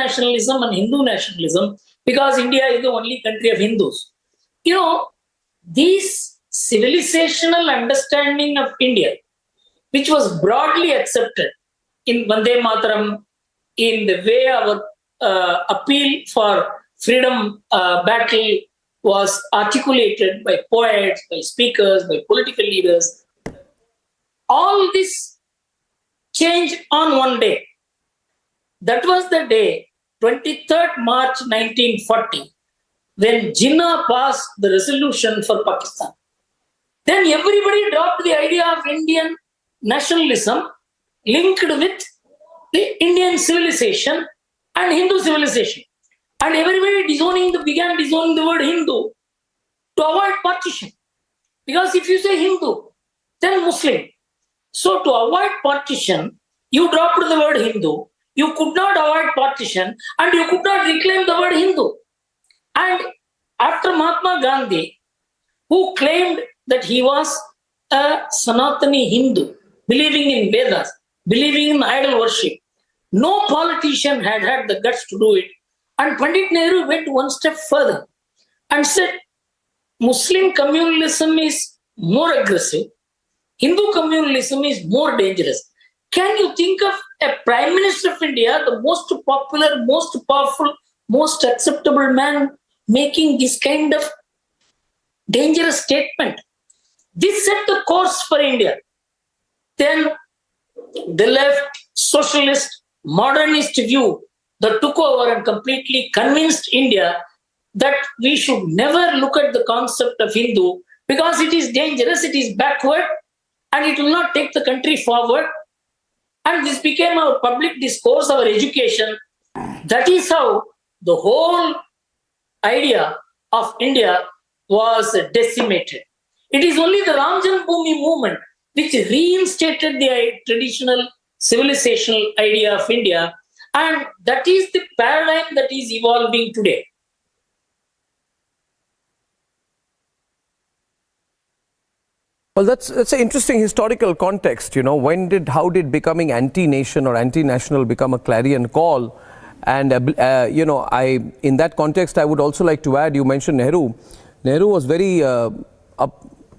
nationalism and Hindu nationalism because India is the only country of Hindus. You know, this civilizational understanding of India, which was broadly accepted in Vande Mataram, in the way our appeal for freedom battle was articulated by poets, by speakers, by political leaders. All this changed on one day. That was the day, 23rd March 1940, when Jinnah passed the resolution for Pakistan. Then everybody dropped the idea of Indian nationalism linked with the Indian civilization and Hindu civilization. And everybody began disowning the word Hindu to avoid partition. Because if you say Hindu, then Muslim. So to avoid partition, you dropped the word Hindu. You could not avoid partition and you could not reclaim the word Hindu. And after Mahatma Gandhi, who claimed that he was a Sanatani Hindu, believing in Vedas, believing in idol worship, no politician had had the guts to do it. And Pandit Nehru went one step further and said, Muslim communalism is more aggressive, Hindu communalism is more dangerous. Can you think of a Prime Minister of India, the most popular, most powerful, most acceptable man, making this kind of dangerous statement? This set the course for India. Then the left, socialist, modernist view that took over and completely convinced India that we should never look at the concept of Hindu because it is dangerous, it is backward, and it will not take the country forward. And this became our public discourse, our education. That is how the whole idea of India was decimated. It is only the Ram Janmabhoomi movement which reinstated the traditional civilizational idea of India, and that is the paradigm that is evolving today. Well, that's an interesting historical context. You know, how did becoming anti-nation or anti-national become a clarion call? And you know, in that context, I would also like to add. You mentioned Nehru. Nehru was very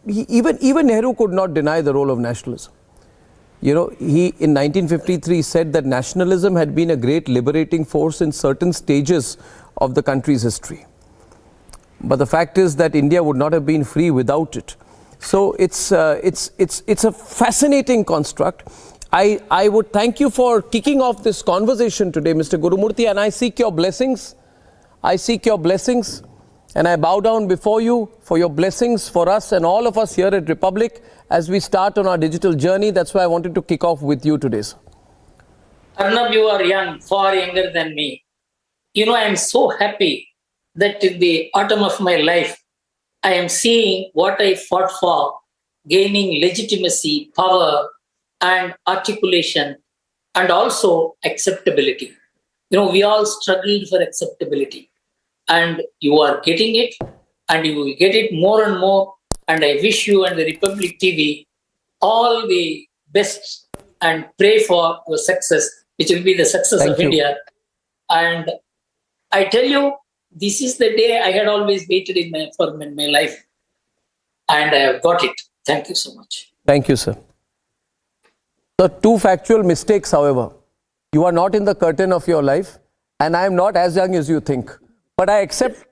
even Nehru could not deny the role of nationalism. You know, he in 1953 said that nationalism had been a great liberating force in certain stages of the country's history. But the fact is that India would not have been free without it. So it's a fascinating construct. I would thank you for kicking off this conversation today, Mr. Gurumurthy, and I seek your blessings. I seek your blessings, and I bow down before you for your blessings for us and all of us here at Republic as we start on our digital journey. That's why I wanted to kick off with you today, sir. Arnab, you are young, far younger than me. You know, I am so happy that in the autumn of my life, I am seeing what I fought for, gaining legitimacy, power, and articulation, and also acceptability. You know, we all struggled for acceptability, and you are getting it, and you will get it more and more. And I wish you and the Republic TV all the best and pray for your success, which will be the success of India. And I tell you, this is the day I had always waited in my life, and I have got it. Thank you so much. Thank you, sir. The two factual mistakes, however. You are not in the curtain of your life, and I am not as young as you think. But I accept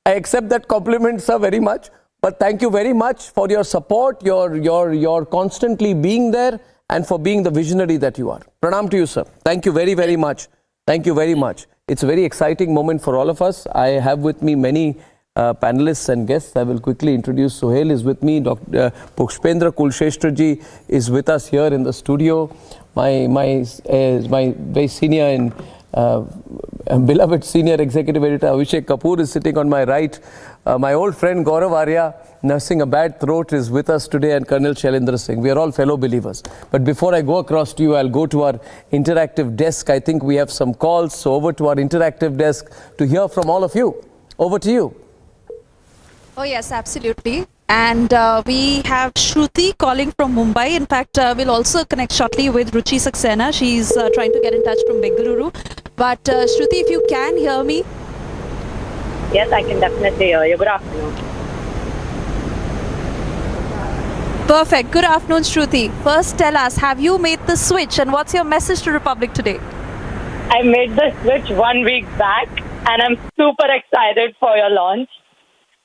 that compliment, sir, very much. But thank you very much for your support, your constantly being there, and for being the visionary that you are. Pranam to you, sir. Thank you very, very much. Thank you very much. It's a very exciting moment for all of us. I have with me many panelists and guests. I will quickly introduce. Sohail is with me. Dr. Pushpendra Kulsheshtra ji is with us here in the studio. My very senior and beloved senior executive editor Abhishek Kapoor is sitting on my right. My old friend Gaurav Arya, nursing a bad throat, is with us today, and Colonel Shailendra Singh. We are all fellow believers. But before I go across to you, I'll go to our interactive desk. I think we have some calls, so over to our interactive desk to hear from all of you. Over to you. Oh yes, absolutely. And we have Shruti calling from Mumbai. In fact, we'll also connect shortly with Ruchi Saxena. She's trying to get in touch from Bengaluru. But Shruti, if you can hear me. Yes, I can definitely hear you. Good afternoon. Perfect. Good afternoon, Shruti. First, tell us, have you made the switch and what's your message to Republic today? I made the switch 1 week back and I'm super excited for your launch.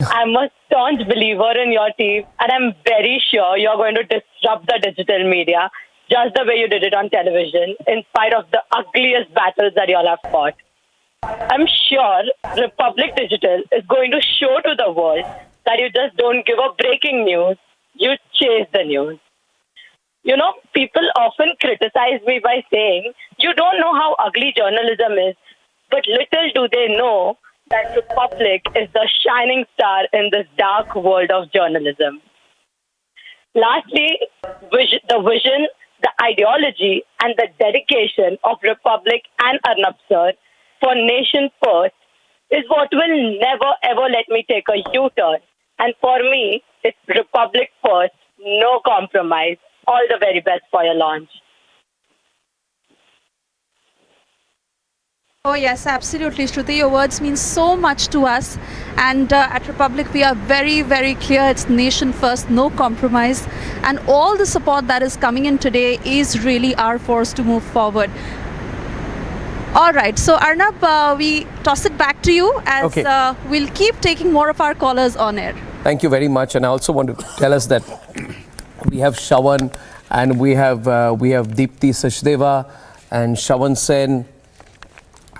I'm a staunch believer in your team and I'm very sure you're going to disrupt the digital media just the way you did it on television in spite of the ugliest battles that you all have fought. I'm sure Republic Digital is going to show to the world that you just don't give up breaking news, you chase the news. You know, people often criticize me by saying, you don't know how ugly journalism is, but little do they know that Republic is the shining star in this dark world of journalism. Lastly, the vision, the ideology, and the dedication of Republic and Arnab sir for nation first is what will never ever let me take a U-turn. And for me, it's Republic first, no compromise. All the very best for your launch. Oh yes, absolutely, Shruti. Your words mean so much to us. And at Republic, we are very, very clear. It's nation first, no compromise. And all the support that is coming in today is really our force to move forward. All right. So Arnab, we toss it back to you as we'll keep taking more of our callers on air. Thank you very much. And I also want to tell us that we have Shawan and we have Deepti Sachdeva and Shawan Sen.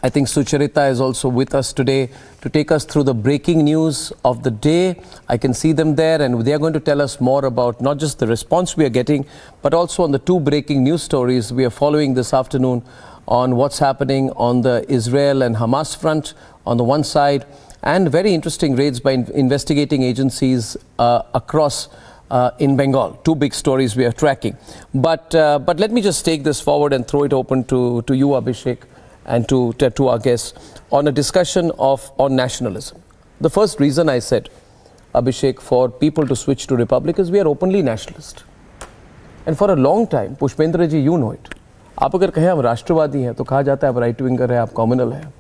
I think Sucharita is also with us today to take us through the breaking news of the day. I can see them there and they are going to tell us more about not just the response we are getting, but also on the two breaking news stories we are following this afternoon on what's happening on the Israel and Hamas front on the one side, and very interesting raids by investigating agencies across in Bengal. Two big stories we are tracking. But let me just take this forward and throw it open to you, Abhishek, and to our guests on a discussion on nationalism. The first reason I said, Abhishek, for people to switch to Republic is we are openly nationalist. And for a long time, Pushpendra ji, you know it. आप अगर कहें हम राष्ट्रवादी हैं तो कहा जाता है आप राइट विंगर है, आप कम्युनल है.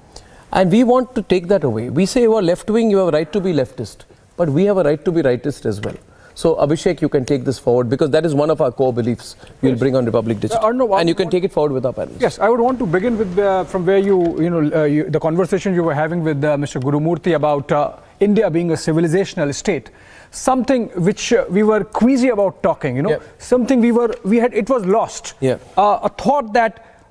And we want to take that away. We say you are left wing, you have a right to be leftist. But we have a right to be rightist as well. So Abhishek, you can take this forward because that is one of our core beliefs we'll bring on Republic Digital. And you can take it forward with our panelists. Yes, I would want to begin with from where the conversation you were having with Mr. Gurumurthy about India being a civilizational state. Something which we were queasy about talking, something it was lost. A thought that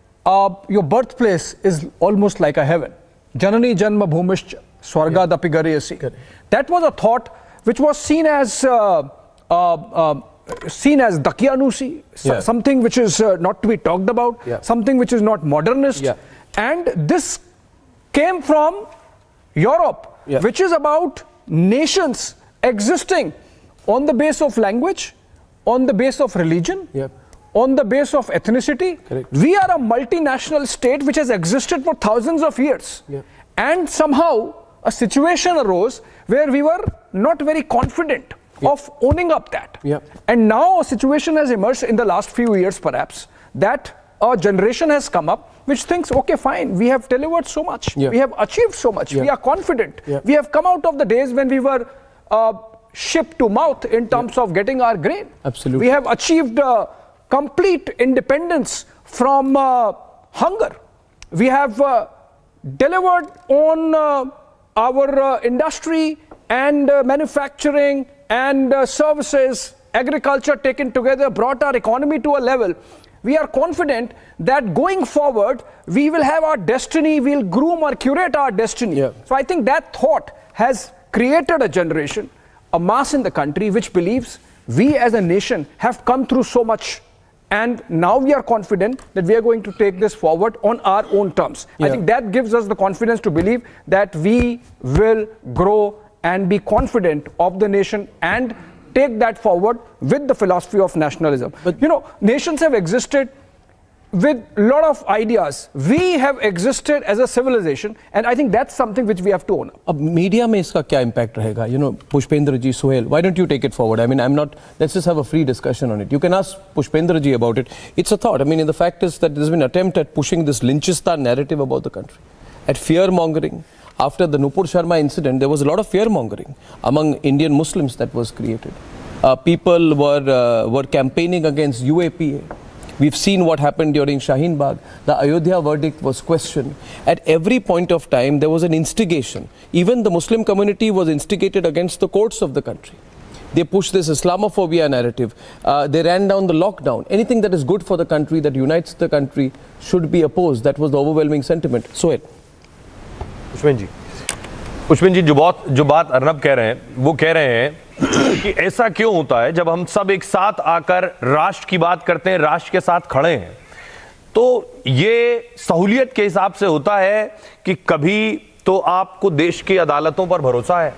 your birthplace is almost like a heaven. Janani Janma Bhumish Swargadapi Gariyasi. That was a thought which was seen as Dakyanusi, something which is not to be talked about, something which is not modernist. And this came from Europe, which is about nations existing on the base of language, on the base of religion, on the base of ethnicity. We are a multinational state which has existed for thousands of years. And somehow a situation arose where we were not very confident of owning up that. And now a situation has emerged in the last few years perhaps that a generation has come up which thinks, okay, fine, we have delivered so much, we have achieved so much, we are confident. We have come out of the days when we were ship to mouth in terms of getting our grain. Absolutely. We have achieved complete independence from hunger. We have delivered on our industry and manufacturing and services, agriculture taken together, brought our economy to a level. We are confident that going forward, we will have our destiny, we'll groom or curate our destiny. So I think that thought has created a generation, a mass in the country which believes we as a nation have come through so much and now we are confident that we are going to take this forward on our own terms. I think that gives us the confidence to believe that we will grow and be confident of the nation and take that forward with the philosophy of nationalism. But nations have existed with a lot of ideas. We have existed as a civilization, and I think that's something which we have to own up. अब media में इसका क्या impact रहेगा? You know, Pushpendra ji, Sohail, why don't you take it forward? I mean, I'm not, let's just have a free discussion on it. You can ask Pushpendra ji about it. It's a thought. I mean, the fact is that there's been an attempt at pushing this Lynchistan narrative about the country, at fear mongering. After the Nupur Sharma incident, there was a lot of fear mongering among Indian Muslims that was created. People were campaigning against UAPA. We've seen what happened during Shaheen Bagh. The Ayodhya verdict was questioned. At every point of time, there was an instigation. Even the Muslim community was instigated against the courts of the country. They pushed this Islamophobia narrative. They ran down the lockdown. Anything that is good for the country, that unites the country, should be opposed. That was the overwhelming sentiment. Sohail. Pushpendra जी, जो बात अर्नब कह रहे हैं, वो कह रहे हैं कि ऐसा क्यों होता है जब हम सब एक साथ आकर राष्ट्र की बात करते हैं, राष्ट्र के साथ खड़े हैं, तो ये सहूलियत के हिसाब से होता है कि कभी तो आपको देश की अदालतों पर भरोसा है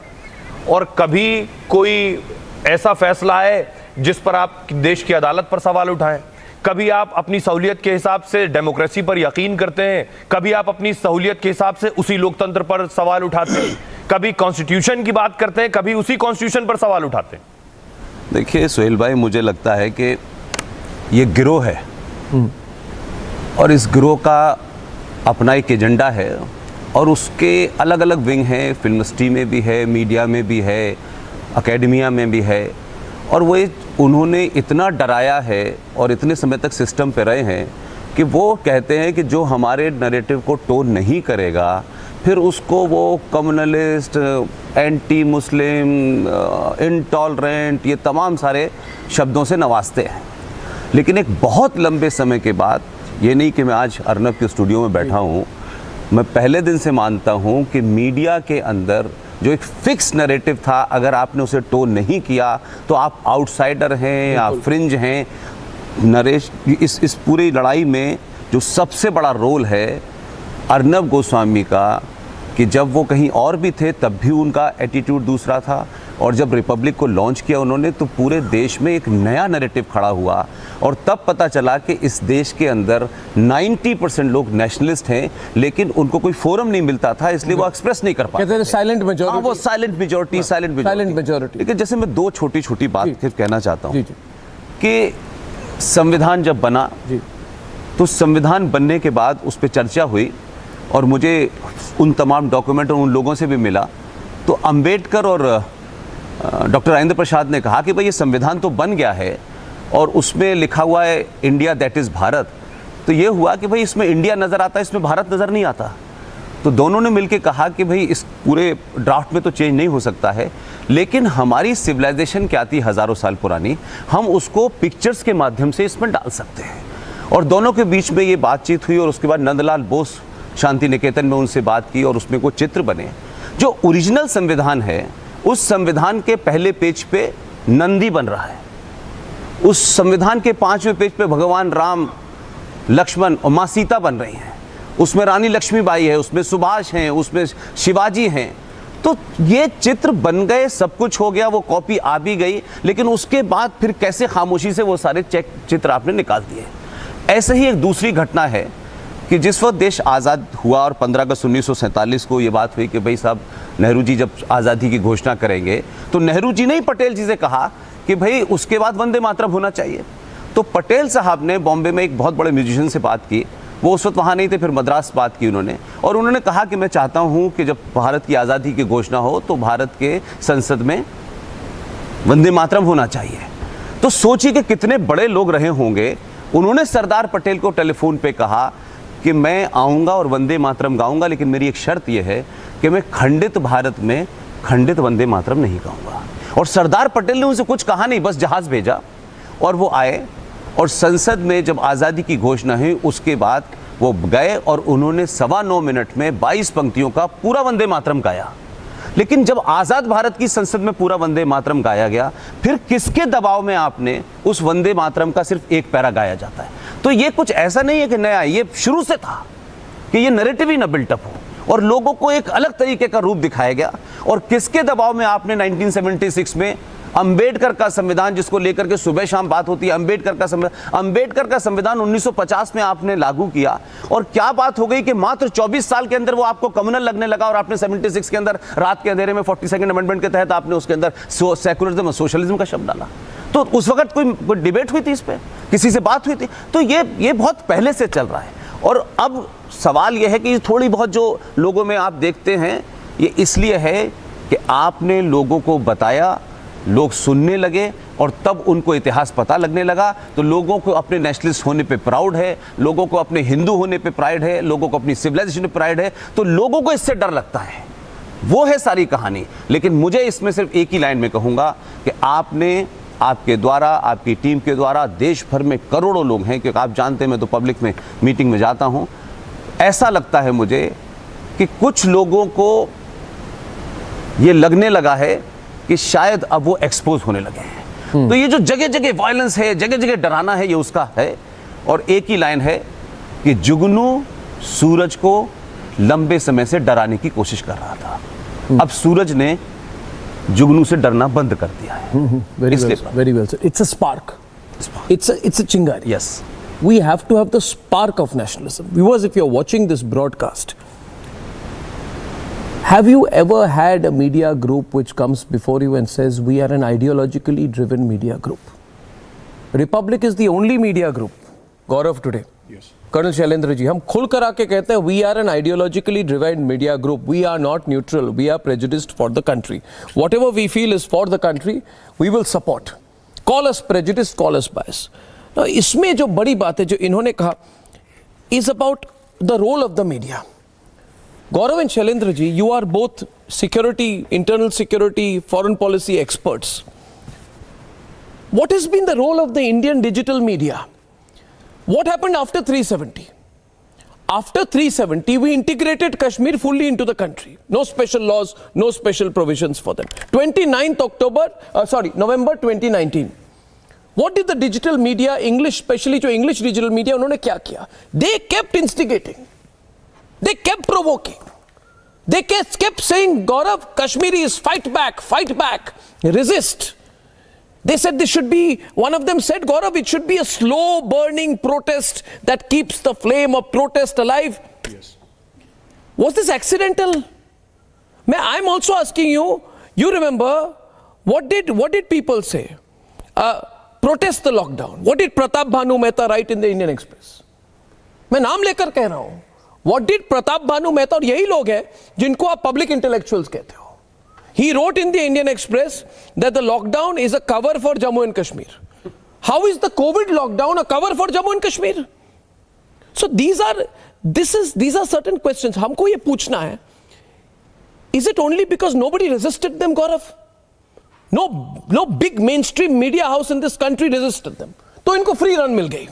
और कभी कोई ऐसा फैसला है जिस पर आप देश की अदालत पर सवाल उठाएं, कभी आप अपनी सहूलियत के हिसाब से डेमोक्रेसी पर यकीन करते हैं, कभी आप अपनी सहूलियत के हिसाब से उसी लोकतंत्र पर सवाल उठाते हैं, कभी कॉन्स्टिट्यूशन की बात करते हैं, कभी उसी कॉन्स्टिट्यूशन पर सवाल उठाते हैं। देखिए सोहेल भाई, मुझे लगता है कि ये गिरोह है और इस गिरोह का अपना एक एजेंडा है और उसके अलग अलग विंग हैं, फिल्म इंडस्ट्री में भी है, मीडिया में भी है, एकेडमिया में भी है, और वो उन्होंने इतना डराया है और इतने समय तक सिस्टम पे रहे हैं कि वो कहते हैं कि जो हमारे नैरेटिव को टोन नहीं करेगा फिर उसको वो कम्युनलिस्ट, एंटी मुस्लिम, इनटॉलरेंट, ये तमाम सारे शब्दों से नवाजते हैं। लेकिन एक बहुत लंबे समय के बाद, ये नहीं कि मैं आज अर्नब के स्टूडियो में बैठा हूँ, मैं पहले दिन से मानता हूँ कि मीडिया के अंदर जो एक फिक्स नैरेटिव था, अगर आपने उसे टोन नहीं किया तो आप आउटसाइडर हैं, आप फ्रिंज हैं। नरेश, इस पूरी लड़ाई में जो सबसे बड़ा रोल है अर्नब गोस्वामी का, कि जब वो कहीं और भी थे तब भी उनका एटीट्यूड दूसरा था, और जब रिपब्लिक को लॉन्च किया उन्होंने तो पूरे देश में एक नया नैरेटिव खड़ा हुआ और तब पता चला कि इस देश के अंदर 90% लोग नेशनलिस्ट हैं, लेकिन उनको कोई फोरम नहीं मिलता था, इसलिए वो एक्सप्रेस नहीं कर पाते। साइलेंट मेजॉरिटी, वो साइलेंट मेजॉरिटी। लेकिन जैसे मैं दो छोटी छोटी बात फिर कहना चाहता हूँ कि संविधान जब बना तो संविधान बनने के बाद उस पर चर्चा हुई और मुझे उन तमाम डॉक्यूमेंट और उन लोगों से भी मिला, तो अंबेडकर और डॉक्टर राजेंद्र प्रसाद ने कहा कि भाई ये संविधान तो बन गया है और उसमें लिखा हुआ है इंडिया दैट इज़ भारत, तो ये हुआ कि भाई इसमें इंडिया नज़र आता है, इसमें भारत नज़र नहीं आता। तो दोनों ने मिलकर कहा कि भाई इस पूरे ड्राफ्ट में तो चेंज नहीं हो सकता है, लेकिन हमारी सिविलाइजेशन क्या थी हज़ारों साल पुरानी, हम उसको पिक्चर्स के माध्यम से इसमें डाल सकते हैं। और दोनों के बीच में ये बातचीत हुई और उसके बाद नंदलाल बोस शांति निकेतन में उनसे बात की और उसमें कुछ चित्र बने। जो ओरिजिनल संविधान है उस संविधान के पहले पेज पे नंदी बन रहा है, उस संविधान के 5वें पेज पे भगवान राम, लक्ष्मण और माँ सीता बन रही हैं, उसमें रानी लक्ष्मीबाई है, उसमें सुभाष हैं, उसमें शिवाजी हैं। तो ये चित्र बन गए, सब कुछ हो गया, वो कॉपी आ भी गई, लेकिन उसके बाद फिर कैसे खामोशी से वो सारे चित्र आपने निकाल दिए। ऐसे ही एक दूसरी घटना है कि जिस वक्त देश आज़ाद हुआ और 15 अगस्त 1947 को ये बात हुई कि भाई साहब नेहरू जी जब आज़ादी की घोषणा करेंगे, तो नेहरू जी ने ही पटेल जी से कहा कि भाई उसके बाद वंदे मातरम होना चाहिए। तो पटेल साहब ने बॉम्बे में एक बहुत बड़े म्यूजिशियन से बात की, वो उस वक्त वहाँ नहीं थे, फिर मद्रास बात की उन्होंने, और उन्होंने कहा कि मैं चाहता हूँ कि जब भारत की आज़ादी की घोषणा हो तो भारत के संसद में वंदे मातरम होना चाहिए। तो सोचिए कि कितने बड़े लोग रहे होंगे। उन्होंने सरदार पटेल को टेलीफोन पे कहा कि मैं आऊँगा और वंदे मातरम गाऊँगा, लेकिन मेरी एक शर्त यह है कि मैं खंडित भारत में खंडित वंदे मातरम नहीं गाऊँगा। और सरदार पटेल ने उनसे कुछ कहा नहीं, बस जहाज़ भेजा और वो आए और संसद में जब आज़ादी की घोषणा हुई उसके बाद वो गए और उन्होंने 9.25 मिनट में 22 पंक्तियों का पूरा वंदे मातरम गाया। लेकिन जब आज़ाद भारत की संसद में पूरा वंदे मातरम गाया गया, फिर किसके दबाव में आपने उस वंदे मातरम का सिर्फ एक पैरा गाया जाता है? तो ये कुछ ऐसा नहीं है कि नया, ये शुरू से था कि ये नैरेटिव ही न बिल्टअप हो और लोगों को एक अलग तरीके का रूप दिखाया गया। और किसके दबाव में आपने 1976 में अंबेडकर का संविधान जिसको लेकर के सुबह शाम बात होती है, अंबेडकर का संविधान 1950 में आपने लागू किया और क्या बात हो गई कि मात्र 24 साल के अंदर वो आपको कम्युनल लगने लगा और आपने 76 के अंदर रात के अंधेरे में 42nd अमेंडमेंट के तहत आपने उसके अंदर सेकुलरिज्म और सोशलिज्म का शब्द डाला। तो उस वक्त कोई डिबेट हुई थी इस पे, किसी से बात हुई थी? तो ये बहुत पहले से चल रहा है। और अब सवाल यह है कि थोड़ी बहुत जो लोगों में आप देखते हैं, ये इसलिए है कि आपने लोगों को बताया, लोग सुनने लगे और तब उनको इतिहास पता लगने लगा। तो लोगों को अपने नेशनलिस्ट होने पे प्राउड है, लोगों को अपने हिंदू होने पे प्राइड है, लोगों को अपनी सिविलाइजेशन पे प्राइड है, तो लोगों को इससे डर लगता है। वो है सारी कहानी। लेकिन मुझे इसमें सिर्फ एक ही लाइन में कहूँगा कि आपने, आपके द्वारा, आपकी टीम के द्वारा देश भर में करोड़ों लोग हैं, क्योंकि आप जानते हैं मैं तो पब्लिक में मीटिंग में जाता हूँ, ऐसा लगता है मुझे कि कुछ लोगों को ये लगने लगा है कि शायद अब वो एक्सपोज होने लगे हैं। तो ये जो जगह जगह वायलेंस है, जगह जगह डराना है, ये उसका है। और एक ही लाइन है कि जुगनू सूरज को लंबे समय से डराने की कोशिश कर रहा था, अब सूरज ने जुगनू से डरना बंद कर दिया है। Very well, sir. It's a spark. It's a chingari. Yes. We have to have the spark of nationalism. Viewers, if you're watching this broadcast, have you ever had a media group which comes before you and says, we are an ideologically driven media group? Republic is the only media group, Gaurav, today. Yes. Colonel Shailendra ji, हम खुल कर आके कहते हैं, we are an ideologically driven media group. We are not neutral. We are prejudiced for the country. Whatever we feel is for the country, we will support. Call us prejudiced, call us biased. Now, इसमें जो बड़ी बात है जो इन्होंने कहा is about the role of the media. Gaurav and Shailendra ji, you are both security, internal security, foreign policy experts. What has been the role of the Indian digital media? What happened after 370? After 370, we integrated Kashmir fully into the country. No special laws, no special provisions for them. 29th November 2019. What did the digital media, English, especially to English digital media, उन्होंने क्या किया? They kept instigating. They kept provoking. They kept saying, Gaurav, Kashmiris, fight back, resist. They said this should be, one of them said, Gaurav, it should be a slow burning protest that keeps the flame of protest alive. Yes. Was this accidental? I'm also asking you, you remember, what did people say? Protest the lockdown. What did Pratap Bhanu Mehta write in the Indian Express? मैं नाम लेकर कह रहा हूं. What did Pratap Bhanu Mehta, और यही लोग हैं जिनको आप public intellectuals कहते हो. He wrote in the Indian Express that the lockdown is a cover for Jammu and Kashmir. How is the COVID lockdown a cover for Jammu and Kashmir? So these are certain questions. हमको ये पूछना है. Is it only because nobody resisted them, Gaurav? No big mainstream media house in this country resisted them. तो इनको free run मिल गई.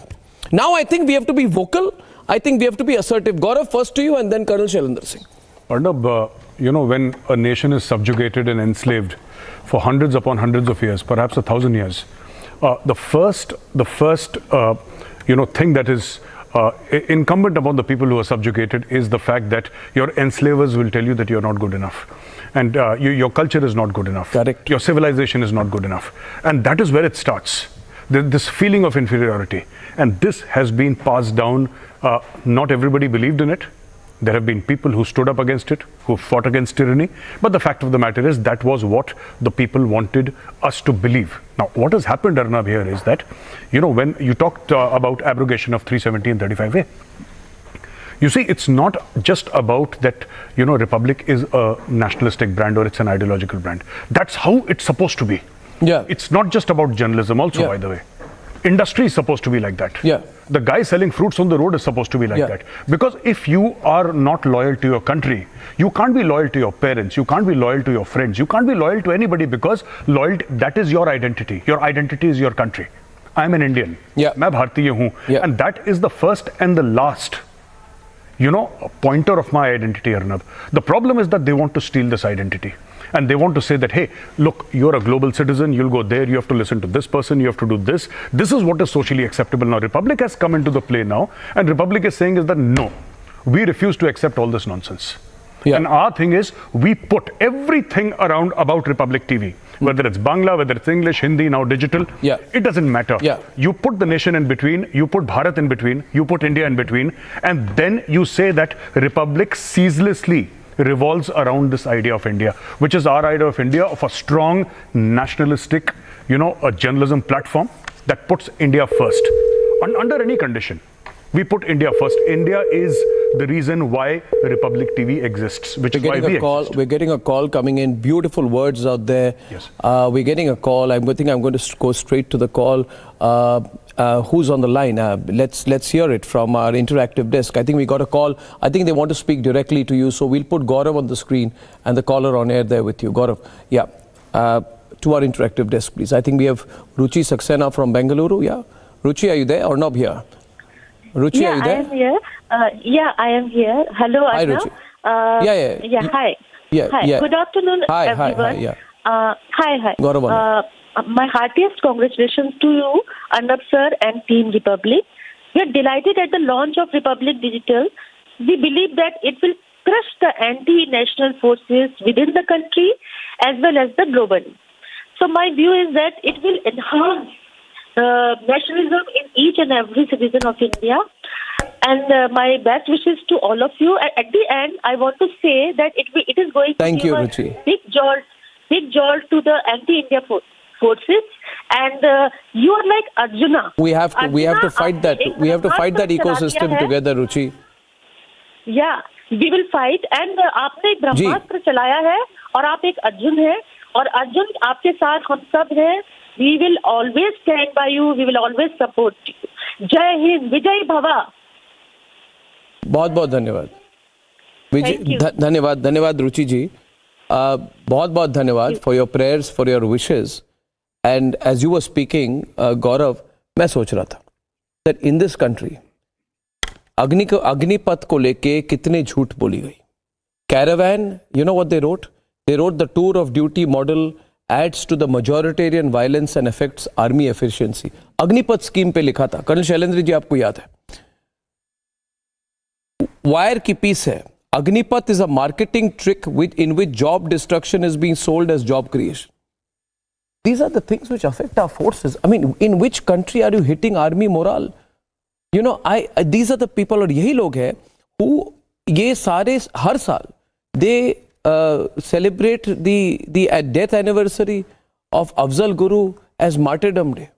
Now I think we have to be vocal. I think we have to be assertive. Gaurav, first to you and then Colonel Shailendra Singh. Arnab, when a nation is subjugated and enslaved for hundreds upon hundreds of years, perhaps 1,000 years, the first thing that is incumbent upon the people who are subjugated is the fact that your enslavers will tell you that you're not good enough. And your culture is not good enough. Correct. Your civilization is not good enough. And that is where it starts. This feeling of inferiority. And this has been passed down. Not everybody believed in it. There have been people who stood up against it, who fought against tyranny. But the fact of the matter is that was what the people wanted us to believe. Now, what has happened, Arnab, here is that, when you talked about abrogation of 370 and 35A, you see, it's not just about that, Republic is a nationalistic brand or it's an ideological brand. That's how it's supposed to be. Yeah. It's not just about journalism also, by the way. Industry is supposed to be like that. Yeah. The guy selling fruits on the road is supposed to be like that. Because if you are not loyal to your country, you can't be loyal to your parents, you can't be loyal to your friends, you can't be loyal to anybody, because loyalty, that is your identity. Your identity is your country. I'm an Indian. Yeah. मैं भारतीय हूँ. Yeah. And that is the first and the last, pointer of my identity, Arnab. The problem is that they want to steal this identity. And they want to say that, hey, look, you're a global citizen, you'll go there, you have to listen to this person, you have to do this. This is what is socially acceptable now. Republic has come into the play now, and Republic is saying is that no, we refuse to accept all this nonsense. And our thing is, we put everything around about Republic TV. Whether it's Bangla, whether it's English, Hindi, now digital, it doesn't matter. You put the nation in between, you put Bharat in between, you put India in between, and then you say that Republic ceaselessly revolves around this idea of India, which is our idea of India, of a strong nationalistic, a journalism platform that puts India first. Under any condition, we put India first. India is the reason why Republic TV exists, which is why we exist. We're getting a call coming in. Beautiful words out there. Yes. We're getting a call. I think I'm going to go straight to the call. Who's on the line? Let's hear it from our interactive desk. I think we got a call. I think they want to speak directly to you. So we'll put Gaurav on the screen and the caller on air there with you. Gaurav, to our interactive desk, please. I think we have Ruchi Saxena from Bengaluru. Yeah. Ruchi, are you there? Arnab here. Ruchi, are you there? I am here. I am here. Hello, hi, Arnab. Ruchi. Hi. Hi. Good afternoon, everyone. Hi. Gaurav. My heartiest congratulations to you, Arnab sir and Team Republic. We are delighted at the launch of Republic Digital. We believe that it will crush the anti-national forces within the country as well as the globally. So my view is that it will enhance nationalism in each and every citizen of India. And my best wishes to all of you. At the end, I want to say that it is going to give a big jolt to the anti-India forces. And you are like Arjuna. We have to fight that. We have to fight that ecosystem together, Ruchi. Yeah, we will fight. And आपने ब्रह्मास्त्र चलाया है और आप एक अर्जुन हैं और अर्जुन आपके साथ हम सब हैं. We will always stand by you. We will always support you. Jai Hind, Vijay Bhava. बहुत धन्यवाद. धन्यवाद रुचि जी. बहुत धन्यवाद for your prayers, for your wishes. And as you were speaking, Gaurav, मैं सोच रहा था that in this country Agnipath को लेके कितने झूठ बोली गई. Caravan, you know what they wrote? They wrote the tour of duty model adds to the majoritarian violence and affects army efficiency. Agnipath scheme पे लिखा था. कर्नल शैलेंद्र जी आपको याद है. वायर की पीस है. Agnipath is a marketing trick in which job destruction is being sold as job creation. These are the things which affect our forces. I mean, in which country are you hitting army morale? You know, these are the people, और यही लोग हैं who ये सारे हर साल they celebrate the death anniversary of Afzal Guru as Martyrdom Day.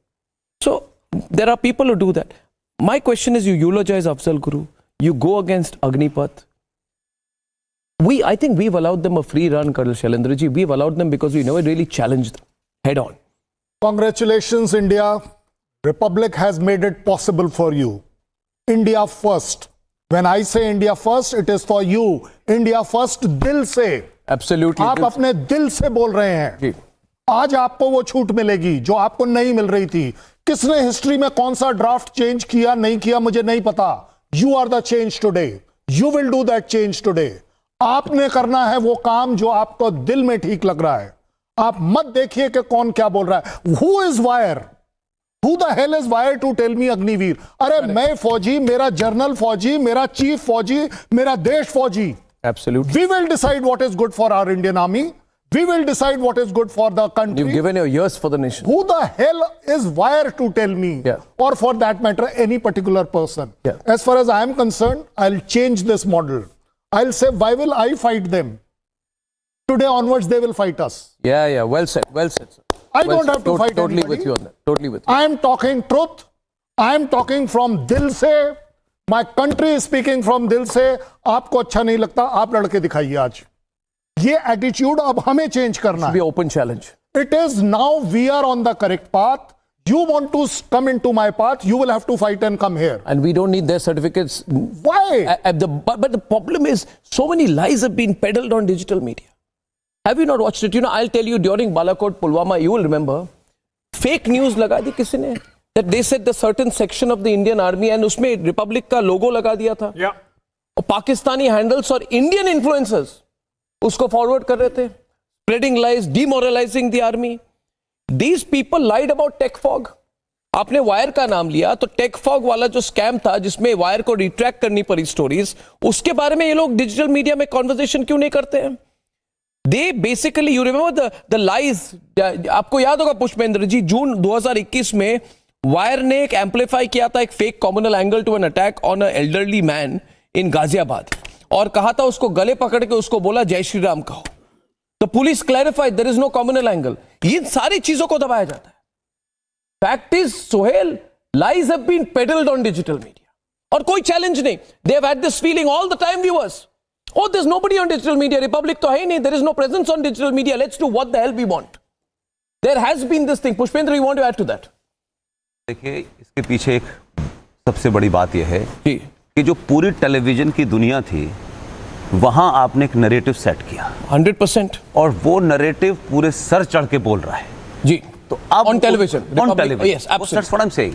So there are people who do that. My question is, you eulogize Afzal Guru, you go against Agnipath. I think we've allowed them a free run, Colonel Shailendra ji. We've allowed them because we never really challenged them head on. Congratulations, India. Republic has made it possible for you. India first. When I say India first, it is for you. India first, दिल से. Absolutely. आप अपने दिल से बोल रहे हैं. आज आपको वो छूट मिलेगी जो आपको नहीं मिल रही थी. किसने हिस्ट्री में कौन सा ड्राफ्ट चेंज किया नहीं किया मुझे नहीं पता. You are the change today. You will do that change today. आपने करना है वो काम जो आपको दिल में ठीक लग रहा है. आप मत देखिए कि कौन क्या बोल रहा है. Who is wire? Who the hell is wire to tell me Agniveer? अरे मैं फौजी, मेरा जनरल फौजी, मेरा चीफ फौजी, मेरा देश फौजी. Absolutely. We will decide what is good for our Indian army. We will decide what is good for the country. You've given your years for the nation. Who the hell is wire to tell me? Yeah. Or for that matter, any particular person. Yeah. As far as I am concerned, I'll change this model. I'll say, why will I fight them? Today onwards, they will fight us. Yeah. Well said. Sir. I don't have to fight Totally anybody. with you on that. Totally with you. I am talking truth. I am talking from dil se. My country is speaking from dil se. आपको अच्छा नहीं लगता, आप लड़के दिखाइए आज. ये attitude अब हमें change करना है. Be open challenge. It is now we are on the correct path. You want to come into my path, you will have to fight and come here. And we don't need their certificates. Why? But the problem is, so many lies have been peddled on digital media. Have you not watched it? You know, I'll tell you, during Balakot, Pulwama, you will remember, fake news लगा दी किसी ने. That they said the certain section of the Indian army and उसमें Republic का logo लगा दिया था. Yeah. और Pakistani handles और Indian influencers उसको forward कर रहे थे. Spreading lies, demoralizing the army. These people lied about tech fog. आपने वायर का नाम लिया, तो टेक फॉग वाला जो स्कैम था जिसमें वायर को रिट्रैक्ट करनी पड़ी स्टोरीज, उसके बारे में ये लोग डिजिटल मीडिया में कॉन्वर्सेशन क्यों नहीं करते हैं? They basically, you remember the lies, आपको याद होगा पुष्पेंद्र जी, जून 2021 में वायर ने एक एम्पलीफाई किया था एक fake communal angle to an attack on a elderly man in Ghaziabad, और कहा था उसको गले पकड़ के उसको बोला जय श्री राम कहो। तो police clarified there is no communal angle. इन सारी चीजों को दबाया जाता है। Fact is Sohail, lies have been peddled on digital media और कोई चैलेंज नहीं। They have had this feeling all the time, viewers, oh there's nobody on digital media, Republic to hai nahi, there is no presence on digital media, let's do what the hell we want. There has been this thing. Pushpendra, you want to add to that? देखिए, इसके पीछे एक सबसे बड़ी बात यह है कि जो पूरी टेलीविजन की दुनिया थी, वहां आपने एक नैरेटिव सेट किया 100%, और वो नैरेटिव पूरे सर चढ़ के बोल रहा है जी। तो अब on television, yes, that's what I'm saying,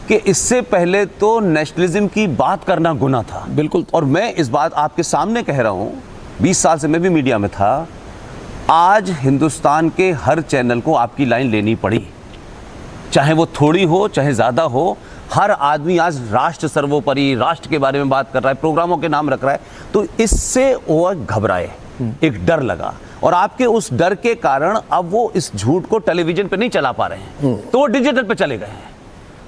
कि इससे पहले तो नेशनलिज्म की बात करना गुनाह था। बिल्कुल। और मैं इस बात आपके सामने कह रहा हूं, 20 साल से मैं भी मीडिया में था, आज हिंदुस्तान के हर चैनल को आपकी लाइन लेनी पड़ी, चाहे वो थोड़ी हो चाहे ज्यादा हो। हर आदमी आज राष्ट्र सर्वोपरि, राष्ट्र के बारे में बात कर रहा है, प्रोग्रामों के नाम रख रहा है, तो इससे वो घबराए, एक डर लगा, और आपके उस डर के कारण अब वो इस झूठ को टेलीविजन पे नहीं चला पा रहे हैं, तो वो डिजिटल पे चले गए हैं।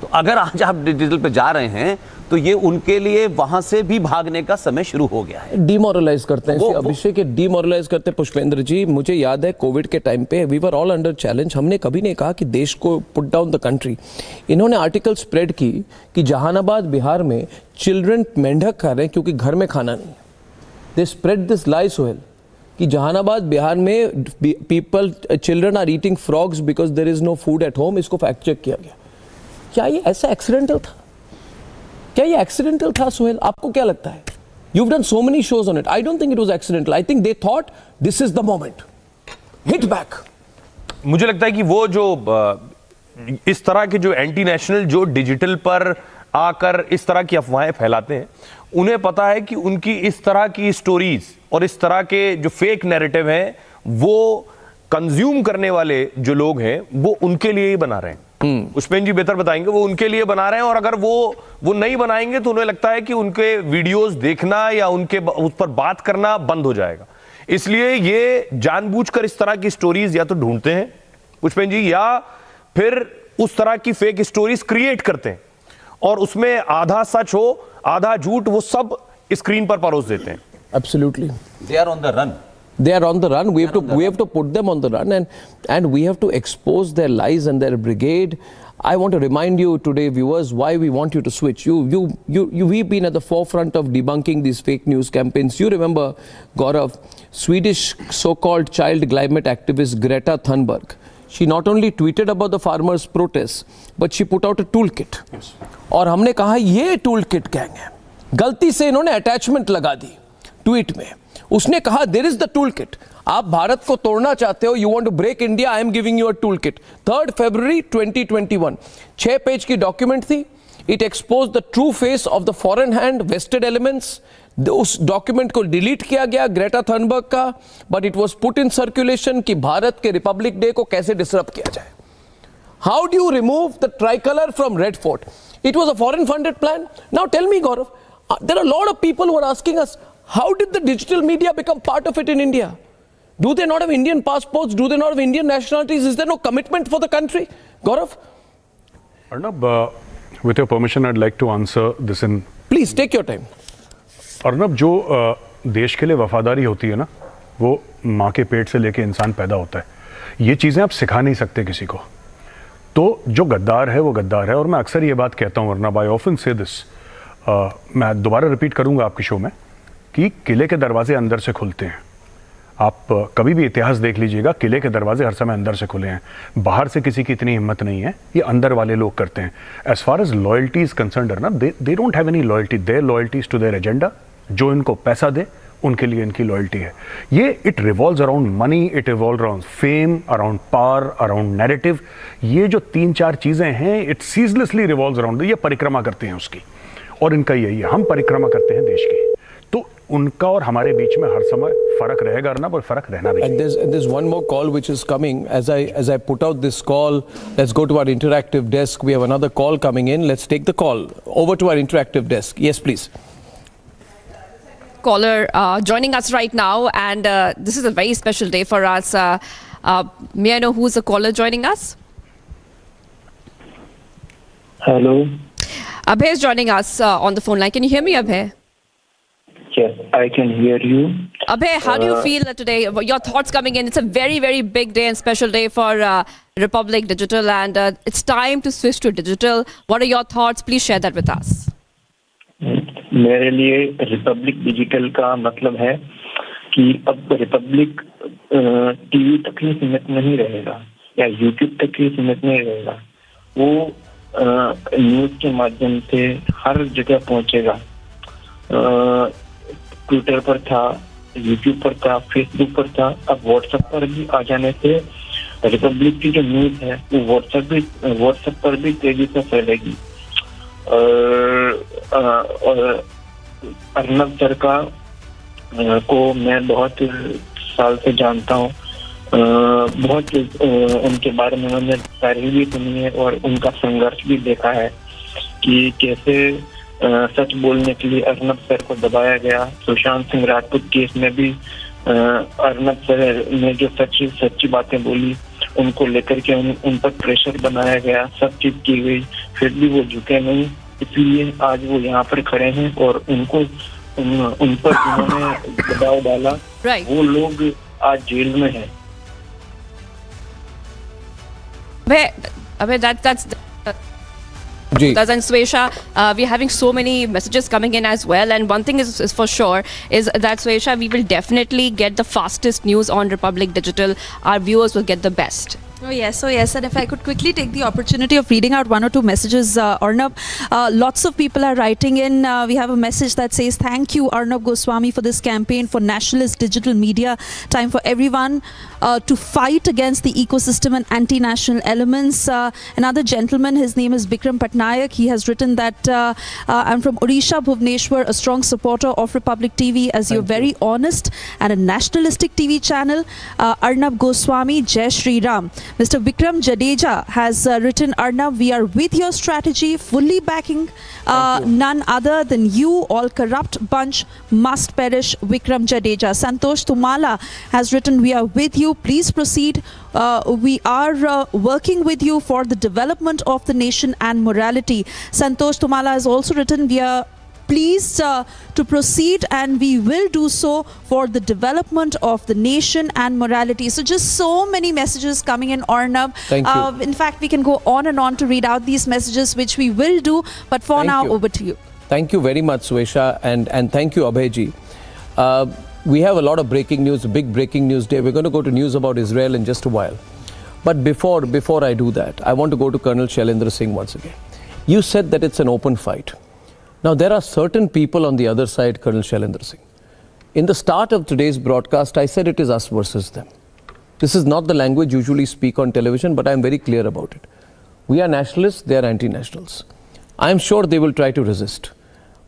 तो अगर आज आप डिजिटल पे जा रहे हैं तो ये उनके लिए वहां से भी भागने का समय शुरू हो गया है। डिमोरलाइज करते हैं अभिषेक, डिमोरलाइज करते हैं। पुष्पेंद्र जी, मुझे याद है कोविड के टाइम पे we were all under challenge, हमने कभी नहीं कहा कि देश को पुट डाउन द कंट्री। इन्होंने आर्टिकल स्प्रेड की कि जहानाबाद बिहार में चिल्ड्रन मेंढक खा रहे हैं क्योंकि घर में खाना नहीं है। They spread this lie Sohail कि जहानाबाद बिहार में people, children are eating frogs because there is no food at home. इसको फैक्ट चेक किया गया। क्या ये ऐसा एक्सीडेंटल था? क्या ये एक्सीडेंटल था सोहेल? आपको क्या लगता है? You've done so many shows on it. I don't think it was accidental. I think they thought this is the moment. Hit back. मुझे लगता है कि वो जो इस तरह के जो एंटी नेशनल जो डिजिटल पर आकर इस तरह की अफवाहें फैलाते हैं, उन्हें पता है कि उनकी इस तरह की स्टोरीज और इस तरह के जो फेक नैरेटिव हैं, वो कंज्यूम करने वाले जो लोग हैं वो उनके लिए ही बना रहे हैं। पुष्पेंद्र जी बेहतर बताएंगे, वो उनके लिए बना रहे हैं, और अगर वो नहीं बनाएंगे तो उन्हें लगता है कि उनके वीडियोस देखना या उनके उस पर बात करना बंद हो जाएगा। इसलिए ये जानबूझकर इस तरह की स्टोरीज या तो ढूंढते हैं पुष्पेंद्र जी, या फिर उस तरह की फेक स्टोरीज क्रिएट करते हैं और उसमें आधा सच हो आधा झूठ, वो सब स्क्रीन पर परोस देते हैं। Absolutely. They are on the run. They are on the run. We have to put them on the run, and we have to expose their lies and their brigade. I want to remind you today, viewers, why we want you to switch. We've been at the forefront of debunking these fake news campaigns. You remember, Gaurav, Swedish so-called child climate activist Greta Thunberg. She not only tweeted about the farmers' protests, but she put out a toolkit. Yes. और हमने कहा ये toolkit gang है। गलती से इन्होंने attachment लगा दी tweet में। उसने कहा there is the tool kit. आप भारत को तोड़ना चाहते हो, you want to break India, I am giving you a tool kit. 3 फरवरी 2021, 6 पेज की डॉक्यूमेंट थी। It expose the true face of the foreign hand vested elements. उस डॉक्यूमेंट को डिलीट किया गया ग्रेटा थनबर्ग का, but it was put in circulation कि भारत के रिपब्लिक डे को कैसे डिसरप्ट किया जाए। How do you remove the tricolour from Red Fort? It was a foreign funded plan. Now tell me Gaurav, there are lot of people who are asking us, how did the digital media become part of it in India? Do they not have Indian passports? Do they not have Indian nationalities? Is there no commitment for the country? Gaurav? Arnab, with your permission, I'd like to answer this in... Please, take your time. Arnab, जो देश के लिए वफादारी होती है ना, वो माँ के पेट से लेके इंसान पैदा होता है। ये चीज़ें आप सिखा नहीं सकते किसी को। तो जो गद्दार है वो गद्दार है, और मैं अक्सर ये बात कहता हूँ Arnab, I often say this, मैं दोबारा रिपीट करूँगा आपके शो में, कि किले के दरवाजे अंदर से खुलते हैं। आप कभी भी इतिहास देख लीजिएगा, किले के दरवाजे हर समय अंदर से खुले हैं। बाहर से किसी की इतनी हिम्मत नहीं है, ये अंदर वाले लोग करते हैं। As far as loyalty is concerned ना, they don't have any loyalty, their loyalty is to their agenda. जो इनको पैसा दे उनके लिए इनकी लॉयल्टी है। ये it revolves around money, it revolves around fame, around power, around narrative. ये जो 3-4 चीजें हैं, इट सीजलेसली रिवॉल्व्स अराउंड, ये परिक्रमा करते हैं उसकी, और इनका यही है, हम परिक्रमा करते हैं देश की। तो उनका और हमारे बीच में हर समय फर्क रहेगा अर्नब, और फर्क रहना भी। And there's one more call which is coming. As I put out this call, let's go to our interactive desk. We have another call coming in. Let's take the call. Over to our interactive desk. Yes, please. Caller joining us right now, and this is a very special day for us. May I know who's the caller joining us? Hello. Abhay is joining us on the phone line. Can you hear me, Abhay? Yes, I can hear you. Abhay, how do you feel today? Your thoughts coming in. It's a very, very big day and special day for Republic Digital, and it's time to switch to digital. What are your thoughts? Please share that with us. मेरे लिए Republic digital का मतलब है कि अब Republic TV तक ही सीमित नहीं रहेगा या यूट्यूब तक ही सीमित नहीं रहेगा, वो न्यूज के माध्यम से हर जगह पहुंचेगा। ट्विटर पर था, यूट्यूब पर था, फेसबुक पर था, अब व्हाट्सएप पर भी आ जाने से रिपब्लिक की जो न्यूज है वो व्हाट्सएप पर भी तेजी से फैलेगी। और अर्नब सर को मैं बहुत साल से जानता हूँ, बहुत उनके बारे में मैंने तारीफ भी सुनी है और उनका संघर्ष भी देखा है कि कैसे सच बोलने के लिए अर्नब सर को दबाया गया। सुशांत सिंह राजपूत केस में भी अर्नब सर ने जो सच्ची बातें बोली उनको लेकर के उन पर प्रेशर बनाया गया, सब चीज की गई, फिर भी वो झुके नहीं, इसलिए आज वो यहाँ पर खड़े हैं और उनको उन पर जिन्होंने दबाव डाला वो लोग आज जेल में हैं। That's and Swesha, we're having so many messages coming in as well, and one thing is for sure is that Swesha, we will definitely get the fastest news on Republic Digital. Our viewers will get the best. Oh yes, and if I could quickly take the opportunity of reading out one or two messages, Arnab. Lots of people are writing in. We have a message that says, thank you Arnab Goswami for this campaign for nationalist digital media. Time for everyone to fight against the ecosystem and anti-national elements. Another gentleman, his name is Bikram Patnaik. He has written that I'm from Odisha, Bhubaneswar, a strong supporter of Republic TV as you're very honest and a nationalistic TV channel. Arnab Goswami, Jai Shri Ram. Mr. Vikram Jadeja has written, Arnab, we are with your strategy, fully backing none other than you. All corrupt bunch must perish. Vikram Jadeja. Santosh Tumala has written, we are with you. Please proceed. We are working with you for the development of the nation and morality. Santosh Tumala has also written, we are pleased to proceed and we will do so for the development of the nation and morality. So just so many messages coming in, Arnab. Thank you. In fact, we can go on and on to read out these messages, which we will do. But for now, over to you. Thank you very much, Swesha, and thank you, Abhayji. We have a lot of breaking news, a big breaking news day. We're going to go to news about Israel in just a while. But before I do that, I want to go to Colonel Shailendra Singh once again. You said that it's an open fight. Now, there are certain people on the other side, Colonel Shailendra Singh. In the start of today's broadcast, I said it is us versus them. This is not the language usually speak on television, but I'm very clear about it. We are nationalists, they are anti-nationals. I'm sure they will try to resist.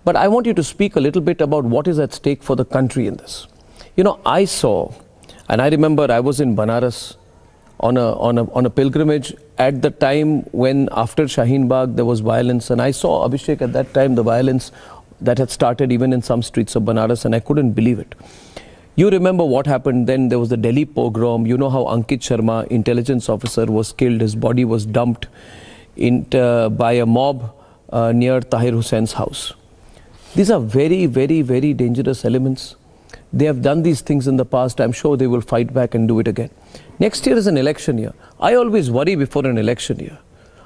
But I want you to speak a little bit about what is at stake for the country in this. You know, I saw, and I remember I was in Banaras on a pilgrimage at the time when after Shaheen Bagh there was violence, and I saw, Abhishek, at that time the violence that had started even in some streets of Banaras, and I couldn't believe it. You remember what happened then. There was the Delhi pogrom. You know how Ankit Sharma, intelligence officer, was killed. His body was dumped by a mob near Tahir Hussein's house. These are very, very, very dangerous elements. They have done these things in the past. I'm sure they will fight back and do it again. Next year is an election year. I always worry before an election year.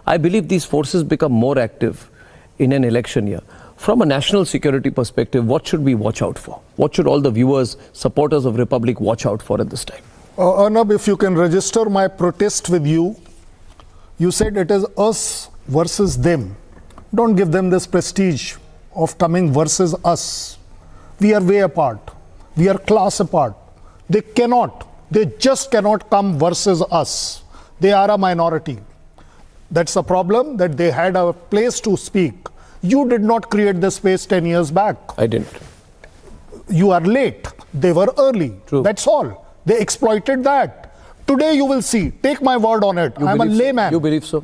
I believe these forces become more active in an election year. From a national security perspective, what should we watch out for? What should all the viewers, supporters of Republic watch out for at this time? Arnab, if you can register my protest with you, you said it is us versus them. Don't give them this prestige of coming versus us. We are way apart. We are class apart. They just cannot come versus us. They are a minority. That's a problem, that they had a place to speak. You did not create the space 10 years back. I didn't. you are late. They were early. True. That's all. They exploited that. Today you will see. Take my word on it. I'm a layman. You believe so?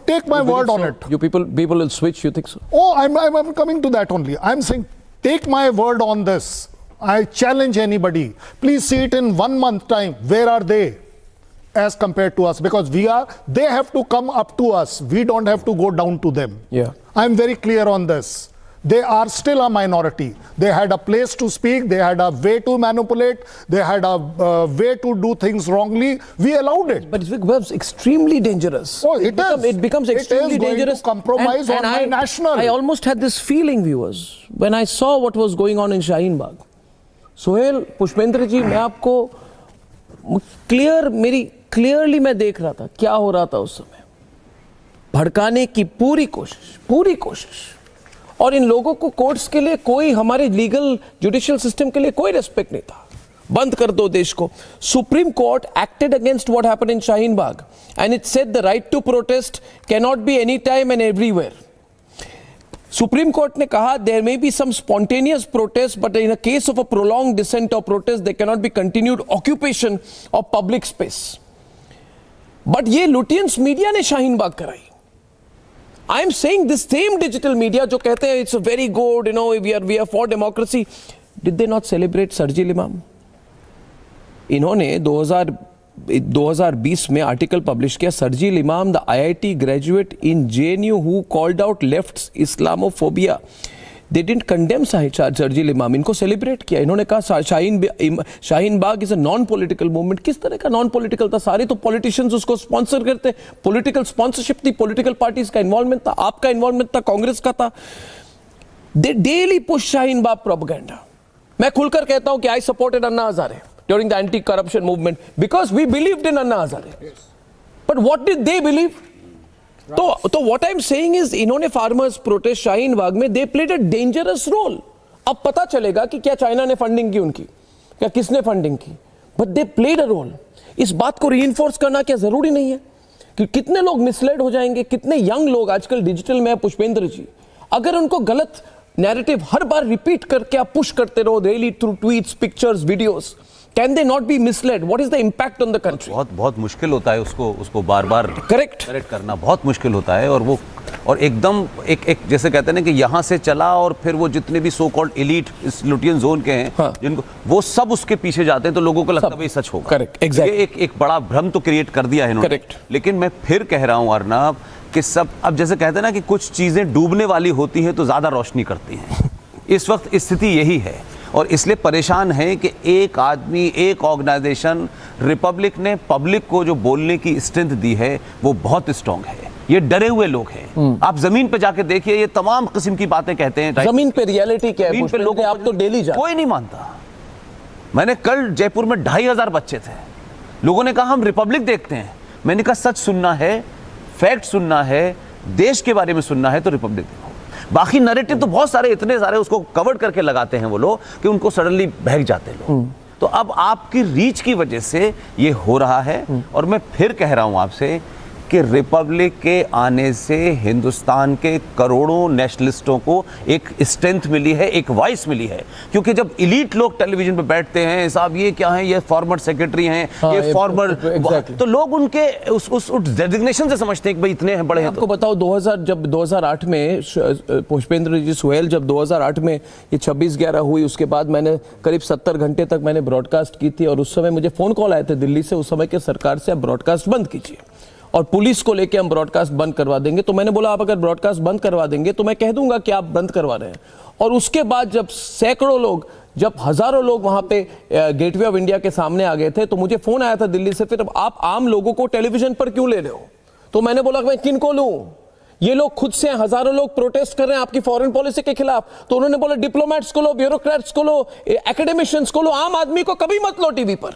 Take my word on it. You people will switch. You think so? Oh, I'm coming to that only. I'm saying, take my word on this. I challenge anybody. Please see it in 1 month time. Where are they as compared to us? Because they have to come up to us. We don't have to go down to them. Yeah. I'm very clear on this. They are still a minority. They had a place to speak. They had a way to manipulate. They had a way to do things wrongly. We allowed it. But it becomes extremely dangerous. Oh, it becomes extremely dangerous. To compromise on my national. I almost had this feeling, viewers, when I saw what was going on in Shaheen Bagh. Sohail, Pushpendra ji, मैं आपको clearly मैं देख रहा था क्या हो रहा था उस समय. भड़काने की पूरी कोशिश. और इन लोगों को कोर्ट्स के लिए कोई, हमारे लीगल जुडिशियल सिस्टम के लिए कोई रेस्पेक्ट नहीं था. बंद कर दो देश को. Supreme court acted against what happened in Shaheen Bagh and it said the right to protest can not be any time and everywhere. Supreme court ने कहा there may be some spontaneous protest but in a case of a prolonged dissent और protest they can not be continued occupation of public space. But ये Lutyens media ने शाहीन बाग कराई. I am saying this same digital media जो कहते हैं it's a very good, we are for democracy. Did they not celebrate Sarjil Imam? इन्होंने 2020 में article publish किया, Sharjeel Imam the IIT graduate in JNU who called out left's Islamophobia. They didn't condemn Sharjeel Imam, इनको celebrate किया. इन्होंने कहा Shaheen Bagh is a non political movement. किस तरह का नॉन पॉलिटिकल था? सारे तो पॉलिटिशियंस उसको स्पॉन्सर करते. पॉलिटिकल स्पॉन्सरशिप थी, पॉलिटिकल पार्टीज का इन्वॉल्वमेंट था, आपका इन्वॉल्वमेंट था, कांग्रेस का था. They daily push Shaheen Bagh propaganda. मैं खुलकर कहता हूं कि I supported Anna Hazare during the anti corruption movement because we believed in Anna Hazare. But what did they believe? तो what I am saying is इन्होंने फार्मर्स प्रोटेस्ट शाहीन बाग में they played a dangerous role. अब पता चलेगा कि क्या चाइना ने फंडिंग की उनकी, क्या किसने फंडिंग की, but they played a role. इस बात को रीइंफोर्स करना क्या जरूरी नहीं है कि कितने लोग मिसलेड हो जाएंगे? कितने यंग लोग आजकल डिजिटल में है पुष्पेंद्र जी, अगर उनको गलत नैरेटिव हर बार रिपीट करके आप पुश करते रहो daily through tweets, pictures, videos, can they not be misled? What is the impact on the country? बहुत मुश्किल होता है उसको बार-बार करेक्ट करना, बहुत मुश्किल होता है. और एकदम एक जैसे कहते हैं ना कि यहाँ से चला और फिर वो जितने भी सो कॉल्ड एलीट इस लुटियन जोन के हैं, हाँ, जिनको वो सब उसके पीछे जाते हैं, तो लोगों को लगता है भाई सच होगा. Correct, exactly. एक बड़ा भ्रम तो क्रिएट कर दिया है इन्होंने. करेक्ट. लेकिन मैं फिर कह रहा हूँ अर्नब कि सब, अब जैसे कहते हैं ना कि कुछ चीजें डूबने वाली होती है तो ज्यादा रोशनी करती हैं. इस वक्त स्थिति यही है और इसलिए परेशान है कि एक आदमी, एक ऑर्गेनाइजेशन, रिपब्लिक ने पब्लिक को जो बोलने की स्ट्रेंथ दी है वो बहुत स्ट्रांग है. ये डरे हुए लोग हैं. आप जमीन पे जाके देखिए, ये तमाम किस्म की बातें कहते हैं. जमीन पे रियलिटी क्या है? पे लोग आप तो डेली जाते, कोई नहीं मानता. मैंने कल जयपुर में 2500 बच्चे थे. लोगों ने कहा हम रिपब्लिक देखते हैं. मैंने कहा सच सुनना है, फैक्ट सुनना है, देश के बारे में सुनना है तो रिपब्लिक देखो. बाकी नैरेटिव तो बहुत सारे, इतने सारे उसको कवर करके लगाते हैं वो लोग कि उनको सडनली बहक जाते हैं लोग. तो अब आपकी रीच की वजह से ये हो रहा है. और मैं फिर कह रहा हूं आपसे कि रिपब्लिक के आने से हिंदुस्तान के करोड़ों नेशनलिस्टों को एक स्ट्रेंथ मिली है, एक वॉइस मिली है. क्योंकि जब इलीट लोग टेलीविजन पे बैठते हैं, साहब ये क्या है, ये फॉर्मर सेक्रेटरी हैं, हाँ, ये फॉर्मर, तो लोग उनके उस डेजिग्नेशन से समझते हैं कि भाई इतने हैं, बड़े हैं. आपको बताओ 2008 में पुष्पेंद्र जी, सोहेल, जब 2008 में ये 26/11 हुई, उसके बाद मैंने करीब 70 घंटे तक मैंने ब्रॉडकास्ट की थी. और उस समय मुझे फोन कॉल आए थे दिल्ली से, उस समय के सरकार से, आप ब्रॉडकास्ट बंद कीजिए और पुलिस को लेके हम ब्रॉडकास्ट बंद करवा देंगे. तो मैंने बोला आप अगर ब्रॉडकास्ट बंद करवा देंगे तो मैं कह दूंगा कि आप बंद करवा रहे हैं. और उसके बाद जब सैकड़ों लोग, जब हजारों लोग वहां पे गेटवे ऑफ इंडिया के सामने आ गए थे, तो मुझे फोन आया था दिल्ली से, फिर आप आम लोगों को टेलीविजन पर क्यों ले रहे हो? तो मैंने बोला मैं किन को लूं? ये लोग खुद से, हजारों लोग प्रोटेस्ट कर रहे हैं आपकी फॉरेन पॉलिसी के खिलाफ. तो उन्होंने बोला डिप्लोमेट्स को लो, ब्यूरोक्रेट्स को लो, एकेडमिशियंस को लो, आम आदमी को कभी मत लो टीवी पर.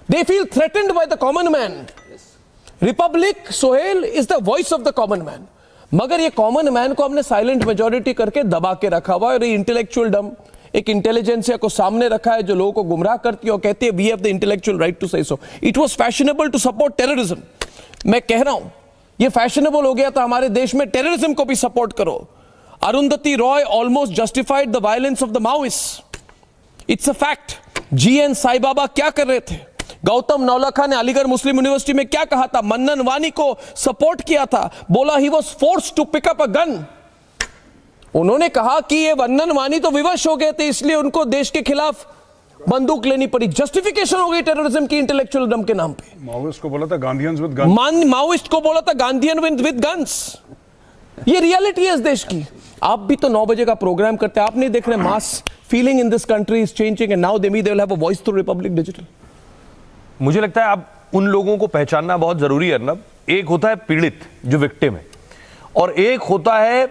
They feel threatened by the common man. Republic, Sohail, is the voice of the common man. मगर ये कॉमन मैन को हमने साइलेंट मेजॉरिटी करके दबा के रखा हुआ है. और ये इंटेलेक्चुअल डम, एक इंटेलिजेंसिया को सामने रखा है जो लोगों को गुमराह करती है और कहती है we have the intellectual right to say so. It was fashionable to support terrorism. मैं कह रहा हूं ये फैशनेबल हो गया था हमारे देश में, टेररिज्म को भी सपोर्ट करो. Arundhati Roy almost justified the violence of the Maoist. It's a fact. GN Sai Baba क्या कर रहे थे? गौतम नौलखा ने अलीगढ़ मुस्लिम यूनिवर्सिटी में क्या कहा था? मन्नन वानी को सपोर्ट किया था, बोला he was forced to pick up a gun. उन्होंने कहा कि ये मन्नन वानी तो विवश हो गए थे, इसलिए उनको देश के खिलाफ बंदूक लेनी पड़ी। जस्टिफिकेशन हो गई टेररिज्म की इंटेलेक्चुअल दम के नाम पे। माओइस्ट को बोला था गांधीयंस विद गन्स। माओइस्ट को बोला था गांधीयन विद गन्स। ये रियलिटी है इस देश की। आप भी तो 9 बजे का प्रोग्राम करते हैं, आप नहीं देख रहे mass feeling in this country is changing and now they will have a voice through Republic digital. मुझे लगता है अब उन लोगों को पहचानना बहुत जरूरी है अर्नब। एक होता है पीड़ित जो विक्टिम है, और एक होता है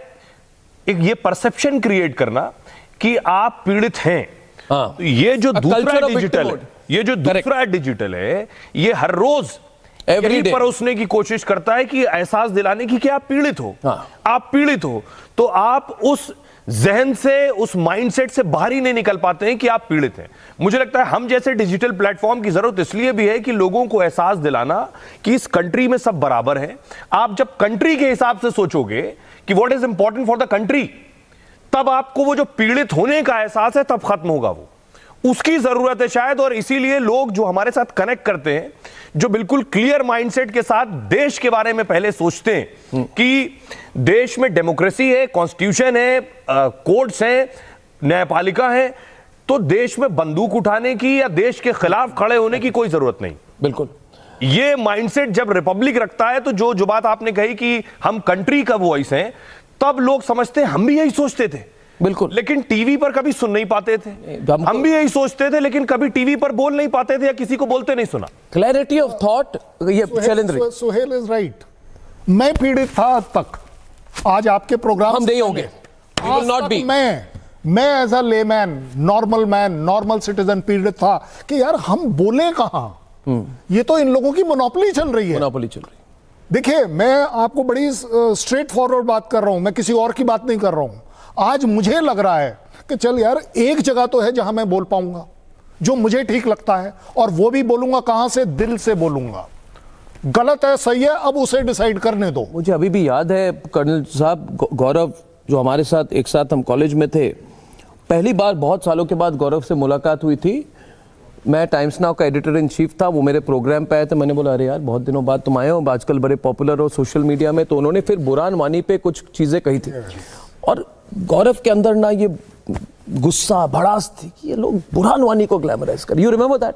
एक ये परसेप्शन क्रिएट करना कि आप पीड़ित हैं। हाँ। ये जो दूसरा डिजिटल है, ये हर रोज यही परोसने की कोशिश करता है कि एहसास दिलाने की कि आप पीड़ित हो। हाँ। आप पीड़ित हो तो आप उस जहन से, उस माइंडसेट से बाहर ही नहीं निकल पाते हैं कि आप पीड़ित हैं। मुझे लगता है हम जैसे डिजिटल प्लेटफॉर्म की जरूरत इसलिए भी है कि लोगों को एहसास दिलाना कि इस कंट्री में सब बराबर हैं। आप जब कंट्री के हिसाब से सोचोगे कि what is important for the country, तब आपको वो जो पीड़ित होने का एहसास है तब खत्म होगा। वो उसकी जरूरत है शायद, और इसीलिए लोग जो हमारे साथ कनेक्ट करते हैं, जो बिल्कुल क्लियर माइंडसेट के साथ देश के बारे में पहले सोचते हैं कि देश में डेमोक्रेसी है, कॉन्स्टिट्यूशन है, कोर्ट्स हैं, न्यायपालिका है, तो देश में बंदूक उठाने की या देश के खिलाफ खड़े होने की कोई जरूरत नहीं। बिल्कुल। ये माइंडसेट जब रिपब्लिक रखता है तो जो बात आपने कही कि हम कंट्री का वॉइस हैं, तब लोग समझते हैं हम भी यही सोचते थे। बिल्कुल। लेकिन टीवी पर कभी सुन नहीं पाते थे। हम भी यही सोचते थे लेकिन कभी टीवी पर बोल नहीं पाते थे या किसी को बोलते नहीं सुना। Clarity of thought. ये शैलेंद्र, सुहेल इज राइट। मैं पीड़ित था आज तक, आज आपके प्रोग्राम हम नहीं होंगे। मैं as a layman, normal man, normal citizen पीड़ित था कि यार हम बोले कहां, ये तो इन लोगों की मोनोपोली चल रही है। देखिए, मैं आपको बड़ी स्ट्रेट फॉरवर्ड बात कर रहा हूं, मैं किसी और की बात नहीं कर रहा हूं। आज मुझे लग रहा है कि चल यार, एक जगह तो है जहां मैं बोल पाऊंगा जो मुझे ठीक लगता है, और वो भी बोलूंगा कहां से, दिल से बोलूंगा। गलत है सही है, अब उसे डिसाइड करने दो। मुझे अभी भी याद है कर्नल साहब, गौरव जो हमारे साथ एक साथ हम कॉलेज में थे, पहली बार बहुत सालों के बाद गौरव से मुलाकात हुई थी। मैं टाइम्स नाउ का एडिटर इन चीफ था, वो मेरे प्रोग्राम पे आए थे। मैंने बोला अरे यार बहुत दिनों बाद तुम आए हो, आजकल बड़े पॉपुलर हो सोशल मीडिया में। तो उन्होंने फिर बुरहान वानी पे कुछ चीजें कही थी, और गौरव के अंदर ना ये गुस्सा भड़ास थी कि ये लोग बुरहान वानी को ग्लैमराइज कर। You remember that?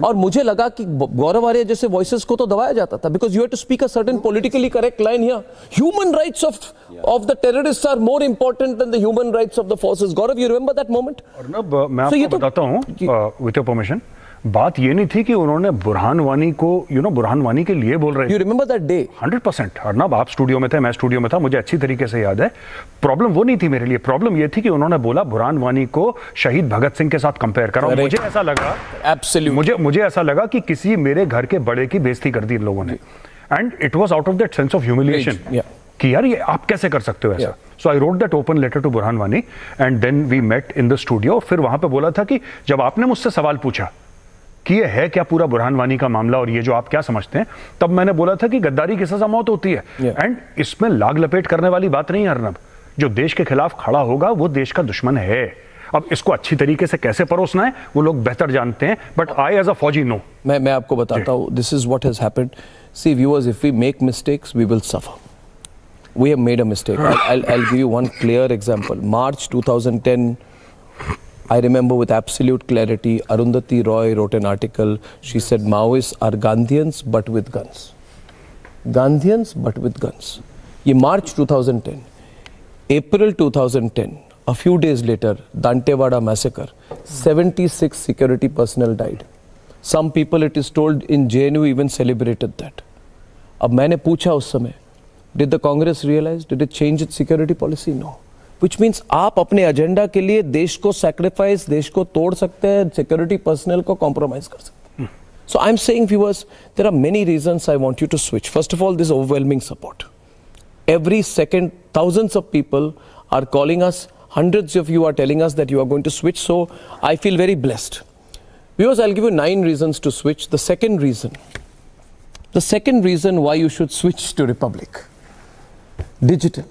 और मुझे लगा कि गौरव आर्य जैसे वॉइसेस को तो दबाया जाता था, because you have to speak a certain politically correct line here. Human rights of the terrorists are more important than the human rights of the forces. Gaurav, you remember that moment? Arnab, मैं आपको बताता हूं with your permission. बात ये नहीं थी कि उन्होंने बुरहान वानी को बुरहान वानी के लिए बोल रहे थे। You remember that day? 100%। Arnab, आप स्टूडियो में थे, मैं स्टूडियो में था, मुझे अच्छी तरीके से याद है। प्रॉब्लम वो नहीं थी मेरे लिए, प्रॉब्लम ये थी कि उन्होंने बोला बुरहान वानी को शहीद भगत सिंह के साथ कंपेयर करा। मुझे ऐसा लगा, मुझे ऐसा लगा कि किसी मेरे घर के बड़े की बेइज्जती कर दी इन लोगों ने, and it was out of that sense of humiliation कि यार ये आप कैसे कर सकते हो ऐसा। So I wrote that open letter to Burhan Wani, and then we met in the studio. फिर वहां पे बोला था कि जब आपने मुझसे सवाल पूछा कि ये है क्या पूरा बुरहान वानी का मामला और ये जो आप क्या समझते हैं, तब मैंने बोला था कि गद्दारी की सजा मौत होती है। एंड इसमें लाग लपेट करने वाली बात नहीं है अर्नब। जो देश के खिलाफ खड़ा होगा वो देश का दुश्मन है। अब इसको अच्छी तरीके से कैसे परोसना है वो लोग बेहतर जानते हैं, बट आई एज अ फौजी नो। मैं आपको बताता हूँ, this is what has happened. See viewers, if we make mistakes we will suffer. We have made a mistake. I'll give you one clear example. March 2010, I remember with absolute clarity, Arundhati Roy wrote an article. She said Maoists are Gandhians but with guns. Gandhians but with guns. Ye March 2010. April 2010, a few days later, Dantewada massacre. 76 security personnel died. Some people, it is told, in JNU even celebrated that. अब मैंने पूछा उस समय, Did the Congress realize? Did it change its security policy? No. Which means आप अपने agenda के लिए देश को sacrifice, देश को तोड़ सकते हैं, security personnel को compromise कर सकते हैं. So I'm saying, viewers, there are many reasons I want you to switch. First of all, this overwhelming support. Every second, thousands of people are calling us. Hundreds of you are telling us that you are going to switch. So I feel very blessed. Viewers, I'll give you 9 reasons to switch. The second reason why you should switch to Republic. Digital.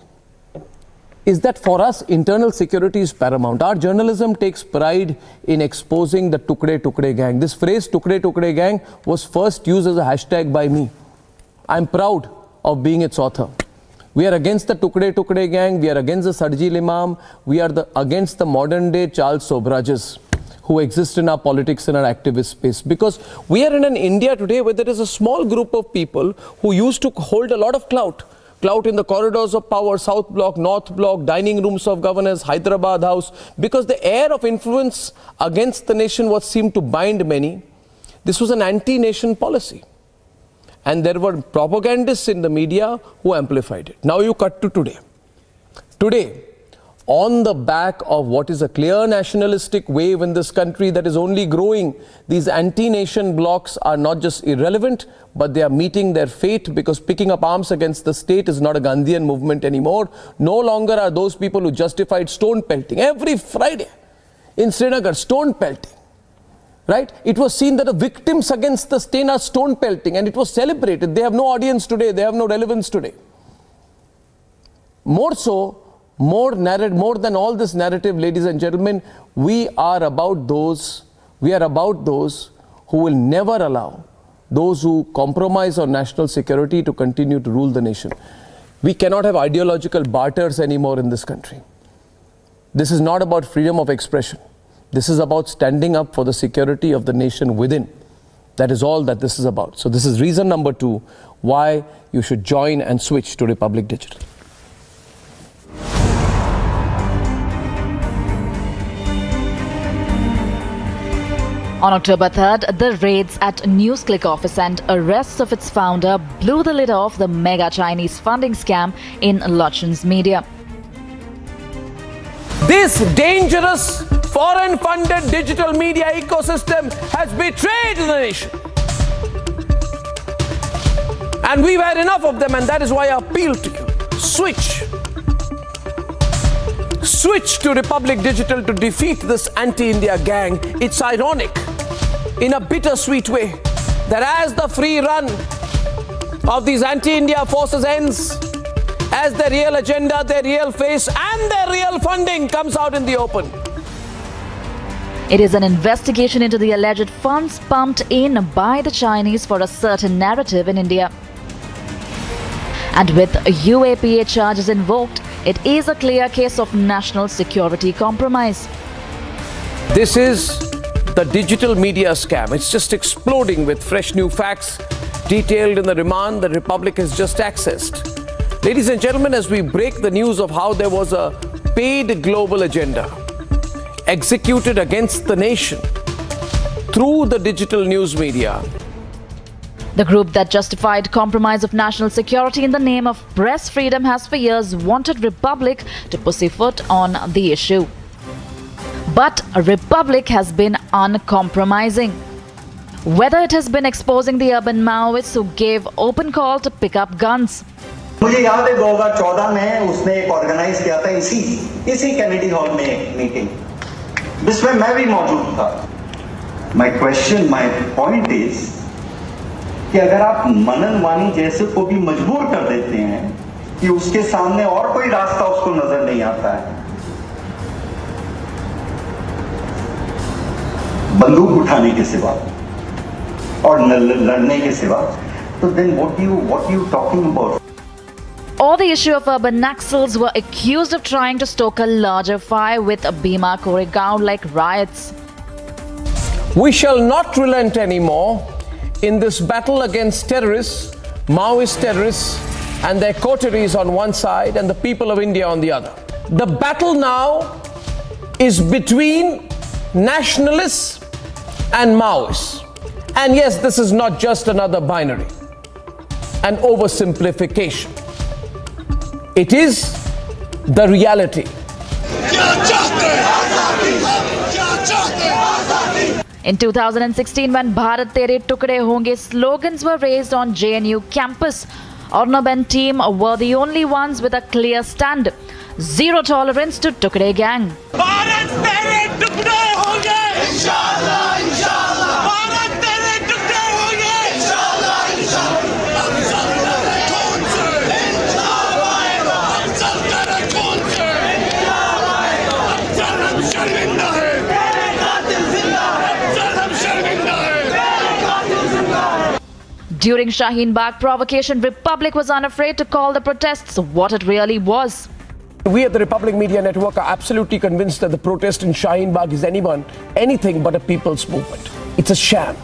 is that for us, internal security is paramount. Our journalism takes pride in exposing the Tukde Tukde gang. This phrase Tukde Tukde gang was first used as a hashtag by me. I'm proud of being its author. We are against the Tukde Tukde gang. We are against the Sarjil Imam. We are against the modern day Charles Sobrages who exist in our politics and our activist space. Because we are in an India today where there is a small group of people who used to hold a lot of clout in the corridors of power, South Block, North Block, dining rooms of governors, Hyderabad House, because the air of influence against the nation was seemed to bind many. This was an anti-nation policy. And there were propagandists in the media who amplified it. Now you cut to today. Today, on the back of what is a clear nationalistic wave in this country that is only growing, these anti-nation blocs are not just irrelevant, but they are meeting their fate, because picking up arms against the state is not a Gandhian movement anymore. No longer are those people who justified stone pelting. Every Friday in Srinagar, stone pelting. Right? It was seen that the victims against the state are stone pelting, and it was celebrated. They have no audience today. They have no relevance today. More so, more than all this narrative, ladies and gentlemen, we are about those who will never allow those who compromise on national security to continue to rule the nation. We cannot have ideological barters anymore in this country. This is not about freedom of expression. This is about standing up for the security of the nation within. That is all that this is about. So this is reason number 2 why you should join and switch to Republic Digital. On October 3rd, the raids at NewsClick office and arrests of its founder blew the lid off the mega Chinese funding scam in Lochan's media. This dangerous foreign-funded digital media ecosystem has betrayed the nation. And we've had enough of them, and that is why I appeal to you. Switch to Republic Digital to defeat this anti-India gang. It's ironic, in a bittersweet way, that as the free run of these anti-India forces ends, as their real agenda, their real face, and their real funding comes out in the open. It is an investigation into the alleged funds pumped in by the Chinese for a certain narrative in India. And with UAPA charges invoked, it is a clear case of national security compromise. This is the digital media scam. It's just exploding with fresh new facts detailed in the remand the Republic has just accessed. Ladies and gentlemen, as we break the news of how there was a paid global agenda executed against the nation through the digital news media. The group that justified compromise of national security in the name of press freedom has for years wanted Republic to pussyfoot on the issue. But Republic has been uncompromising. Whether it has been exposing the urban Maoists who gave open call to pick up guns. मुझे याद है 2014 में उसने एक organise किया था इसी Kennedy hall में एक मीटिंग, जिसमें मैं भी मौजूद था. माय पॉइंट इज कि अगर आप मनन वाणी जैसे को भी मजबूर कर देते हैं कि उसके सामने और कोई रास्ता उसको नजर नहीं आता है, बंदूक उठाने के सिवा और लड़ने के सिवा, तो then what you talking about? All the issue of urban Naxals were accused of trying to stoke a larger fire with Bhima Koregaon-like riots. We shall not relent anymore in this battle against terrorists, Maoist terrorists and their coteries on one side and the people of India on the other. The battle now is between nationalists and Maoists. And yes, this is not just another binary, an oversimplification. It is the reality. In 2016, when Bharat Tere Tukde Honge slogans were raised on JNU campus, Arnab and team were the only ones with a clear stand. Zero tolerance to Tukde gang. Bharat Tere Tukde Honge! Inshallah, inshallah! Bharat Tere Tukde Honge! Inshallah, inshallah! हम सब तेरे खून से During Shaheen Bagh provocation, Republic was unafraid to call the protests what it really was. We at the Republic Media Network are absolutely convinced that the protest in Shaheen Bagh is anything but a people's movement. It's a sham.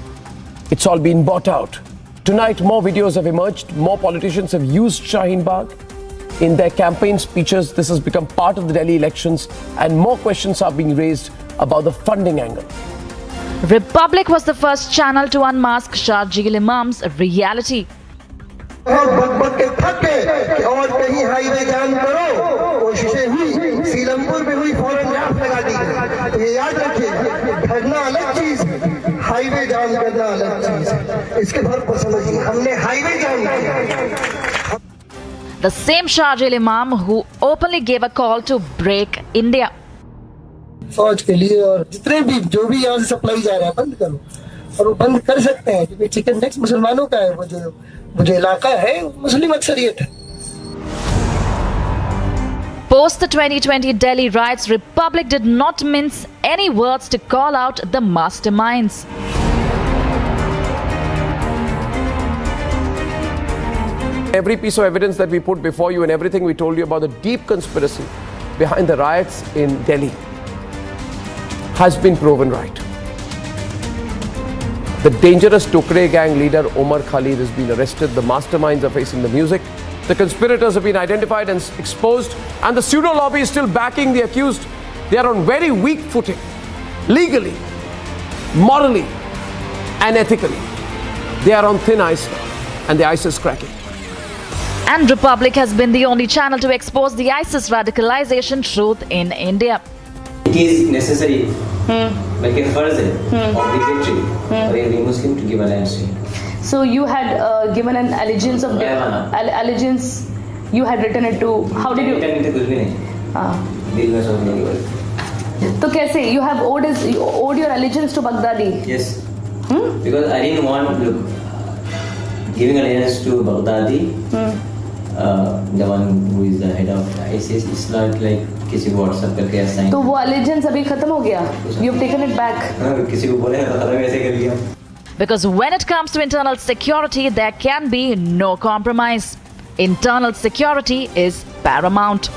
It's all been bought out. Tonight, more videos have emerged. More politicians have used Shaheen Bagh in their campaign speeches. This has become part of the Delhi elections, and more questions are being raised about the funding angle. Republic was the first channel to unmask Sharjeel Imam's reality. The same Sharjeel Imam who openly gave a call to break India. फौज के लिए और जितने भी जो भी यहाँ से सप्लाई जा रहा है बंद करो, और वो बंद कर सकते हैं क्योंकि चिकन टैक्स मुसलमानों का है, वो जो इलाका है मुस्लिम अक्सरियत है. Post the 2020 Delhi riots, Republic did not mince any words to call out the masterminds. Every piece of evidence that we put before you and everything we told you about the deep conspiracy behind the riots in Delhi has been proven right. The dangerous Tukre gang leader Omar Khalid has been arrested. The masterminds are facing the music. The conspirators have been identified and exposed, and the pseudo lobby is still backing the accused. They are on very weak footing, legally, morally, and ethically. They are on thin ice now, and the ice is cracking. And Republic has been the only channel to expose the ISIS radicalization truth in India. It is necessary, like a farz obligatory for every Muslim to give alliance to him. So you had given an allegiance of allegiance. You had written it to. How did you? Written it कुछ भी नहीं. दिल में सोच नहीं बोल. तो कैसे? You have owed your allegiance to Baghdadi. Yes. Because I didn't want giving allegiance to Baghdadi. The one who is the head of ISIS. It's not like किसी को WhatsApp करके assign. तो वो allegiance अभी खत्म हो गया. You've taken it back. किसी को बोले तो खत्म ऐसे कर लिया. Because when it comes to internal security, there can be no compromise. Internal security is paramount.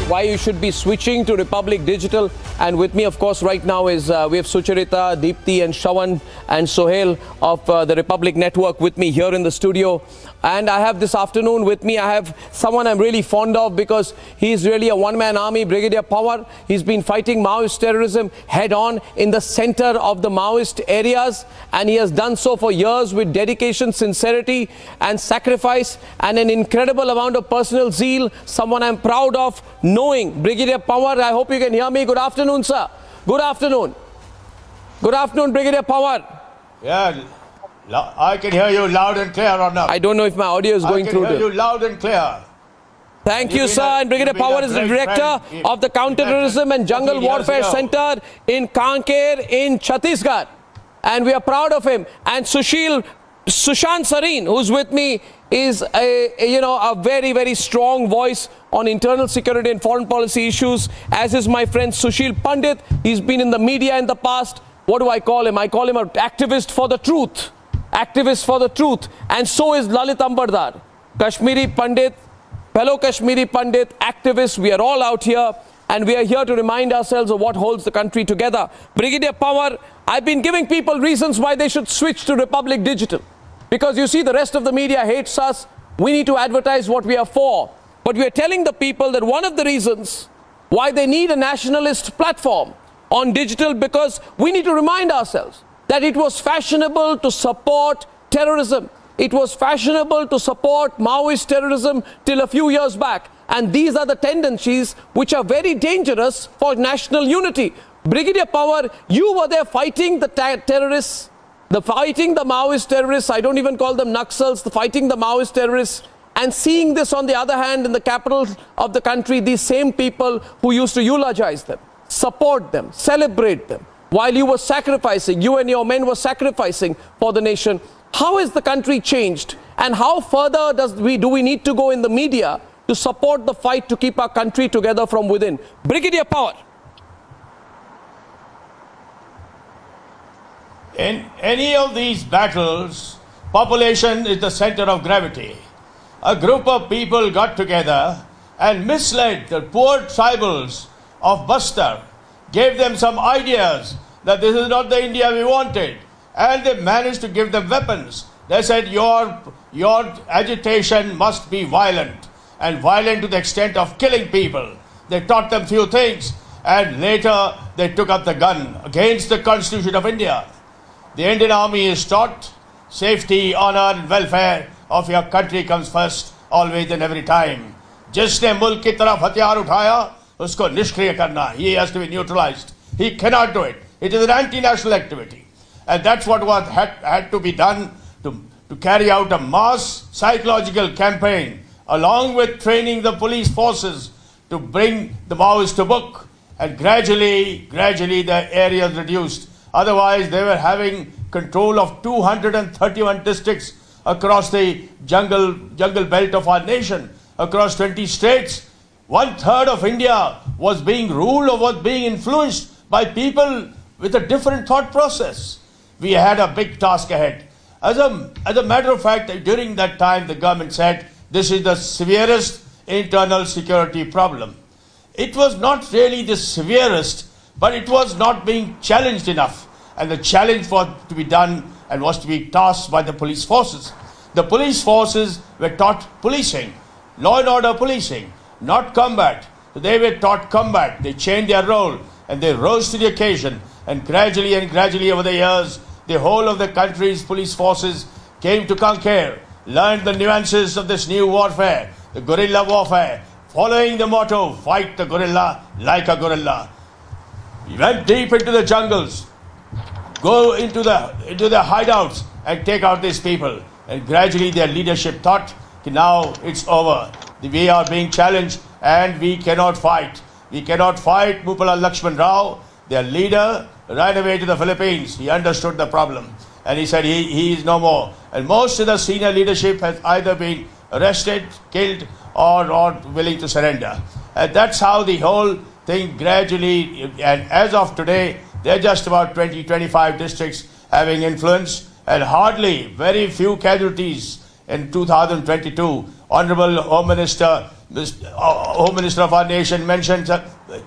Why you should be switching to Republic Digital. And with me, of course, right now is we have Sucharita, Deepthi and Shawan and Sohail of the Republic Network with me here in the studio. And I have this afternoon with me, I have someone I'm really fond of because he's really a one-man army, Brigadier Pawar. He's been fighting Maoist terrorism head-on in the center of the Maoist areas. And he has done so for years with dedication, sincerity and sacrifice and an incredible amount of personal zeal. Someone I'm proud of knowing. Brigadier Pawar, I hope you can hear me. Good afternoon, sir. Good afternoon. Good afternoon, Brigadier Pawar. Yeah. I can hear you loud and clear, Arnab. I don't know if my audio is going through. I can hear you loud and clear. Thank you, sir. And Brigadier Pawar is the director of the Counterterrorism and Jungle Warfare Center in Kanker in Chhattisgarh. And we are proud of him. And Sushant Sareen, who's with me, is a very, very strong voice on internal security and foreign policy issues, as is my friend Sushil Pandit. He's been in the media in the past. What do I call him? I call him an activist for the truth. Activist for the truth. And so is Lalit Ambardar, Kashmiri Pandit, fellow Kashmiri Pandit, activists. We are all out here and we are here to remind ourselves of what holds the country together. Brigadier Pawar, I've been giving people reasons why they should switch to Republic Digital. Because you see, the rest of the media hates us. We need to advertise what we are for. But we are telling the people that one of the reasons why they need a nationalist platform on digital, because we need to remind ourselves that it was fashionable to support terrorism. It was fashionable to support Maoist terrorism till a few years back. And these are the tendencies which are very dangerous for national unity. Brigadier Pawar, you were there fighting the terrorists, fighting the Maoist terrorists. I don't even call them Naxals, fighting the Maoist terrorists. And seeing this, on the other hand, in the capital of the country, these same people who used to eulogize them, support them, celebrate them, while you were sacrificing, you and your men were sacrificing for the nation. How has the country changed? And how further do we need to go in the media to support the fight to keep our country together from within. Brigadier Power. In any of these battles, population is the center of gravity. A group of people got together and misled the poor tribals of Bastar, gave them some ideas that this is not the India we wanted, and they managed to give them weapons. They said your agitation must be violent, and violent to the extent of killing people. They taught them few things, and later they took up the gun against the Constitution of India. The Indian Army is taught safety, honor and welfare of your country comes first, always and every time. जिसने मुल्क की तरफ हथियार उठाया उसको निष्क्रिय करना. He has to be neutralized. He cannot do it. It is an anti-national activity, and that's what had to be done to carry out a mass psychological campaign, along with training the police forces to bring the Maoists to book, and gradually the area is reduced. Otherwise, they were having control of 231 districts across the jungle belt of our nation, across 20 states. 1/3 of India was being ruled or was being influenced by people with a different thought process. We had a big task ahead. As a matter of fact, during that time, the government said this is the severest internal security problem. It was not really the severest, but it was not being challenged enough. And the challenge was to be done and was to be tasked by the police forces. The police forces were taught policing, law and order policing, not combat. So they were taught combat. They changed their role and they rose to the occasion. And gradually over the years, the whole of the country's police forces came to conquer, learned the nuances of this new warfare, the guerrilla warfare, following the motto, fight the guerrilla like a gorilla. We went deep into the jungles, go into the hideouts and take out these people. And gradually their leadership thought, now it's over. We are being challenged and we cannot fight. We cannot fight. Mupala Lakshman Rao, their leader, ran away to the Philippines. He understood the problem and he said he is no more. And most of the senior leadership has either been arrested, killed or willing to surrender. And that's how the whole thing gradually, and as of today, there are just about 20-25 districts having influence and hardly very few casualties in 2022. Honorable Home Minister of our nation mentioned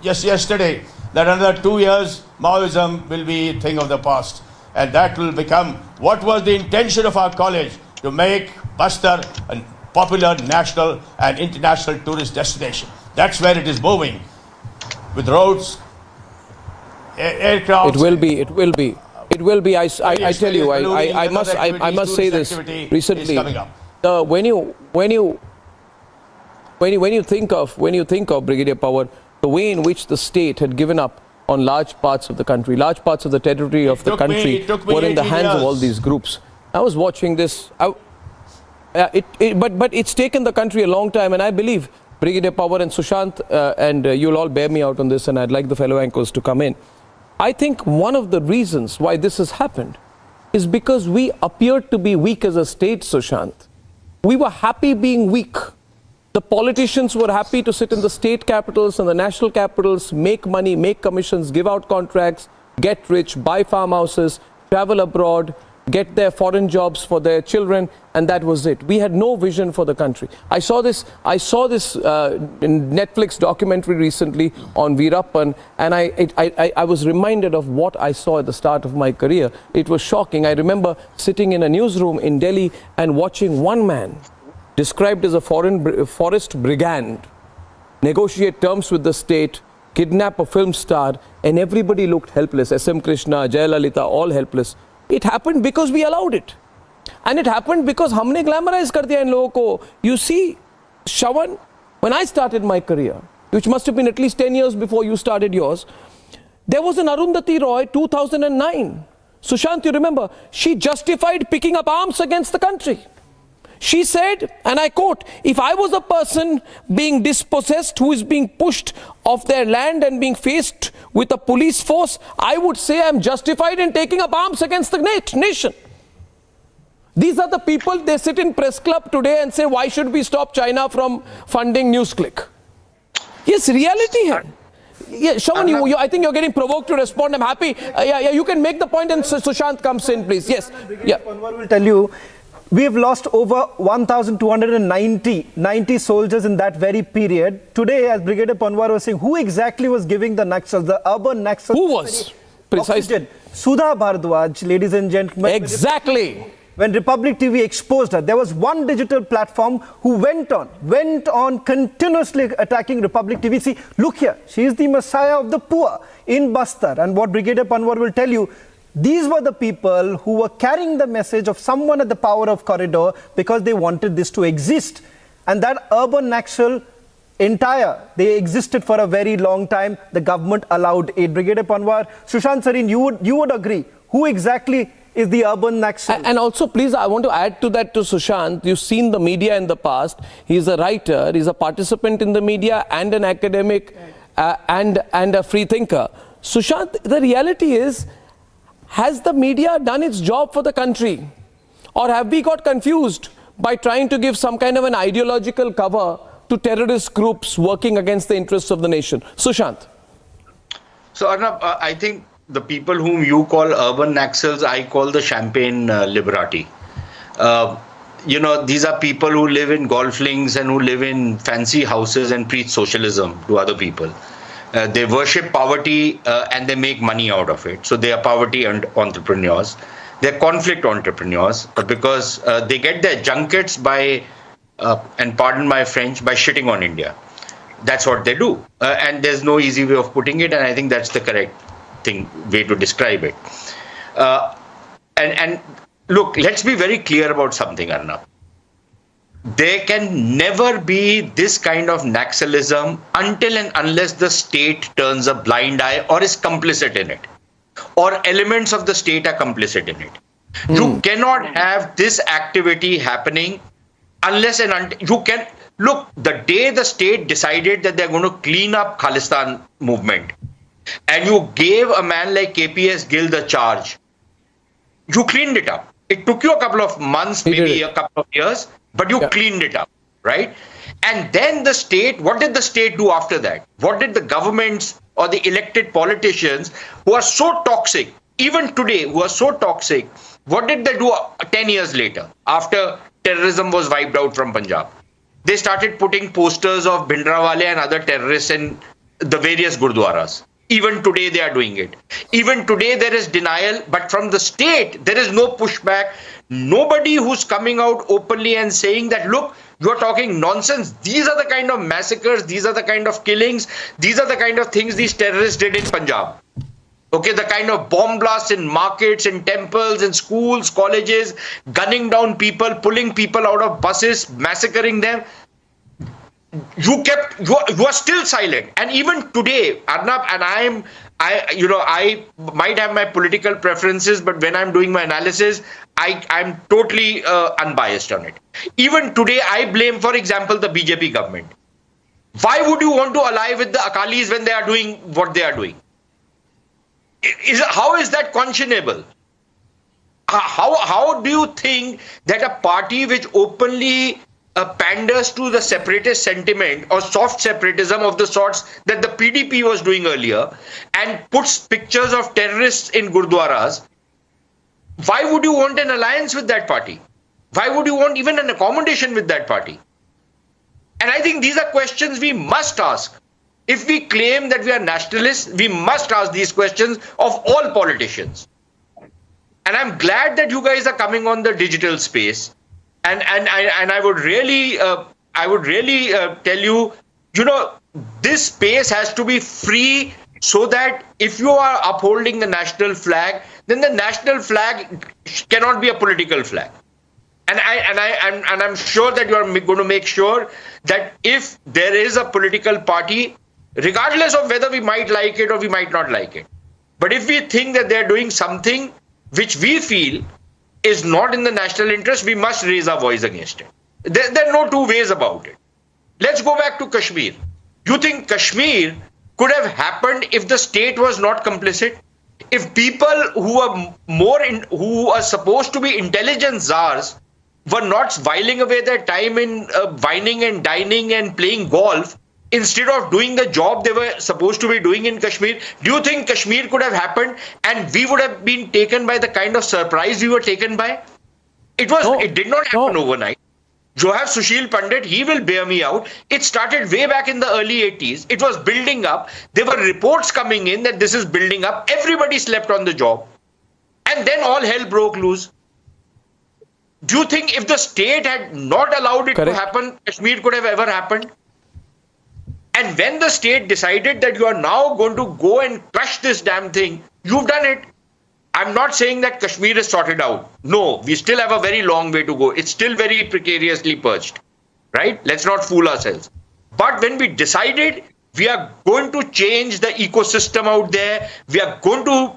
just yesterday that another 2 years Maoism will be a thing of the past, and that will become what was the intention of our college, to make Bastar a popular national and international tourist destination. That's where it is moving, with roads, aircraft. It will be. I tell you, I must say this recently. When you think of Brigadier Power, the way in which the state had given up on large parts of the country, large parts of the territory of the country were in the hands of all these groups. I was watching this. But it's taken the country a long time, and I believe Brigadier Power and Sushant, and you'll all bear me out on this, and I'd like the fellow anchors to come in. I think one of the reasons why this has happened is because we appeared to be weak as a state, Sushant. We were happy being weak. The politicians were happy to sit in the state capitals and the national capitals, make money, make commissions, give out contracts, get rich, buy farmhouses, travel abroad, get their foreign jobs for their children, and that was it. We had no vision for the country. I saw this in Netflix documentary recently on Veerappan, and I was reminded of what I saw at the start of my career. It was shocking. I remember sitting in a newsroom in Delhi and watching one man, described as a forest brigand, negotiate terms with the state, kidnap a film star, and everybody looked helpless. S.M. Krishna, Jayalalitha, all helpless. It happened because we allowed it. And it happened because हमने glamorize कर दिया इन लोगों को. You see, Shravan, when I started my career, which must have been at least 10 years before you started yours, there was an Arundhati Roy, 2009. Sushant, you remember, she justified picking up arms against the country. She said, and I quote, if I was a person being dispossessed who is being pushed off their land and being faced with a police force, I would say I'm justified in taking up arms against the nation. These are the people, they sit in press club today and say, why should we stop China from funding NewsClick? Yes, reality hai. Yeah, Shaman, I think you're getting provoked to respond. I'm happy. You can make the point and Sushant comes in, please. Yes. Yeah. Panwar will tell you, we have lost over 1,290 soldiers in that very period. Today, as Brigadier Panwar was saying, who exactly was giving the Naxals, the urban Naxals? Who was? Precisely. Sudha Bhardwaj, ladies and gentlemen. Exactly. When Republic TV exposed her, there was one digital platform who went on continuously attacking Republic TV. See, look here, she is the messiah of the poor in Bastar. And what Brigadier Panwar will tell you, these were the people who were carrying the message of someone at the power of corridor because they wanted this to exist. And that urban Naxal they existed for a very long time. The government allowed it. Brigadier Panwar, Sushant Sarin, you would agree. Who exactly is the urban Naxal? And also, please, I want to add to that to Sushant. You've seen the media in the past. He's a writer, he's a participant in the media and an academic and a free thinker. Sushant, the reality is, has the media done its job for the country? Or have we got confused by trying to give some kind of an ideological cover to terrorist groups working against the interests of the nation? Sushant. So, Arnab, I think the people whom you call urban Naxals, I call the Champagne Liberati. These are people who live in golf links and who live in fancy houses and preach socialism to other people. They worship poverty and they make money out of it. So they are poverty entrepreneurs. They're conflict entrepreneurs because they get their junkets by, and pardon my French, by shitting on India. That's what they do. And there's no easy way of putting it. And I think that's the correct way to describe it. And look, let's be very clear about something, Arnab. There can never be this kind of Naxalism until and unless the state turns a blind eye or is complicit in it, or elements of the state are complicit in it. You cannot have this activity happening unless and until you can. Look, the day the state decided that they're going to clean up Khalistan movement, and you gave a man like KPS Gill the charge, you cleaned it up. It took you a couple of months, maybe a couple of years, but you cleaned it up, right? And then the state, what did the state do after that? What did the governments or the elected politicians who are so toxic, even today, who are so toxic, what did they do 10 years later after terrorism was wiped out from Punjab? They started putting posters of Bhindranwale and other terrorists in the various gurdwaras. Even today, they are doing it. Even today, there is denial, but from the state, there is no pushback. Nobody who's coming out openly and saying that, look, you're talking nonsense. These are the kind of massacres, these are the kind of killings, these are the kind of things these terrorists did in Punjab. Okay, the kind of bomb blasts in markets, in temples, in schools, colleges, gunning down people, pulling people out of buses, massacring them. You are still silent. And even today, Arnab, and I might have my political preferences, but when I'm doing my analysis, I'm totally unbiased on it. Even today, I blame, for example, the BJP government. Why would you want to ally with the Akalis when they are doing what they are doing? How is that conscionable? How do you think that a party which openly panders to the separatist sentiment or soft separatism of the sorts that the PDP was doing earlier and puts pictures of terrorists in gurdwaras, why would you want an alliance with that party? Why would you want even an accommodation with that party? And I think these are questions we must ask. If we claim that we are nationalists, we must ask these questions of all politicians. And I'm glad that you guys are coming on the digital space. And I would really tell you, this space has to be free so that if you are upholding the national flag, then the national flag cannot be a political flag. And I'm sure that you are going to make sure that if there is a political party, regardless of whether we might like it or we might not like it, but if we think that they're doing something which we feel is not in the national interest, we must raise our voice against it. There are no two ways about it. Let's go back to Kashmir. You think Kashmir could have happened if the state was not complicit? If people who are supposed to be intelligent czars were not whiling away their time in whining and dining and playing golf instead of doing the job they were supposed to be doing in Kashmir, do you think Kashmir could have happened and we would have been taken by the kind of surprise we were taken by? It did not happen overnight. You have Sushil Pandit, he will bear me out. It started way back in the early 80s. It was building up. There were reports coming in that this is building up. Everybody slept on the job. And then all hell broke loose. Do you think if the state had not allowed it to happen, Kashmir could have ever happened? And when the state decided that you are now going to go and crush this damn thing, you've done it. I'm not saying that Kashmir is sorted out. No, we still have a very long way to go. It's still very precariously perched, right? Let's not fool ourselves. But when we decided we are going to change the ecosystem out there, we are going to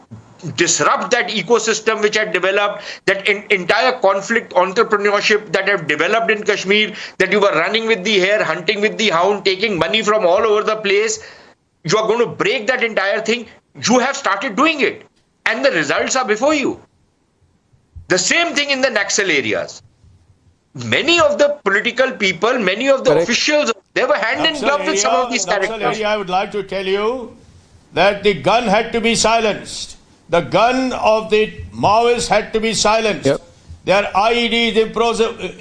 disrupt that ecosystem which had developed, that entire conflict entrepreneurship that have developed in Kashmir, that you were running with the hare, hunting with the hound, taking money from all over the place. You are going to break that entire thing. You have started doing it. And the results are before you. The same thing in the Naxal areas. Many of the political people, many of the officials, they were hand in glove with some of these characters. I would like to tell you that the gun had to be silenced. The gun of the Maoists had to be silenced. Their IEDs,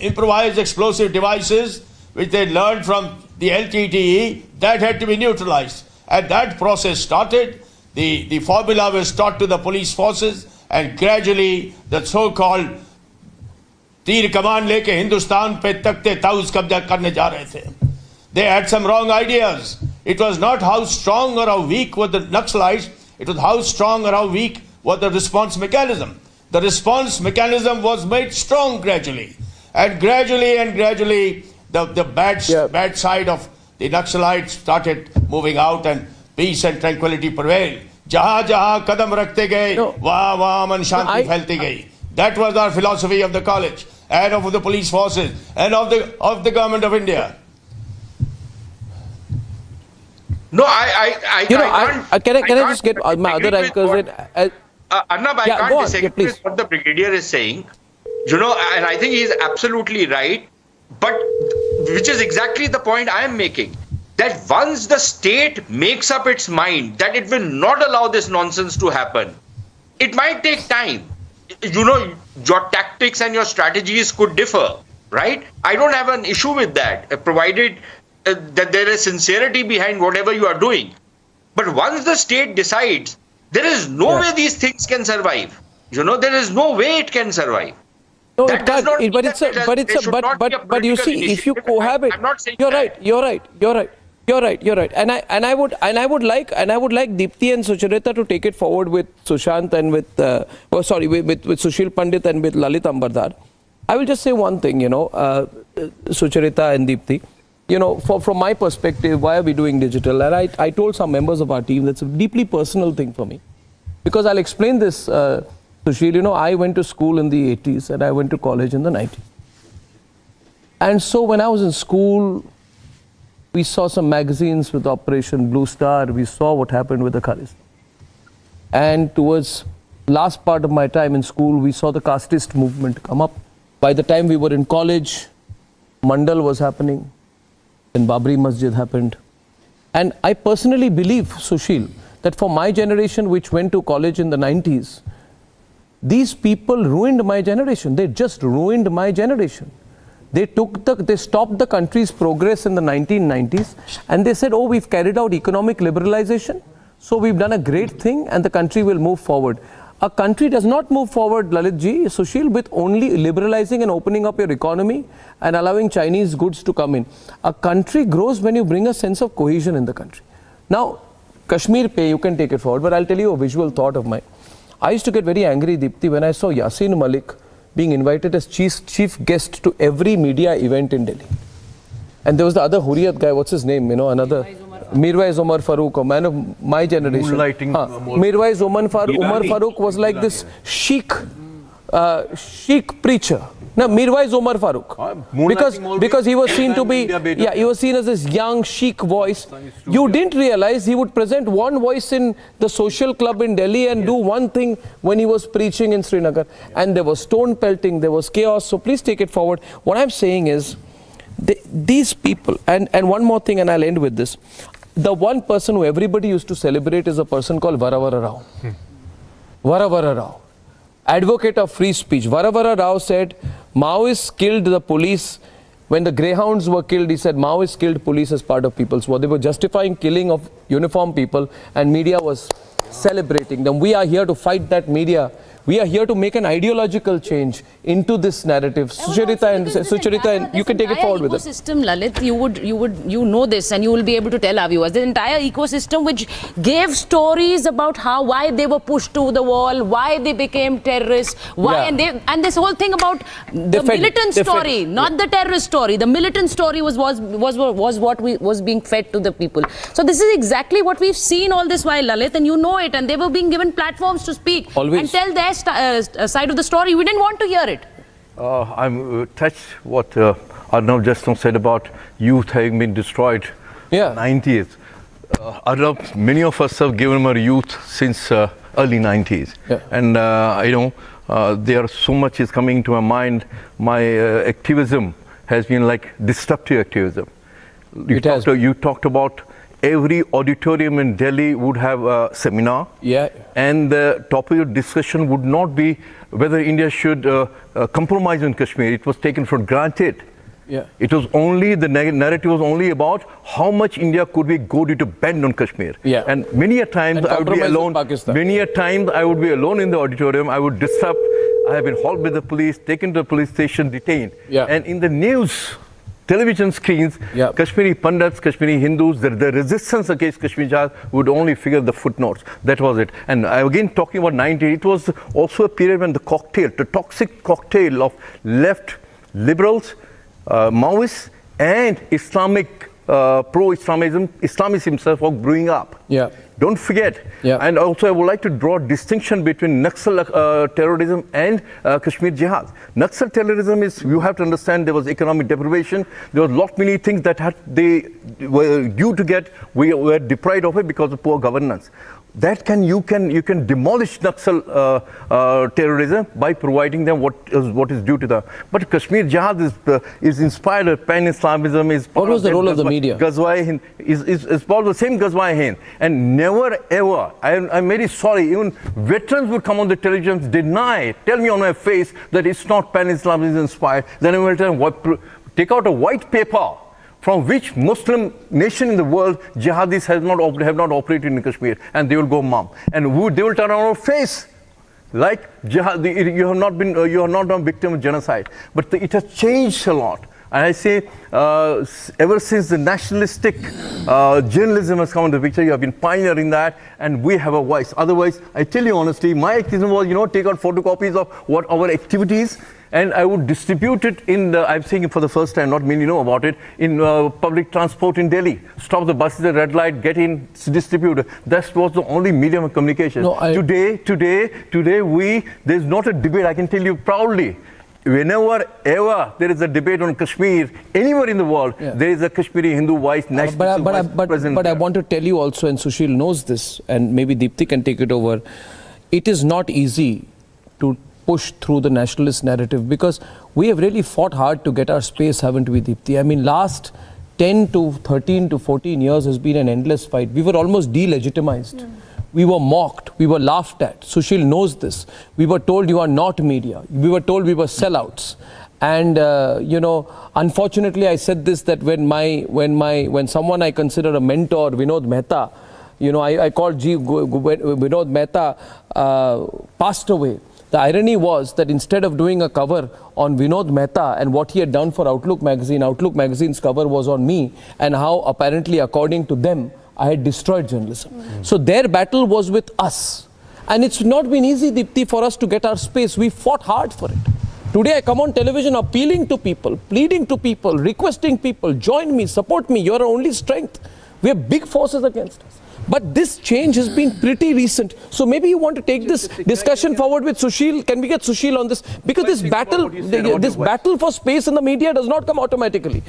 improvised explosive devices, which they learned from the LTTE, that had to be neutralized. And that process started. The formula was taught to the police forces, and gradually the so-called तीर कमान लेके हिंदुस्तान पे तख्ते ताउस कब्जा करने जा रहे थे. They had some wrong ideas. It was not how strong or how weak were the Naxalites. It was how strong or how weak was the response mechanism. The response mechanism was made strong gradually. And gradually the bad side of the Naxalites started moving out and peace and tranquility prevailed. जहां जहां कदम रखते गए वहां वहां अमन शांति फैलती गई. That was our philosophy of the college and of the police forces and of the government of India. No, I can I just get my other anchors in? Arnab, I can't disagree with what the brigadier is saying. You know, and I think he is absolutely right. But which is exactly the point I am making. That once the state makes up its mind that it will not allow this nonsense to happen, it might take time. You know, your tactics and your strategies could differ, right? I don't have an issue with that, provided that there is sincerity behind whatever you are doing. But once the state decides, there is no way these things can survive. You know, there is no way it can survive. No, it can't. But you see, if you cohabit, you're right. And I would like Deepthi and Sucharita to take it forward with Sushant and with Sushil Pandit and with Lalit Ambardar. I will just say one thing, you know, Sucharita and Deepthi, you know, from my perspective, why are we doing digital? And I told some members of our team that's a deeply personal thing for me, because I'll explain this. Sushil, you know, I went to school in the 80s and I went to college in the 90s. And so when I was in school, we saw some magazines with Operation Blue Star. We saw what happened with the Khalistan. And towards last part of my time in school, we saw the casteist movement come up. By the time we were in college, Mandal was happening. Then Babri Masjid happened. And I personally believe, Sushil, that for my generation, which went to college in the 90s, these people ruined my generation. They just ruined my generation. They stopped the country's progress in the 1990s and they said, oh, we've carried out economic liberalization, so we've done a great thing and the country will move forward. A country does not move forward, Lalit ji, Sushil, with only liberalizing and opening up your economy and allowing Chinese goods to come in. A country grows when you bring a sense of cohesion in the country. Now, Kashmir Pay, you can take it forward, but I'll tell you a visual thought of mine. I used to get very angry, Deepthi, when I saw Yasin Malik being invited as chief guest to every media event in Delhi. And there was the other Hurriyat guy, what's his name, you know, another Mirwais Umar Farooq, a man of my generation. Mirwais Umar Farooq was like this chic Sheikh preacher. Now, Mirwais Omar Farooq, because he was seen to be, he was seen as this young Sheikh voice. You didn't realize he would present one voice in the social club in Delhi and do one thing when he was preaching in Srinagar. And there was stone pelting, there was chaos. So please take it forward. What I'm saying is, these people, and one more thing, and I'll end with this. The one person who everybody used to celebrate is a person called Varavara Rao. Varavara Rao, advocate of free speech. Varavara Rao said, Maoists killed the police. When the greyhounds were killed, he said, Maoists killed police as part of people's war. They were justifying killing of uniformed people, and media was celebrating them. We are here to fight that media. We are here to make an ideological change into this narrative. Sucharita, and you can take it forward with it. Ecosystem, Lalit, you know this, and you will be able to tell our viewers. The entire ecosystem which gave stories about why they were pushed to the wall, why they became terrorists, and this whole thing about the militant story, not the terrorist story. The militant story was what was being fed to the people. So this is exactly what we've seen all this while, Lalit, and you know it. And they were being given platforms to speak and tell their side of the story. We didn't want to hear it. I'm touched what Arnab just now said about youth having been destroyed in the 90s. Arnab, many of us have given our youth since early 90s. And there so much is coming to my mind. My activism has been like disruptive activism. You talked about every auditorium in Delhi would have a seminar. And the topic of discussion would not be whether India should compromise on Kashmir. It was taken for granted. It was only, the narrative was only about how much India could be goaded to bend on Kashmir. And many a times I would be alone. Many a times I would be alone in the auditorium. I would disrupt. I have been hauled by the police, taken to the police station, detained. And in the news, television screens, Kashmiri Pandits, Kashmiri Hindus, the resistance against Kashmir Jihad would only figure the footnotes. That was it. And again, talking about 90, it was also a period when the toxic cocktail of left liberals, Maoists, and Islamic, pro-Islamism, Islamists himself were growing up. Don't forget. And also I would like to draw a distinction between Naxal terrorism and Kashmir Jihad. Naxal terrorism is, you have to understand, there was economic deprivation. There was many things that they were due to get, we were deprived of it because of poor governance. That you can demolish Naxal terrorism by providing them what is due to them. But Kashmir Jihad is inspired of Pan-Islamism. What was the role of the media? Ghazwa Hind is part of the same Ghazwa Hind. And never ever, I'm very sorry, even veterans would come on the television, deny, tell me on my face that it's not Pan-Islamism inspired. Then I will tell them, take out a white paper from which Muslim nation in the world jihadis have not operated in Kashmir, and they will go mum, and they will turn around face like jihad. You have not been a victim of genocide, but it has changed a lot. And I say, ever since the nationalistic journalism has come into the picture, you have been pioneering that, and we have a voice. Otherwise, I tell you honestly, my activism was, take out photocopies of what our activities, and I would distribute it in I'm saying for the first time, not many know about it, in public transport in Delhi. Stop the buses at red light, get in, distribute it. That was the only medium of communication. Today, there's not a debate, I can tell you proudly. Whenever ever there is a debate on Kashmir, anywhere in the world, there is a Kashmiri Hindu voice, national voice present. But I want to tell you also, and Sushil knows this, and maybe Deepthi can take it over, it is not easy to push through the nationalist narrative, because we have really fought hard to get our space, haven't we, Deepthi? I mean, last 10 to 13 to 14 years has been an endless fight. We were almost delegitimized. We were mocked. We were laughed at. Sushil knows this. We were told you are not media. We were told we were sellouts. And, unfortunately, I said this, that when someone I consider a mentor, Vinod Mehta, I called Vinod Mehta, passed away. The irony was that instead of doing a cover on Vinod Mehta and what he had done for Outlook magazine, Outlook magazine's cover was on me, and how apparently, according to them, I had destroyed journalism. So their battle was with us. And it's not been easy, Deepthi, for us to get our space. We fought hard for it. Today I come on television appealing to people, pleading to people, requesting people, join me, support me, you're our only strength. We have big forces against us. But this change has been pretty recent. So maybe you want to take this discussion forward with Sushil. Can we get Sushil on this? Because this battle for space in the media does not come automatically.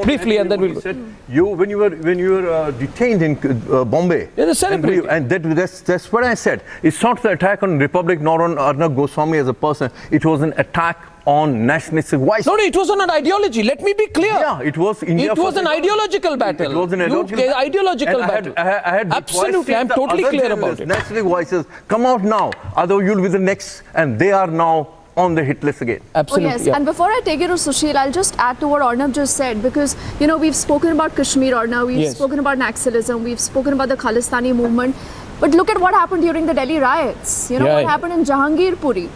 Briefly, and then we'll go. When you were detained in Bombay, and that's what I said. It's not the attack on Republic nor on Arnab Goswami as a person. It was an attack on nationalistic voice. No, it was on an ideology. Let me be clear. Yeah, it was India. It was an ideological battle. It was an ideological battle. I had Absolutely, I'm totally clear about it. Nationalistic voices, come out now, otherwise you'll be the next, and they are now on the hit list again. Absolutely. Oh, yes. And before I take it to Sushil, I'll just add to what Arnab just said, because, you know, we've spoken about Kashmir, Arnab, we've spoken about Naxalism, we've spoken about the Khalistani movement, but look at what happened during the Delhi riots. You know, what happened in Jahangirpuri.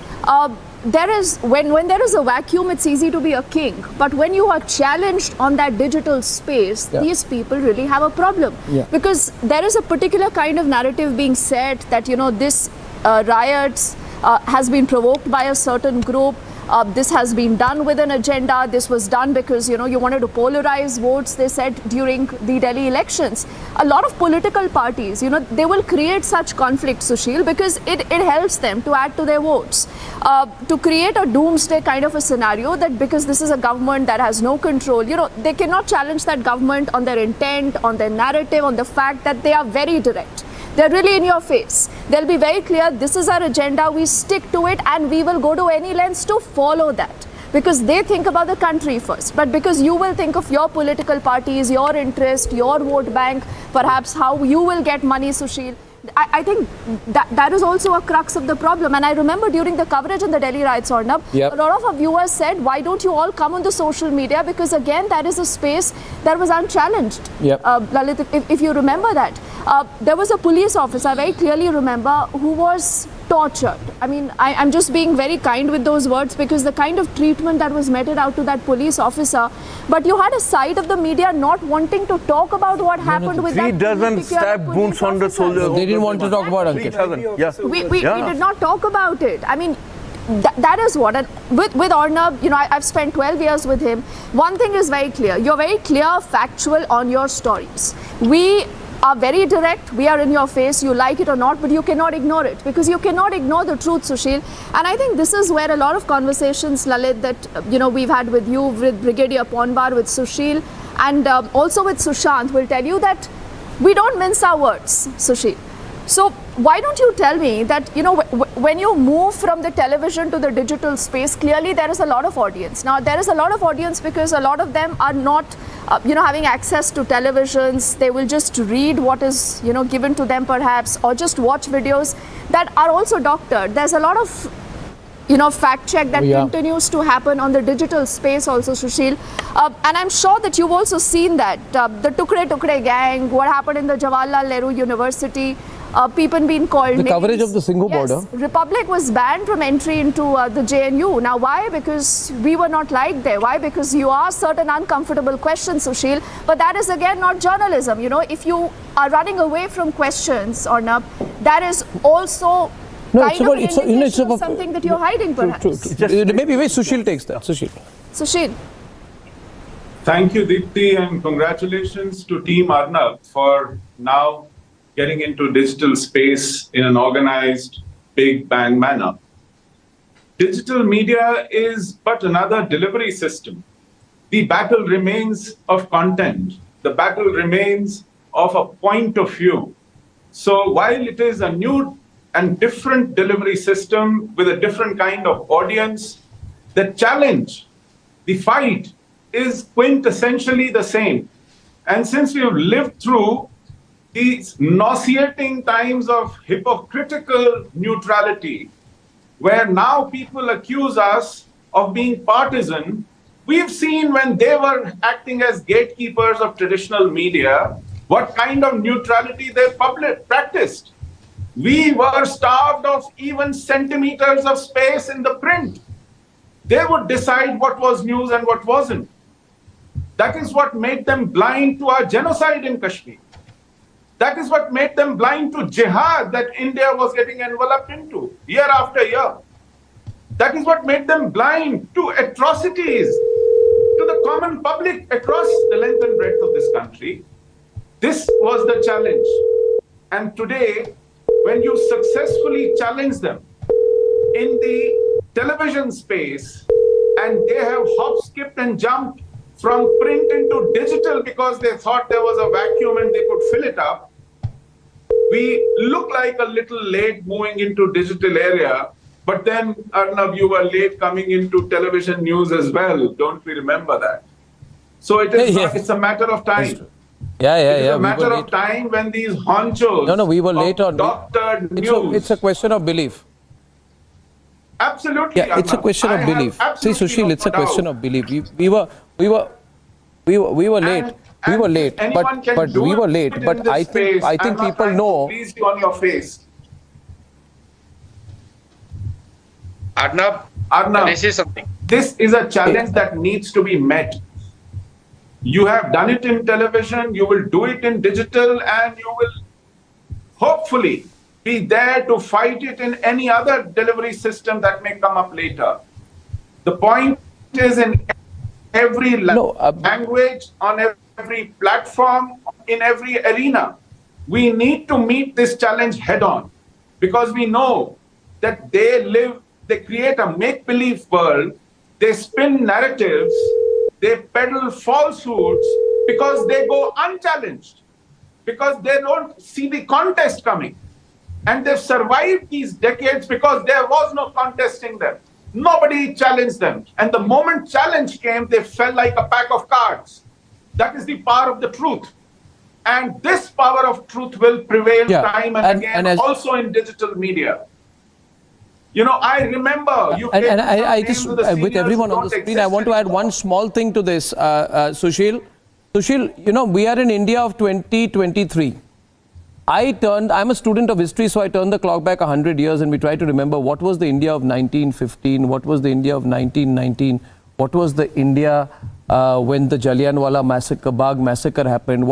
When there is a vacuum, it's easy to be a king. But when you are challenged on that digital space, these people really have a problem. Because there is a particular kind of narrative being said that, you know, this riots has been provoked by a certain group. This has been done with an agenda. This was done because, you know, you wanted to polarize votes, they said, during the Delhi elections. A lot of political parties, you know, they will create such conflict, Sushil, because it helps them to add to their votes. To create a doomsday kind of a scenario that because this is a government that has no control, you know, they cannot challenge that government on their intent, on their narrative, on the fact that they are very direct. They're really in your face. They'll be very clear, this is our agenda, we stick to it, and we will go to any lengths to follow that. Because they think about the country first. But because you will think of your political parties, your interest, your vote bank, perhaps how you will get money, Sushil. I think that is also a crux of the problem. And I remember during the coverage on the Delhi riots, Arnab, a lot of our viewers said, why don't you all come on the social media? Because again, that is a space that was unchallenged. Lalit, if you remember that. There was a police officer, I very clearly remember, who was tortured. I mean, I'm just being very kind with those words because the kind of treatment that was meted out to that police officer. But you had a side of the media not wanting to talk about what happened with that. 3 dozen stab wounds on the soldier. They didn't want to talk about it. We did not talk about it. I mean, that is what, and with Arnab, you know, I've spent 12 years with him. One thing is very clear. You're very clear, factual on your stories. We are very direct, we are in your face, you like it or not, but you cannot ignore it because you cannot ignore the truth, Sushil. And I think this is where a lot of conversations, Lalit, that you know we've had with you, with Brigadier Ponbar, with Sushil, and also with Sushant will tell you that we don't mince our words, Sushil. So why don't you tell me that, you know, when you move from the television to the digital space, clearly there is a lot of audience. Now, there is a lot of audience because a lot of them are not, you know, having access to televisions. They will just read what is, you know, given to them perhaps, or just watch videos that are also doctored. There's a lot of, you know, fact check that continues to happen on the digital space also, Sushil. And I'm sure that you've also seen that. The Tukre gang, what happened in the Jawaharlal Nehru University, people being called the names. Coverage of the Singhu border. Republic was banned from entry into the JNU. Now, why? Because we were not liked there. Why? Because you ask certain uncomfortable questions, Sushil. But that is again not journalism. You know, if you are running away from questions, Arnab, that is also it's about something that you're hiding, perhaps. Maybe Sushil takes that. Sushil. Thank you, Deepthi, and congratulations to Team Arnab for now getting into digital space in an organized, big bang manner. Digital media is but another delivery system. The battle remains of content. The battle remains of a point of view. So while it is a new and different delivery system with a different kind of audience, the challenge, the fight is quintessentially the same. And since we have lived through these nauseating times of hypocritical neutrality, where now people accuse us of being partisan, we've seen when they were acting as gatekeepers of traditional media, what kind of neutrality they practiced. We were starved of even centimeters of space in the print. They would decide what was news and what wasn't. That is what made them blind to our genocide in Kashmir. That is what made them blind to jihad that India was getting enveloped into year after year. That is what made them blind to atrocities to the common public across the length and breadth of this country. This was the challenge. And today, when you successfully challenge them in the television space, and they have hop, skipped and jumped from print into digital because they thought there was a vacuum and they could fill it up, we look like a little late moving into digital area. But then, Arnab, you were late coming into television news as well. Don't we remember that? So it is it's a matter of time. It's a matter of time when these honchos. No, we were late on. Doctored news. It's a question of belief. Absolutely. Yeah, it's a question of belief. See, Sushil, it's a question of belief. We were late. We were late, but we were late. But I think people know. Please be on your face. Arnab, can I say something? This is a challenge that needs to be met. You have done it in television, you will do it in digital, and you will hopefully be there to fight it in any other delivery system that may come up later. The point is, in every language, on every platform, in every arena, we need to meet this challenge head on, because we know that they create a make-believe world, they spin narratives, they peddle falsehoods because they go unchallenged, because they don't see the contest coming. And they've survived these decades because there was no contesting them. Nobody challenged them. And the moment challenge came, they fell like a pack of cards. That is the power of the truth. And this power of truth will prevail time and again, also in digital media. You know, I remember I just, with everyone on the screen, I want to add one small thing to this, Sushil. Sushil, you know, we are in India of 2023. I'm a student of history, so I turned the clock back 100 years and we try to remember what was the India of 1915, what was the India of 1919, what was the India when the Jallianwala Bagh massacre happened,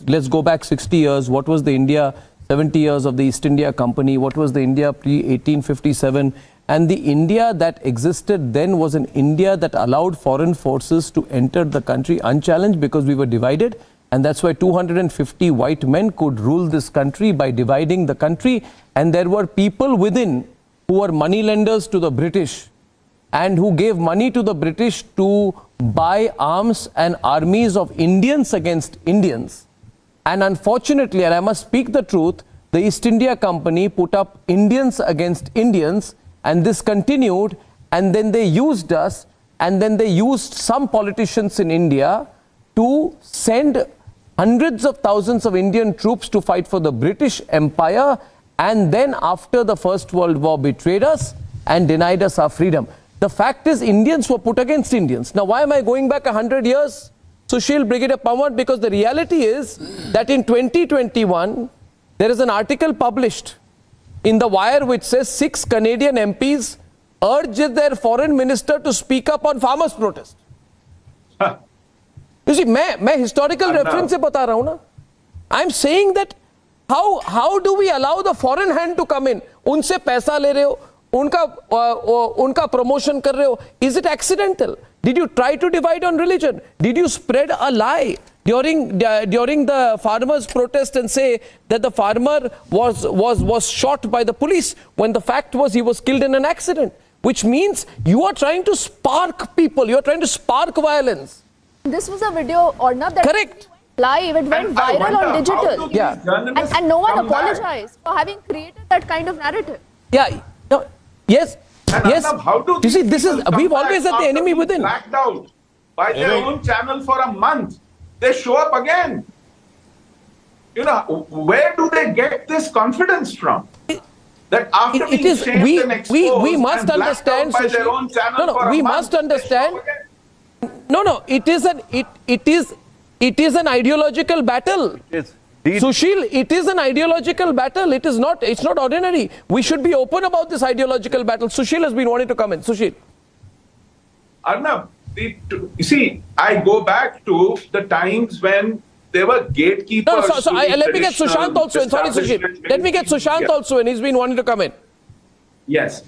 let's go back 60 years, what was the India 70 years of the East India Company, what was the India pre-1857, and the India that existed then was an India that allowed foreign forces to enter the country unchallenged because we were divided, and that's why 250 white men could rule this country by dividing the country, and there were people within who were moneylenders to the British and who gave money to the British to buy arms and armies of Indians against Indians. And unfortunately, and I must speak the truth, the East India Company put up Indians against Indians, and this continued, and then they used us, and then they used some politicians in India to send hundreds of thousands of Indian troops to fight for the British Empire, and then after the First World War betrayed us and denied us our freedom. The fact is, Indians were put against Indians. Now, why am I going back 100 years? Sushil, Brigadier Pawar, because the reality is that in 2021, there is an article published in The Wire which says 6 Canadian MPs urged their foreign minister to speak up on farmers' protest. You see, मैं historical reference से बता रहा हूँ ना. I'm saying that how do we allow the foreign hand to come in? उनसे पैसा ले रहे हो, उनका promotion कर रहे हो. Is it accidental? Did you try to divide on religion? Did you spread a lie during the farmers' protest and say that the farmer was shot by the police when the fact was he was killed in an accident? Which means you are trying to spark people. You are trying to spark violence. This was a video, Arnab, that correct. Live. It went viral on digital. Yeah. And no one apologized for having created that kind of narrative. Yeah. No. Yes. Yes. You see, this is, we've always had the enemy within. Blacked out by their own channel for a month. They show up again. You know, where do they get this confidence from? That after being shamed and exposed we must and understand by their own channel for a we month, must understand. No, it is an ideological battle. Sushil, it is an ideological battle. It's not ordinary. We should be open about this ideological battle. Sushil has been wanting to come in. Sushil. Arnab, you see, I go back to the times when there were gatekeepers. Let me get Sushant also in. Sorry, Sushil. Let me get Sushant also in. He's been wanting to come in. Yes.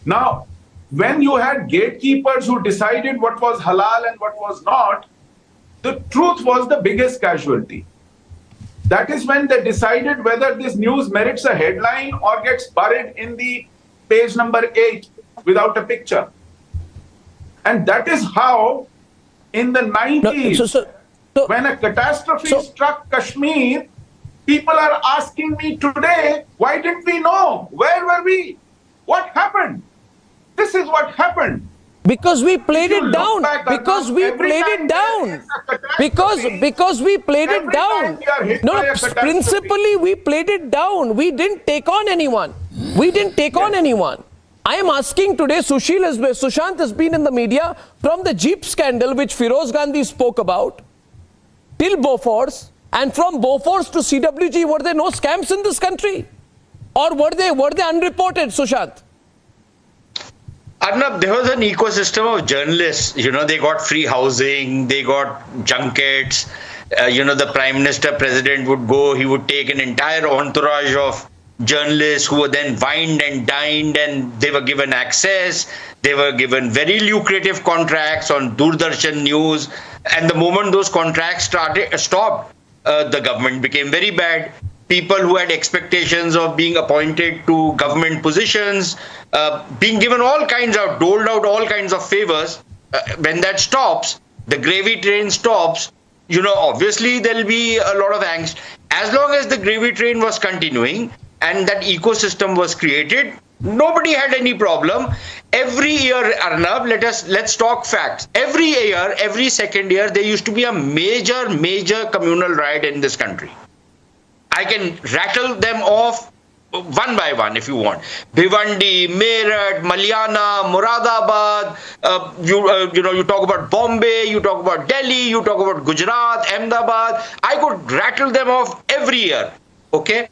Now, when you had gatekeepers who decided what was halal and what was not, the truth was the biggest casualty. That is when they decided whether this news merits a headline or gets buried in the page number 8 without a picture. And that is how, in the 90s, when a catastrophe struck Kashmir, people are asking me today, why didn't we know? Where were we? What happened? This is what happened. Because we played it down. Because we played it down. Because we played it down. No, principally we played it down. We didn't take on anyone. We didn't take on anyone. I am asking today, Sushant has been in the media from the Jeep scandal, which Firoz Gandhi spoke about, till Bofors, and from Bofors to CWG, were there no scams in this country? Or were they unreported, Sushant? Arnab, there was an ecosystem of journalists. You know, they got free housing, they got junkets. The Prime Minister, President would go, he would take an entire entourage of journalists who were then wined and dined, and they were given access. They were given very lucrative contracts on Doordarshan News. And the moment those contracts stopped, the government became very bad. People who had expectations of being appointed to government positions, being given doled out all kinds of favors. When that stops, the gravy train stops, obviously there'll be a lot of angst. As long as the gravy train was continuing and that ecosystem was created, nobody had any problem. Every year, Arnab, let's talk facts. Every year, every second year, there used to be a major communal riot in this country. I can rattle them off one by one if you want. Bhiwandi, Meerut, Malyana, Moradabad, you talk about Bombay, you talk about Delhi, you talk about Gujarat, Ahmedabad. I could rattle them off every year, okay?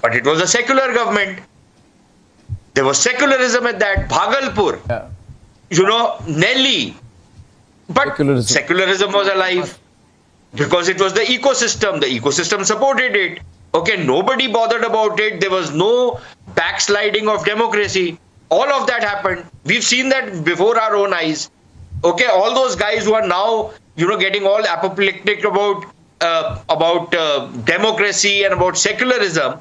But it was a secular government. There was secularism at that. Bhagalpur, Nelly. But secularism was alive. Because it was the ecosystem. The ecosystem supported it. Okay, nobody bothered about it. There was no backsliding of democracy. All of that happened. We've seen that before our own eyes. Okay, all those guys who are now, getting all apoplectic about democracy and about secularism,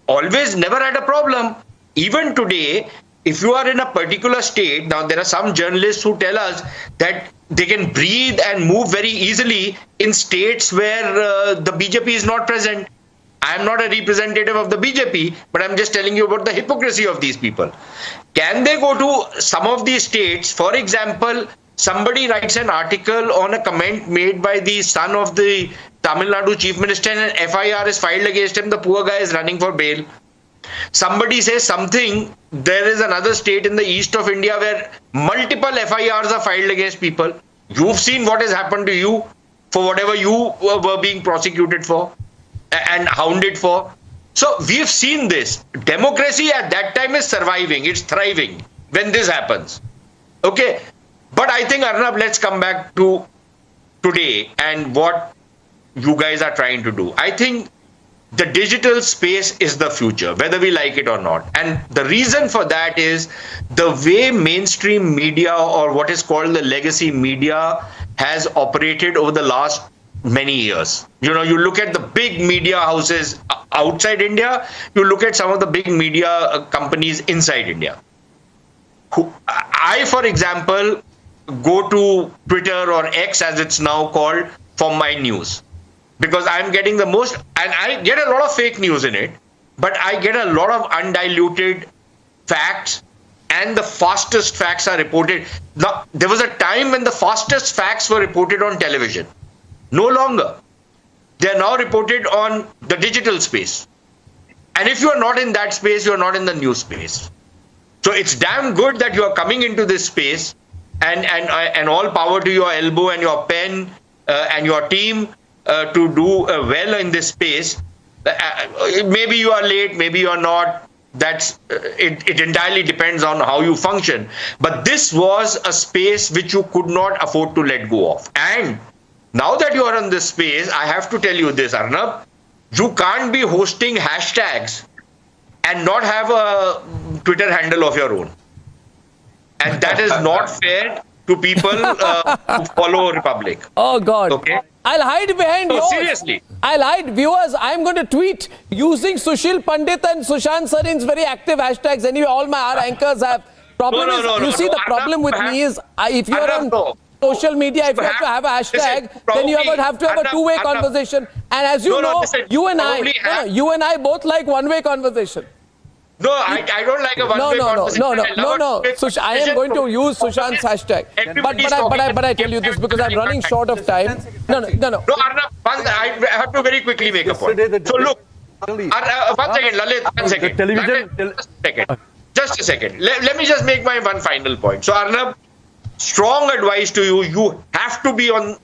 always never had a problem. Even today, if you are in a particular state, now there are some journalists who tell us that they can breathe and move very easily in states where the BJP is not present. I am not a representative of the BJP, but I'm just telling you about the hypocrisy of these people. Can they go to some of these states? For example, somebody writes an article on a comment made by the son of the Tamil Nadu chief minister and an FIR is filed against him. The poor guy is running for bail. Somebody says something, there is another state in the east of India where multiple FIRs are filed against people. You've seen what has happened to you for whatever you were being prosecuted for and hounded for. So we've seen this. Democracy at that time is surviving, it's thriving when this happens. Okay, but I think, Arnab, let's come back to today and what you guys are trying to do. I think the digital space is the future, whether we like it or not. And the reason for that is the way mainstream media, or what is called the legacy media, has operated over the last many years. You look at the big media houses outside India, you look at some of the big media companies inside India. I, for example, go to Twitter or X as it's now called for my news. Because I'm getting the most, and I get a lot of fake news in it, but I get a lot of undiluted facts, and the fastest facts are reported. Now, there was a time when the fastest facts were reported on television. No longer. They are now reported on the digital space. And if you are not in that space, you are not in the news space. So it's damn good that you are coming into this space, and all power to your elbow and your pen and your team to do well in this space. Maybe you are late, maybe you are not. That's it entirely depends on how you function. But this was a space which you could not afford to let go of. And now that you are in this space, I have to tell you this, Arnab, you can't be hosting hashtags and not have a Twitter handle of your own. And that is not fair to people who follow Republic. Oh God. Okay. I'll hide behind yours. Seriously. I'll hide. Viewers, I'm going to tweet using Sushil Pandit and Sushant Sarin's very active hashtags. Anyway, all our anchors have. Problem is, you see, the problem with me is, if you're on social media, if you have to have a hashtag, then you have to have a two-way conversation. And as you know, you and I both like one-way conversation. No, I don't like a one-way conversation. No. I am going to use Sushant's hashtag. But I tell you this because I'm running short of time. No. No, Arnab, I have to very quickly make a point. So look, 1 second, Lalit, 1 second. Television. Just a second. Let me just make my one final point. So Arnab, strong advice to you. You have to be on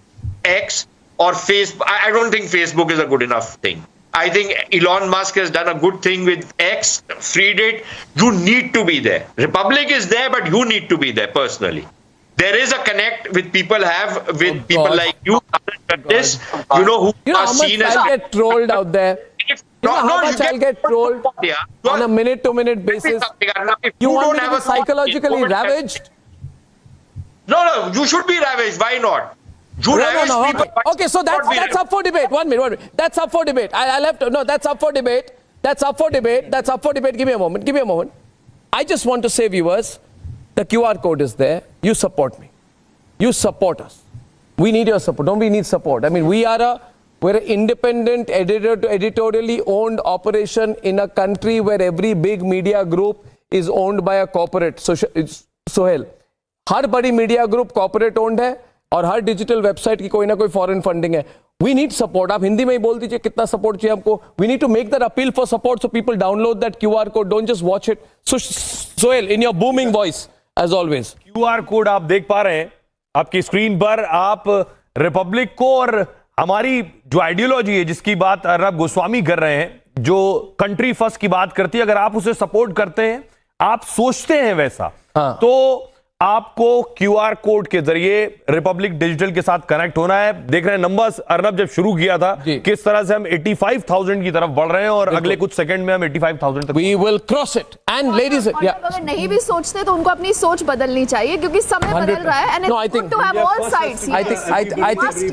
X or Facebook. I don't think Facebook is a good enough thing. I think Elon Musk has done a good thing with X, freed it. You need to be there. Republic is there, but you need to be there personally. There is a connect with people people like you. This, who are seen as. I get trolled out there. How much I'll get trolled on a minute-to-minute basis. You want me to be psychologically ravaged? No, you should be ravaged. Why not? Okay, so that's up for debate. 1 minute. That's up for debate. That's up for debate. That's up for debate. Give me a moment. I just want to say, viewers, the QR code is there. You support me. You support us. We need your support. Don't we need support? I mean, we're an independent, editorially owned operation in a country where every big media group is owned by a corporate. Sohail, हर बड़ी media group corporate owned है और हर digital website की कोई ना कोई foreign funding है. We need support. आप हिंदी में ही बोल दीजिए कितना support चाहिए हमको. We need to make that appeal for support so people download that QR code. Don't just watch it. So, Sohail, in your booming voice, as always. QR code आप देख पा रहे हैं आपकी स्क्रीन पर. आप रिपब्लिक को और हमारी जो आइडियोलॉजी है जिसकी बात अर्नब गोस्वामी कर रहे हैं, जो कंट्री फर्स्ट की बात करती है, अगर आप उसे सपोर्ट करते हैं, आप सोचते हैं वैसा, तो आपको क्यूआर कोड के जरिए रिपब्लिक डिजिटल के साथ कनेक्ट होना है. देख रहे हैं नंबर्स, अर्नब जब शुरू किया था किस तरह से हम 85,000 की तरफ बढ़ रहे हैं और अगले कुछ सेकंड में हम 85,000 तक. We will cross it. And ladies, अगर नहीं भी सोचते तो उनको अपनी सोच बदलनी चाहिए क्योंकि समय बदल रहा है. And it's good to have all sides.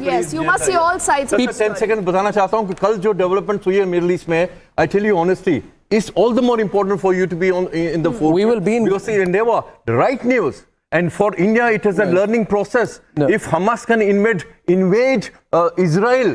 Yes, you must see all sides. 10 second बताना चाहता हूं कि कल जो डेवलपमेंट हुई है मिडिल ईस्ट में, I tell you honestly, it's all the more important for you to be in the forefront. We will be in because endeavor, the right news. And for India, it is a learning process. No. If Hamas can invade Israel,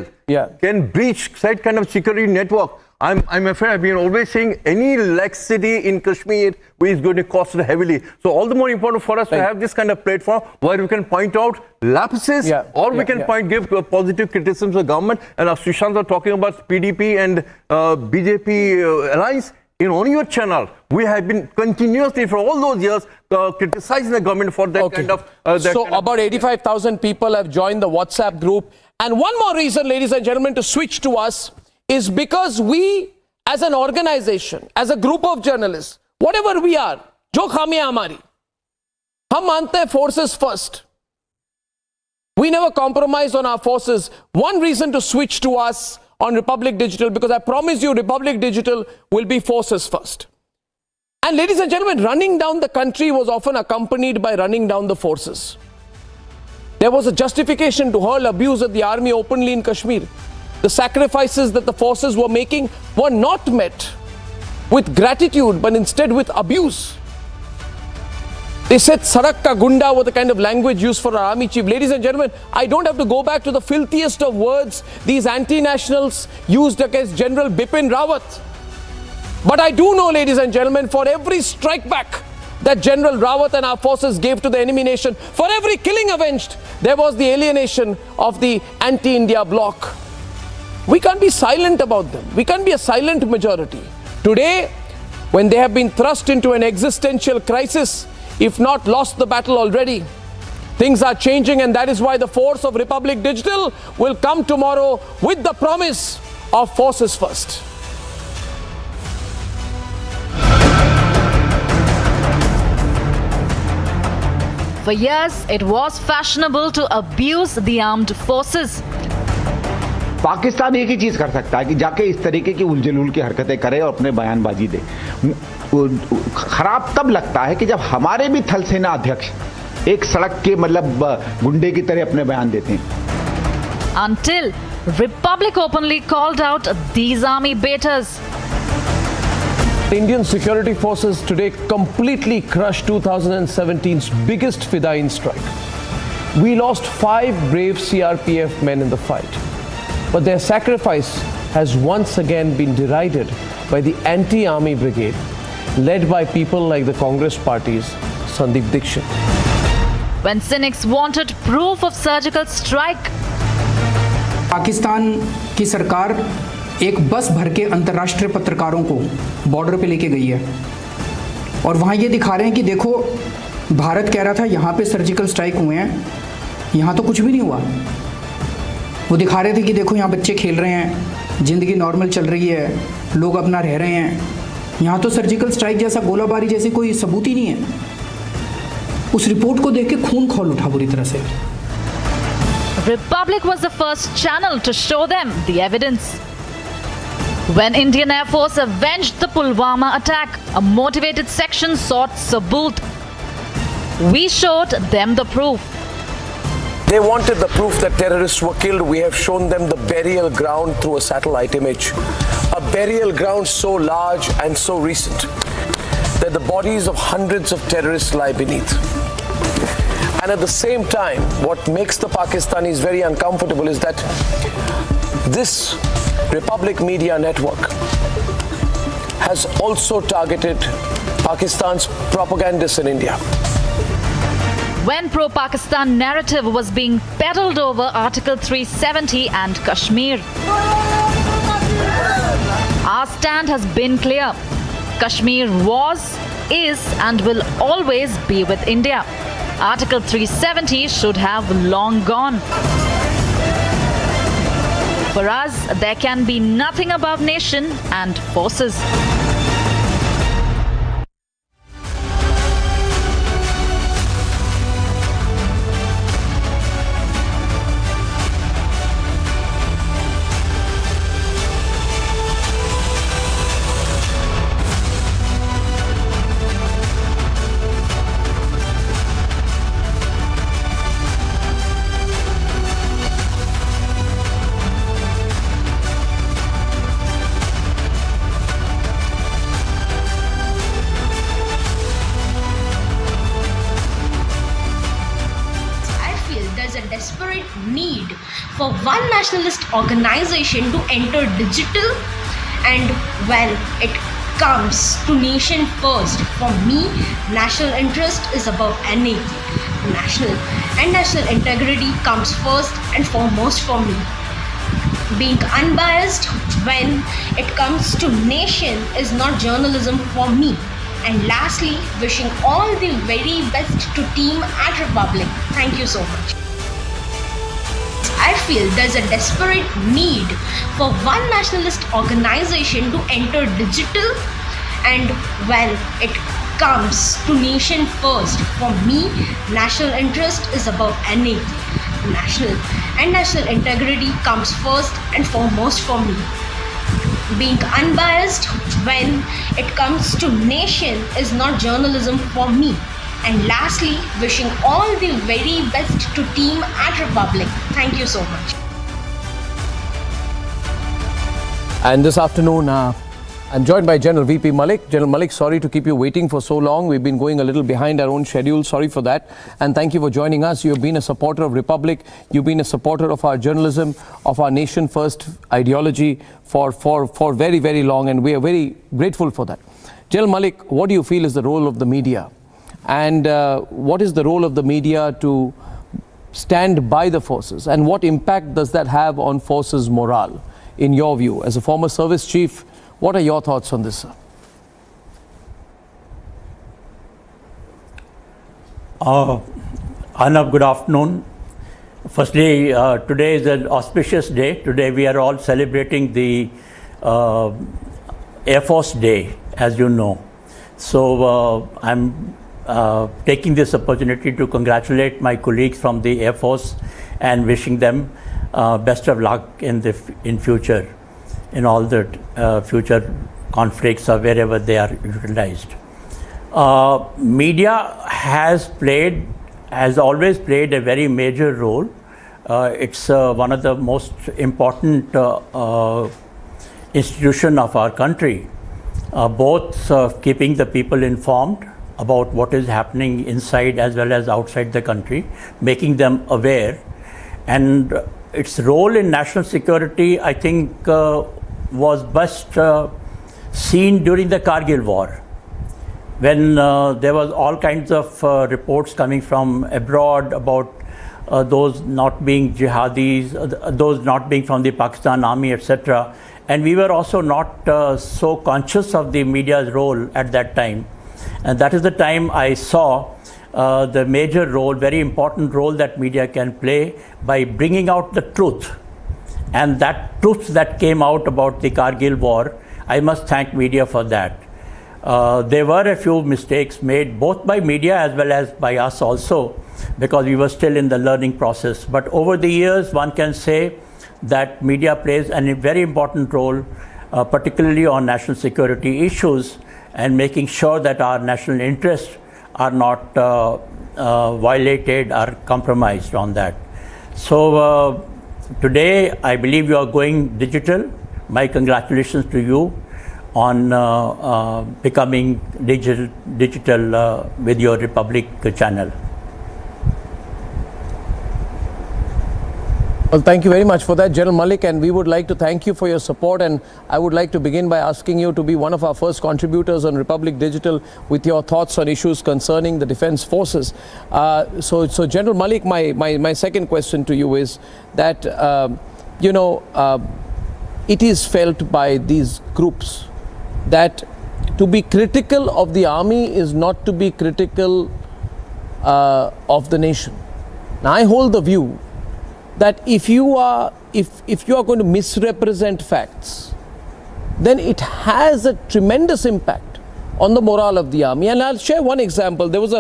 can breach that kind of security network, I'm afraid I've been always saying any laxity in Kashmir is going to cost heavily. So all the more important for us to have this kind of platform where we can point out lapses or we can give positive criticism to the government. And as Sushant are talking about PDP and BJP alliance, on your channel, we have been continuously for all those years criticizing the government for that kind of... about 85,000 people have joined the WhatsApp group. And one more reason, ladies and gentlemen, to switch to us is because we, as an organization, as a group of journalists, whatever we are, जो खामियां हमारी, हम मानते हैं forces first. We never compromise on our forces. One reason to switch to us on Republic Digital, because I promise you Republic Digital will be forces first. And ladies and gentlemen, running down the country was often accompanied by running down the forces. There was a justification to hurl abuse at the army openly in Kashmir. The sacrifices that the forces were making were not met with gratitude, but instead with abuse. They said Sarak ka gunda was the kind of language used for our army chief. Ladies and gentlemen, I don't have to go back to the filthiest of words these anti-nationals used against General Bipin Rawat. But I do know, ladies and gentlemen, for every strike back that General Rawat and our forces gave to the enemy nation, for every killing avenged, there was the alienation of the anti-India bloc. We can't be silent about them. We can't be a silent majority. Today, when they have been thrust into an existential crisis, if not lost the battle already, things are changing, and that is why the force of Republic Digital will come tomorrow with the promise of forces first. For years, it was fashionable to abuse the armed forces. Pakistan एक ही चीज कर सकता है कि जाके इस तरीके की उलझुल की हरकतें करे और अपने बयानबाजी दे. खराब तब लगता है कि जब हमारे भी थल सेना अध्यक्ष एक सड़क के मतलब गुंडे की तरह अपने बयान देते हैं. until Republic openly called out these army betas. Indian security forces today completely crushed 2017's biggest Fidayeen strike. We lost 5 brave CRPF men in the fight, but their sacrifice has once again been derided by the anti-army brigade, led by people like the Congress party's Sandeep Dixit. When cynics wanted proof of surgical strike, Pakistan की सरकार एक बस भर के अंतर्राष्ट्रीय पत्रकारों को border पे लेके गई है और वहाँ ये दिखा रहे हैं कि देखो भारत कह रहा था यहाँ पे सर्जिकल स्ट्राइक हुए हैं, यहाँ तो कुछ भी नहीं हुआ। वो दिखा रहे थे कि देखो यहाँ बच्चे खेल रहे हैं, ज़िंदगी नॉर्मल चल रही है, लोग अपना रह रहे हैं, यहाँ तो सर्जिकल स्ट्राइक जैसा गोलाबारी जैसी कोई सबूत ही नहीं है। उस रिपोर्ट को देख के खून खौल उठा बुरी तरह से। Republic was the first channel to show them the evidence. When Indian Air Force avenged the Pulwama attack, a motivated section sought sabut. We showed them the proof. They wanted the proof that terrorists were killed. We have shown them the burial ground through a satellite image. A burial ground so large and so recent that the bodies of hundreds of terrorists lie beneath. And at the same time, what makes the Pakistanis very uncomfortable is that this Republic Media Network has also targeted Pakistan's propagandists in India. When pro-Pakistan narrative was being peddled over Article 370 and Kashmir, our stand has been clear. Kashmir was, is and will always be with India. Article 370 should have long gone. For us, there can be nothing above nation and forces. For one nationalist organization to enter digital, and when it comes to nation first, for me national interest is above anything. National integrity comes first and foremost for me. Being unbiased when it comes to nation is not journalism for me. And lastly, wishing all the very best to team at Republic. Thank you so much. I feel there's a desperate need for one nationalist organization to enter digital, and when it comes to nation first, for me national interest is above anything. National integrity comes first and foremost for me. Being unbiased when it comes to nation is not journalism for me. And lastly, wishing all the very best to team at Republic. Thank you so much. And this afternoon, I'm joined by General VP Malik. General Malik, sorry to keep you waiting for so long. We've been going a little behind our own schedule. Sorry for that. And thank you for joining us. You've been a supporter of Republic. You've been a supporter of our journalism, of our nation first ideology for very, very long. And we are very grateful for that. General Malik, what do you feel is the role of the media? And what is the role of the media to stand by the forces? And what impact does that have on forces' morale, in your view? As a former service chief, what are your thoughts on this, sir? Arnab, good afternoon. Firstly, today is an auspicious day. Today we are all celebrating the Air Force Day, as you know. So I'm taking this opportunity to congratulate my colleagues from the Air Force and wishing them best of luck in future, in all the future conflicts or wherever they are utilized. Media has always played a very major role It's one of the most important institution of our country, both keeping the people informed about what is happening inside as well as outside the country, making them aware. And its role in national security, I think, was best seen during the Kargil war, when there was all kinds of reports coming from abroad about those not being jihadis, those not being from the Pakistan army, etc. And we were also not so conscious of the media's role at that time. And that is the time I saw the major role, very important role that media can play by bringing out the truth. And that truth that came out about the Kargil war, I must thank media for that. There were a few mistakes made both by media as well as by us also, because we were still in the learning process. But over the years, one can say that media plays a very important role, particularly on national security issues, and making sure that our national interests are not violated or compromised on that. So today, I believe you are going digital. My congratulations to you on becoming digital with your Republic channel. Well, thank you very much for that, General Malik, and we would like to thank you for your support. And I would like to begin by asking you to be one of our first contributors on Republic Digital with your thoughts on issues concerning the defense forces. So General Malik, my second question to you is that, it is felt by these groups that to be critical of the army is not to be critical of the nation. Now, I hold the view that if you are going to misrepresent facts, then it has a tremendous impact on the morale of the army. And I'll share one example. There was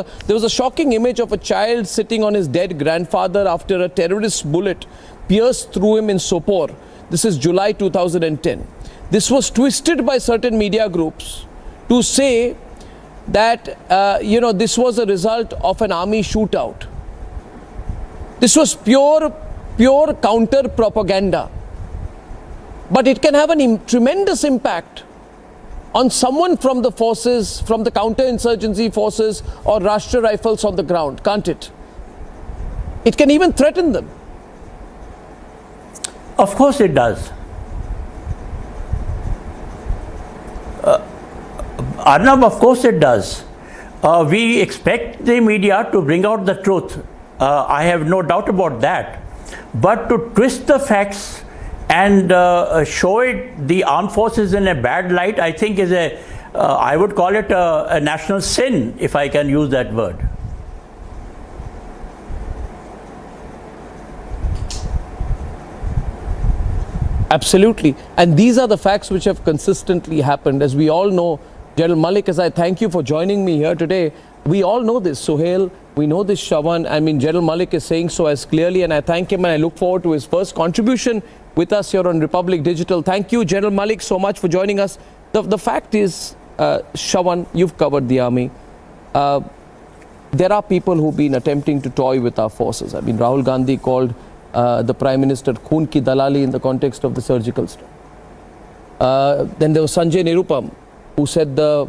a shocking image of a child sitting on his dead grandfather after a terrorist bullet pierced through him in Sopore. This is July 2010. This was twisted by certain media groups to say that this was a result of an army shootout. This was pure counter propaganda, but it can have a tremendous impact on someone from the forces, from the counter-insurgency forces or Rashtra Rifles on the ground, can't it? It can even threaten them. Of course it does. Arnab, of course it does. We expect the media to bring out the truth. I have no doubt about that. But to twist the facts and show it the armed forces in a bad light, I think is I would call it a national sin, if I can use that word. Absolutely. And these are the facts which have consistently happened. As we all know, General Malik, as I thank you for joining me here today, we all know this, Suhail, we know this, Shawan. I mean, General Malik is saying so as clearly, and I thank him and I look forward to his first contribution with us here on Republic Digital. Thank you, General Malik, so much for joining us. The fact is, Shawan, you've covered the army. There are people who've been attempting to toy with our forces. I mean, Rahul Gandhi called the Prime Minister Khoon ki dalali in the context of the surgical strike. Then there was Sanjay Nirupam, who said the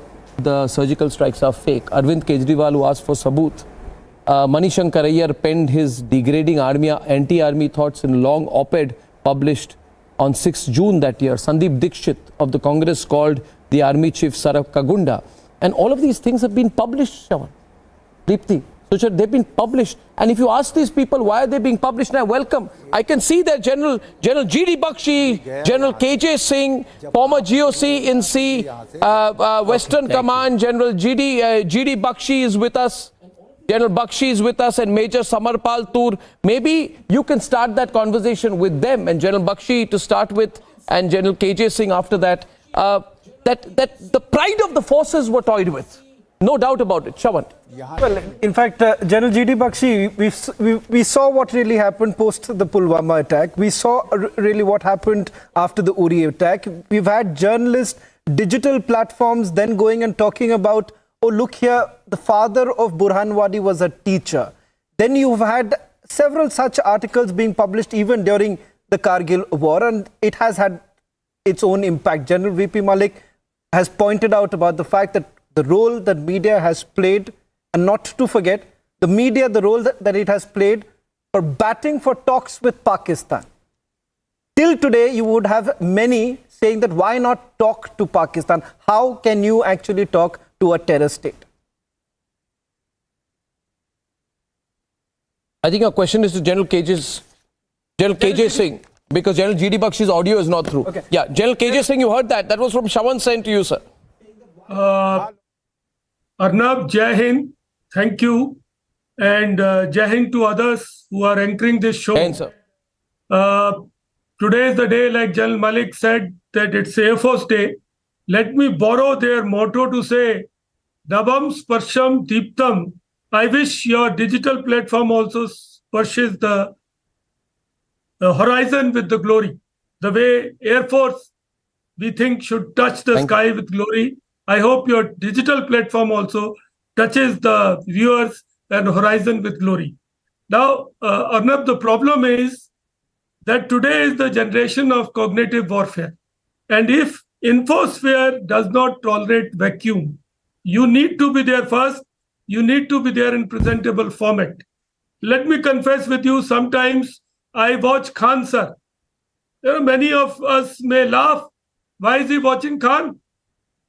surgical strikes are fake. Arvind Kejriwal, who asked for sabut. Manishankar Iyer penned his degrading anti-army thoughts in a long op-ed published on 6 June that year. Sandeep Dikshit of the Congress called the army chief Sarakka Gunda. And all of these things have been published, Shawan. Deepti, Suchar, they've been published. And if you ask these people why are they being published, now welcome. I can see that General G.D. Bakshi, General K.J. Singh, former GOC in C, Western Command, General G.D. Bakshi is with us. General Bakshi is with us, and Major Samarpal Tur. Maybe you can start that conversation with them, and General Bakshi to start with, and General K.J. Singh after that. That the pride of the forces were toyed with. No doubt about it. Shawan. Well, in fact, General G.D. Bakshi, we saw what really happened post the Pulwama attack. We saw really what happened after the Uri attack. We've had journalists, digital platforms then going and talking about, oh, look here, the father of Burhan Wadi was a teacher. Then you've had several such articles being published even during the Kargil war, and it has had its own impact. General VP Malik has pointed out about the fact that the role that media has played, and not to forget, the media, the role that it has played for batting for talks with Pakistan. Till today, you would have many saying that why not talk to Pakistan? How can you actually talk to a terror state? I think our question is to General KJ Singh, because General GD Bakshi's audio is not through. Okay. Yeah, General KJ Singh, you heard that. That was from Shawan Sen to you, sir. Arnab, Jai Hind, thank you. And Jai Hind to others who are anchoring this show. Thanks, sir. Today is the day, like General Malik said, that it's Air Force Day. Let me borrow their motto to say, Dabam Sparsham Deeptam. I wish your digital platform also spurses the horizon with the glory. The way Air Force, we think, should touch the sky with glory. I hope your digital platform also touches the viewers and horizon with glory. Now, Arnab, the problem is that today is the generation of cognitive warfare. And if infosphere does not tolerate vacuum, you need to be there first. You need to be there in presentable format. Let me confess with you, sometimes I watch Khan, sir. Many of us may laugh. Why is he watching Khan?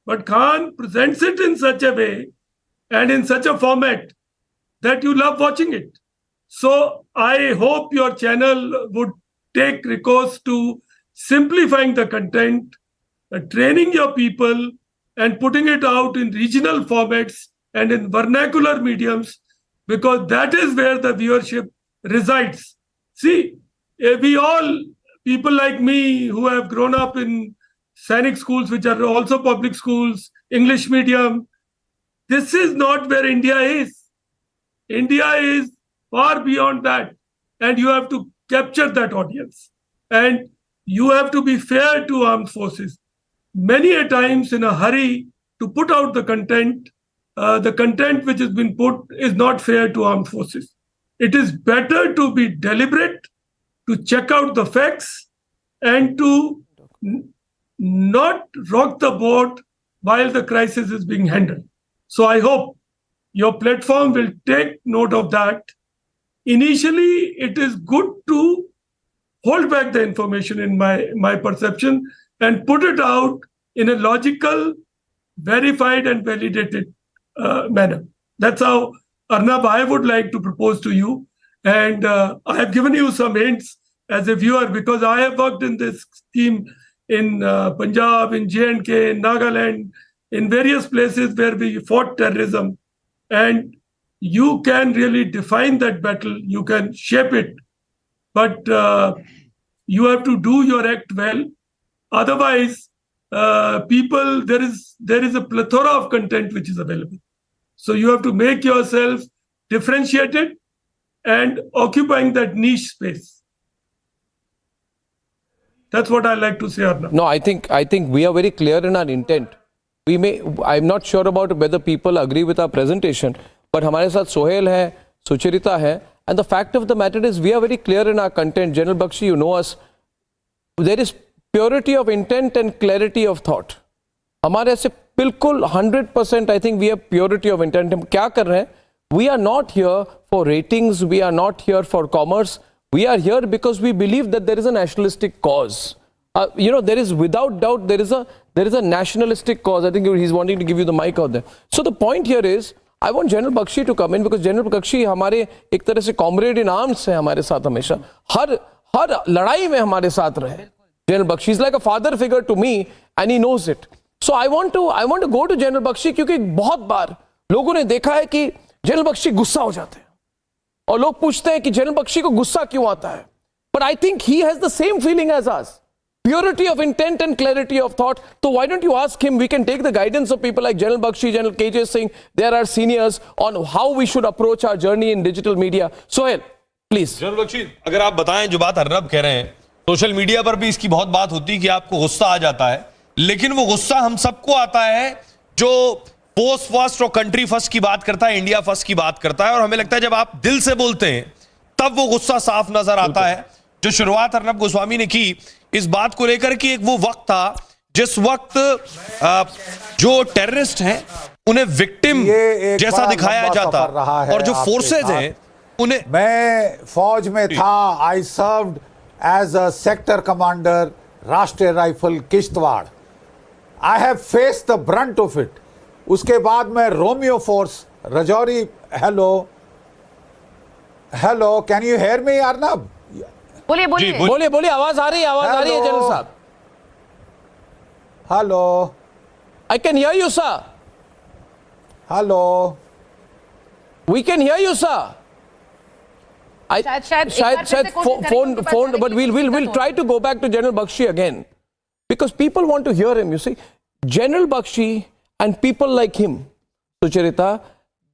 But Khan presents it in such a way and in such a format that you love watching it. So I hope your channel would take recourse to simplifying the content, training your people, and putting it out in regional formats and in vernacular mediums, because that is where the viewership resides. See, we all, people like me who have grown up in Sainik schools, which are also public schools, English medium, this is not where India is. India is far beyond that. And you have to capture that audience. And you have to be fair to armed forces. Many a times in a hurry to put out the content which has been put is not fair to armed forces. It is better to be deliberate, to check out the facts, and to not rock the boat while the crisis is being handled. So I hope your platform will take note of that. Initially, it is good to hold back the information in my perception and put it out in a logical, verified and validated manner. That's how, Arnab, I would like to propose to you. And I have given you some hints as a viewer, because I have worked in this team in Punjab, in J&K, in Nagaland, in various places where we fought terrorism. And you can really define that battle, you can shape it, but you have to do your act well. Otherwise, people, there is a plethora of content which is available. So you have to make yourself differentiated and occupying that niche space. That's what I like to say, Arnab. No, I think we are very clear in our intent. I'm not sure about whether people agree with our presentation, but हमारे साथ सोहेल है, सुचरिता है, and the fact of the matter is we are very clear in our content. General Bakshi, you know us. There is purity of intent and clarity of thought. हमारे से बिल्कुल 100% I think we have purity of intent. हम क्या कर रहे हैं? We are not here for ratings. We are not here for commerce. We are here because we believe that there is a nationalistic cause. There is, without doubt, there is a nationalistic cause. I think he's wanting to give you the mic out there. So the point here is, I want General Bakshi to come in, because General Bakshi हमारे एक तरह से comrade in arms है हमारे साथ हमेशा. हर लड़ाई में हमारे साथ रहे. General Bakshi is like a father figure to me, and he knows it. So I want to go to General Bakshi, क्योंकि बहुत बार लोगों ने देखा है कि General Bakshi गुस्सा हो जाते हैं और लोग पूछते हैं कि General Bakshi को गुस्सा क्यों आता है. But I think he has the same feeling as us. Purity of intent and clarity of thought. So why don't you ask him? We can take the guidance of people like General Bakshi, General KJ Singh. There are seniors on how we should approach our journey in digital media. Sohail, please. General Bakshi, अगर आप बताएं जो बात अर्नब कह रहे हैं, social media पर भी इसकी बहुत बात होती है कि आपको गुस्सा आ जाता है, लेकिन वो गुस्सा हम सबको आता है जो पोस्ट फर्स्ट और कंट्री फर्स्ट की बात करता है, इंडिया फर्स्ट की बात करता है, और हमें लगता है जब आप दिल से बोलते हैं तब वो गुस्सा साफ नजर आता है। जो शुरुआत अर्नब गोस्वामी ने की इस बात को लेकर कि एक वो वक्त था जिस वक्त जो टेररिस्ट हैं उन्हें विक्टिम जैसा दिखाया जाता और जो फोर्सेज हैं उन्हें। मैं फौज में था, I served as a sector commander Rashtriya rifle Kishtwar. I have faced the brunt of it. उसके बाद मैं Romeo force Rajouri. Hello, can you hear me Arnab? बोलिए बोलिए बोलिए, आवाज आ रही है जनरल साहब। Hello, I can hear you sir. Hello, we can hear you sir. शायद phone, but we'll try to go back to General Bakshi again because people want to hear him. You see, General Bakshi and people like him, Sucharita,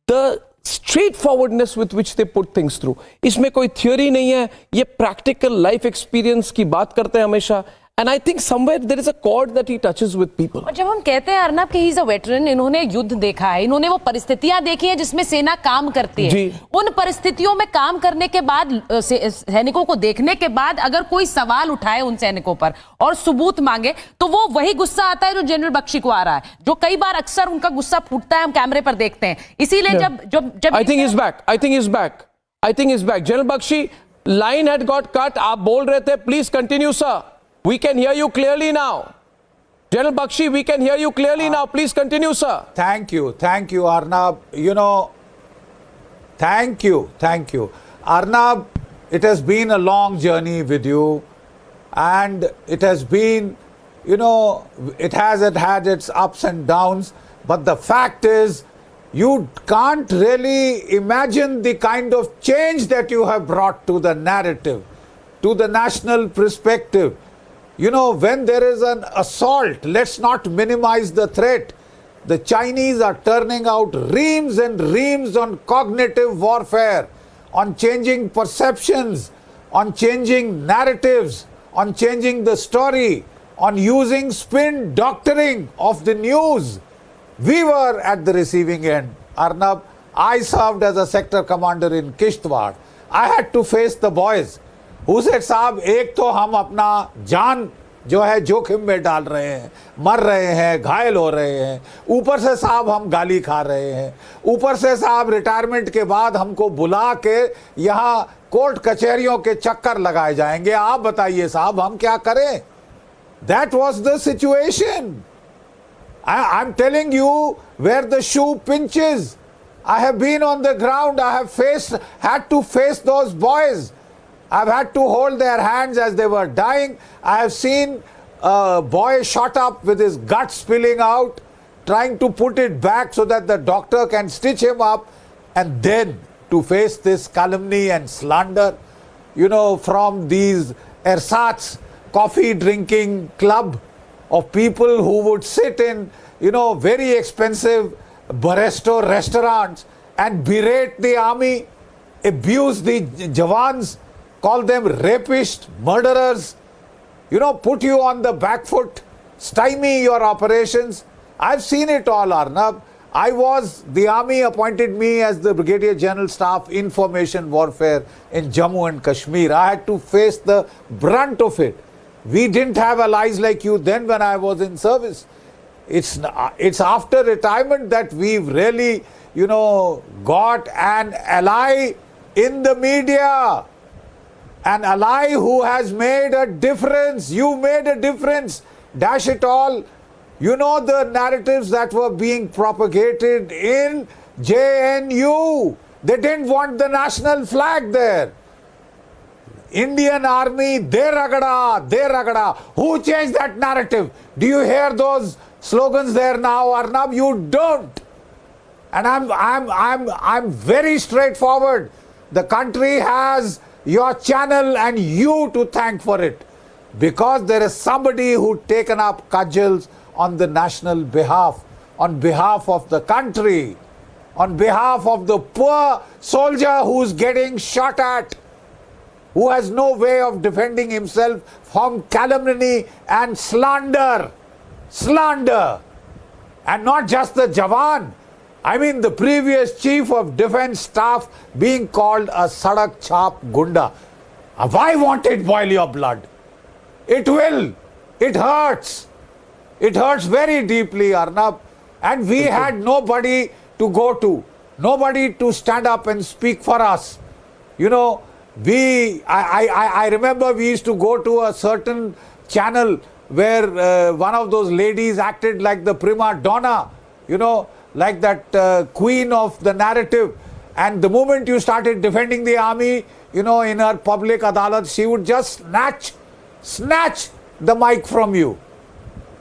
the straightforwardness with which they put things through. इसमें कोई theory नहीं है, ये practical life experience की बात करते हैं हमेशा. And I think somewhere there is a chord that he touches with people. और जब हम कहते हैं अर्नब कि he is a veteran, इन्होंने युद्ध देखा है, इन्होंने वो परिस्थितियां देखी हैं जिसमें सेना काम करती है। उन परिस्थितियों में काम करने के बाद, सैनिकों को देखने के बाद अगर कोई सवाल उठाए उन सैनिकों पर और सबूत मांगे तो वो वही गुस्सा आता है जो जनरल बख्शी को आ रहा है, जो कई बार अक्सर उनका गुस्सा फूटता है, हम कैमरे पर देखते हैं। इसीलिए जब I think he's back. General Bakshi, line had got cut. आप बोल रहे थे, please continue sir. We can hear you clearly now. General Bakshi, we can hear you clearly now. Please continue, sir. Thank you, Arnab. Thank you. Arnab, it has been a long journey with you, and it has been, it has had its ups and downs, but the fact is, you can't really imagine the kind of change that you have brought to the narrative, to the national perspective. When there is an assault, let's not minimize the threat. The Chinese are turning out reams and reams on cognitive warfare, on changing perceptions, on changing narratives, on changing the story, on using spin doctoring of the news. We were at the receiving end. Arnab, I served as a sector commander in Kishtwar. I had to face the boys. Hussain साहब, एक तो हम अपना जान जो है जोखिम में डाल रहे हैं, मर रहे हैं, घायल हो रहे हैं, ऊपर से साहब हम गाली खा रहे हैं, ऊपर से साहब रिटायरमेंट के बाद हमको बुला के यहाँ कोर्ट कचहरियों के चक्कर लगाए जाएंगे। आप बताइए साहब, हम क्या करें? That was the situation. I'm telling you where the shoe pinches. I have been on the ground. I have had to face those boys. I've had to hold their hands as they were dying. I have seen a boy shot up with his gut spilling out, trying to put it back so that the doctor can stitch him up, and then to face this calumny and slander, from these ersatz coffee drinking club of people who would sit in, very expensive Baresto restaurants and berate the army, abuse the Jawans, call them rapists, murderers, put you on the back foot, stymie your operations. I've seen it all, Arnab. The army appointed me as the Brigadier General Staff Information Warfare in Jammu and Kashmir. I had to face the brunt of it. We didn't have allies like you then when I was in service. It's after retirement that we've really, got an ally in the media. An ally who has made a difference. You made a difference. Dash it all. The narratives that were being propagated in JNU. They didn't want the national flag there. Indian Army, de ragada. Who changed that narrative? Do you hear those slogans there now, Arnab? You don't. And I'm very straightforward. The country has your channel and you to thank for it, because there is somebody who taken up cudgels on the national behalf, on behalf of the country, on behalf of the poor soldier who's getting shot at, who has no way of defending himself from calumny and slander. And not just the Jawan. I mean, the previous chief of defense staff being called a sadak chap gunda. Why won't it boil your blood? It will. It hurts. It hurts very deeply, Arnab. And we had nobody to go to, nobody to stand up and speak for us. You know, I remember we used to go to a certain channel where one of those ladies acted like the prima donna, you know, like that queen of the narrative. And the moment you started defending the army, you know, in her public adalat, she would just snatch the mic from you.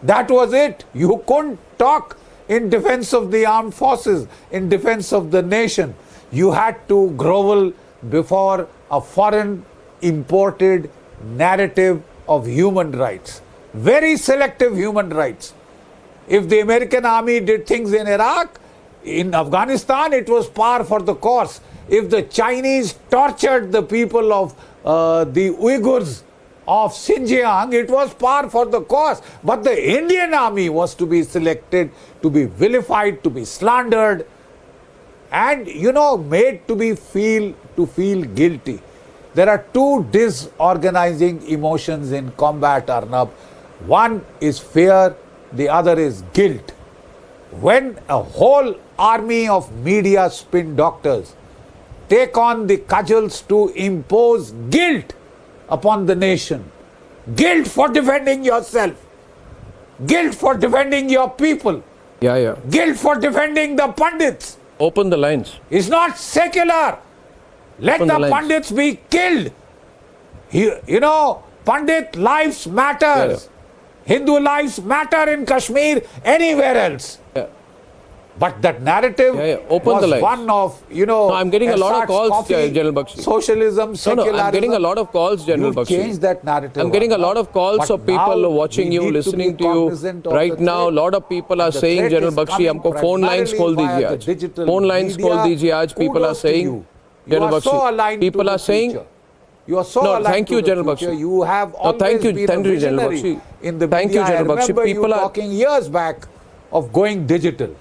That was it. You couldn't talk in defense of the armed forces, in defense of the nation. You had to grovel before a foreign imported narrative of human rights. Very selective human rights. If the American army did things in Iraq, in Afghanistan, it was par for the course. If the Chinese tortured the people of the Uyghurs of Xinjiang, it was par for the course. But the Indian army was to be selected, to be vilified, to be slandered, and, you know, made to feel guilty. There are two disorganizing emotions in combat, Arnab. One is fear, the other is guilt. When a whole army of media spin doctors take on the cudgels to impose guilt upon the nation, guilt for defending yourself, guilt for defending your people, guilt for defending the pundits. Open the lines. It's not secular. Let the pundits be killed. You know, Pandit lives matters. Hindu lives matter in Kashmir, anywhere else. But that narrative was one of, you know, I'm getting a lot of calls, General Bakshi. Socialism, secularism. I'm getting a lot of calls, General Bakshi. Change that narrative. I'm getting a lot of calls of people watching you, listening to you. Right now, a lot of people are saying, General Bakshi, humko phone lines khol dijiye aaj. Phone lines khol dijiye aaj. People are saying, General Bakshi. People are saying, you are so aligned thank you, to General the future. Bakshi. You have always been a visionary in the thank media. you, General Bakshi. I remember you talking years back of going digital.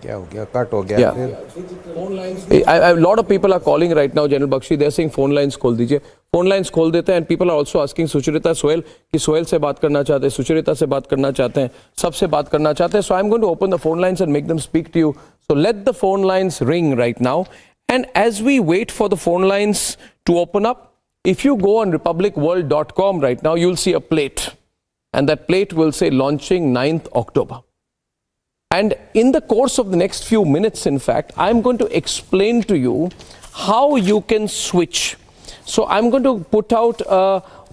A lot of people are calling right now, General Bakshi. They are saying phone lines khol dijiye. Phone lines khol dete hain, and people are also asking Sucharita Sohail कि सोहेल से बात करना चाहते हैं, सुचरिता से बात करना चाहते हैं, सबसे बात करना चाहते हैं. So I'm going to open the phone lines and make them speak to you. So let the phone lines ring right now. And as we wait for the phone lines to open up, if you go on republicworld.com right now, you'll see a plate. And that plate will say launching 9th October. And in the course of the next few minutes, in fact, I'm going to explain to you how you can switch. So I'm going to put out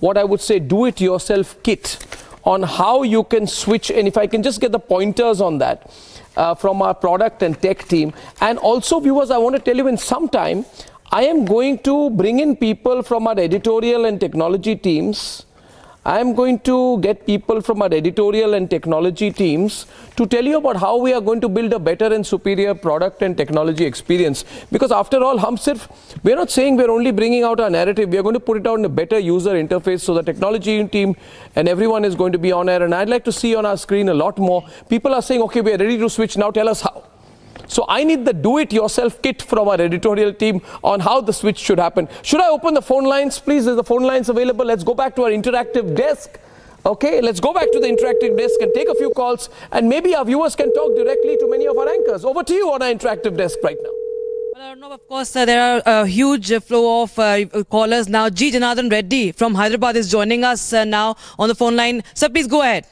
what I would say do-it-yourself kit on how you can switch. And if I can just get the pointers on that from our product and tech team. And also, viewers, I want to tell you in some time, I am going to bring in people from our editorial and technology teams. I am going to get people from our editorial and technology teams to tell you about how we are going to build a better and superior product and technology experience. Because after all, we're not saying we're only bringing out our narrative. We are going to put it out in a better user interface, so the technology team and everyone is going to be on air. And I'd like to see on our screen a lot more. People are saying, okay, we're ready to switch now. Tell us how. So I need the do-it-yourself kit from our editorial team on how the switch should happen. Should I open the phone lines, please? Is the phone lines available? Let's go back to our interactive desk. Okay, let's go back to the interactive desk and take a few calls. And maybe our viewers can talk directly to many of our anchors. Over to you on our interactive desk right now. Well, Arnab, of course, there are a huge flow of callers now. G. Janardhan Reddy from Hyderabad is joining us now on the phone line. Sir, please go ahead.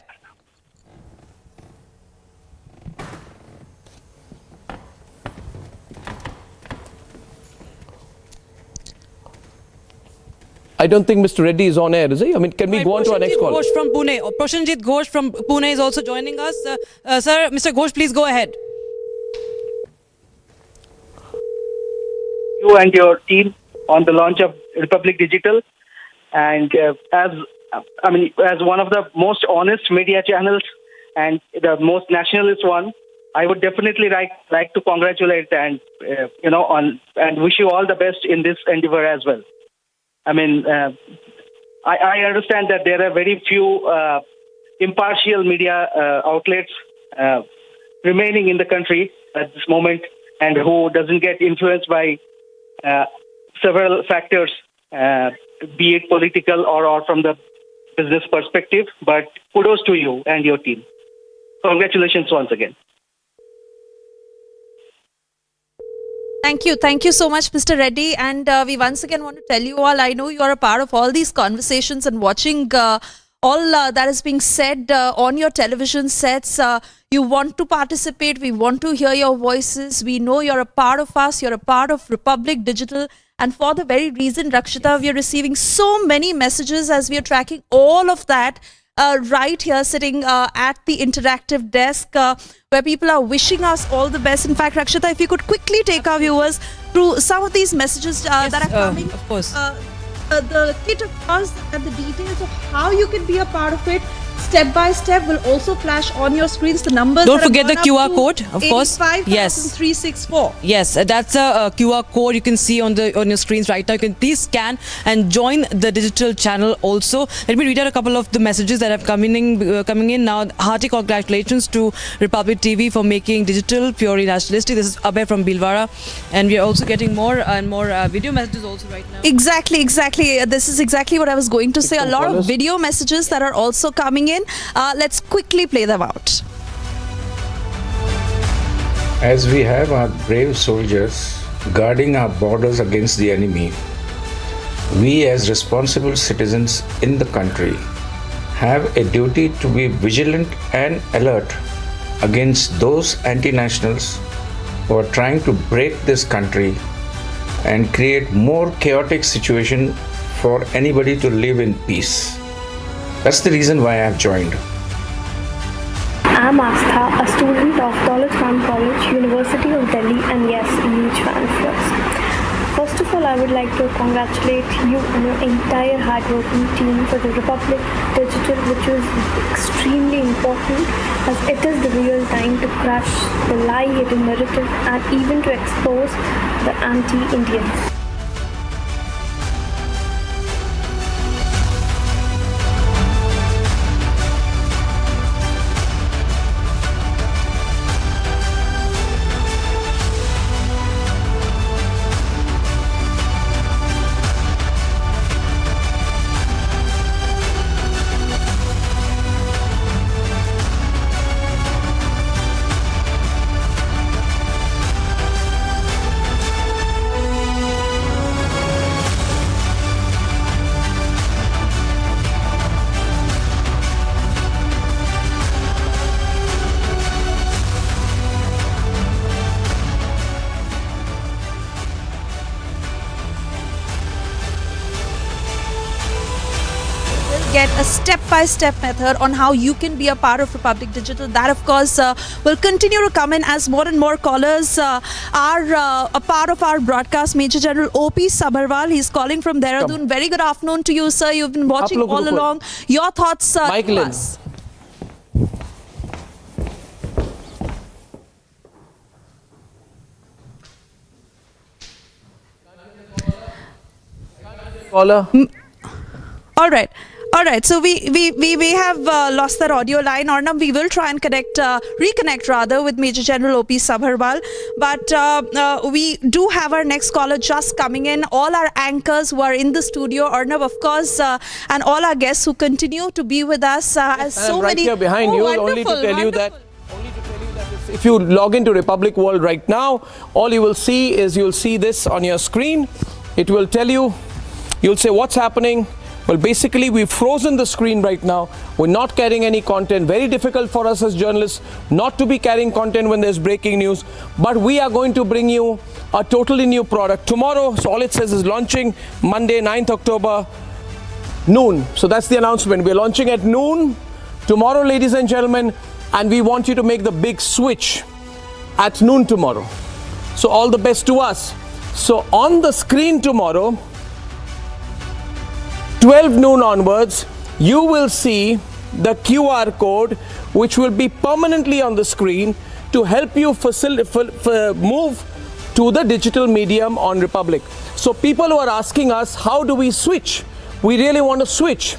I don't think Mr. Reddy is on air, is he? I mean, can we go on to our next call? Ghosh from Pune. Prashanjit Ghosh from Pune is also joining us. Sir, Mr. Ghosh, please go ahead. You and your team on the launch of Republic Digital, and as one of the most honest media channels and the most nationalist one, I would definitely like to congratulate and and wish you all the best in this endeavor as well. I mean, I understand that there are very few impartial media outlets remaining in the country at this moment and who doesn't get influenced by several factors, be it political or from the business perspective. But kudos to you and your team. Congratulations once again. Thank you. Thank you so much, Mr. Reddy. And we once again want to tell you all, I know you are a part of all these conversations and watching all that is being said on your television sets. You want to participate. We want to hear your voices. We know you're a part of us. You're a part of Republic Digital. And for the very reason, Rakshita, we are receiving so many messages as we are tracking all of that right here sitting at the interactive desk where people are wishing us all the best. In fact, Rakshita, if you could quickly take our viewers through some of these messages that are coming. Of course. The kit of course and the details of how you can be a part of it step by step will also flash on your screens. The numbers. Don't forget the QR code, of course. Yes. 364. Yes, that's a QR code you can see on your screens right now. You can please scan and join the digital channel also. Let me read out a couple of the messages that have coming in now. Hearty congratulations to Republic TV for making digital purely nationalistic. This is Abhay from Bhilwara, and we are also getting more and more video messages also right now. Exactly. This is exactly what I was going to say. A lot of video messages that are also coming in. Let's quickly play them out. As we have our brave soldiers guarding our borders against the enemy, we as responsible citizens in the country have a duty to be vigilant and alert against those anti-nationals who are trying to break this country and create more chaotic situation for anybody to live in peace. That's the reason why I have joined. I'm Astha, a student of Daulat Khan College, University of Delhi, and yes, a huge fan of yours. First of all, I would like to congratulate you and your entire hardworking team for the Republic Digital, which is extremely important as it is the real time to crush the lie-hidden narrative and even to expose the anti-Indians. Get a step-by-step method on how you can be a part of Republic Digital. That, of course, will continue to come in as more and more callers are a part of our broadcast. Major General O.P. Sabharwal, he's calling from Dehradun. Very good afternoon to you, sir. You've been watching all along. Your thoughts to us. Caller. All right, so we have lost that audio line. Arnab, we will try and reconnect rather with Major General O.P. Sabharwal. But we do have our next caller just coming in. All our anchors who are in the studio, Arnab, of course, and all our guests who continue to be with us. So right many here behind you, only to tell you that if you log into Republic World right now, all you will see is you'll see this on your screen. It will tell you, you'll say what's happening. Well, basically, we've frozen the screen right now. We're not carrying any content. Very difficult for us as journalists not to be carrying content when there's breaking news. But we are going to bring you a totally new product tomorrow. So all it says is launching Monday, 9th October, noon. So that's the announcement. We're launching at noon tomorrow, ladies and gentlemen. And we want you to make the big switch at noon tomorrow. So all the best to us. So on the screen tomorrow, 12 noon onwards, you will see the QR code which will be permanently on the screen to help you move to the digital medium on Republic. So people who are asking us, how do we switch? We really want to switch.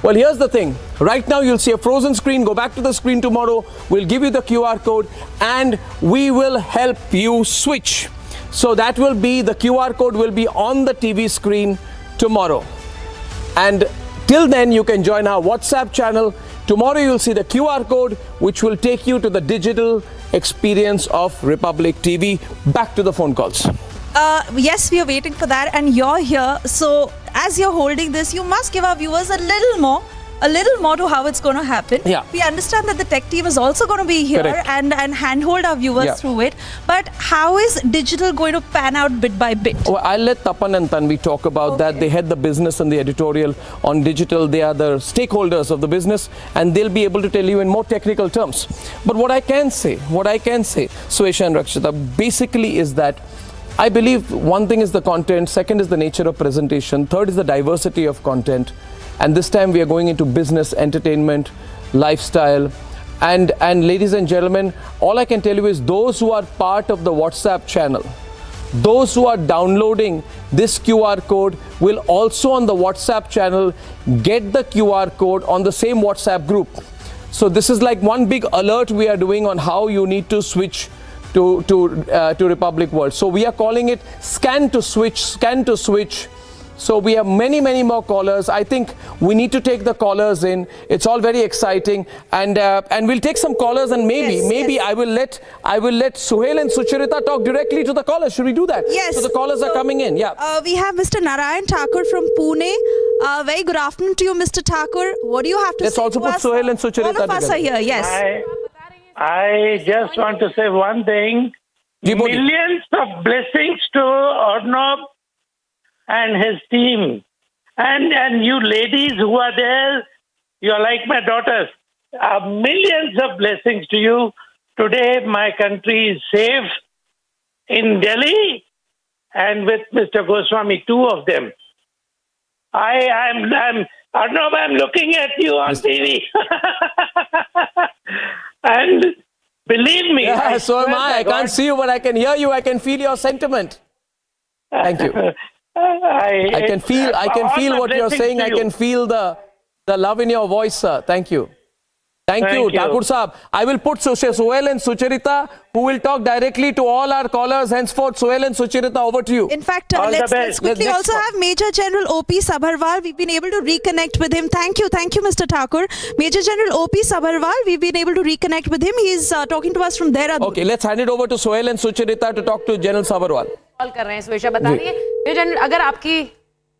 Well, here's the thing. Right now, you'll see a frozen screen. Go back to the screen tomorrow. We'll give you the QR code and we will help you switch. So that will be, the QR code will be on the TV screen tomorrow. And till then, you can join our WhatsApp channel. Tomorrow, you'll see the QR code, which will take you to the digital experience of Republic TV. Back to the phone calls. Yes, we are waiting for that, and you're here. So, as you're holding this, you must give our viewers a little more to how it's going to happen. Yeah. We understand that the tech team is also going to be here and handhold our viewers through it. But how is digital going to pan out bit by bit? Well, I'll let Tapan and Tanvi talk about that. They head the business and the editorial on digital. They are the stakeholders of the business, and they'll be able to tell you in more technical terms. But what I can say, Swesha and Rakshita, basically is that I believe one thing is the content, second is the nature of presentation, third is the diversity of content. And this time we are going into business, entertainment, lifestyle. And ladies and gentlemen, all I can tell you is those who are part of the WhatsApp channel, those who are downloading this QR code will also on the WhatsApp channel get the QR code on the same WhatsApp group. So this is like one big alert we are doing on how you need to switch to Republic World. So we are calling it scan to switch. So we have many more callers. I think we need to take the callers in. It's all very exciting, and we'll take some callers, and maybe I will let Suhail and Sucharita talk directly to the callers. Should we do that? Yes. So the callers are coming in. Yeah. We have Mr. Narayan Thakur from Pune. Very good afternoon to you, Mr. Thakur. What do you have to say? Let's also put Suhail and Sucharita All of us are here. Yes. I just want to say one thing. Millions of blessings to Arnab and his team. And you ladies who are there, you are like my daughters. Millions of blessings to you. Today, my country is safe in Delhi and with Mr. Goswami, two of them. Arnab, I'm looking at you on TV. And believe me. Yeah, so am I. I can't see you, but I can hear you. I can feel your sentiment. Thank you. I can feel what you're saying. I can feel the love in your voice, sir. Thank you. Thank you, Thakur Saab. I will put Suhail and Sucharita, who will talk directly to all our callers. Henceforth, Suhail and Sucharita, over to you. In fact, let's quickly also have Major General O.P. Sabharwal. We've been able to reconnect with him. Thank you, Mr. Thakur. Major General O.P. Sabharwal, we've been able to reconnect with him. He's talking to us from there. Okay, let's hand it over to Suhail and Sucharita to talk to General Sabharwal. Call कर रहे हैं स्वेशा बता रही है general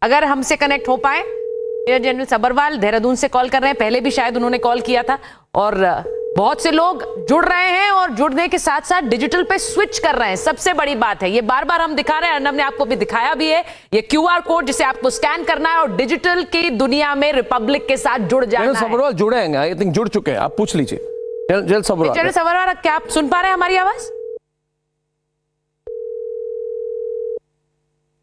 अगर हमसे connect हो पाए मेजर जनरल सबरवाल देहरादून से कॉल कर रहे हैं पहले भी शायद उन्होंने कॉल किया था और बहुत से लोग जुड़ रहे हैं और जुड़ने के साथ साथ डिजिटल पे स्विच कर रहे हैं सबसे बड़ी बात है ये बार बार हम दिखा रहे हैं अर्नब ने आपको भी दिखाया भी है ये क्यूआर कोड जिसे आपको स्कैन करना है और डिजिटल की दुनिया में रिपब्लिक के साथ जुड़ जाना है सबरवाल जुड़े हैं आई थिंक जुड़ चुके हैं आप पूछ लीजिए जनरल सबरवाल क्या आप सुन पा रहे हैं हमारी आवाज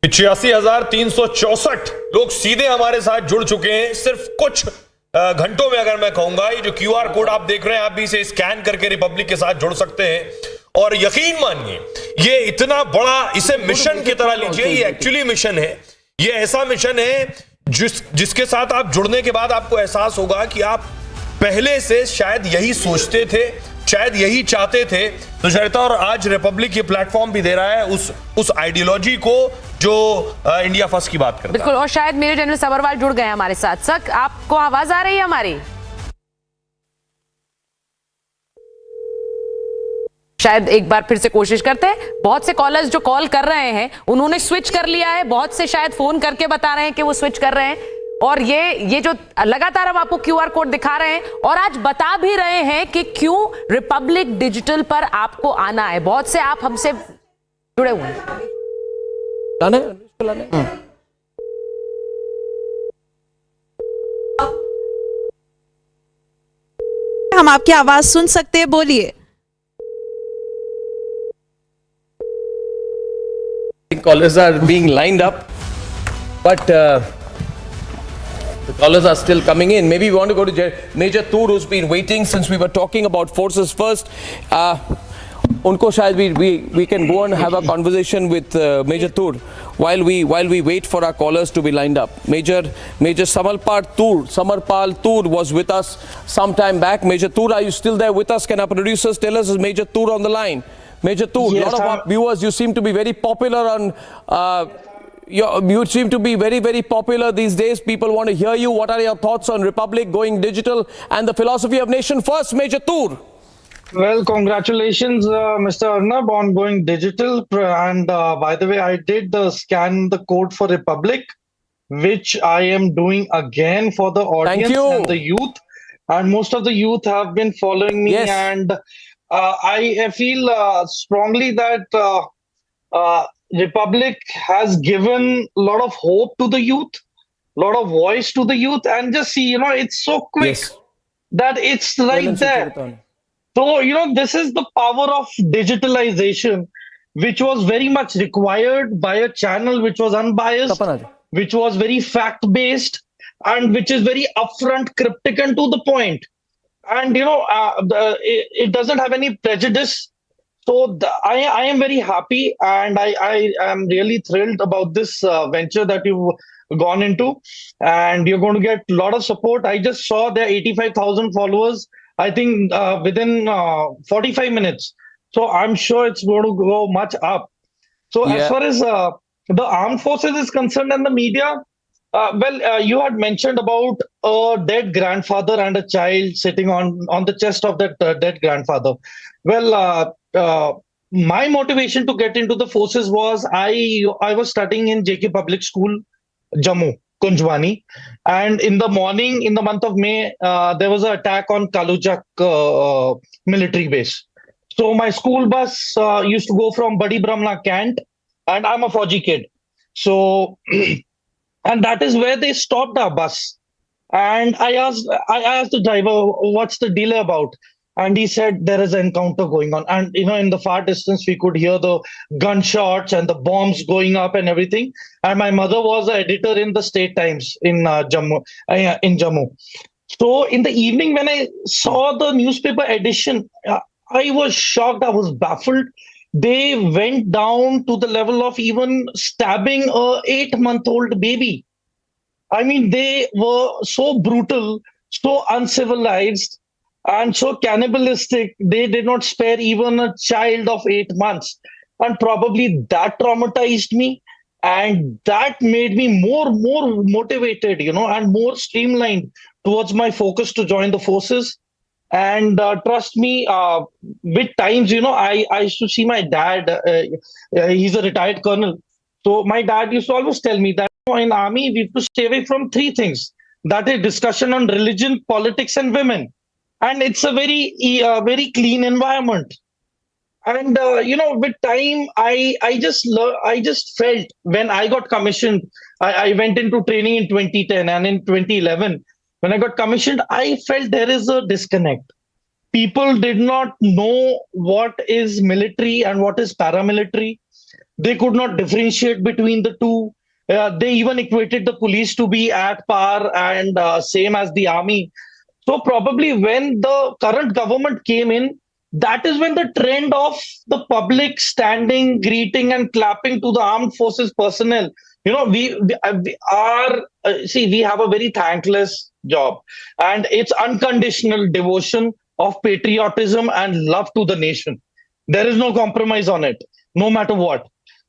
86,364 लोग सीधे हमारे साथ जुड़ चुके हैं सिर्फ कुछ घंटों में अगर मैं कहूंगा ये जो क्यूआर कोड आप देख रहे हैं आप भी इसे स्कैन करके रिपब्लिक के साथ जुड़ सकते हैं और यकीन मानिए ये इतना बड़ा इसे मिशन की तरह लीजिए ये एक्चुअली मिशन है ये ऐसा मिशन है जिसके साथ आप जुड़ने के बाद आपको एहसास होगा कि आप पहले से शायद यही सोचते थे शायद यही चाहते थे तो शायद और आज रिपब्लिक ये प्लेटफॉर्म भी दे रहा है उस आइडियोलॉजी को जो इंडिया फर्स्ट की बात करता है बिल्कुल और शायद मेजर जनरल सबरवाल जुड़ गए हमारे साथ सर आपको आवाज आ रही है हमारी शायद एक बार फिर से कोशिश करते हैं बहुत से कॉलर्स जो कॉल कर रहे हैं उन्होंने स्विच कर लिया है बहुत से शायद फोन करके बता रहे हैं कि वो स्विच कर रहे हैं और ये जो लगातार हम आपको क्यूआर कोड दिखा रहे हैं और आज बता भी रहे हैं कि क्यों रिपब्लिक डिजिटल पर आपको आना है बहुत से आप हमसे जुड़े हुए हैं हम आपकी आवाज सुन सकते हैं बोलिए Callers are being lined up, but the callers are still coming in. Maybe we want to go to Major Toor, who's been waiting since we were talking about forces first. उनको शायद we can go and have a conversation with Major Tur while we wait for our callers to be lined up. Major Samarpal Tur was with us some time back. Major Tur, are you still there with us? Can our producers tell us, is Major Tur on the line? Major Tur, Yes, a lot of our viewers, you seem to be very popular on you seem to be very, very popular these days. People want to hear you. What are your thoughts on Republic going digital and the philosophy of nation first, Major Tur? Well, congratulations, Mr. Arnab, on going digital. And by the way, I did scan the code for Republic, which I am doing again for the audience and the youth. And most of the youth have been following me. Yes. And I feel strongly that Republic has given a lot of hope to the youth, a lot of voice to the youth. And just see, it's so quick that it's right there. So, this is the power of digitalization, which was very much required by a channel which was unbiased, which was very fact-based, and which is very upfront, cryptic, and to the point. And, it doesn't have any prejudice. So I am very happy, and I am really thrilled about this venture that you've gone into, and you're going to get a lot of support. I just saw there are 85,000 followers, I think within 45 minutes. So I'm sure it's going to go much up. So as far as the armed forces is concerned and the media, you had mentioned about a dead grandfather and a child sitting on the chest of that dead grandfather. Well, my motivation to get into the forces was I was studying in JK Public School, Jammu, Kunjwani, and in the morning, in the month of May, there was an attack on Kalujak military base. So my school bus used to go from Badi Brahmana Cant, and I'm a Fauji kid. So, and that is where they stopped our bus. And I asked the driver, what's the delay about? And he said, there is an encounter going on. And, in the far distance, we could hear the gunshots and the bombs going up and everything. And my mother was an editor in the State Times in Jammu. So in the evening, when I saw the newspaper edition, I was shocked. I was baffled. They went down to the level of even stabbing a 8-month-old baby. I mean, they were so brutal, so uncivilized, and so cannibalistic. They did not spare even a child of 8 months. And probably that traumatized me. And that made me more motivated, and more streamlined towards my focus to join the forces. And trust me, with times, I used to see my dad. He's a retired colonel. So my dad used to always tell me that in army, we have to stay away from 3 things. That is discussion on religion, politics, and women. And it's a very clean environment. And, with time, I just felt when I got commissioned, I went into training in 2010, and in 2011, when I got commissioned, I felt there is a disconnect. People did not know what is military and what is paramilitary. They could not differentiate between the two. They even equated the police to be at par and same as the army. So probably when the current government came in, that is when the trend of the public standing, greeting and clapping to the armed forces personnel, we have a very thankless job, and it's unconditional devotion of patriotism and love to the nation. There is no compromise on it, no matter what.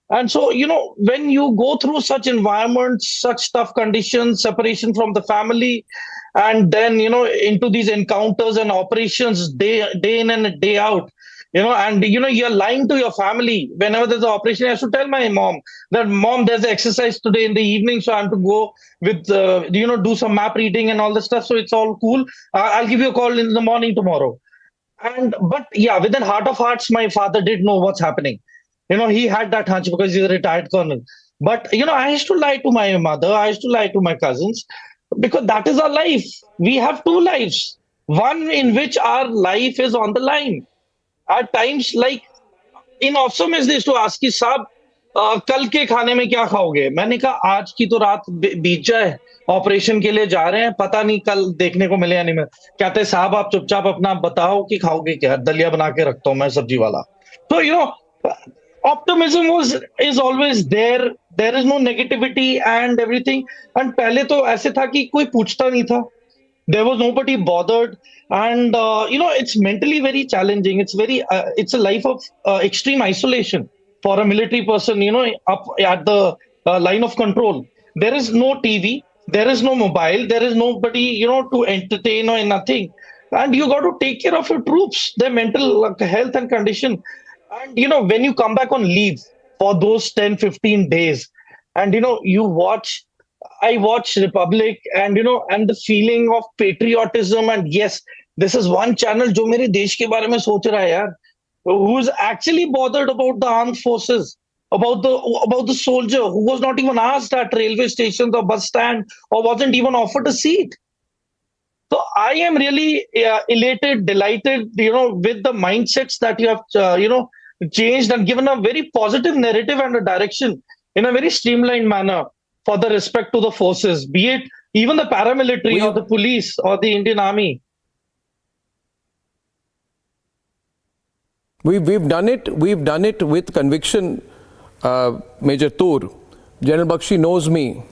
And so, when you go through such environments, such tough conditions, separation from the family, and then, into these encounters and operations day in and day out, and, you're lying to your family. Whenever there's an operation, I have to tell my mom that, Mom, there's an exercise today in the evening, so I have to go with, do some map reading and all this stuff. So it's all cool. I'll give you a call in the morning tomorrow. But within heart of hearts, my father did know what's happening. He had that hunch because he's a retired colonel. But, I used to lie to my mother. I used to lie to my cousins, because that is our life. We have 2 lives. One in which our life is on the line. At times, like in also mess, they used to ask, "Saab, कल के खाने में क्या खाओगे?" मैंने कहा, आज की तो रात बीत जाए, ऑपरेशन के लिए जा रहे हैं, पता नहीं कल देखने को मिले या नहीं। कहते, साहब आप चुपचाप अपना बताओ कि खाओगे क्या, दलिया बना के रखता हूं मैं सब्जी वाला। So, optimism is always there. There is no negativity and everything. And पहले तो ऐसे था कि कोई पूछता नहीं था. There was nobody bothered, and it's mentally very challenging. It's a life of extreme isolation for a military person. Up at the line of control, there is no TV, there is no mobile, there is nobody to entertain or nothing, and you got to take care of your troops, their mental health and condition. And when you come back on leave for those 10-15 days, and I watch Republic, and and the feeling of patriotism, and yes, this is one channel जो मेरे देश के बारे में सोच रहा है यार, who is actually bothered about the armed forces, about the soldier who was not even asked at railway stations or bus stand, or wasn't even offered a seat. So I am really elated, delighted, with the mindsets that you have, changed and given a very positive narrative and a direction in a very streamlined manner for the respect to the forces, be it even the paramilitary or the police or the Indian Army. We've done it. We've done it with conviction, Major Tur. General Bakshi knows me.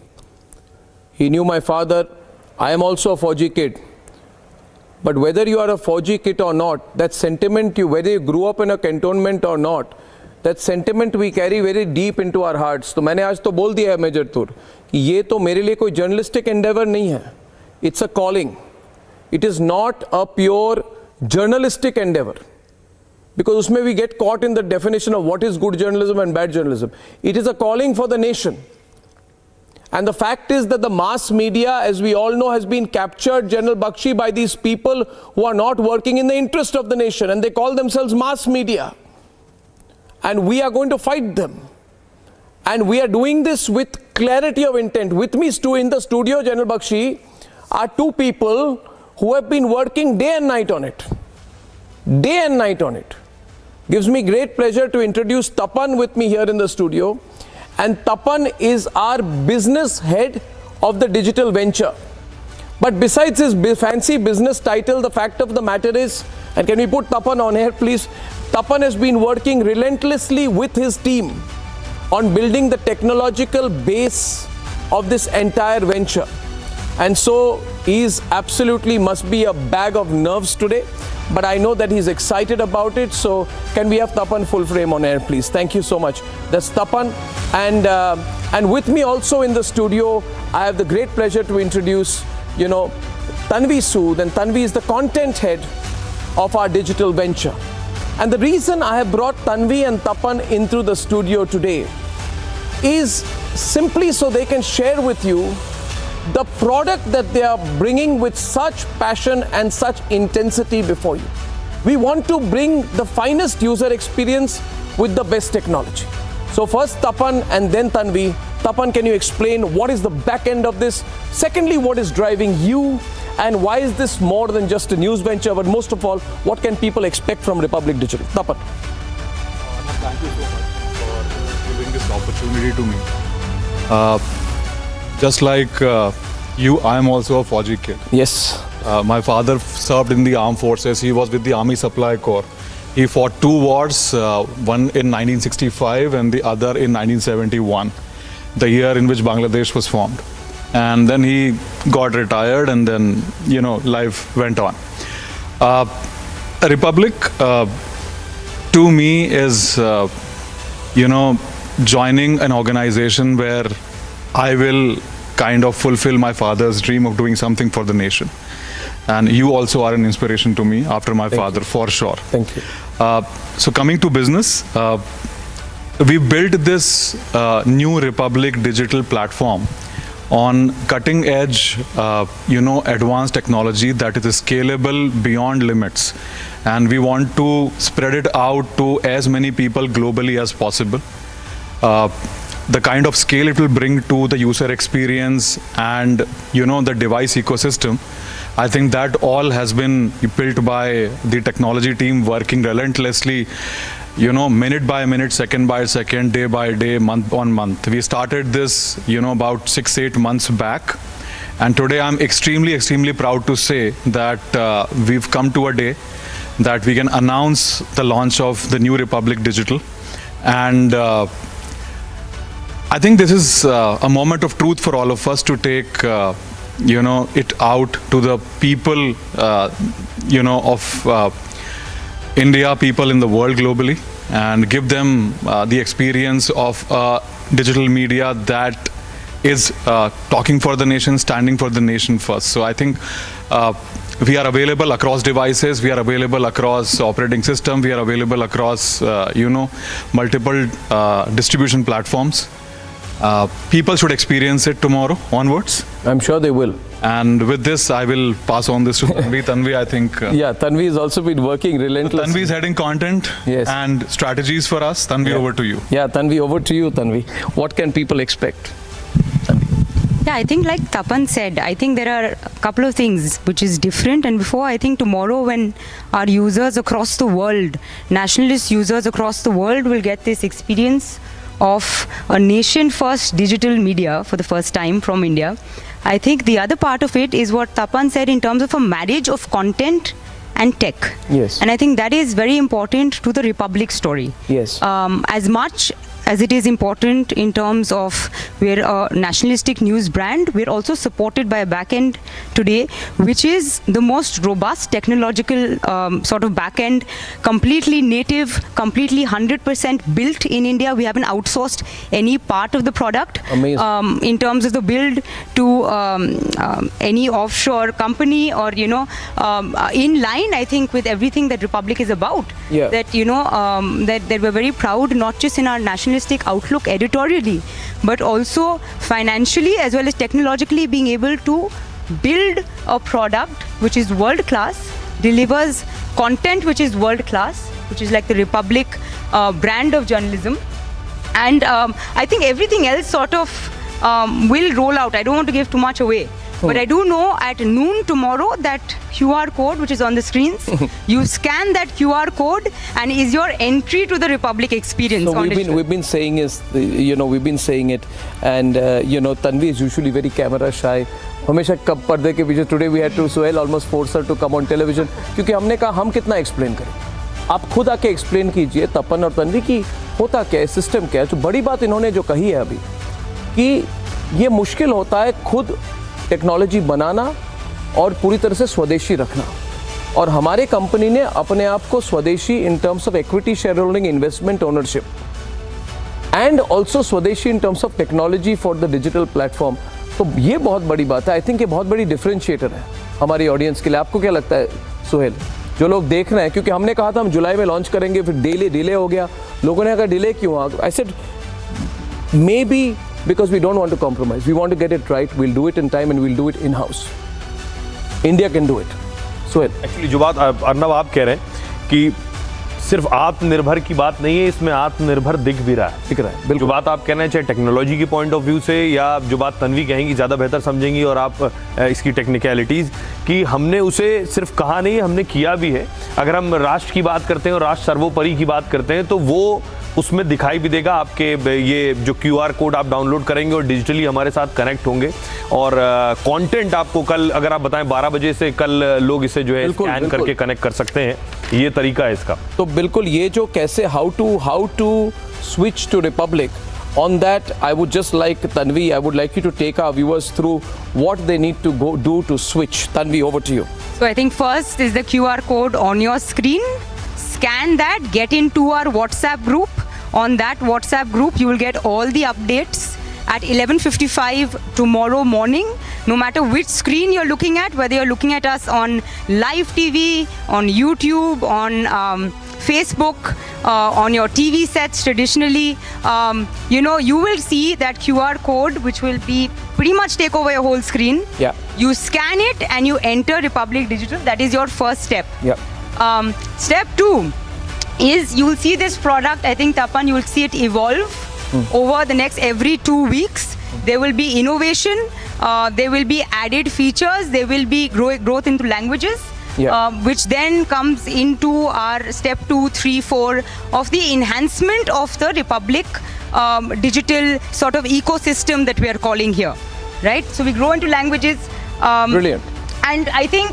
He knew my father. I am also a Fauji kid. But whether you are a Fauji kid or not, that sentiment, whether you grew up in a cantonment or not, that sentiment we carry very deep into our hearts. तो मैंने आज तो बोल दिया है major तुर कि ये तो मेरे लिए कोई journalistic endeavor नहीं है. It's a calling. It is not a pure journalistic endeavor. Because उसमें we get caught in the definition of what is good journalism and bad journalism. It is a calling for the nation. And the fact is that the mass media, as we all know, has been captured, General Bakshi, by these people who are not working in the interest of the nation, and they call themselves mass media. And we are going to fight them. And we are doing this with clarity of intent. With me in the studio, General Bakshi, are two people who have been working day and night on it. Day and night on it. Gives me great pleasure to introduce Tapan with me here in the studio. And Tapan is our business head of the digital venture. But besides his fancy business title, the fact of the matter is, and can we put Tapan on here, please? Tapan has been working relentlessly with his team on building the technological base of this entire venture. And so he's absolutely must be a bag of nerves today. But I know that he's excited about it. So can we have Tapan full frame on air, please? Thank you so much. That's Tapan. And with me also in the studio, I have the great pleasure to introduce, Tanvi Sood. And Tanvi is the content head of our digital venture. And the reason I have brought Tanvi and Tapan into the studio today is simply so they can share with you the product that they are bringing with such passion and such intensity before you. We want to bring the finest user experience with the best technology. So first Tapan and then Tanvi. Tapan, can you explain what is the back end of this? Secondly, what is driving you? And why is this more than just a news venture? But most of all, what can people expect from Republic Digital? Tapan. Thank you so much for giving this opportunity to me. Just like you, I am also a Fauji kid. Yes. My father served in the armed forces. He was with the Army Supply Corps. He fought two wars, one in 1965 and the other in 1971, the year in which Bangladesh was formed. And then he got retired, and then, life went on. Republic, to me, is, joining an organization where I will kind of fulfill my father's dream of doing something for the nation. And you also are an inspiration to me after my father, for sure. Thank you. So coming to business, we built this new Republic digital platform on cutting edge, advanced technology that is scalable beyond limits. And we want to spread it out to as many people globally as possible. The kind of scale it will bring to the user experience and, the device ecosystem, I think that all has been built by the technology team working relentlessly, minute by minute, second by second, day by day, month on month. We started this, about 6-8 months back. And today I'm extremely, extremely proud to say that we've come to a day that we can announce the launch of the New Republic Digital. And I think this is a moment of truth for all of us to take, it out to the people, of India, people in the world globally, and give them the experience of digital media that is talking for the nation, standing for the nation first. So I think we are available across devices, we are available across operating system, we are available across, multiple distribution platforms. People should experience it tomorrow onwards. I'm sure they will. And with this, I will pass on this to Tanvi. Tanvi, I think... yeah, Tanvi has also been working relentlessly. Tanvi is heading content and strategies for us. Tanvi, over to you. Yeah, Tanvi, over to you, Tanvi. What can people expect? Yeah, I think like Tapan said, I think there are a couple of things which is different. And before, I think tomorrow when our users across the world, nationalist users across the world will get this experience of a nation-first digital media for the first time from India. I think the other part of it is what Tapan said in terms of a marriage of content and tech. Yes. And I think that is very important to the Republic story. Yes. As much as it is important in terms of we're a nationalistic news brand, we're also supported by a backend today, which is the most robust technological sort of backend, completely native, completely 100% built in India. We haven't outsourced any part of the product. Amazing. In terms of the build to any offshore company or, in line, I think, with everything that Republic is about. Yeah. That, that we're very proud, not just in our nationalistic outlook editorially, but also financially as well as technologically being able to build a product which is world class, delivers content which is world class, which is like the Republic brand of journalism. And I think everything else sort of will roll out. I don't want to give too much away. But I do know at noon tomorrow that QR code which is on the screens, you scan that QR code and is your entry to the Republic experience. So we've been saying it, and Tanvi is usually very camera shy. हमेशा कब पर्दे के पीछे. Today we had to Suhail almost force her to come on television क्योंकि हमने कहा हम कितना एक्सप्लेन करें. आप खुद आके एक्सप्लेन कीजिए तपन और तन्वी की होता क्या है, सिस्टम क्या है. तो बड़ी बात इन्होंने जो कही है अभी कि ये मुश्किल होता है खुद टेक्नोलॉजी बनाना और पूरी तरह से स्वदेशी रखना. और हमारे कंपनी ने अपने आप को swadeshi in terms of equity share holding, investment, ownership and also swadeshi in terms of technology for the digital platform. तो ये बहुत बड़ी बात है. आई थिंक ये बहुत बड़ी डिफरेंशिएटर है हमारी ऑडियंस के लिए. आपको क्या लगता है सुहेल, जो लोग देख रहे हैं? क्योंकि हमने कहा था हम जुलाई में लॉन्च करेंगे, फिर डिले हो गया. लोगों ने कहा डिले क्यों? I said may be because we don't want to compromise. We want to get it right. We'll do it in time and we'll do it in-house. India can do it. So actually जो बात अर्नब आप कह रहे हैं कि सिर्फ आत्मनिर्भर की बात नहीं है, इसमें आत्मनिर्भर दिख भी रहा है. दिख रहा है बिल्कुल. जो बात आप कह रहे हैं चाहे टेक्नोलॉजी की पॉइंट ऑफ व्यू से या जो बात तन्वी कहेंगी ज़्यादा बेहतर समझेंगी और आप इसकी टेक्निकलिटीज़ कि हमने उसे सिर्फ कहा नहीं, हमने किया भी है. अगर हम राष्ट्र की बात करते हैं और राष्ट्र सर्वोपरि की बात करते हैं तो वो उसमें दिखाई भी देगा. आपके ये जो QR कोड आप डाउनलोड करेंगे और डिजिटली हमारे साथ कनेक्ट होंगे और कंटेंट आपको कल अगर आप बताएं 12 बजे से कल लोग इसे जो है स्कैन करके कनेक्ट कर सकते हैं. ये तरीका है इसका. तो बिल्कुल ये जो कैसे how to switch to Republic, on that I would just like Tanvi, I would like you to take our viewers through what they need to go do to switch. Tanvi, over to you. So I think first is the QR code on your screen. Scan that, get into our WhatsApp group. On that WhatsApp group, you will get all the updates at 11:55 tomorrow morning. No matter which screen you're looking at, whether you're looking at us on live TV, on YouTube, on Facebook, on your TV sets traditionally, you will see that QR code, which will be pretty much take over your whole screen. Yeah. You scan it and you enter Republic Digital. That is your first step. Yeah. Step 2 is you will see this product. I think Tapan, you will see it evolve over the next every 2 weeks. There will be innovation. There will be added features. There will be growth into languages. Yeah. Which then comes into our step 2, 3, 4 of the enhancement of the Republic digital sort of ecosystem that we are calling here, right? So we grow into languages. Brilliant. And I think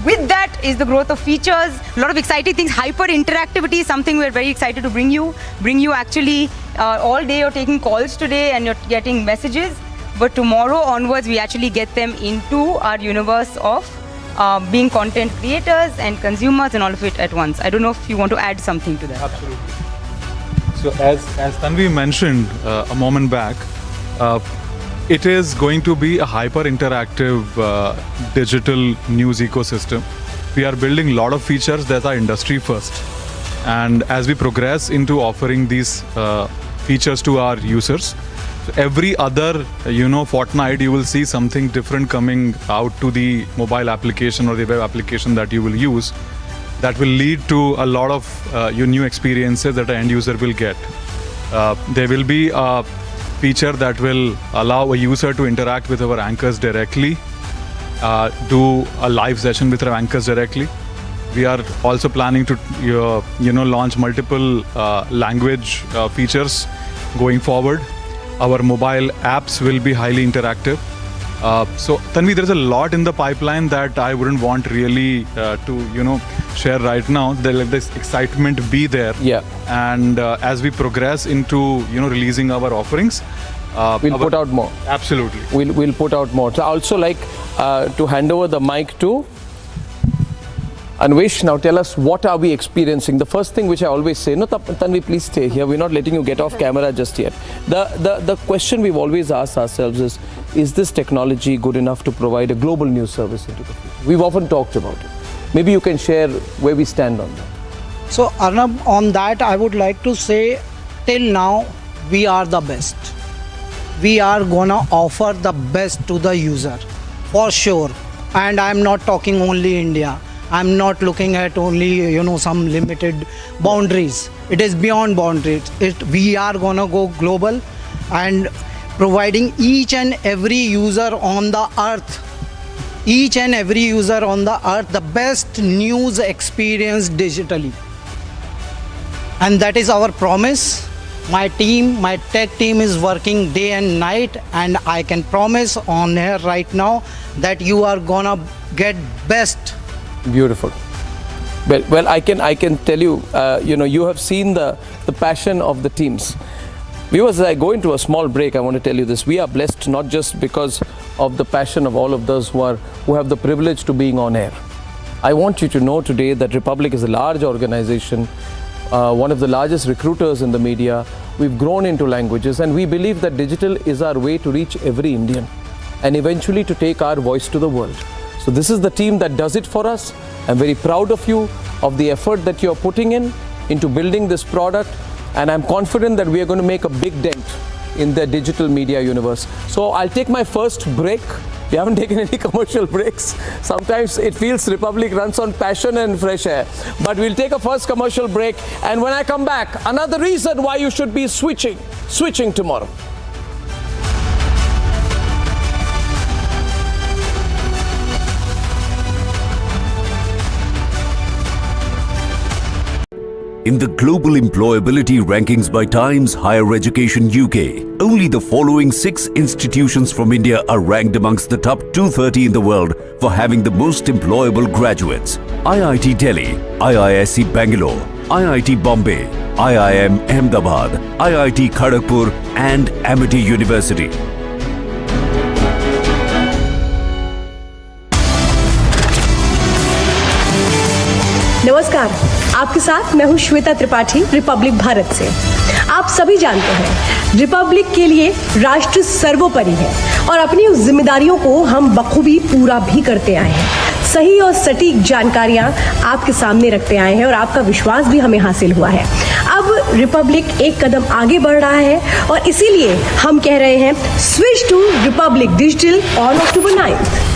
with that is the growth of features, a lot of exciting things. Hyper interactivity is something we're very excited to bring you actually all day. You're taking calls today and you're getting messages, but tomorrow onwards we actually get them into our universe of being content creators and consumers and all of it at once. I don't know if you want to add something to that. Absolutely. So as Tanvi mentioned a moment back, it is going to be a hyper interactive digital news ecosystem. We are building a lot of features that are industry first. And as we progress into offering these features to our users, so every other fortnight you will see something different coming out to the mobile application or the web application that you will use, that will lead to a lot of new experiences that an end user will get. There will be a feature that will allow a user to interact with our anchors directly, do a live session with our anchors directly. We are also planning to launch multiple language features going forward. Our mobile apps will be highly interactive. So Tanvi, there's a lot in the pipeline that I wouldn't want really to share right now. Let this excitement be there. Yeah. And as we progress into releasing our offerings, we'll put out more. Absolutely. We'll put out more. So I also like to hand over the mic to Anvesh. Now tell us, what are we experiencing? The first thing which I always say, no Tanvi, please stay here. We're not letting you get off camera just yet. The question we've always asked ourselves is this technology good enough to provide a global news service into the future? We've often talked about it. Maybe you can share where we stand on that. So Arnab, on that I would like to say, till now we are the best. We are gonna offer the best to the user, for sure. And I'm not talking only India. I'm not looking at only some limited boundaries. It is beyond boundaries. We are gonna go global and providing each and every user on the earth, the best news experience digitally. And that is our promise. My team, my tech team is working day and night, and I can promise on air right now that you are gonna get best. Beautiful. Well, I can tell you, you have seen the passion of the teams. Viewers, as I go into a small break, I want to tell you this. We are blessed not just because of the passion of all of those who have the privilege to being on air. I want you to know today that Republic is a large organization, one of the largest recruiters in the media. We've grown into languages, and we believe that digital is our way to reach every Indian and eventually to take our voice to the world. So this is the team that does it for us. I'm very proud of you, of the effort that you're putting into building this product, and I'm confident that we are going to make a big dent in the digital media universe. So I'll take my first break. We haven't taken any commercial breaks. Sometimes it feels Republic runs on passion and fresh air. But we'll take a first commercial break, and when I come back, another reason why you should be switching tomorrow. In the global employability rankings by Times Higher Education UK, only the following 6 institutions from India are ranked amongst the top 230 in the world for having the most employable graduates. IIT Delhi, IISc Bangalore, IIT Bombay, IIM Ahmedabad, IIT Kharagpur and Amity University. नमस्कार, आपके साथ मैं हूं Shweta Tripathi, Republic Bharat से। आप सभी जानते हैं, रिपब्लिक के लिए राष्ट्र सर्वोपरि है और अपनी उस जिम्मेदारियों को हम बखूबी पूरा भी करते आए हैं। सही और सटीक जानकारियां आपके सामने रखते आए हैं और आपका विश्वास भी हमें हासिल हुआ है। अब रिपब्लिक एक कदम आगे बढ़ रहा है और इसीलिए हम कह रहे हैं, switch to Republic Digital on October 9।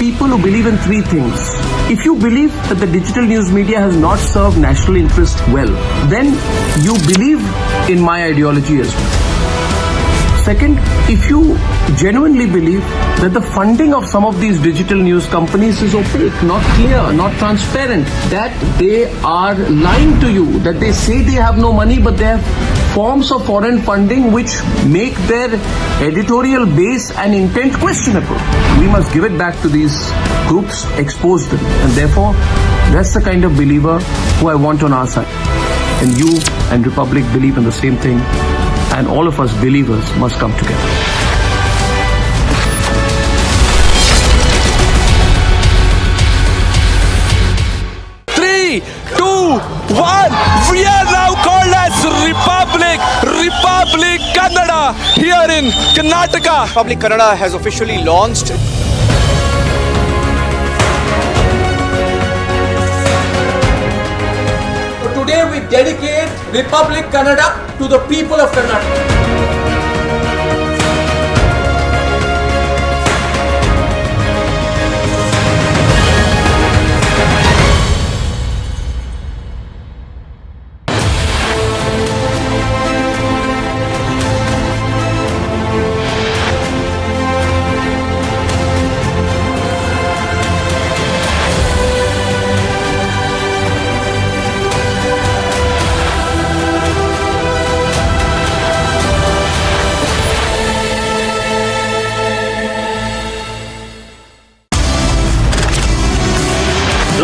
people who believe in three things. If you believe that the digital news media has not served national interest well, then you believe in my ideology as well. Second, if you genuinely believe that the funding of some of these digital news companies is opaque, not clear, not transparent, that they are lying to you, that they say they have no money but they have forms of foreign funding which make their editorial base and intent questionable. We must give it back to these groups, expose them, and therefore that's the kind of believer who I want on our side. And you and Republic believe in the same thing, and all of us believers must come together. Three, two, one. We are now called as Republic Kannada here in Karnataka. Republic Kannada has officially launched. Today we dedicate Republic Kannada to the people of Karnataka.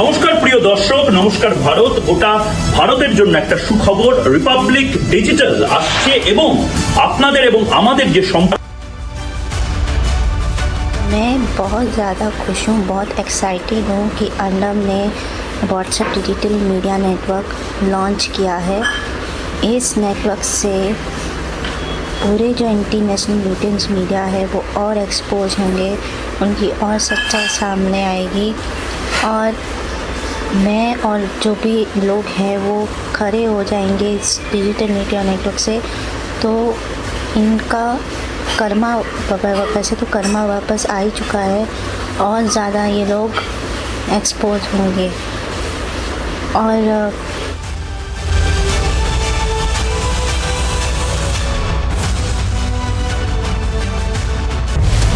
নমস্কার প্রিয় দর্শক, নমস্কার ভারত। গোটা ভারতের জন্য একটা সুখবর, Republic digital আসছে এবং আপনাদের এবং আমাদের যে সম্পর্ক। मैं बहुत ज़्यादा खुश हूँ, बहुत एक्साइटेड हूँ कि अर्नब ने WhatsApp digital media network launch किया है। इस नेटवर्क से पूरे जो इंटरनेशनल न्यूज़ मीडिया है वो और एक्सपोज होंगे, उनकी और सच्चाई सामने आएगी और मैं और जो भी लोग हैं वो खड़े हो जाएंगे इस डिजिटल मीडिया नेटवर्क से। तो इनका कर्मा वैसे तो कर्मा वापस आ ही चुका है और ज़्यादा ये लोग एक्सपोज होंगे। और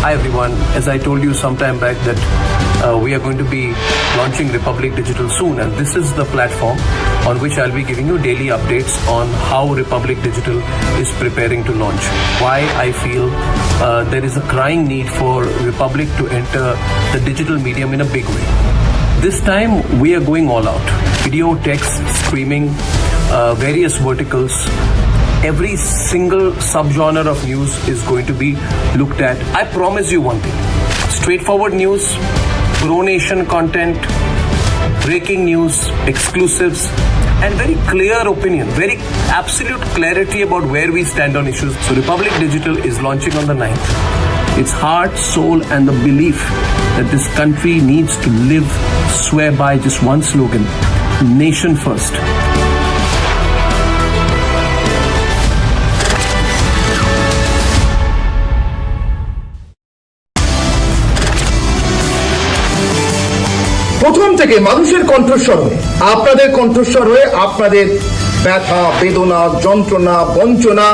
Hi everyone, as I told you some time back that we are going to be launching Republic Digital soon, and this is the platform on which I'll be giving you daily updates on how Republic Digital is preparing to launch. Why I feel there is a crying need for Republic to enter the digital medium in a big way. This time we are going all out. Video, text, streaming, various verticals. Every single subgenre of news is going to be looked at. I promise you one thing: straightforward news, pro-nation content, breaking news, exclusives, and very clear opinion, very absolute clarity about where we stand on issues. So Republic Digital is launching on the 9th. Its heart, soul, and the belief that this country needs to live, swear by just one slogan: nation first. প্রথম থেকে মানুষের কণ্ঠস্বর হয়ে, আপনাদের কণ্ঠস্বর হয়ে আপনাদের ব্যথা, বেদনা, যন্ত্রণা, বঞ্চনা,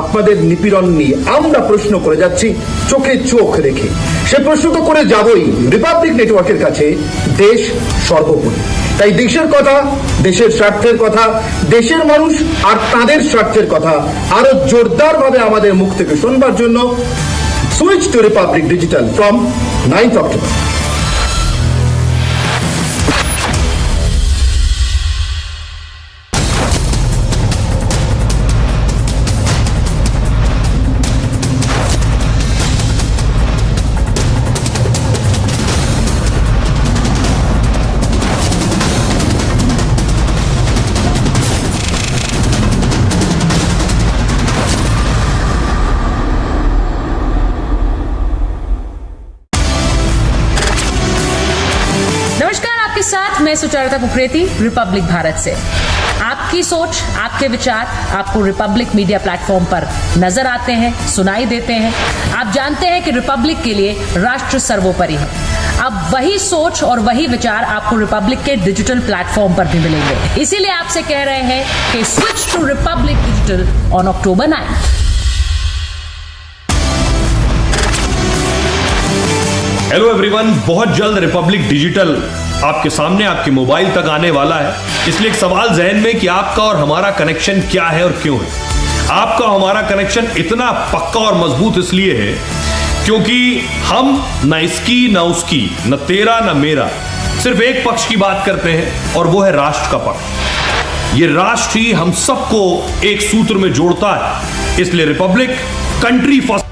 আপনাদের নিপীড়ন নিয়ে আমরা প্রশ্ন করে যাচ্ছি চোখে চোখ রেখে। সে প্রশ্ন তো করে যাবই রিপাবলিক নেটওয়ার্কের কাছে, দেশ সর্বোপরি। তাই দেশের কথা, দেশের স্বার্থের কথা, দেশের মানুষ আর তাদের স্বার্থের কথা আরো জোরদারভাবে আমাদের মুখ থেকে শুনবার জন্য switch to Republic Digital from 9th October. साथ मैं सुचरिता कुकरेती, रिपब्लिक भारत से। आपकी सोच, आपके विचार आपको रिपब्लिक मीडिया प्लेटफॉर्म पर नजर आते हैं, सुनाई देते हैं। आप जानते हैं कि रिपब्लिक के लिए राष्ट्र सर्वोपरि है। अब वही सोच और वही विचार आपको रिपब्लिक के डिजिटल प्लेटफॉर्म पर भी मिलेंगे। इसीलिए आपसे कह रहे हैं कि switch to Republic Digital on October 9th। Hello everyone, बहुत जल्द रिपब्लिक डिजिटल आपके सामने आपके मोबाइल तक आने वाला है। इसलिए एक सवाल जहन में कि आपका और हमारा कनेक्शन क्या है और क्यों है। आपका हमारा कनेक्शन इतना पक्का और मजबूत इसलिए है क्योंकि हम न इसकी न उसकी, न तेरा न मेरा, सिर्फ एक पक्ष की बात करते हैं और वो है राष्ट्र का पक्ष। ये राष्ट्र ही हम सबको एक सूत्र में जोड़ता है। इसलिए रिपब्लिक कंट्री फर्स्ट।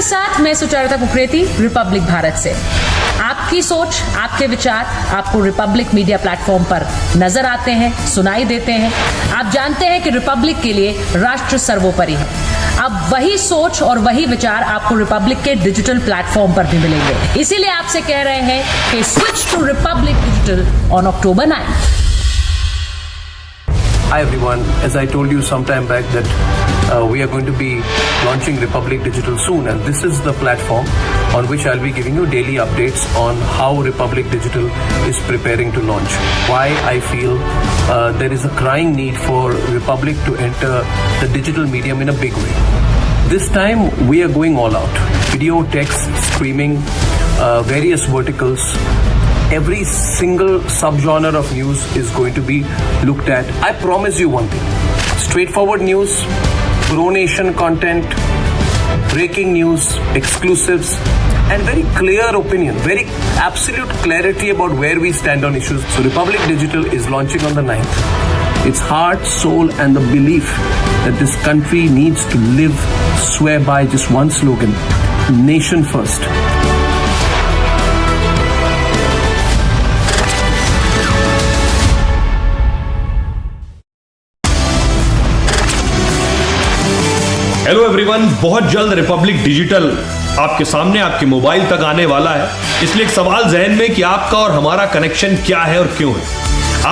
साथ मैं सुचारुता कुकरेती, रिपब्लिक भारत से। आपकी सोच, आपके विचार आपको रिपब्लिक मीडिया प्लेटफॉर्म पर नजर आते हैं, सुनाई देते हैं। आप जानते हैं कि रिपब्लिक के लिए राष्ट्र सर्वोपरि है। अब वही सोच और वही विचार आपको रिपब्लिक के डिजिटल प्लेटफॉर्म पर भी मिलेंगे। इसीलिए आपसे कह रहे हैं कि switch to Republic Digital on October 9th। Hi everyone, as I told you some time back that we are going to be launching Republic Digital soon, and this is the platform on which I'll be giving you daily updates on how Republic Digital is preparing to launch. Why I feel there is a crying need for Republic to enter the digital medium in a big way. This time we are going all out. Video, text, streaming, various verticals. Every single subgenre of news is going to be looked at. I promise you one thing: straightforward news, pro-nation content, breaking news, exclusives, and very clear opinion, very absolute clarity about where we stand on issues. So Republic Digital is launching on the 9th. Its heart, soul, and the belief that this country needs to live, swear by just one slogan: nation first. Hello everyone, बहुत जल्द Republic digital आपके सामने आपके mobile तक आने वाला है। इसलिए एक सवाल जहन में कि आपका और हमारा कनेक्शन क्या है और क्यों है।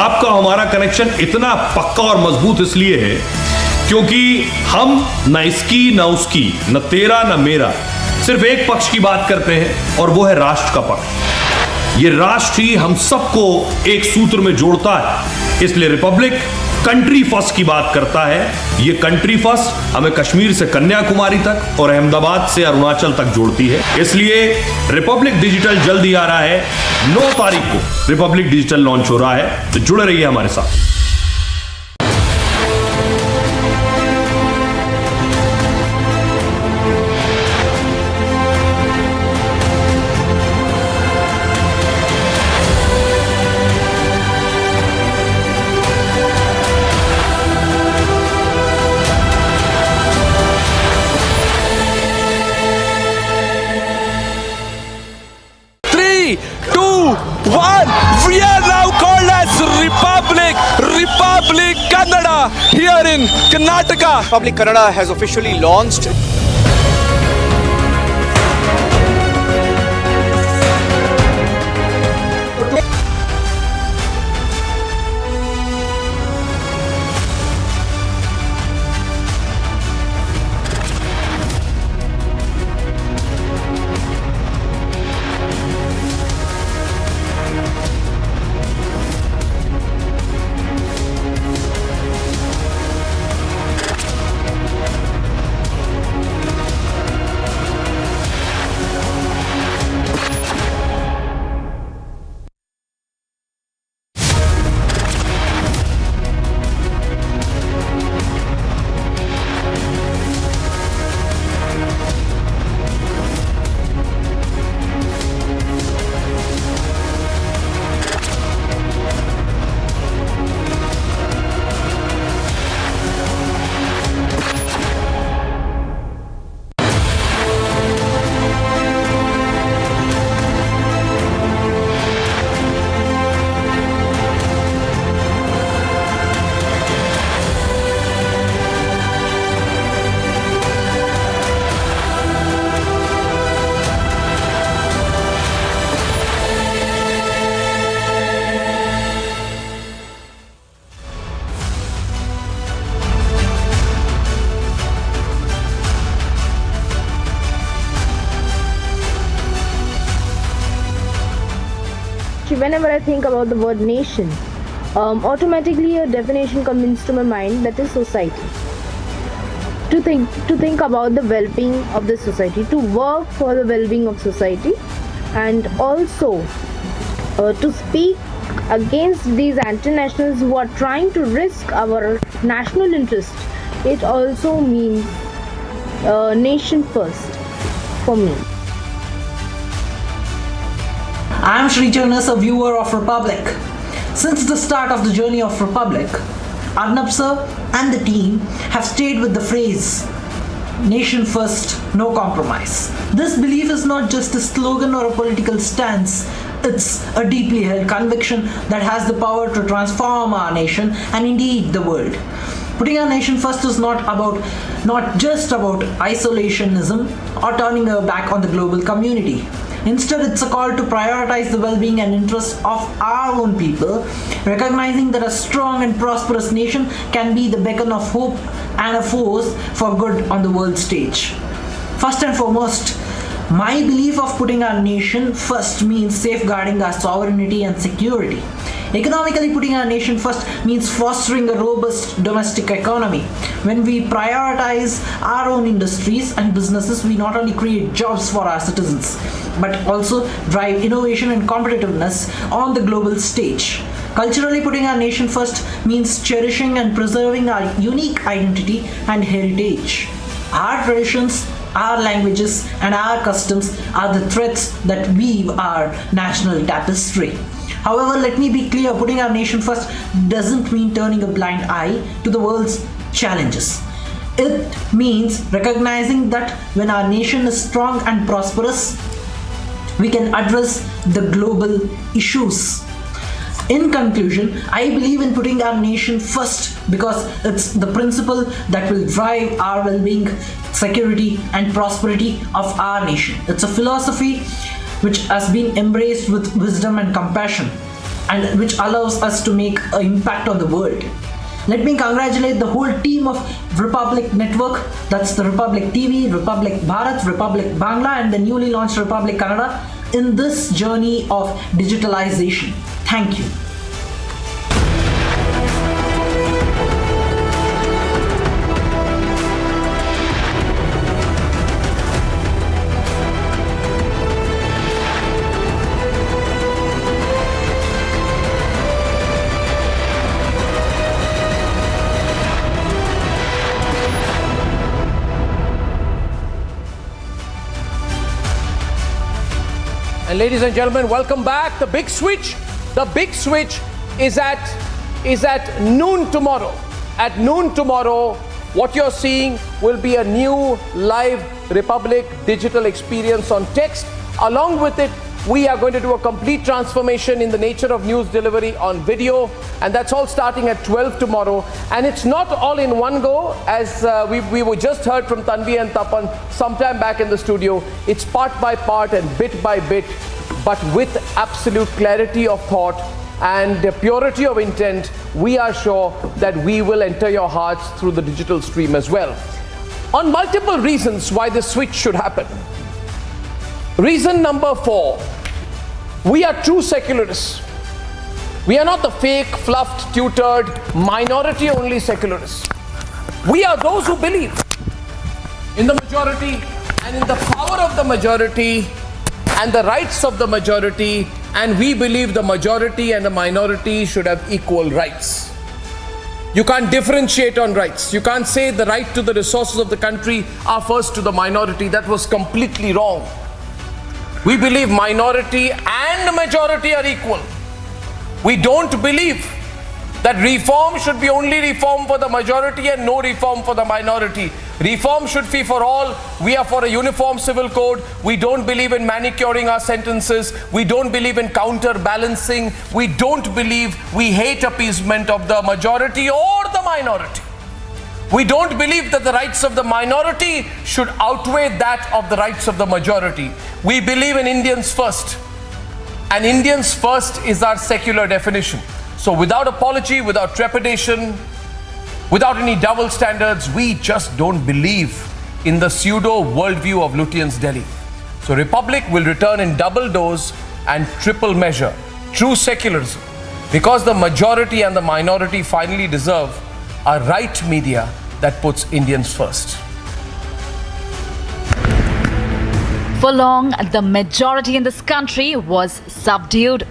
आपका हमारा कनेक्शन इतना पक्का और मजबूत इसलिए है क्योंकि हम न इसकी न उसकी, न तेरा न मेरा, सिर्फ एक पक्ष की बात करते हैं और वो है राष्ट्र का पक्ष। ये राष्ट्र ही हम सबको एक सूत्र में जोड़ता है। इसलिए रिपब्लिक कंट्री फर्स्ट की बात करता है। ये कंट्री फर्स्ट हमें कश्मीर से कन्याकुमारी तक और अहमदाबाद से अरुणाचल तक जोड़ती है। इसलिए रिपब्लिक डिजिटल जल्द ही आ रहा है। 9 तारीख को रिपब्लिक डिजिटल लॉन्च हो रहा है, तो जुड़े रहिए हमारे साथ। We are now called as Republic Kannada here in Karnataka. Republic Kannada has officially launched. whenever I think about the word nation, automatically a definition comes to my mind, that is society. To think about the well-being of the society, to work for the well-being of society, and also to speak against these anti-nationals who are trying to risk our national interest. It also means nation first for me. I am Sri Jonas, a viewer of Republic. Since the start of the journey of Republic, Arnab sir and the team have stayed with the phrase, nation first, no compromise. This belief is not just a slogan or a political stance, it's a deeply held conviction that has the power to transform our nation and indeed the world. Putting our nation first is not just about isolationism or turning our back on the global community. Instead, it's a call to prioritize the well-being and interests of our own people, recognizing that a strong and prosperous nation can be the beacon of hope and a force for good on the world stage. First and foremost, my belief of putting our nation first means safeguarding our sovereignty and security. Economically, putting our nation first means fostering a robust domestic economy. When we prioritize our own industries and businesses, we not only create jobs for our citizens, but also drive innovation and competitiveness on the global stage. Culturally, putting our nation first means cherishing and preserving our unique identity and heritage. Our traditions, our languages, and our customs are the threads that weave our national tapestry. However, let me be clear, putting our nation first doesn't mean turning a blind eye to the world's challenges. It means recognizing that when our nation is strong and prosperous, we can address the global issues. In conclusion, I believe in putting our nation first because it's the principle that will drive our well-being, security, and prosperity of our nation. It's a philosophy which has been embraced with wisdom and compassion, and which allows us to make an impact on the world. Let me congratulate the whole team of Republic Network, that's the Republic TV, Republic Bharat, Republic Bangla, and the newly launched Republic Kannada in this journey of digitalization. Thank you. And ladies and gentlemen, welcome back. The big switch is at noon tomorrow. At noon tomorrow, what you're seeing will be a new live Republic digital experience on text. Along with it, we are going to do a complete transformation in the nature of news delivery on video, and that's all starting at 12 tomorrow. And it's not all in one go, as we were just heard from Tanvi and Tapan sometime back in the studio. It's part by part and bit by bit, but with absolute clarity of thought and purity of intent. We are sure that we will enter your hearts through the digital stream as well. On multiple reasons why this switch should happen. Reason number 4. We are true secularists. We are not the fake, fluffed, tutored, minority-only secularists. We are those who believe in the majority and in the power of the majority and the rights of the majority, and we believe the majority and the minority should have equal rights. You can't differentiate on rights. You can't say the right to the resources of the country are first to the minority. That was completely wrong. We believe minority and majority are equal. We don't believe that reform should be only reform for the majority and no reform for the minority. Reform should be for all. We are for a uniform civil code. We don't believe in manicuring our sentences. We don't believe in counterbalancing. We don't believe, we hate appeasement of the majority or the minority. We don't believe that the rights of the minority should outweigh that of the rights of the majority. We believe in Indians first. And Indians first is our secular definition. So without apology, without trepidation, without any double standards, we just don't believe in the pseudo worldview of Lutyens Delhi. So Republic will return in double dose and triple measure. true secularism, because the majority and the minority finally deserve a right media that puts Indians first. For long, the majority in this country was subdued.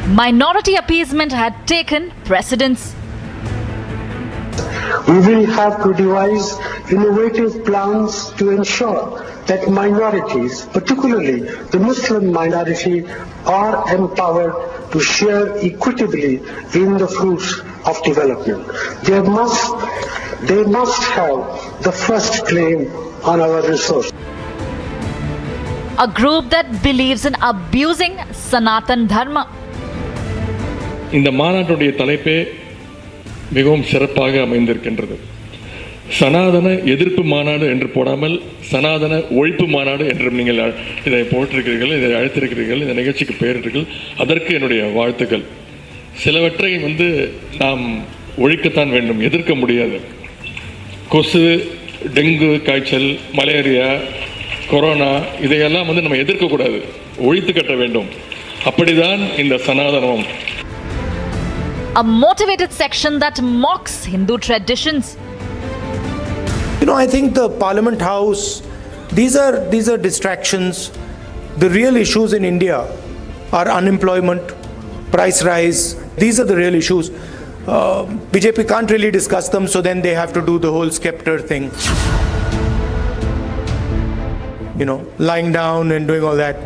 Minority appeasement had taken precedence. We will have to devise innovative plans to ensure that minorities, particularly the Muslim minority, are empowered to share equitably in the fruits of development. They must have the first claim on our resources. A group that believes in abusing Sanatan Dharma. இந்த மாநாட்டுடைய தலைப்பே மிகவும் சிறப்பாக அமைந்திருக்கின்றது. சனாதன எதிர்ப்பு மாநாடு என்று போடாமல் சனாதன ஒழிப்பு மாநாடு என்று நீங்கள் இதை போட்டிருக்கிறீர்கள், இதை அழைத்திருக்கிறீர்கள், இந்த நிகழ்ச்சிக்கு பெயரிட்டீர்கள். அதற்கு என்னுடைய வாழ்த்துக்கள். சிலவற்றை நாம் ஒழிக்கத்தான் வேண்டும், எதிர்க்க முடியாது. கொசு, டெங்கு காய்ச்சல், மலேரியா, கொரோனா இதையெல்லாம் நம்ம எதிர்க்கக்கூடாது, ஒழித்து கட்ட வேண்டும். அப்படிதான் இந்த சனாதனம். A motivated section that mocks Hindu traditions. I think the Parliament House, these are distractions. The real issues in India are unemployment, price rise. These are the real issues. BJP can't really discuss them, so then they have to do the whole scepter thing. Lying down and doing all that.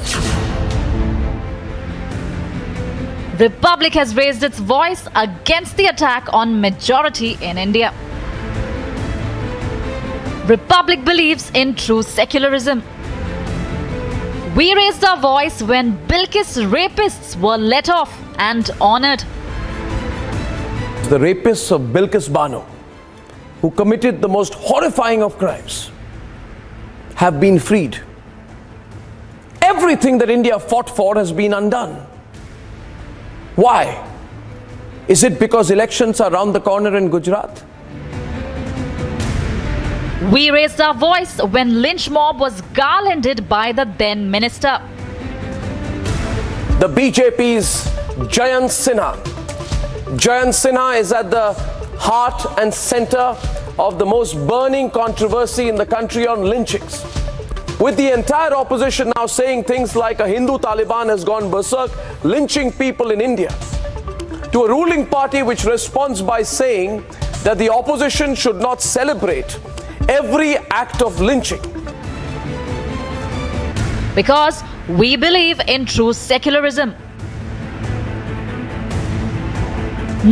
Republic has raised its voice against the attack on majority in India. Republic believes in true secularism. We raised our voice when Bilkis rapists were let off and honored. The rapists of Bilkis Bano, who committed the most horrifying of crimes, have been freed. Everything that India fought for has been undone. Why? Is it because elections are around the corner in Gujarat? We raised our voice when lynch mob was garlanded by the then minister. The BJP's Jayant Sinha. Jayant Sinha is at the heart and center of the most burning controversy in the country on lynchings. With the entire opposition now saying things like a Hindu Taliban has gone berserk, lynching people in India, to a ruling party which responds by saying that the opposition should not celebrate every act of lynching. Because we believe in true secularism.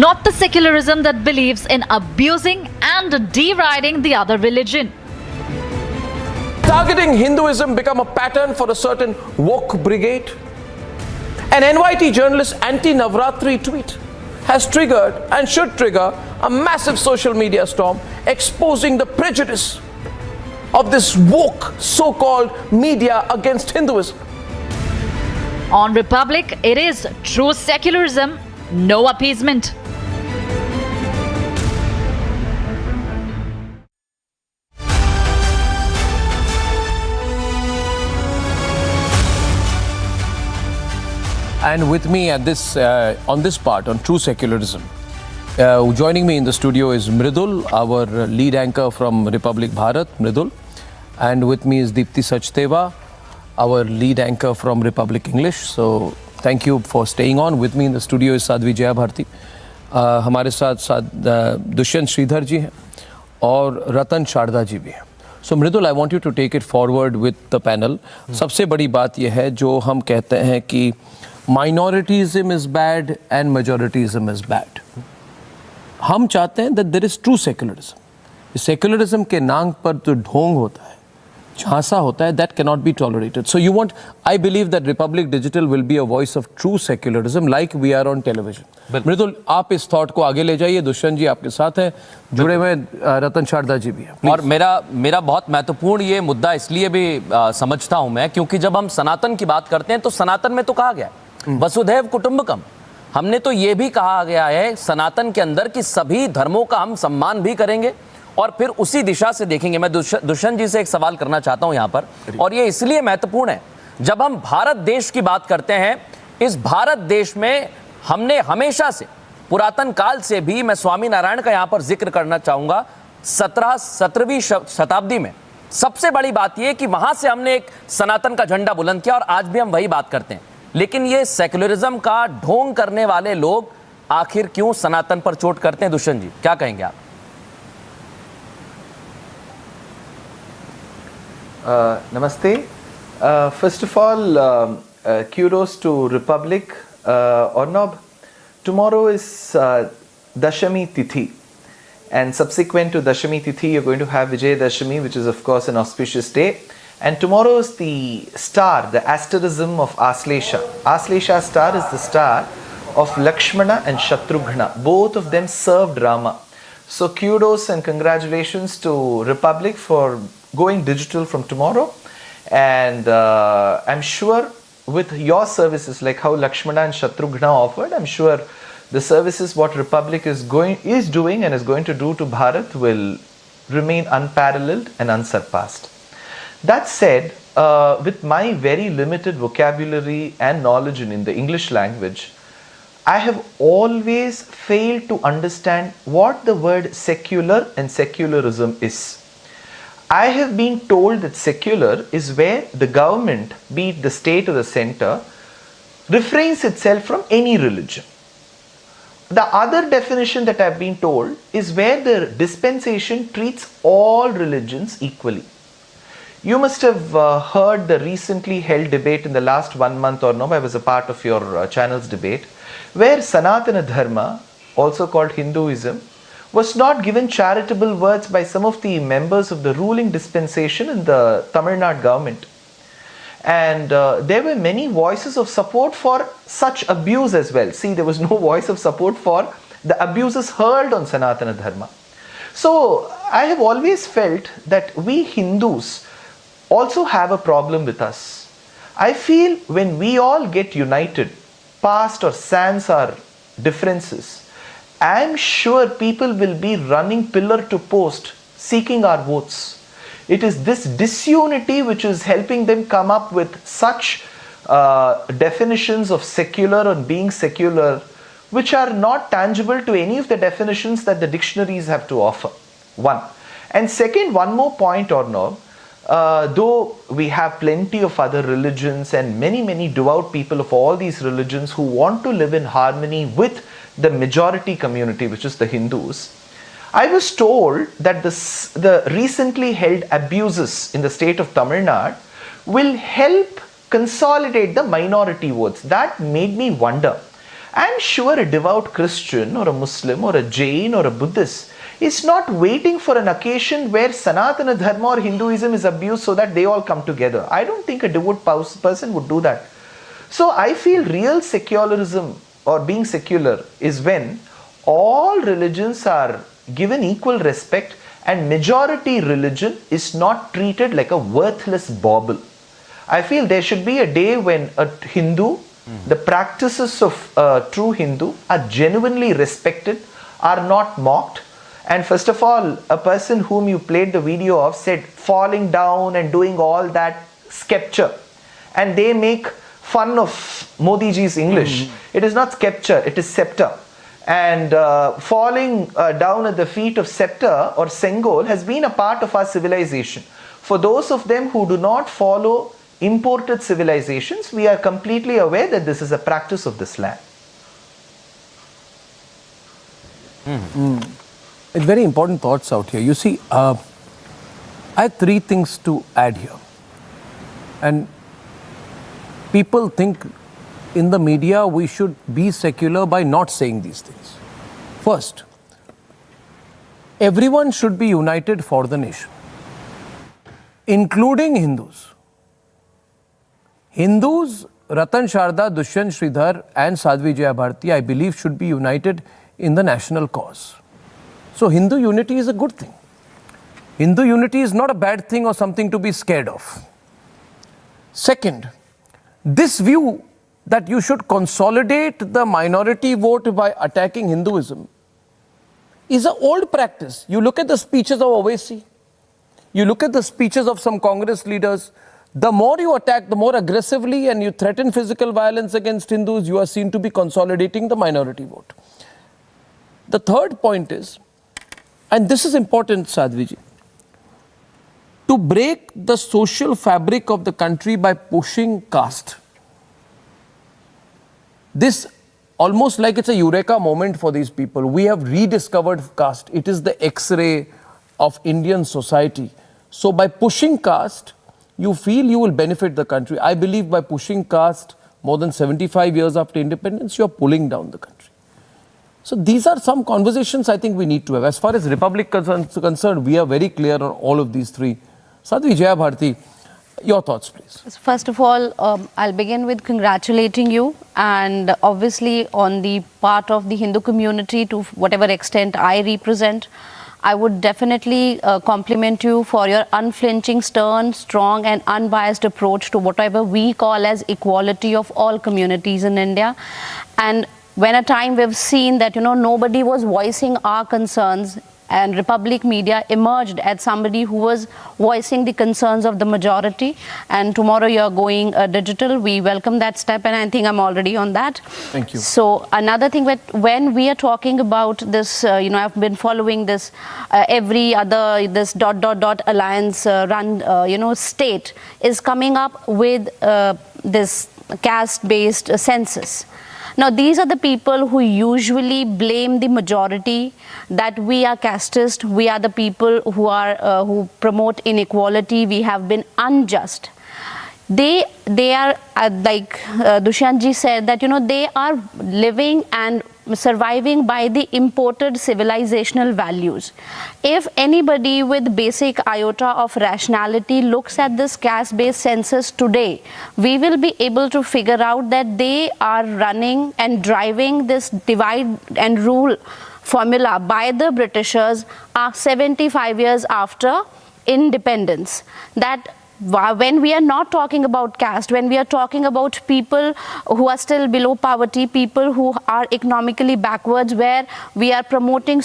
Not the secularism that believes in abusing and deriding the other religion. Targeting Hinduism become a pattern for a certain woke brigade? An NYT journalist's anti-Navratri tweet has triggered and should trigger a massive social media storm exposing the prejudice of this woke so-called media against Hinduism. On Republic, it is true secularism, no appeasement. And with me at this, on this part, on true secularism, joining me in the studio is Mridul, our lead anchor from Republic Bharat, Mridul. And with me is Deepti Sachdeva, our lead anchor from Republic English. So thank you for staying on. With me in the studio is Sadhvi Jaya Bharti. हमारे साथ दुष्यंत श्रीधर जी हैं और रतन शारदा जी भी हैं. So Mridul, I want you to take it forward with the panel. सबसे बड़ी बात यह है जो हम कहते हैं कि minorityism is bad and majorityism is bad. हम चाहते हैं that there is true secularism. Secularism के नाम पर जो ढोंग होता है, झांसा होता है, that cannot be tolerated. So you want, I believe that Republic Digital will be a voice of true secularism like we are on television. मृदुल, आप इस थॉट को आगे ले जाइए. दुष्यंत जी आपके साथ हैं, जुड़े हुए रतन शारदा जी भी हैं. और मेरा बहुत महत्वपूर्ण ये मुद्दा इसलिए भी समझता हूं मैं, क्योंकि जब हम सनातन की बात करते हैं तो सनातन में तो कहा गया वसुधैव कुटुंबकम. हमने तो ये भी कहा गया है सनातन के अंदर कि सभी धर्मों का हम सम्मान भी करेंगे और फिर उसी दिशा से देखेंगे. मैं दुष्यंत जी से एक सवाल करना चाहता हूं यहां पर, और ये इसलिए महत्वपूर्ण है. जब हम भारत देश की बात करते हैं इस भारत देश में हमने हमेशा से, पुरातन काल से भी, मैं स्वामी नारायण का यहां पर जिक्र करना चाहूंगा, 17वीं शताब्दी में सबसे बड़ी बात यह कि वहां से हमने एक सनातन का झंडा बुलंद किया और आज भी हम वही बात करते हैं। लेकिन ये सेक्युलरिज्म का ढोंग करने वाले लोग आखिर क्यों सनातन पर चोट करते हैं? दुष्यंत जी, क्या कहेंगे आप? Namaste. First of all, kudos to Republic. Arnab, tomorrow is Dashami Tithi, and subsequent to Dashami Tithi, you're going to have Vijay Dashami, which is of course an auspicious day. And tomorrow is the star, the asterism of Aslesha. Aslesha star is the star of Lakshmana and Shatrughna. Both of them served Rama. So kudos and congratulations to Republic for going digital from tomorrow, and I'm sure with your services, like how Lakshmana and Shatrughna offered, I'm sure the services what Republic is doing and is going to do to Bharat will remain unparalleled and unsurpassed. That said, with my very limited vocabulary and knowledge in the English language, I have always failed to understand what the word secular and secularism is. I have been told that secular is where the government, be it the state or the center, refrains itself from any religion. The other definition that I have been told is where the dispensation treats all religions equally. You must have heard the recently held debate in the last 1 month or no, I was a part of your channel's debate, where Sanatana Dharma, also called Hinduism, was not given charitable words by some of the members of the ruling dispensation in the Tamil Nadu government. And there were many voices of support for such abuse as well. See, there was no voice of support for the abuses hurled on Sanatana Dharma. So I have always felt that we Hindus also have a problem with us. I feel when we all get united, past or sans our differences, I am sure people will be running pillar to post seeking our votes. It is this disunity which is helping them come up with such definitions of secular and being secular, which are not tangible to any of the definitions that the dictionaries have to offer. One. And second, one more point, Arnab. Though we have plenty of other religions and many devout people of all these religions who want to live in harmony with the majority community, which is the Hindus, I was told that the recently held abuses in the state of Tamil Nadu will help consolidate the minority votes. That made me wonder. I'm sure a devout Christian or a Muslim or a Jain or a Buddhist is not waiting for an occasion where Sanatana Dharma or Hinduism is abused so that they all come together. I don't think a devout person would do that. So I feel real secularism or being secular is when all religions are given equal respect and majority religion is not treated like a worthless bauble. I feel there should be a day when a Hindu, the practices of a true Hindu are genuinely respected, are not mocked. And first of all, a person whom you played the video of said falling down and doing all that sculpture. And they make fun of Modi ji's English. It is not sculpture, it is scepter. And falling down at the feet of scepter or Sengol has been a part of our civilization. For those of them who do not follow imported civilizations, we are completely aware that this is a practice of this land. It's very important thoughts out here. You see, I have three things to add here. And people think in the media we should be secular by not saying these things. First, everyone should be united for the nation, including Hindus. Hindus, Ratan Sharda, Dushyant Sridhar and Sadhvi Jayabharti, I believe, should be united in the national cause. So Hindu unity is a good thing. Hindu unity is not a bad thing or something to be scared of. Second, this view that you should consolidate the minority vote by attacking Hinduism is an old practice. You look at the speeches of Owaisi, you look at the speeches of some Congress leaders, The more you attack, the more aggressively and you threaten physical violence against Hindus, you are seen to be consolidating the minority vote. The third point is, and this is important, Sadhviji, to break the social fabric of the country by pushing caste. This almost like it's a eureka moment for these people. We have rediscovered caste. It is the X-ray of Indian society. So by pushing caste, you feel you will benefit the country. I believe by pushing caste more than 75 years after independence, you are pulling down the country. So these are some conversations I think we need to have. As far as Republic is concerned, we are very clear on all of these three. Sadhvi, Jaya Bharti, your thoughts, please. First of all, I'll begin with congratulating you, and obviously on the part of the Hindu community, to whatever extent I represent, I would definitely compliment you for your unflinching, stern, strong and unbiased approach to whatever we call as equality of all communities in India. And when a time we've seen that, nobody was voicing our concerns, and Republic Media emerged as somebody who was voicing the concerns of the majority, and tomorrow you're going digital. We welcome that step, and I think I'm already on that. Thank you. So another thing, when we are talking about this, I've been following this every other, this ... alliance run, state is coming up with this caste-based census. Now, these are the people who usually blame the majority that we are casteist, we are the people who promote inequality, we have been unjust. They are, like Dushyantji said, that, they are living and surviving by the imported civilizational values. If anybody with basic iota of rationality looks at this caste-based census today, we will be able to figure out that they are running and driving this divide and rule formula by the Britishers 75 years after independence. That when we are not talking about caste, when we are talking about people who are still below poverty, people who are economically backwards, where we are promoting,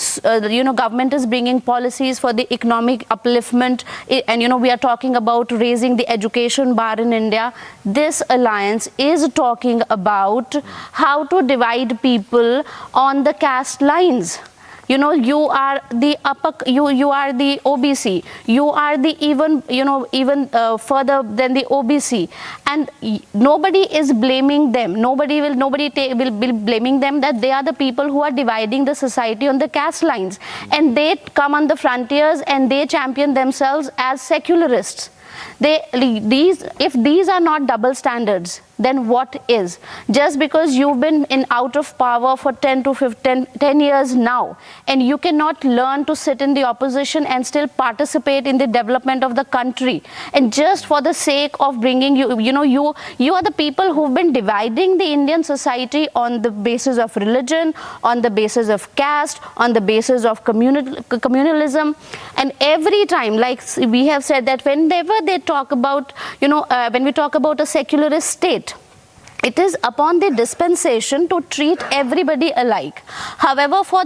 government is bringing policies for the economic upliftment, and we are talking about raising the education bar in India. This alliance is talking about how to divide people on the caste lines. You are the you are the OBC, you are the even further than the OBC, and nobody is blaming them. Nobody will be blaming them that they are the people who are dividing the society on the caste lines, and they come on the frontiers and they champion themselves as secularists. If these are not double standards, then what is? Just because you've been out of power for 10 years now, and you cannot learn to sit in the opposition and still participate in the development of the country, and just for the sake of bringing you are the people who've been dividing the Indian society on the basis of religion, on the basis of caste, on the basis of communalism. And every time, like we have said, that whenever they talk about, when we talk about a secularist state, it is upon the dispensation to treat everybody alike. However, for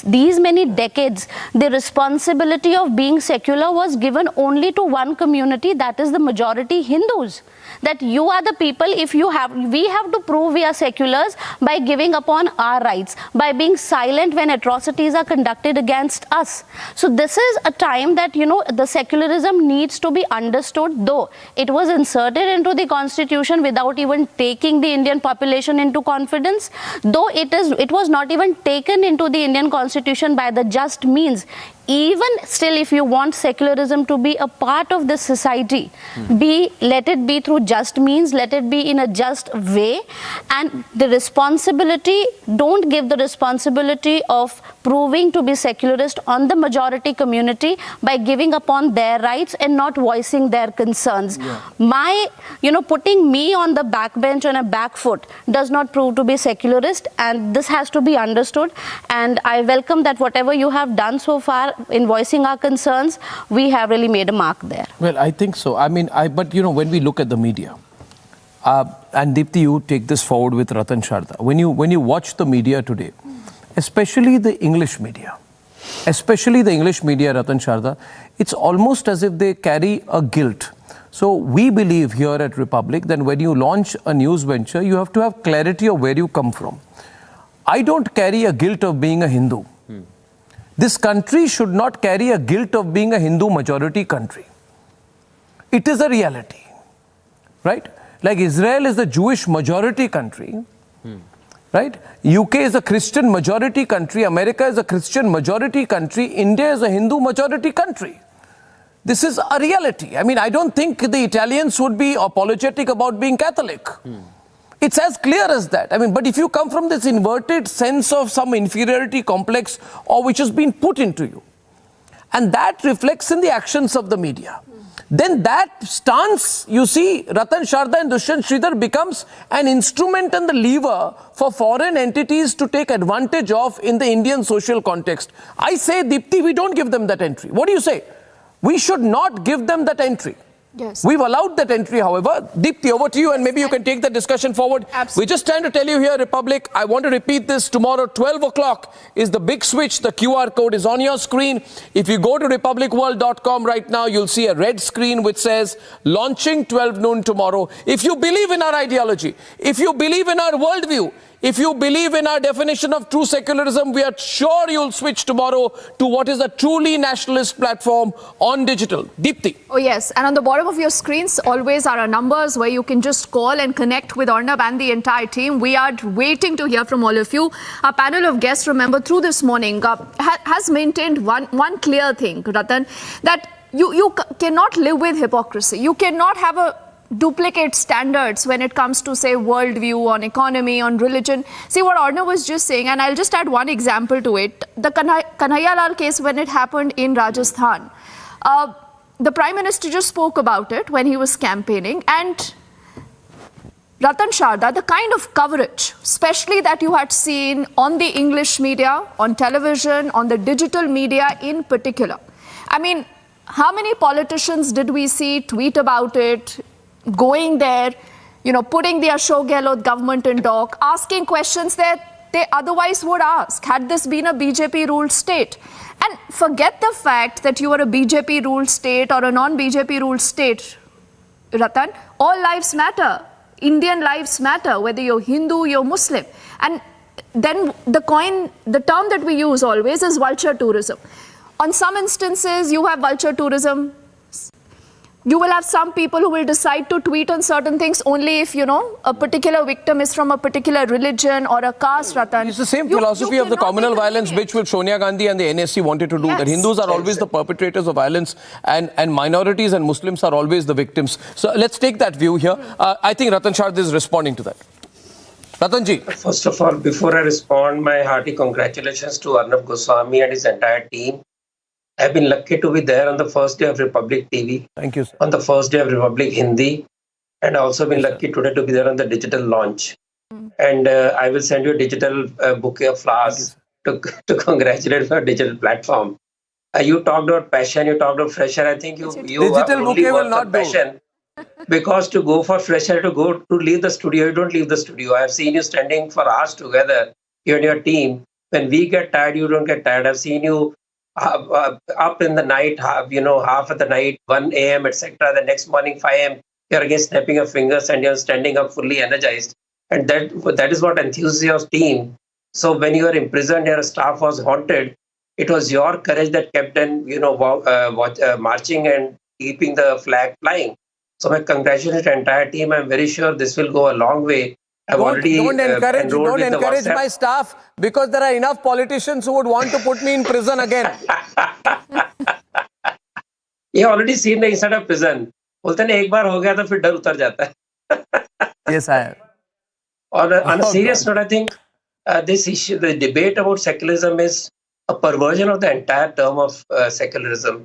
these many decades, the responsibility of being secular was given only to one community, that is the majority Hindus. That you are the people, we have to prove we are seculars by giving upon our rights, by being silent when atrocities are conducted against us. So this is a time that, the secularism needs to be understood, though it was inserted into the constitution without even taking the Indian population into confidence, though it was not even taken into the Indian constitution by the just means. Even still, if you want secularism to be a part of this society, let it be through just means, let it be in a just way, and the responsibility, don't give the responsibility of proving to be secularist on the majority community by giving upon their rights and not voicing their concerns. Putting me on the backbench on a back foot does not prove to be secularist, and this has to be understood. And I welcome that whatever you have done so far in voicing our concerns, we have really made a mark there. Well, I think so. But when we look at the media, and Deepthi, you take this forward with Ratan Sharda. When you watch the media today, especially the English media, Ratan Sharda, it's almost as if they carry a guilt. So we believe here at Republic that when you launch a news venture, you have to have clarity of where you come from. I don't carry a guilt of being a Hindu. This country should not carry a guilt of being a Hindu majority country. It is a reality, right? Like Israel is a Jewish majority country, right? UK is a Christian majority country. America is a Christian majority country. India is a Hindu majority country. This is a reality. I mean, I don't think the Italians would be apologetic about being Catholic. It's as clear as that. I mean, but if you come from this inverted sense of some inferiority complex or which has been put into you, and that reflects in the actions of the media, then that stance, you see, Ratan Sharda and Dushyant Sridhar becomes an instrument and the lever for foreign entities to take advantage of in the Indian social context. I say, Deepthi, we don't give them that entry. What do you say? We should not give them that entry. Yes. We've allowed that entry, however. Deepthi, over to you, and maybe you can take the discussion forward. Absolutely. We're just trying to tell you here, Republic, I want to repeat this. Tomorrow, 12 o'clock is the big switch. The QR code is on your screen. If you go to republicworld.com right now, you'll see a red screen which says, launching 12 noon tomorrow. If you believe in our ideology, if you believe in our worldview, if you believe in our definition of true secularism, we are sure you'll switch tomorrow to what is a truly nationalist platform on digital. Deepthi. Oh yes, and on the bottom of your screens always are our numbers where you can just call and connect with Arnab and the entire team. We are waiting to hear from all of you. Our panel of guests, remember, through this morning has maintained one clear thing, Ratan, that you cannot live with hypocrisy. You cannot have a duplicate standards when it comes to, say, worldview, on economy, on religion. See what Arnab was just saying, and I'll just add one example to it. The Kanhaiyalal case, when it happened in Rajasthan, the Prime Minister just spoke about it when he was campaigning, and Ratan Sharda, the kind of coverage, especially that you had seen on the English media, on television, on the digital media in particular. I mean, how many politicians did we see tweet about it, going there, you know, putting the Ashok Gehlot government in dock, asking questions that they otherwise would ask had this been a BJP-ruled state. And forget the fact that you are a BJP-ruled state or a non-BJP-ruled state, Ratan. All lives matter. Indian lives matter, whether you're Hindu, you're Muslim. And then the term that we use always is vulture tourism. On some instances, you have vulture tourism. You will have some people who will decide to tweet on certain things only if, you know, a particular victim is from a particular religion or a caste, Ratan. It's the same philosophy of the communal violence which Sonia Gandhi and the NSC wanted to do, that Hindus are always the perpetrators of violence and minorities and Muslims are always the victims. So let's take that view here. I think Ratan Sharda is responding to that. Ratanji. First of all, before I respond, my hearty congratulations to Arnab Goswami and his entire team. I've been lucky to be there on the first day of Republic TV. Thank you, sir. On the first day of Republic Hindi. And also been lucky today to be there on the digital launch. And I will send you a digital bouquet of flowers to congratulate for digital platform. You talked about passion, you talked about fresh air. I think you digital bouquet will not do. Passion. Because to go for fresh air, to leave the studio, you don't leave the studio. I have seen you standing for hours together, you and your team. When we get tired, you don't get tired. I've seen you up in the night, half of the night, 1 a.m., etc. The next morning, 5 a.m., you're again snapping your fingers and you're standing up fully energized. And that is what enthuses your team. So when you were imprisoned, your staff was haunted. It was your courage that kept them, marching and keeping the flag flying. So my congratulations to the entire team. I'm very sure this will go a long way. Don't encourage my staff, because there are enough politicians who would want to put me in prison again. You already seen the inside of prison. बोलते हैं एक बार हो गया तो फिर डर उतर जाता है. Yes, I have. On a serious note, I think this issue, the debate about secularism, is a perversion of the entire term of secularism.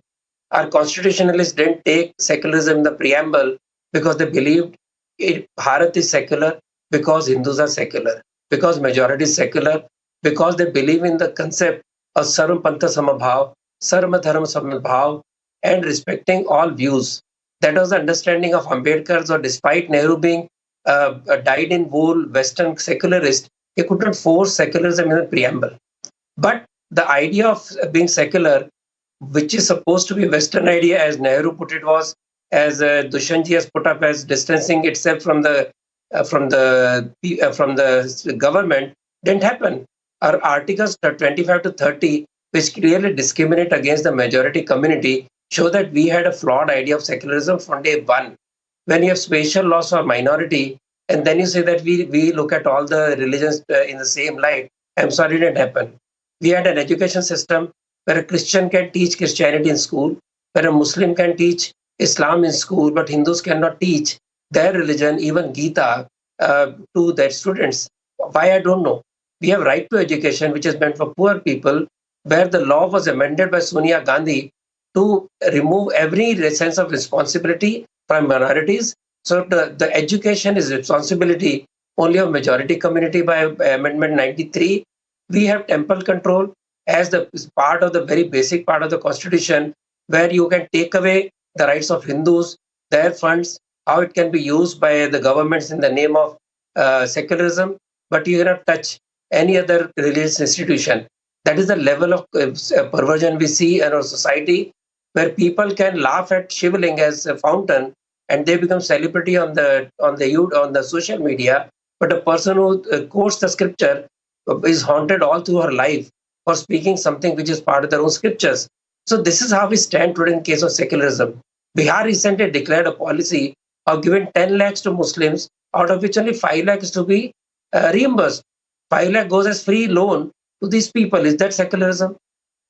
Our constitutionalists didn't take secularism in the preamble because they believed Bharat is secular because Hindus are secular, because majority is secular, because they believe in the concept of Sarva Pantha Samabhav, Sarva Dharma Samabhav, and respecting all views. That was the understanding of Ambedkar. So despite Nehru being dyed in wool Western secularist, he could not force secularism in the preamble. But the idea of being secular, which is supposed to be a Western idea, as Nehru put it, was as Dushanji has put up as distancing itself from the government, didn't happen. Our articles 25 to 30, which clearly discriminate against the majority community, show that we had a flawed idea of secularism from day one. When you have spatial laws for minority, and then you say that we look at all the religions in the same light, I'm sorry, it didn't happen. We had an education system where a Christian can teach Christianity in school, where a Muslim can teach Islam in school, but Hindus cannot teach their religion, even Gita, to their students. Why, I don't know. We have right to education, which is meant for poor people, where the law was amended by Sonia Gandhi to remove every sense of responsibility from minorities. So the education is responsibility only of majority community by Amendment 93. We have temple control as the part of the very basic part of the constitution, where you can take away the rights of Hindus, their funds, how it can be used by the governments in the name of secularism, but you cannot touch any other religious institution. That is the level of perversion we see in our society, where people can laugh at Shivling as a fountain and they become celebrity on the social media, but a person who quotes the scripture is haunted all through her life for speaking something which is part of their own scriptures. So this is how we stand today in case of secularism. Bihar recently declared a policy of giving 10 lakhs to Muslims, out of which only 5 lakhs is to be reimbursed. 5 lakh goes as free loan to these people. Is that secularism?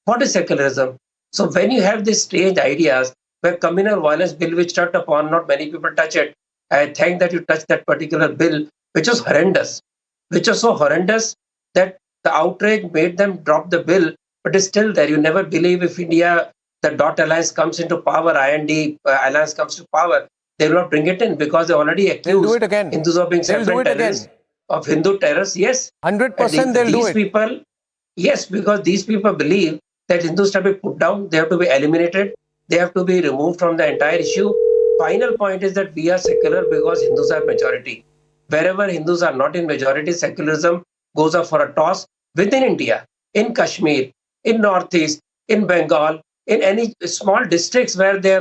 What is secularism? So when you have these strange ideas where communal violence bill which touched upon, not many people touch it. I thank that you touched that particular bill, which was horrendous, which was so horrendous that the outrage made them drop the bill, but it's still there. You never believe if India, the DOT alliance comes into power, IND alliance comes to power, they will not bring it in because they already accused do it again. Hindus of being separate terrorists, of Hindu terrorists. Yes. 100% they'll do it. People, yes, because these people believe that Hindus have to be put down, they have to be eliminated, they have to be removed from the entire issue. Final point is that we are secular because Hindus are majority. Wherever Hindus are not in majority, secularism goes up for a toss within India, in Kashmir, in Northeast, in Bengal, in any small districts where they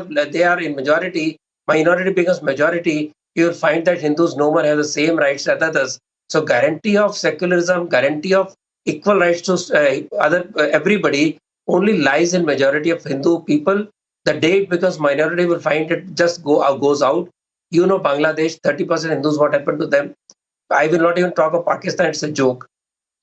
are in majority, minority becomes majority, you will find that Hindus no more have the same rights as others. So guarantee of secularism, guarantee of equal rights to everybody only lies in majority of Hindu people. The day it becomes minority, will find it just goes out. You know, Bangladesh, 30% Hindus, what happened to them? I will not even talk of Pakistan, it's a joke.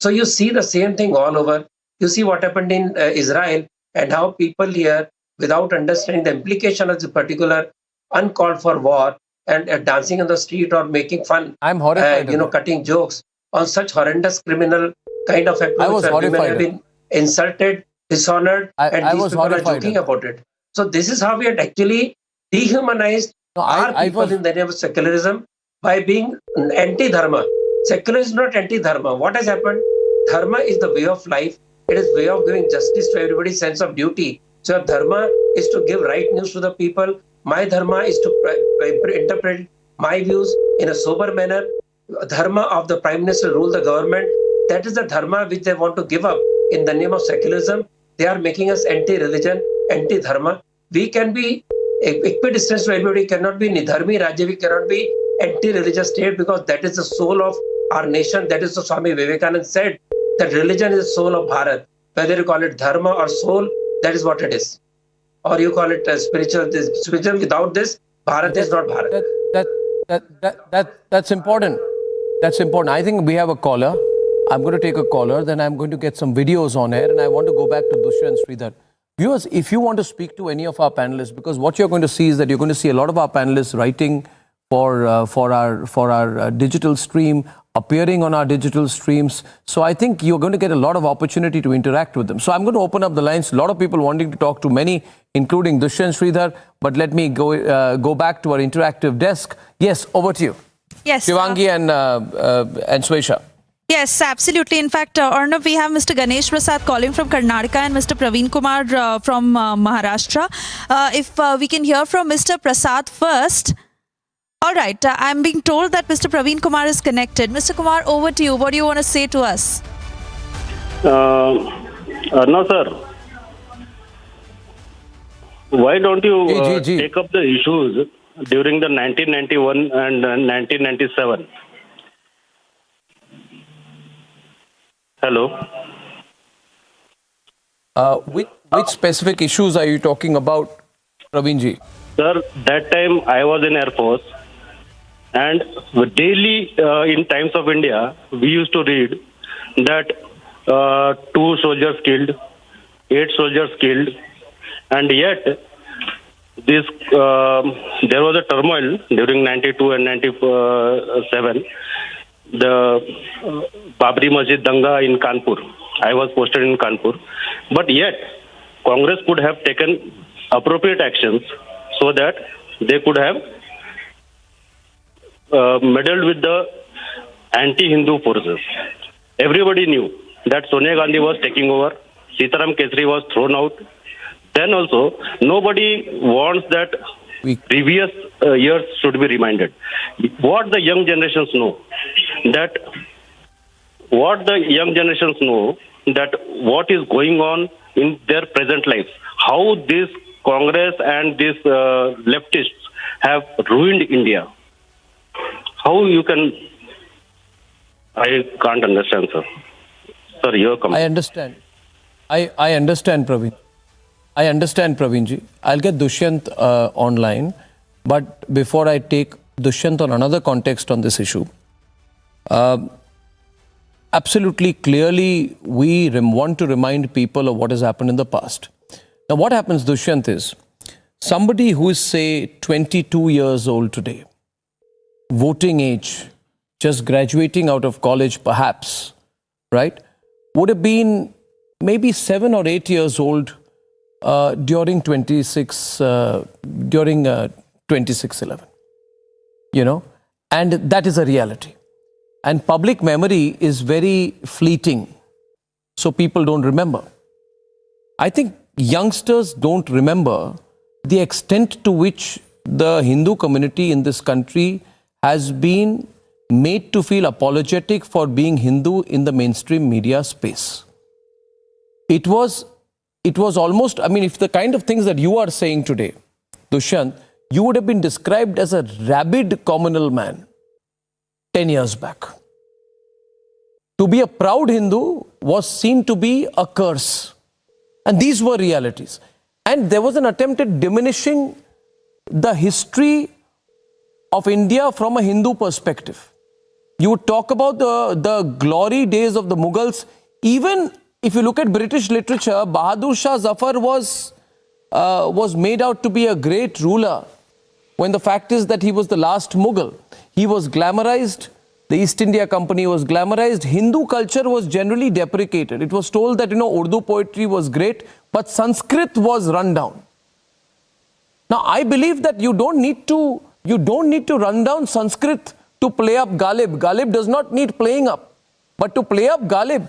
So you see the same thing all over. You see what happened in Israel and how people here, without understanding the implication of this particular uncalled for war and dancing on the street or making fun, I'm horrified. Cutting jokes on such horrendous criminal kind of approach. I was horrified. Women have been insulted, dishonored, and these people are joking about it. So this is how we had actually dehumanized our people in the name of secularism by being anti-dharma. Secularism is not anti-dharma. What has happened? Dharma is the way of life. It is way of giving justice to everybody's sense of duty. So if dharma is to give right news to the people, my dharma is to interpret my views in a sober manner. Dharma of the Prime Minister rule the government. That is the dharma which they want to give up in the name of secularism. They are making us anti-religion, anti-dharma. We can be equidistant to everybody, cannot be Nidharmi Rajya, we cannot be anti-religious state, because that is the soul of our nation. That is what Swami Vivekananda said, that religion is the soul of Bharat. Whether you call it dharma or soul, that is what it is. Or you call it spiritual. Without this, Bharat is not Bharat. That's important. That's important. I think we have a caller. I'm going to take a caller, then I'm going to get some videos on air, and I want to go back to Dusha and Sridhar. Viewers, if you want to speak to any of our panelists, because what you're going to see is that you're going to see a lot of our panelists writing for our digital stream, appearing on our digital streams. So I think you're going to get a lot of opportunity to interact with them. So I'm going to open up the lines. A lot of people wanting to talk to many, including Dusha and Sridhar. But let me go back to our interactive desk. Yes, over to you. Yes. Shivangi and Swesha. Yes, absolutely. In fact, Arnab, we have Mr. Ganesh Prasad calling from Karnataka and Mr. Praveen Kumar from Maharashtra. If we can hear from Mr. Prasad first. All right, I'm being told that Mr. Praveen Kumar is connected. Mr. Kumar, over to you. What do you want to say to us? No, sir. why don't you Ji. take up the issues during the 1991 and 1997? Hello? Which specific issues are you talking about, Praveenji? Sir, that time I was in Air Force, and daily in Times of India, we used to read that 2 soldiers killed, 8 soldiers killed, and yet this there was a turmoil during 92 and 97. The Babri Masjid Danga in Kanpur. I was posted in Kanpur, but yet Congress could have taken appropriate actions so that they could have meddled with the anti-Hindu forces. Everybody knew that Sonia Gandhi was taking over, Sitaram Kesri was thrown out. Then also, nobody wants that previous years should be reminded. What the young generations know, that what is going on in their present lives, how this Congress and these leftists have ruined India. How you can... I can't understand, sir. Sir, your comment. I understand. I understand, Praveen. I understand, Praveenji. I'll get Dushyant online. But before I take Dushyant on another context on this issue, absolutely clearly, we want to remind people of what has happened in the past. Now, what happens, Dushyant, is somebody who is, say, 22 years old today, voting age, just graduating out of college perhaps, right, would have been maybe 7 or 8 years old during 2611, you know, and that is a reality. And public memory is very fleeting, so people don't remember. I think youngsters don't remember the extent to which the Hindu community in this country has been made to feel apologetic for being Hindu in the mainstream media space. It was almost, I mean, if the kind of things that you are saying today, Dushyant, you would have been described as a rabid communal man 10 years back. To be a proud Hindu was seen to be a curse. And these were realities. And there was an attempt at diminishing the history of India from a Hindu perspective. You would talk about the glory days of the Mughals. Even if you look at British literature, Bahadur Shah Zafar was made out to be a great ruler, when the fact is that he was the last Mughal. He was glamorized. The East India Company was glamorized. Hindu culture was generally deprecated. It was told that, you know, Urdu poetry was great, but Sanskrit was run down. Now, I believe that you don't need to run down Sanskrit to play up Ghalib. Ghalib does not need playing up. But to play up Ghalib,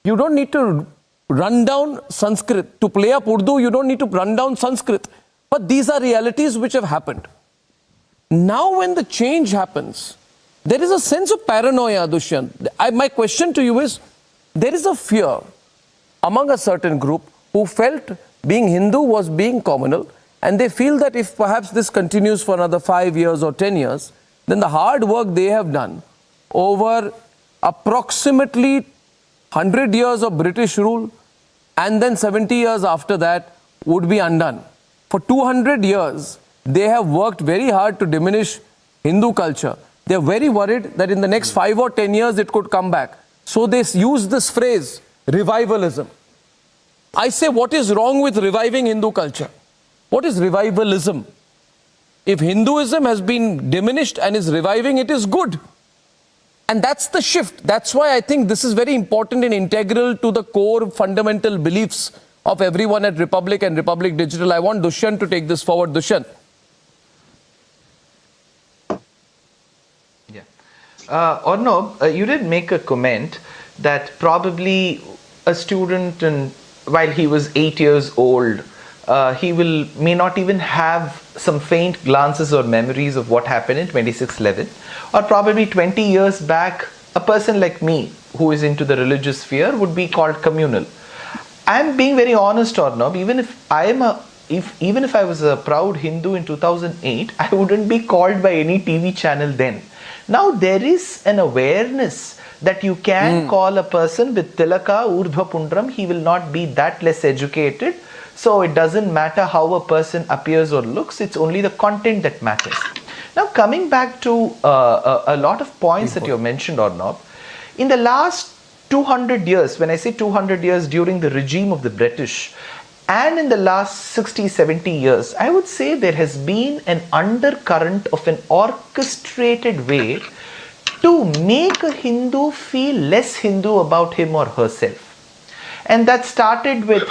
you don't need to run down Sanskrit. To play up Urdu, you don't need to run down Sanskrit. But these are realities which have happened. Now when the change happens, there is a sense of paranoia, Dushyant. My question to you is, there is a fear among a certain group who felt being Hindu was being communal, and they feel that if perhaps this continues for another 5 years or 10 years, then the hard work they have done over approximately 100 years of British rule and then 70 years after that would be undone. For 200 years, they have worked very hard to diminish Hindu culture. They are very worried that in the next 5 or 10 years it could come back. So they use this phrase, revivalism. I say, what is wrong with reviving Hindu culture? What is revivalism? If Hinduism has been diminished and is reviving, it is good. And that's the shift. That's why I think this is very important and integral to the core fundamental beliefs of everyone at Republic and Republic Digital. I want Dushyant to take this forward. Dushyant. Yeah. Arnab, you did make a comment that probably a student, while he was 8 years old, he may not even have some faint glances or memories of what happened in 2611, or probably 20 years back, a person like me who is into the religious sphere would be called communal. I'm being very honest, Arnab, even if I am a even if I was a proud Hindu in 2008, I wouldn't be called by any TV channel then. Now there is an awareness that you can call a person with tilaka, urdhva pundram, he will not be that less educated. So it doesn't matter how a person appears or looks, it's only the content that matters. Now coming back to a lot of points that you mentioned, Arnab, in the last 200 years, when I say 200 years during the regime of the British, and in the last 60, 70 years, I would say there has been an undercurrent of an orchestrated way to make a Hindu feel less Hindu about him or herself. And that started with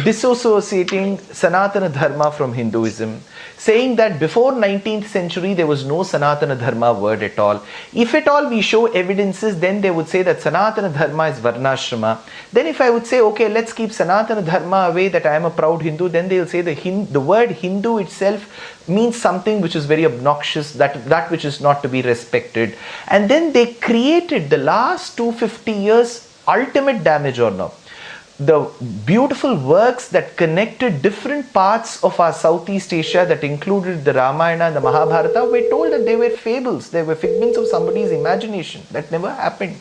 disassociating Sanatana Dharma from Hinduism, saying that before 19th century there was no Sanatana Dharma word at all. If at all we show evidences, then they would say that Sanatana Dharma is Varnashrama. Then if I would say, okay, let's keep Sanatana Dharma away, that I am a proud Hindu, then they'll say the word Hindu itself means something which is very obnoxious, that which is not to be respected. And then they created the last 250 years ultimate damage, or not. The beautiful works that connected different parts of our Southeast Asia, that included the Ramayana and the Mahabharata, were told that they were fables, they were figments of somebody's imagination. That never happened.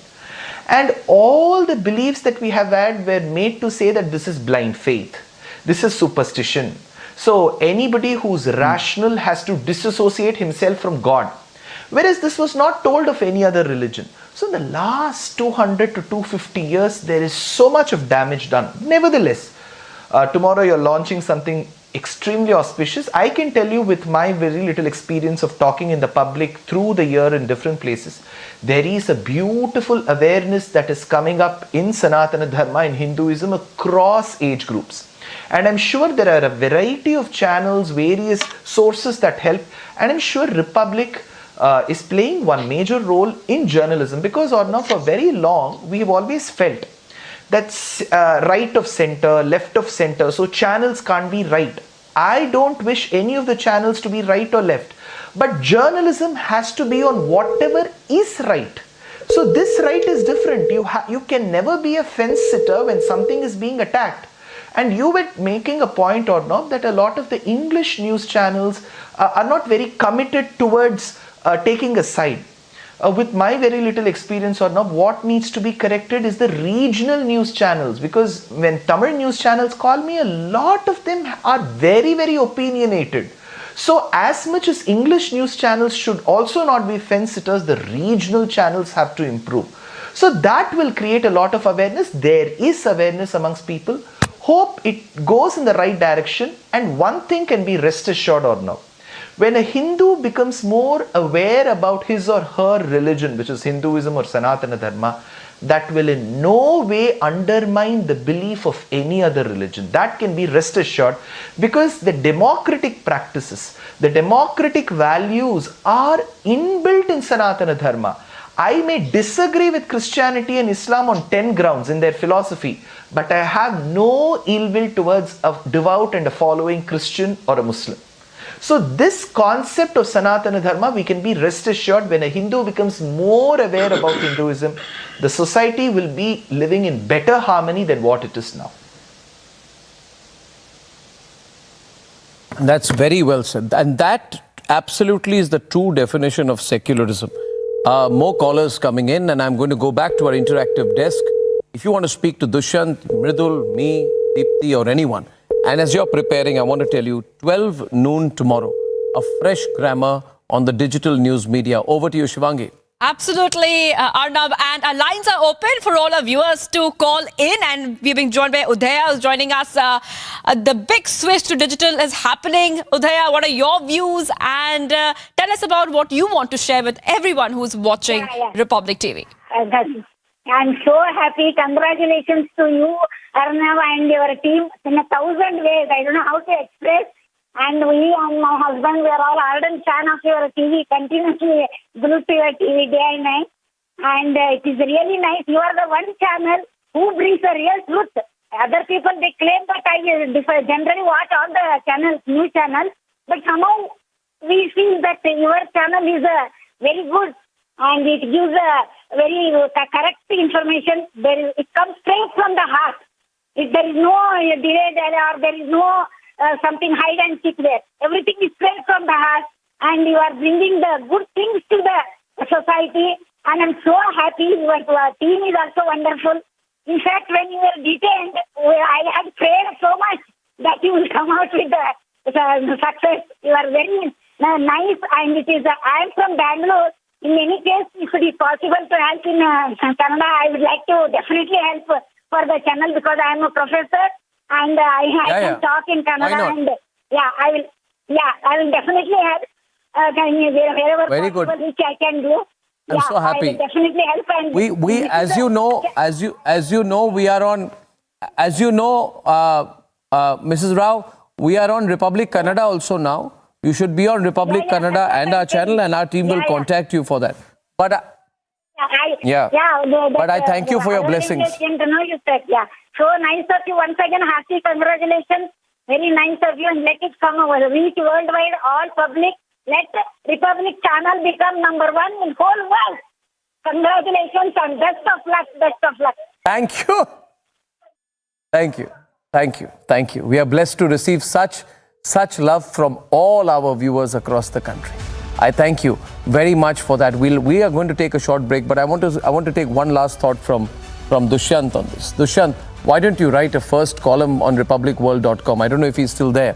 And all the beliefs that we have had were made to say that this is blind faith, this is superstition. So anybody who's rational has to disassociate himself from God. Whereas this was not told of any other religion. So in the last 200 to 250 years, there is so much of damage done. Nevertheless, tomorrow you're launching something extremely auspicious. I can tell you, with my very little experience of talking in the public through the year in different places, there is a beautiful awareness that is coming up in Sanatana Dharma and Hinduism across age groups. And I'm sure there are a variety of channels, various sources that help. And I'm sure Republic is playing one major role in journalism, because Arnab, for very long we have always felt that's right of center, left of center, so channels can't be right. I don't wish any of the channels to be right or left, but journalism has to be on whatever is right. So this right is different. You can never be a fence sitter when something is being attacked. And you were making a point, Arnab, that a lot of the English news channels are not very committed towards taking a side. With my very little experience, Arnab, what needs to be corrected is the regional news channels, because when Tamil news channels call me, a lot of them are very, very opinionated. So as much as English news channels should also not be fence sitters, the regional channels have to improve. So that will create a lot of awareness. There is awareness amongst people. Hope it goes in the right direction. And one thing can be rest assured, Arnab. When a Hindu becomes more aware about his or her religion, which is Hinduism or Sanatana Dharma, that will in no way undermine the belief of any other religion. That can be rest assured, because the democratic practices, the democratic values are inbuilt in Sanatana Dharma. I may disagree with Christianity and Islam on 10 grounds in their philosophy, but I have no ill will towards a devout and a following Christian or a Muslim. So this concept of Sanatana Dharma, we can be rest assured, when a Hindu becomes more aware about Hinduism, the society will be living in better harmony than what it is now. That's very well said. And that absolutely is the true definition of secularism. More callers coming in, and I'm going to go back to our interactive desk. If you want to speak to Dushyant, Mridul, me, Deepthi, or anyone, and as you're preparing, I want to tell you, 12 noon tomorrow, a fresh grammar on the digital news media. Over to you, Shivangi. Absolutely, Arnab. And our lines are open for all our viewers to call in. And we're being joined by Udaya, who's joining us. The big switch to digital is happening. Udaya, what are your views? And tell us about what you want to share with everyone who's watching Republic TV. I'm so happy. Congratulations to you, Arnab, and your team in 1,000 ways. I don't know how to express. And we and my husband, we are all ardent fan of your TV, continuously glued to your TV day and night. And it is really nice. You are the one channel who brings the real truth. Other people, they claim that I generally watch all the channels, news channels. But somehow we feel that your channel is very good. And it gives a very correct information. It comes straight from the heart. There is no delay or there is no something hide and seek there. Everything is straight from the heart, and you are bringing the good things to the society. And I'm so happy. Your team is also wonderful. In fact, when you were detained, I had prayed so much that you will come out with the success. You are very nice, and it is. I am from Bangalore. In any case, if it is possible to help in Kannada, I would like to definitely help for the channel, because I am a professor and I can talk in Kannada. And I will definitely help wherever Very possible, good. which I can do. I'm so happy. I will definitely help. And We as you know, we are on. As you know, Mrs. Rao, we are on Republic Kannada also now. You should be on Republic Kannada and our channel, and our team will contact you for that. But but I thank you for your blessings. So nice of you. Once again, hearty congratulations. Very nice of you, and let it come over, reach worldwide, all public. Let Republic channel become number 1 in whole world. Congratulations and best of luck. Best of luck. Thank you. Thank you. Thank you. Thank you. We are blessed to receive such love from all our viewers across the country. I thank you very much for that. We are going to take a short break, but I want to take one last thought from Dushyant on this. Dushyant, why don't you write a first column on republicworld.com? I don't know if he's still there,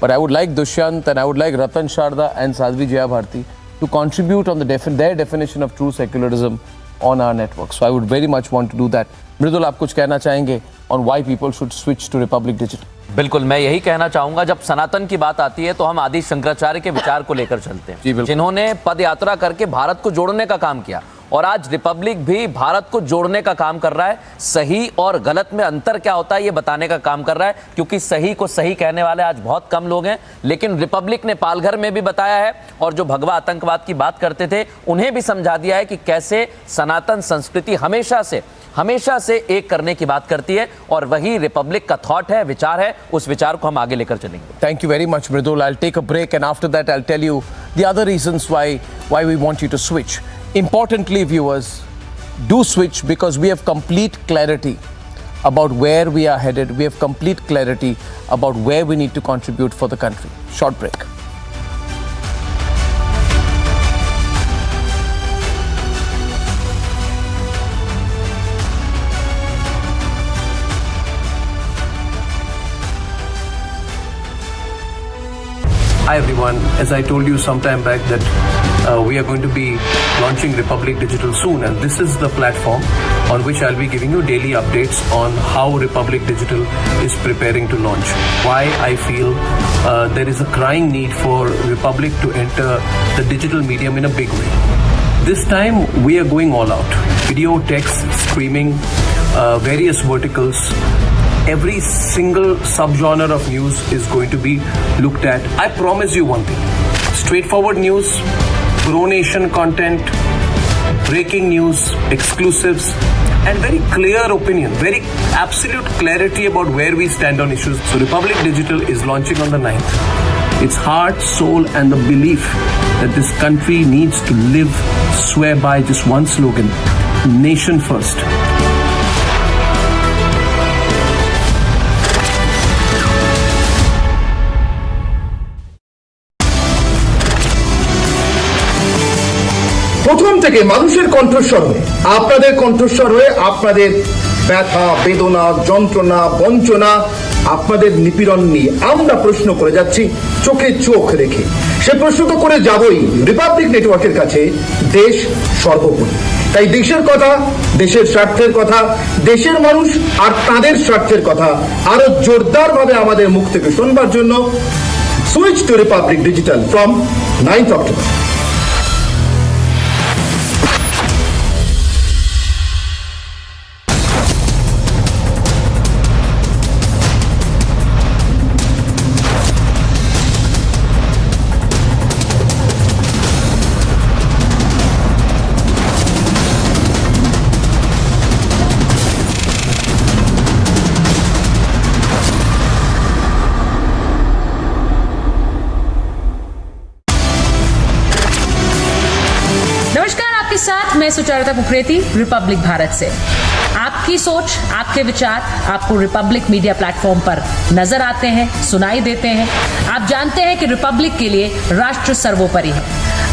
but I would like Dushyant and I would like Ratan Sharda and Sadhvi Jayabharti to contribute on their definition of true secularism on our network. So I would very much want to do that. मृदुल, आप कुछ कहना चाहेंगे on why people should switch to Republic Digital? बिल्कुल, मैं यही कहना चाहूंगा, जब सनातन की बात आती है तो हम आदि शंकराचार्य के विचार को लेकर चलते हैं, जिन्होंने पद यात्रा करके भारत को जोड़ने का काम किया, और आज रिपब्लिक भी भारत को जोड़ने का काम कर रहा है। सही और गलत में अंतर क्या होता है ये बताने का काम कर रहा है, क्योंकि सही को सही कहने वाले आज बहुत कम लोग हैं। लेकिन रिपब्लिक ने पालघर में भी बताया है, और जो भगवा आतंकवाद की बात करते थे उन्हें भी समझा दिया है कि कैसे सनातन संस्कृति हमेशा से एक करने की बात करती है, और वही रिपब्लिक का थॉट है, विचार है, उस विचार को हम आगे लेकर चलेंगे। Thank you very much, Mridul. I'll take a break, and after that I'll tell you the other reasons why we want you to switch. Importantly, viewers, do switch because we have complete clarity about where we are headed. We have complete clarity about where we need to contribute for the country. Short break. Hi everyone, as I told you some time back that we are going to be launching Republic Digital soon, and this is the platform on which I'll be giving you daily updates on how Republic Digital is preparing to launch. Why I feel there is a crying need for Republic to enter the digital medium in a big way. This time we are going all out. Video, text, streaming, various verticals. Every single subgenre of news is going to be looked at. I promise you one thing: straightforward news, pro-nation content, breaking news, exclusives, and very clear opinion, very absolute clarity about where we stand on issues. So Republic Digital is launching on the 9th. Its heart, soul, and the belief that this country needs to live, swear by just one slogan: nation first. প্রথম থেকে মানুষের কণ্ঠস্বর হয়ে আপনাদের কণ্ঠস্বর হয়ে আপনাদের ব্যথা, বেদনা, যন্ত্রণা, বঞ্চনা, আপনাদের নিপীড়ন নিয়ে আমরা প্রশ্ন করে যাচ্ছি চোখে চোখ রেখে। সে প্রশ্ন তো করে যাবই রিপাবলিক নেটওয়ার্কের কাছে, দেশ সর্বোপরি। তাই দেশের কথা, দেশের স্বার্থের কথা, দেশের মানুষ আর তাদের স্বার্থের কথা আরো জোরদারভাবে আমাদের মুখ থেকে শুনবার জন্য switch to Republic Digital from 9th October। मैं सुचारिता कुकरेती, रिपब्लिक भारत से। आपकी सोच, आपके विचार आपको रिपब्लिक मीडिया प्लेटफॉर्म पर नजर आते हैं, सुनाई देते हैं। आप जानते हैं कि रिपब्लिक के लिए राष्ट्र सर्वोपरि है।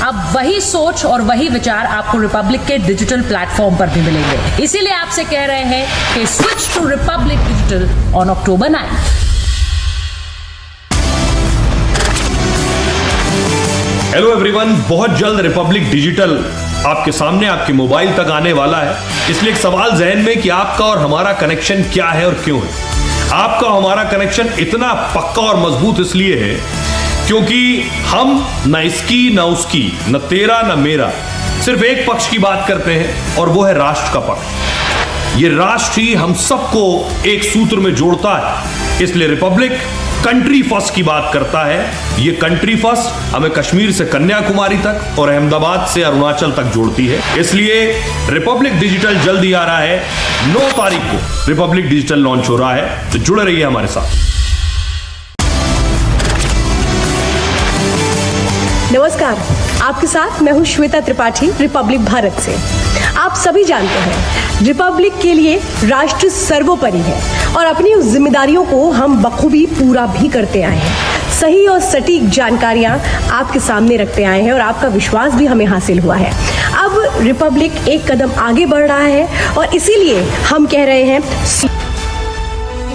अब वही सोच और वही विचार आपको रिपब्लिक के डिजिटल प्लेटफॉर्म पर भी मिलेंगे। इसीलिए आपसे कह रहे हैं कि switch to Republic Digital on October 9। Hello everyone, बहुत जल्द रिपब्लिक डिजिटल आपके सामने, आपके मोबाइल तक आने वाला है। इसलिए एक सवाल जहन में कि आपका और हमारा कनेक्शन क्या है और क्यों है। आपका हमारा कनेक्शन इतना पक्का और मजबूत इसलिए है क्योंकि हम न इसकी न उसकी, न तेरा न मेरा, सिर्फ एक पक्ष की बात करते हैं और वो है राष्ट्र का पक्ष। ये राष्ट्र ही हम सबको एक सूत्र में जोड़ता है। इसलिए रिपब्लिक कंट्री फर्स्ट की बात करता है। ये कंट्री फर्स्ट हमें कश्मीर से कन्याकुमारी तक और अहमदाबाद से अरुणाचल तक जोड़ती है। इसलिए रिपब्लिक डिजिटल जल्द ही आ रहा है। 9 तारीख को रिपब्लिक डिजिटल लॉन्च हो रहा है, तो जुड़े रहिए हमारे साथ। नमस्कार, आपके साथ मैं हूं श्वेता त्रिपाठी, रिपब्लिक भारत से। आप सभी जानते हैं रिपब्लिक के लिए राष्ट्र सर्वोपरि है और अपनी उस जिम्मेदारियों को हम बखूबी पूरा भी करते आए हैं। सही और सटीक जानकारियां आपके सामने रखते आए हैं और आपका विश्वास भी हमें हासिल हुआ है। अब रिपब्लिक एक कदम आगे बढ़ रहा है और इसीलिए हम कह रहे हैं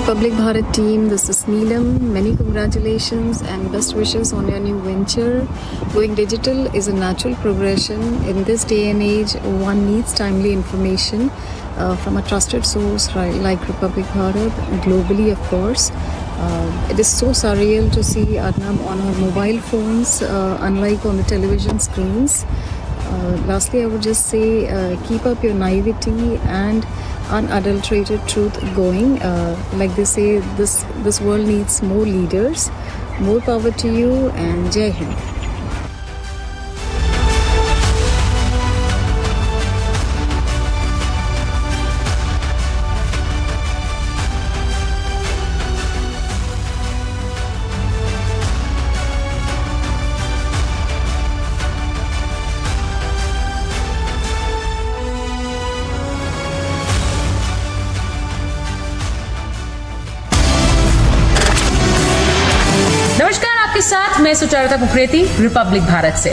Public Bharat team, this is Neelam. Many congratulations and best wishes on your new venture. Going digital is a natural progression. In this day and age, one needs timely information from a trusted source like Republic Bharat, globally of course. It is so surreal to see Arnab on our mobile phones, unlike on the television screens. Lastly, I would just say keep up your naivety and unadulterated truth going. Like they say, this world needs more leaders. More power to you and Jai Hind. साथ मैं सुचारुता Kukreti, Republic Bharat से।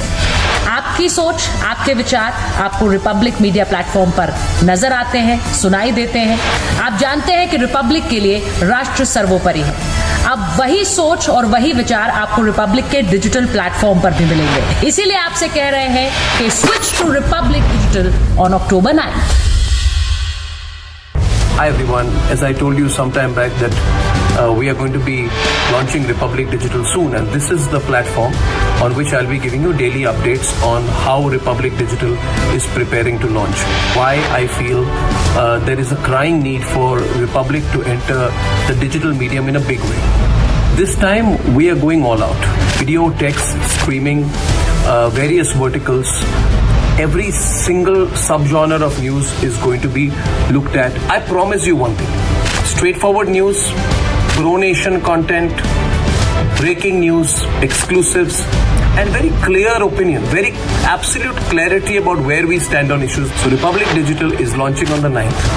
आपकी सोच, आपके विचार आपको Republic media platform पर नजर आते हैं, सुनाई देते हैं। आप जानते हैं कि रिपब्लिक के लिए राष्ट्र सर्वोपरि है। अब वही सोच और वही विचार आपको रिपब्लिक के डिजिटल प्लेटफॉर्म पर भी मिलेंगे। इसीलिए आपसे कह रहे हैं कि switch to Republic Digital on October 9। Hi everyone, as I told you some time back that we are going to be launching Republic Digital soon, and this is the platform on which I'll be giving you daily updates on how Republic Digital is preparing to launch. Why I feel there is a crying need for Republic to enter the digital medium in a big way. This time we are going all out. Video, text, streaming, various verticals. Every single subgenre of news is going to be looked at. I promise you one thing: straightforward news, pro-nation content, breaking news, exclusives, and very clear opinion, very absolute clarity about where we stand on issues. So Republic Digital is launching on the 9th.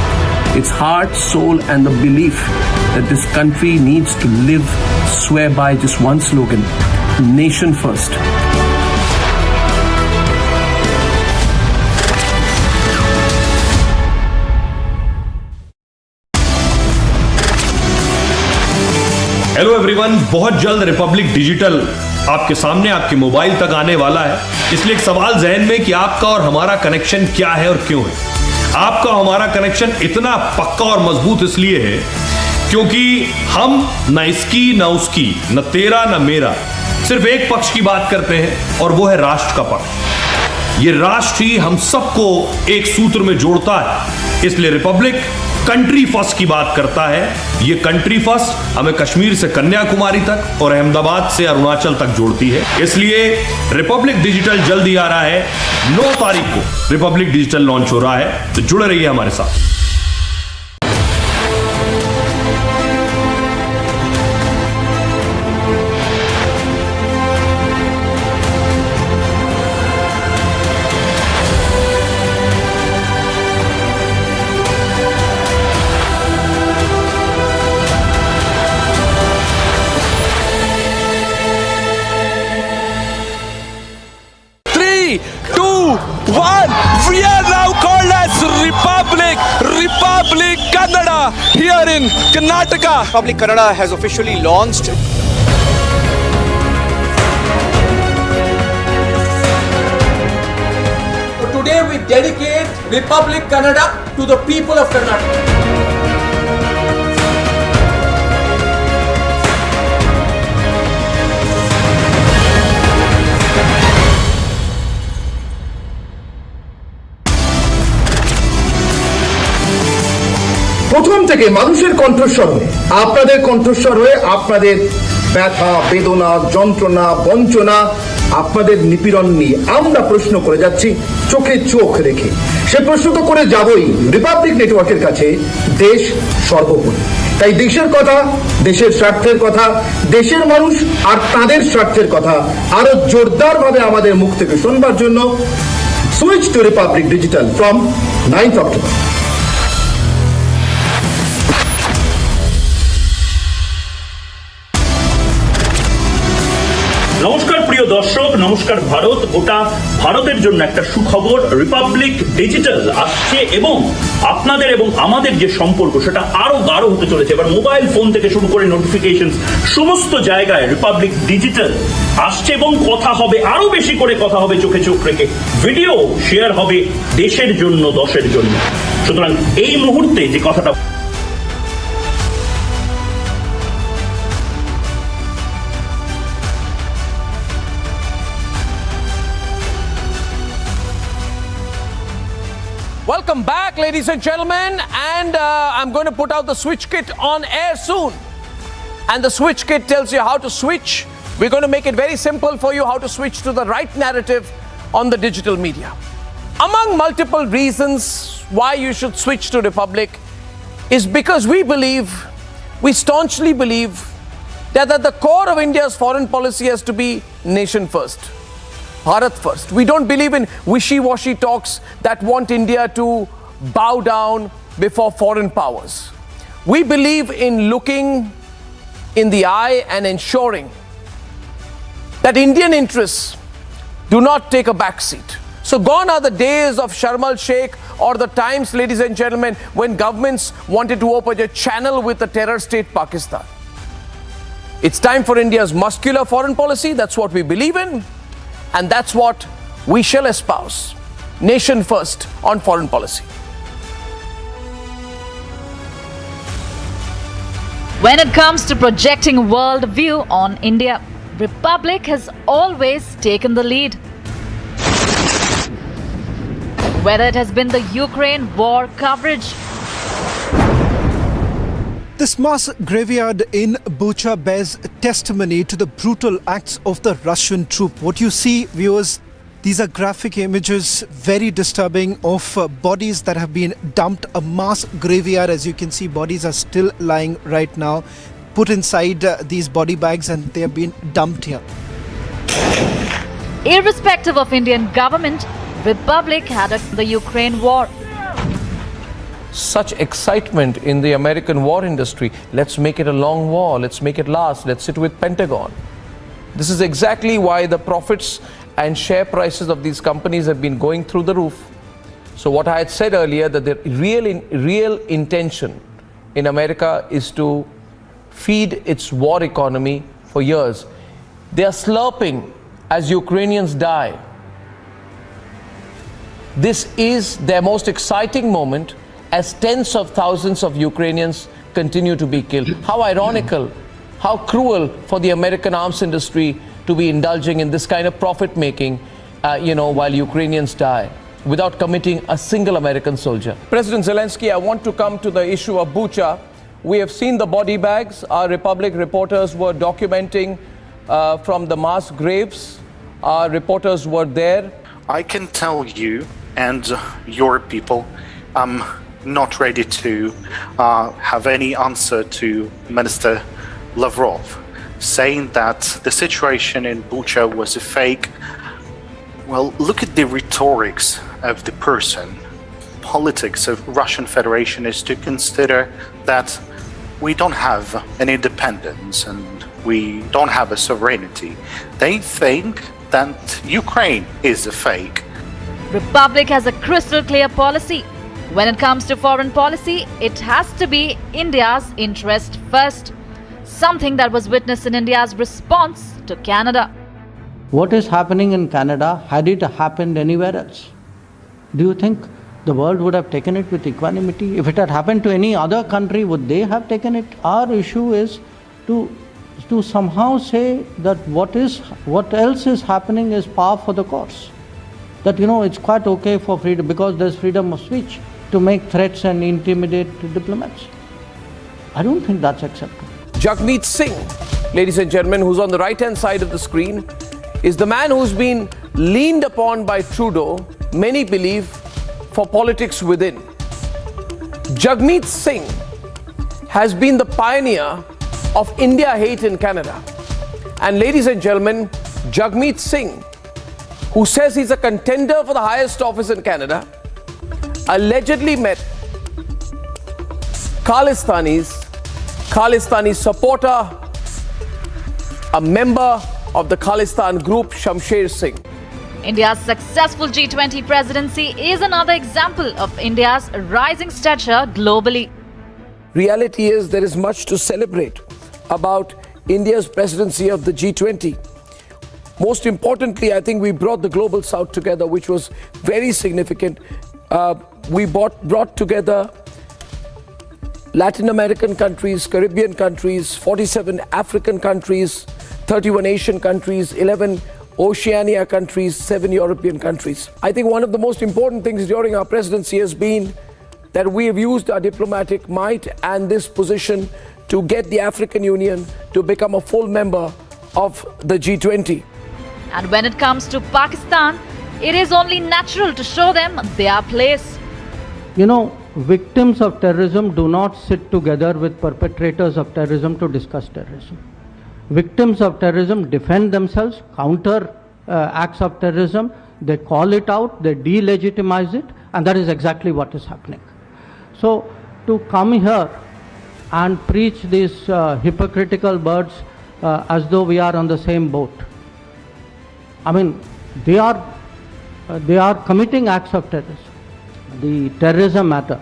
Its heart, soul, and the belief that this country needs to live, swear by just one slogan: nation first. Hello everyone, बहुत जल्द Republic digital आपके सामने, आपके mobile तक आने वाला है। इसलिए एक सवाल जहन में कि आपका और हमारा कनेक्शन क्या है और क्यों है। आपका हमारा कनेक्शन इतना पक्का और मजबूत इसलिए है क्योंकि हम न इसकी न उसकी, न तेरा न मेरा, सिर्फ एक पक्ष की बात करते हैं और वो है राष्ट्र का पक्ष। ये राष्ट्र ही हम सबको एक सूत्र में जोड़ता है। इसलिए रिपब्लिक कंट्री फर्स्ट की बात करता है। ये कंट्री फर्स्ट हमें कश्मीर से कन्याकुमारी तक और अहमदाबाद से अरुणाचल तक जोड़ती है। इसलिए रिपब्लिक डिजिटल जल्द ही आ रहा है। 9 तारीख को रिपब्लिक डिजिटल लॉन्च हो रहा है, तो जुड़े रहिए हमारे साथ। Kannada here in Karnataka. Republic Kannada has officially launched. Today we dedicate Republic Kannada to the people of Karnataka. প্রথম থেকে মানুষের কণ্ঠস্বর হয়ে আপনাদের কণ্ঠস্বর হয়ে আপনাদের ব্যথা বেদনা যন্ত্রণা বঞ্চনা আপনাদের নিপীড়ন নিয়ে আমরা প্রশ্ন করে যাচ্ছি চোখে চোখ রেখে। সে প্রশ্ন তো করে যাবই রিপাবলিক নেটওয়ার্কের কাছে, দেশ সর্বোপরি। তাই দেশের কথা, দেশের স্বার্থের কথা, দেশের মানুষ আর তাদের স্বার্থের কথা আরো জোরদারভাবে আমাদের মুখ থেকে শুনবার জন্য switch to Republic Digital from 9th October. নমস্কার প্রিয় দর্শক, নমস্কার ভারত। গোটা ভারতের জন্য একটা সুখবর, রিপাবলিক ডিজিটাল আসছে এবং আপনাদের এবং আমাদের যে সম্পর্ক সেটা আরো গাঢ় হতে চলেছে। এবার মোবাইল ফোন থেকে শুরু করে নোটিফিকেশন সমস্ত জায়গায় রিপাবলিক ডিজিটাল আসছে এবং কথা হবে, আরো বেশি করে কথা হবে চোখে চোখ রেখে। ভিডিও শেয়ার হবে দেশের জন্য, দশের জন্য। সুতরাং এই মুহূর্তে যে কথাটা Welcome back, ladies and gentlemen, and I'm going to put out the switch kit on air soon. And the switch kit tells you how to switch. We're going to make it very simple for you how to switch to the right narrative on the digital media. Among multiple reasons why you should switch to Republic is because we staunchly believe that at the core of India's foreign policy has to be nation first. Bharat first. We don't believe in wishy-washy talks that want India to bow down before foreign powers. We believe in looking in the eye and ensuring that Indian interests do not take a back seat. So gone are the days of Sharm el-Sheikh or the times, ladies and gentlemen, when governments wanted to open a channel with the terror state Pakistan. It's time for India's muscular foreign policy. That's what we believe in. And that's what we shall espouse. Nation first on foreign policy. When it comes to projecting world view on India, Republic has always taken the lead. Whether it has been the Ukraine war coverage, this mass graveyard in Bucha bears testimony to the brutal acts of the Russian troop. What you see, viewers, these are graphic images, very disturbing, of bodies that have been dumped. A mass graveyard, as you can see, bodies are still lying right now, put inside these body bags, and they have been dumped here. irrespective of Indian government, Republic had the Ukraine war. Such excitement in the American war industry. Let's make it a long war. Let's make it last. Let's sit with Pentagon. This is exactly why the profits and share prices of these companies have been going through the roof. So what I had said earlier, that the real intention in America is to feed its war economy for years. They are slurping as Ukrainians die. This is their most exciting moment, as tens of thousands of Ukrainians continue to be killed. How ironical, how cruel for the American arms industry to be indulging in this kind of profit making, while Ukrainians die, without committing a single American soldier. President Zelensky, I want to come to the issue of Bucha. We have seen the body bags. Our Republic reporters were documenting from the mass graves. Our reporters were there. I can tell you and your people, I'm not ready to have any answer to Minister Lavrov, saying that the situation in Bucha was a fake. Well, look at the rhetorics of the person. Politics of Russian Federation is to consider that we don't have an independence and we don't have a sovereignty. They think that Ukraine is a fake. Republic has a crystal clear policy. When it comes to foreign policy, it has to be India's interest first. Something that was witnessed in India's response to Canada. What is happening in Canada, had it happened anywhere else? Do you think the world would have taken it with equanimity? If it had happened to any other country, would they have taken it? Our issue is to somehow say that what else is happening is par for the course. That, it's quite okay for freedom, because there's freedom of speech, to make threats and intimidate diplomats. I don't think that's acceptable. Jagmeet Singh, ladies and gentlemen, who's on the right-hand side of the screen, is the man who's been leaned upon by Trudeau, many believe, for politics within. Jagmeet Singh has been the pioneer of India hate in Canada. And ladies and gentlemen, Jagmeet Singh, who says he's a contender for the highest office in Canada, allegedly met Khalistani supporter, a member of the Khalistan group, Shamsher Singh. India's successful G20 presidency is another example of India's rising stature globally. Reality is there is much to celebrate about India's presidency of the G20. Most importantly, I think we brought the global south together, which was very significant. We brought together Latin American countries, Caribbean countries, 47 African countries, 31 Asian countries, 11 Oceania countries, 7 European countries. I think one of the most important things during our presidency has been that we have used our diplomatic might and this position to get the African Union to become a full member of the G20. And when it comes to Pakistan, it is only natural to show them their place. Victims of terrorism do not sit together with perpetrators of terrorism to discuss terrorism. Victims of terrorism defend themselves, counter acts of terrorism, they call it out, they delegitimize it, and that is exactly what is happening. So, to come here and preach these hypocritical words as though we are on the same boat, I mean, they are committing acts of terrorism. The terrorism matter.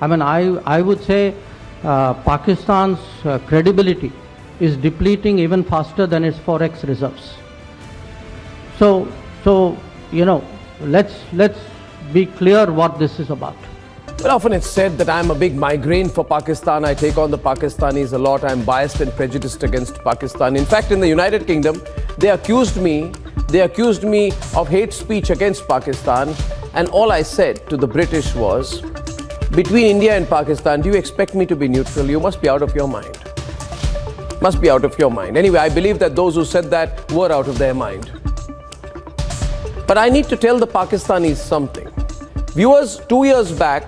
I mean, I would say Pakistan's credibility is depleting even faster than its forex reserves. So let's be clear what this is about. Well, often it's said that I'm a big migraine for Pakistan. I take on the Pakistanis a lot. I'm biased and prejudiced against Pakistan. In fact, in the United Kingdom, they accused me of hate speech against Pakistan. And all I said to the British was, between India and Pakistan, do you expect me to be neutral? You must be out of your mind. Must be out of your mind. Anyway, I believe that those who said that were out of their mind. But I need to tell the Pakistanis something. Viewers, 2 years back,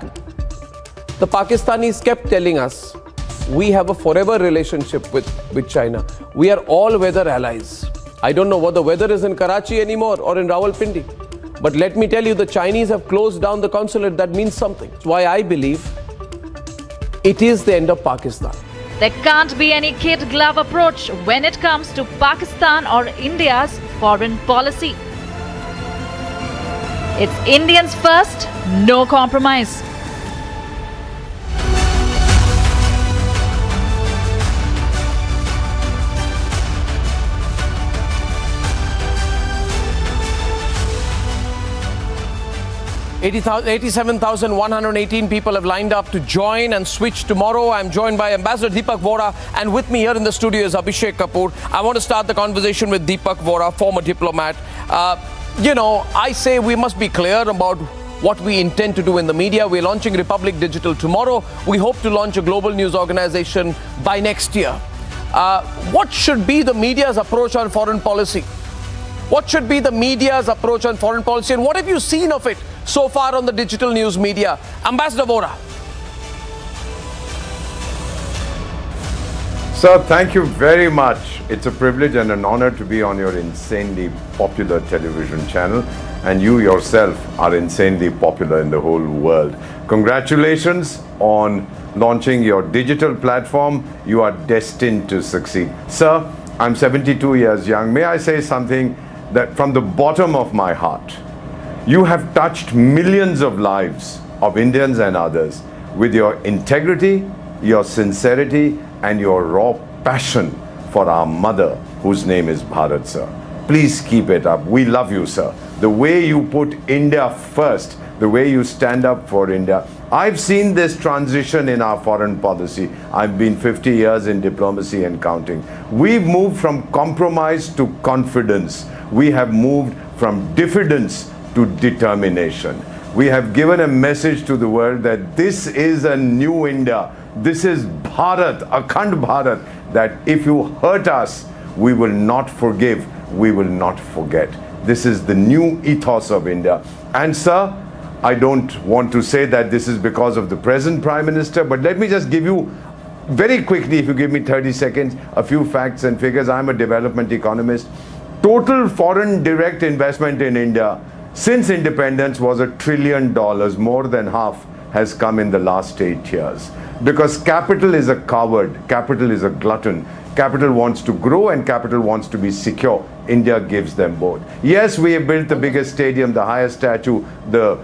the Pakistanis kept telling us, we have a forever relationship with China. We are all-weather allies. I don't know what the weather is in Karachi anymore or in Rawalpindi. But let me tell you, the Chinese have closed down the consulate. That means something. That's why I believe it is the end of Pakistan. There can't be any kid-glove approach when it comes to Pakistan or India's foreign policy. It's Indians first, no compromise. $87,118 people have lined up to join and switch tomorrow. I'm joined by Ambassador Deepak Vora, and with me here in the studio is Abhishek Kapoor. I want to start the conversation with Deepak Vora, former diplomat. I say we must be clear about what we intend to do in the media. We're launching Republic Digital tomorrow. We hope to launch a global news organization by next year. What should be the media's approach on foreign policy? What should be the media's approach on foreign policy, and what have you seen of it so far on the digital news media? Ambassador Vora. Sir, thank you very much. It's a privilege and an honor to be on your insanely popular television channel, and you yourself are insanely popular in the whole world. Congratulations on launching your digital platform. You are destined to succeed. Sir, I'm 72 years young. May I say something that from the bottom of my heart? You have touched millions of lives of Indians and others with your integrity, your sincerity, and your raw passion for our mother, whose name is Bharat, sir. Please keep it up. We love you, sir. The way you put India first, the way you stand up for India. I've seen this transition in our foreign policy. I've been 50 years in diplomacy and counting. We've moved from compromise to confidence. We have moved from diffidence to determination. We have given a message to the world that this is a new India. This is Bharat, Akhand Bharat, that if you hurt us, we will not forgive, we will not forget. This is the new ethos of India. And sir, I don't want to say that this is because of the present Prime Minister, but let me just give you very quickly, if you give me 30 seconds, a few facts and figures. I'm a development economist. Total foreign direct investment in India since independence was $1 trillion. More than half has come in the last 8 years. Because capital is a coward, capital is a glutton. Capital wants to grow and capital wants to be secure. India gives them both. Yes, we have built the biggest stadium, the highest statue, the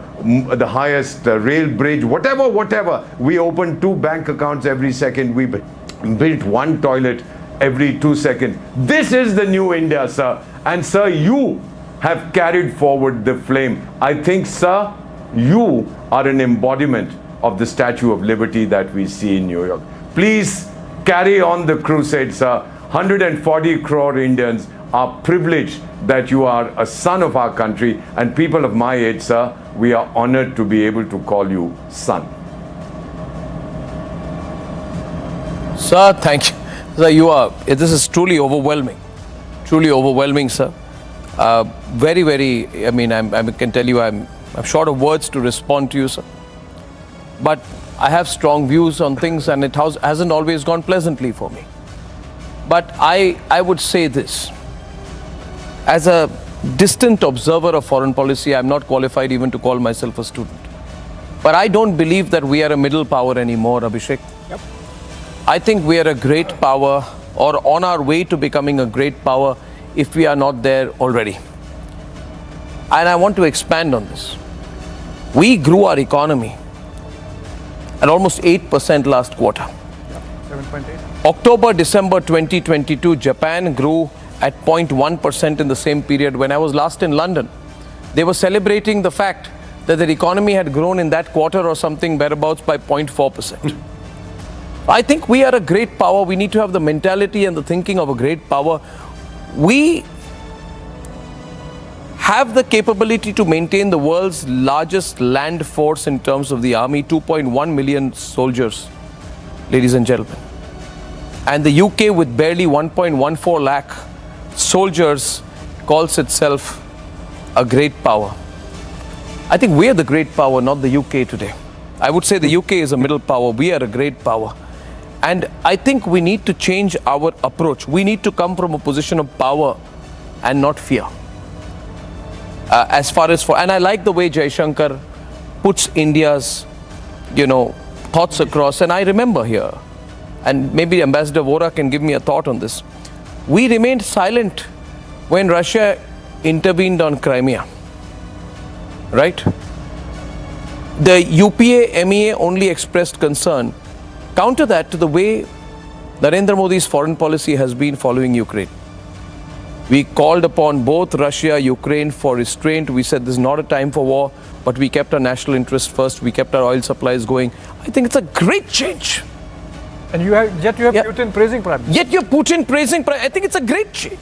highest rail bridge, whatever. We open 2 bank accounts every second. We built 1 toilet every 2 seconds. This is the new India, sir. And sir, you have carried forward the flame. I think, sir, you are an embodiment of the Statue of Liberty that we see in New York. Please carry on the crusade, sir. 140 crore Indians are privileged that you are a son of our country, and people of my age, sir, we are honored to be able to call you son. Sir, thank you. Sir, this is truly overwhelming, sir. Very, I mean, I can tell you I'm short of words to respond to you, sir. But I have strong views on things, and it hasn't always gone pleasantly for me. But I would say this. As a distant observer of foreign policy, I'm not qualified even to call myself a student. But I don't believe that we are a middle power anymore, Abhishek. Yep. I think we are a great power, or on our way to becoming a great power, if we are not there already. And I want to expand on this. We grew our economy at almost 8% last quarter. 7.8. October, December 2022, Japan grew at 0.1% in the same period. When I was last in London, they were celebrating the fact that their economy had grown in that quarter or something whereabouts by 0.4%. I think we are a great power. We need to have the mentality and the thinking of a great power. We have the capability to maintain the world's largest land force in terms of the army, 2.1 million soldiers, ladies and gentlemen. And the UK, with barely 1.14 lakh soldiers, calls itself a great power. I think we are the great power, not the UK today. I would say the UK is a middle power. We are a great power. And I think we need to change our approach. We need to come from a position of power and not fear. And I like the way Jaishankar puts India's, thoughts across. And I remember here, and maybe Ambassador Vora can give me a thought on this. We remained silent when Russia intervened on Crimea, right? The UPA, MEA only expressed concern. Counter that to the way Narendra Modi's foreign policy has been following Ukraine. We called upon both Russia, Ukraine for restraint. We said this is not a time for war, but we kept our national interest first. We kept our oil supplies going. I think it's a great change. And yet you have Putin praising Prime Minister. Yet you're Putin praising Prime. I think it's a great change.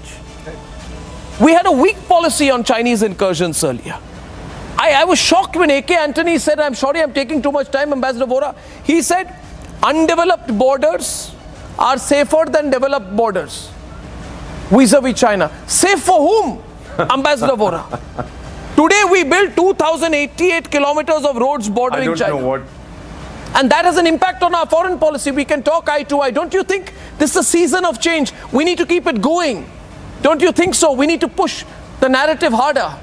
We had a weak policy on Chinese incursions earlier. I was shocked when A.K. Antony said, I'm sorry I'm taking too much time, Ambassador Vora. He said, undeveloped borders are safer than developed borders vis-a-vis China. Safe for whom, Ambassador Vora? Today we built 2,088 kilometers of roads bordering China. I don't know what. And that has an impact on our foreign policy. We can talk eye to eye. Don't you think this is a season of change? We need to keep it going. Don't you think so? We need to push the narrative harder.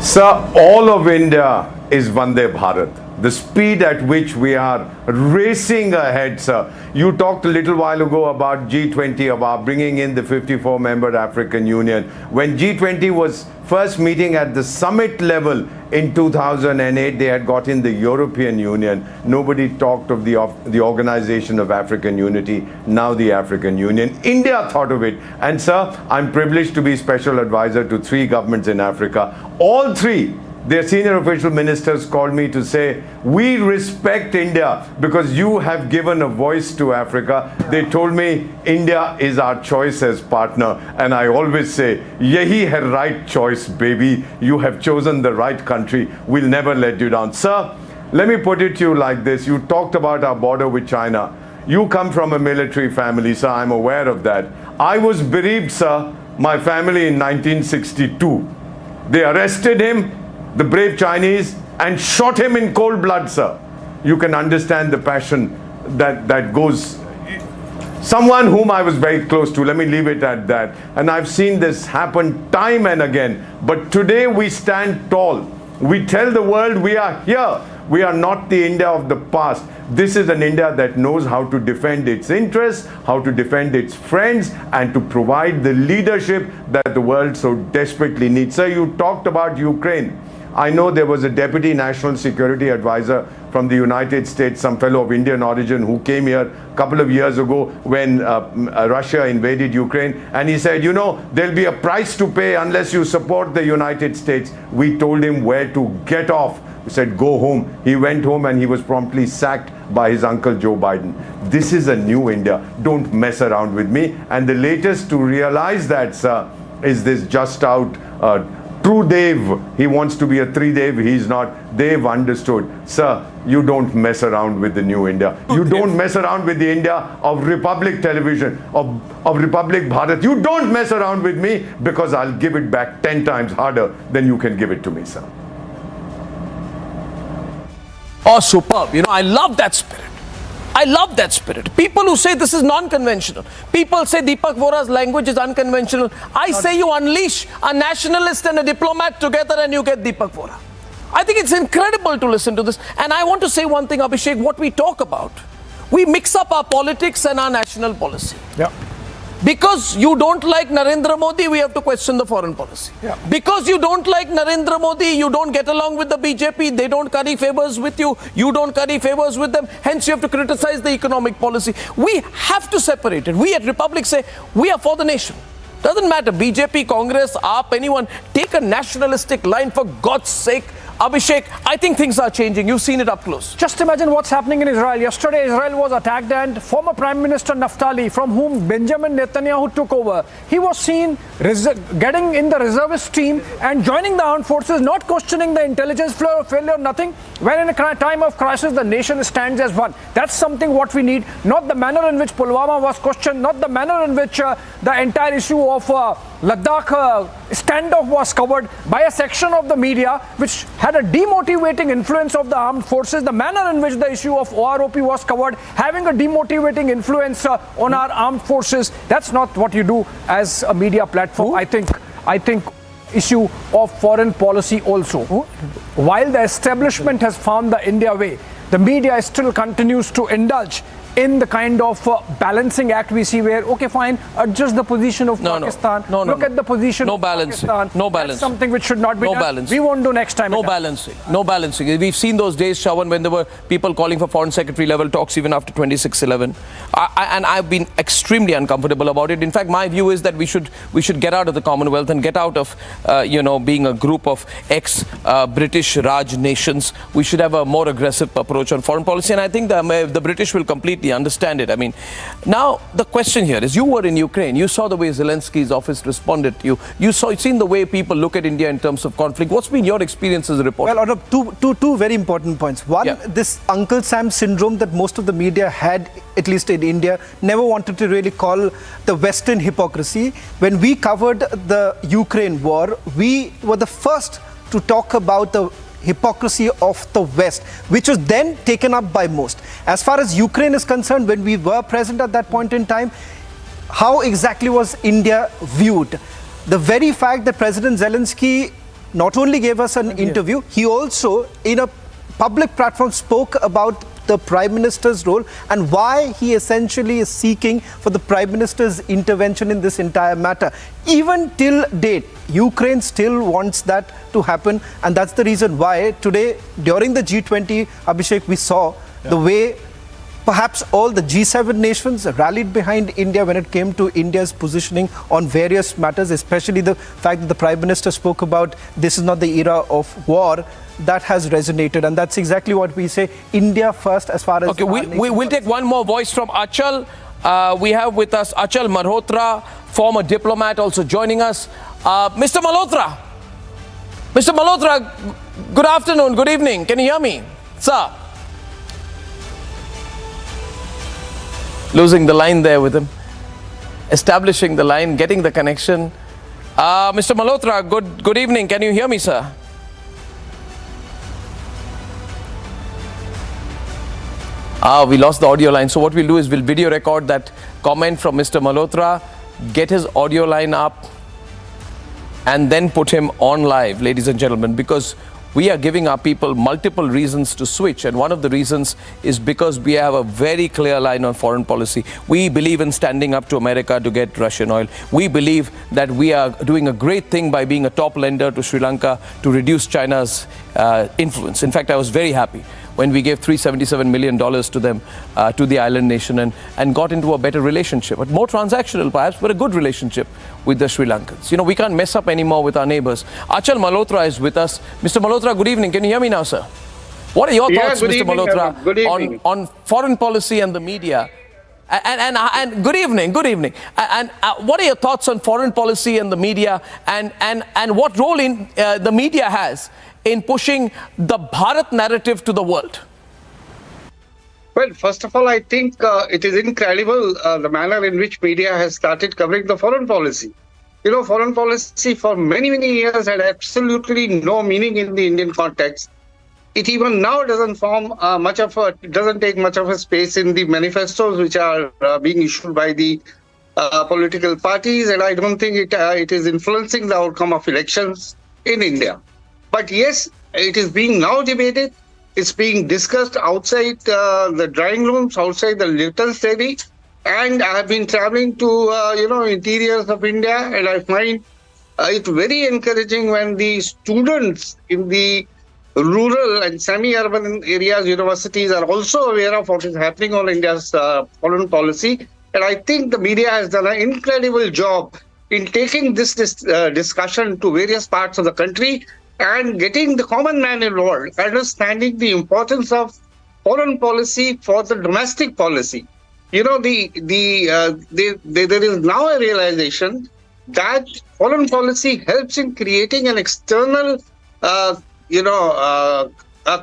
Sir, all of India is Vande Bharat. the speed at which we are racing ahead, sir. You talked a little while ago about G20, about bringing in the 54-member African Union. When G20 was first meeting at the summit level in 2008, they had got in the European Union. Nobody talked of the Organization of African Unity, now the African Union. India thought of it. And sir, I'm privileged to be special advisor to 3 governments in Africa. All 3, their senior official ministers called me to say, we respect India because you have given a voice to Africa. They told me India is our choice as partner. And I always say, yahi hai right choice, baby. You have chosen the right country. We'll never let you down. Sir, let me put it to you like this. You talked about our border with China. You come from a military family, sir. I'm aware of that. I was bereaved, sir, my family in 1962. They arrested him, the brave Chinese, and shot him in cold blood, sir. You can understand the passion that goes. Someone whom I was very close to, let me leave it at that. And I've seen this happen time and again. But today we stand tall. We tell the world we are here. We are not the India of the past. This is an India that knows how to defend its interests, how to defend its friends, and to provide the leadership that the world so desperately needs. Sir, you talked about Ukraine. I know there was a deputy national security advisor from the United States, some fellow of Indian origin, who came here a couple of years ago when Russia invaded Ukraine. And he said, you know, there'll be a price to pay unless you support the United States. We told him where to get off. We said, go home. He went home and he was promptly sacked by his uncle Joe Biden. This is a new India. Don't mess around with me. And the latest to realize that, sir, is this just out True Dave. He wants to be a 3-Dave. He's not. They've understood. Sir, you don't mess around with the new India. You don't mess around with the India of Republic Television, of Republic Bharat. You don't mess around with me, because I'll give it back 10 times harder than you can give it to me, sir. Oh, superb. You know, I love that spirit. I love that spirit. People who say this is non-conventional. People say Deepak Vora's language is unconventional. I say you unleash a nationalist and a diplomat together and you get Deepak Vora. I think it's incredible to listen to this. And I want to say one thing, Abhishek, what we talk about. We mix up our politics and our national policy. Yeah. Because you don't like Narendra Modi, we have to question the foreign policy. Yeah. Because you don't like Narendra Modi, you don't get along with the BJP, they don't curry favors with you, you don't curry favors with them, hence you have to criticize the economic policy. We have to separate it. We at Republic say, we are for the nation. Doesn't matter, BJP, Congress, AAP, anyone, take a nationalistic line for God's sake. Abhishek, I think things are changing. You've seen it up close. Just imagine what's happening in Israel. Yesterday, Israel was attacked and former Prime Minister Naftali, from whom Benjamin Netanyahu took over, he was seen getting in the reservist team and joining the armed forces, not questioning the intelligence failure, nothing. When in a time of crisis, the nation stands as one. That's something what we need, not the manner in which Pulwama was questioned, not the manner in which the entire issue of Ladakh standoff was covered by a section of the media which had a demotivating influence of the armed forces, the manner in which the issue of OROP was covered, having a demotivating influence on our armed forces. That's not what you do as a media platform. I think issue of foreign policy also. While the establishment has found the India way, the media still continues to indulge in the kind of balancing act we see where, okay, fine, adjust the position of Pakistan, look at the position of Pakistan. No balancing. That's something which should not be done. Balancing. We won't do next time. No balancing. No balancing. We've seen those days, Shawan, when there were people calling for foreign secretary level talks even after 26/11. And I've been extremely uncomfortable about it. In fact, my view is that we should get out of the Commonwealth and get out of, being a group of ex-British Raj nations. We should have a more aggressive approach on foreign policy. And I think the British will completely understand it. I mean, now the question here is, you were in Ukraine, you saw the way Zelensky's office responded to you, you've seen the way people look at India in terms of conflict. What's been your experience as a reporter? Well, Arnab, two very important points. One, this Uncle Sam syndrome that most of the media had, at least in India, never wanted to really call the Western hypocrisy. When we covered the Ukraine war, we were the first to talk about the hypocrisy of the West, which was then taken up by most. As far as Ukraine is concerned, when we were present at that point in time, how exactly was India viewed? The very fact that President Zelensky not only gave us an interview, he also, in a public platform spoke about the Prime Minister's role and why he essentially is seeking for the Prime Minister's intervention in this entire matter. Even till date, Ukraine still wants that to happen, and that's the reason why today during the G20, Abhishek, we saw the way perhaps all the G7 nations rallied behind India when it came to India's positioning on various matters, especially the fact that the Prime Minister spoke about this is not the era of war. That has resonated, and that's exactly what we say, India first as far as... Okay, we'll take one more voice from Achal. We have with us Achal Malhotra, former diplomat, also joining us. Mr. Malhotra, good afternoon, good evening. Can you hear me, sir? Losing the line there with him. Establishing the line, getting the connection. Mr. Malhotra, good evening. Can you hear me, sir? We lost the audio line. So what we'll do is we'll video record that comment from Mr. Malhotra, get his audio line up, and then put him on live, ladies and gentlemen, because we are giving our people multiple reasons to switch. And one of the reasons is because we have a very clear line on foreign policy. We believe in standing up to America to get Russian oil. We believe that we are doing a great thing by being a top lender to Sri Lanka to reduce China's influence. In fact, I was very happy when we gave $377 million to them, to the island nation, and got into a better relationship, but more transactional perhaps, but a good relationship with the Sri Lankans. You know, we can't mess up anymore with our neighbors. Achal Malhotra is with us. Mr. Malhotra, good evening. Can you hear me now, sir? What are your thoughts, Mr. Malhotra, on foreign policy and the media? And good evening, good evening. And what are your thoughts on foreign policy and the media, and what role the media has in pushing the Bharat narrative to the world? Well, first of all, I think it is incredible the manner in which media has started covering the foreign policy. You know, foreign policy for many, many years had absolutely no meaning in the Indian context. It even now doesn't take much of a space in the manifestos which are being issued by the political parties, and I don't think it is influencing the outcome of elections in India. But yes, it is being now debated. It's being discussed outside the drawing rooms, outside the little study. And I have been traveling to, interiors of India, and I find it very encouraging when the students in the rural and semi-urban areas, universities are also aware of what is happening on India's foreign policy. And I think the media has done an incredible job in taking this discussion to various parts of the country and getting the common man involved, understanding the importance of foreign policy for the domestic policy. You know, there is now a realization that foreign policy helps in creating an external, a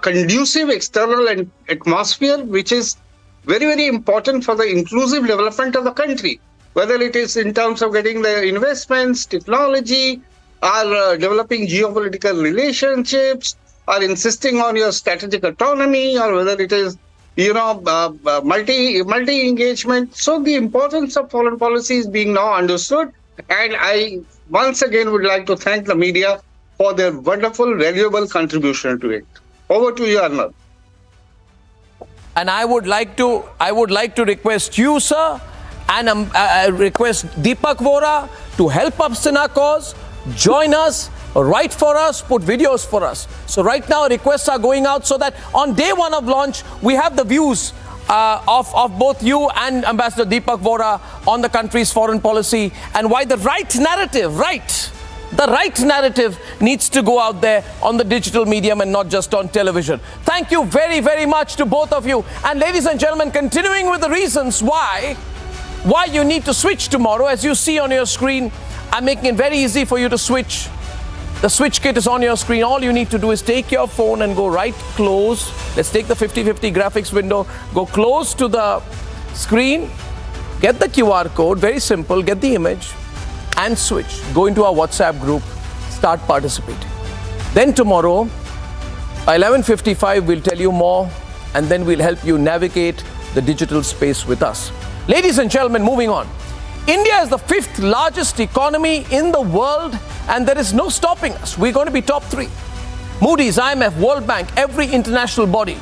conducive external atmosphere, which is very, very important for the inclusive development of the country, whether it is in terms of getting the investments, technology, or developing geopolitical relationships, or insisting on your strategic autonomy, or whether it is, multi-engagement. So the importance of foreign policy is being now understood. And I once again would like to thank the media for their wonderful, valuable contribution to it. Over to you, Arnab. And I would like to request you, sir, and request Deepak Vora to help us in our cause, join us, write for us, put videos for us. So right now requests are going out so that on day one of launch, we have the views of both you and Ambassador Deepak Vora on the country's foreign policy and why the right narrative needs to go out there on the digital medium and not just on television. Thank you very, very much to both of you. And ladies and gentlemen, continuing with the reasons why you need to switch tomorrow, as you see on your screen, I'm making it very easy for you to switch. The switch kit is on your screen. All you need to do is take your phone and go right close. Let's take the 50/50 graphics window. Go close to the screen. Get the QR code. Very simple. Get the image and switch. Go into our WhatsApp group. Start participating. Then tomorrow, by 11:55, we'll tell you more, and then we'll help you navigate the digital space with us. Ladies and gentlemen, moving on. India is the 5th largest economy in the world, and there is no stopping us. We're going to be top 3. Moody's, IMF, World Bank, every international body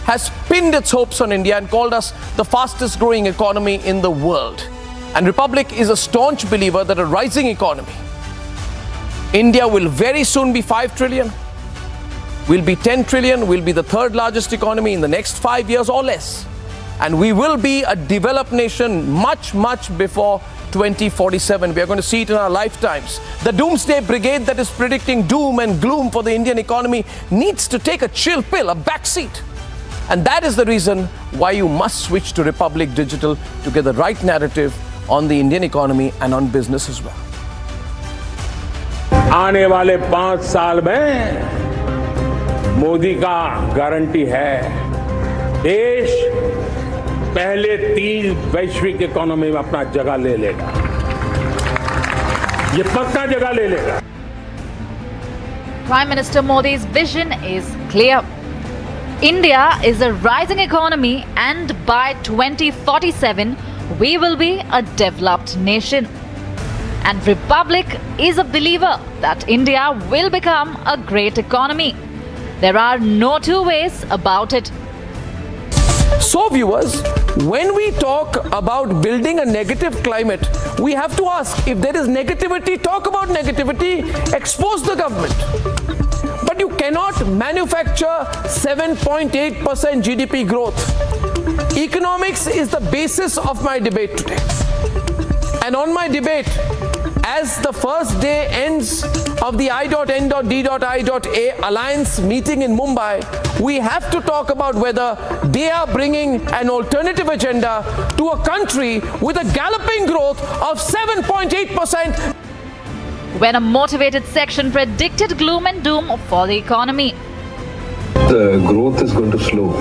has pinned its hopes on India and called us the fastest growing economy in the world. And Republic is a staunch believer that a rising economy, India will very soon be 5 trillion, will be 10 trillion, will be the third largest economy in the next 5 years or less. And we will be a developed nation much, much before 2047. We are going to see it in our lifetimes. The doomsday brigade that is predicting doom and gloom for the Indian economy needs to take a chill pill, a backseat. And that is the reason why you must switch to Republic Digital to get the right narrative on the Indian economy and on business as well. आने वाले 5 साल में मोदी का guarantee है देश पहले 3 वैश्विक economy में अपना जगह ले लेगा, ये पक्का जगह ले लेगा. Prime Minister Modi's vision is clear. India is a rising economy and by 2047 we will be a developed nation. And Republic is a believer that India will become a great economy. There are no two ways about it. So viewers, when we talk about building a negative climate, we have to ask, if there is negativity, talk about negativity, expose the government. But you cannot manufacture 7.8% GDP growth. Economics is the basis of my debate today. And on my debate, as the first day ends of the I.N.D.I.A alliance meeting in Mumbai, we have to talk about whether they are bringing an alternative agenda to a country with a galloping growth of 7.8%. When a motivated section predicted gloom and doom for the economy. The growth is going to slow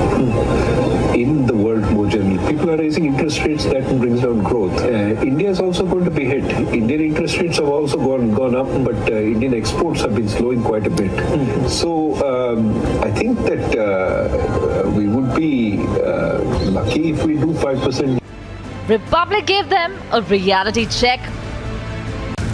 in the world more generally. People are raising interest rates, that brings down growth. India is also going to be hit. Indian interest rates have also gone up, but Indian exports have been slowing quite a bit. So I think that we would be lucky if we do 5%. Republic gave them a reality check.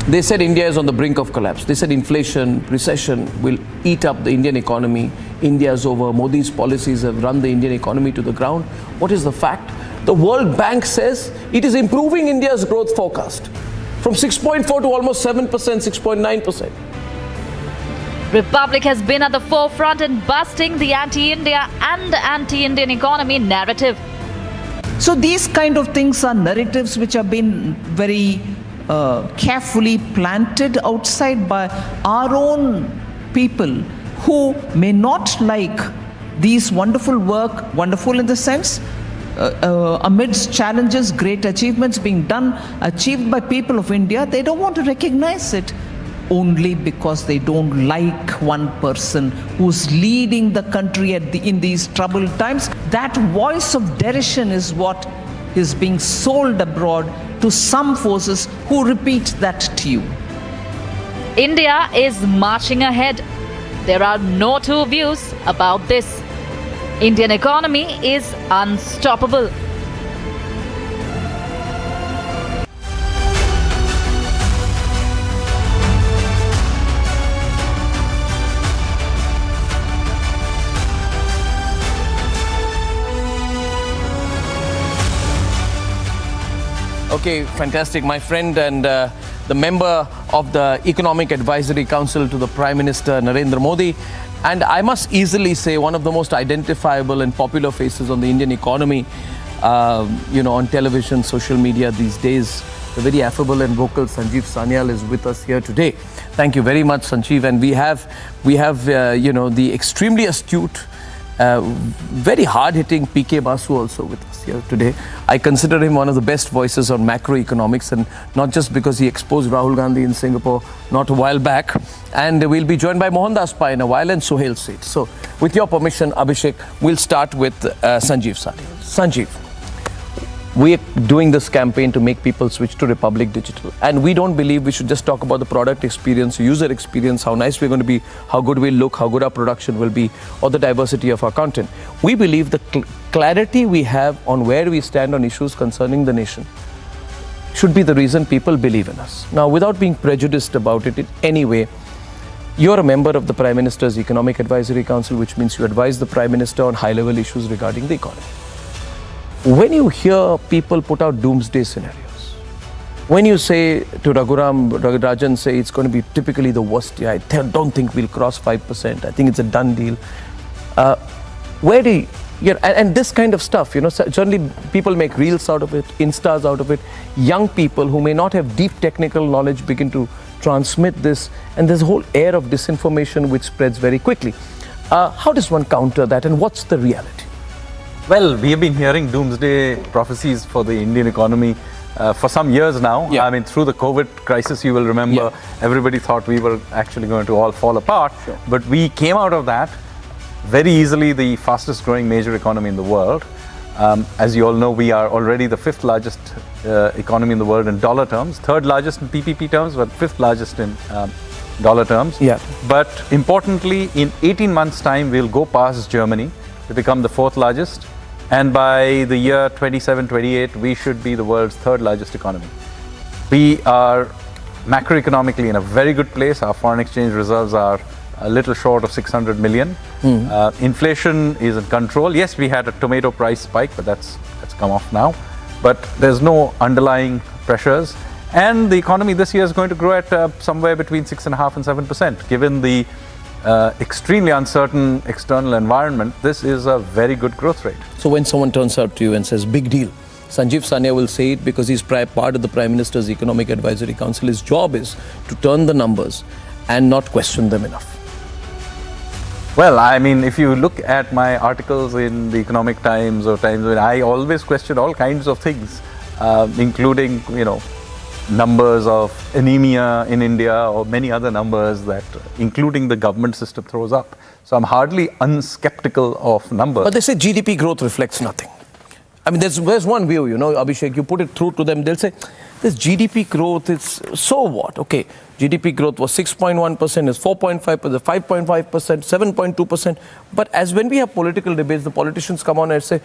They said India is on the brink of collapse. They said inflation, recession will eat up the Indian economy. India is over. Modi's policies have run the Indian economy to the ground. What is the fact? The World Bank says it is improving India's growth forecast from 6.4 to almost 7%, 6.9%. Republic has been at the forefront in busting the anti-India and anti-Indian economy narrative. So these kind of things are narratives which have been very carefully planted outside by our own people who may not like these wonderful work, wonderful in the sense, amidst challenges, great achievements being done, achieved by people of India. They don't want to recognize it only because they don't like one person who's leading the country in these troubled times. That voice of derision is what is being sold abroad to some forces who repeat that to you. India is marching ahead. There are no two views about this. Indian economy is unstoppable. Okay, fantastic. My friend and the member of the Economic Advisory Council to the Prime Minister Narendra Modi, and I must easily say one of the most identifiable and popular faces on the Indian economy, on television, social media these days. The very affable and vocal Sanjeev Sanyal is with us here today. Thank you very much, Sanjeev. And we have the extremely astute, very hard-hitting PK Basu also with us here today. I consider him one of the best voices on macroeconomics, and not just because he exposed Rahul Gandhi in Singapore not a while back. And we'll be joined by Mohandas Pai in a while and Suhail Seth. So with your permission, Abhishek, we'll start with Sanjeev Sanyal. Sanjeev, we are doing this campaign to make people switch to Republic Digital, and we don't believe we should just talk about the product experience, user experience, how nice we're going to be, how good we'll look, how good our production will be, or the diversity of our content. We believe the clarity we have on where we stand on issues concerning the nation should be the reason people believe in us. Now, without being prejudiced about it in any way, You're a member of the Prime Minister's Economic Advisory Council, which means you advise the Prime Minister on high-level issues regarding the economy. When you hear people put out doomsday scenarios, when you say to Rajan say it's going to be typically the worst year, I don't think we'll cross 5%, I think it's a done deal. Where do you, and this kind of stuff, you know, certainly people make reels out of it, Instas out of it. Young people who may not have deep technical knowledge begin to transmit this, and there's a whole air of disinformation which spreads very quickly. How does one counter that, and what's the reality? Well, we have been hearing doomsday prophecies for the Indian economy for some years now. I mean, through the COVID crisis, you will remember, everybody thought we were actually going to all fall apart. But we came out of that very easily, the fastest growing major economy in the world. As you all know, we are already the 5th largest economy in the world in dollar terms, 3rd largest in PPP terms, but 5th largest in dollar terms. But importantly, in 18 months' time, we'll go past Germany to become the 4th largest. And by the year 27-28, we should be the world's 3rd largest economy. We are macroeconomically in a very good place. Our foreign exchange reserves are a little short of 600 million. Inflation is in control. Yes, we had a tomato price spike, but that's come off now. But there's no underlying pressures. And the economy this year is going to grow at somewhere between 6.5% and 7%. Given the extremely uncertain external environment, this is a very good growth rate. So when someone turns up to you and says, big deal, Sanjeev Sania will say it because he's part of the Prime Minister's Economic Advisory Council. His job is to turn the numbers and not question them enough. Well, I mean, if you look at my articles in the Economic Times or Times, I always question all kinds of things, including, you know, numbers of anemia in India or many other numbers that, including the government system, throws up. So I'm hardly unskeptical of numbers. But they say GDP growth reflects nothing. I mean, there's one view, you know, Abhishek, you put it through to them, they'll say, this GDP growth, it's so what? Okay, GDP growth was 6.1%, is 4.5%, 5.5%, 7.2%. But as when we have political debates, the politicians come on and say,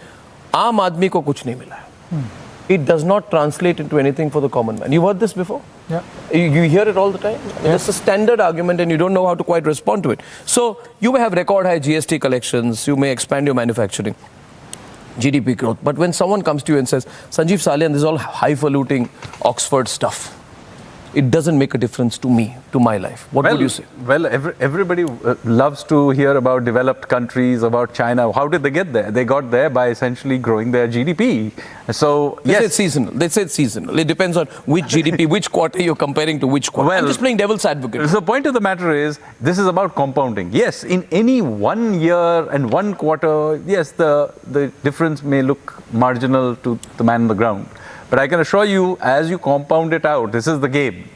Aam aadmi ko kuch nahi mila hai. It does not translate into anything for the common man. You've heard this before? Yeah. You hear it all the time? It's a standard argument and you don't know how to quite respond to it. So you may have record high GST collections, you may expand your manufacturing, GDP growth. But when someone comes to you and says, Sanjeev Salian, this is all highfalutin Oxford stuff, it doesn't make a difference to me, to my life. What would you say? Well, everybody loves to hear about developed countries, about China. How did they get there? They got there by essentially growing their GDP. So, They say it's seasonal. They say it's seasonal. It depends on which GDP, which quarter you're comparing to which quarter. I'm just playing devil's advocate. The point of the matter is, this is about compounding. Yes, in any 1 year and 1 quarter, yes, the difference may look marginal to the man on the ground. But I can assure you, as you compound it out, this is the game.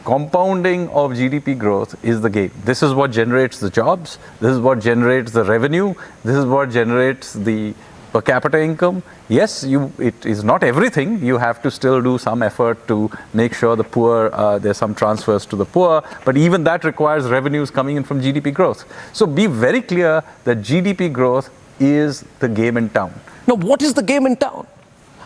Compounding of GDP growth is the game. This is what generates the jobs. This is what generates the revenue. This is what generates the per capita income. Yes, it is not everything. You have to still do some effort to make sure the poor, there's some transfers to the poor. But even that requires revenues coming in from GDP growth. So be very clear that GDP growth is the game in town. Now, what is the game in town?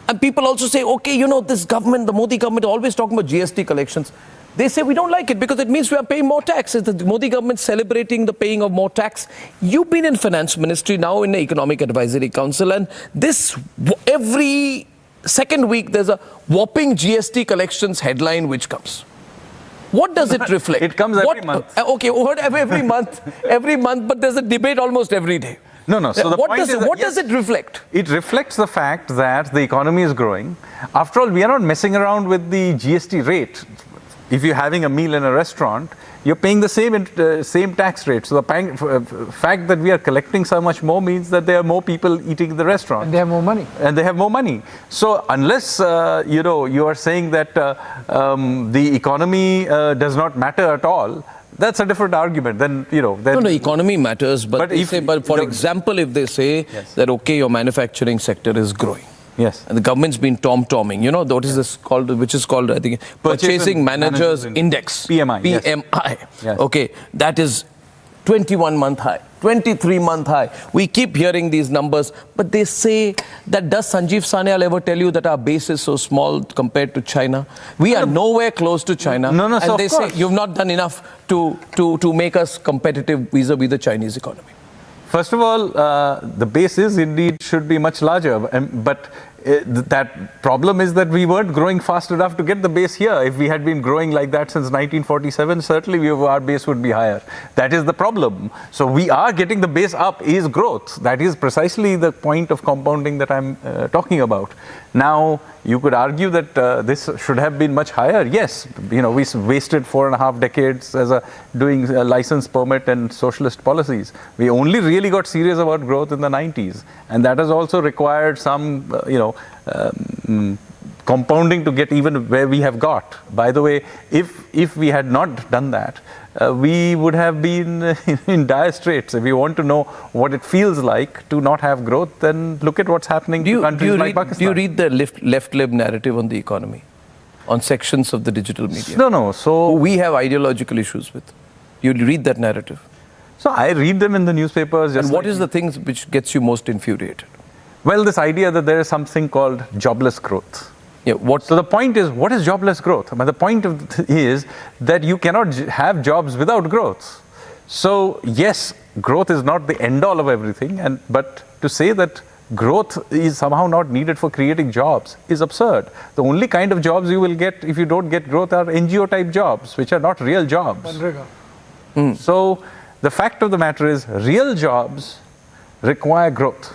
And people also say, okay, you know, this government, the Modi government, always talking about GST collections. They say we don't like it because it means we are paying more tax. It's the Modi government celebrating the paying of more tax. You've been in finance ministry, now in the Economic Advisory Council, and this every second week there's a whopping GST collections headline which comes. What does it reflect? It comes every month. Okay, every month, but there's a debate almost every day. No. So the point is, what does it reflect? It reflects the fact that the economy is growing. After all, we are not messing around with the GST rate. If you're having a meal in a restaurant, you're paying the same tax rate. So the fact that we are collecting so much more means that there are more people eating in the restaurant. And they have more money. And they have more money. So unless, you are saying that the economy does not matter at all, that's a different argument. Then, No, economy matters. But for example, if they say that, okay, your manufacturing sector is growing. Yes. And the government's been tom-tomming. You know, what is this called, which is called, I think, Purchasing Managers Index. PMI. PMI. Yes. Okay, that is 21-month high, 23-month high. We keep hearing these numbers, but they say that does Sanjeev Sanyal ever tell you that our base is so small compared to China? We are nowhere close to China. No, and so they say you've not done enough to make us competitive vis-a-vis the Chinese economy. First of all, the base is indeed should be much larger, but that problem is that we weren't growing fast enough to get the base here. If we had been growing like that since 1947, certainly our base would be higher. That is the problem. So we are getting the base up is growth. That is precisely the point of compounding that I'm talking about. Now, you could argue that this should have been much higher. Yes, we wasted 4.5 decades as doing license permit and socialist policies. We only really got serious about growth in the 90s, and that has also required some, compounding to get even where we have got. By the way, if we had not done that, we would have been in dire straits. If you want to know what it feels like to not have growth, then look at what's happening to countries like Pakistan. Do you read the left-lib narrative on the economy, on sections of the digital media? No. So we have ideological issues with. You read that narrative? So I read them in the newspapers. And what is the things which gets you most infuriated? Well, this idea that there is something called jobless growth. Yeah, so the point is, what is jobless growth? I mean, the point is that you cannot have jobs without growth. So yes, growth is not the end all of everything, but to say that growth is somehow not needed for creating jobs is absurd. The only kind of jobs you will get if you don't get growth are NGO type jobs, which are not real jobs. So the fact of the matter is, real jobs require growth,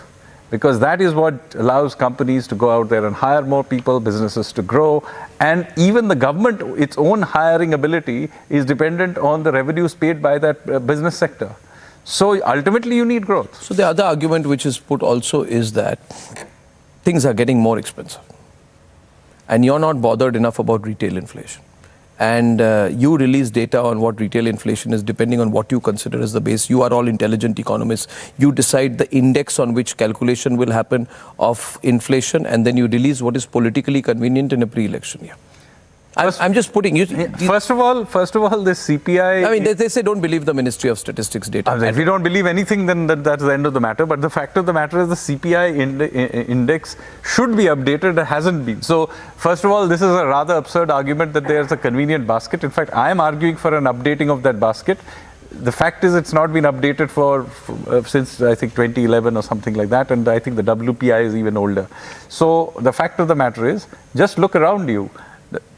because that is what allows companies to go out there and hire more people, businesses to grow, and even the government, its own hiring ability is dependent on the revenues paid by that business sector. So ultimately you need growth. So the other argument which is put also is that things are getting more expensive and you're not bothered enough about retail inflation. And you release data on what retail inflation is depending on what you consider as the base. You are all intelligent economists. You decide the index on which calculation will happen of inflation, and then you release what is politically convenient in a pre-election year. I'm just putting you. First of all, this CPI. I mean, they say don't believe the Ministry of Statistics data. If we don't believe anything, then that's the end of the matter. But the fact of the matter is the CPI index should be updated. It hasn't been. So, first of all, this is a rather absurd argument that there's a convenient basket. In fact, I am arguing for an updating of that basket. The fact is, it's not been updated since I think 2011 or something like that, and I think the WPI is even older. So, the fact of the matter is, just look around you.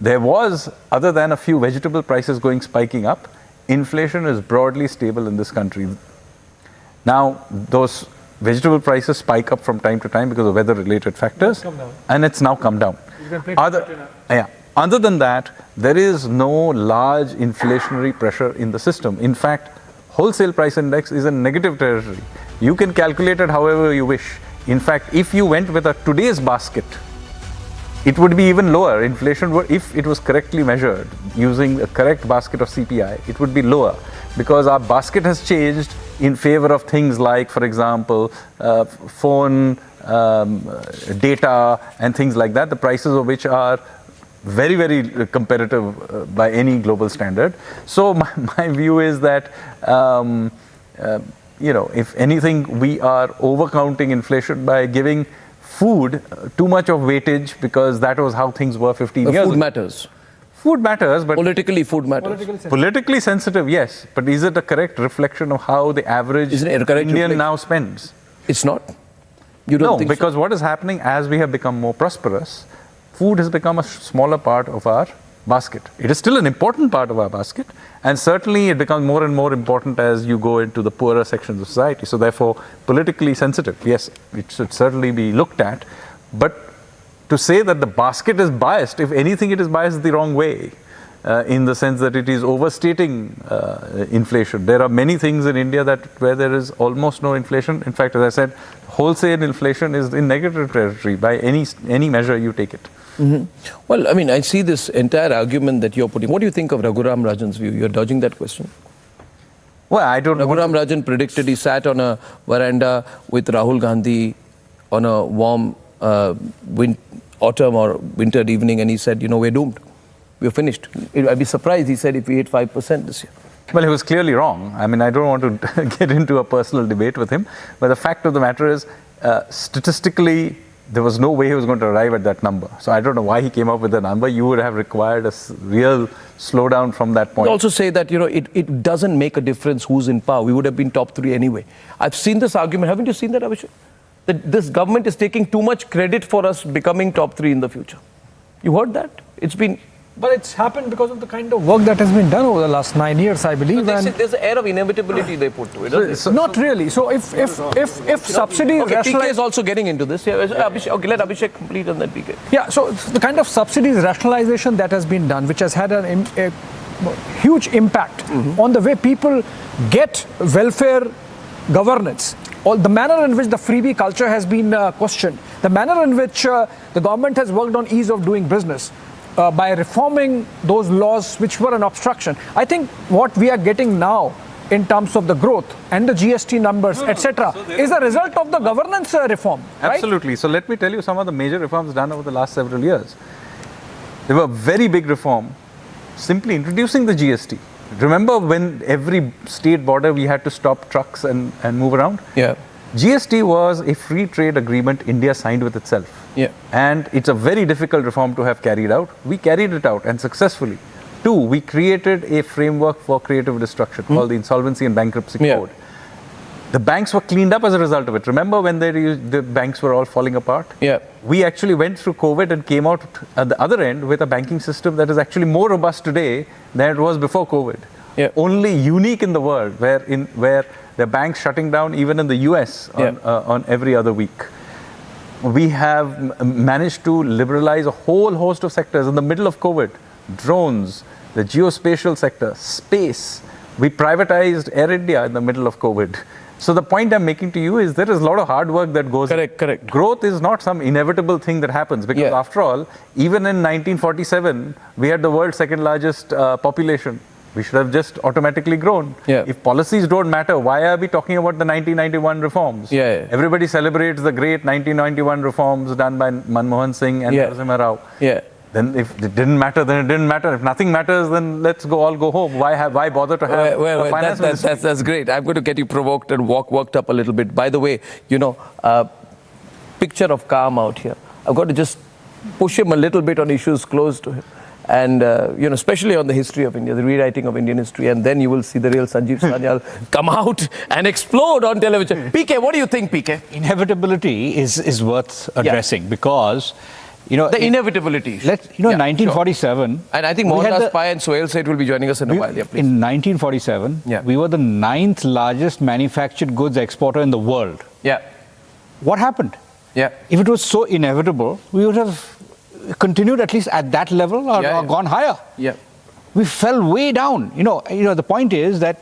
There was, other than a few vegetable prices spiking up, inflation is broadly stable in this country. Now, those vegetable prices spike up from time to time because of weather-related factors, and it's now come down. Other than that, there is no large inflationary pressure in the system. In fact, wholesale price index is in negative territory. You can calculate it however you wish. In fact, if you went with today's basket, it would be even lower. Inflation, if it was correctly measured using a correct basket of CPI, it would be lower, because our basket has changed in favor of things like, for example, phone data and things like that, the prices of which are very, very competitive by any global standard. So my view is that, if anything, we are overcounting inflation by giving food too much of weightage, because that was how things were 15 years ago. Food matters. Food matters, but politically food matters. Politically sensitive, yes. But is it a correct reflection of how the average Indian now spends? It's not. You don't think so? Because what is happening as we have become more prosperous, food has become a smaller part of our basket. It is still an important part of our basket, and certainly it becomes more and more important as you go into the poorer sections of society. So therefore, politically sensitive, yes, it should certainly be looked at. But to say that the basket is biased, if anything, it is biased the wrong way, in the sense that it is overstating inflation. There are many things in India where there is almost no inflation. In fact, as I said, wholesale inflation is in negative territory by any measure you take it. Well, I mean, I see this entire argument that you're putting. What do you think of Raghuram Rajan's view? You're dodging that question. Well, I don't know. Raghuram Rajan predicted, he sat on a veranda with Rahul Gandhi on a warm autumn or winter evening, and he said, we're doomed. We're finished. I'd be surprised, he said, if we hit 5% this year. Well, he was clearly wrong. I mean, I don't want to get into a personal debate with him, but the fact of the matter is, statistically, there was no way he was going to arrive at that number. So I don't know why he came up with the number. You would have required a real slowdown from that point. You also say that, it doesn't make a difference who's in power. We would have been top 3 anyway. I've seen this argument. Haven't you seen that, Abhishek? That this government is taking too much credit for us becoming top 3 in the future. You heard that? It's been... But it's happened because of the kind of work that has been done over the last 9 years, I believe. There's an air of inevitability they put to it. Not really. So if subsidies... Okay, PK is also getting into this. Yeah, Abhishek, okay, let Abhishek complete and then PK. Yeah, so the kind of subsidies rationalization that has been done, which has had a huge impact on the way people get welfare governance. The manner in which the freebie culture has been questioned, the manner in which the government has worked on ease of doing business, by reforming those laws which were an obstruction. I think what we are getting now in terms of the growth and the GST numbers, etc., is a result of the governance reform. Absolutely. Right? So let me tell you some of the major reforms done over the last several years. There were very big reform, simply introducing the GST. Remember when every state border we had to stop trucks and move around? Yeah. GST was a free trade agreement India signed with itself. Yeah. And it's a very difficult reform to have carried out. We carried it out and successfully. 2, we created a framework for creative destruction called the Insolvency and Bankruptcy Code. The banks were cleaned up as a result of it. Remember when the banks were all falling apart? Yeah. We actually went through COVID and came out at the other end with a banking system that is actually more robust today than it was before COVID. Yeah. Only unique in the world where the banks shutting down even in the US on every other week. We have managed to liberalize a whole host of sectors in the middle of COVID. Drones, the geospatial sector, space. We privatized Air India in the middle of COVID. So the point I'm making to you is there is a lot of hard work that goes. Correct. Growth is not some inevitable thing that happens because after all, even in 1947, we had the world's second largest population. We should have just automatically grown. Yeah. If policies don't matter, why are we talking about the 1991 reforms? Everybody celebrates the great 1991 reforms done by Manmohan Singh and Narasimha Rao. Then if it didn't matter, then it didn't matter. If nothing matters, then let's all go home. Why bother to have a finance ministry? That's great. I'm going to get you provoked and worked up a little bit. By the way, picture of calm out here. I've got to just push him a little bit on issues close to him. And, especially on the history of India, the rewriting of Indian history. And then you will see the real Sanjeev Sanyal come out and explode on television. PK, what do you think, PK? Inevitability is worth addressing because... the inevitability. 1947. Sure. And I think Mohandas Pai and Sohail Seth will be joining us in a while. Yeah, please. In 1947, we were the 9th largest manufactured goods exporter in the world. Yeah. What happened? Yeah. If it was so inevitable, we would have continued at least at that level or gone higher. Yeah. We fell way down. The point is that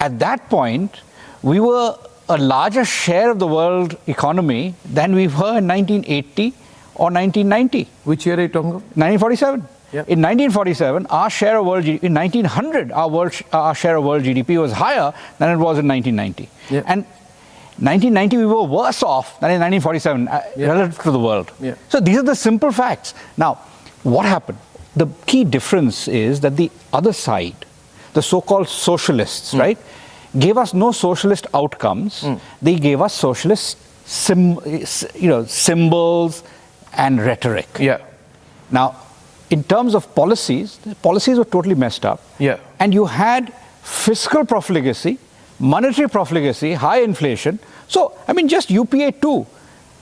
at that point, we were a larger share of the world economy than we were in 1980 or 1990. Which year are you talking of? 1947. Yeah. In 1947, our share of world GDP, in 1900, our share of world GDP was higher than it was in 1990. Yeah. And 1990, we were worse off than in 1947 relative to the world. Yeah. So these are the simple facts. Now, what happened? The key difference is that the other side, the so-called socialists, right, gave us no socialist outcomes. They gave us socialist symbols and rhetoric. Yeah. Now, in terms of policies, the policies were totally messed up. Yeah. And you had fiscal profligacy, monetary profligacy, high inflation. So, just UPA 2,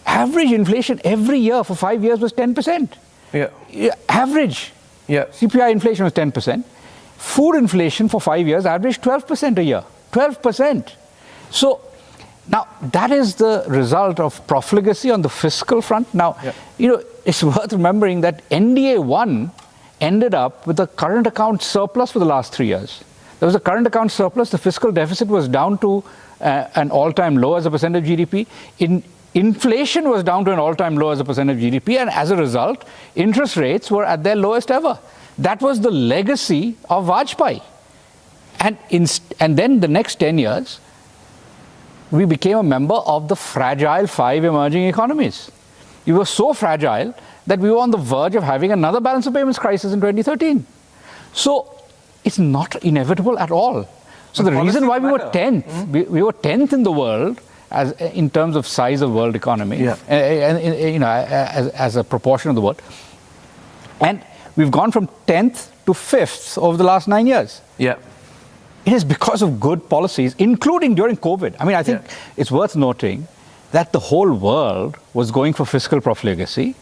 average inflation every year for 5 years was 10%. Yeah. Average. Yeah. CPI inflation was 10%. Food inflation for 5 years averaged 12% a year. 12%. So, now that is the result of profligacy on the fiscal front. Now, it's worth remembering that NDA 1 ended up with a current account surplus for the last 3 years. There was a current account surplus. The fiscal deficit was down to an all-time low as a percent of GDP. Inflation was down to an all-time low as a percent of GDP. And as a result, interest rates were at their lowest ever. That was the legacy of Vajpayee. And then the next 10 years, we became a member of the fragile 5 emerging economies. We were so fragile that we were on the verge of having another balance of payments crisis in 2013. So it's not inevitable at all. So the reason why we were 10th, we were 10th in the world as in terms of size of world economy, and as a proportion of the world, and we've gone from 10th to 5th over the last 9 years. Yeah. It is because of good policies, including during COVID. I mean, I think it's worth noting that the whole world was going for fiscal profligacy.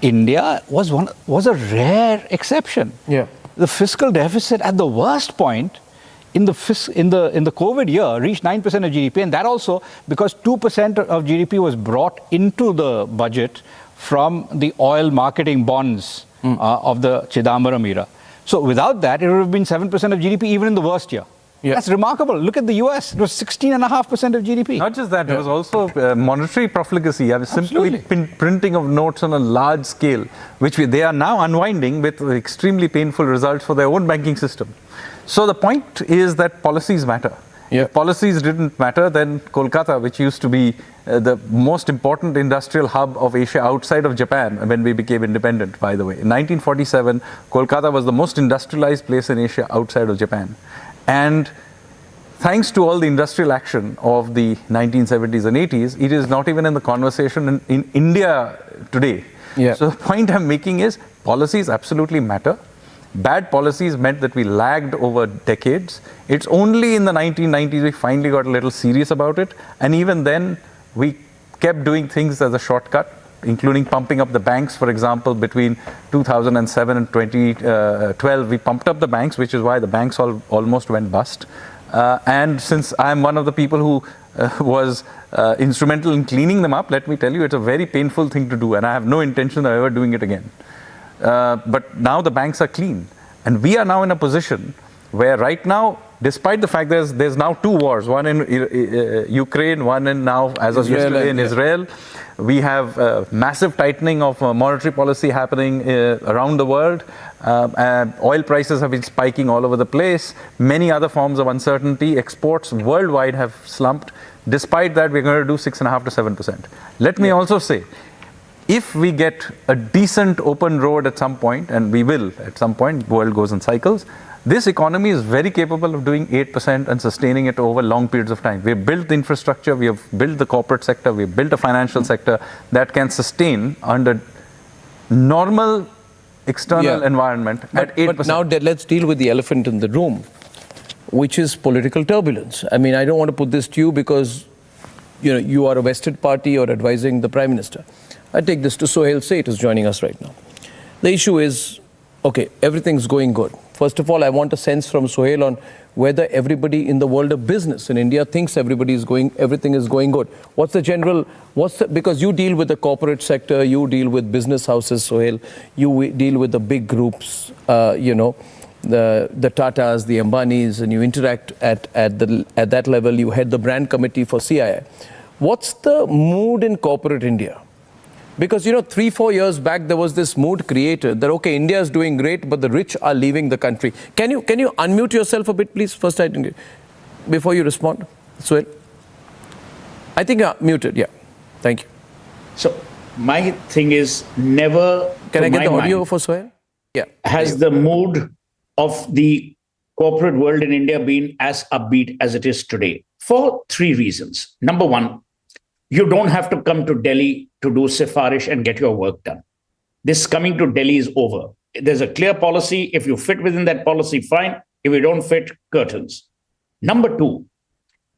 India was a rare exception. Yeah. The fiscal deficit at the worst point in the COVID year reached 9% of GDP, and that also because 2% of GDP was brought into the budget from the oil marketing bonds of the Chidambaram era. So without that, it would have been 7% of GDP even in the worst year. Yeah. That's remarkable. Look at the US. It was 16.5% of GDP. Not just that, it was also monetary profligacy. I was simply printing of notes on a large scale, which they are now unwinding with extremely painful results for their own banking system. So the point is that policies matter. Yeah. If policies didn't matter, then Kolkata, which used to be the most important industrial hub of Asia outside of Japan when we became independent, by the way. In 1947, Kolkata was the most industrialized place in Asia outside of Japan. And thanks to all the industrial action of the 1970s and 80s, it is not even in the conversation in India today. Yeah. So the point I'm making is policies absolutely matter. Bad policies meant that we lagged over decades. It's only in the 1990s we finally got a little serious about it. And even then, we kept doing things as a shortcut, including pumping up the banks. For example, between 2007 and 2012, we pumped up the banks, which is why the banks almost went bust. And since I'm one of the people who was instrumental in cleaning them up, let me tell you, it's a very painful thing to do, and I have no intention of ever doing it again. But now the banks are clean, and we are now in a position where right now, despite the fact there's now two wars, one in Ukraine, one in now, as of yesterday, in Israel. We have massive tightening of monetary policy happening around the world. Oil prices have been spiking all over the place. Many other forms of uncertainty. Exports worldwide have slumped. Despite that, we're going to do 6.5 to 7%. Let me also say, if we get a decent open road at some point, and we will at some point, the world goes in cycles, this economy is very capable of doing 8% and sustaining it over long periods of time. We've built the infrastructure, we have built the corporate sector, we've built a financial sector that can sustain under normal external environment at 8%. But now let's deal with the elephant in the room, which is political turbulence. I mean, I don't want to put this to you because you are a vested party or advising the Prime Minister. I take this to Sohail Seth, who's joining us right now. The issue is, okay, everything's going good. First of all, I want a sense from Sohail on whether everybody in the world of business in India thinks everything is going good. Because you deal with the corporate sector, you deal with business houses, Sohail, you deal with the big groups, the Tatas, the Ambanis, and you interact at that level. You head the brand committee for CII. What's the mood in corporate India? Because, 3-4 years back, there was this mood created that, okay, India is doing great, but the rich are leaving the country. Can you unmute yourself a bit, please? First, before you respond. Sohail? I think you're muted, yeah. Thank you. So, my thing is never... Can I get the audio for Sohail? Yeah. Has the mood of the corporate world in India been as upbeat as it is today? For 3 reasons. Number one, you don't have to come to Delhi to do sifarish and get your work done. This coming to Delhi is over. There's a clear policy. If you fit within that policy, fine. If you don't fit, curtains. Number 2,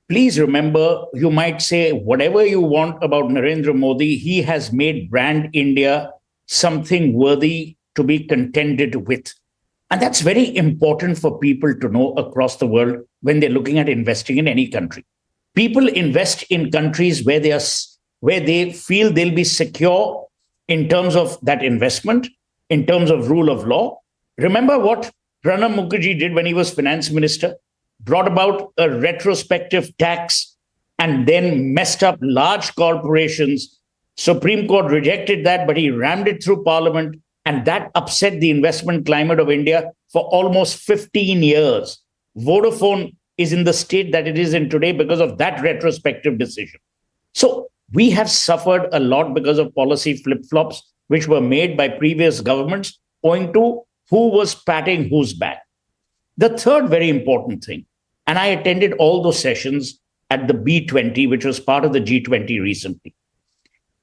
please remember, you might say whatever you want about Narendra Modi, he has made brand India something worthy to be contended with. And that's very important for people to know across the world when they're looking at investing in any country. People invest in countries where they feel they'll be secure in terms of that investment, in terms of rule of law. Remember what Pranab Mukherjee did when he was finance minister? Brought about a retrospective tax and then messed up large corporations. Supreme Court rejected that, but he rammed it through Parliament, and that upset the investment climate of India for almost 15 years. Vodafone is in the state that it is in today because of that retrospective decision. So we have suffered a lot because of policy flip-flops, which were made by previous governments, owing to who was patting whose back. The third very important thing, And I attended all those sessions at the B20, which was part of the G20 recently.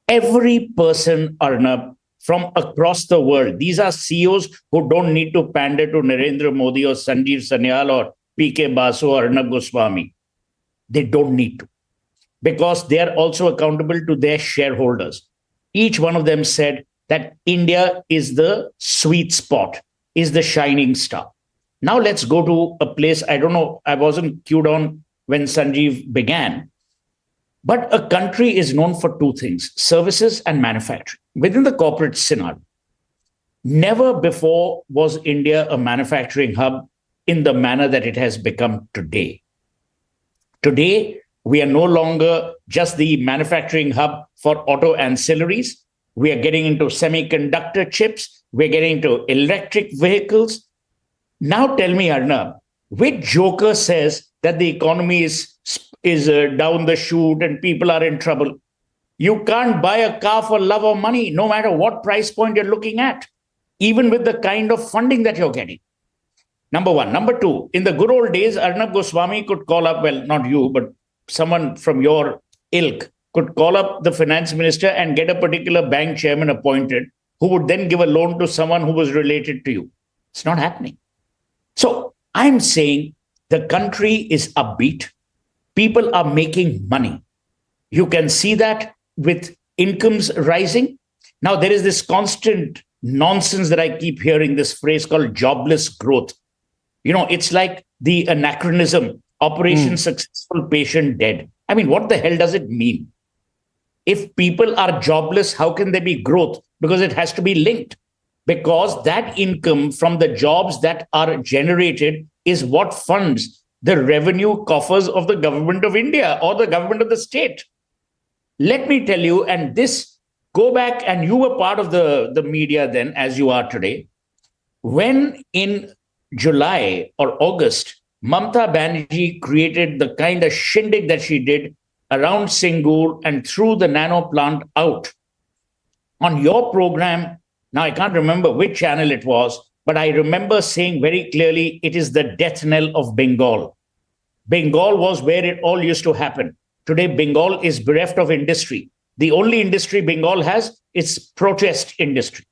Every person, Arnab, from across the world, these are CEOs who don't need to pander to Narendra Modi or Sanjeev Sanyal or PK Basu or Arnab Goswami. They don't need to, because they are also accountable to their shareholders. Each one of them said that India is the sweet spot, is the shining star. Now let's go to a place, I don't know, I wasn't queued on when Sanjeev began, but a country is known for two things, services and manufacturing. Within the corporate scenario, never before was India a manufacturing hub in the manner that it has become today. Today, we are no longer just the manufacturing hub for auto ancillaries. We are getting into semiconductor chips. We're getting into electric vehicles. Now tell me, Arnab, which joker says that the economy is down the chute and people are in trouble? You can't buy a car for love or money, no matter what price point you're looking at, even with the kind of funding that you're getting. Number one. Number two, in the good old days, Arnab Goswami could call up, well, not you, but someone from your ilk could call up the finance minister and get a particular bank chairman appointed who would then give a loan to someone who was related to you. It's not happening. So I'm saying the country is upbeat. People are making money. You can see that with incomes rising. Now, there is this constant nonsense that I keep hearing, this phrase called jobless growth. You know, it's like the anachronism, Operation Successful, Patient Dead. I mean, what the hell does it mean? If people are jobless, how can there be growth? Because it has to be linked. Because that income from the jobs that are generated is what funds the revenue coffers of the government of India or the government of the state. Let me tell you, and this, go back, and you were part of the media then, as you are today, when in July or August, Mamata Banerjee created the kind of shindig that she did around Singur and threw the nano plant out. On your program, now I can't remember which channel it was, but I remember saying very clearly, it is the death knell of Bengal. Bengal was where it all used to happen. Today, Bengal is bereft of industry. The only industry Bengal has is protest industry.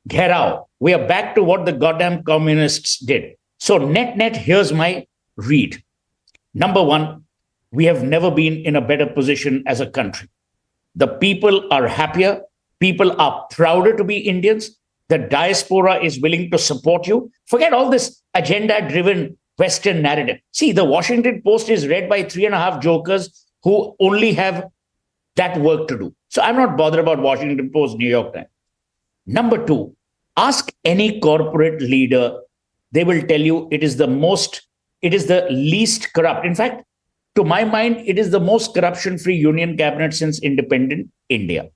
Gherao. We are back to what the goddamn communists did. So net, here's my read. Number one, we have never been in a better position as a country. The people are happier. People are prouder to be Indians. The diaspora is willing to support you. Forget all this agenda-driven Western narrative. See, the Washington Post is read by 3.5 jokers who only have that work to do. So I'm not bothered about Washington Post, New York Times. Number two, ask any corporate leader. They will tell you it is the least corrupt. In fact, to my mind, it is the most corruption-free union cabinet since independent India.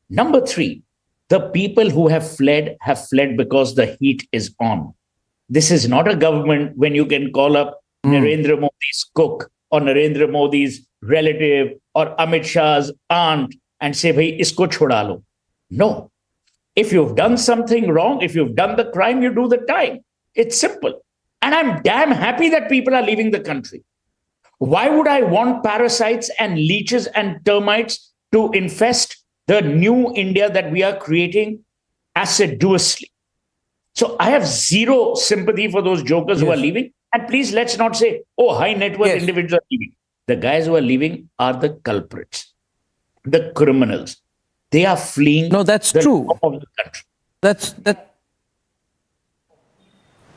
Number three, the people who have fled because the heat is on. This is not a government when you can call up Narendra Modi's cook or Narendra Modi's relative or Amit Shah's aunt and say, bhai, isko choda lo. No. If you've done something wrong, if you've done the crime, you do the time. It's simple. And I'm damn happy that people are leaving the country. Why would I want parasites and leeches and termites to infest the new India that we are creating assiduously? So I have zero sympathy for those jokers who are leaving. And please, let's not say, oh, high net worth individuals are leaving. The guys who are leaving are the culprits, the criminals. They are fleeing. No, that's true. Of the country.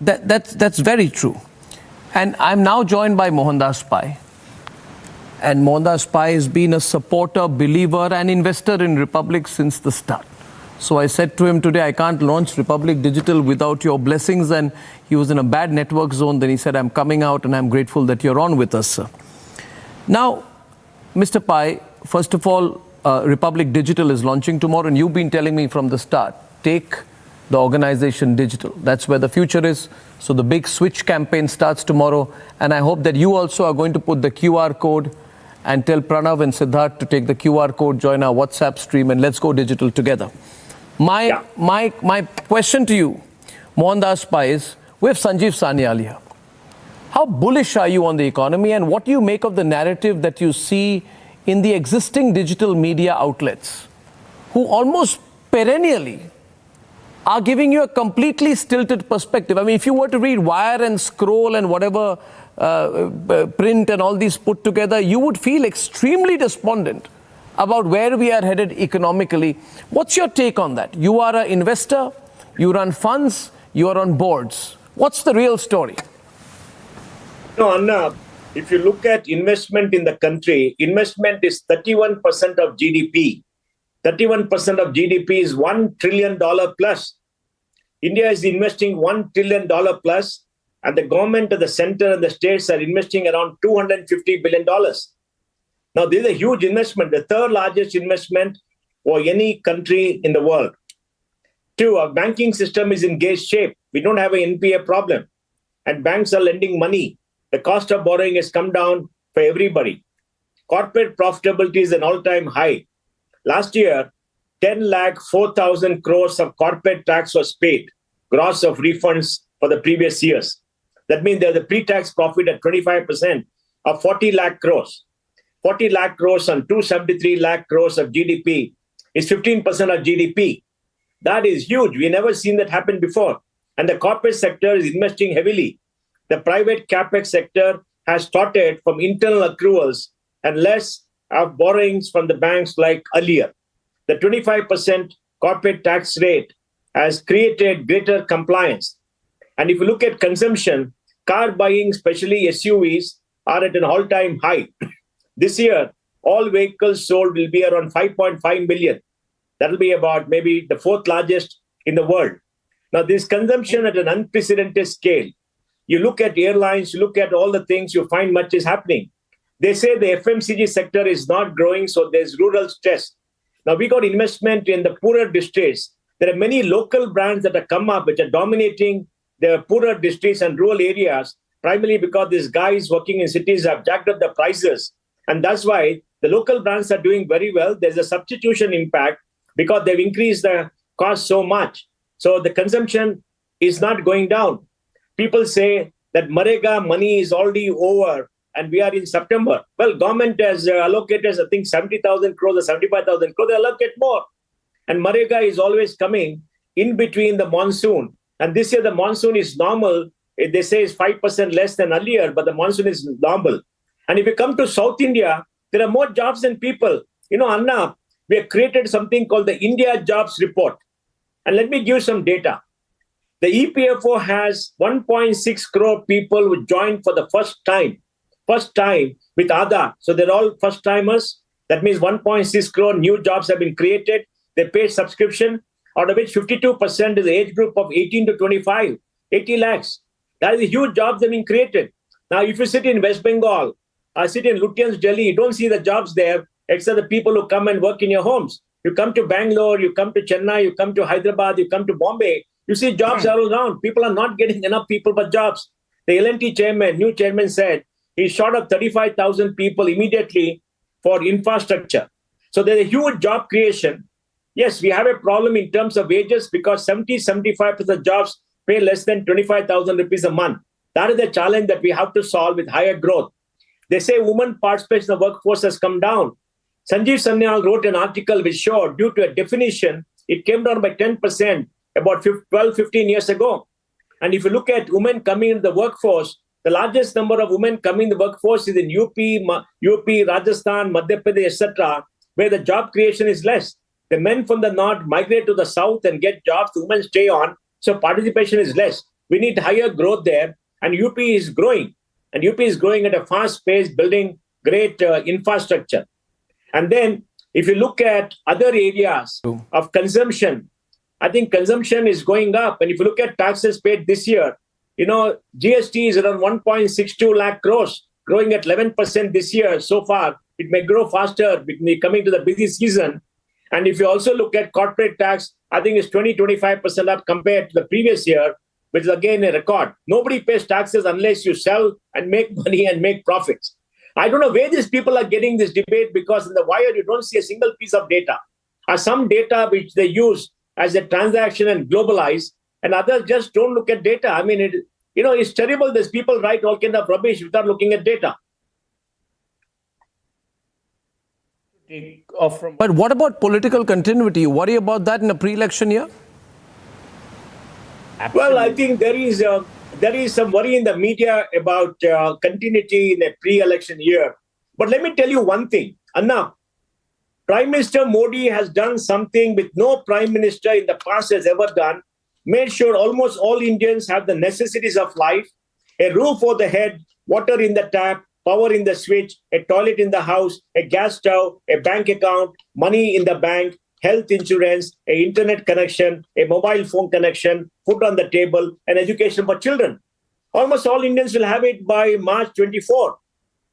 That's very true. And I'm now joined by Mohandas Pai. And Mohandas Pai has been a supporter, believer and investor in Republic since the start. So I said to him today, I can't launch Republic Digital without your blessings. And he was in a bad network zone. Then he said, I'm coming out and I'm grateful that you're on with us, sir. Now, Mr. Pai, first of all, Republic Digital is launching tomorrow. And you've been telling me from the start, take the organization digital. That's where the future is. So the big switch campaign starts tomorrow. And I hope that you also are going to put the QR code and tell Pranav and Siddharth to take the QR code, join our WhatsApp stream, and let's go digital together. My question to you, Mohandas Pai, is, we have Sanjeev Sanyal here. How bullish are you on the economy, and what do you make of the narrative that you see in the existing digital media outlets, who almost perennially are giving you a completely stilted perspective? I mean, if you were to read Wire and Scroll and whatever print and all these put together, you would feel extremely despondent about where we are headed economically. What's your take on that? You are an investor, you run funds, you are on boards. What's the real story? No, Arnab, if you look at investment in the country, investment is 31% of GDP. 31% of GDP is $1 trillion plus. India is investing $1 trillion plus, and the government of the center and the states are investing around $250 billion. Now, this is a huge investment, the third largest investment for any country in the world. Two, our banking system is in great shape. We don't have an NPA problem, and banks are lending money. The cost of borrowing has come down for everybody. Corporate profitability is an all-time high. Last year, 10,04,000 crores of corporate tax was paid, gross of refunds for the previous years. That means there's a pre-tax profit at 25% of 40 lakh crores. 40 lakh crores on 273 lakh crores of GDP is 15% of GDP. That is huge. We've never seen that happen before. And the corporate sector is investing heavily. The private capex sector has started from internal accruals and less of borrowings from the banks like earlier. The 25% corporate tax rate has created greater compliance. And if you look at consumption, car buying, especially SUVs, are at an all-time high. This year, all vehicles sold will be around 5.5 million. That'll be about maybe the fourth largest in the world. Now, this consumption at an unprecedented scale. You look at airlines, you look at all the things, you find much is happening. They say the FMCG sector is not growing, so there's rural stress. Now, we got investment in the poorer districts. There are many local brands that have come up which are dominating the poorer districts and rural areas, primarily because these guys working in cities have jacked up the prices. And that's why the local brands are doing very well. There's a substitution impact because they've increased the cost so much. So the consumption is not going down. People say that Marega money is already over and we are in September. Well, government has allocated, I think, 70,000 crores or 75,000 crores. They allocate more. And Marega is always coming in between the monsoon. And this year, the monsoon is normal. They say it's 5% less than earlier, but the monsoon is normal. And if you come to South India, there are more jobs than people. You know, Anna, we have created something called the India Jobs Report. And let me give some data. The EPFO has 1.6 crore people who joined for the first time with Aadhaar. So they're all first timers. That means 1.6 crore new jobs have been created. They pay subscription, out of which 52% is the age group of 18 to 25, 80 lakhs. That is a huge jobs that have been created. Now, if you sit in West Bengal, sit in Lutyens, Delhi, you don't see the jobs there, except the people who come and work in your homes. You come to Bangalore, you come to Chennai, you come to Hyderabad, you come to Bombay, you see jobs all around. People are not getting enough people but jobs. The L&T chairman, new chairman said, he shot up 35,000 people immediately for infrastructure. So there's a huge job creation. Yes, we have a problem in terms of wages because 70-75% of jobs pay less than 25,000 rupees a month. That is the challenge that we have to solve with higher growth. They say women participation in the workforce has come down. Sanjeev Sanyal wrote an article which showed due to a definition, it came down by 10% about 12-15 years ago. And if you look at women coming into the workforce, the largest number of women coming in the workforce is in UP, Rajasthan, Madhya Pradesh, etc., where the job creation is less. The men from the north migrate to the south and get jobs, the women stay on, so participation is less. We need higher growth there, and UP is growing. And UP is growing at a fast pace, building great infrastructure. And then, if you look at other areas of consumption, I think consumption is going up. And if you look at taxes paid this year, you know, GST is around 1.62 lakh crores, growing at 11% this year so far. It may grow faster coming to the busy season. And if you also look at corporate tax, I think it's 20-25% up compared to the previous year, which is again a record. Nobody pays taxes unless you sell and make money and make profits. I don't know where these people are getting this debate because in the wire, you don't see a single piece of data. Or some data which they use as a transaction and globalize, and others just don't look at data. I mean, It's terrible. There's people write all kind of rubbish without looking at data. But what about political continuity? You worry about that in a pre-election year? Well, I think there is some worry in the media about continuity in a pre-election year. But let me tell you one thing, Arnab. Prime Minister Modi has done something which no Prime Minister in the past has ever done, made sure almost all Indians have the necessities of life, a roof over the head, water in the tap, power in the switch, a toilet in the house, a gas stove, a bank account, money in the bank, health insurance, a internet connection, a mobile phone connection, food on the table, and education for children. Almost all Indians will have it by March 24.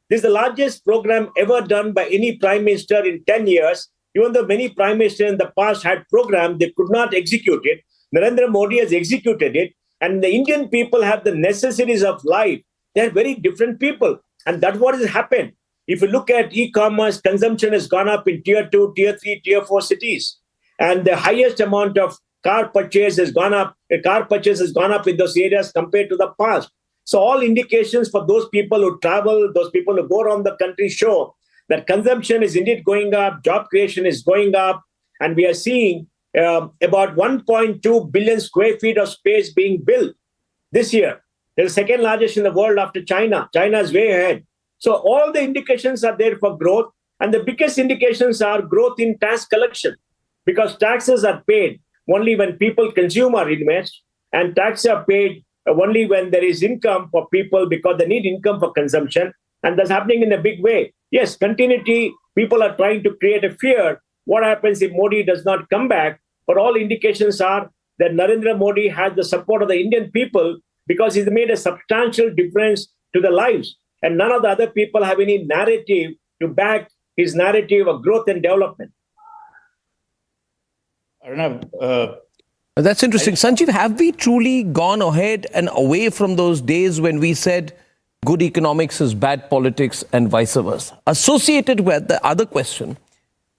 This is the largest program ever done by any Prime Minister in 10 years. Even though many Prime Ministers in the past had programs, they could not execute it. Narendra Modi has executed it. And the Indian people have the necessities of life. They are very different people. And that's what has happened. If you look at e-commerce, consumption has gone up in tier 2, tier 3, tier 4 cities. And the highest amount of car purchase has gone up. Car purchase has gone up in those areas compared to the past. So all indications for those people who travel, those people who go around the country show that consumption is indeed going up, job creation is going up, and we are seeing about 1.2 billion square feet of space being built this year. They're the second largest in the world after China. China is way ahead. So all the indications are there for growth, and the biggest indications are growth in tax collection, because taxes are paid only when people consume or invest, and taxes are paid only when there is income for people because they need income for consumption. And that's happening in a big way. Yes, continuity, people are trying to create a fear. What happens if Modi does not come back? But all indications are that Narendra Modi has the support of the Indian people because he's made a substantial difference to their lives. And none of the other people have any narrative to back his narrative of growth and development. Arnab, that's interesting. Sanjeev, have we truly gone ahead and away from those days when we said good economics is bad politics and vice versa? Associated with the other question,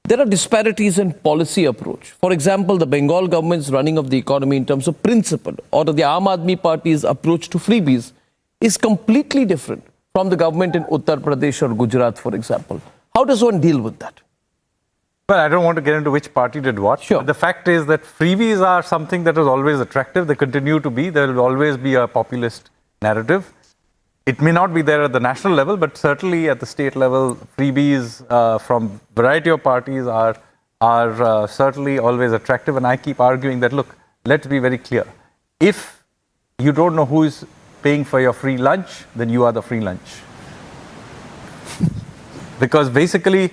there are disparities in policy approach. For example, the Bengal government's running of the economy in terms of principle, or the Aam Aadmi Party's approach to freebies is completely different from the government in Uttar Pradesh or Gujarat, for example. How does one deal with that? Well, I don't want to get into which party did what. Sure. But the fact is that freebies are something that is always attractive. They continue to be. There will always be a populist narrative. It may not be there at the national level, but certainly at the state level, freebies from variety of parties are certainly always attractive. And I keep arguing that, look, let's be very clear. If you don't know who is paying for your free lunch, then you are the free lunch. Because basically,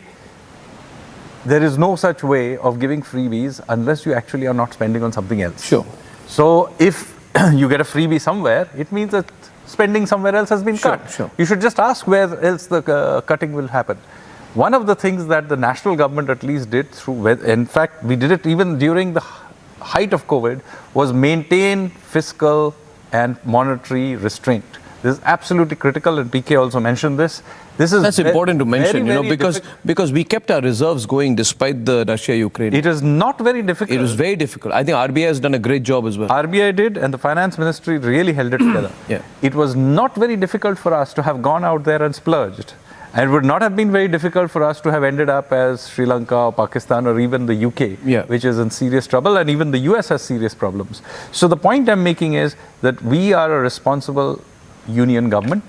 there is no such way of giving freebies unless you actually are not spending on something else. Sure. So if you get a freebie somewhere, it means that spending somewhere else has been cut. Sure. You should just ask where else the cutting will happen. One of the things that the national government at least did in fact, we did it even during the height of COVID, was maintain fiscal and monetary restraint. This is absolutely critical, and PK also mentioned this. That's important to mention, because we kept our reserves going despite the Russia-Ukraine. It is not very difficult. It was very difficult. I think RBI has done a great job as well. RBI did, and the finance ministry really held it together. Yeah. It was not very difficult for us to have gone out there and splurged. And it would not have been very difficult for us to have ended up as Sri Lanka or Pakistan or even the UK, which is in serious trouble, and even the US has serious problems. So the point I'm making is that we are a responsible union government.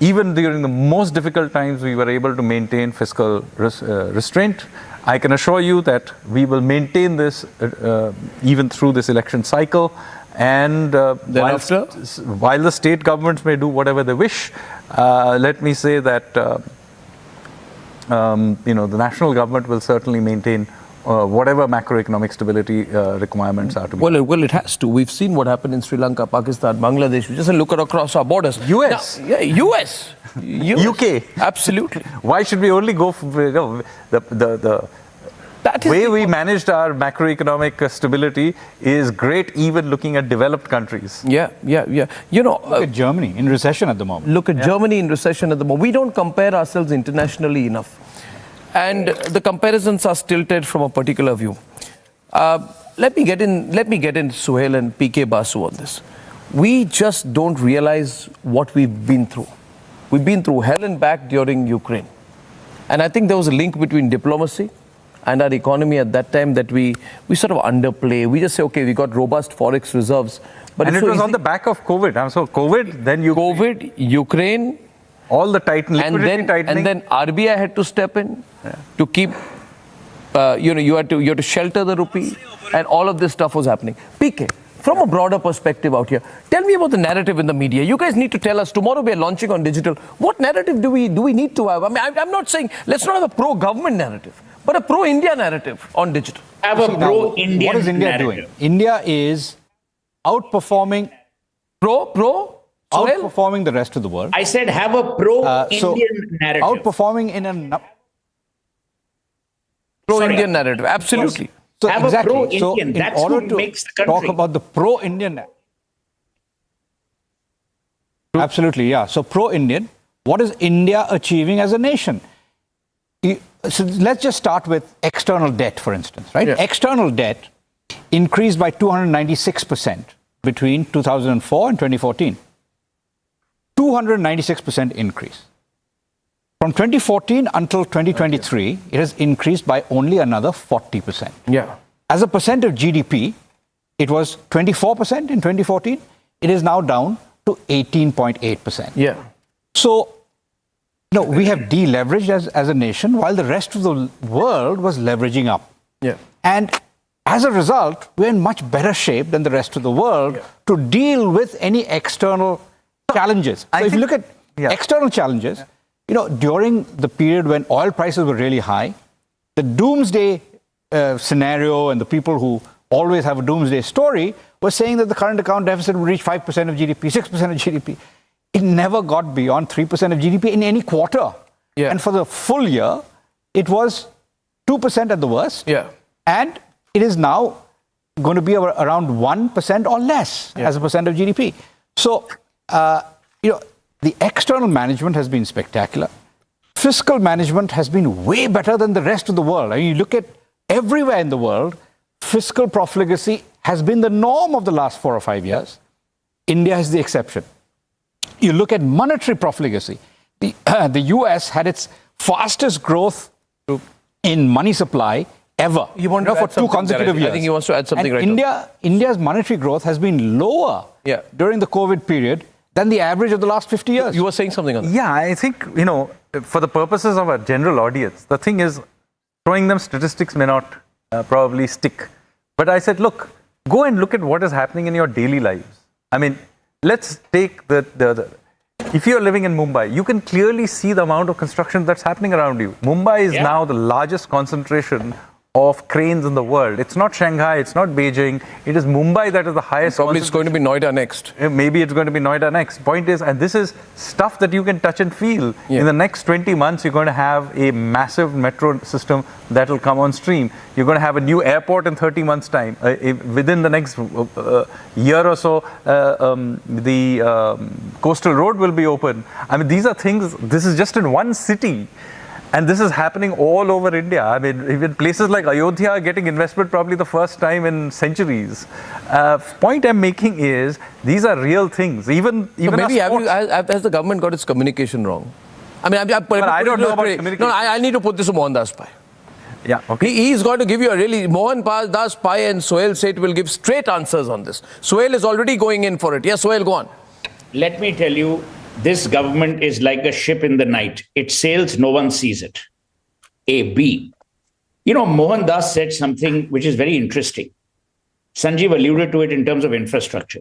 Even during the most difficult times, we were able to maintain fiscal restraint. I can assure you that we will maintain this even through this election cycle. And while the state governments may do whatever they wish, let me say that the national government will certainly maintain whatever macroeconomic stability requirements are to be. Well, it has to. We've seen what happened in Sri Lanka, Pakistan, Bangladesh. We just look across our borders. US. Now, US. UK. Absolutely. Why should we only go for the way we managed our macroeconomic stability is great, even looking at developed countries. Yeah. Look at Germany in recession at the moment. Look at Germany in recession at the moment. We don't compare ourselves internationally enough. And the comparisons are stilted from a particular view. Let me get in Suhail and PK Basu on this. we just don't realize what we've been through. We've been through hell and back during Ukraine. And I think there was a link between diplomacy and our economy at that time that we sort of underplay. We just say, okay, we got robust forex reserves. But and it was on the back of COVID. So COVID, then COVID, Ukraine, all the tightening, tightening. And then RBI had to step in to keep, you had to shelter the rupee, and all of this stuff was happening. PK, from a broader perspective out here, tell me about the narrative in the media. You guys need to tell us, tomorrow we are launching on digital. What narrative do we need to have? I mean, I'm not saying, let's not have a pro-government narrative, but a pro-India narrative on digital. Have a pro-Indian What is India narrative. doing? India is outperforming outperforming the rest of the world. I said have a pro-Indian narrative. Outperforming in a pro-Indian narrative, absolutely. So have exactly. a pro-Indian. So That's in order what to makes the country. talk about the pro-Indian, absolutely, yeah. So pro-Indian, what is India achieving as a nation? So let's just start with external debt, for instance, right? Yeah. External debt increased by 296% between 2004 and 2014. 296% increase. From 2014 until 2023, it has increased by only another 40%. Yeah. As a percent of GDP, it was 24% in 2014. It is now down to 18.8%. Yeah. So, we have deleveraged as a nation while the rest of the world was leveraging up. Yeah. And as a result, we're in much better shape than the rest of the world to deal with any external challenges. So if you look at external challenges, during the period when oil prices were really high, the doomsday scenario and the people who always have a doomsday story were saying that the current account deficit would reach 5% of GDP, 6% of GDP. It never got beyond 3% of GDP in any quarter. Yeah. And for the full year, it was 2% at the worst. Yeah. And it is now going to be around 1% or less as a percent of GDP. So, the external management has been spectacular. Fiscal management has been way better than the rest of the world. I mean, you look at everywhere in the world, fiscal profligacy has been the norm of the last 4 or 5 years. India is the exception. You look at monetary profligacy. The US had its fastest growth in money supply ever. You want to for 2 consecutive years. I think he wants to add something and India's monetary growth has been lower during the COVID period than the average of the last 50 years. You were saying something on that. Yeah, I think, for the purposes of a general audience, the thing is, throwing them statistics may not probably stick. But I said, look, go and look at what is happening in your daily lives. I mean, let's take if you're living in Mumbai, you can clearly see the amount of construction that's happening around you. Mumbai is now the largest concentration of cranes in the world. It's not Shanghai, it's not Beijing, it is Mumbai that is the highest. Probably it's going to be Noida next. Maybe it's going to be Noida next. Point is, and this is stuff that you can touch and feel. In the next 20 months, you're going to have a massive metro system that will come on stream. You're going to have a new airport in 30 months' time. Within the next year or so, the coastal road will be open. I mean, these are things, this is just in one city. And this is happening all over India. I mean, even places like Ayodhya are getting investment probably the first time in centuries. Point I'm making is, these are real things. Even so maybe has the government got its communication wrong? I mean, I don't know about communication. No, I need to put this to Mohan Das Pai. Yeah, okay. He's got to give you a really, Mohan Das Pai and Sohail Seth will give straight answers on this. Sohail is already going in for it. Yes, Sohail, go on. Let me tell you, this government is like a ship in the night. It sails, no one sees it. A. B. Mohan Das said something which is very interesting. Sanjeev alluded to it in terms of infrastructure.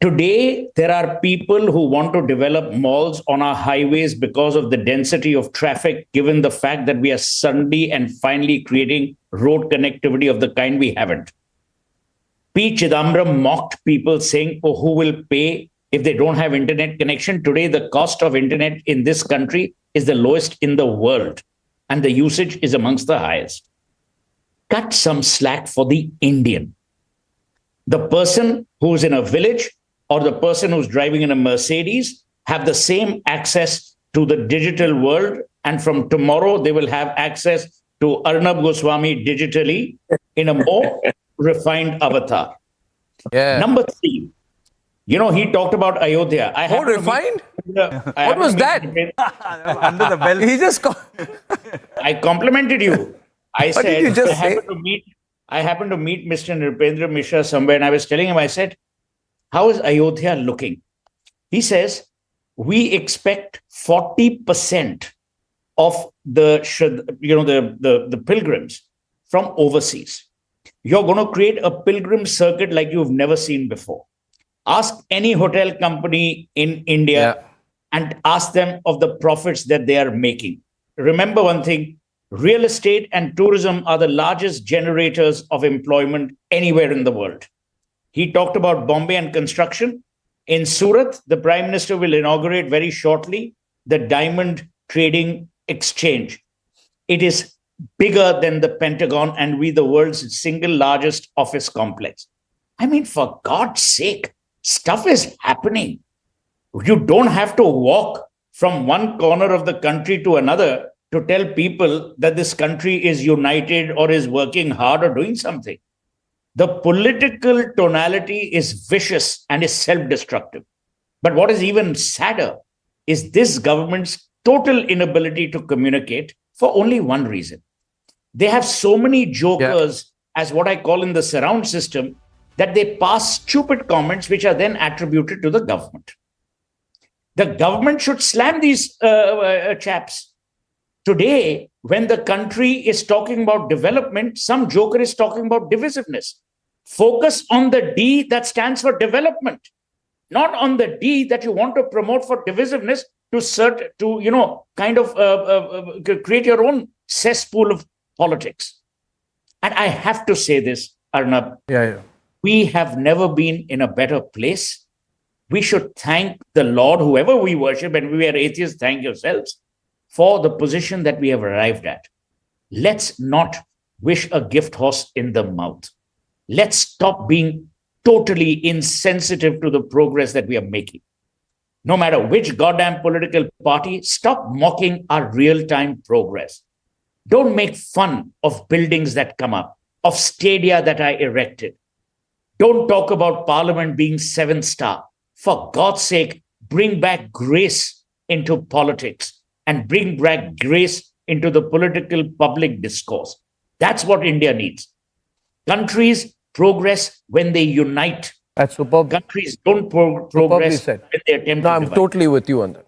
Today, there are people who want to develop malls on our highways because of the density of traffic, given the fact that we are suddenly and finally creating road connectivity of the kind we haven't. P. Chidambaram mocked people saying, oh, who will pay if they don't have internet connection? Today, the cost of internet in this country is the lowest in the world, and the usage is amongst the highest. Cut some slack for the Indian. The person who's in a village or the person who's driving in a Mercedes have the same access to the digital world, and from tomorrow, they will have access to Arnab Goswami digitally in a more refined avatar. Yeah. Number 3, he talked about Ayodhya. Refined? What was that? Under the belt. He just I complimented you. I What said did you just I happened to meet Mr. Nripendra Mishra somewhere, and I was telling him, I said, how is Ayodhya looking? He says, we expect 40% of the pilgrims from overseas. You're going to create a pilgrim circuit like you've never seen before. Ask any hotel company in India and ask them of the profits that they are making. Remember one thing, real estate and tourism are the largest generators of employment anywhere in the world. He talked about Bombay and construction. In Surat, the Prime Minister will inaugurate very shortly the Diamond Trading Exchange. It is bigger than the Pentagon and we the world's single largest office complex. I mean, for God's sake, stuff is happening. You don't have to walk from one corner of the country to another to tell people that this country is united or is working hard or doing something. The political tonality is vicious and is self-destructive. But what is even sadder is this government's total inability to communicate for only one reason. They have so many jokers, as what I call in the surround system, that they pass stupid comments which are then attributed to the government. The government should slam these chaps. Today, when the country is talking about development, some joker is talking about divisiveness. Focus on the D that stands for development, not on the D that you want to promote for divisiveness to create your own cesspool of politics. And I have to say this, Arnab. We have never been in a better place. We should thank the Lord, whoever we worship, and we are atheists, thank yourselves, for the position that we have arrived at. Let's not wish a gift horse in the mouth. Let's stop being totally insensitive to the progress that we are making. No matter which goddamn political party, stop mocking our real-time progress. Don't make fun of buildings that come up, of stadia that are erected. Don't talk about Parliament being 7-star. For God's sake, bring back grace into politics and bring back grace into the political public discourse. That's what India needs. Countries progress when they unite. That's superb. Countries don't progress when they attempt to I'm divide. totally with you on that.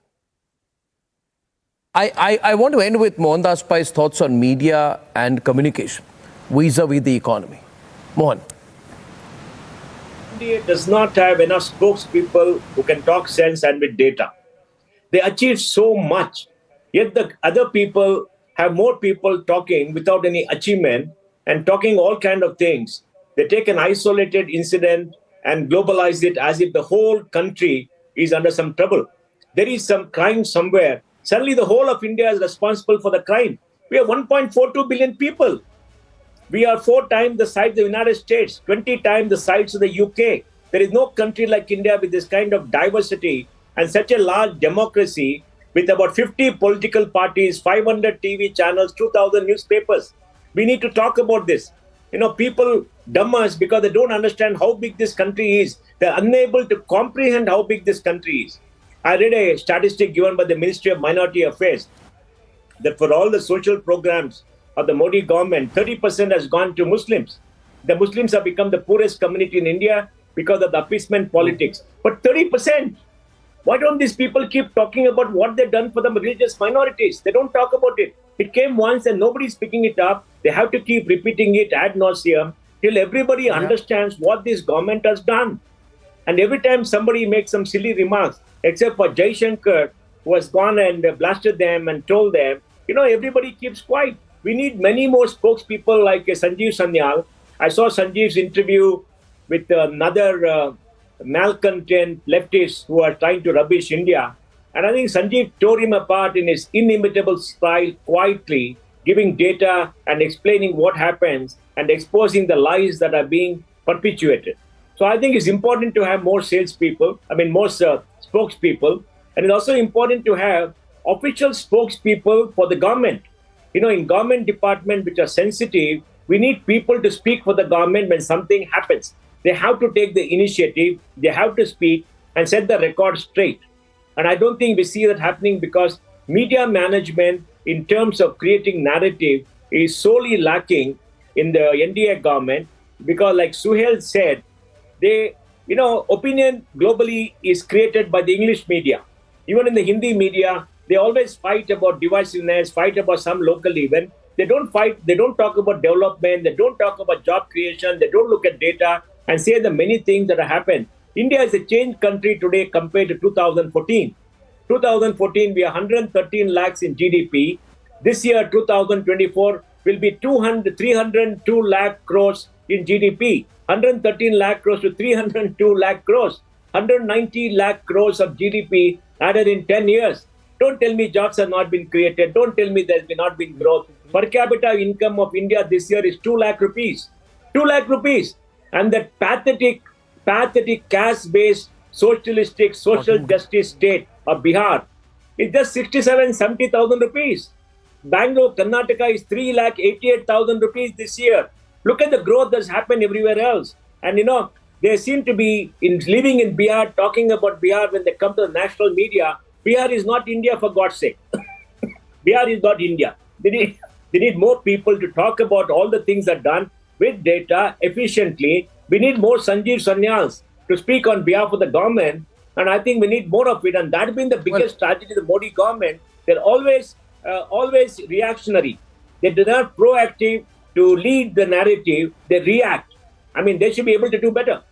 I want to end with Mohandas Pai's thoughts on media and communication vis-a-vis the economy. Mohan. India does not have enough spokespeople who can talk sense and with data. They achieve so much, yet the other people have more people talking without any achievement and talking all kind of things. They take an isolated incident and globalize it as if the whole country is under some trouble. There is some crime somewhere. Suddenly the whole of India is responsible for the crime. We have 1.42 billion people. We are 4 times the size of the United States, 20 times the size of the UK. There is no country like India with this kind of diversity and such a large democracy with about 50 political parties, 500 TV channels, 2,000 newspapers. We need to talk about this. People dumb us because they don't understand how big this country is. They're unable to comprehend how big this country is. I read a statistic given by the Ministry of Minority Affairs that for all the social programs of the Modi government, 30% has gone to Muslims. The Muslims have become the poorest community in India because of the appeasement politics. But 30%, why don't these people keep talking about what they've done for the religious minorities? They don't talk about it. It came once and nobody's picking it up. They have to keep repeating it ad nauseum till everybody understands what this government has done. And every time somebody makes some silly remarks, except for Jai Shankar, who has gone and blasted them and told them, everybody keeps quiet. We need many more spokespeople like Sanjeev Sanyal. I saw Sanjeev's interview with another malcontent leftists who are trying to rubbish India. And I think Sanjeev tore him apart in his inimitable style, quietly, giving data and explaining what happens and exposing the lies that are being perpetuated. So I think it's important to have more spokespeople. And it's also important to have official spokespeople for the government. In government departments which are sensitive, we need people to speak for the government when something happens. They have to take the initiative, they have to speak and set the record straight. And I don't think we see that happening because media management in terms of creating narrative is solely lacking in the NDA government because like Suhail said, opinion globally is created by the English media. Even in the Hindi media, they always fight about divisiveness, fight about some local event. They don't fight, they don't talk about development, they don't talk about job creation, they don't look at data and say the many things that have happened. India is a changed country today compared to 2014. 2014, we are 113 lakhs in GDP. This year, 2024, will be 302 lakh crores in GDP. 113 lakh crores to 302 lakh crores. 190 lakh crores of GDP added in 10 years. Don't tell me jobs have not been created. Don't tell me there's not been growth. Per capita income of India this year is 2 lakh rupees. 2 lakh rupees. And that pathetic caste-based socialistic social justice state of Bihar is just 70,000 rupees. Bangalore, Karnataka is 3,88,000 rupees this year. Look at the growth that's happened everywhere else. And they seem to be living in Bihar, talking about Bihar when they come to the national media. Bihar is not India, for God's sake. Bihar is not India. They need more people to talk about all the things that are done with data efficiently. We need more Sanjeev Sanyals to speak on behalf of the government. And I think we need more of it. And that's been the biggest tragedy of the Modi government. They're always reactionary. They do not proactive to lead the narrative. They react. I mean, they should be able to do better.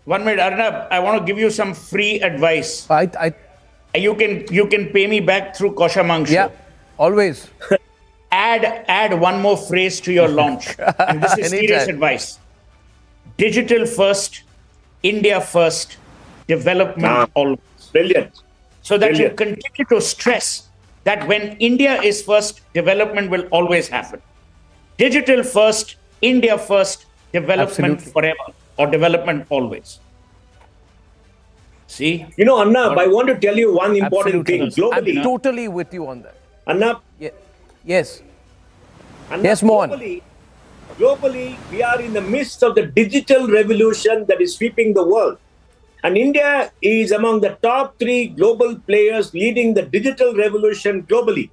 1 minute, Arnab. I want to give you some free advice. You can pay me back through Koshamang show. Yeah, always. Add one more phrase to your launch. And this is serious advice. Digital first, India first, development always. Brilliant. So that you continue to stress that when India is first, development will always happen. Digital first, India first, development forever, or development always. See? Arnab, I want to tell you one important thing. Globally, I'm totally with you on that. Arnab? Yes. Arnab, yes, Mohan. Globally, we are in the midst of the digital revolution that is sweeping the world. And India is among the top 3 global players leading the digital revolution globally.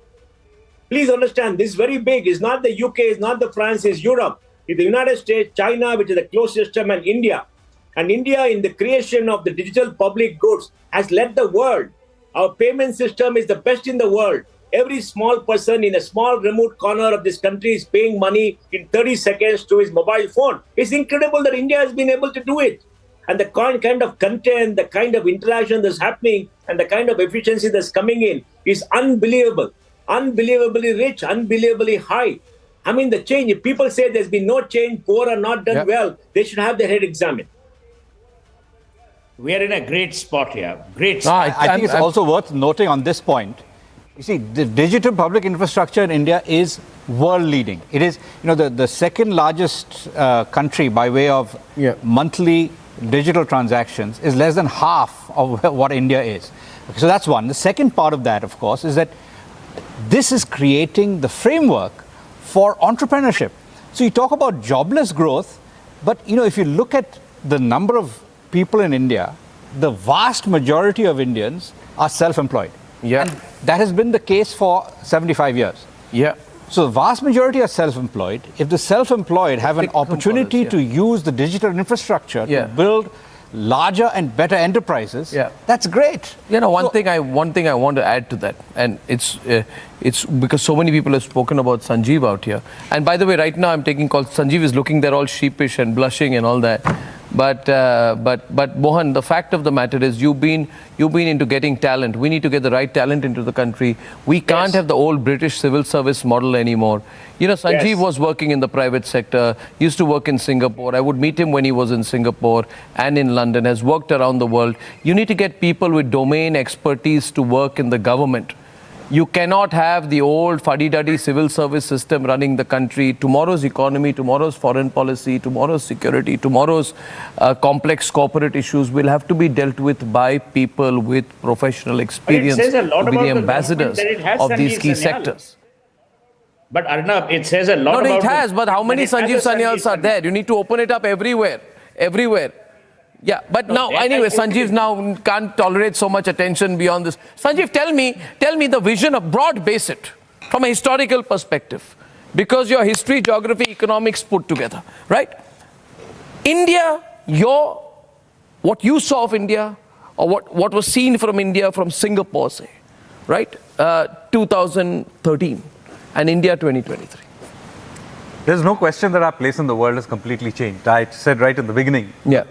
Please understand, this is very big. It's not the UK, it's not the France, it's Europe. It's the United States, China, which is the closest system, and India. And India, in the creation of the digital public goods, has led the world. Our payment system is the best in the world. Every small person in a small remote corner of this country is paying money in 30 seconds to his mobile phone. It's incredible that India has been able to do it. And the kind of content, the kind of interaction that's happening, and the kind of efficiency that's coming in is unbelievable. Unbelievably rich, unbelievably high. I mean, the change, if people say there's been no change, poor or not done well, they should have their head examined. We are in a great spot here. Great No, spot. I think it's also worth noting on this point. You see, the digital public infrastructure in India is world leading. It is, the second largest country by way of monthly digital transactions is less than half of what India is. So that's one. The second part of that, of course, is that this is creating the framework for entrepreneurship. So you talk about jobless growth, but if you look at the number of people in India, the vast majority of Indians are self-employed. Yeah. And that has been the case for 75 years. Yeah. So the vast majority are self-employed. If the self-employed have an opportunity to use the digital infrastructure to build larger and better enterprises, that's great. One thing I want to add to that, and it's because so many people have spoken about Sanjeev out here. And by the way, right now I'm taking calls. Sanjeev is looking there all sheepish and blushing and all that. But Mohan, the fact of the matter is you've been into getting talent. We need to get the right talent into the country. We can't have the old British civil service model anymore. Sanjeev was working in the private sector, used to work in Singapore. I would meet him when he was in Singapore and in London, has worked around the world. You need to get people with domain expertise to work in the government. You cannot have the old fuddy-duddy civil service system running the country. Tomorrow's economy, tomorrow's foreign policy, tomorrow's security, tomorrow's complex corporate issues will have to be dealt with by people with professional experience to be the ambassadors of these key sectors. But Arnab, it says a lot about... No, it has, but how many Sanjeev Sanyals are there? You need to open it up everywhere. everywhere. Yeah, but now, anyway, Sanjeev now can't tolerate so much attention beyond this. Sanjeev, tell me the vision of broad base it from a historical perspective, because your history, geography, economics put together, right? India, what you saw of India, or what was seen from India from Singapore, say, right? 2013 and India 2023. There's no question that our place in the world has completely changed. I said right in the beginning. Yeah.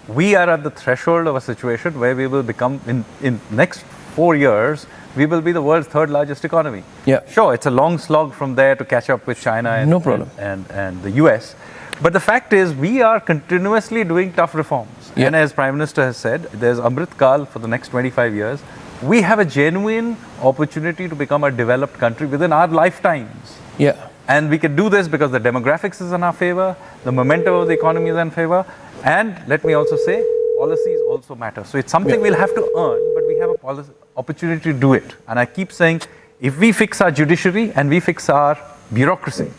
We are at the threshold of a situation where we will become, in next 4 years, we will be the world's third largest economy. Yeah. Sure, it's a long slog from there to catch up with China and the US. But the fact is, we are continuously doing tough reforms. Yeah. And as Prime Minister has said, there's Amrit Kal for the next 25 years. We have a genuine opportunity to become a developed country within our lifetimes. Yeah. And we can do this because the demographics is in our favor, the momentum of the economy is in favor, and let me also say, policies also matter. So it's something we'll have to earn, but we have a opportunity to do it. And I keep saying, if we fix our judiciary and we fix our bureaucracy,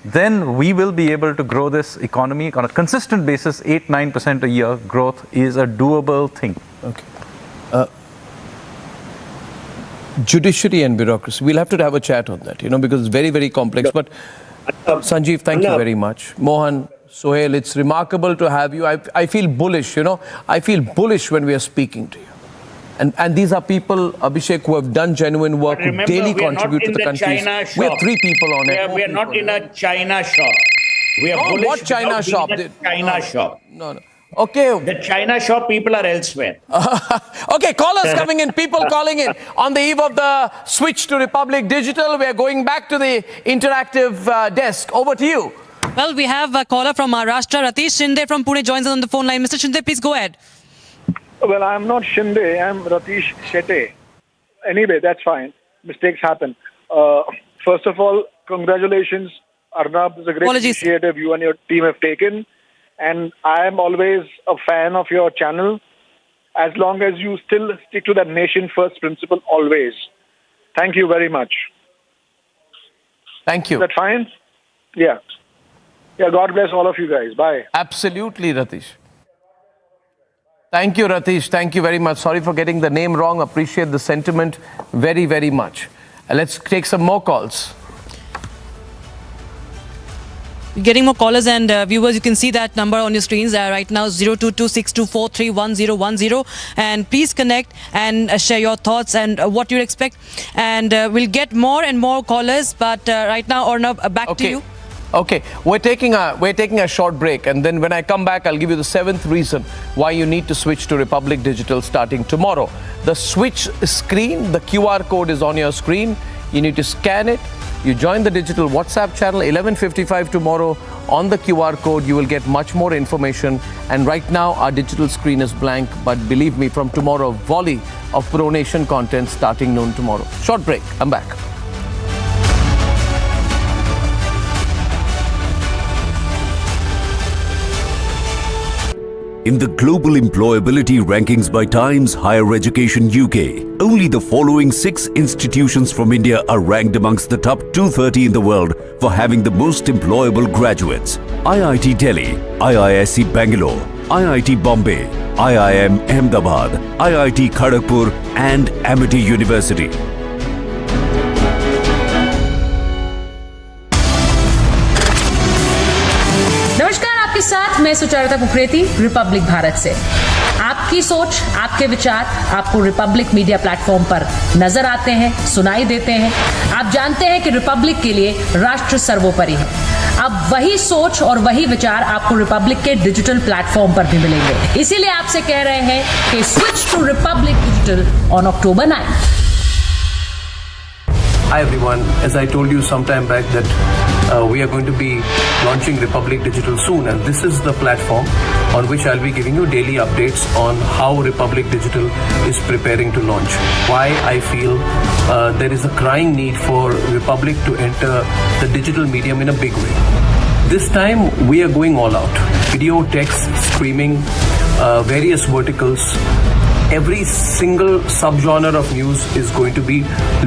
then we will be able to grow this economy on a consistent basis. 8-9% a year growth is a doable thing. Okay. Judiciary and bureaucracy. We'll have to have a chat on that, because it's very, very complex. But Sanjeev, thank you very much. Mohan, Sohail, it's remarkable to have you. I feel bullish, I feel bullish when we are speaking to you. And these are people, Abhishek, who have done genuine work, who daily contribute to the country. We have 3 people on it. We are not in a China shop. We are bullish. What China shop? China shop. No. Okay. The China shop people are elsewhere. Okay, callers coming in, people calling in. On the eve of the switch to Republic Digital, we are going back to the interactive desk. Over to you. Well, we have a caller from Maharashtra. Ratish Shinde from Pune joins us on the phone line. Mr. Shinde, please go ahead. Well, I'm not Shinde. I'm Ratish Shete. Anyway, that's fine. Mistakes happen. First of all, congratulations, Arnab. It's a great initiative you and your team have taken. And I am always a fan of your channel, as long as you still stick to that nation first principle always. Thank you very much. Thank you. Is that fine? Yeah. Yeah, God bless all of you guys. Bye. Absolutely, Ratish. Thank you, Ratish. Thank you very much. Sorry for getting the name wrong. Appreciate the sentiment very, very much. Let's take some more calls. Getting more callers and viewers. You can see that number on your screens right now, 022624311010. And please connect and share your thoughts and what you expect. And we'll get more and more callers. But right now, Arnab, back to you. Okay, we're taking a short break, and then when I come back, I'll give you the 7th reason why you need to switch to Republic Digital starting tomorrow. The switch screen, the QR code is on your screen. You need to scan it. You join the digital WhatsApp channel, 11:55 tomorrow. On the QR code, you will get much more information. And right now, our digital screen is blank. But believe me, from tomorrow, a volley of Pro Nation content starting noon tomorrow. Short break. I'm back. In the global employability rankings by Times Higher Education UK, only the following 6 institutions from India are ranked amongst the top 230 in the world for having the most employable graduates. IIT Delhi, IISc Bangalore, IIT Bombay, IIM Ahmedabad, IIT Kharagpur and Amity University. आपके साथ मैं Sucharita Kukreti Republic Bharat से। आपकी सोच, आपके विचार आपको Republic media platform पर नजर आते हैं, सुनाई देते हैं। आप जानते हैं कि रिपब्लिक के लिए राष्ट्र सर्वोपरि है। अब वही सोच और वही विचार आपको रिपब्लिक के डिजिटल प्लेटफॉर्म पर भी मिलेंगे। इसीलिए आपसे कह रहे हैं कि switch to Republic Digital on October 9th. Hi everyone, as I told you some time back that we are going to be launching Republic Digital soon, and this is the platform on which I'll be giving you daily updates on how Republic Digital is preparing to launch. Why I feel there is a crying need for Republic to enter the digital medium in a big way. This time we are going all out. Video, text, streaming, various verticals. Every single subgenre of news is going to be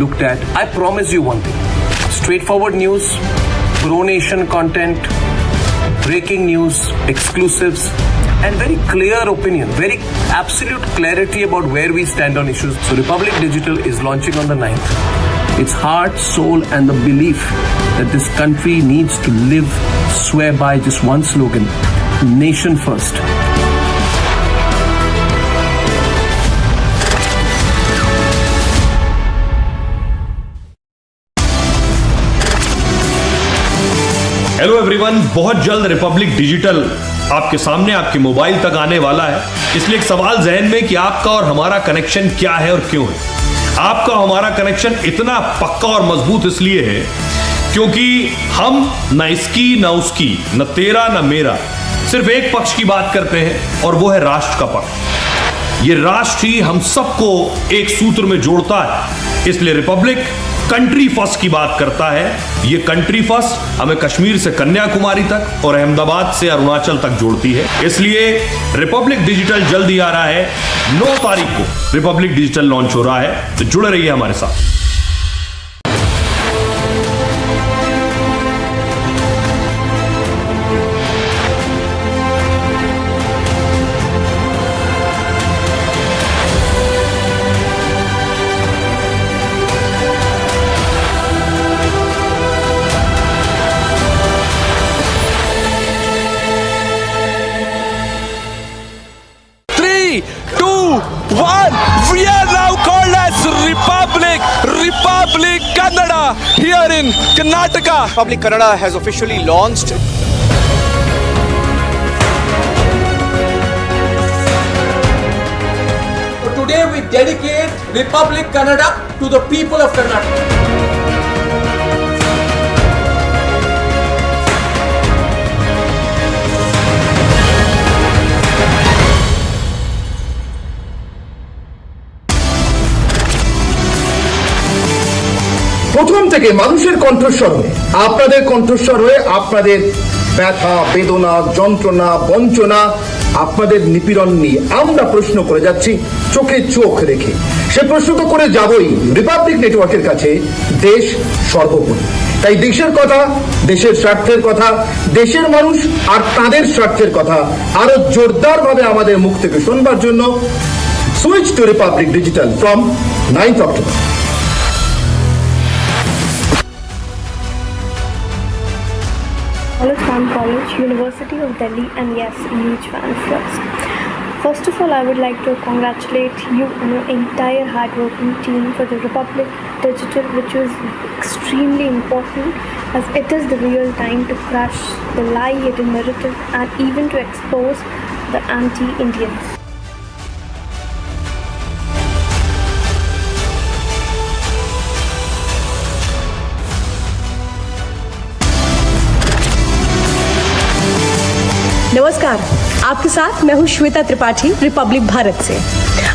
looked at. I promise you one thing. Straightforward news, pro-nation content, breaking news, exclusives, and very clear opinion, very absolute clarity about where we stand on issues. So Republic Digital is launching on the 9th. Its heart, soul and the belief that this country needs to live, swear by just one slogan, nation first. Hello everyone, बहुत जल्द Republic digital आपके सामने, आपके mobile तक आने वाला है। इसलिए एक सवाल जहन में कि आपका और हमारा कनेक्शन क्या है और क्यों है। आपका हमारा कनेक्शन इतना पक्का और मजबूत इसलिए है क्योंकि हम न इसकी न उसकी, न तेरा न मेरा, सिर्फ एक पक्ष की बात करते हैं और वो है राष्ट्र का पक्ष। ये राष्ट्र ही हम सबको एक सूत्र में जोड़ता है। इसलिए रिपब्लिक कंट्री फर्स्ट की बात करता है। ये कंट्री फर्स्ट हमें कश्मीर से कन्याकुमारी तक और अहमदाबाद से अरुणाचल तक जोड़ती है। इसलिए रिपब्लिक डिजिटल जल्दी आ रहा है। 9 तारीख को रिपब्लिक डिजिटल लॉन्च हो रहा है, तो जुड़े रहिए हमारे साथ। We are now called as Republic Kannada here in Karnataka. Republic Kannada has officially launched. Today we dedicate Republic Kannada to the people of Karnataka. প্রথম থেকে মানুষের কণ্ঠস্বর হয়ে, আপনাদের কণ্ঠস্বর হয়ে আপনাদের ব্যথা, বেদনা, যন্ত্রণা, বঞ্চনা, আপনাদের নিপীড়ন নিয়ে আমরা প্রশ্ন করে যাচ্ছি চোখে চোখ রেখে। সে প্রশ্ন তো করে যাবই। রিপাবলিক নেটওয়ার্কের কাছে দেশ সর্বোপরি। তাই দেশের কথা, দেশের স্বার্থের কথা, দেশের মানুষ আর তাদের স্বার্থের কথা আরো জোরদারভাবে আমাদের মুখ থেকে শুনবার জন্য switch to Republic Digital from 9th October. College, University of Delhi, and yes, huge fan first. First of all, I would like to congratulate you and your entire hardworking team for the Republic Digital, which was extremely important as it is the real time to crush the lie-hidden narrative and even to expose the anti-Indians. नमस्कार, आपके साथ मैं हूं Shweta Tripathi, Republic Bharat से।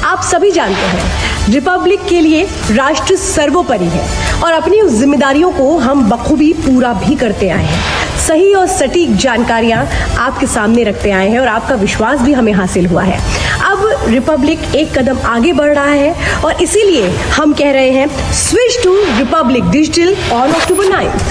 आप सभी जानते हैं रिपब्लिक के लिए राष्ट्र सर्वोपरि है और अपनी उस जिम्मेदारियों को हम बखूबी पूरा भी करते आए हैं। सही और सटीक जानकारियां आपके सामने रखते आए हैं और आपका विश्वास भी हमें हासिल हुआ है। अब रिपब्लिक एक कदम आगे बढ़ रहा है और इसीलिए हम कह रहे हैं switch to Republic Digital on October 9th।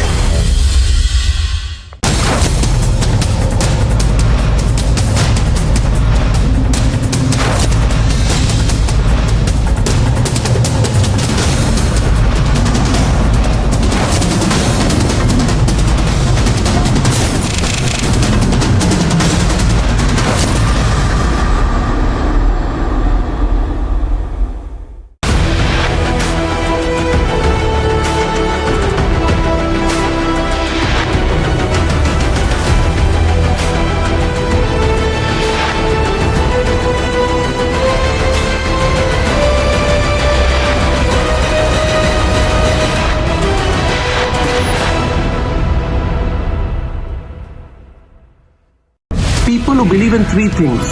People who believe in three things.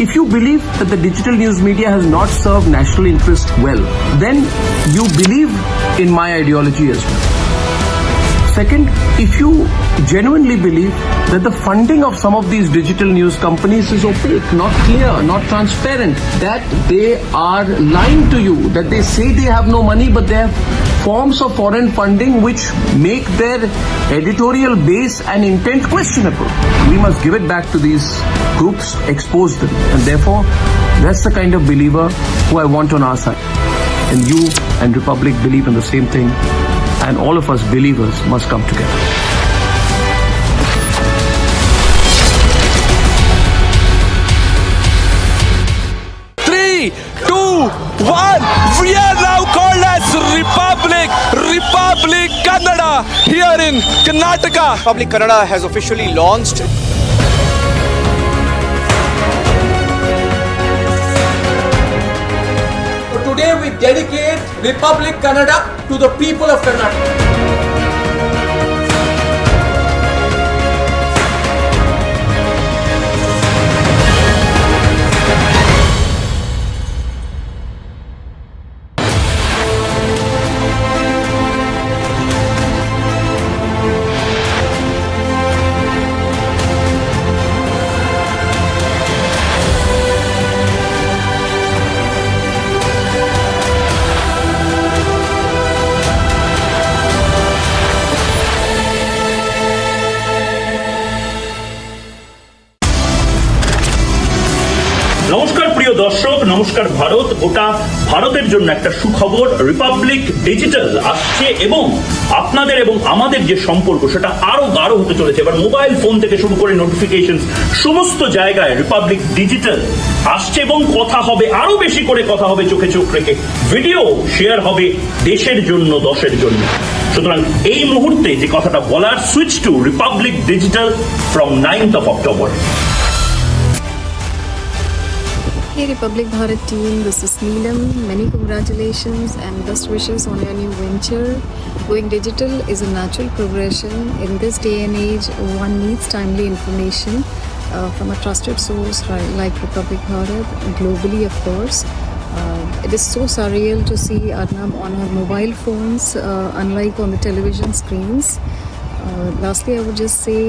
If you believe that the digital news media has not served national interest well, then you believe in my ideology as well. Second, if you genuinely believe that the funding of some of these digital news companies is opaque, not clear, not transparent, that they are lying to you, that they say they have no money, but they have forms of foreign funding which make their editorial base and intent questionable. We must give it back to these groups, expose them, and therefore that's the kind of believer who I want on our side. And you and Republic believe in the same thing, and all of us believers must come together. Three, two, one. We are now called as Republic Kannada here in Karnataka. Republic Kannada has officially launched. Today we dedicate Republic Kannada to the people of Karnataka. নমস্কার প্রিয় দর্শক, নমস্কার ভারত। গোটা ভারতের জন্য একটা সুখবর, Republic digital আসছে এবং আপনাদের এবং আমাদের যে সম্পর্ক সেটা আরো গাঢ় হতে চলেছে। এবার মোবাইল ফোন থেকে শুরু করে নোটিফিকেশন সমস্ত জায়গায় রিপাবলিক ডিজিটাল আসছে এবং কথা হবে, আরো বেশি করে কথা হবে চোখে চোখ রেখে, ভিডিও শেয়ার হবে দেশের জন্য, দশের জন্য। সুতরাং এই মুহূর্তে যে কথাটা বলার, switch to Republic Digital from 9th of October. Hey Republic Bharat team, this is Neelam. Many congratulations and best wishes on your new venture. Going digital is a natural progression. In this day and age, one needs timely information from a trusted source like Republic Bharat, globally of course. It is so surreal to see Arnab on our mobile phones, unlike on the television screens. Lastly, I would just say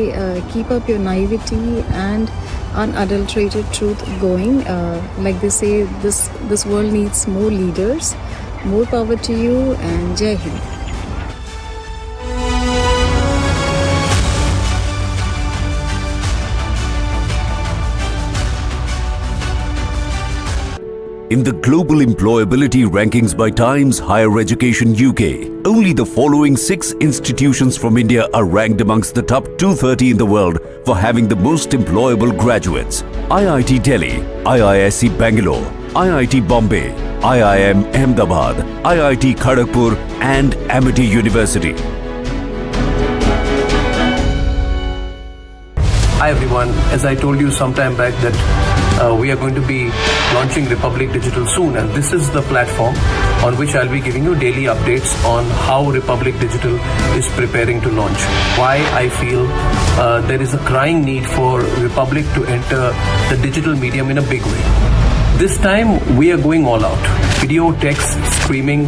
keep up your naivety and unadulterated truth going. Like they say, this world needs more leaders. More power to you and Jai Hind. In the global employability rankings by Times Higher Education UK, only the following 6 institutions from India are ranked amongst the top 230 in the world for having the most employable graduates: IIT Delhi, IISc Bangalore, IIT Bombay, IIM Ahmedabad, IIT Kharagpur and Amity University. Hi everyone, as I told you some time back that we are going to be launching Republic Digital soon, and this is the platform on which I'll be giving you daily updates on how Republic Digital is preparing to launch. Why I feel there is a crying need for Republic to enter the digital medium in a big way. This time we are going all out. Video, text, streaming,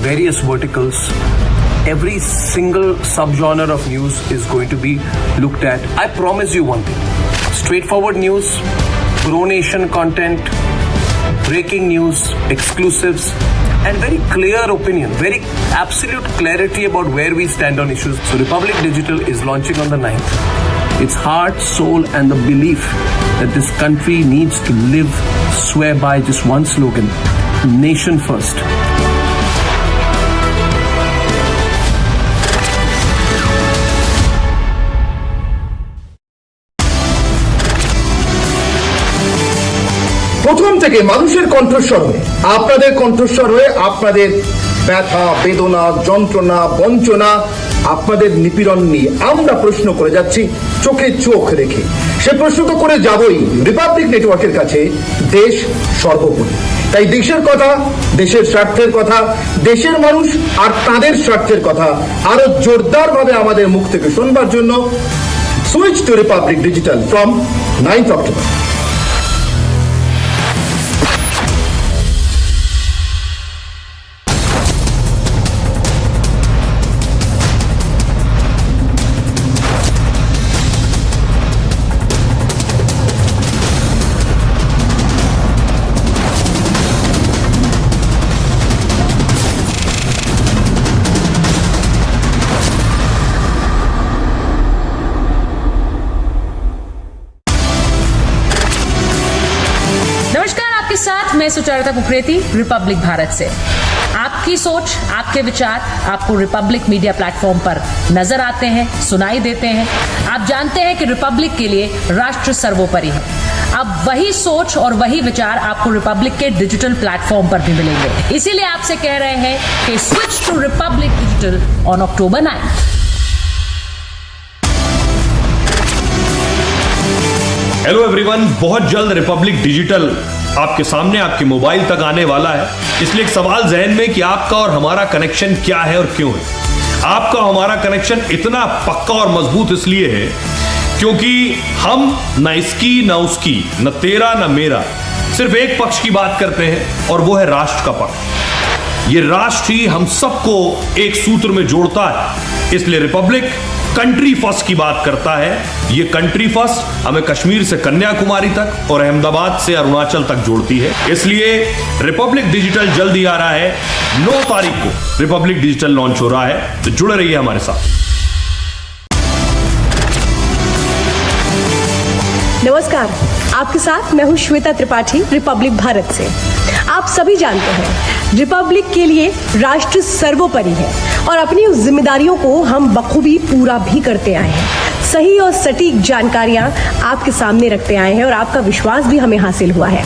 various verticals. Every single subgenre of news is going to be looked at. I promise you one thing: straightforward news, pro-nation content, breaking news, exclusives, and very clear opinion, very absolute clarity about where we stand on issues. So Republic Digital is launching on the 9th. Its heart, soul, and the belief that this country needs to live, swear by just one slogan: nation first. প্রথম থেকে মানুষের কণ্ঠস্বর হয়ে, আপনাদের কণ্ঠস্বর হয়ে আপনাদের ব্যথা, বেদনা, যন্ত্রণা, বঞ্চনা, আপনাদের নিপীড়ন নিয়ে আমরা প্রশ্ন করে যাচ্ছি চোখে চোখ রেখে। সে প্রশ্ন তো করে যাবই রিপাবলিক নেটওয়ার্কের কাছে, দেশ সর্বোপরি। তাই দেশের কথা, দেশের স্বার্থের কথা, দেশের মানুষ আর তাদের স্বার্থের কথা আরো জোরদারভাবে আমাদের মুখ থেকে শুনবার জন্য switch to Republic Digital from 9th October. मैं सुचारिता कुकरेती, रिपब्लिक भारत से। आपकी सोच, आपके विचार आपको रिपब्लिक मीडिया प्लेटफॉर्म पर नजर आते हैं, सुनाई देते हैं। आप जानते हैं कि रिपब्लिक के लिए राष्ट्र सर्वोपरि है। अब वही सोच और वही विचार आपको रिपब्लिक के डिजिटल प्लेटफॉर्म पर भी मिलेंगे। इसीलिए आपसे कह रहे हैं कि switch to Republic Digital on October 9। Hello everyone, बहुत जल्द रिपब्लिक डिजिटल आपके सामने, आपके मोबाइल तक आने वाला है। इसलिए एक सवाल जहन में कि आपका और हमारा कनेक्शन क्या है और क्यों है। आपका हमारा कनेक्शन इतना पक्का और मजबूत इसलिए है क्योंकि हम न इसकी न उसकी, न तेरा न मेरा, सिर्फ एक पक्ष की बात करते हैं और वो है राष्ट्र का पक्ष। ये राष्ट्र ही हम सबको एक सूत्र में जोड़ता है। इसलिए रिपब्लिक कंट्री फर्स्ट की बात करता है। ये कंट्री फर्स्ट हमें कश्मीर से कन्याकुमारी तक और अहमदाबाद से अरुणाचल तक जोड़ती है। इसलिए रिपब्लिक डिजिटल जल्द ही आ रहा है। 9 तारीख को रिपब्लिक डिजिटल लॉन्च हो रहा है, तो जुड़े रहिए हमारे साथ। नमस्कार, आपके साथ मैं हूं श्वेता त्रिपाठी, रिपब्लिक भारत से। आप सभी जानते हैं रिपब्लिक के लिए राष्ट्र सर्वोपरि है और अपनी उस जिम्मेदारियों को हम बखूबी पूरा भी करते आए हैं। सही और सटीक जानकारियां आपके सामने रखते आए हैं और आपका विश्वास भी हमें हासिल हुआ है।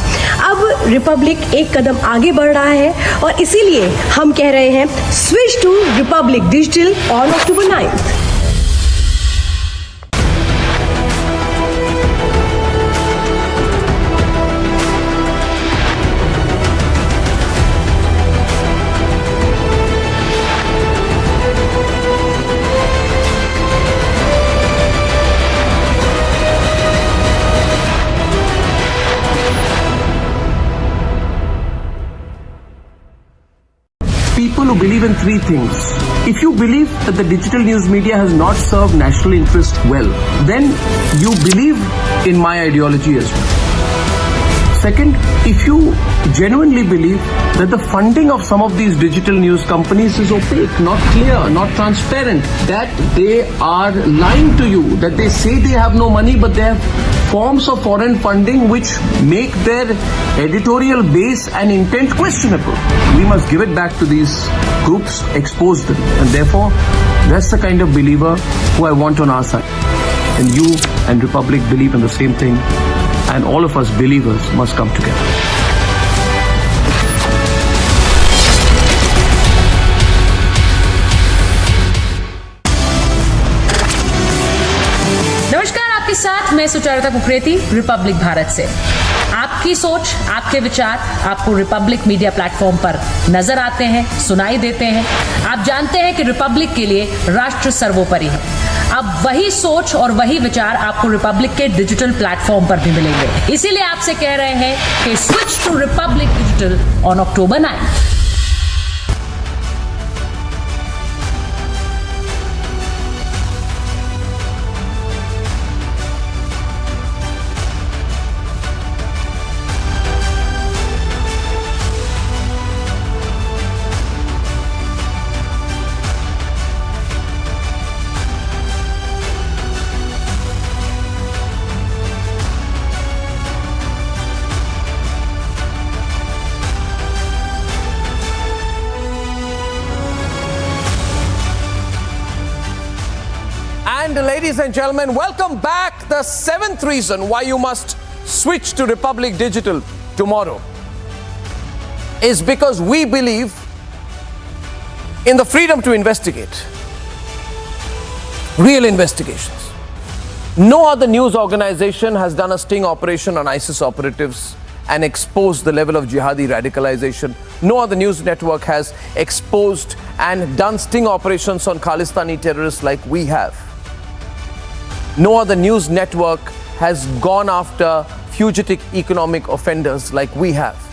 अब रिपब्लिक एक कदम आगे बढ़ रहा है और इसीलिए हम कह रहे हैं switch to Republic Digital on October 9। People who believe in three things. If you believe that the digital news media has not served national interest well, then you believe in my ideology as well. Second, if you genuinely believe that the funding of some of these digital news companies is opaque, not clear, not transparent, that they are lying to you, that they say they have no money but they have forms of foreign funding which make their editorial base and intent questionable. We must give it back to these groups, expose them, and therefore that's the kind of believer who I want on our side. And you and Republic believe in the same thing, and all of us believers must come together. नमस्कार, आपके साथ मैं Sucharita Kukreti, Republic Bharat से। आपकी सोच, आपके विचार आपको रिपब्लिक मीडिया प्लेटफॉर्म पर नजर आते हैं, सुनाई देते हैं। आप जानते हैं कि रिपब्लिक के लिए राष्ट्र सर्वोपरि है। अब वही सोच और वही विचार आपको रिपब्लिक के डिजिटल प्लेटफॉर्म पर भी मिलेंगे। इसीलिए आपसे कह रहे हैं कि switch to Republic Digital on October 9। And ladies and gentlemen, welcome back. The 7th reason why you must switch to Republic Digital tomorrow is because we believe in the freedom to investigate. Real investigations. No other news organization has done a sting operation on ISIS operatives and exposed the level of jihadi radicalization. No other news network has exposed and done sting operations on Khalistani terrorists like we have. No other news network has gone after fugitive economic offenders like we have.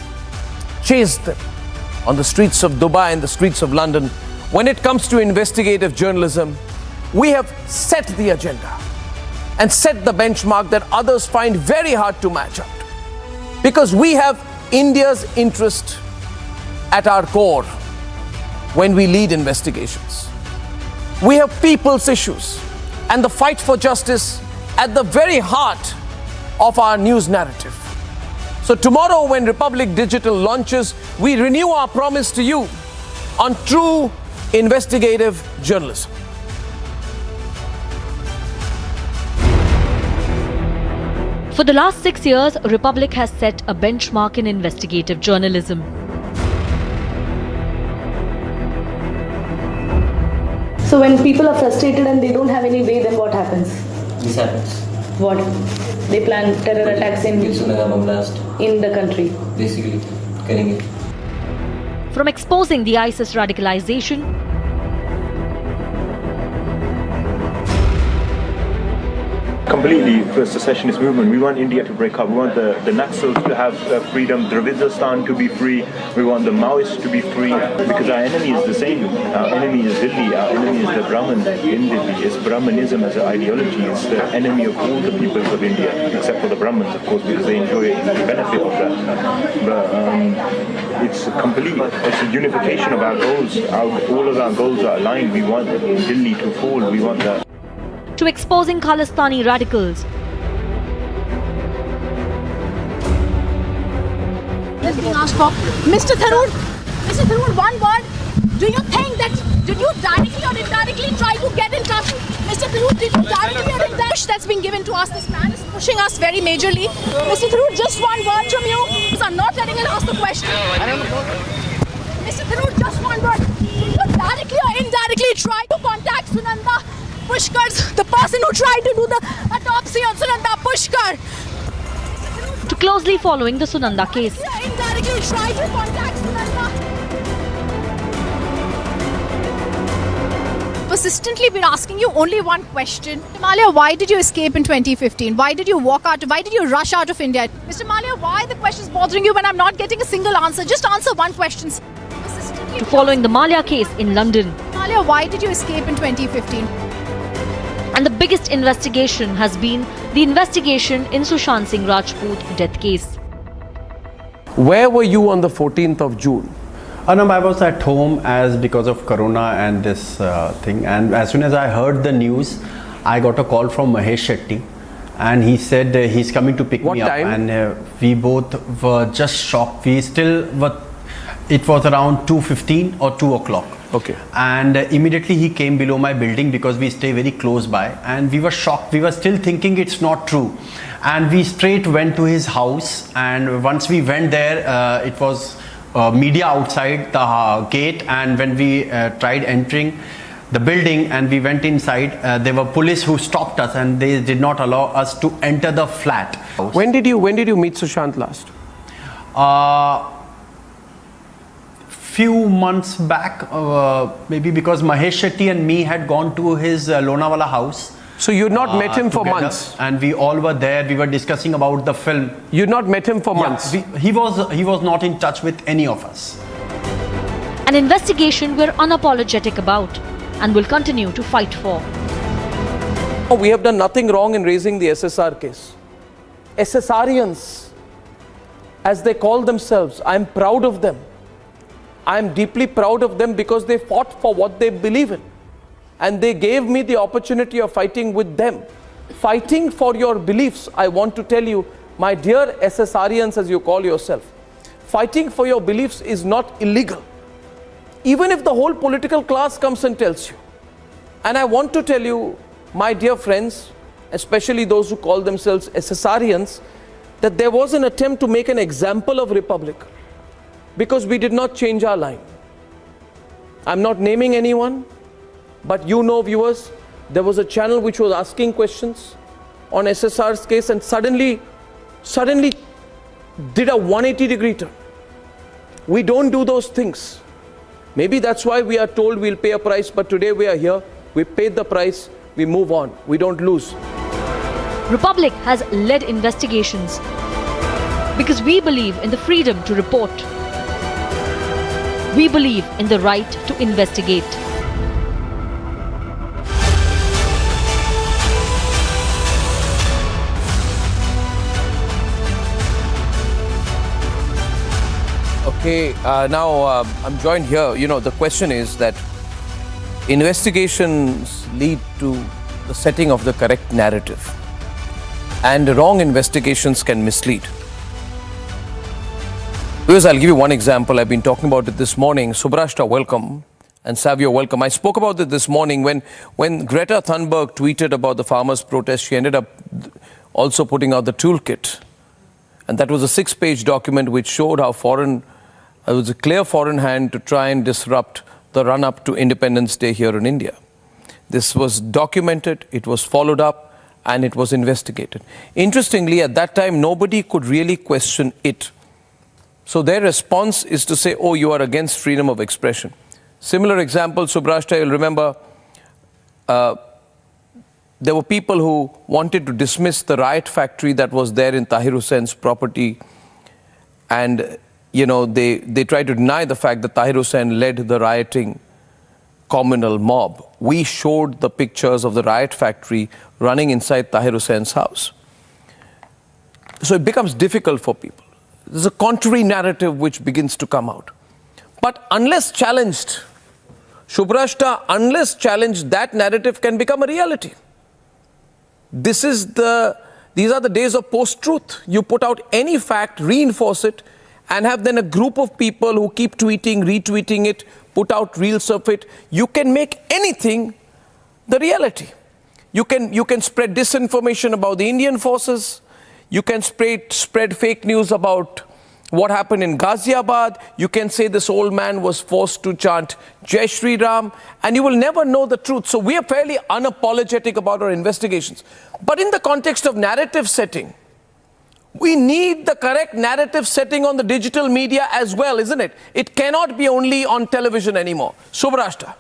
Chased them on the streets of Dubai and the streets of London. When it comes to investigative journalism, we have set the agenda and set the benchmark that others find very hard to match up. Because we have India's interest at our core when we lead investigations. We have people's issues and the fight for justice at the very heart of our news narrative. So tomorrow when Republic Digital launches, we renew our promise to you on true investigative journalism. For the last 6 years, Republic has set a benchmark in investigative journalism. So when people are frustrated and they don't have any way, then what happens? This happens. What? They plan terror attacks in the country. Basically, killing it. From exposing the ISIS radicalization completely for secessionist movement. We want India to break up. We want the Naxals to have freedom, Dravidistan to be free. We want the Maoists to be free because our enemy is the same. Our enemy is Delhi. Our enemy is the Brahmin in Delhi. It's Brahmanism as an ideology. It's the enemy of all the peoples of India, except for the Brahmins, of course, because they enjoy the benefit of that. But it's complete. It's a unification of our goals. All of our goals are aligned. We want Delhi to fall. We want that. To exposing Khalistani radicals. Just being asked for. Mr. Tharoor, one word. Do you think that, did you directly or indirectly try to get in touch? Mr. Tharoor, did you directly or indirectly that's been given to us? This man is pushing us very majorly. Mr. Tharoor, just one word from you. I'm not letting us ask the question. Mr. Tharoor, just one word. Did you directly or indirectly try to contact Sunanda Pushkar's, the person who tried to do the autopsy on Sunanda Pushkar? To closely following the Sunanda case. Indirectly tried to contact Sunanda. Persistently been asking you only one question. Mr. Malia, why did you escape in 2015? Why did you walk out? Why did you rush out of India? Mr. Malia, why the question's bothering you when I'm not getting a single answer? Just answer one question. To following the Malia case in London. Malia, why did you escape in 2015? And the biggest investigation has been the investigation in Sushant Singh Rajput death case. Where were you on the 14th of June? Arnab, I was at home because of Corona and this thing. And as soon as I heard the news, I got a call from Mahesh Shetty. And he said he's coming to pick me up. And we both were just shocked. It was around 2:15 or 2 o'clock. Okay. And immediately he came below my building because we stay very close by. And we were shocked. We were still thinking it's not true. And we straight went to his house. And once we went there, it was media outside the gate. And when we tried entering the building and we went inside, there were police who stopped us and they did not allow us to enter the flat. When did you meet Sushant last? Few months back, maybe because Mahesh Shetty and me had gone to his Lonavala house. So you'd not met him for together, months? And we all were there. We were discussing about the film. You'd not met him for months? He was not in touch with any of us. An investigation we're unapologetic about and will continue to fight for. We have done nothing wrong in raising the SSR case. SSRians, as they call themselves, I'm proud of them. I'm deeply proud of them because they fought for what they believe in. And they gave me the opportunity of fighting with them. Fighting for your beliefs, I want to tell you, my dear SSRians as you call yourself, fighting for your beliefs is not illegal. Even if the whole political class comes and tells you. And I want to tell you, my dear friends, especially those who call themselves SSRians, that there was an attempt to make an example of Republic. Because we did not change our line. I'm not naming anyone, but you know, viewers, there was a channel which was asking questions on SSR's case and suddenly did a 180-degree turn. We don't do those things. Maybe that's why we are told we'll pay a price, but today we are here, we paid the price, we move on, we don't lose. Republic has led investigations because we believe in the freedom to report. We believe in the right to investigate. Okay, now I'm joined here. You know, the question is that investigations lead to the setting of the correct narrative. And wrong investigations can mislead. Because I'll give you one example. I've been talking about it this morning. Subrashta, welcome. And Savio, welcome. I spoke about it this morning when Greta Thunberg tweeted about the farmers' protest. She ended up also putting out the toolkit. And that was a 6-page document which showed how it was a clear foreign hand to try and disrupt the run-up to Independence Day here in India. This was documented, it was followed up, and it was investigated. Interestingly, at that time, nobody could really question it. So their response is to say, oh, you are against freedom of expression. Similar example, Subrashta, you'll remember, there were people who wanted to dismiss the riot factory that was there in Tahir Hussein's property. And, you know, they tried to deny the fact that Tahir Hussein led the rioting communal mob. We showed the pictures of the riot factory running inside Tahir Hussein's house. So it becomes difficult for people. There's a contrary narrative which begins to come out. But unless challenged, Subrashta, unless challenged, that narrative can become a reality. These are the days of post-truth. You put out any fact, reinforce it, and have then a group of people who keep tweeting, retweeting it, put out reels of it. You can make anything the reality. You can spread disinformation about the Indian forces. You can spread fake news about what happened in Ghaziabad. You can say this old man was forced to chant Jai Shri Ram, and you will never know the truth. So we are fairly unapologetic about our investigations. But in the context of narrative setting, we need the correct narrative setting on the digital media as well, isn't it? It cannot be only on television anymore. Subrashta.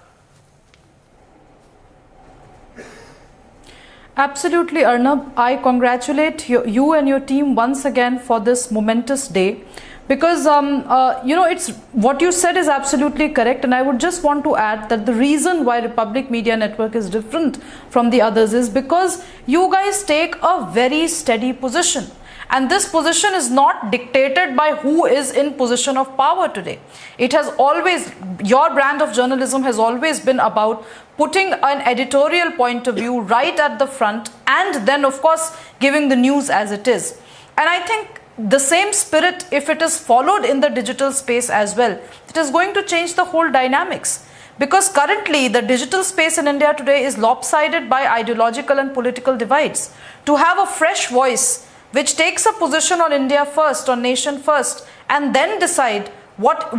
Absolutely, Arnab. I congratulate you and your team once again for this momentous day, because it's what you said is absolutely correct, and I would just want to add that the reason why Republic Media Network is different from the others is because you guys take a very steady position. And this position is not dictated by who is in position of power today. It has always, your brand of journalism has always been about putting an editorial point of view right at the front, and then of course giving the news as it is. And I think the same spirit, if it is followed in the digital space as well, it is going to change the whole dynamics. Because currently the digital space in India today is lopsided by ideological and political divides. To have a fresh voice which takes a position on India first, on nation first, and then decide what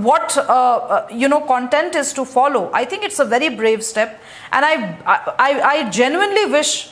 content is to follow, I think it's a very brave step, and I genuinely wish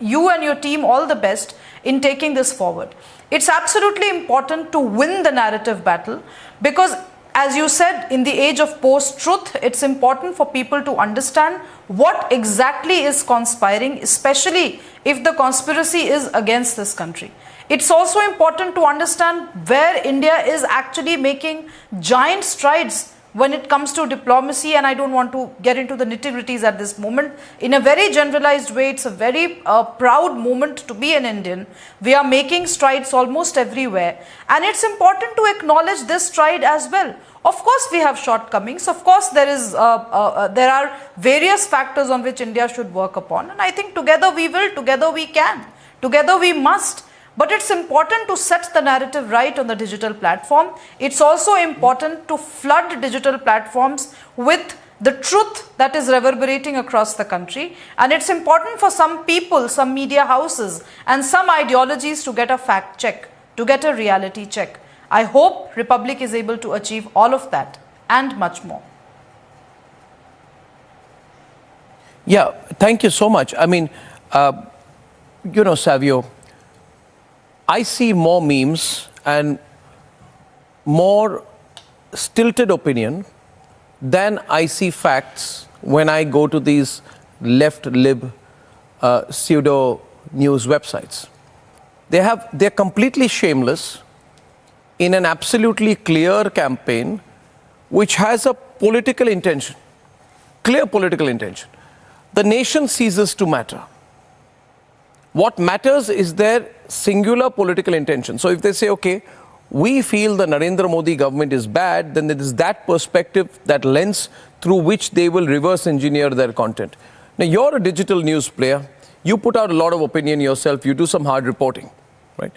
you and your team all the best in taking this forward. It's absolutely important to win the narrative battle, because as you said, in the age of post-truth, it's important for people to understand what exactly is conspiring, especially if the conspiracy is against this country. It's also important to understand where India is actually making giant strides when it comes to diplomacy, and I don't want to get into the nitty-gritties at this moment. In a very generalized way, it's a very proud moment to be an Indian. We are making strides almost everywhere, and it's important to acknowledge this stride as well. Of course, we have shortcomings. Of course, there are various factors on which India should work upon, and I think together we will, together we can, together we must. But it's important to set the narrative right on the digital platform. It's also important to flood digital platforms with the truth that is reverberating across the country. And it's important for some people, some media houses, and some ideologies to get a fact check, to get a reality check. I hope Republic is able to achieve all of that and much more. Yeah, thank you so much. I mean, Savio, I see more memes and more stilted opinion than I see facts when I go to these left-lib pseudo-news websites. They're completely shameless in an absolutely clear campaign which has a political intention, clear political intention. The nation ceases to matter. What matters is their singular political intention. So if they say, okay, we feel the Narendra Modi government is bad, then it is that perspective, that lens through which they will reverse engineer their content. Now, you're a digital news player. You put out a lot of opinion yourself. You do some hard reporting, right?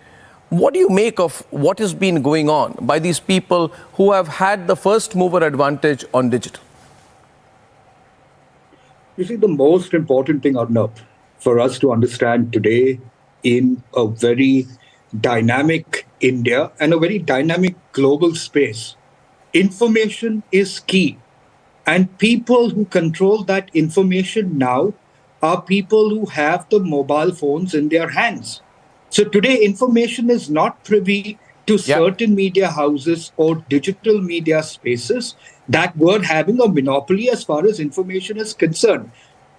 What do you make of what has been going on by these people who have had the first mover advantage on digital? You see, the most important thing, Arnab, for us to understand today in a very dynamic India and a very dynamic global space, information is key. And people who control that information now are people who have the mobile phones in their hands. So today, information is not privy to certain media houses or digital media spaces that were having a monopoly as far as information is concerned.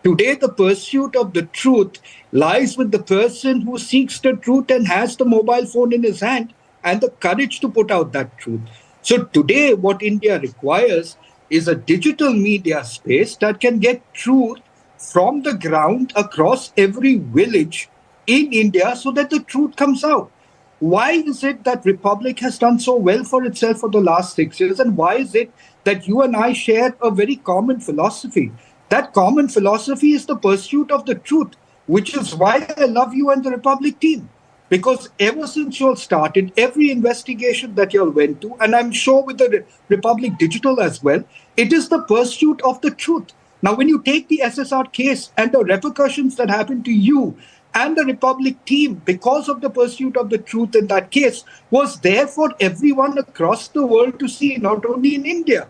Today, the pursuit of the truth lies with the person who seeks the truth and has the mobile phone in his hand and the courage to put out that truth. So today, what India requires is a digital media space that can get truth from the ground across every village in India so that the truth comes out. Why is it that Republic has done so well for itself for the last 6 years? And why is it that you and I share a very common philosophy? That common philosophy is the pursuit of the truth, which is why I love you and the Republic team. Because ever since you all started, every investigation that you all went to, and I'm sure with the Republic Digital as well, it is the pursuit of the truth. Now, when you take the SSR case and the repercussions that happened to you and the Republic team because of the pursuit of the truth in that case was there for everyone across the world to see, not only in India.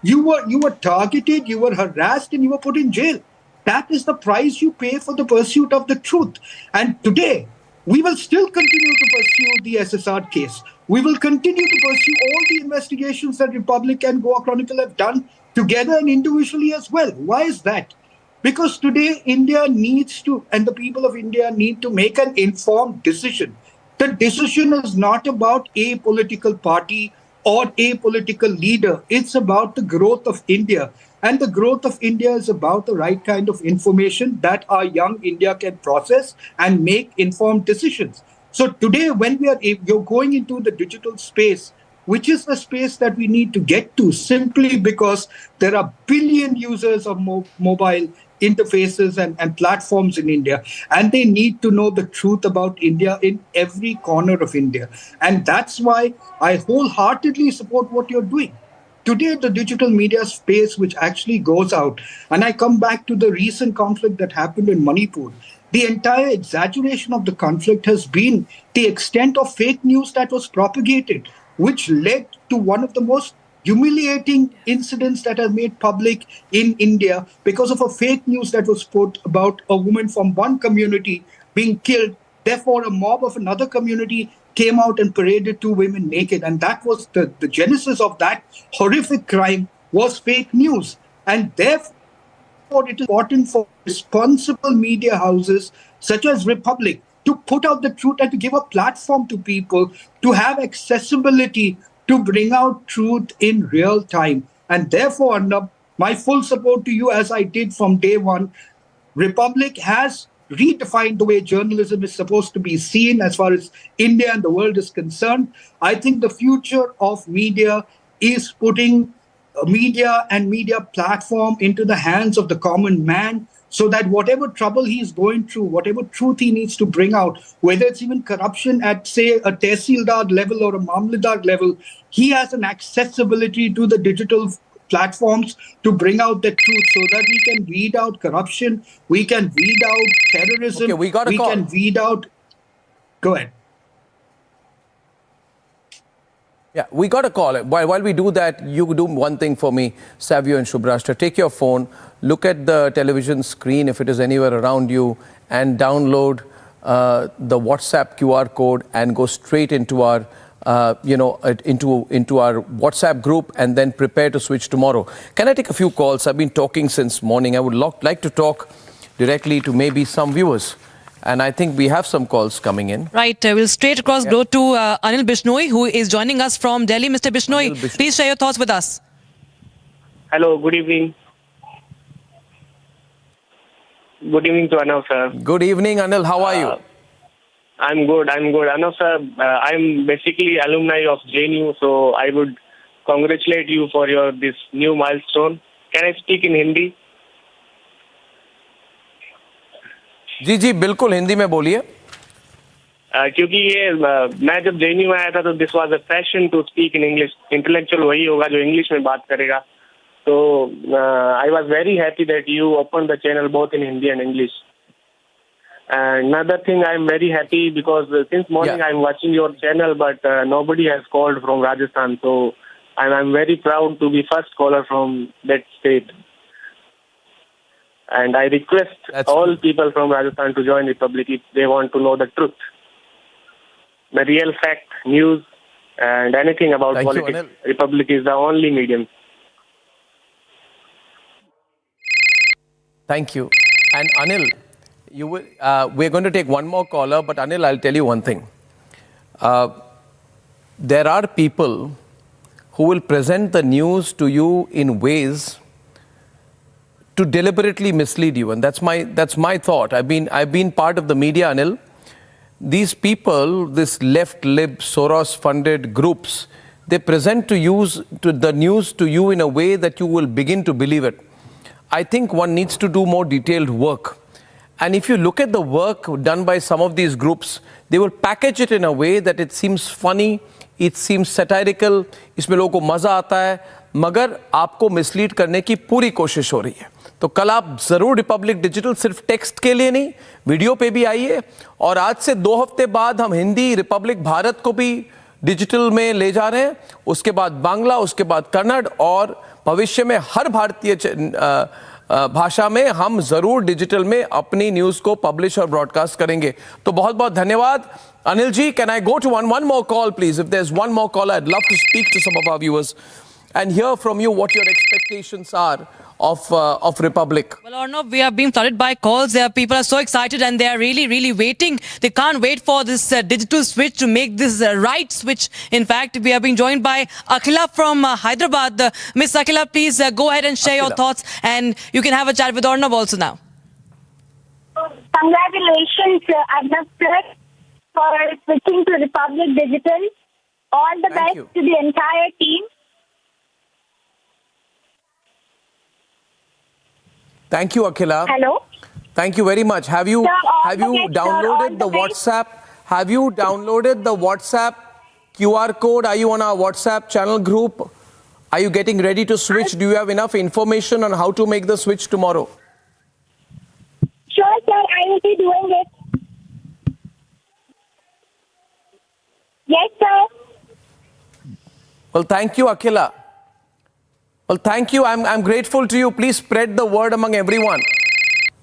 You were targeted, you were harassed, and you were put in jail. That is the price you pay for the pursuit of the truth. And today, we will still continue to pursue the SSR case. We will continue to pursue all the investigations that Republic and Goa Chronicle have done together and individually as well. Why is that? Because today India needs to, and the people of India need to make an informed decision. The decision is not about a political party or a political leader. It's about the growth of India. And the growth of India is about the right kind of information that our young India can process and make informed decisions. So today, when you're going into the digital space, which is the space that we need to get to simply because there are billion users of mobile interfaces and platforms in India, and they need to know the truth about India in every corner of India. And that's why I wholeheartedly support what you're doing. Today, the digital media space, which actually goes out, and I come back to the recent conflict that happened in Manipur, the entire exaggeration of the conflict has been the extent of fake news that was propagated, which led to one of the most humiliating incidents that are made public in India because of a fake news that was put about a woman from one community being killed. Therefore, a mob of another community came out and paraded two women naked. And that was the genesis of that horrific crime was fake news. And therefore, it is important for responsible media houses such as Republic to put out the truth and to give a platform to people to have accessibility to bring out truth in real time. And therefore, Arnab, my full support to you as I did from day one. Republic has redefined the way journalism is supposed to be seen as far as India and the world is concerned. I think the future of media is putting media and media platform into the hands of the common man so that whatever trouble he's going through, whatever truth he needs to bring out, whether it's even corruption at, say, a tehsildar level or a mamladar level, he has an accessibility to the digital platforms to bring out the truth so that we can weed out corruption, we can weed out terrorism, okay, we can weed out... Go ahead. Yeah, we got a call. While we do that, you do one thing for me, Savio and Shubrashtra. Take your phone, look at the television screen if it is anywhere around you, and download the WhatsApp QR code and go straight into our into our WhatsApp group, and then prepare to switch tomorrow. Can I take a few calls? I've been talking since morning. I would like to talk directly to maybe some viewers. And I think we have some calls coming in. Right. We'll straight across go to Anil Bishnoi, who is joining us from Delhi. Mr. Bishnoi, please share your thoughts with us. Hello. Good evening. Good evening to Arnab, sir. Good evening, Anil. How are you? I'm good. Arnab, sir, I'm basically alumni of JNU, so I would congratulate you for this new milestone. Can I speak in Hindi? जी जी बिल्कुल हिंदी में बोलिए. क्योंकि ये मैं जब JNU में आया था तो this was a fashion to speak in English. Intellectual वही होगा जो इंग्लिश में बात करेगा. तो I was very happy that you open the channel both in Hindi and English. Another thing, I'm very happy because since morning I'm watching your channel, but nobody has called from Rajasthan. So I'm very proud to be first caller from that state. And I request all people from Rajasthan to join Republic if they want to know the truth, the real fact, news, and anything about politics. Republic is the only medium. Thank you. And Anil, we're going to take one more caller, but Anil, I'll tell you one thing. There are people who will present the news to you in ways to deliberately mislead you, and that's my thought. I've been part of the media, Anil. These people, this left-lib, Soros-funded groups, they present the news to you in a way that you will begin to believe it. I think one needs to do more detailed work. And if you look at the work done by some of these groups, they will package it in a way that it seems funny, it seems satirical, इसमें लोगों को मजा आता है, मगर आपको mislead करने की पूरी कोशिश हो रही है. तो कल आप जरूर रिपब्लिक डिजिटल सिर्फ टेक्स्ट के लिए नहीं, वीडियो पे भी आइए. और आज से 2 हफ्ते बाद हम हिंदी रिपब्लिक भारत को भी डिजिटल में ले जा रहे हैं, उसके बाद बांग्ला, उसके बाद कन्नड़, और भविष्य में हर भारतीय भाषा में हम जरूर डिजिटल में अपनी न्यूज को पब्लिश और ब्रॉडकास्ट करेंगे. तो बहुत बहुत धन्यवाद Anil ji. Can I go to one more call please? If there's one more caller, I'd love to speak to some of our viewers and hear from you what your expectations are of Republic. Well, Arnab, we are being flooded by calls. People are so excited and they are really waiting. They can't wait for this digital switch to make this right switch. In fact, we are being joined by Akhila from Hyderabad. Miss Akhila, please go ahead and share your thoughts, and you can have a chat with Arnab also now. Congratulations, Arnab sir, for switching to Republic Digital. All the best to the entire team. Thank you, Akhila. Hello. Thank you very much. Have you downloaded the WhatsApp? Have you downloaded the WhatsApp QR code? Are you on our WhatsApp channel group? Are you getting ready to switch? Do you have enough information on how to make the switch tomorrow? Sure, sir. I will be doing it. Yes, sir. Well, thank you, Akhila. Well, thank you. I'm grateful to you. Please spread the word among everyone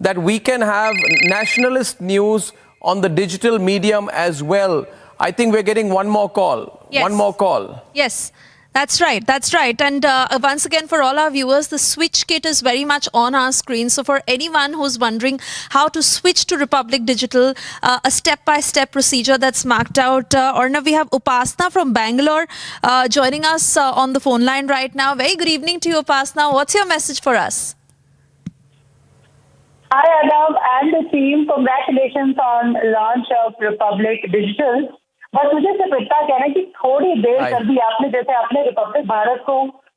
that we can have nationalist news on the digital medium as well. I think we're getting one more call. Yes. One more call. Yes. That's right. That's right. And once again, for all our viewers, the switch kit is very much on our screen. So for anyone who's wondering how to switch to Republic Digital, a step-by-step procedure that's marked out. Arnab, we have Upasna from Bangalore joining us on the phone line right now. Very good evening to you, Upasna. What's your message for us? Hi, Arnab and the team. Congratulations on launch of Republic Digital. बस मुझे सिर्फ इतना कहना है कि थोड़ी देर कर दी आपने. जैसे आपने रिपब्लिक भारत को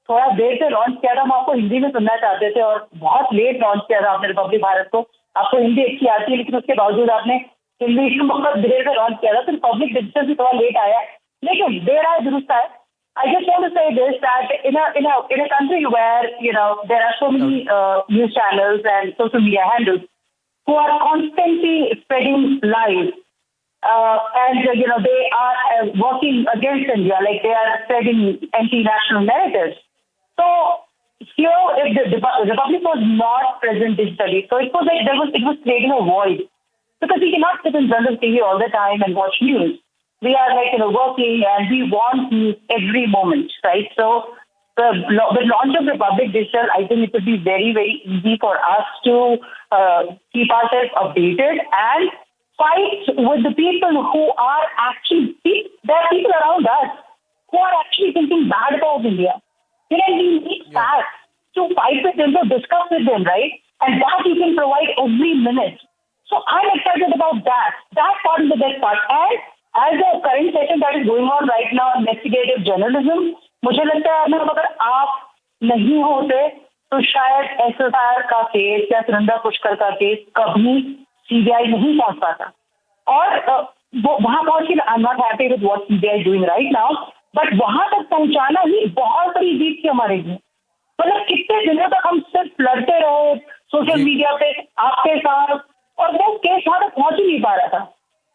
थोड़ा देर से लॉन्च किया था, हम आपको हिंदी में सुनना चाहते थे और बहुत लेट लॉन्च किया था आपने रिपब्लिक भारत को. आपको हिंदी अच्छी आती है लेकिन उसके बावजूद आपने हिंदी बहुत देर से लॉन्च किया था. तो रिपब्लिक डिजिटल भी थोड़ा लेट आया, लेकिन देर आया दुरुस्त है. I just want to say this, that in a country where there are so many news channels and social media handles who are constantly spreading lies. And they are working against India, like they are spreading anti-national narratives. So here, if the Republic was not present digitally, so it was like it was creating a void, because we cannot sit in front of TV all the time and watch news. We are working and we want news every moment, right? So the launch of Republic Digital, I think it would be very, very easy for us to keep ourselves updated and fight with the people who are actually, there are people around us who are actually thinking bad about India. We need facts to fight with them, to discuss with them, right? And that you can provide every minute. So I'm excited about that. That part is the best part. And as the current session that is going on right now, investigative journalism, मुझे लगता है अगर आप नहीं होते तो शायद SSR का केस या सुरेंद्र पुष्कर का केस कभी सीबीआई नहीं पहुंच पाता. और वहां पहुंच के I am not happy with what they are doing right now, but वहां तक पहुंचाना ही बहुत बड़ी जीत थी हमारे लिए। मतलब कितने दिनों तक हम सिर्फ लड़ते रहे सोशल मीडिया पे आपके साथ, और वो केस वहां तक पहुंच ही नहीं पा रहा था।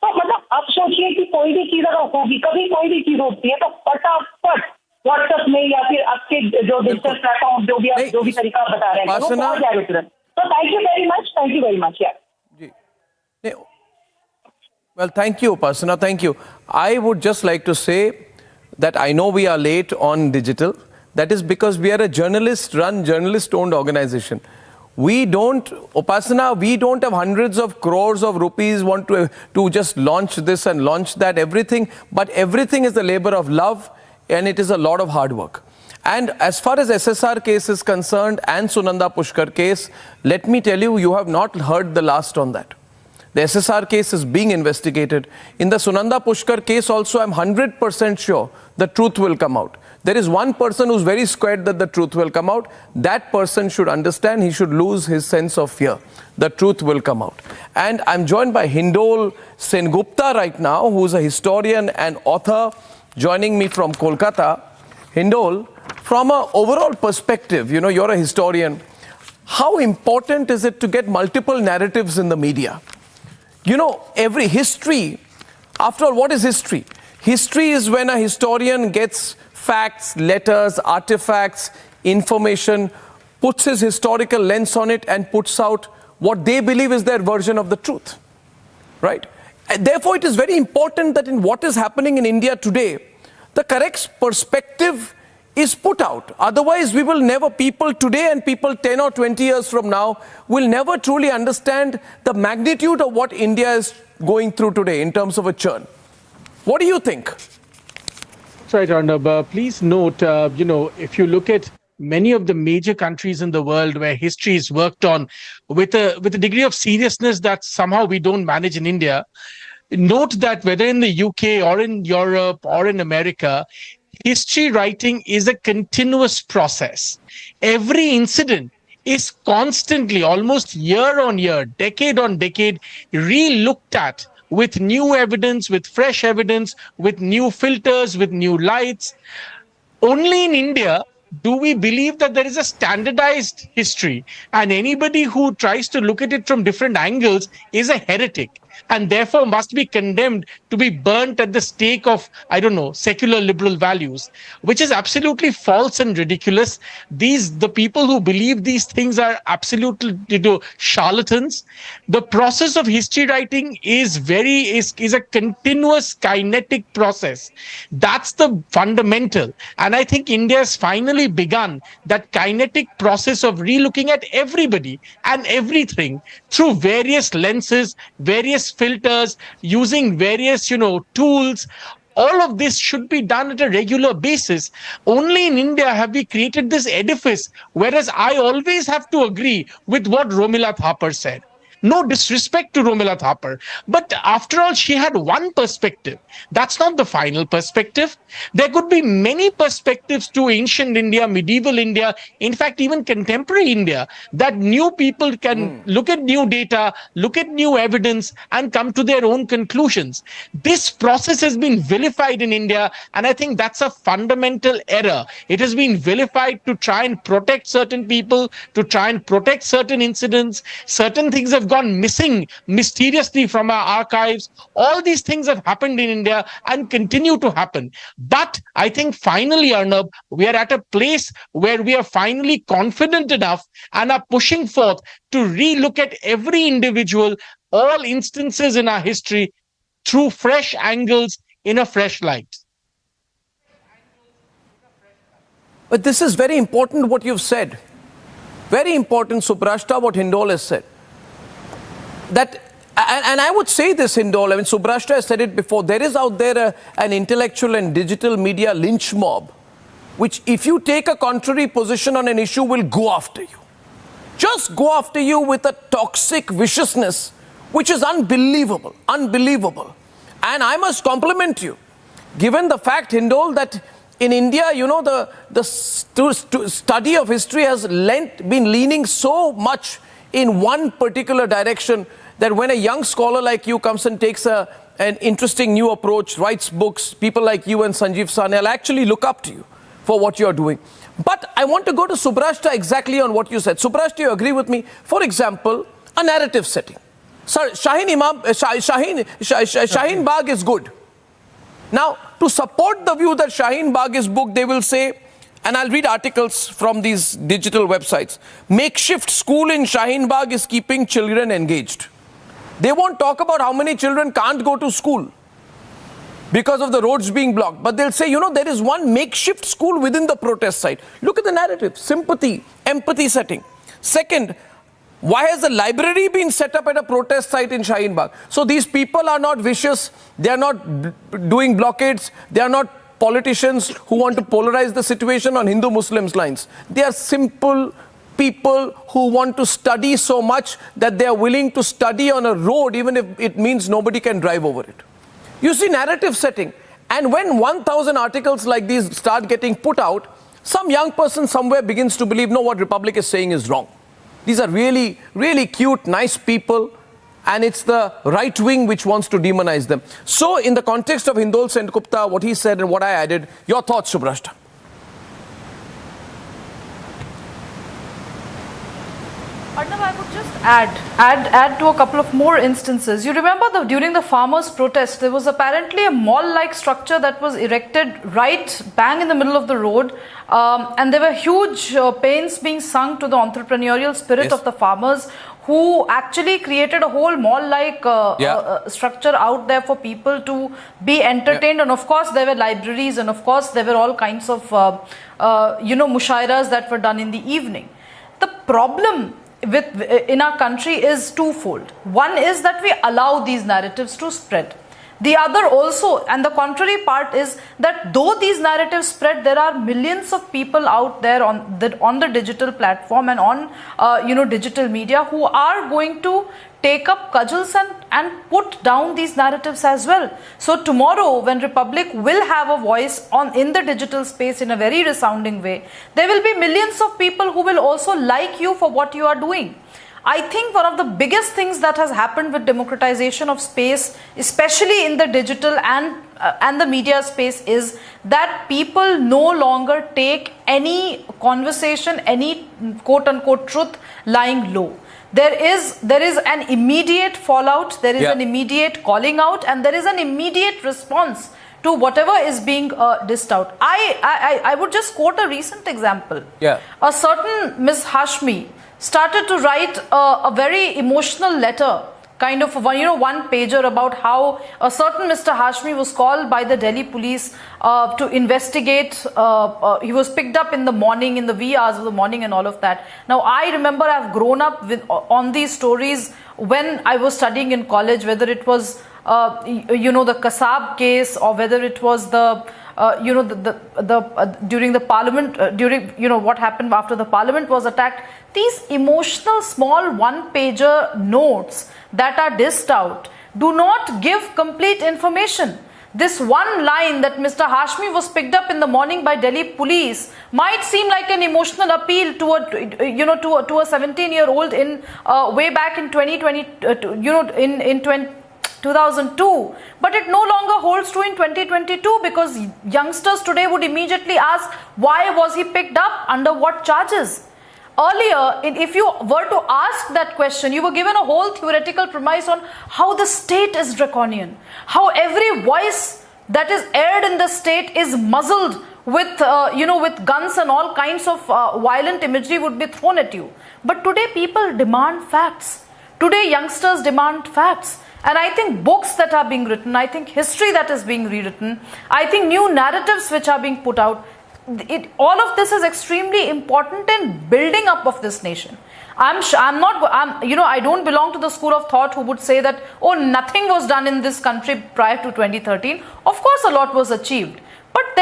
तो मतलब अब सोचिए कि कोई भी चीज अगर होगी, कभी कोई भी चीज होती है तो फटाफट व्हाट्सएप में या फिर आपके जो डिजिटल प्लेटफॉर्म जो भी तरीका आप बता रहे हैं वो पहुंच जाएगा तुरंत। तो thank you very much Yeah. Well, thank you, Upasana. Thank you. I would just like to say that I know we are late on digital. That is because we are a journalist-run, journalist-owned organization. We don't, Upasana, we don't have hundreds of crores of rupees want to just launch this and launch that, everything. But everything is the labor of love, and it is a lot of hard work. And as far as SSR case is concerned and Sunanda Pushkar case, let me tell you, you have not heard the last on that. The SSR case is being investigated. In the Sunanda Pushkar case also, I'm 100% sure the truth will come out. There is one person who's very scared that the truth will come out. That person should understand, he should lose his sense of fear. The truth will come out. And I'm joined by Hindol Sengupta right now, who's a historian and author, joining me from Kolkata. Hindol, from an overall perspective, you know, you're a historian. How important is it to get multiple narratives in the media? You know, every history, after all, what is history? History is when a historian gets facts, letters, artifacts, information, puts his historical lens on it and puts out what they believe is their version of the truth, right? And therefore, it is very important that in what is happening in India today, the correct perspective is put out. Otherwise, we will never, people today and people 10 or 20 years from now, will never truly understand the magnitude of what India is going through today in terms of a churn. What do you think? That's right, Arnab. Please note, you know, if you look at many of the major countries in the world where history is worked on with a degree of seriousness that somehow we don't manage in India, note that whether in the UK or in Europe or in America, history writing is a continuous process. Every incident is constantly, almost year on year, decade on decade, re-looked at with new evidence, with fresh evidence, with new filters, with new lights. Only in India do we believe that there is a standardized history, and anybody who tries to look at it from different angles is a heretic, and therefore must be condemned to be burnt at the stake of, I don't know, secular liberal values, which is absolutely false and ridiculous. The people who believe these things are absolutely, you know, charlatans. The process of history writing is a continuous kinetic process. That's the fundamental. And I think India has finally begun that kinetic process of relooking at everybody and everything through various lenses, various filters, using various, you know, tools. All of this should be done at a regular basis. Only in India have we created this edifice, whereas I always have to agree with what Romila Thapar said. No disrespect to Romila Thapar, but after all, she had one perspective. That's not the final perspective. There could be many perspectives to ancient India, medieval India, in fact, even contemporary India, that new people can look at new data, look at new evidence, and come to their own conclusions. This process has been vilified in India, and I think that's a fundamental error. It has been vilified to try and protect certain people, to try and protect certain incidents. Certain things have gone missing mysteriously from our archives. All these things have happened in India and continue to happen. But I think finally, Arnab, we are at a place where we are finally confident enough and are pushing forth to relook at every individual, all instances in our history through fresh angles in a fresh light. But this is very important what you've said. Very important, Subrashta, what Hindol has said. That, and I would say this, Hindol, I mean, Subrashta has said it before, there is out there an intellectual and digital media lynch mob, which if you take a contrary position on an issue will go after you. Just go after you with a toxic viciousness, which is unbelievable, unbelievable. And I must compliment you, given the fact, Hindol, that in India, you know, the study of history has been leaning so much in one particular direction that when a young scholar like you comes and takes a an interesting new approach, writes books. People like you and Sanjeev Sanyal actually look up to you for what you're doing. But I want to go to Subrashta exactly on what you said. Subrashta, you agree with me? For example, a narrative setting. Sir, Shaheen Bagh is good. Now, to support the view that Shaheen Bagh is book, they will say, and I'll read articles from these digital websites, makeshift school in Shaheen Bagh is keeping children engaged. They won't talk about how many children can't go to school because of the roads being blocked. But they'll say, you know, there is one makeshift school within the protest site. Look at the narrative, sympathy, empathy setting. Second, why has a library been set up at a protest site in Shaheen Bagh? So these people are not vicious. They are not doing blockades. They are not politicians who want to polarize the situation on Hindu-Muslims lines. They are simple people who want to study so much that they are willing to study on a road even if it means nobody can drive over it. You see narrative setting. And when 1,000 articles like these start getting put out, some young person somewhere begins to believe, no, what Republic is saying is wrong. These are really, really cute, nice people, and it's the right wing which wants to demonize them. So in the context of Hindol Sengupta, what he said and what I added, your thoughts, Subrashta? Arnab, I would just add to a couple of more instances. You remember during the farmers' protest, there was apparently a mall-like structure that was erected right bang in the middle of the road, and there were huge pains being sung to the entrepreneurial spirit of the farmers, who actually created a whole mall-like structure out there for people to be entertained. And of course, there were libraries, and of course, there were all kinds of, mushairas that were done in the evening. The problem in our country is twofold. One is that we allow these narratives to spread. The other also, and the contrary part is that though these narratives spread, there are millions of people out there on the digital platform and on digital media who are going to take up cudgels and put down these narratives as well. So tomorrow, when Republic will have a voice in the digital space in a very resounding way, there will be millions of people who will also like you for what you are doing. I think one of the biggest things that has happened with democratization of space, especially in the digital and the media space, is that people no longer take any conversation, any quote-unquote truth lying low. There is an immediate fallout, there is an immediate calling out, and there is an immediate response to whatever is being dished out. I would just quote a recent example. A certain Ms. Hashmi started to write a very emotional letter, kind of one pager, about how a certain Mr. Hashmi was called by the Delhi police to investigate. He was picked up in the morning, in the wee hours of the morning and all of that. Now, I remember I've grown up on these stories when I was studying in college, whether it was the Kasab case, or whether it was during the parliament, what happened after the parliament was attacked. These emotional small one-pager notes that are dished out do not give complete information. This one line that Mr. Hashmi was picked up in the morning by Delhi police might seem like an emotional appeal to a 17-year-old in way back in 2002, but it no longer holds true in 2022, because youngsters today would immediately ask, why was he picked up, under what charges? Earlier, if you were to ask that question, you were given a whole theoretical premise on how the state is draconian, how every voice that is aired in the state is muzzled with guns, and all kinds of violent imagery would be thrown at you. But today people demand facts. Today youngsters demand facts. And I think books that are being written, I think history that is being rewritten, I think new narratives which are being put out, all of this is extremely important in building up of this nation. I don't belong to the school of thought who would say that, oh, nothing was done in this country prior to 2013. Of course, a lot was achieved. But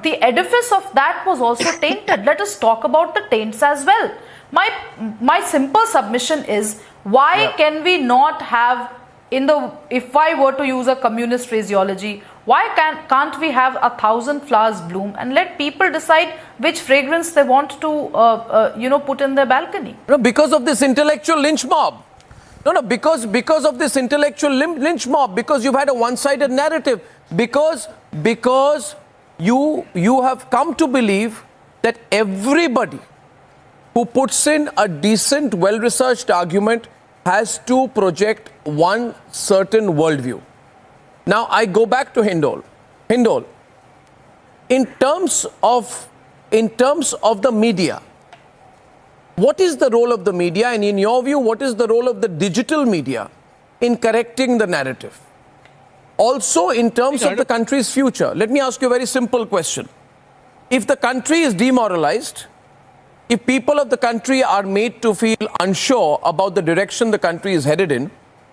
the edifice of that was also tainted. Let us talk about the taints as well. My simple submission is, why can we not have, if I were to use a communist phraseology, why can't we have 1,000 flowers bloom and let people decide which fragrance they want to put in their balcony? Because of this intellectual lynch mob. No, because of this intellectual lynch mob, because you've had a one-sided narrative, because you have come to believe that everybody who puts in a decent, well-researched argument has to project one certain worldview. Now, I go back to Hindol. Hindol, in terms of the media, what is the role of the media, and in your view, what is the role of the digital media in correcting the narrative? Also, in terms of the country's future, let me ask you a very simple question. If the country is demoralized, if people of the country are made to feel unsure about the direction the country is headed in,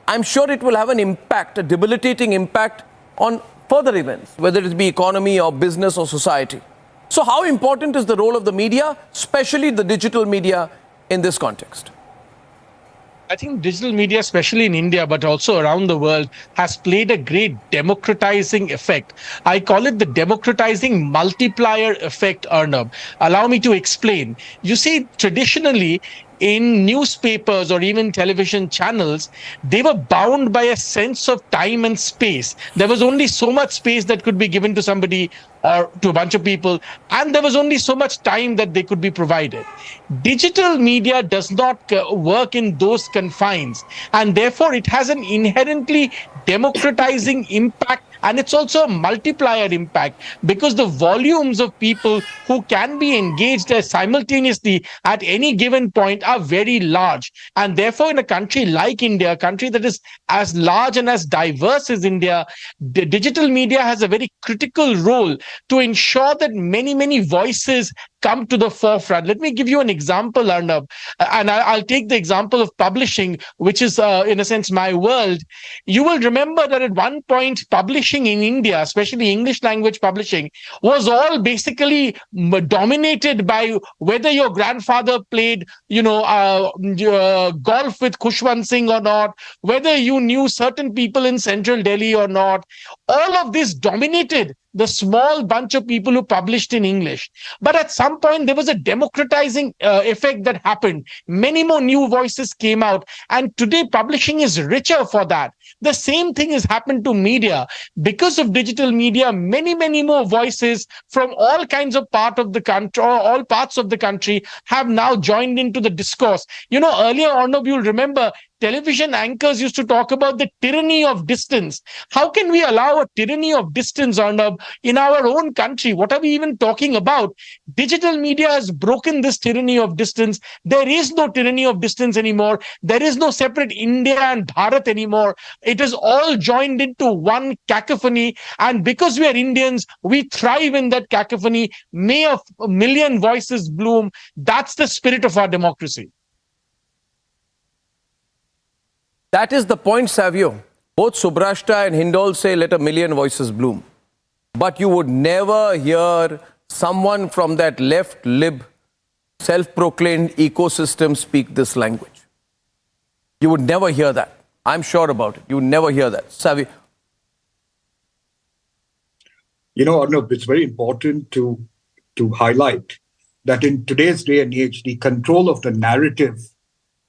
I'm sure it will have an impact, a debilitating impact on further events, whether it be economy or business or society. So how important is the role of the media, especially the digital media, in this context? I think digital media, especially in India, but also around the world, has played a great democratizing effect. I call it the democratizing multiplier effect, Arnab. Allow me to explain. You see, traditionally, in newspapers or even television channels, they were bound by a sense of time and space. There was only so much space that could be given to somebody or to a bunch of people, and there was only so much time that they could be provided. Digital media does not work in those confines, and therefore it has an inherently democratizing impact, and it's also a multiplier impact, because the volumes of people who can be engaged simultaneously at any given point are very large. And therefore, in a country like India, a country that is as large and as diverse as India, the digital media has a very critical role to ensure that many voices come to the forefront. Let me give you an example, Arnab, and I'll take the example of publishing, which is, in a sense, my world. You will remember that at one point, publishing in India, especially English language publishing, was all basically dominated by whether your grandfather played, golf with Khushwant Singh or not, whether you knew certain people in central Delhi or not. All of this dominated the small bunch of people who published in English. But at some point, there was a democratizing effect that happened. Many more new voices came out. And today, publishing is richer for that. The same thing has happened to media. Because of digital media, many more voices from all kinds of part of the country, or all parts of the country, have now joined into the discourse. Earlier, Arnab, you'll remember, television anchors used to talk about the tyranny of distance. How can we allow a tyranny of distance, Arnab, in our own country? What are we even talking about? Digital media has broken this tyranny of distance. There is no tyranny of distance anymore. There is no separate India and Bharat anymore. It is all joined into one cacophony. And because we are Indians, we thrive in that cacophony. May a million voices bloom. That's the spirit of our democracy. That is the point, Savio. Both Subrashta and Hindol say, let a million voices bloom. But you would never hear someone from that left lib, self-proclaimed ecosystem speak this language. You would never hear that. I'm sure about it. You would never hear that. Savio. Arnab, it's very important to highlight that in today's day and age, the control of the narrative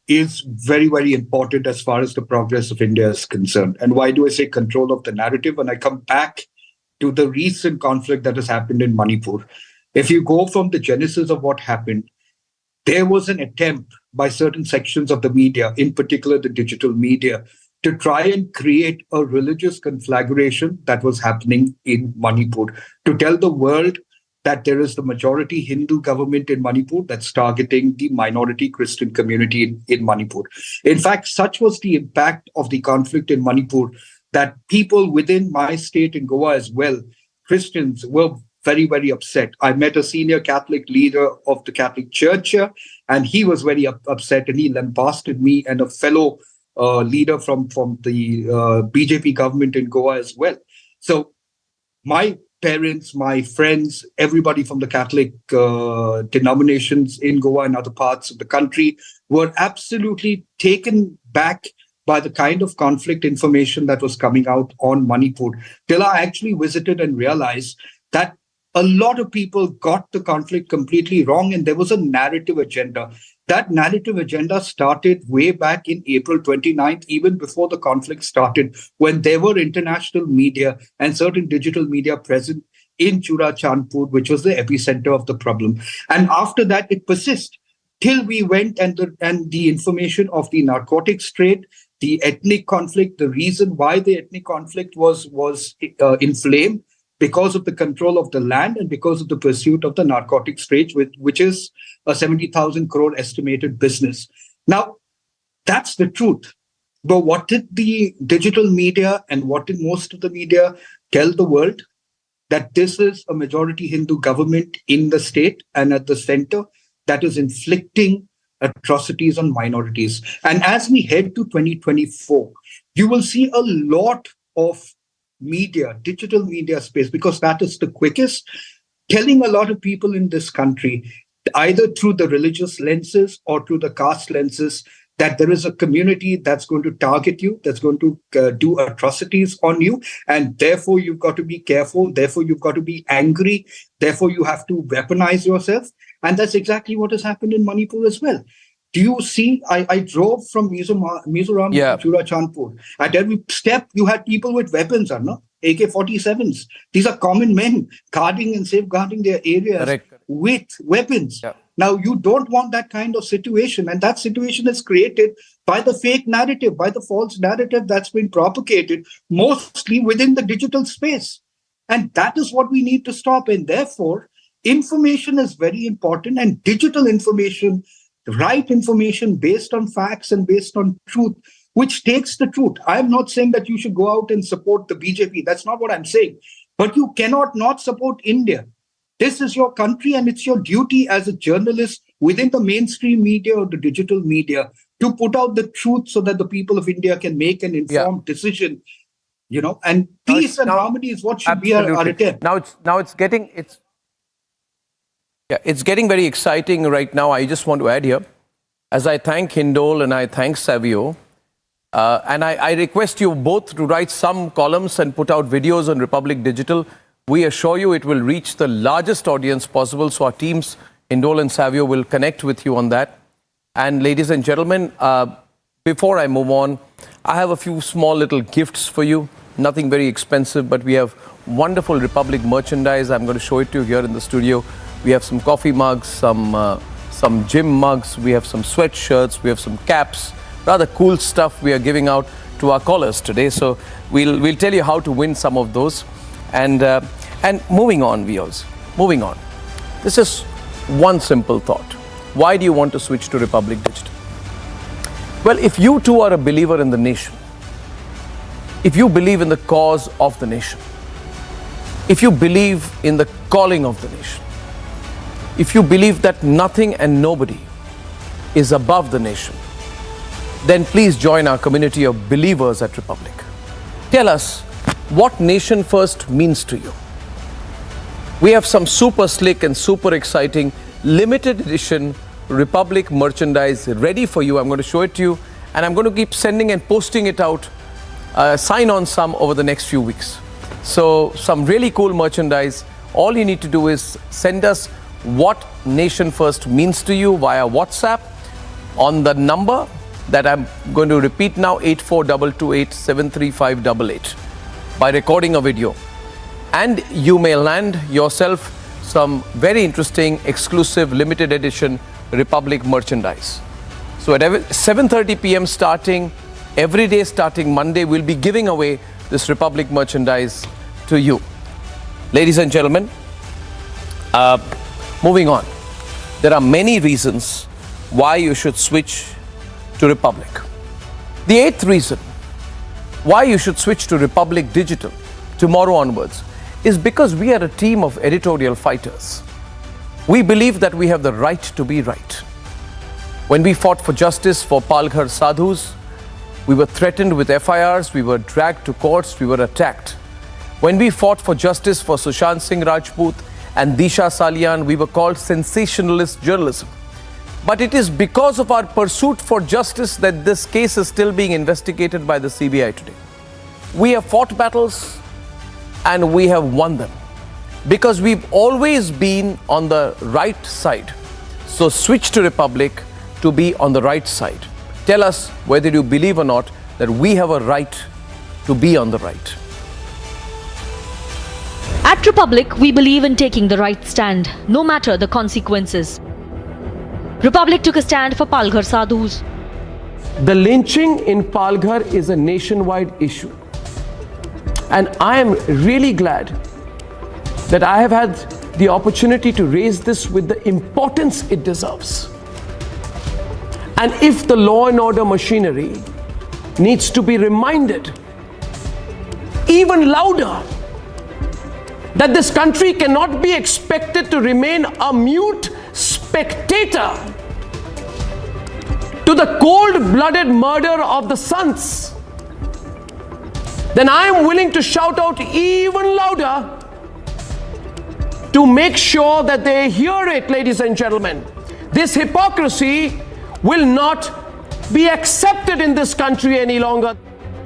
is very, very important as far as the progress of India is concerned. And why do I say control of the narrative? When I come back to the recent conflict that has happened in Manipur, if you go from the genesis of what happened, there was an attempt by certain sections of the media, in particular the digital media, to try and create a religious conflagration that was happening in Manipur, to tell the world that there is the majority Hindu government in Manipur that's targeting the minority Christian community in Manipur. In fact, such was the impact of the conflict in Manipur that people within my state in Goa as well, Christians, were very, very upset. I met a senior Catholic leader of the Catholic Church, and he was very upset, and he lambasted me and a fellow leader from the BJP government in Goa as well. So my parents, my friends, everybody from the Catholic denominations in Goa and other parts of the country were absolutely taken back by the kind of conflict information that was coming out on Manipur, till I actually visited and realized that a lot of people got the conflict completely wrong, and there was a narrative agenda. That narrative agenda started way back in April 29th, even before the conflict started, when there were international media and certain digital media present in Churachandpur, which was the epicenter of the problem. And after that, it persisted till we went and the information of the narcotics trade, the ethnic conflict, the reason why the ethnic conflict was inflamed, because of the control of the land and because of the pursuit of the narcotics trade, which is a 70,000 crore estimated business. Now, that's the truth. But what did the digital media and what did most of the media tell the world? That this is a majority Hindu government in the state and at the center that is inflicting atrocities on minorities. And as we head to 2024, you will see a lot of media, digital media space, because that is the quickest, telling a lot of people in this country, either through the religious lenses or through the caste lenses, that there is a community that's going to target you, that's going to do atrocities on you, and therefore you've got to be careful, therefore you've got to be angry, therefore you have to weaponize yourself. And that's exactly what has happened in Manipur as well. Do you see, I drove from Mizoram to Churachandpur. At every step, you had people with weapons, Arnab, AK-47s. These are common men guarding and safeguarding their areas with weapons. Yeah. Now, you don't want that kind of situation. And that situation is created by the fake narrative, by the false narrative that's been propagated, mostly within the digital space. And that is what we need to stop. And therefore, information is very important, and digital information, right information based on facts and based on truth, which takes the truth. I'm not saying that you should go out and support the BJP. That's not what I'm saying. But you cannot not support India. This is your country, and it's your duty as a journalist within the mainstream media or the digital media to put out the truth so that the people of India can make an informed decision. You know, and peace and harmony is what should be our attempt. Now it's getting very exciting right now. I just want to add here, as I thank Hindol and I thank Savio, and I request you both to write some columns and put out videos on Republic Digital. We assure you it will reach the largest audience possible. So our teams, Hindol and Savio, will connect with you on that. And ladies and gentlemen, before I move on, I have a few small little gifts for you. Nothing very expensive, but we have wonderful Republic merchandise. I'm going to show it to you here in the studio. We have some coffee mugs, some gym mugs, we have some sweatshirts, we have some caps, rather cool stuff we are giving out to our callers today. So we'll tell you how to win some of those. And moving on, viewers, moving on. This is one simple thought. Why do you want to switch to Republic Digital? Well, if you too are a believer in the nation, if you believe in the cause of the nation, if you believe in the calling of the nation, if you believe that nothing and nobody is above the nation, then please join our community of believers at Republic. Tell us what Nation First means to you. We have some super slick and super exciting limited edition Republic merchandise ready for you. I'm going to show it to you, and I'm going to keep sending and posting it out, sign on some over the next few weeks. So some really cool merchandise. All you need to do is send us what Nation First means to you via WhatsApp on the number that I'm going to repeat now, 8422873588, by recording a video. And you may land yourself some very interesting, exclusive, limited edition Republic merchandise. So at 7:30 p.m. starting, every day starting Monday, we'll be giving away this Republic merchandise to you. Ladies and gentlemen, moving on. There are many reasons why you should switch to Republic. The 8th reason why you should switch to Republic Digital tomorrow onwards is because we are a team of editorial fighters. We believe that we have the right to be right. When we fought for justice for Palghar Sadhus, we were threatened with FIRs, we were dragged to courts, we were attacked. When we fought for justice for Sushant Singh Rajput and Disha Salian, we were called sensationalist journalism. But it is because of our pursuit for justice that this case is still being investigated by the CBI today. We have fought battles and we have won them. because we've always been on the right side. So switch to Republic to be on the right side. Tell us whether you believe or not that we have a right to be on the right. At Republic, we believe in taking the right stand, no matter the consequences. Republic took a stand for Palghar Sadhus. The lynching in Palghar is a nationwide issue. And I am really glad that I have had the opportunity to raise this with the importance it deserves. And if the law and order machinery needs to be reminded even louder that this country cannot be expected to remain a mute spectator to the cold-blooded murder of the sons, then I am willing to shout out even louder to make sure that they hear it, ladies and gentlemen. This hypocrisy will not be accepted in this country any longer.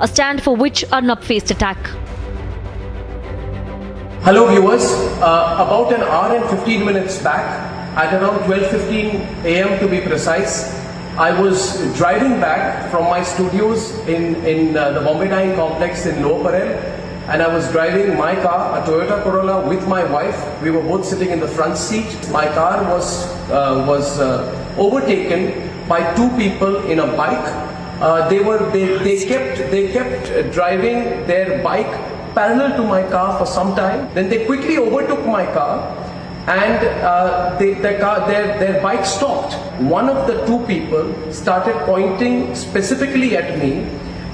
A stand for which Arnab faced attack. Hello viewers, about an hour and 15 minutes back, at around 12:15 a.m. to be precise, I was driving back from my studios in the Bombay Dyeing Complex in Lower Parel, and I was driving my car, a Toyota Corolla, with my wife. We were both sitting in the front seat. My car was overtaken by two people in a bike. They kept driving their bike parallel to my car for some time. Then they quickly overtook my car, and their bike stopped. One of the two people started pointing specifically at me,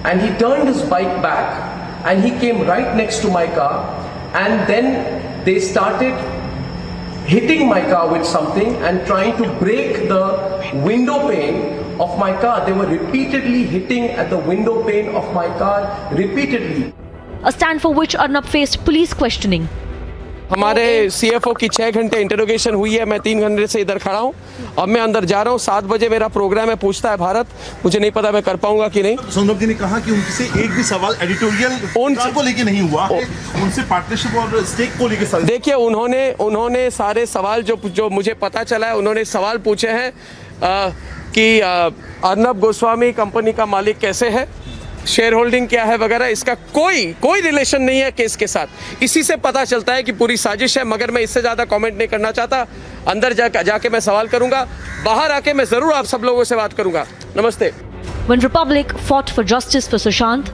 and he turned his bike back, and he came right next to my car, and then they started hitting my car with something and trying to break the window pane of my car. They were repeatedly hitting at the window pane of my car, repeatedly. A stand for which Arnab faced police questioning. हमारे CFO की 6 घंटे interrogation हुई है। मैं 3 घंटे से इधर खड़ा हूँ। अब मैं अंदर जा रहा हूँ। 7 बजे मेरा प्रोग्राम है पूछता है भारत। मुझे नहीं पता मैं कर पाऊंगा कि नहीं। सोनभ जी ने कहा कि उनसे एक भी सवाल एडिटोरियल को लेके नहीं हुआ, उनसे पार्टनरशिप और स्टेक को लेके। देखिए उन्होंने सारे सवाल जो मुझे पता चला है, उन्होंने सवाल पूछे हैं कि अर्नब गोस्वामी कंपनी का मालिक कैसे है, शेयर होल्डिंग क्या है वगैरह। इसका कोई रिलेशन नहीं है केस के साथ। इसी से पता चलता है कि पूरी साजिश है, मगर मैं इससे ज़्यादा कमेंट नहीं करना चाहता। अंदर जाके मैं सवाल करूंगा, बाहर आके मैं ज़रूर आप सब लोगों से बात करूंगा। नमस्ते। When Republic fought for justice for Sushant,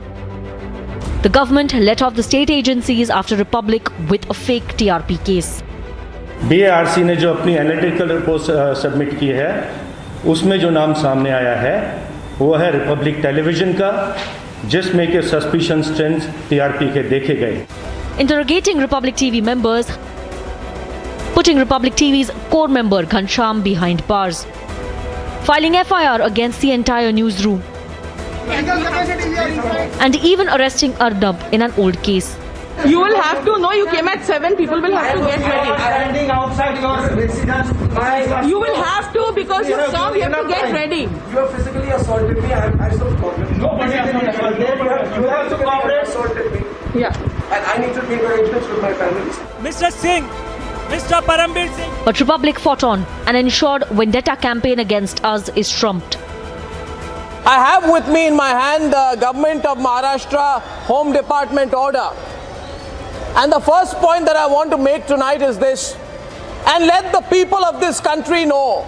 the government let off the state agencies after Republic with a fake TRP case. BARC ने जो अपनी एनालिटिकल रिपोर्ट सबमिट की है, उसमें जो नाम सामने आया है वो है रिपब्लिक टेलीविजन का, जिसमें के सस्पिशन ट्रेंड्स TRP के देखे गए। Interrogating Republic TV members, putting Republic TV's core member Ghansham behind bars, filing FIR against the entire newsroom, and even arresting Arnab in an old case. You will have to know you came at 7. People will have to get ready. Standing outside your residence. You will have to, because you come. You have to get ready. You have physically assaulted me. I don't cooperate. Nobody has assaulted me. You have to cooperate. Assaulted me. Yeah. And I need to make arrangements with my family. Mr. Singh, Mr. Parambir Singh. But Republic fought on and ensured vendetta campaign against us is trumped. I have with me in my hand the Government of Maharashtra Home Department order. And the first point that I want to make tonight is this, and let the people of this country know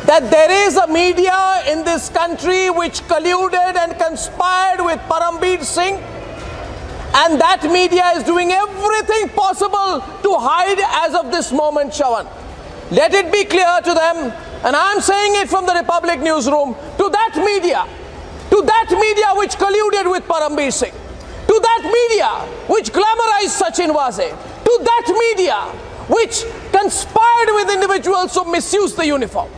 that there is a media in this country which colluded and conspired with Parambir Singh, and that media is doing everything possible to hide as of this moment, Shawan. Let it be clear to them, and I'm saying it from the Republic newsroom, to that media which colluded with Parambir Singh, to that media which glamorized Sachin Waze, to that media which conspired with individuals who misused the uniform,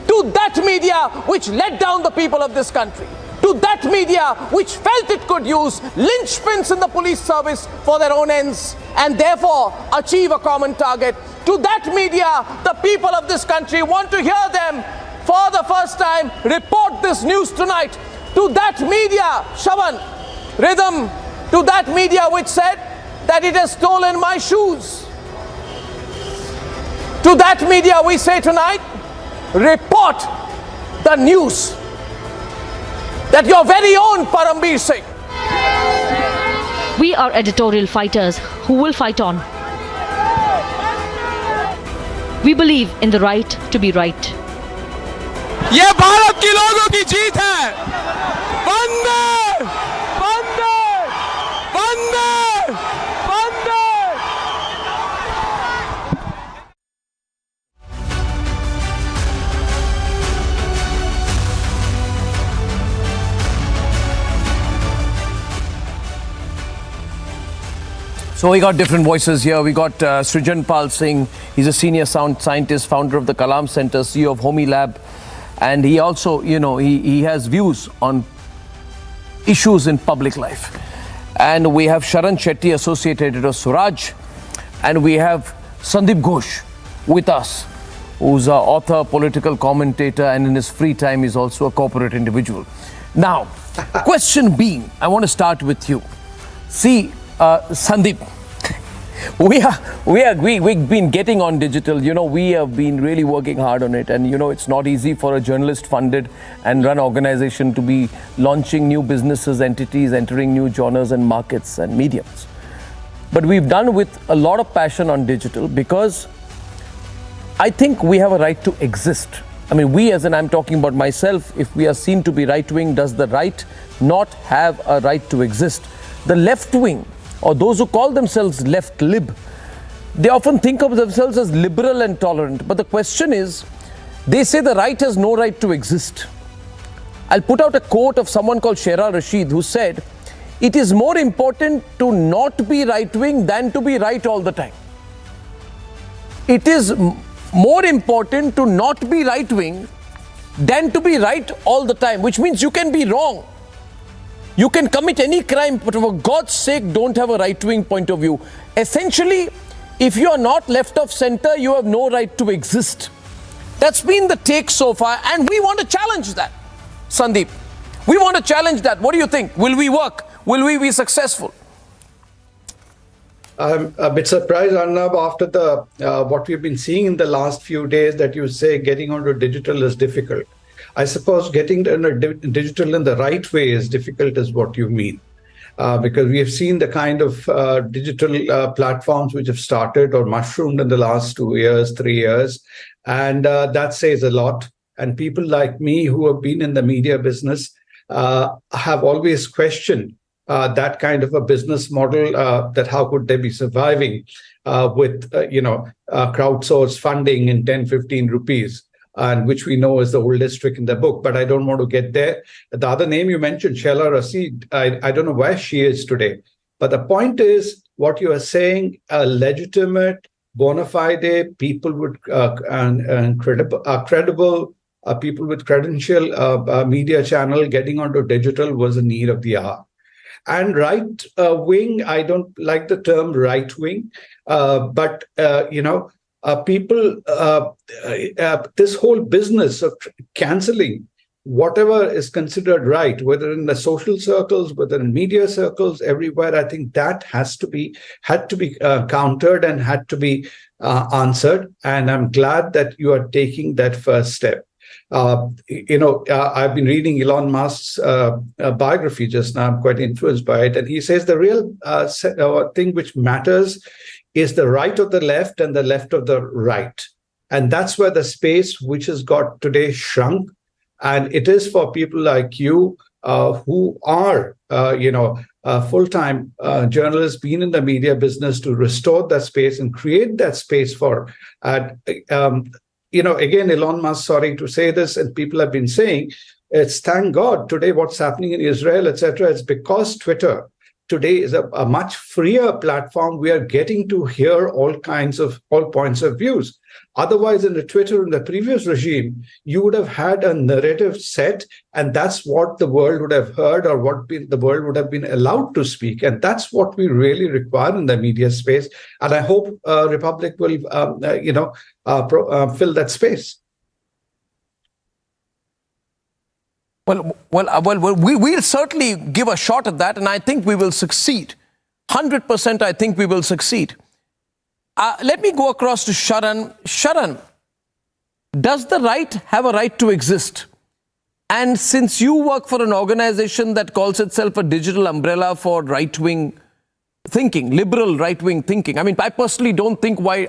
to that media which let down the people of this country, to that media which felt it could use linchpins in the police service for their own ends and therefore achieve a common target, to that media, the people of this country want to hear them for the first time report this news tonight. To that media, Shavan, Rhythm, to that media which said that it has stolen my shoes, To that media we say tonight, report the news that your very own Parambir Singh. We are editorial fighters who will fight on. We believe in the right to be right. ये भारत के लोगों की जीत है। वंदे वंदे वंदे वंदे। So we got different voices here. We got Srijan Pal Singh. He's a senior sound scientist, founder of the Kalam Center, CEO of Homi Lab. And he also, he has views on issues in public life. And we have Sharan Shetty, associate editor of Suraj. And we have Sandeep Ghosh with us, who's an author, political commentator, and in his free time is also a corporate individual. Now, question being, I want to start with you. See, Sandeep, we've been getting on digital. We have been really working hard on it, and it's not easy for a journalist funded and run organization to be launching new businesses, entities, entering new genres and markets and mediums. But we've done with a lot of passion on digital because I think we have a right to exist. I mean, we, as in I'm talking about myself, if we are seen to be right-wing, does the right not have a right to exist? The left-wing, or those who call themselves left-lib, they often think of themselves as liberal and tolerant. But the question is, they say the right has no right to exist. I'll put out a quote of someone called Shera Rashid, who said, "It is more important to not be right-wing than to be right all the time." It is more important to not be right-wing than to be right all the time, which means you can be wrong. You can commit any crime, but for God's sake, don't have a right-wing point of view. Essentially, if you are not left of center, you have no right to exist. That's been the take so far, and we want to challenge that, Sandeep. We want to challenge that. What do you think? Will we work? Will we be successful? I'm a bit surprised, Arnab, after the what we've been seeing in the last few days, that you say getting onto digital is difficult. I suppose getting digital in the right way is difficult, is what you mean. Because we have seen the kind of digital platforms which have started or mushroomed in the last 2 years, 3 years. And that says a lot. And people like me who have been in the media business have always questioned that kind of a business model, that how could they be surviving with, crowdsourced funding in 10, 15 rupees. And which we know is the oldest trick in the book, but I don't want to get there. The other name you mentioned, Shela Rashid, I don't know where she is today. But the point is, what you are saying, a legitimate, bona fide, people with credible, people with credential media channel getting onto digital was a need of the hour. And right wing, I don't like the term right wing, but people, this whole business of canceling whatever is considered right, whether in the social circles, whether in media circles, everywhere, I think that had to be countered and had to be answered. And I'm glad that you are taking that first step. I've been reading Elon Musk's biography just now. I'm quite influenced by it. And he says the real thing which matters is the right of the left and the left of the right. And that's where the space which has got today shrunk. And it is for people like you who are, full-time journalists, been in the media business, to restore that space and create that space for, again, Elon Musk, sorry to say this, and people have been saying, it's thank God today what's happening in Israel, etc. It's because Twitter today is a much freer platform. We are getting to hear all points of views. Otherwise, in the Twitter in the previous regime, you would have had a narrative set, and that's what the world would have heard, or what the world would have been allowed to speak. And that's what we really require in the media space. And I hope Republic will, fill that space. Well, we'll certainly give a shot at that, and I think we will succeed. 100% I think we will succeed. Let me go across to Sharan. Sharan, does the right have a right to exist? And since you work for an organization that calls itself a digital umbrella for right-wing thinking, liberal right-wing thinking, I mean, I personally don't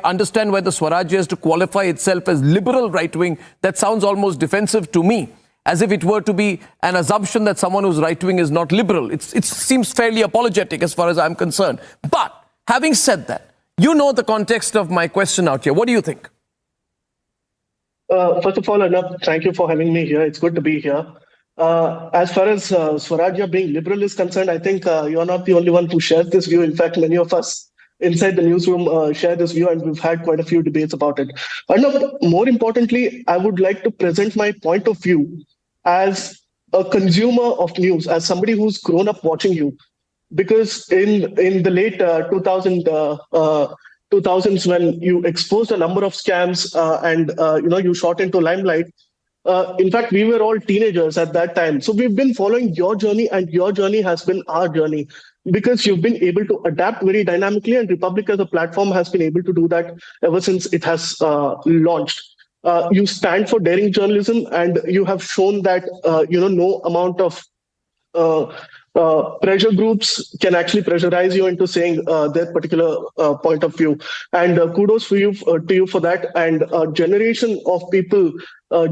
understand why the Swaraj has to qualify itself as liberal right-wing. That sounds almost defensive to me, as if it were to be an assumption that someone who's right-wing is not liberal. It seems fairly apologetic as far as I'm concerned. But having said that, you know the context of my question out here. What do you think? First of all, Arnab, thank you for having me here. It's good to be here. As far as Swarajya being liberal is concerned, I think you're not the only one who shares this view. In fact, many of us inside the newsroom share this view, and we've had quite a few debates about it. Arnab, more importantly, I would like to present my point of view as a consumer of news, as somebody who's grown up watching you. Because in the late 2000s, when you exposed a number of scams and you shot into limelight, in fact, we were all teenagers at that time. So we've been following your journey, and your journey has been our journey, because you've been able to adapt very dynamically, and Republic as a platform has been able to do that ever since it has launched. You stand for daring journalism, and you have shown that no amount of pressure groups can actually pressurize you into saying their particular point of view. And kudos to you for that. And a generation of people,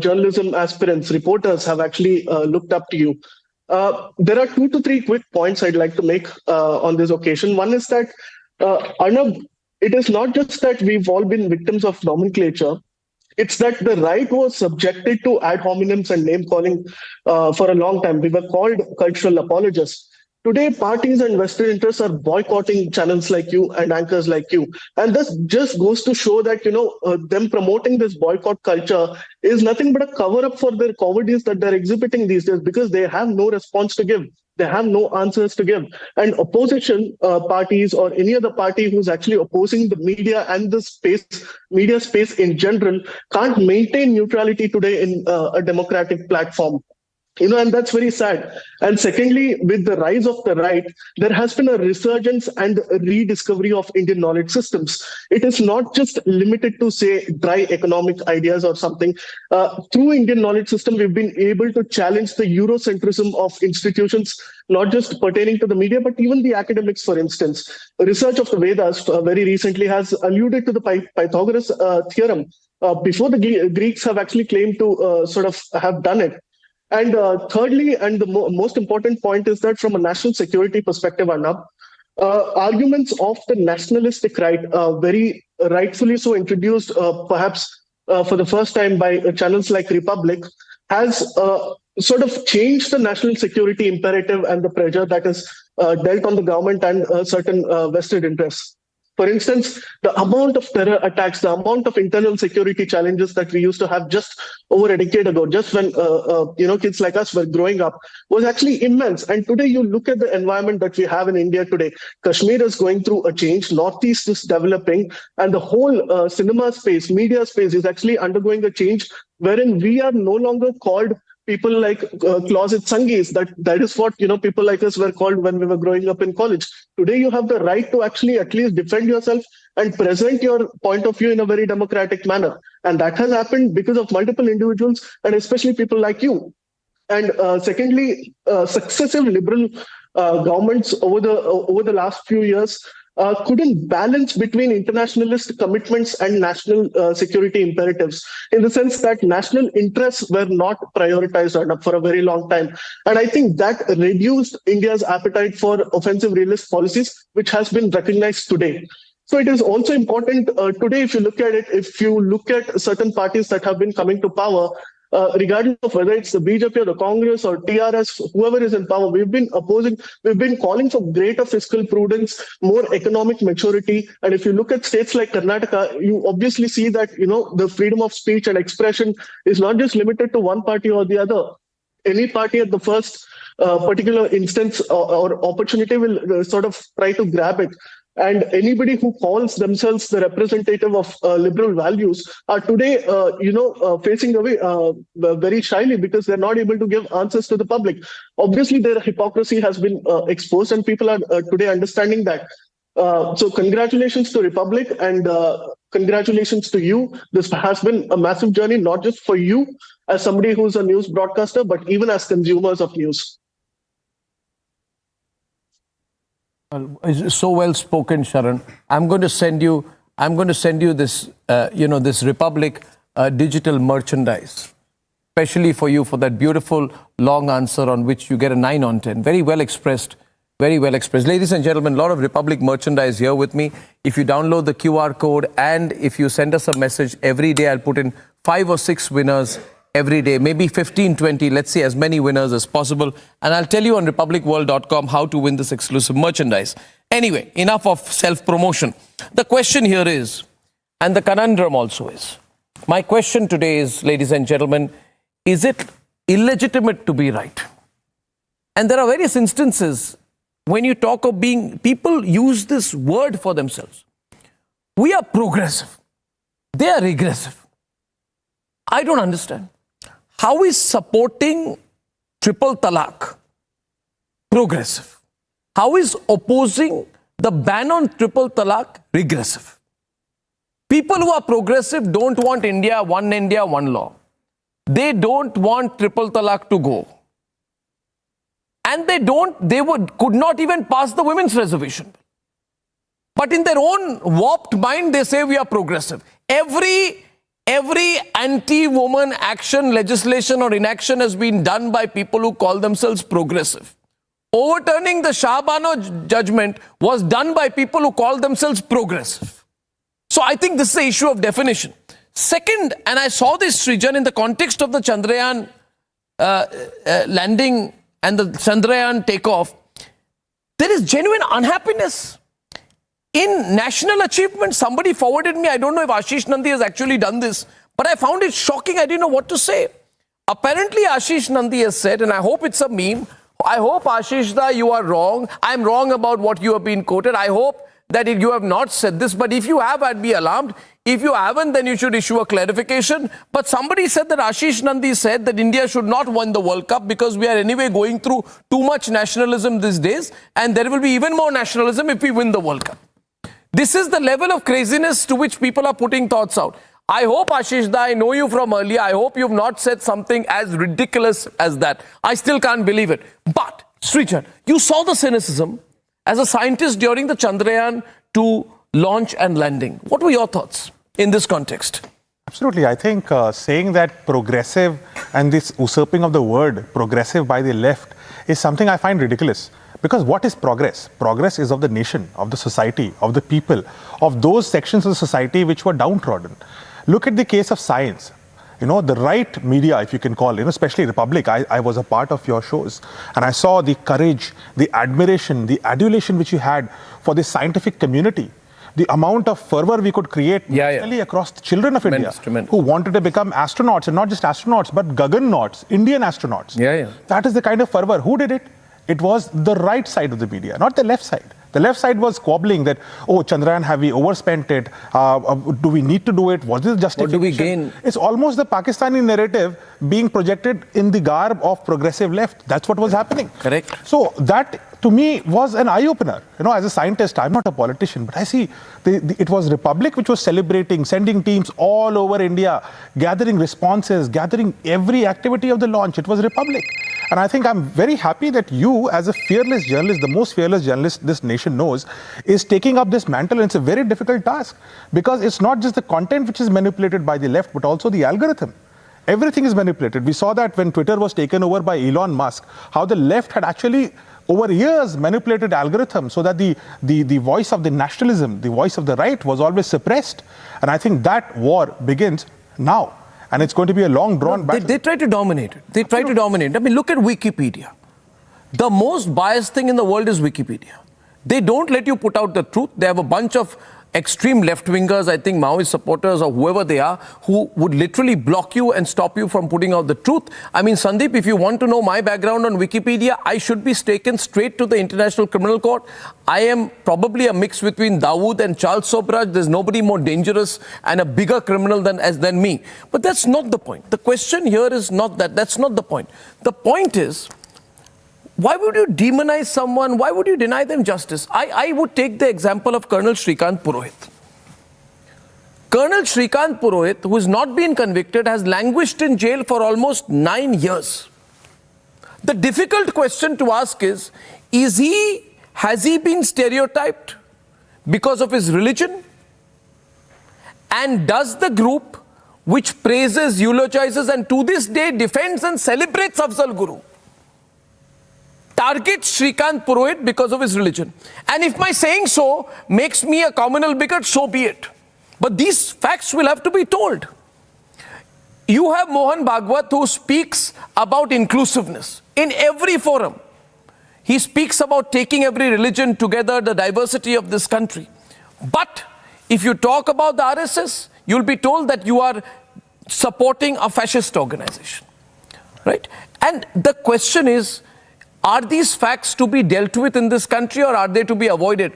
journalism aspirants, reporters, have actually looked up to you. There are 2 to 3 quick points I'd like to make on this occasion. One is that, Arnab, it is not just that we've all been victims of nomenclature. It's that the right was subjected to ad hominems and name calling for a long time. We were called cultural apologists. Today, parties and vested interests are boycotting channels like you and anchors like you. And this just goes to show that, them promoting this boycott culture is nothing but a cover-up for their cowardice that they're exhibiting these days, because they have no response to give. They have no answers to give. And opposition parties, or any other party who's actually opposing the media and the media space in general, can't maintain neutrality today in a democratic platform. And that's very sad. And secondly, with the rise of the right, there has been a resurgence and a rediscovery of Indian knowledge systems. It is not just limited to, say, dry economic ideas or something. Through Indian knowledge system, we've been able to challenge the Eurocentrism of institutions, not just pertaining to the media, but even the academics, for instance. Research of the Vedas very recently has alluded to the Pythagoras theorem before the Greeks have actually claimed to sort of have done it. And thirdly, and the most important point, is that from a national security perspective, Arnab, arguments of the nationalistic right, very rightfully so introduced perhaps for the first time by channels like Republic, has sort of changed the national security imperative and the pressure that is dealt on the government and certain vested interests. For instance, the amount of terror attacks, the amount of internal security challenges that we used to have just over a decade ago, just when kids like us were growing up, was actually immense. And today, you look at the environment that we have in India today. Kashmir is going through a change. Northeast is developing, and the whole cinema space, media space, is actually undergoing a change, wherein we are no longer called people like closet sangis. That is what people like us were called when we were growing up in college. Today, you have the right to actually at least defend yourself and present your point of view in a very democratic manner. And that has happened because of multiple individuals, and especially people like you. And secondly, successive liberal governments over the last few years couldn't balance between internationalist commitments and national security imperatives, in the sense that national interests were not prioritized for a very long time. And I think that reduced India's appetite for offensive realist policies, which has been recognized today. So it is also important today, if you look at it, if you look at certain parties that have been coming to power, regardless of whether it's the BJP or the Congress or TRS, whoever is in power, we've been calling for greater fiscal prudence, more economic maturity. And if you look at states like Karnataka, you obviously see that, the freedom of speech and expression is not just limited to one party or the other. Any party at the first particular instance or opportunity will sort of try to grab it. And anybody who calls themselves the representative of liberal values are today, facing away very shyly, because they're not able to give answers to the public. Obviously, their hypocrisy has been exposed, and people are today understanding that. So congratulations to Republic and congratulations to you. This has been a massive journey, not just for you as somebody who's a news broadcaster, but even as consumers of news. So well spoken, Sharan. I'm going to send you this, this Republic digital merchandise, especially for you, for that beautiful long answer on which you get a 9 on 10. Very well expressed. Very well expressed. Ladies and gentlemen, a lot of Republic merchandise here with me. If you download the QR code and if you send us a message every day, I'll put in 5 or 6 winners every day, maybe 15, 20, let's see, as many winners as possible. And I'll tell you on republicworld.com how to win this exclusive merchandise. Anyway, enough of self-promotion. The question here is, and the conundrum also is, my question today is, ladies and gentlemen, is it illegitimate to be right? And there are various instances when you talk of being, people use this word for themselves. We are progressive. They are regressive. I don't understand. How is supporting triple talaq progressive? How is opposing the ban on triple talaq regressive? People who are progressive don't want India, one law. They don't want triple talaq to go. And could not even pass the women's reservation. But in their own warped mind, they say we are progressive. Every anti-woman action, legislation or inaction has been done by people who call themselves progressive. Overturning the Shah Bano judgment was done by people who call themselves progressive. So I think this is the issue of definition. Second, and I saw this, Srijan, in the context of the Chandrayaan landing and the Chandrayaan takeoff, there is genuine unhappiness in national achievement. Somebody forwarded me, I don't know if Ashish Nandi has actually done this, but I found it shocking. I didn't know what to say. Apparently Ashish Nandi has said, and I hope it's a meme, I hope Ashish da, you are wrong. I'm wrong about what you have been quoted. I hope that you have not said this, but if you have, I'd be alarmed. If you haven't, then you should issue a clarification. But somebody said that Ashish Nandi said that India should not win the World Cup because we are anyway going through too much nationalism these days, and there will be even more nationalism if we win the World Cup. This is the level of craziness to which people are putting thoughts out. I hope, Ashish da, I know you from earlier, I hope you've not said something as ridiculous as that. I still can't believe it. But, Srijan, you saw the cynicism as a scientist during the Chandrayaan 2 launch and landing. What were your thoughts in this context? Absolutely. I think saying that progressive and this usurping of the word progressive by the left is something I find ridiculous. Because what is progress? Progress is of the nation, of the society, of the people, of those sections of the society which were downtrodden. Look at the case of science. You know, the right media, if you can call, especially Republic, I was a part of your shows. And I saw the courage, the admiration, the adulation which you had for the scientific community. The amount of fervor we could create across the children of India who wanted to become astronauts, and not just astronauts, but Gagannauts, Indian astronauts. That is the kind of fervor. Who did it? It was the right side of the media, not the left side. The left side was squabbling that, oh, Chandrayaan, have we overspent it? Do we need to do it? Was this justification? What do we gain? It's almost the Pakistani narrative being projected in the garb of progressive left. That's what was happening. Correct. So that, to me, was an eye-opener. You know, as a scientist, I'm not a politician, but I see it was Republic which was celebrating, sending teams all over India, gathering responses, gathering every activity of the launch. It was Republic. And I think I'm very happy that you, as a fearless journalist, the most fearless journalist this nation knows, is taking up this mantle. And it's a very difficult task because it's not just the content which is manipulated by the left, but also the algorithm. Everything is manipulated. We saw that when Twitter was taken over by Elon Musk, how the left had actually over years manipulated algorithms so that the voice of the nationalism, the voice of the right was always suppressed. And I think that war begins now. And it's going to be a long drawn battle. They try to dominate it. They try to dominate. I mean, look at Wikipedia. The most biased thing in the world is Wikipedia. They don't let you put out the truth. They have a bunch of extreme left-wingers, I think Maoist supporters or whoever they are, who would literally block you and stop you from putting out the truth. I mean, Sandeep, if you want to know my background on Wikipedia, I should be taken straight to the International Criminal Court. I am probably a mix between Dawood and Charles Sobraj. There's nobody more dangerous and a bigger criminal than me. But that's not the point. The question here is not that. That's not the point. The point is, why would you demonize someone? Why would you deny them justice? I would take the example of Colonel Shrikant Purohit. Colonel Shrikant Purohit, who has not been convicted, has languished in jail for almost 9 years. The difficult question to ask is has he been stereotyped because of his religion? And does the group which praises, eulogizes, and to this day defends and celebrates Afzal Guru targets Shrikant Purohit because of his religion? And if my saying so makes me a communal bigot, so be it. But these facts will have to be told. You have Mohan Bhagwat, who speaks about inclusiveness in every forum. He speaks about taking every religion together, the diversity of this country. But if you talk about the RSS, you'll be told that you are supporting a fascist organization, right? And the question is, are these facts to be dealt with in this country, or are they to be avoided?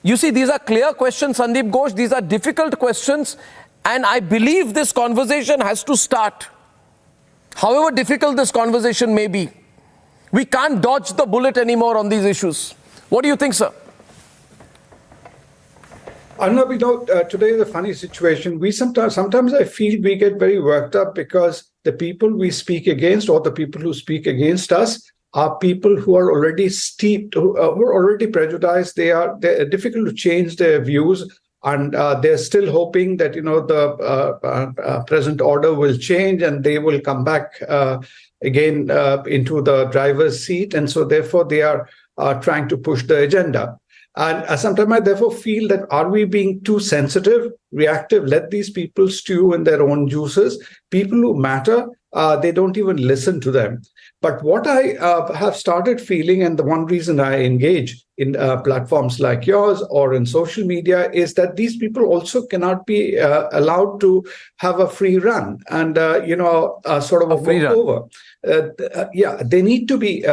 You see, these are clear questions, Sandeep Ghosh. These are difficult questions, and I believe this conversation has to start. However difficult this conversation may be, we can't dodge the bullet anymore on these issues. What do you think, sir? Arnab, today is a funny situation. Sometimes I feel we get very worked up because the people we speak against, or the people who speak against us, are people who are already steeped, who are already prejudiced. They're difficult to change their views, and they're still hoping that the present order will change and they will come back again into the driver's seat, and so therefore they are trying to push the agenda. And sometimes I therefore feel that, are we being too sensitive, reactive? Let these people stew in their own juices. People who matter, they don't even listen to them. But what I have started feeling, and the one reason I engage in platforms like yours or in social media, is that these people also cannot be allowed to have a free run and, sort of a walkover. They need to be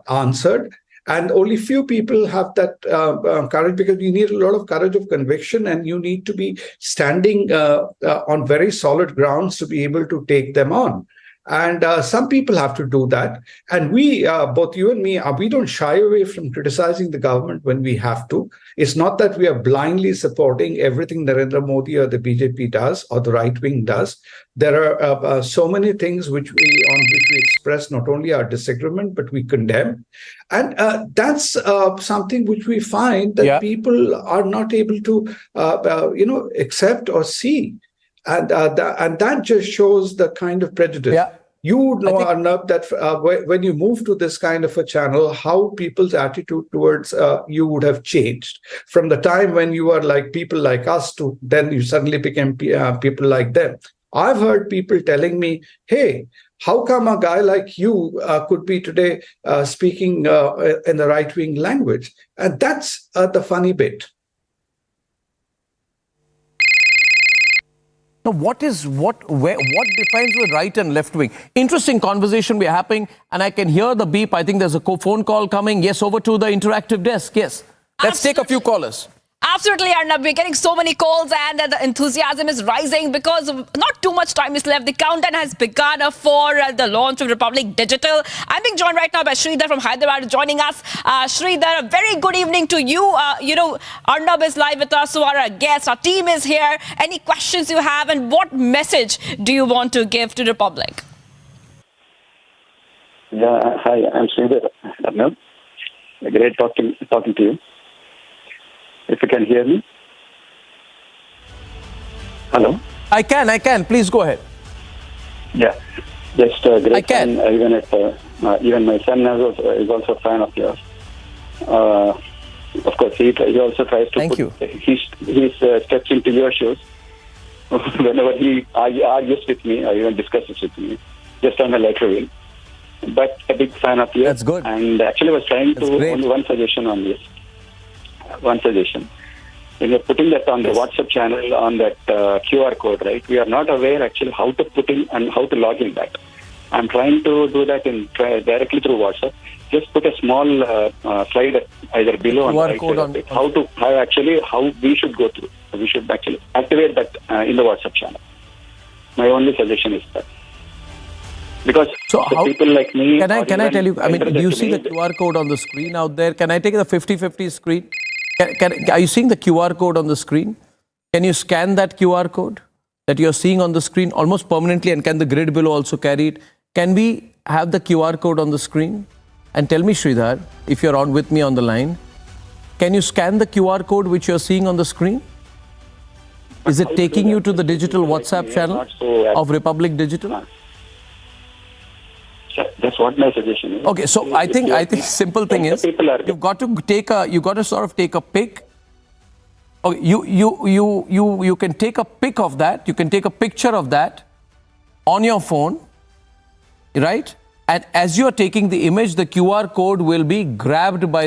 answered. And only few people have that courage, because you need a lot of courage of conviction, and you need to be standing on very solid grounds to be able to take them on. And some people have to do that. And we, both you and me, we don't shy away from criticizing the government when we have to. It's not that we are blindly supporting everything Narendra Modi or the BJP does or the right wing does. There are so many things on which we express not only our disagreement, but we condemn. And that's something which we find that people are not able to, accept or see. And that just shows the kind of prejudice. Yeah. You would know, Arnab, that when you move to this kind of a channel, how people's attitude towards you would have changed from the time when you were like people like us to then you suddenly became people like them. I've heard people telling me, hey, how come a guy like you could be today speaking in the right-wing language? And that's the funny bit. Now, what defines the right and left wing? Interesting conversation we're having, and I can hear the beep. I think there's a phone call coming. Yes, over to the interactive desk. Yes. Let's take a few callers. Absolutely, Arnab. We're getting so many calls, and the enthusiasm is rising because not too much time is left. The countdown has begun for the launch of Republic Digital. I'm being joined right now by Sridhar from Hyderabad joining us. Sridhar, a very good evening to you. Arnab is live with us, so our guest, our team is here. Any questions you have, and what message do you want to give to Republic? Yeah, hi, I'm Sridhar, Arnab. Great talking to you. If you can hear me. Hello? I can. Please go ahead. Yeah, just great. I can. Even my son is also a fan of yours. Of course, he also tries to Thank you. He steps into your shoes whenever he argues with me or even discusses with me, just on a lighter wheel. But a big fan of yours. That's good. And actually was trying to only one suggestion on this. One suggestion. When you're putting that on the WhatsApp channel on that QR code, right? We are not aware actually how to put in and how to log in that. I'm trying to do that directly through WhatsApp. Just put a small slide either below or right side of it. How we should go through. We should actually activate that in the WhatsApp channel. My only suggestion is that. Because so how, people like me... Can I tell you, I mean, do you see the QR code on the screen out there? Can I take the 50-50 screen? Are you seeing the QR code on the screen? Can you scan that QR code that you're seeing on the screen almost permanently, and can the grid below also carry it? Can we have the QR code on the screen? And tell me, Sridhar, if you're on with me on the line, can you scan the QR code which you're seeing on the screen? Is it taking you to the digital WhatsApp channel of Republic Digital? That's what my suggestion is. Okay, so I think simple thing is you've got to sort of take a pic. Okay, you can take a pic of that. You can take a picture of that on your phone, right? And as you are taking the image, the QR code will be grabbed by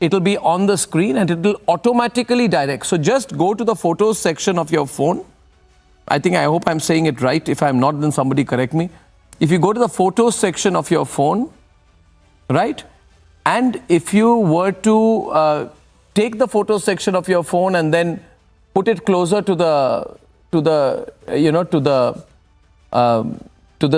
it'll be on the screen and it will automatically direct. So just go to the photos section of your phone. I hope I'm saying it right. If I'm not, then somebody correct me. If you go to the photos section of your phone, right? And if you were to take the photos section of your phone and then put it closer to the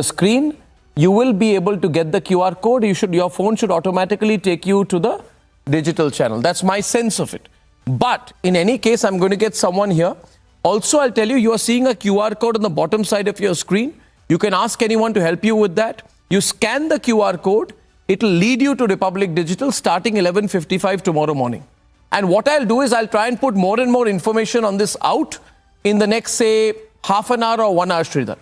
screen, you will be able to get the QR code. Your phone should automatically take you to the digital channel. That's my sense of it. But in any case, I'm going to get someone here. Also, I'll tell you, you are seeing a QR code on the bottom side of your screen. You can ask anyone to help you with that. You scan the QR code. It will lead you to Republic Digital starting 11:55 tomorrow morning. And what I'll do is I'll try and put more and more information on this out in the next, say, half an hour or 1 hour, Sridhar.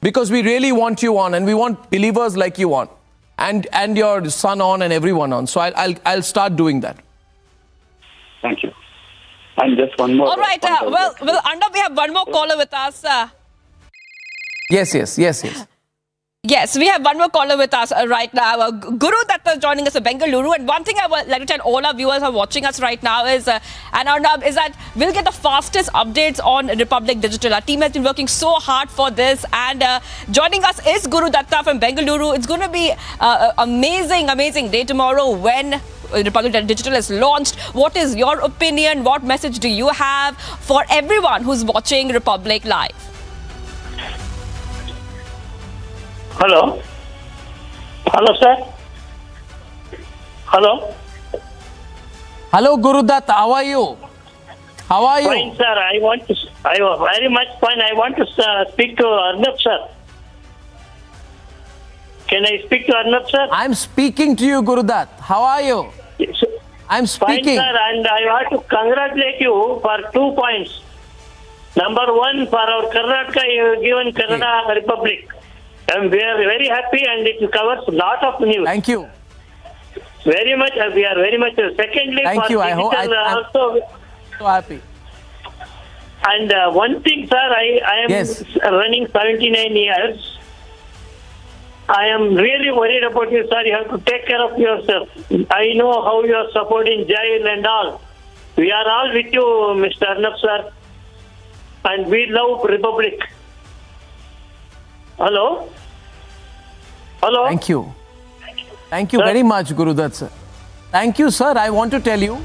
Because we really want you on, and we want believers like you on, and your son on, and everyone on. So I'll start doing that. Thank you. And just one more. All right. Well, Arnab, we have one more caller with us. Yes. Yes, we have one more caller with us right now. Guru Datta is joining us in Bengaluru. And one thing I would like to tell all our viewers who are watching us right now is, and Arnab, is that we'll get the fastest updates on Republic Digital. Our team has been working so hard for this. And joining us is Guru Datta from Bengaluru. It's going to be an amazing day tomorrow when Republic Digital is launched. What is your opinion? What message do you have for everyone who's watching Republic Live? Hello, sir. Hello, Guru Dutt. How are you? Fine, sir. I very much fine. I want to speak to Arnab, sir. Can I speak to Arnab, sir? I'm speaking to you, Guru Dutt. How are you? Yes. I'm speaking. Fine, sir. And I want to congratulate you for 2 points. Number one, for our Karnataka, you have given Kannada Republic. And we are very happy, and it covers a lot of news. Thank you. Very much. We are very much. Secondly, thank you. I'm also so happy. And one thing, sir, I am running 79 years. I am really worried about you, sir. You have to take care of yourself. I know how you are supporting jail and all. We are all with you, Mr. Arnab, sir. And we love Republic. Hello? Thank you. Thank you very much, Guru Dutt, sir. Thank you, sir. I want to tell you,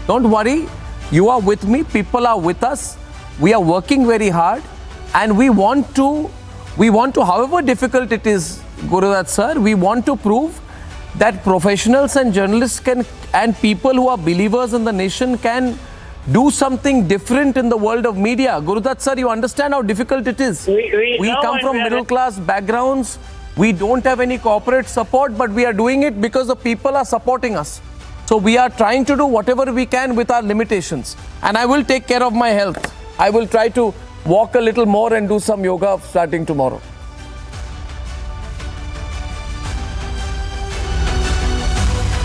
don't worry. You are with me. People are with us. We are working very hard. And we want to, however difficult it is, Guru Dutt, sir, we want to prove that professionals and journalists and people who are believers in the nation can do something different in the world of media. Guru Dutt, sir, you understand how difficult it is. We come from middle-class backgrounds. We don't have any corporate support, but we are doing it because the people are supporting us. So we are trying to do whatever we can with our limitations. And I will take care of my health. I will try to walk a little more and do some yoga starting tomorrow.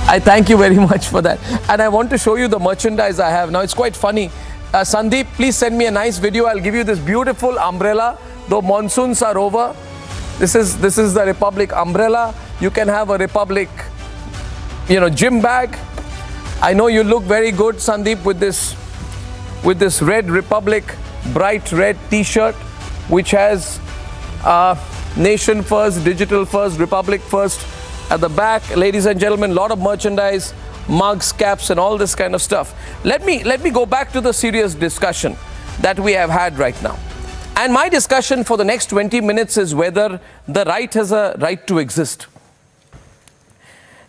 I thank you very much for that. And I want to show you the merchandise I have. Now, it's quite funny. Sandeep, please send me a nice video. I'll give you this beautiful umbrella. Though monsoons are over, this is the Republic umbrella. You can have a Republic, gym bag. I know you look very good, Sandeep, with this red Republic, bright red T-shirt, which has Nation First, Digital First, Republic First at the back. Ladies and gentlemen, a lot of merchandise, mugs, caps, and all this kind of stuff. Let me go back to the serious discussion that we have had right now. And my discussion for the next 20 minutes is whether the right has a right to exist.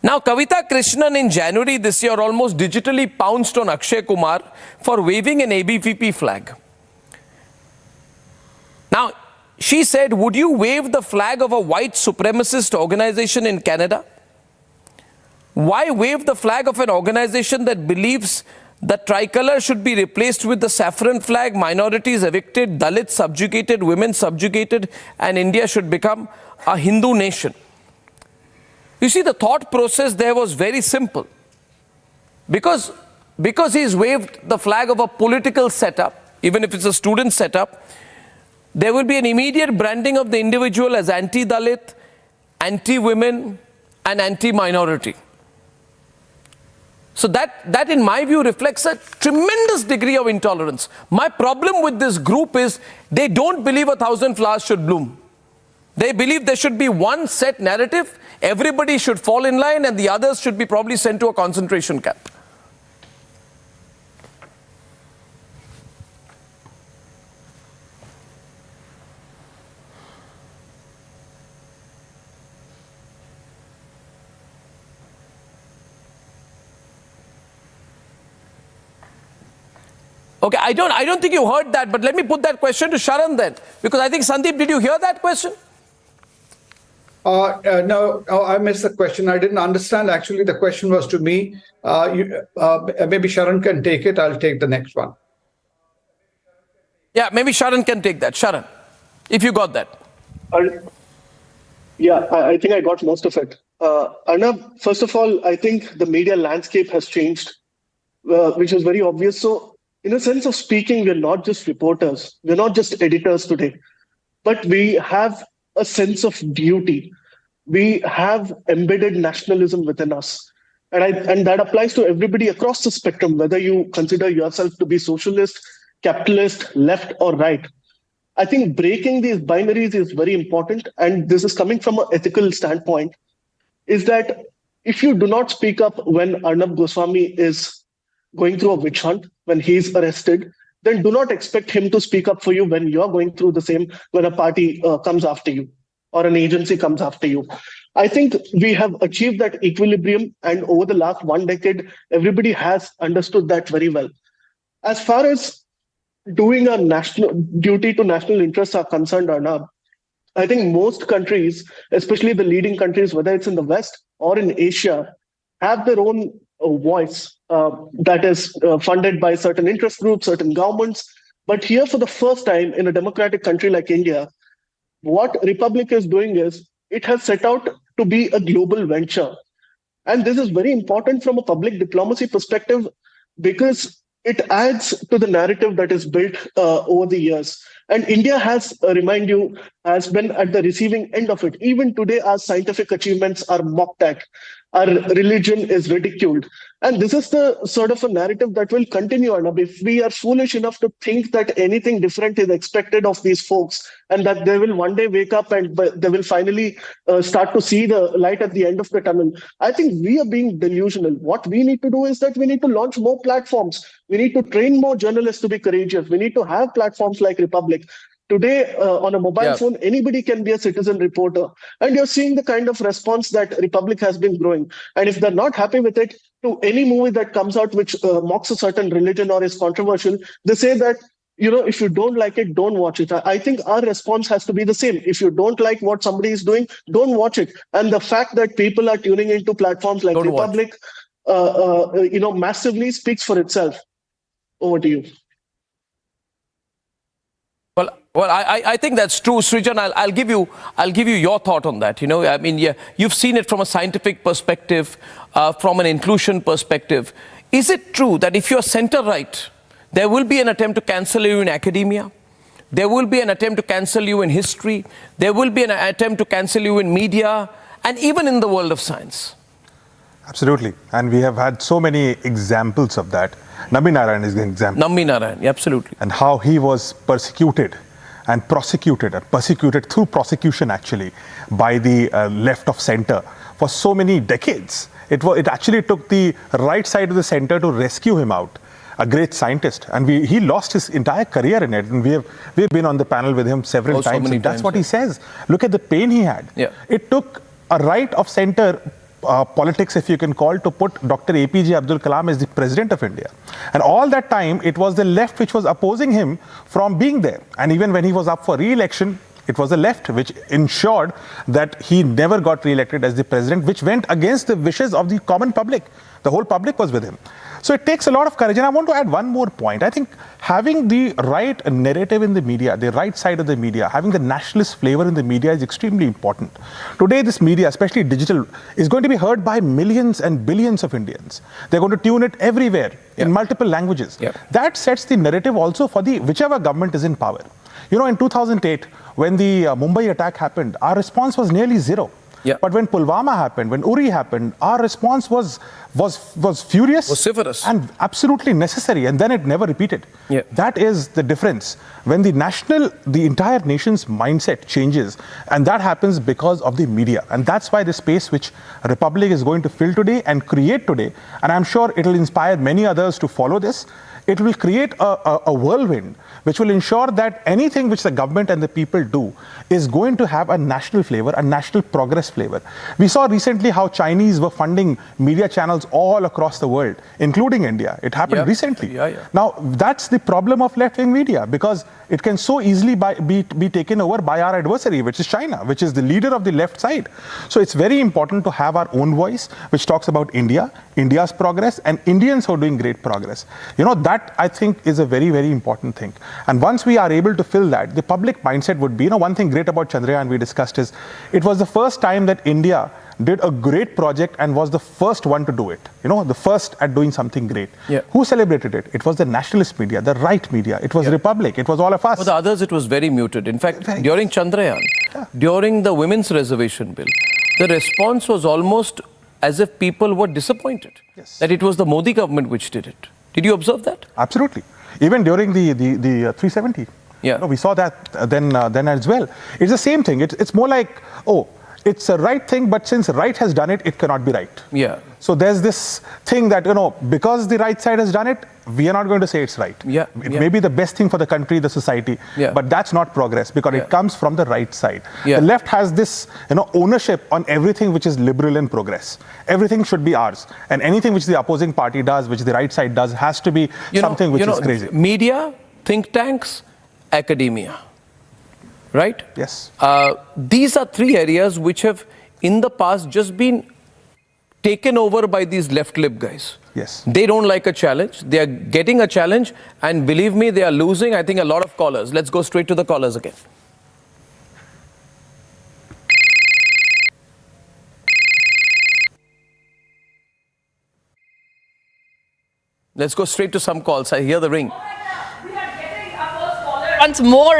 Now, Kavita Krishnan in January this year almost digitally pounced on Akshay Kumar for waving an ABVP flag. Now, she said, would you wave the flag of a white supremacist organization in Canada? Why wave the flag of an organization that believes the tricolour should be replaced with the saffron flag, minorities evicted, Dalits subjugated, women subjugated, and India should become a Hindu nation? You see, the thought process there was very simple. Because he's waved the flag of a political setup, even if it's a student setup, there will be an immediate branding of the individual as anti-Dalit, anti-women, and anti-minority. So that in my view reflects a tremendous degree of intolerance. My problem with this group is they don't believe 1,000 flowers should bloom. They believe there should be one set narrative, everybody should fall in line, and the others should be probably sent to a concentration camp. Okay, I don't think you heard that, but let me put that question to Sharan then, because I think, Sandeep, did you hear that question? No, I missed the question. I didn't understand. Actually, the question was to me. Maybe Sharan can take it. I'll take the next one. Yeah, maybe Sharan can take that. Sharan, if you got that. Yeah, I think I got most of it. Arnab, first of all, I think the media landscape has changed, which is very obvious. So, in a sense of speaking, we're not just reporters. We're not just editors today. But we have a sense of duty. We have embedded nationalism within us. And that applies to everybody across the spectrum, whether you consider yourself to be socialist, capitalist, left or right. I think breaking these binaries is very important. And this is coming from an ethical standpoint, is that if you do not speak up when Arnab Goswami is going through a witch hunt, when he's arrested, then do not expect him to speak up for you when you're going through the same, when a party comes after you or an agency comes after you. I think we have achieved that equilibrium, and over the last 1 decade, everybody has understood that very well. As far as doing a national duty to national interests are concerned, Arnab, I think most countries, especially the leading countries, whether it's in the West or in Asia, have their own voice that is funded by certain interest groups, certain governments. But here, for the first time in a democratic country like India, what Republic is doing is it has set out to be a global venture. And this is very important from a public diplomacy perspective because it adds to the narrative that is built over the years. And India has, remind you, has been at the receiving end of it. Even today, our scientific achievements are mocked at. Our religion is ridiculed. And this is the sort of a narrative that will continue, Arnab. If we are foolish enough to think that anything different is expected of these folks and that they will one day wake up and they will finally start to see the light at the end of the tunnel, I think we are being delusional. What we need to do is that we need to launch more platforms. We need to train more journalists to be courageous. We need to have platforms like Republic. Today, on a mobile phone, anybody can be a citizen reporter. And you're seeing the kind of response that Republic has been growing. And if they're not happy with it, to any movie that comes out which mocks a certain religion or is controversial, they say that, you know, if you don't like it, don't watch it. I think our response has to be the same. If you don't like what somebody is doing, don't watch it. And the fact that people are tuning into platforms like Republic, massively speaks for itself. Over to you. Well, I think that's true, Srijan. I'll give you your thought on that. You know, I mean, you've seen it from a scientific perspective, from an inclusion perspective. Is it true that if you're centre-right, there will be an attempt to cancel you in academia? There will be an attempt to cancel you in history. There will be an attempt to cancel you in media and even in the world of science. Absolutely. And we have had so many examples of that. Nambi Narayan is an example. Nambi Narayan, absolutely. And how he was persecuted and persecuted through prosecution actually by the left of center for so many decades. It actually took the right side of the center to rescue him out. a great scientist, and he lost his entire career in it. And we've been on the panel with him several times, and that's what he says. Look at the pain he had. Yeah. It took a right of center politics, if you can call, to put Dr. APJ Abdul Kalam as the president of India. And all that time, it was the left which was opposing him from being there. And even when he was up for re-election, it was the left which ensured that he never got re-elected as the president, which went against the wishes of the common public. The whole public was with him. So it takes a lot of courage. And I want to add one more point. I think having the right narrative in the media, the right side of the media, having the nationalist flavor in the media is extremely important. Today, this media, especially digital, is going to be heard by millions and billions of Indians. They're going to tune it everywhere in multiple languages. That sets the narrative also for the whichever government is in power. You know, in 2008, when the Mumbai attack happened, our response was nearly zero. But when Pulwama happened, when Uri happened, our response was furious, vociferous, and absolutely necessary, and then it never repeated. That is the difference. When the entire nation's mindset changes, and that happens because of the media. And that's why the space which Republic is going to fill today and create today, and I'm sure it will inspire many others to follow this, it will create a whirlwind which will ensure that anything which the government and the people do is going to have a national flavor, a national progress flavor. We saw recently how Chinese were funding media channels all across the world, including India. It happened recently. Now, that's the problem of left-wing media, because it can so easily be taken over by our adversary, which is China, which is the leader of the left side. So it's very important to have our own voice, which talks about India, India's progress, and Indians who are doing great progress. You know, that I think is a very, very important thing. And once we are able to fill that, the public mindset would be, you know, one thing great about Chandrayaan we discussed is, it was the first time that India did a great project and was the first one to do it. You know, the first at doing something great. Who celebrated it? It was the nationalist media, the right media. It was Republic. It was all of us. For the others, it was very muted. In fact, during Chandrayaan, during the women's reservation bill, the response was almost as if people were disappointed that it was the Modi government which did it. Did you observe that? Absolutely. Even during the 370. You know, we saw that then as well. It's the same thing. It's more like, oh, it's a right thing, but since right has done it, it cannot be right. So there's this thing that, you know, because the right side has done it, we are not going to say it's right. It may be the best thing for the country, the society, but that's not progress, because it comes from the right side. The left has this, you know, ownership on everything which is liberal and progress. Everything should be ours, and anything which the opposing party does, which the right side does, has to be something which is crazy. Media, think tanks, academia. Right? Yes. These are three areas which have in the past just been taken over by these left-lib guys. Yes. They don't like a challenge. They are getting a challenge, and believe me, they are losing, I think, a lot of callers. Let's go straight to the callers again. Let's go straight to some calls. I hear the ring. Once more,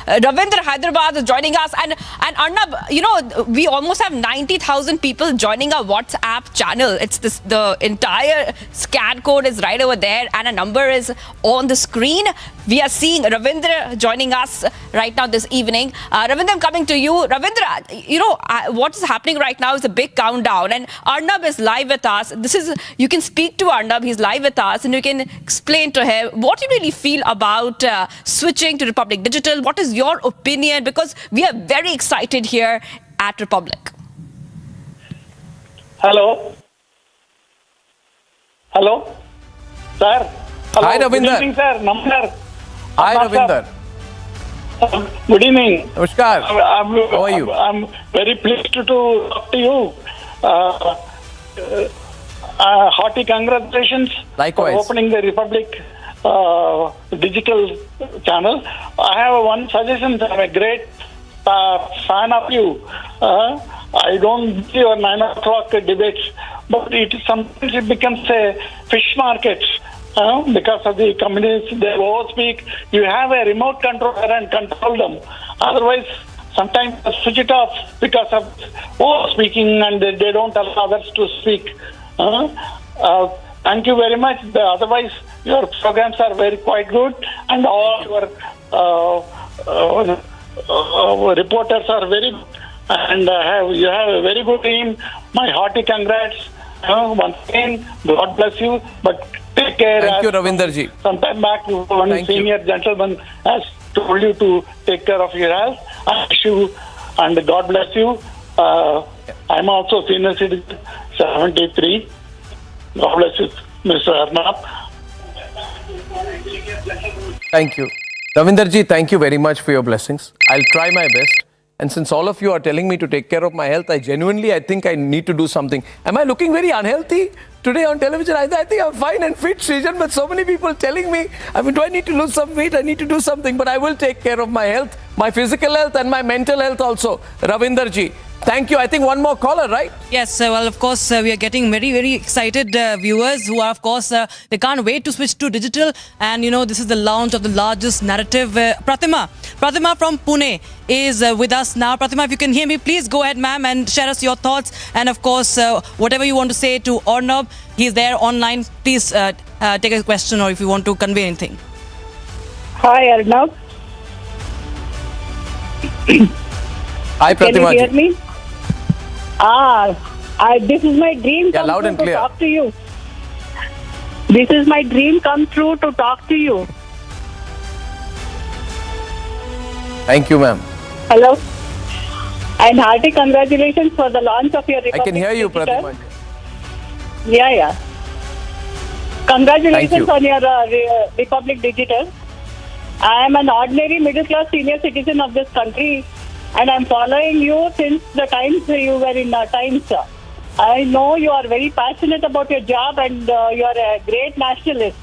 Ravindra Hyderabad is joining us, and Arnab, you know, we almost have 90,000 people joining our WhatsApp channel. It's this, the entire scan code is right over there, and a number is on the screen. We are seeing Ravindra joining us right now this evening. Ravindra, I'm coming to you. Ravindra, you know, what is happening right now is a big countdown, and Arnab is live with us. This is, you can speak to Arnab, he's live with us, and you can explain to him what you really feel about switching to Republic Digital. What is your opinion? Because we are very excited here at Republic. Hello. Hello. Sir. Hello. Hi, Ravinder. Good evening, sir. Namaskar. Hi, Ravinder. Good evening. Namaskar. How are you? I'm very pleased to talk to you. Hearty congratulations. Likewise. For opening the Republic digital channel. I have one suggestion. I'm a great fan of you. I don't see your 9 o'clock debates, but sometimes it becomes a fish market because of the communists. They overspeak. You have a remote controller and control them. Otherwise, sometimes switch it off because of overspeaking, and they don't allow others to speak. Thank you very much. Otherwise, your programs are quite good, and all your reporters are very good. And you have a very good team. My hearty congrats. Once again, God bless you. But take care. Thank you, Ravinderji. Sometime back, one senior gentleman has told you to take care of your health. I wish you and God bless you. I'm also senior citizen, 73. God bless you, Mr. Arnab. Thank you. Ravinderji, thank you very much for your blessings. I'll try my best. And since all of you are telling me to take care of my health, I think I need to do something. Am I looking very unhealthy today on television? I think I'm fine and fit, Srijan, but so many people telling me, do I need to lose some weight? I need to do something, but I will take care of my health, my physical health and my mental health also. Ravinderji, thank you. I think one more caller, right? Yes, well, of course, we are getting very, very excited viewers who are, of course, they can't wait to switch to digital. And, this is the launch of the largest narrative. Pratima from Pune is with us now. Pratima, if you can hear me, please go ahead, ma'am, and share us your thoughts. And, of course, whatever you want to say to Arnab, he's there online. Please take a question or if you want to convey anything. Hi, Arnab. Hi, Pratima. Can you hear me? This is my dream come loud true and to clear. talk to you. This is my dream come true to talk to you. Thank you, ma'am. Hello. And hearty congratulations for the launch of your Republic I can hear you, Digital. Pratima. Yeah. Congratulations Thank you. on your Republic Digital. I am an ordinary middle-class senior citizen of this country, and I'm following you since the times you were in Times. I know you are very passionate about your job and you are a great nationalist.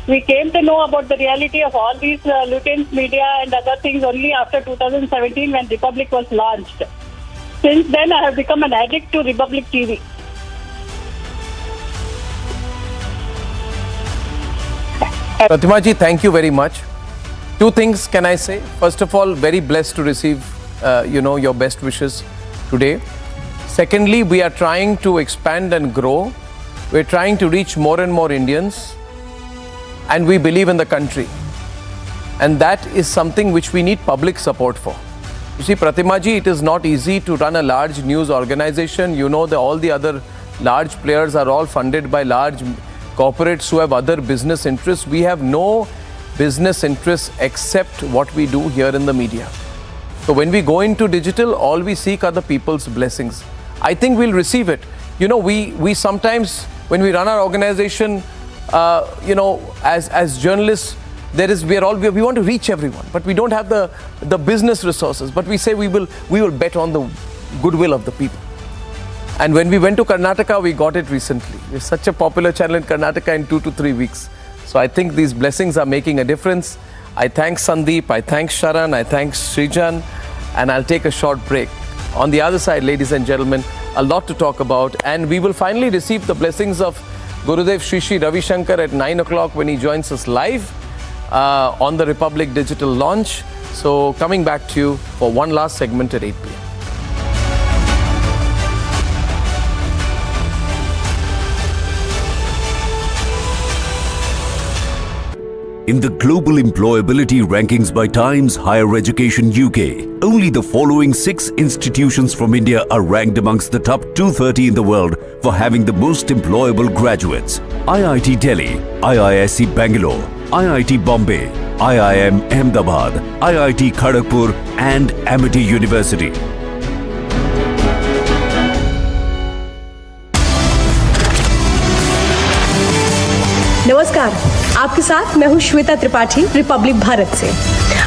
We came to know about the reality of all these Lutyens media and other things only after 2017 when Republic was launched. Since then, I have become an addict to Republic TV. Pratima ji, thank you very much. Two things can I say. First of all, very blessed to receive, your best wishes today. Secondly, we are trying to expand and grow. We're trying to reach more and more Indians. And we believe in the country. And that is something which we need public support for. You see, Pratima ji, it is not easy to run a large news organization. You know that all the other large players are all funded by large corporates who have other business interests. We have no business interests except what we do here in the media. So when we go into digital, all we seek are the people's blessings. I think we'll receive it. We sometimes, when we run our organization, as journalists, we want to reach everyone, but we don't have the business resources. But we say we will bet on the goodwill of the people. And when we went to Karnataka, we got it recently. We're such a popular channel in Karnataka in 2 to 3 weeks. So I think these blessings are making a difference. I thank Sandeep, I thank Sharan, I thank Srijan, and I'll take a short break. On the other side, ladies and gentlemen, a lot to talk about, and we will finally receive the blessings of Gurudev Shri Shri Ravi Shankar at 9 o'clock when he joins us live on the Republic Digital launch. So coming back to you for one last segment at 8 p.m. In the global employability rankings by Times Higher Education UK, only the following 6 institutions from India are ranked amongst the top 230 in the world for having the most employable graduates. IIT Delhi, IISc Bangalore, IIT Bombay, IIM Ahmedabad, IIT Kharagpur and Amity University. नमस्कार, आपके साथ मैं हूं Shweta Tripathi Republic Bharat से।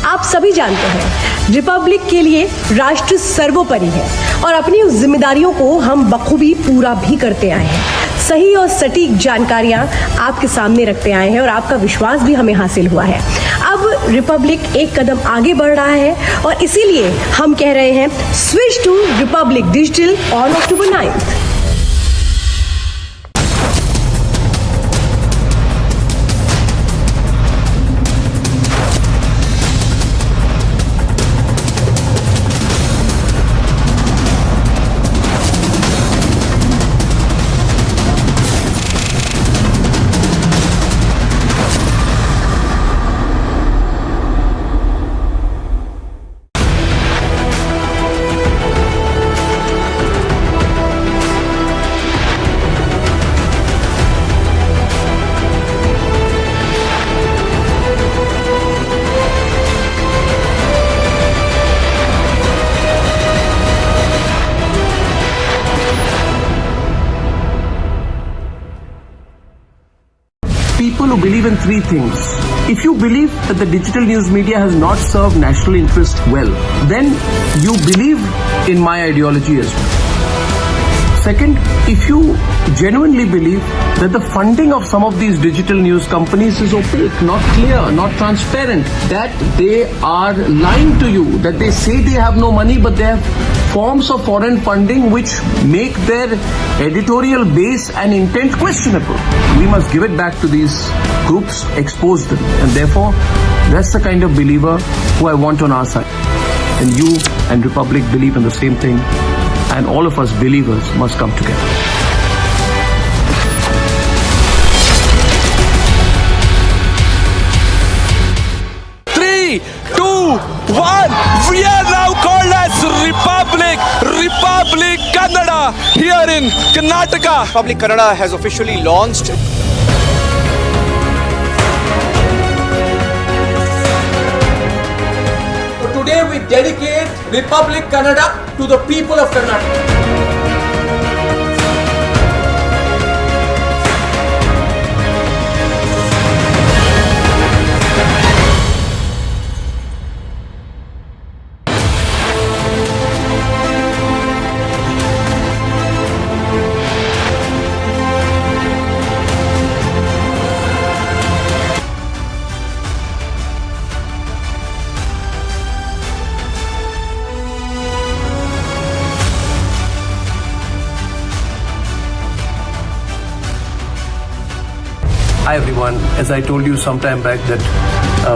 आप सभी जानते हैं रिपब्लिक के लिए राष्ट्र सर्वोपरि है और अपनी उस जिम्मेदारियों को हम बखूबी पूरा भी करते आए हैं। सही और सटीक जानकारियां आपके सामने रखते आए हैं और आपका विश्वास भी हमें हासिल हुआ है। अब रिपब्लिक एक कदम आगे बढ़ रहा है और इसीलिए हम कह रहे हैं switch to Republic Digital on October 9th। people who believe in three things. If you believe that the digital news media has not served national interest well, then you believe in my ideology as well. Second, if you genuinely believe that the funding of some of these digital news companies is opaque, not clear, not transparent, that they are lying to you, that they say they have no money but they have forms of foreign funding which make their editorial base and intent questionable. We must give it back to these groups, expose them, and therefore that's the kind of believer who I want on our side. And you and Republic believe in the same thing, and all of us believers must come together. Three, two, one. We are now called as Republic Kannada here in Karnataka. Republic Kannada has officially launched. So today we dedicate Republic Kannada to the people of Karnataka. Hi everyone, as I told you some time back that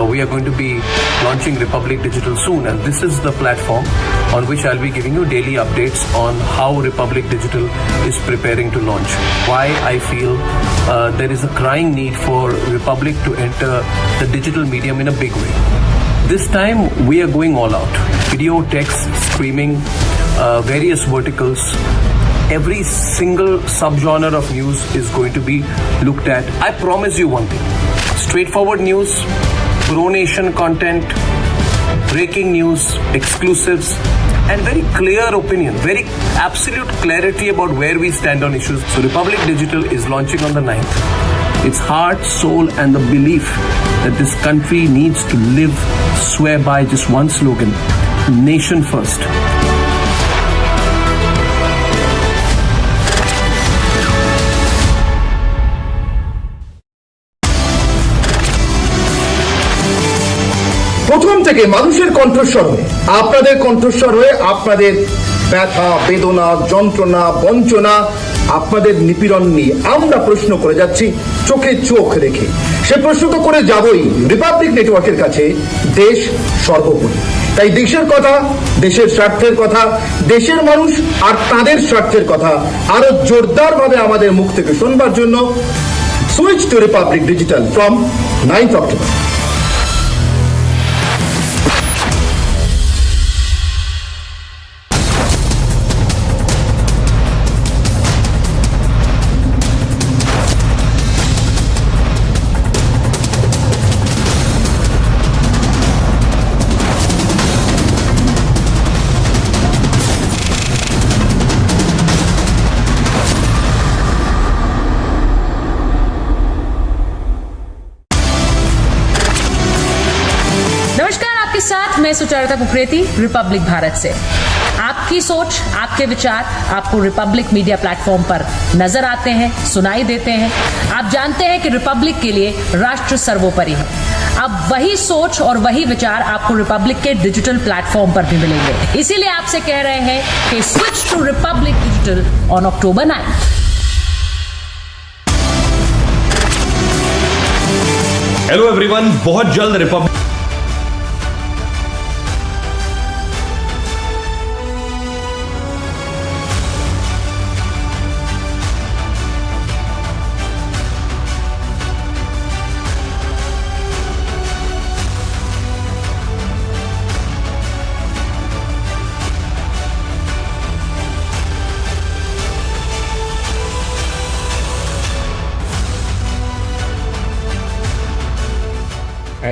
we are going to be launching Republic Digital soon, and this is the platform on which I'll be giving you daily updates on how Republic Digital is preparing to launch. Why I feel there is a crying need for Republic to enter the digital medium in a big way. This time we are going all out. Video, text, streaming, various verticals. Every single subgenre of news is going to be looked at. I promise you one thing. Straightforward news, pro-nation content, breaking news, exclusives, and very clear opinion, very absolute clarity about where we stand on issues. So Republic Digital is launching on the 9th. Its heart, soul, and the belief that this country needs to live, swear by just one slogan: nation first. প্রথম থেকে মানুষের কণ্ঠস্বর হয়ে আপনাদের কণ্ঠস্বর হয়ে আপনাদের ব্যথা বেদনা যন্ত্রণা বঞ্চনা আপনাদের নিপীড়ন নিয়ে আমরা প্রশ্ন করে যাচ্ছি চোখে চোখ রেখে। সে প্রশ্ন তো করে যাবই রিপাবলিক নেটওয়ার্কের কাছে, দেশ সর্বোপরি। তাই দেশের কথা, দেশের স্বার্থের কথা, দেশের মানুষ আর তাদের স্বার্থের কথা আরো জোরদারভাবে আমাদের মুখ থেকে শুনবার জন্য switch to Republic Digital from 9th October। मैं सुचारिता कुकरेती रिपब्लिक भारत से। आपकी सोच, आपके विचार आपको रिपब्लिक मीडिया प्लेटफॉर्म पर नजर आते हैं, सुनाई देते हैं। आप जानते हैं कि रिपब्लिक के लिए राष्ट्र सर्वोपरि है। अब वही सोच और वही विचार आपको रिपब्लिक के डिजिटल प्लेटफॉर्म पर भी मिलेंगे। इसीलिए आपसे कह रहे हैं कि switch to Republic Digital on October 9th। Hello everyone, बहुत जल्द Republic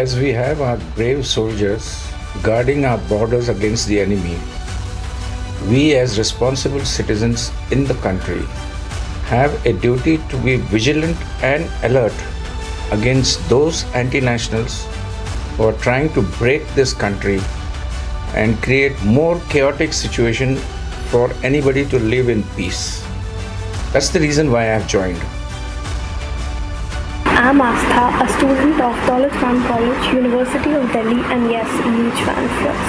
As we have our brave soldiers guarding our borders against the enemy, we as responsible citizens in the country have a duty to be vigilant and alert against those anti-nationals who are trying to break this country and create more chaotic situation for anybody to live in peace. That's the reason why I have joined. I'm Astha, a student of Daulat Khan College, University of Delhi, and yes, a huge fan of yours.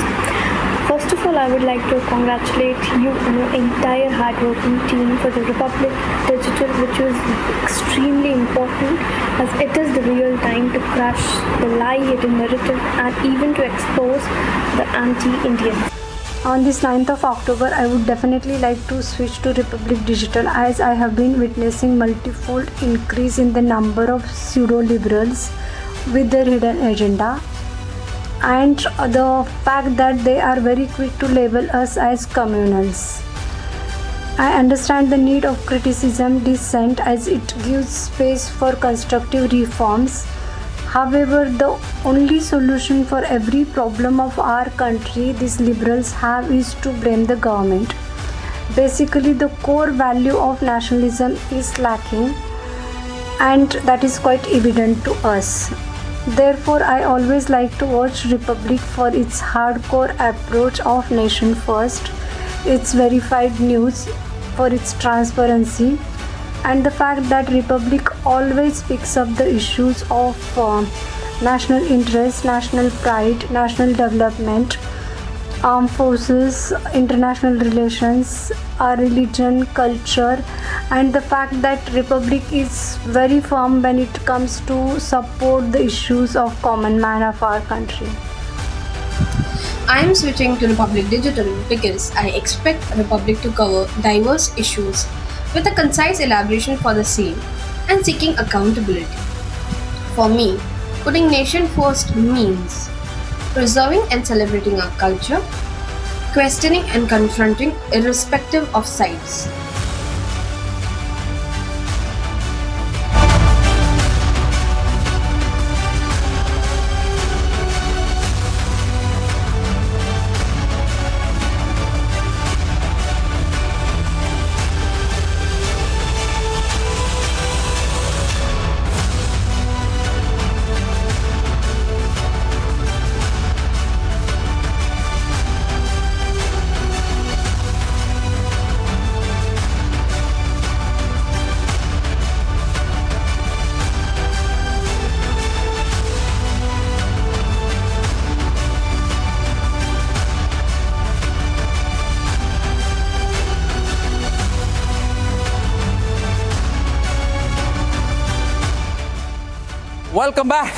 First of all, I would like to congratulate you and your entire hardworking team for the Republic Digital, which was extremely important as it is the real time to crush the lie-hidden narrative and even to expose the anti-Indians. On this 9th of October, I would definitely like to switch to Republic Digital as I have been witnessing multifold increase in the number of pseudo-liberals with their hidden agenda, and the fact that they are very quick to label us as communals. I understand the need of criticism, dissent, as it gives space for constructive reforms. However, the only solution for every problem of our country these liberals have is to blame the government. Basically, the core value of nationalism is lacking, and that is quite evident to us. Therefore, I always like to watch Republic for its hardcore approach of nation first, its verified news, for its transparency, and the fact that Republic always picks up the issues of national interest, national pride, national development, armed forces, international relations, our religion, culture, and the fact that Republic is very firm when it comes to support the issues of common man of our country. I am switching to Republic Digital because I expect Republic to cover diverse issues with a concise elaboration for the same and seeking accountability. For me, putting nation first means preserving and celebrating our culture, questioning and confronting irrespective of sides.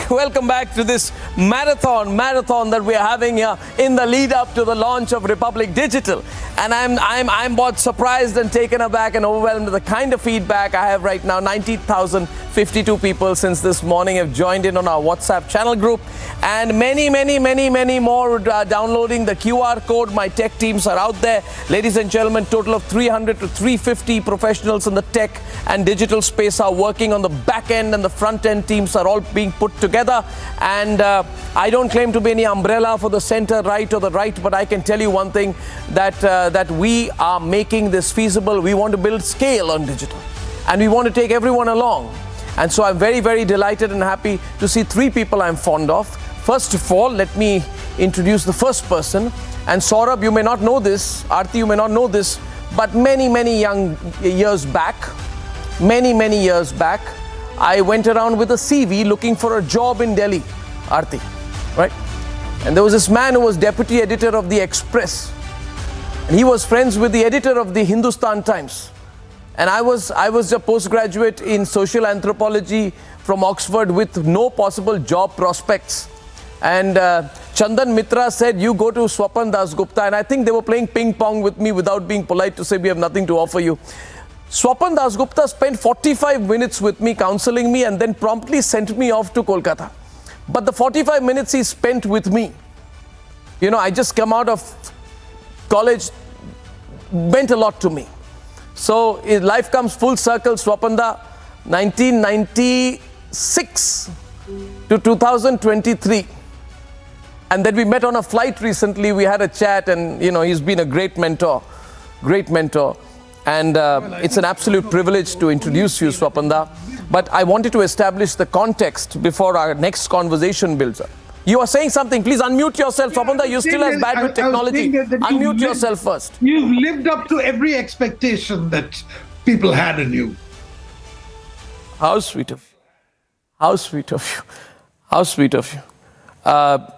Welcome back to this marathon that we are having here in the lead up to the launch of Republic Digital. And I'm both surprised and taken aback and overwhelmed with the kind of feedback I have right now. 90,052 people since this morning have joined in on our WhatsApp channel group, and many more downloading the QR code. My tech teams are out there. Ladies and gentlemen, total of 300 to 350 professionals in the tech and digital space are working on the back end, and the front end teams are all being put together. And I don't claim to be any umbrella for the center right or the right, but I can tell you one thing, that we are making this feasible. We want to build scale on digital, and we want to take everyone along. And so I'm very delighted and happy to see three people I'm fond of. First of all, let me introduce the first person. And Saurabh, you may not know this, Aarti, you may not know this, but many years back, I went around with a CV looking for a job in Delhi, Aarti, right? And there was this man who was deputy editor of the Express, and he was friends with the editor of the Hindustan Times. And I was a postgraduate in social anthropology from Oxford with no possible job prospects. And Chandan Mitra said, you go to Swapan Dasgupta. And I think they were playing ping pong with me without being polite to say, we have nothing to offer you. Swapan Dasgupta spent 45 minutes with me, counseling me, and then promptly sent me off to Kolkata. But the 45 minutes he spent with me, you know, I just come out of college, meant a lot to me. So life comes full circle, Swapanda, 1996 to 2023. And then we met on a flight recently. We had a chat, and you know, he's been a great mentor. And it's an absolute privilege to introduce you, Swapanda. But I wanted to establish the context before our next conversation builds up. You are saying something. Please unmute yourself. Swapanda, you still have bad with technology. Unmute yourself first. You've lived up to every expectation that people had in you. How sweet of you. How sweet of you. How sweet of you.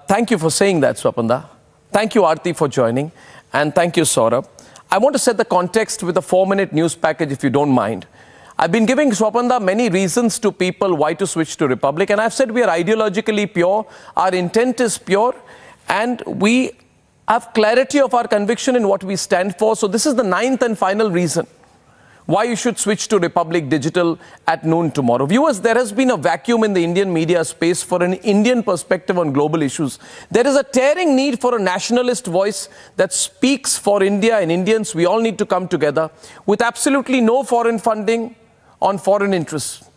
Thank you for saying that, Swapanda. Thank you, Aarti, for joining. And thank you, Saurabh. I want to set the context with a 4-minute news package, if you don't mind. I've been giving Swapanda many reasons to people why to switch to Republic. And I've said we are ideologically pure. Our intent is pure. And we have clarity of our conviction in what we stand for. So this is the 9th and final reason why you should switch to Republic Digital at noon tomorrow. Viewers, there has been a vacuum in the Indian media space for an Indian perspective on global issues. There is a tearing need for a nationalist voice that speaks for India and Indians. We all need to come together with absolutely no foreign funding on foreign interests.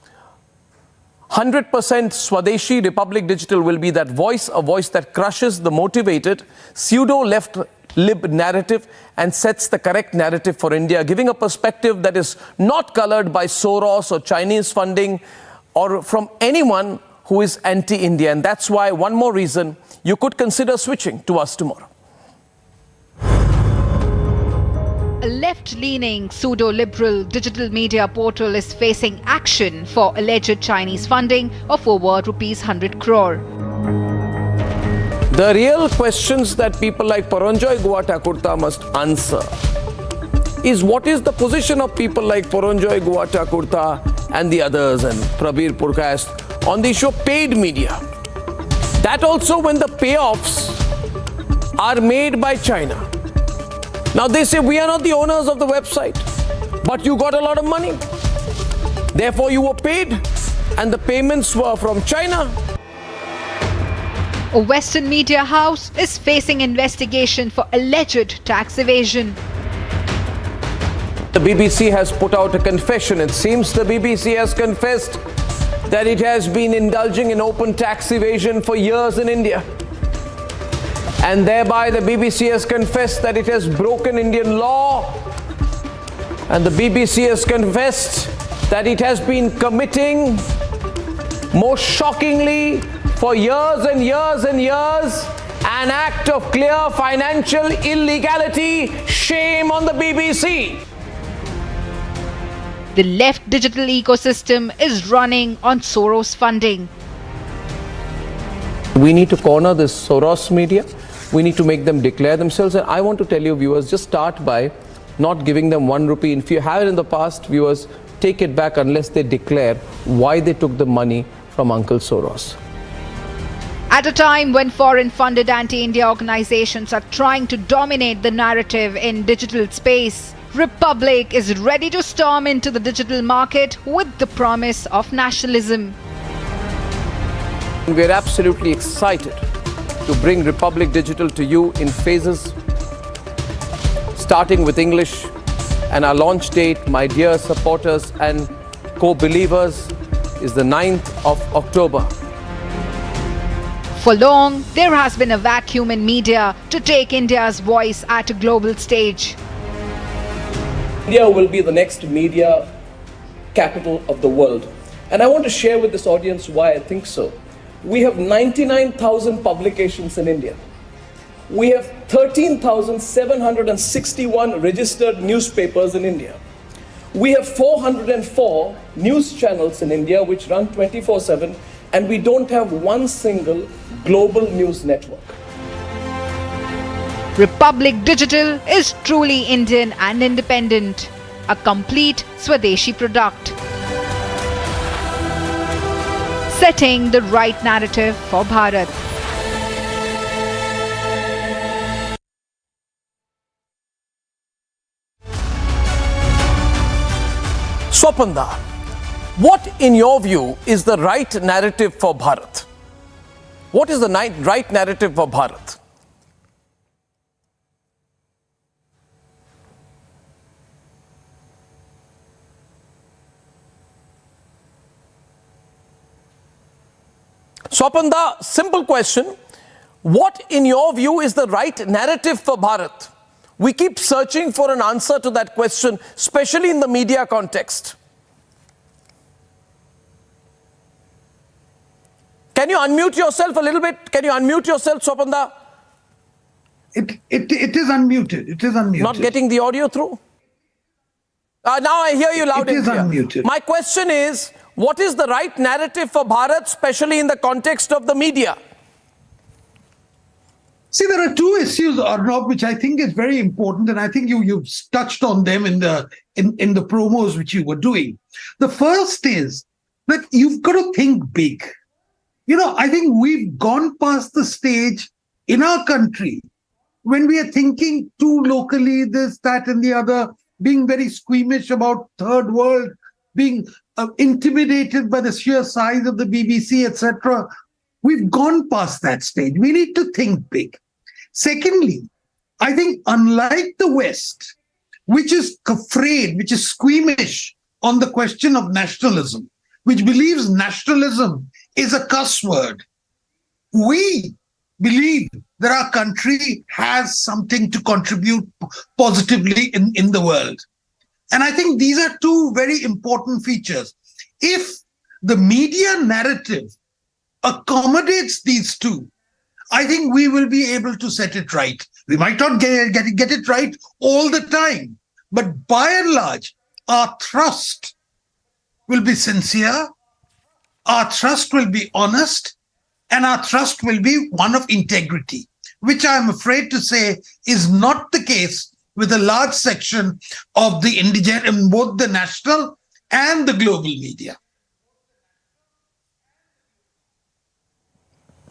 100% Swadeshi. Republic Digital will be that voice, a voice that crushes the motivated pseudo-left lib narrative and sets the correct narrative for India, giving a perspective that is not colored by Soros or Chinese funding or from anyone who is anti-India. And that's why, one more reason, you could consider switching to us tomorrow. A left-leaning pseudo-liberal digital media portal is facing action for alleged Chinese funding of over rupees 100 crore. The real questions that people like Paranjoy Guwatakurta must answer is what is the position of people like Paranjoy Guwatakurta and the others and Prabir Purkayas on the issue of paid media. That also when the payoffs are made by China. Now they say we are not the owners of the website, but you got a lot of money. Therefore you were paid and the payments were from China. A Western media house is facing investigation for alleged tax evasion. The BBC has put out a confession. It seems the BBC has confessed that it has been indulging in open tax evasion for years in India. And thereby the BBC has confessed that it has broken Indian law. And the BBC has confessed that it has been committing, most shockingly, for years and years and years, an act of clear financial illegality. Shame on the BBC. The left digital ecosystem is running on Soros funding. We need to corner this Soros media. We need to make them declare themselves. And I want to tell you, viewers, just start by not giving them 1 rupee. If you have it in the past, viewers, take it back unless they declare why they took the money from Uncle Soros. At a time when foreign-funded anti-India organizations are trying to dominate the narrative in digital space, Republic is ready to storm into the digital market with the promise of nationalism. We are absolutely excited to bring Republic Digital to you in phases, starting with English. And our launch date, my dear supporters and co-believers, is the 9th of October. For long, there has been a vacuum in media to take India's voice at a global stage. India will be the next media capital of the world. And I want to share with this audience why I think so. We have 99,000 publications in India. We have 13,761 registered newspapers in India. We have 404 news channels in India which run 24/7, and we don't have one single global news network. Republic Digital is truly Indian and independent, a complete Swadeshi product, setting the right narrative for Bharat. Swapanda, what in your view is the right narrative for Bharat? What is the right narrative for Bharat? Swapanda, simple question. What in your view is the right narrative for Bharat? We keep searching for an answer to that question, especially in the media context. Can you unmute yourself a little bit? Can you unmute yourself, Swapanda? It is unmuted. It is unmuted. Not getting the audio through? Now I hear you loud and clear. Unmuted. My question is, what is the right narrative for Bharat, especially in the context of the media? See, there are two issues, Arnab, which I think is very important, and I think you've touched on them in the promos which you were doing. The first is that you've got to think big. I think we've gone past the stage in our country when we are thinking too locally, this, that, and the other, being very squeamish about third world, being intimidated by the sheer size of the BBC, etc. We've gone past that stage. We need to think big. Secondly, I think unlike the West, which is afraid, which is squeamish on the question of nationalism, which believes nationalism is a cuss word, we believe that our country has something to contribute positively in the world. And I think these are two very important features. If the media narrative accommodates these two, I think we will be able to set it right. We might not get it right all the time, but by and large, our trust will be sincere, our trust will be honest, and our trust will be one of integrity, which I'm afraid to say is not the case with a large section of the indigenous, both the national and the global media.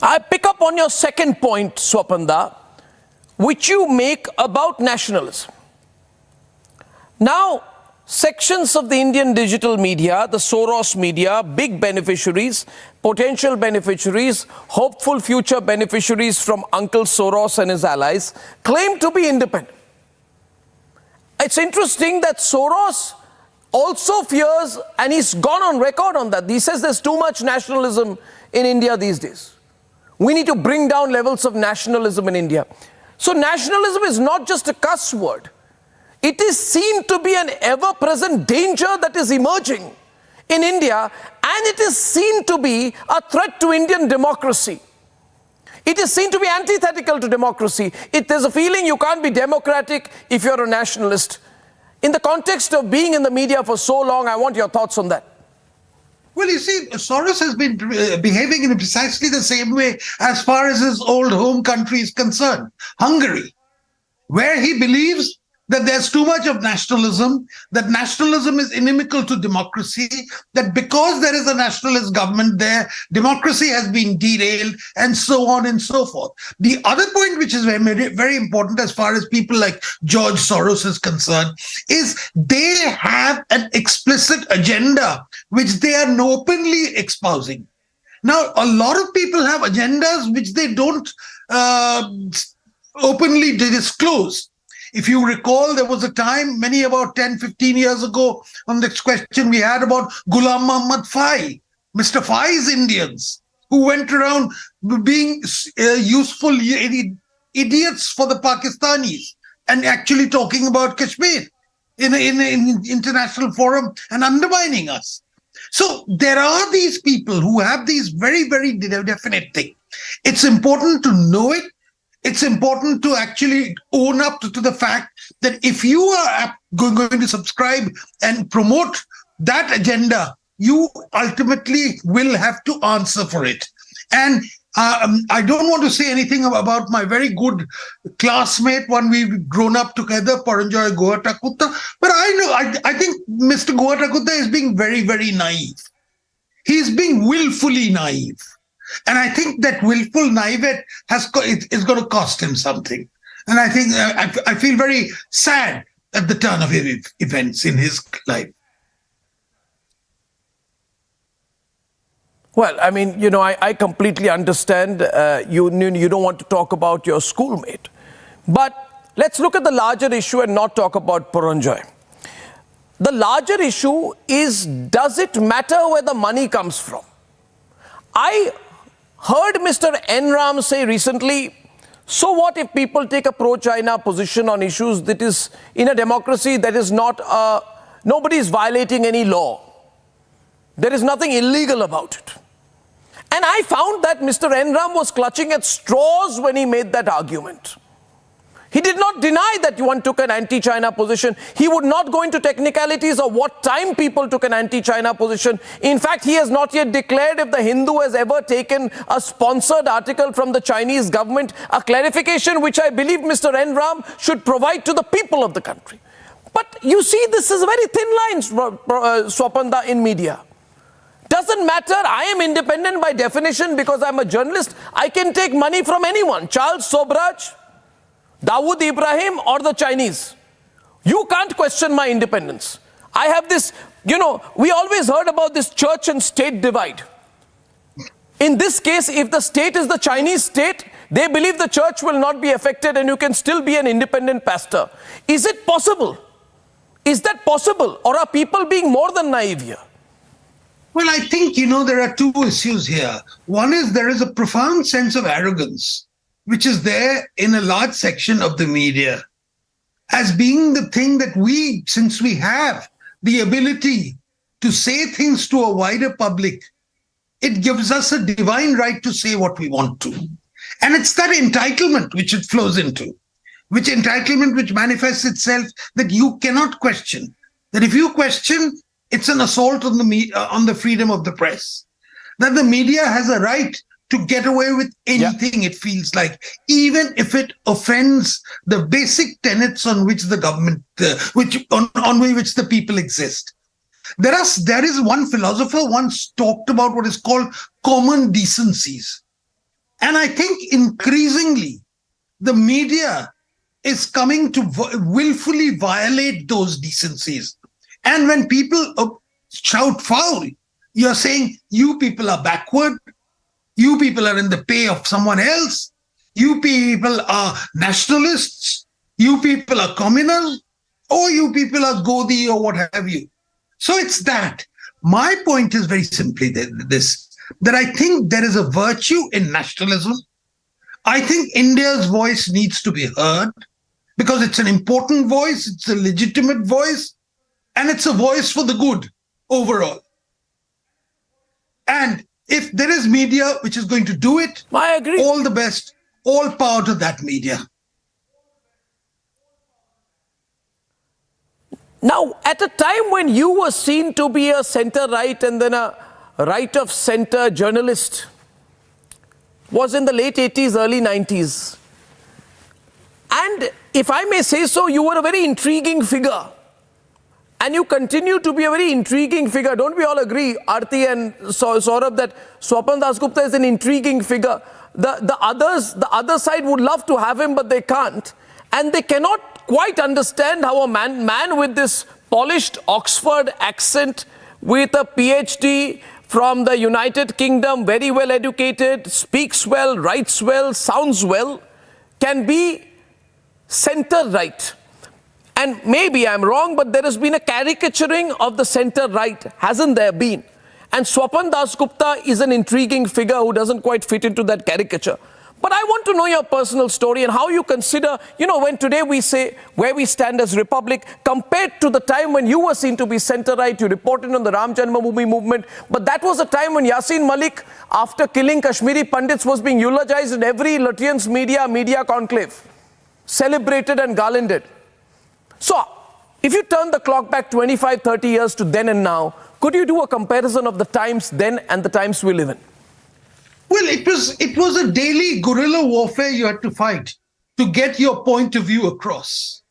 I pick up on your second point, Swapanda, which you make about nationalism. Now, sections of the Indian digital media, the Soros media, big beneficiaries, potential beneficiaries, hopeful future beneficiaries from Uncle Soros and his allies, claim to be independent. It's interesting that Soros also fears, and he's gone on record on that. He says there's too much nationalism in India these days. We need to bring down levels of nationalism in India. So nationalism is not just a cuss word. It is seen to be an ever-present danger that is emerging in India, and it is seen to be a threat to Indian democracy. It is seen to be antithetical to democracy. There's a feeling you can't be democratic if you're a nationalist. In the context of being in the media for so long, I want your thoughts on that. Well, you see, Soros has been behaving in precisely the same way as far as his old home country is concerned, Hungary, where he believes that there's too much of nationalism, that nationalism is inimical to democracy, that because there is a nationalist government there, democracy has been derailed, and so on and so forth. The other point, which is very, very important as far as people like George Soros is concerned, is they have an explicit agenda which they are openly espousing. Now, a lot of people have agendas which they don't openly disclose. If you recall, there was a time, about 10, 15 years ago, on this question we had about Ghulam Muhammad Fai, Mr. Fai's Indians, who went around being useful idiots for the Pakistanis and actually talking about Kashmir in an international forum and undermining us. So there are these people who have these very, very definite things. It's important to know it. It's important to actually own up to the fact that if you are going to subscribe and promote that agenda, you ultimately will have to answer for it. And I don't want to say anything about my very good classmate, one we've grown up together, Paranjoy Goatakutta, but I think Mr. Goatakutta is being very, very naive. He's being willfully naive. And I think that willful naivete is going to cost him something. And I think I feel very sad at the turn of events in his life. Well, I mean, I completely understand you don't want to talk about your schoolmate. But let's look at the larger issue and not talk about Paranjoy. The larger issue is, does it matter where the money comes from? I heard Mr. N. Ram say recently, so what if people take a pro-China position on issues that is, in a democracy, that is not, nobody is violating any law. There is nothing illegal about it. And I found that Mr. Enram was clutching at straws when he made that argument. He did not deny that one took an anti-China position. He would not go into technicalities of what time people took an anti-China position. In fact, he has not yet declared if the Hindu has ever taken a sponsored article from the Chinese government, a clarification which I believe Mr. Enram should provide to the people of the country. But you see, this is very thin lines, Swapanda, in media. Doesn't matter. I am independent by definition because I'm a journalist. I can take money from anyone. Charles Sobraj, Dawood Ibrahim, or the Chinese. You can't question my independence. I have this, we always heard about this church and state divide. In this case, if the state is the Chinese state, they believe the church will not be affected and you can still be an independent pastor. Is it possible? Is that possible? Or are people being more than naive here? Well, I think, there are two issues here. One is there is a profound sense of arrogance, which is there in a large section of the media, as being the thing that since we have the ability to say things to a wider public, it gives us a divine right to say what we want to. And it's that entitlement which it flows into, which manifests itself that you cannot question. That if you question, it's an assault on the freedom of the press. That the media has a right to get away with anything it feels like, even if it offends the basic tenets on which the government, on which the people exist. There is one philosopher once talked about what is called common decencies. And I think increasingly the media is coming to willfully violate those decencies. And when people shout foul, you're saying, you people are backward. You people are in the pay of someone else. You people are nationalists. You people are communal. Or you people are Godi or what have you. So it's that. My point is very simply this, that I think there is a virtue in nationalism. I think India's voice needs to be heard because it's an important voice, it's a legitimate voice, and it's a voice for the good overall. And if there is media which is going to do it, I agree. All the best, all power to that media. Now, at a time when you were seen to be a centre-right and then a right-of-centre journalist, was in the late 80s, early 90s. And if I may say so, you were a very intriguing figure. And you continue to be a very intriguing figure. Don't we all agree, Aarti and Saurabh, that Swapan Dasgupta is an intriguing figure? The other side would love to have him, but they can't. And they cannot quite understand how a man with this polished Oxford accent, with a PhD from the United Kingdom, very well educated, speaks well, writes well, sounds well, can be centre-right. And maybe I'm wrong, but there has been a caricaturing of the centre-right, hasn't there been? And Swapan Dasgupta is an intriguing figure who doesn't quite fit into that caricature. But I want to know your personal story and how you consider, when today we say where we stand as Republic, compared to the time when you were seen to be centre-right, you reported on the Ram Janmabhoomi movement, but that was a time when Yasin Malik, after killing Kashmiri Pandits, was being eulogized in every Lutyens media conclave, celebrated and garlanded. So, if you turn the clock back 25, 30 years to then and now, could you do a comparison of the times then and the times we live in? Well, it was a daily guerrilla warfare you had to fight to get your point of view across.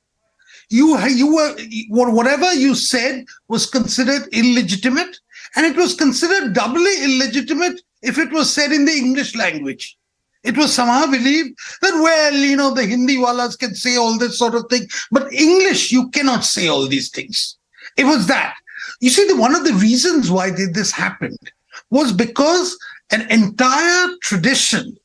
Whatever you said was considered illegitimate, and it was considered doubly illegitimate if it was said in the English language. It was somehow believed that, the Hindi wallahs can say all this sort of thing, but English, you cannot say all these things. It was that. You see, one of the reasons why this happened was because an entire tradition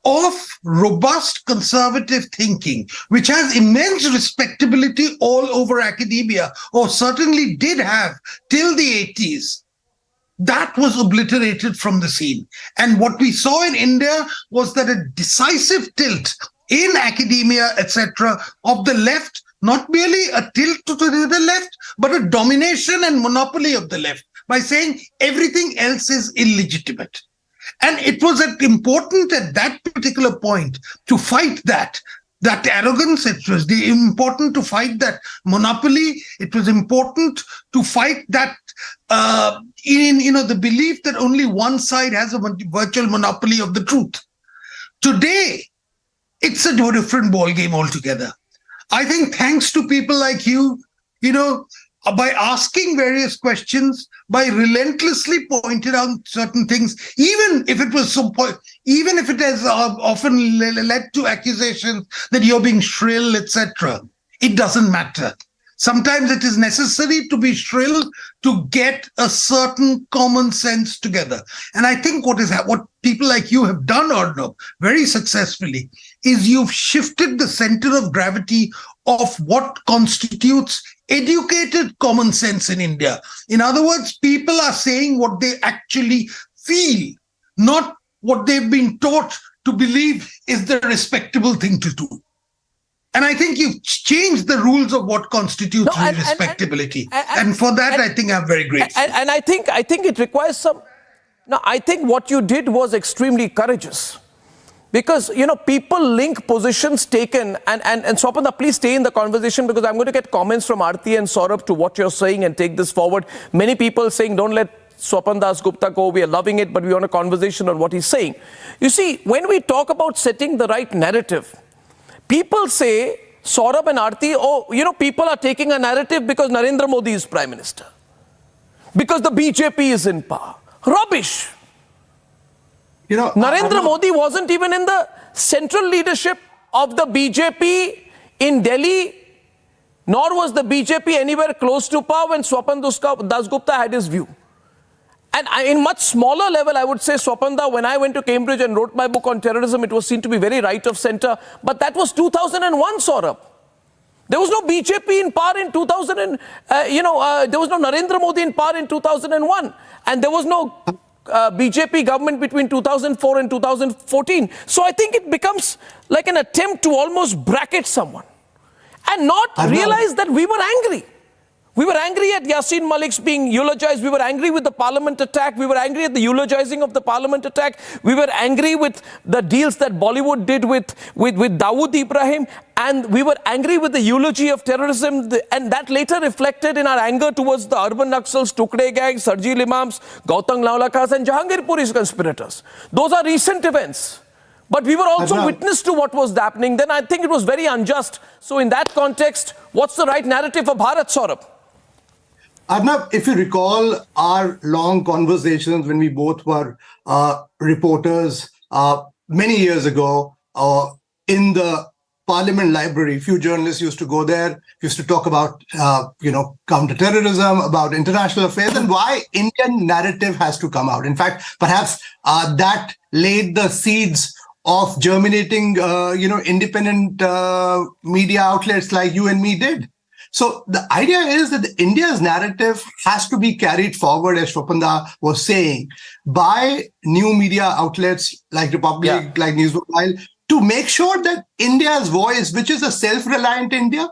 of robust conservative thinking, which has immense respectability all over academia, or certainly did have till the 80s, that was obliterated from the scene. And what we saw in India was that a decisive tilt in academia, etc., of the left, not merely a tilt to the left, but a domination and monopoly of the left by saying everything else is illegitimate. And it was important at that particular point to fight that arrogance. It was important to fight that monopoly. It was important to fight that the belief that only one side has a virtual monopoly of the truth. Today, it's a different ballgame altogether. I think thanks to people like you, by asking various questions, by relentlessly pointing out certain things, even if it has often led to accusations that you're being shrill, etc., it doesn't matter. Sometimes it is necessary to be shrill to get a certain common sense together. And I think what people like you have done, Arnab, very successfully, is you've shifted the center of gravity of what constitutes educated common sense in India. In other words, people are saying what they actually feel, not what they've been taught to believe is the respectable thing to do. And I think you've changed the rules of what constitutes respectability. And for that, I think I'm very grateful. And I think it requires some... No, I think what you did was extremely courageous. Because, people link positions taken, and Swapanda, please stay in the conversation because I'm going to get comments from Aarti and Saurabh to what you're saying and take this forward. Many people saying, don't let Swapan Das Gupta go, we are loving it, but we want a conversation on what he's saying. You see, when we talk about setting the right narrative, people say, Saurabh and Aarti, people are taking a narrative because Narendra Modi is Prime Minister. Because the BJP is in power. Rubbish. Narendra Modi wasn't even in the central leadership of the BJP in Delhi, nor was the BJP anywhere close to power when Swapan Das Gupta had his view. And in much smaller level, I would say, Swapanda, when I went to Cambridge and wrote my book on terrorism, it was seen to be very right of center. But that was 2001, Saurabh. There was no BJP in power in 2000, there was no Narendra Modi in power in 2001. And there was no BJP government between 2004 and 2014. So I think it becomes like an attempt to almost bracket someone and not realize that we were angry. We were angry at Yasin Malik's being eulogized. We were angry with the parliament attack. We were angry at the eulogizing of the parliament attack. We were angry with the deals that Bollywood did with Dawood Ibrahim. And we were angry with the eulogy of terrorism. And that later reflected in our anger towards the urban Naxals, Tukde Gang, Sarjil Imams, Gautam Laulakas and Jahangir Puri's conspirators. Those are recent events. But we were also witness to what was happening. Then I think it was very unjust. So in that context, what's the right narrative for Bharat, Saurabh? Arnab, if you recall our long conversations when we both were reporters many years ago in the Parliament Library, few journalists used to go there, used to talk about, counter-terrorism, about international affairs, and why Indian narrative has to come out. In fact, perhaps that laid the seeds of germinating, independent media outlets like you and me did. So the idea is that India's narrative has to be carried forward, as Swapanda was saying, by new media outlets like Republic, like News Mobile, to make sure that India's voice, which is a self-reliant India,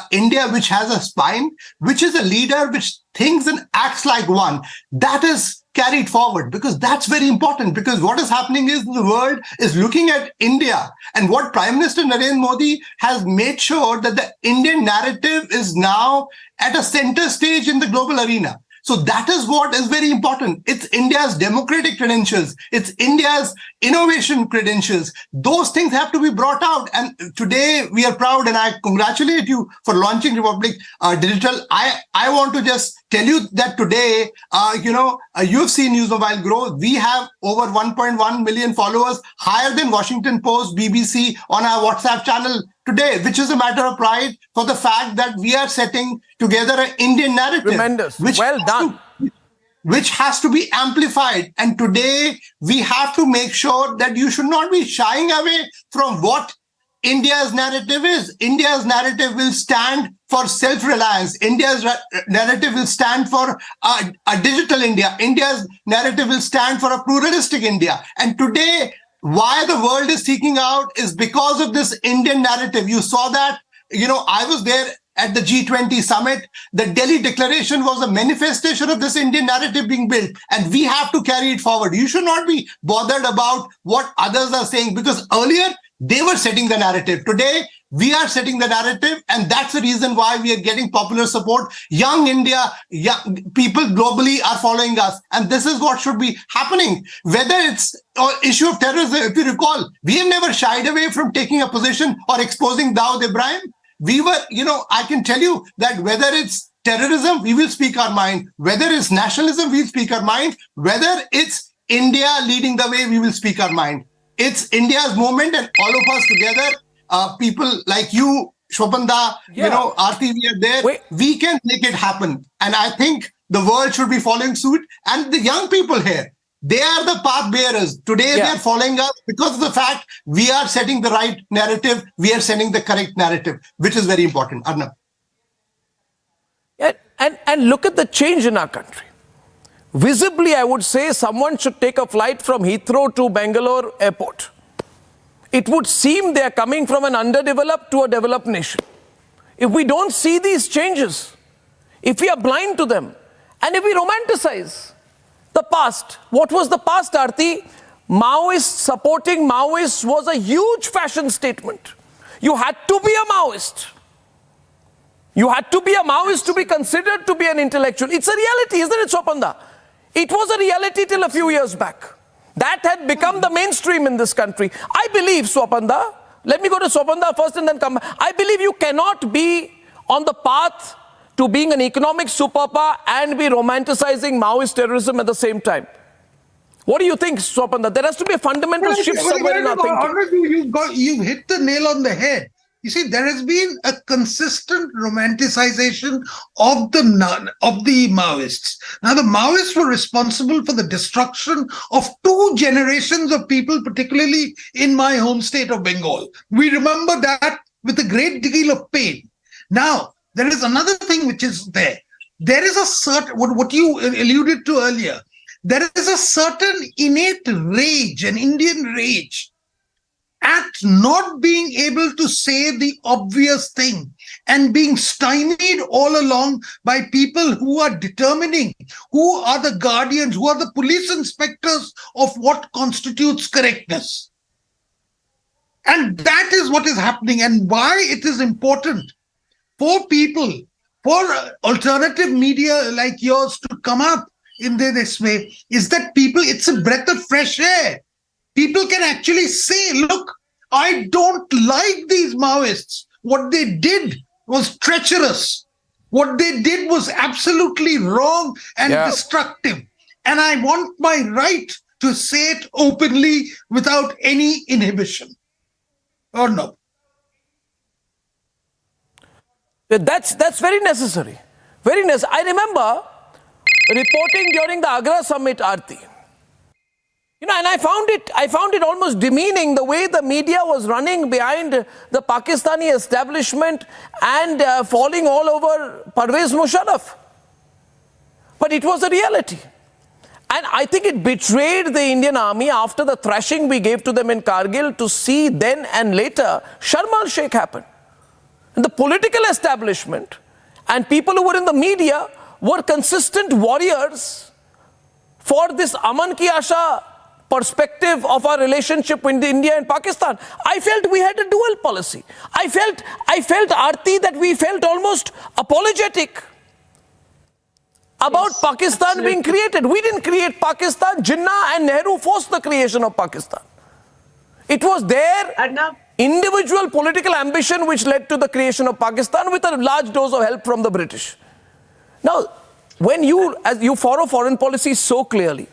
India which has a spine, which is a leader which thinks and acts like one, that is carried forward, because that's very important. Because what is happening is the world is looking at India, and what Prime Minister Narendra Modi has made sure that the Indian narrative is now at a center stage in the global arena. So that is what is very important. It's India's democratic credentials. It's India's innovation credentials. Those things have to be brought out. And today we are proud, and I congratulate you for launching Republic Digital. I want to just tell you that today, you've seen News Mobile grow. We have over 1.1 million followers, higher than Washington Post, BBC on our WhatsApp channel today, which is a matter of pride for the fact that we are setting together an Indian narrative. Tremendous. Well done. Which has to be amplified. And today we have to make sure that you should not be shying away from what India's narrative is. India's narrative will stand for self-reliance. India's narrative will stand for a digital India. India's narrative will stand for a pluralistic India. And today, why the world is seeking out is because of this Indian narrative. You saw that, I was there at the G20 summit. The Delhi Declaration was a manifestation of this Indian narrative being built, and we have to carry it forward. You should not be bothered about what others are saying, because earlier they were setting the narrative. Today, we are setting the narrative, and that's the reason why we are getting popular support. Young India, young people globally are following us, and this is what should be happening. Whether it's an issue of terrorism, if you recall, we have never shied away from taking a position or exposing Dawood Ibrahim. We were, I can tell you that whether it's terrorism, we will speak our mind. Whether it's nationalism, we'll speak our mind. Whether it's India leading the way, we will speak our mind. It's India's moment, and all of us together, people like you, Shobanda, Aarti, we are there. We can make it happen. And I think the world should be following suit. And the young people here, they are the path bearers. Today, they are following us because of the fact we are setting the right narrative. We are setting the correct narrative, which is very important. Arnab. And look at the change in our country. Visibly, I would say someone should take a flight from Heathrow to Bangalore airport. It would seem they are coming from an underdeveloped to a developed nation. If we don't see these changes, if we are blind to them, and if we romanticize the past, what was the past, Aarti? Maoists supporting Maoists was a huge fashion statement. You had to be a Maoist. You had to be a Maoist to be considered to be an intellectual. It's a reality, isn't it, Swapanda? It was a reality till a few years back. That had become the mainstream in this country. I believe, Swapanda, let me go to Swapanda first and then come back. I believe you cannot be on the path to being an economic superpower and be romanticizing Maoist terrorism at the same time. What do you think, Swapanda? There has to be a fundamental shift somewhere in our thinking. You've hit the nail on the head. You see, there has been a consistent romanticization of the Maoists. Now, the Maoists were responsible for the destruction of 2 generations of people, particularly in my home state of Bengal. We remember that with a great deal of pain. Now, there is another thing which is there. There is a certain, what you alluded to earlier, there is a certain innate rage, an Indian rage, at not being able to say the obvious thing and being stymied all along by people who are determining, who are the guardians, who are the police inspectors of what constitutes correctness. And that is what is happening, and why it is important for people, for alternative media like yours to come up in this way, is that people, it's a breath of fresh air. People can actually say, look, I don't like these Maoists. What they did was treacherous. What they did was absolutely wrong and destructive. And I want my right to say it openly without any inhibition. Or no? That's very necessary. Very necessary. I remember reporting during the Agra summit, Aarti. And I found it almost demeaning the way the media was running behind the Pakistani establishment and falling all over Parvez Musharraf. But it was a reality. And I think it betrayed the Indian army after the thrashing we gave to them in Kargil to see then and later Sharm el-Sheikh happen. And the political establishment and people who were in the media were consistent warriors for this Aman Ki Asha perspective of our relationship with India and Pakistan. I felt we had a dual policy. I felt, Aarti, that we felt almost apologetic about Pakistan being created. We didn't create Pakistan. Jinnah and Nehru forced the creation of Pakistan. It was their individual political ambition which led to the creation of Pakistan with a large dose of help from the British. Now, when as you follow foreign policy so clearly,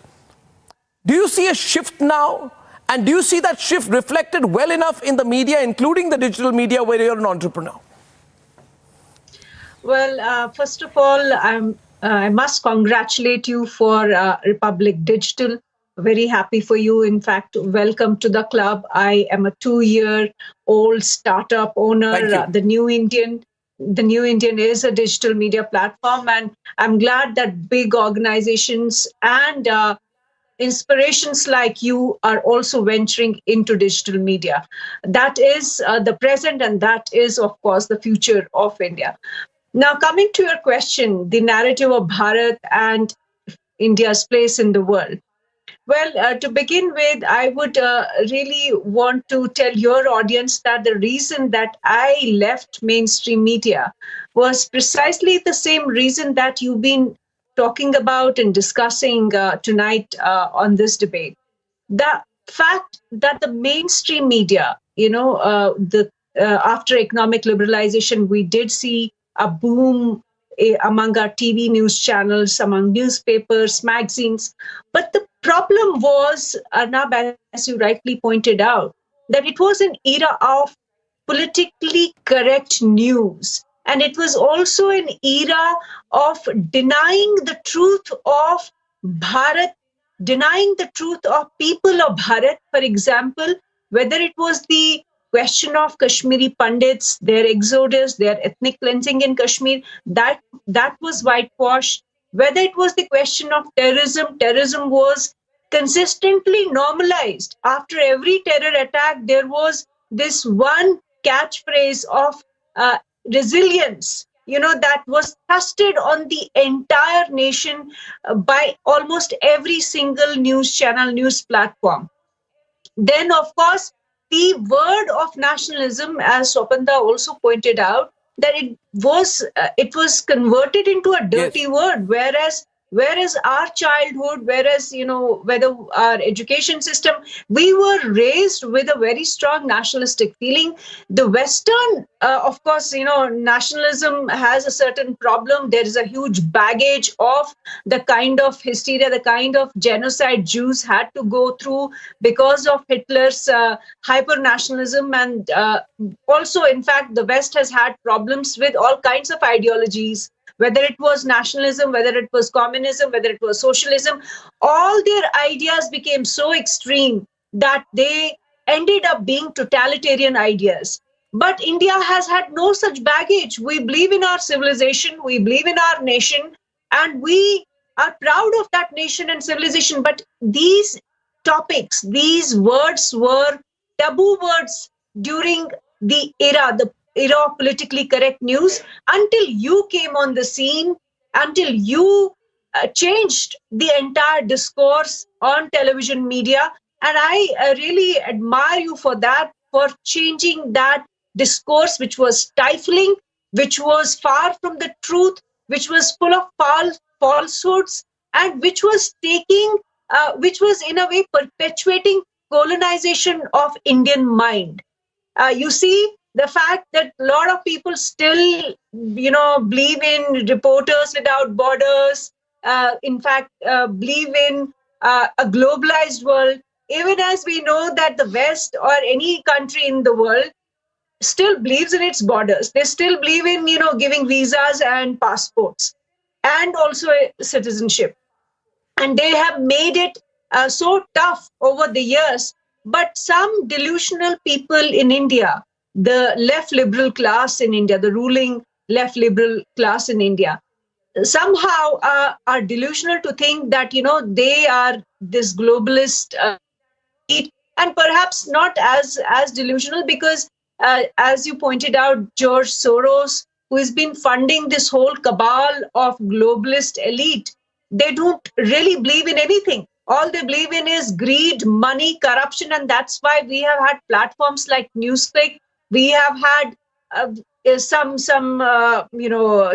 do you see a shift now? And do you see that shift reflected well enough in the media, including the digital media, where you're an entrepreneur? Well, first of all, I must congratulate you for Republic Digital. Very happy for you. In fact, welcome to the club. I am a 2-year-old startup owner. The New Indian is a digital media platform, and I'm glad that big organizations and inspirations like you are also venturing into digital media. That is the present, and that is, of course, the future of India. Now, coming to your question, the narrative of Bharat and India's place in the world. Well, to begin with, I would really want to tell your audience that the reason that I left mainstream media was precisely the same reason that you've been talking about and discussing tonight on this debate. The fact that the mainstream media, after economic liberalization, we did see a boom among our TV news channels, among newspapers, magazines. But the problem was, Arnab, as you rightly pointed out, that it was an era of politically correct news. And it was also an era of denying the truth of Bharat, denying the truth of people of Bharat. For example, whether it was the question of Kashmiri Pandits, their exodus, their ethnic cleansing in Kashmir, that was whitewashed. Whether it was the question of terrorism was consistently normalized. After every terror attack, there was this one catchphrase of resilience, that was trusted on the entire nation by almost every single news channel, news platform. Then, of course, the word of nationalism, as Swapanda also pointed out, that it was converted into a dirty word, whereas our childhood, whether our education system, we were raised with a very strong nationalistic feeling. The Western, of course, nationalism has a certain problem. There is a huge baggage of the kind of hysteria, the kind of genocide Jews had to go through because of Hitler's hyper-nationalism. And also, in fact, the West has had problems with all kinds of ideologies, whether it was nationalism, whether it was communism, whether it was socialism. All their ideas became so extreme that they ended up being totalitarian ideas. But India has had no such baggage. We believe in our civilization, we believe in our nation, and we are proud of that nation and civilization. But these topics, these words were taboo words during the era of politically correct news, until you came on the scene, until you changed the entire discourse on television media. And I really admire you for that, for changing that discourse, which was stifling, which was far from the truth, which was full of falsehoods, and which was in a way perpetuating colonization of Indian mind. You see, the fact that a lot of people still, believe in Reporters Without Borders, in fact, believe in a globalized world, even as we know that the West or any country in the world still believes in its borders. They still believe in, giving visas and passports and also citizenship. And they have made it so tough over the years. But some delusional people in India, the left liberal class in India, the ruling left liberal class in India, somehow are delusional to think that, they are this globalist elite, and perhaps not as delusional because, as you pointed out, George Soros, who has been funding this whole cabal of globalist elite, they don't really believe in anything. All they believe in is greed, money, corruption, and that's why we have had platforms like Newsclick. We have had some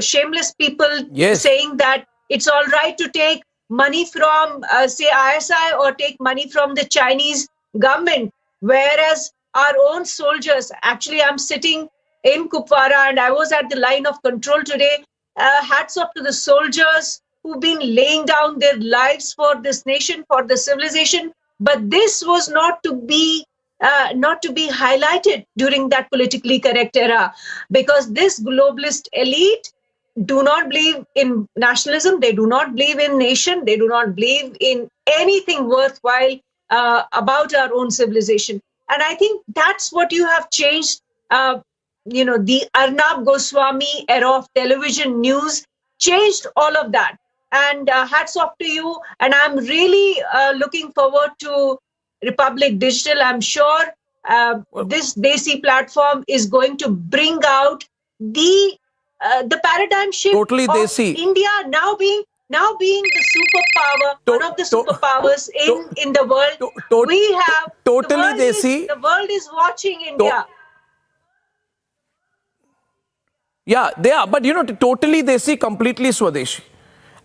shameless people saying that it's all right to take money from, say, ISI, or take money from the Chinese government, whereas our own soldiers, actually, I'm sitting in Kupwara and I was at the line of control today. Hats off to the soldiers who've been laying down their lives for this nation, for the civilization. But this was not to be highlighted during that politically correct era, because this globalist elite do not believe in nationalism. They do not believe in nation. They do not believe in anything worthwhile about our own civilization. And I think that's what you have changed. The Arnab Goswami era of television news changed all of that. and hats off to you. And I'm really looking forward to Republic Digital. I'm sure this Desi platform is going to bring out the paradigm shift Totally of Desi. India now being the superpower, one of the superpowers in the world. We have totally Desi. The world is watching India. Yeah, they are. But totally Desi, completely Swadeshi.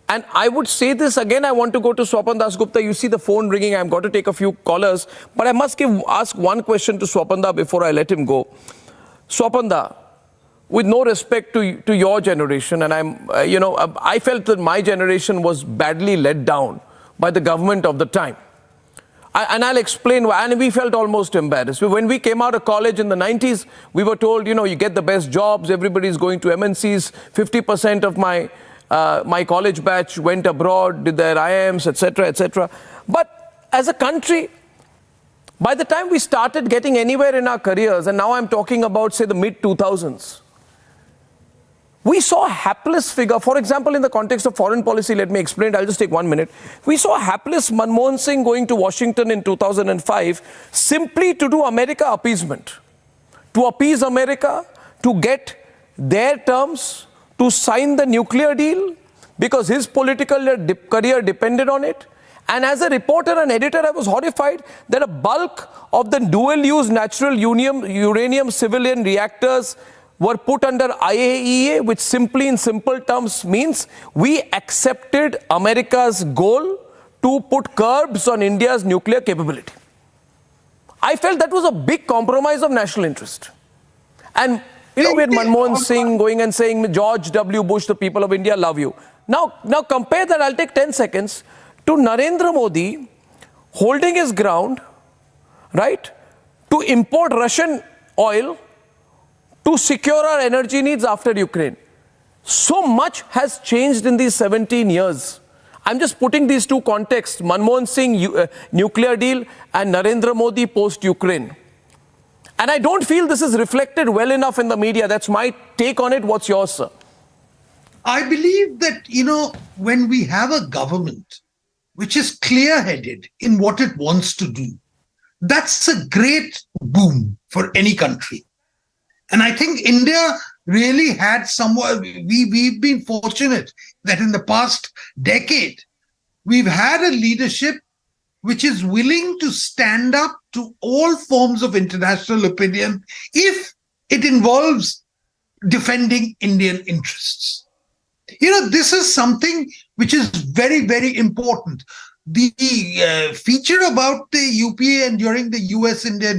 And I would say this again, I want to go to Swapan Das Gupta. You see the phone ringing. I've got to take a few callers. But I must ask one question to Swapanda before I let him go. Swapanda, with no respect to your generation, and I felt that my generation was badly let down by the government of the time. And I'll explain why. And we felt almost embarrassed. When we came out of college in the 90s, we were told, you get the best jobs, everybody's going to MNCs. 50% of my college batch went abroad, did their IIMs, etc., etc. But as a country, by the time we started getting anywhere in our careers, and now I'm talking about, say, the mid-2000s, we saw a hapless figure. For example, in the context of foreign policy, let me explain it. I'll just take 1 minute. We saw a hapless Manmohan Singh going to Washington in 2005 simply to do America appeasement, to appease America, to get their terms, to sign the nuclear deal, because his political career depended on it. And as a reporter and editor, I was horrified that a bulk of the dual-use natural uranium civilian reactors were put under IAEA, which simply in simple terms means we accepted America's goal to put curbs on India's nuclear capability. I felt that was a big compromise of national interest. And we had Manmohan Singh going and saying, George W. Bush, the people of India love you. Now compare that, I'll take 10 seconds, to Narendra Modi holding his ground, right, to import Russian oil to secure our energy needs after Ukraine. So much has changed in these 17 years. I'm just putting these two contexts, Manmohan Singh nuclear deal and Narendra Modi post-Ukraine. And I don't feel this is reflected well enough in the media. That's my take on it. What's yours, sir? I believe that, when we have a government which is clear-headed in what it wants to do, that's a great boon for any country. And I think India really had we've been fortunate that in the past decade, we've had a leadership which is willing to stand up to all forms of international opinion if it involves defending Indian interests. This is something which is very, very important. The feature about the UPA and during the US-India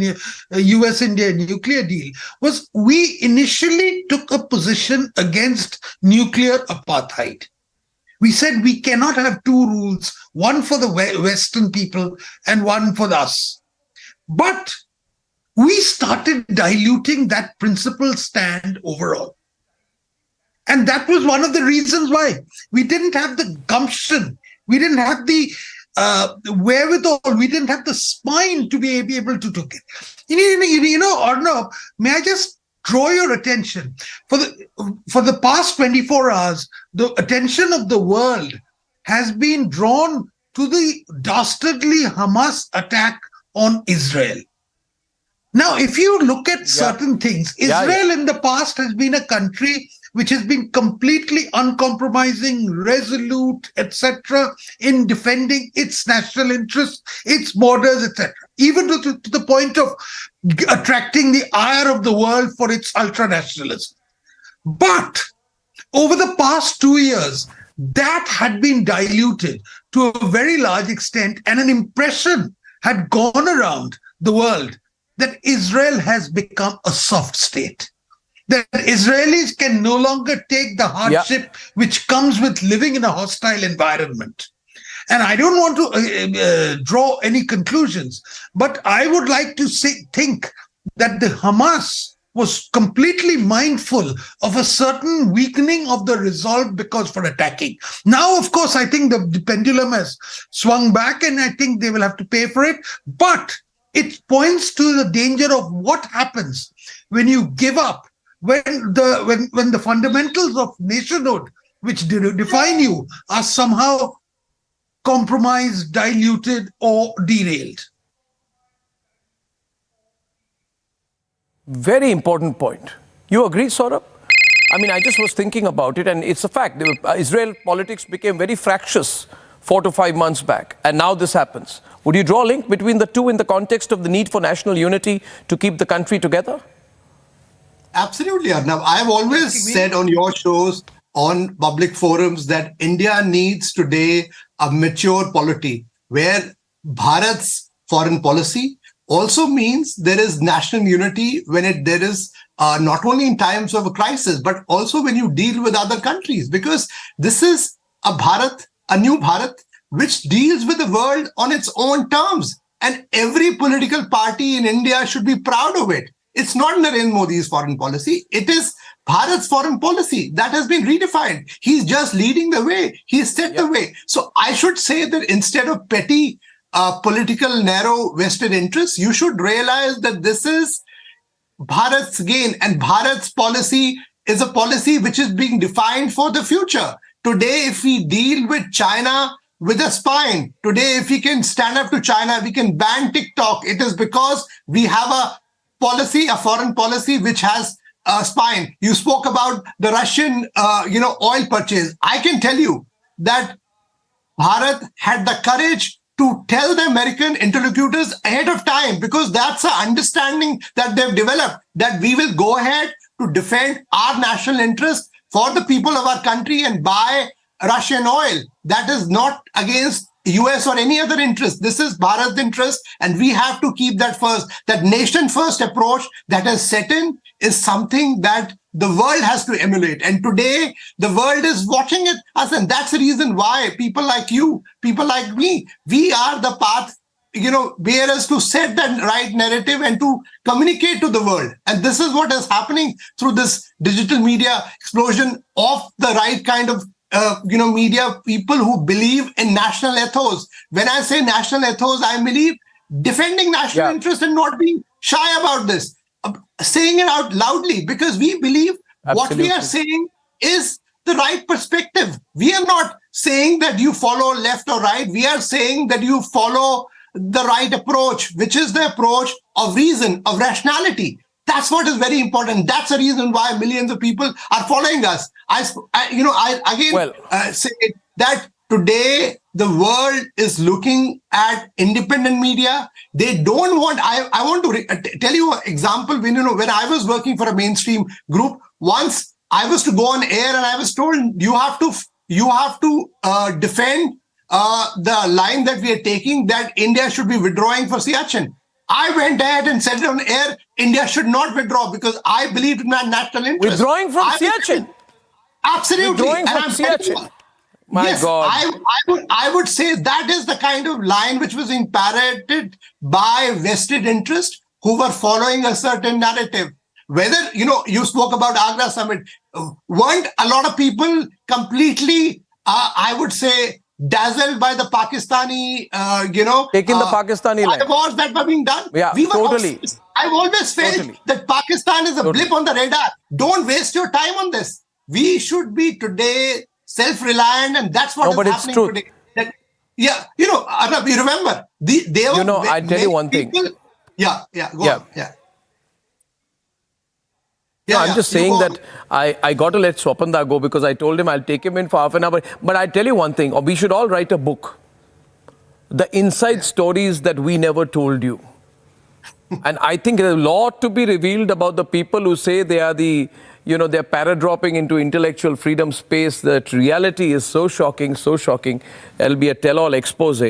nuclear deal was we initially took a position against nuclear apartheid. We said we cannot have two rules, one for the Western people and one for us. But we started diluting that principle stand overall. And that was one of the reasons why we didn't have the gumption. We didn't have the wherewithal. We didn't have the spine to be able to do it. Arnab, may I just draw your attention? For the past 24 hours, the attention of the world has been drawn to the dastardly Hamas attack on Israel. Now, if you look at certain things, Israel in the past has been a country which has been completely uncompromising, resolute, etc., in defending its national interests, its borders, etc., even to the point of attracting the ire of the world for its ultranationalism. But over the past 2 years, that had been diluted to a very large extent, and an impression had gone around the world that Israel has become a soft state. That Israelis can no longer take the hardship which comes with living in a hostile environment. And I don't want to draw any conclusions, but I would like to think that the Hamas was completely mindful of a certain weakening of the resolve because for attacking. Now, of course, I think the pendulum has swung back and I think they will have to pay for it. But it points to the danger of what happens when you give up, when the fundamentals of nationhood which define you are somehow compromised, diluted, or derailed. Very important point. You agree, Saurabh? I mean, I just was thinking about it, and it's a fact. Israel politics became very fractious 4 to 5 months back, and now this happens. Would you draw a link between the two in the context of the need for national unity to keep the country together? Absolutely, Arnab. I've always said on your shows, on public forums, that India needs today a mature polity where Bharat's foreign policy also means there is national unity when there is not only in times of a crisis, but also when you deal with other countries, because this is a Bharat, a new Bharat, which deals with the world on its own terms. And every political party in India should be proud of it. It's not Narendra Modi's foreign policy. It is Bharat's foreign policy that has been redefined. He's just leading the way. He's set the way. So I should say that instead of petty political narrow vested interests, you should realize that this is Bharat's gain, and Bharat's policy is a policy which is being defined for the future. Today, if we deal with China with a spine, today, if we can stand up to China, we can ban TikTok. It is because we have a policy, a foreign policy, which has a spine. You spoke about the Russian, oil purchase. I can tell you that Bharat had the courage to tell the American interlocutors ahead of time, because that's an understanding that they've developed, that we will go ahead to defend our national interest for the people of our country and buy Russian oil. That is not against US or any other interest. This is Bharat's interest, and we have to keep that first. That nation-first approach that has set in is something that the world has to emulate. And today, the world is watching us, and that's the reason why people like you, people like me, we are the path, bearers to set that right narrative and to communicate to the world. And this is what is happening through this digital media explosion of the right kind of media, people who believe in national ethos. When I say national ethos, I believe defending national interest and not being shy about this, saying it out loudly, because we believe what we are saying is the right perspective. We are not saying that you follow left or right. We are saying that you follow the right approach, which is the approach of reason, of rationality. That's what is very important. That's the reason why millions of people are following us. I say that today the world is looking at independent media. They don't want. I want to tell you an example. When I was working for a mainstream group, once I was to go on air and I was told you have to defend the line that we are taking, that India should be withdrawing for Siachen. I went ahead and said it on air, India should not withdraw because I believe in my national interest. Withdrawing from Siachen? Absolutely. Withdrawing from Siachen? My God. I would say that is the kind of line which was being parroted by vested interests who were following a certain narrative. Whether, you spoke about Agra summit, weren't a lot of people completely, I would say, dazzled by the Pakistani, taking the Pakistani line. wars that were being done. Yeah, totally. I've always felt that Pakistan is a blip on the radar. Don't waste your time on this. We should be today self-reliant, and that's what is happening today. Arnab, you remember? I'll tell you one thing. Go on. I'm just saying that I got to let Swapanda go because I told him I'll take him in for half an hour. But I'll tell you one thing, we should all write a book. The inside stories that we never told you. And I think there's a lot to be revealed about the people who say they are they're paradropping into intellectual freedom space. That reality is so shocking. It'll be a tell-all expose.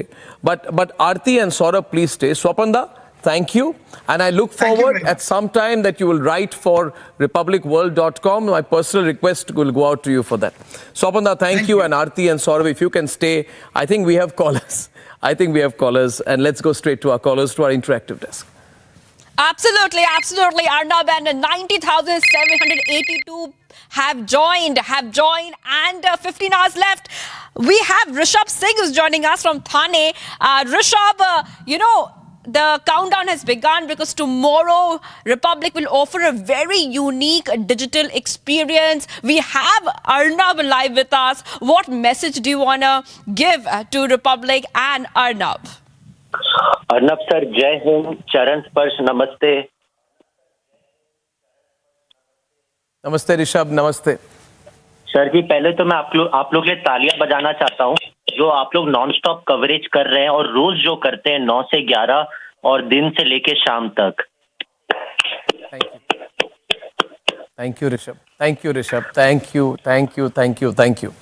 But Aarti and Saurabh, please stay. Swapanda, thank you. And I look forward at some time that you will write for republicworld.com. My personal request will go out to you for that. Swapanda, thank you. And Aarti and Saurabh, if you can stay. I think we have callers. And let's go straight to our callers, to our interactive desk. Absolutely. Arnab, and 90,782 have joined, and 15 hours left. We have Rishabh Singh who's joining us from Thane. Rishabh, the countdown has begun because tomorrow Republic will offer a very unique digital experience. We have Arnab live with us. What message do you want to give to Republic and Arnab? Arnab sir, Jai Hind, Charan Sparsh, Namaste. Namaste Rishabh, Namaste. Sir ji पहले तो मैं आप लोग के लिए तालियां बजाना चाहता हूं जो आप लोग नॉन स्टॉप कवरेज कर रहे हैं और रोज जो करते हैं 9 से 11 और दिन से लेके शाम तक. Thank you Rishabh. Thank you Rishabh. Thank you. Thank you. Thank you. Thank you.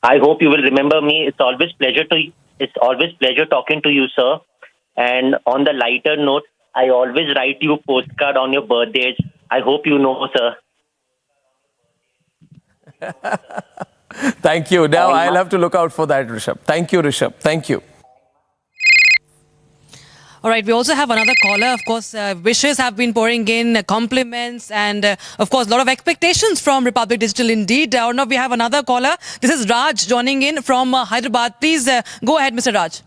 I hope you will remember me. It's always pleasure talking to you, sir. And on the lighter note, I always write you postcard on your birthdays. I hope you know, sir. Thank you. Now I'll have to look out for that, Rishabh. Thank you, Rishabh. Thank you. All right, we also have another caller. Of course, wishes have been pouring in, compliments, and of course, a lot of expectations from Republic Digital indeed. Now we have another caller. This is Raj joining in from Hyderabad. Please go ahead, Mr. Raj.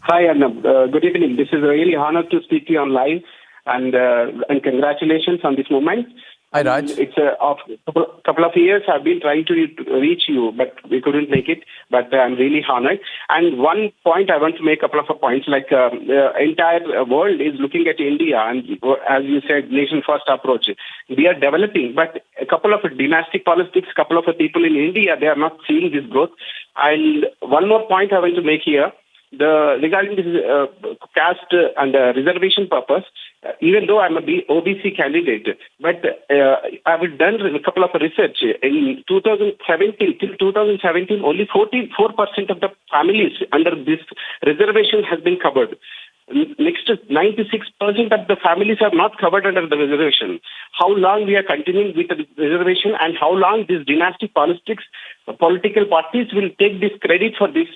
Hi, Arnab. Good evening. This is really honored to speak to you on live, and congratulations on this moment. Hi, Raj. It's a couple of years I've been trying to reach you, but we couldn't make it. But I'm really honored. And one point I want to make, a couple of points, like the entire world is looking at India, and as you said, nation first approach. We are developing, but a couple of dynastic politics, couple of people in India, they are not seeing this growth. And one more point I want to make here. Regarding this caste and reservation purpose, even though I'm a OBC candidate, but I've done a couple of research. In 2017, till 2017, only 44% of the families under this reservation has been covered. Next, 96% of the families are not covered under the reservation. How long we are continuing with the reservation, and how long this dynastic politics, political parties will take this credit for this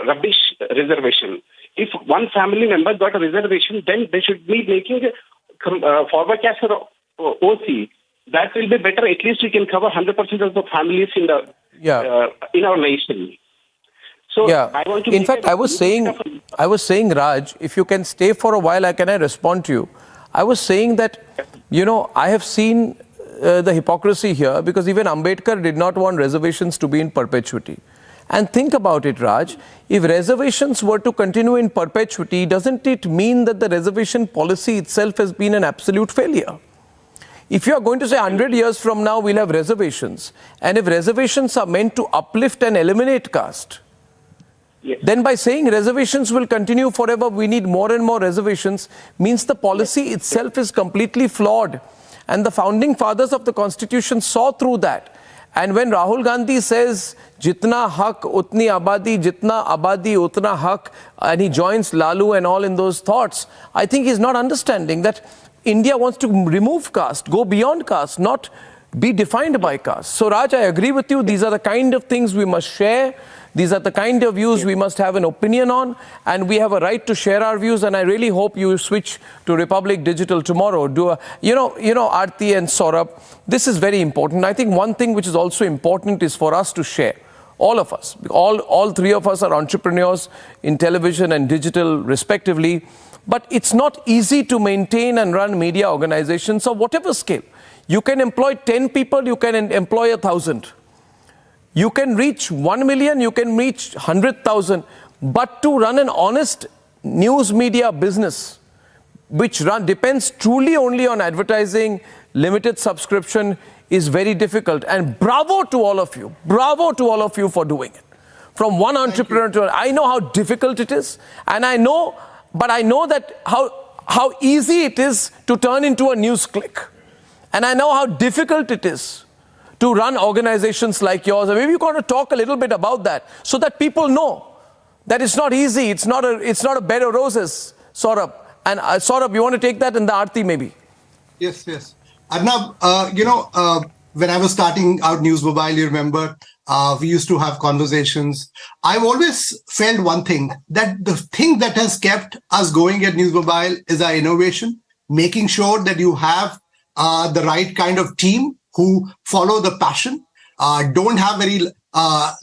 rubbish reservation. If one family member got a reservation, then they should be making forward caste or OC. That will be better. At least we can cover 100% of the families in the in our nation. So yeah. I want to in fact, I was saying, Raj, if you can stay for a while, can I respond to you? I was saying that, I have seen the hypocrisy here, because even Ambedkar did not want reservations to be in perpetuity. And think about it, Raj, if reservations were to continue in perpetuity, doesn't it mean that the reservation policy itself has been an absolute failure? If you are going to say 100 years from now we'll have reservations, and if reservations are meant to uplift and eliminate caste, then by saying reservations will continue forever, we need more and more reservations, means the policy itself is completely flawed. And the founding fathers of the constitution saw through that. And when Rahul Gandhi says, Jitna haq, utni abadi, jitna abadi, utna haq, and he joins Lalu and all in those thoughts, I think he's not understanding that India wants to remove caste, go beyond caste, not be defined by caste. So Raj, I agree with you. These are the kind of things we must share. These are the kind of views we must have an opinion on, and we have a right to share our views. And I really hope you switch to Republic Digital tomorrow. Aarti and Saurabh, this is very important. I think one thing which is also important is for us to share. All of us, all three of us are entrepreneurs in television and digital respectively. But it's not easy to maintain and run media organizations of whatever scale. You can employ 10 people, you can employ 1,000. You can reach 1 million, you can reach 100,000. But to run an honest news media business, which depends truly only on advertising, limited subscription, is very difficult. And bravo to all of you. Bravo to all of you for doing it. From one entrepreneur to another. I know how difficult it is. And I know that how easy it is to turn into a news click. And I know how difficult it is to run organizations like yours. And maybe you're going to talk a little bit about that so that people know that it's not easy. It's not a bed of roses, Saurabh. And Saurabh, you want to take that in the Aarti maybe? Yes. Arnab, when I was starting out News Mobile, you remember, we used to have conversations. I've always felt one thing, that the thing that has kept us going at News Mobile is our innovation, making sure that you have the right kind of team who follow the passion, don't have very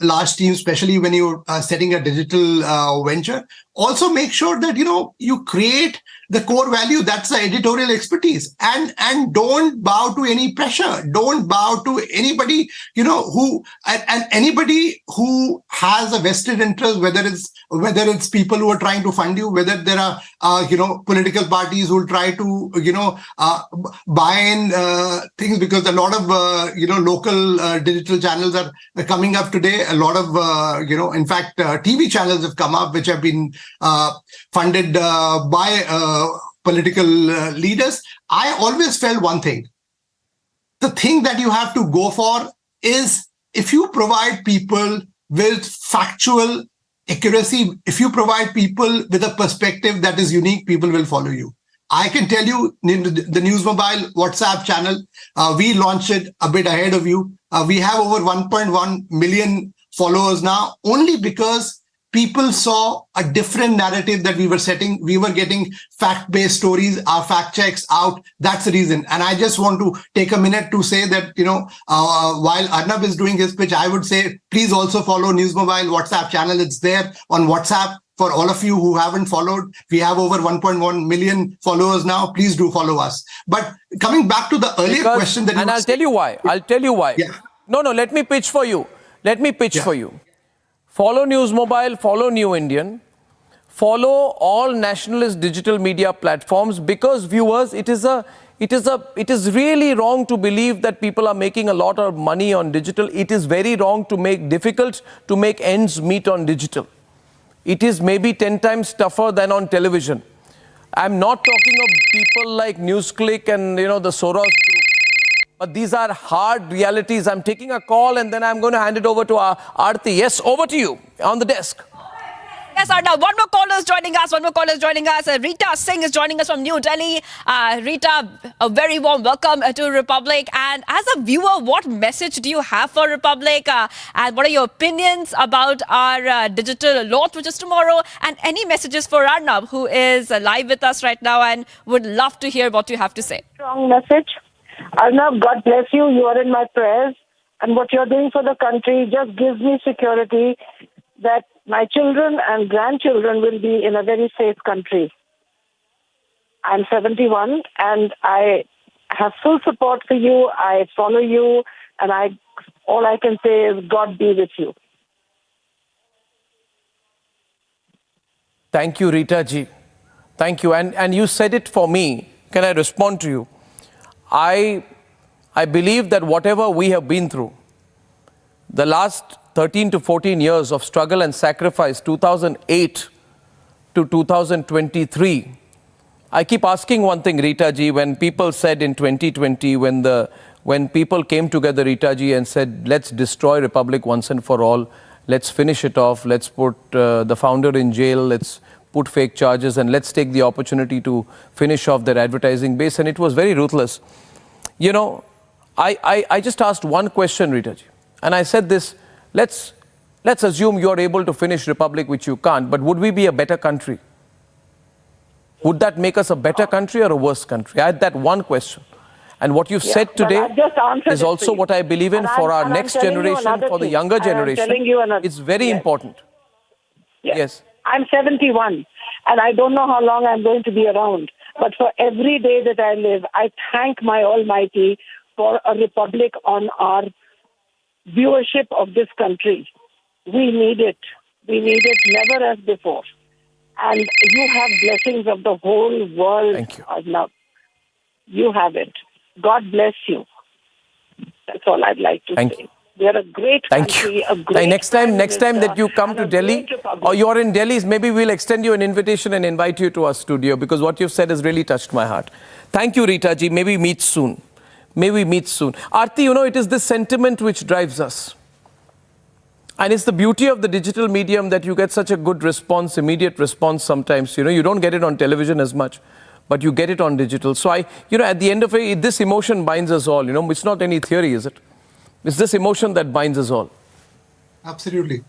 large teams, especially when you're setting a digital venture. Also make sure that, you create the core value. That's the editorial expertise, and don't bow to any pressure. Don't bow to anybody, and anybody who has a vested interest, whether it's people who are trying to fund you, whether there are, political parties who will try to, buy in things, because a lot of, local digital channels are coming up today. A lot of, in fact, TV channels have come up, which have been funded by political leaders. I always felt one thing. The thing that you have to go for is, if you provide people with factual accuracy, if you provide people with a perspective that is unique, people will follow you. I can tell you, the News Mobile WhatsApp channel, we launched it a bit ahead of you. We have over 1.1 million followers now, only because people saw a different narrative that we were setting. We were getting fact-based stories, our fact checks out. That's the reason. And I just want to take a minute to say that, while Arnab is doing his pitch, I would say, please also follow News Mobile WhatsApp channel. It's there on WhatsApp. For all of you who haven't followed, we have over 1.1 million followers now. Please do follow us. But coming back to the earlier question that I'll tell you why. Yeah. No, let me pitch for you. For you. Follow News Mobile, follow New Indian, follow all nationalist digital media platforms, because viewers, it is really wrong to believe that people are making a lot of money on digital. It is very wrong to make difficult to make ends meet on digital. It is maybe 10 times tougher than on television. I'm not talking of people like NewsClick and the Soros group, but these are hard realities. I'm taking a call and then I'm going to hand it over to Aarti. Yes, over to you on the desk. Yes, Arnab, one more caller is joining us. Rita Singh is joining us from New Delhi. Rita, a very warm welcome to Republic. And as a viewer, what message do you have for Republic? And what are your opinions about our digital launch, which is tomorrow? And any messages for Arnab, who is live with us right now and would love to hear what you have to say? Strong message. Arnab, God bless you. You are in my prayers. And what you're doing for the country just gives me security that my children and grandchildren will be in a very safe country. I'm 71 and I have full support for you. I follow you, and all I can say is God be with you. Thank you, Rita ji. Thank you. And you said it for me. Can I respond to you? I believe that whatever we have been through, the last 13 to 14 years of struggle and sacrifice, 2008 to 2023. I keep asking one thing, Rita ji, when people said in 2020, when people came together, Rita ji, and said, let's destroy Republic once and for all, let's finish it off, let's put the founder in jail, let's put fake charges, and let's take the opportunity to finish off their advertising base. And it was very ruthless. I just asked one question, Rita ji, and I said this. Let's assume you're able to finish Republic, which you can't, but would we be a better country? Would that make us a better country or a worse country? I had that one question. And what you've said today is also what I believe in for our next generation, for the younger generation. It's very important. Yes. I'm 71 and I don't know how long I'm going to be around. But for every day that I live, I thank my Almighty for a republic on our viewership of this country. We need it. We need it never as before. And you have blessings of the whole world. Thank you. Arnab. You have it. God bless you. That's all I'd like to say. We are a great country. Next time that you come to Delhi or you're in Delhi, maybe we'll extend you an invitation and invite you to our studio, because what you've said has really touched my heart. Thank you, Rita ji. Maybe meet soon. May we meet soon. Aarti, it is this sentiment which drives us. And it's the beauty of the digital medium that you get such a good response, immediate response sometimes. You don't get it on television as much, but you get it on digital. So at the end of it, this emotion binds us all. It's not any theory, is it? It's this emotion that binds us all. Absolutely.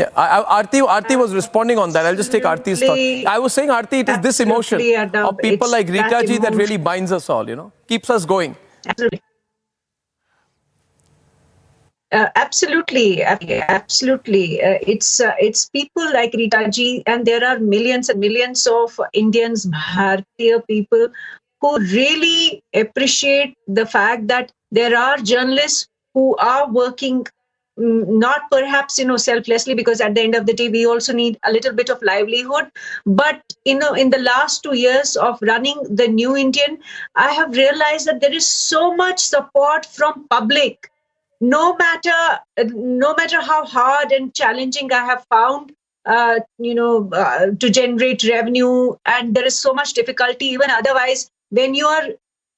Yeah, Aarti was responding on that. I'll just take Aarti's thought. I was saying, Aarti, it is this emotion of people like Rita ji that really binds us all, keeps us going. Absolutely. Absolutely. It's people like Rita ji, and there are millions and millions of Indians, Bharatiya people, who really appreciate the fact that there are journalists who are working, not perhaps selflessly, because at the end of the day we also need a little bit of livelihood, but in the last 2 years of running the New Indian, I have realized that there is so much support from public. No matter how hard and challenging I have found to generate revenue, and there is so much difficulty even otherwise, when you are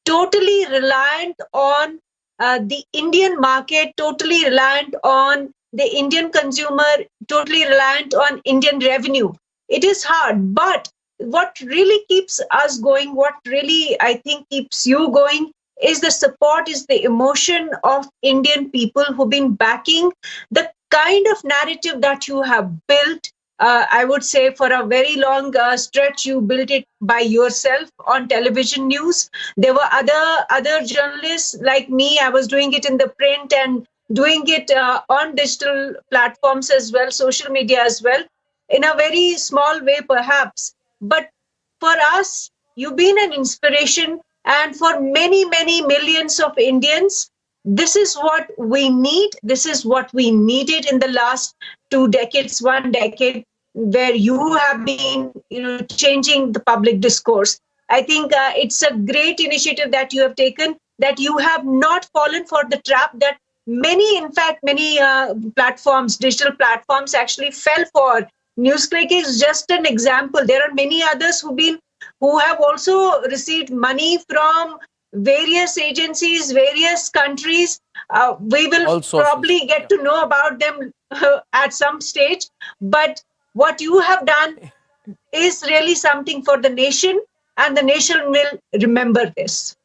totally reliant on the Indian market, totally reliant on the Indian consumer, totally reliant on Indian revenue, it is hard. But what really keeps us going, what really I think keeps you going, is the support, is the emotion of Indian people who've been backing the kind of narrative that you have built. I would say for a very long stretch, you built it by yourself on television news. There were other journalists like me. I was doing it in the print and doing it on digital platforms as well, social media as well, in a very small way perhaps. But for us, you've been an inspiration. And for many, many millions of Indians, this is what we need. This is what we needed in the last 2 decades, 1 decade, where you have been, changing the public discourse. I think it's a great initiative that you have taken, that you have not fallen for the trap that many platforms, digital platforms actually fell for. NewsClick is just an example. There are many others who have also received money from various agencies, various countries. We will probably get to know about them at some stage. But what you have done is really something for the nation, and the nation will remember this.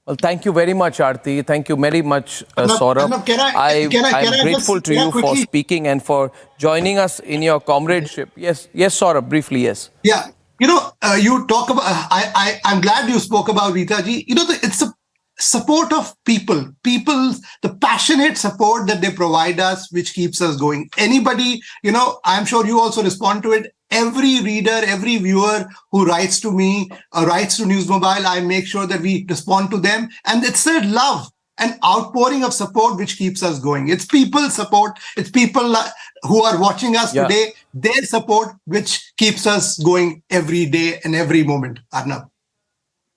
Well, thank you very much, Aarti. Thank you very much, Saurabh. I'm grateful to you for speaking and for joining us in your comradeship. Yes, Saurabh, briefly, yes. Yeah, you talk about, I'm glad you spoke about Rita ji. It's the support of people, the passionate support that they provide us, which keeps us going. Anybody, I'm sure you also respond to it. Every reader, every viewer who writes to me, writes to News Mobile, I make sure that we respond to them. And it's their love and outpouring of support which keeps us going. It's people support. It's people who are watching us today, their support, which keeps us going every day and every moment, Arnab.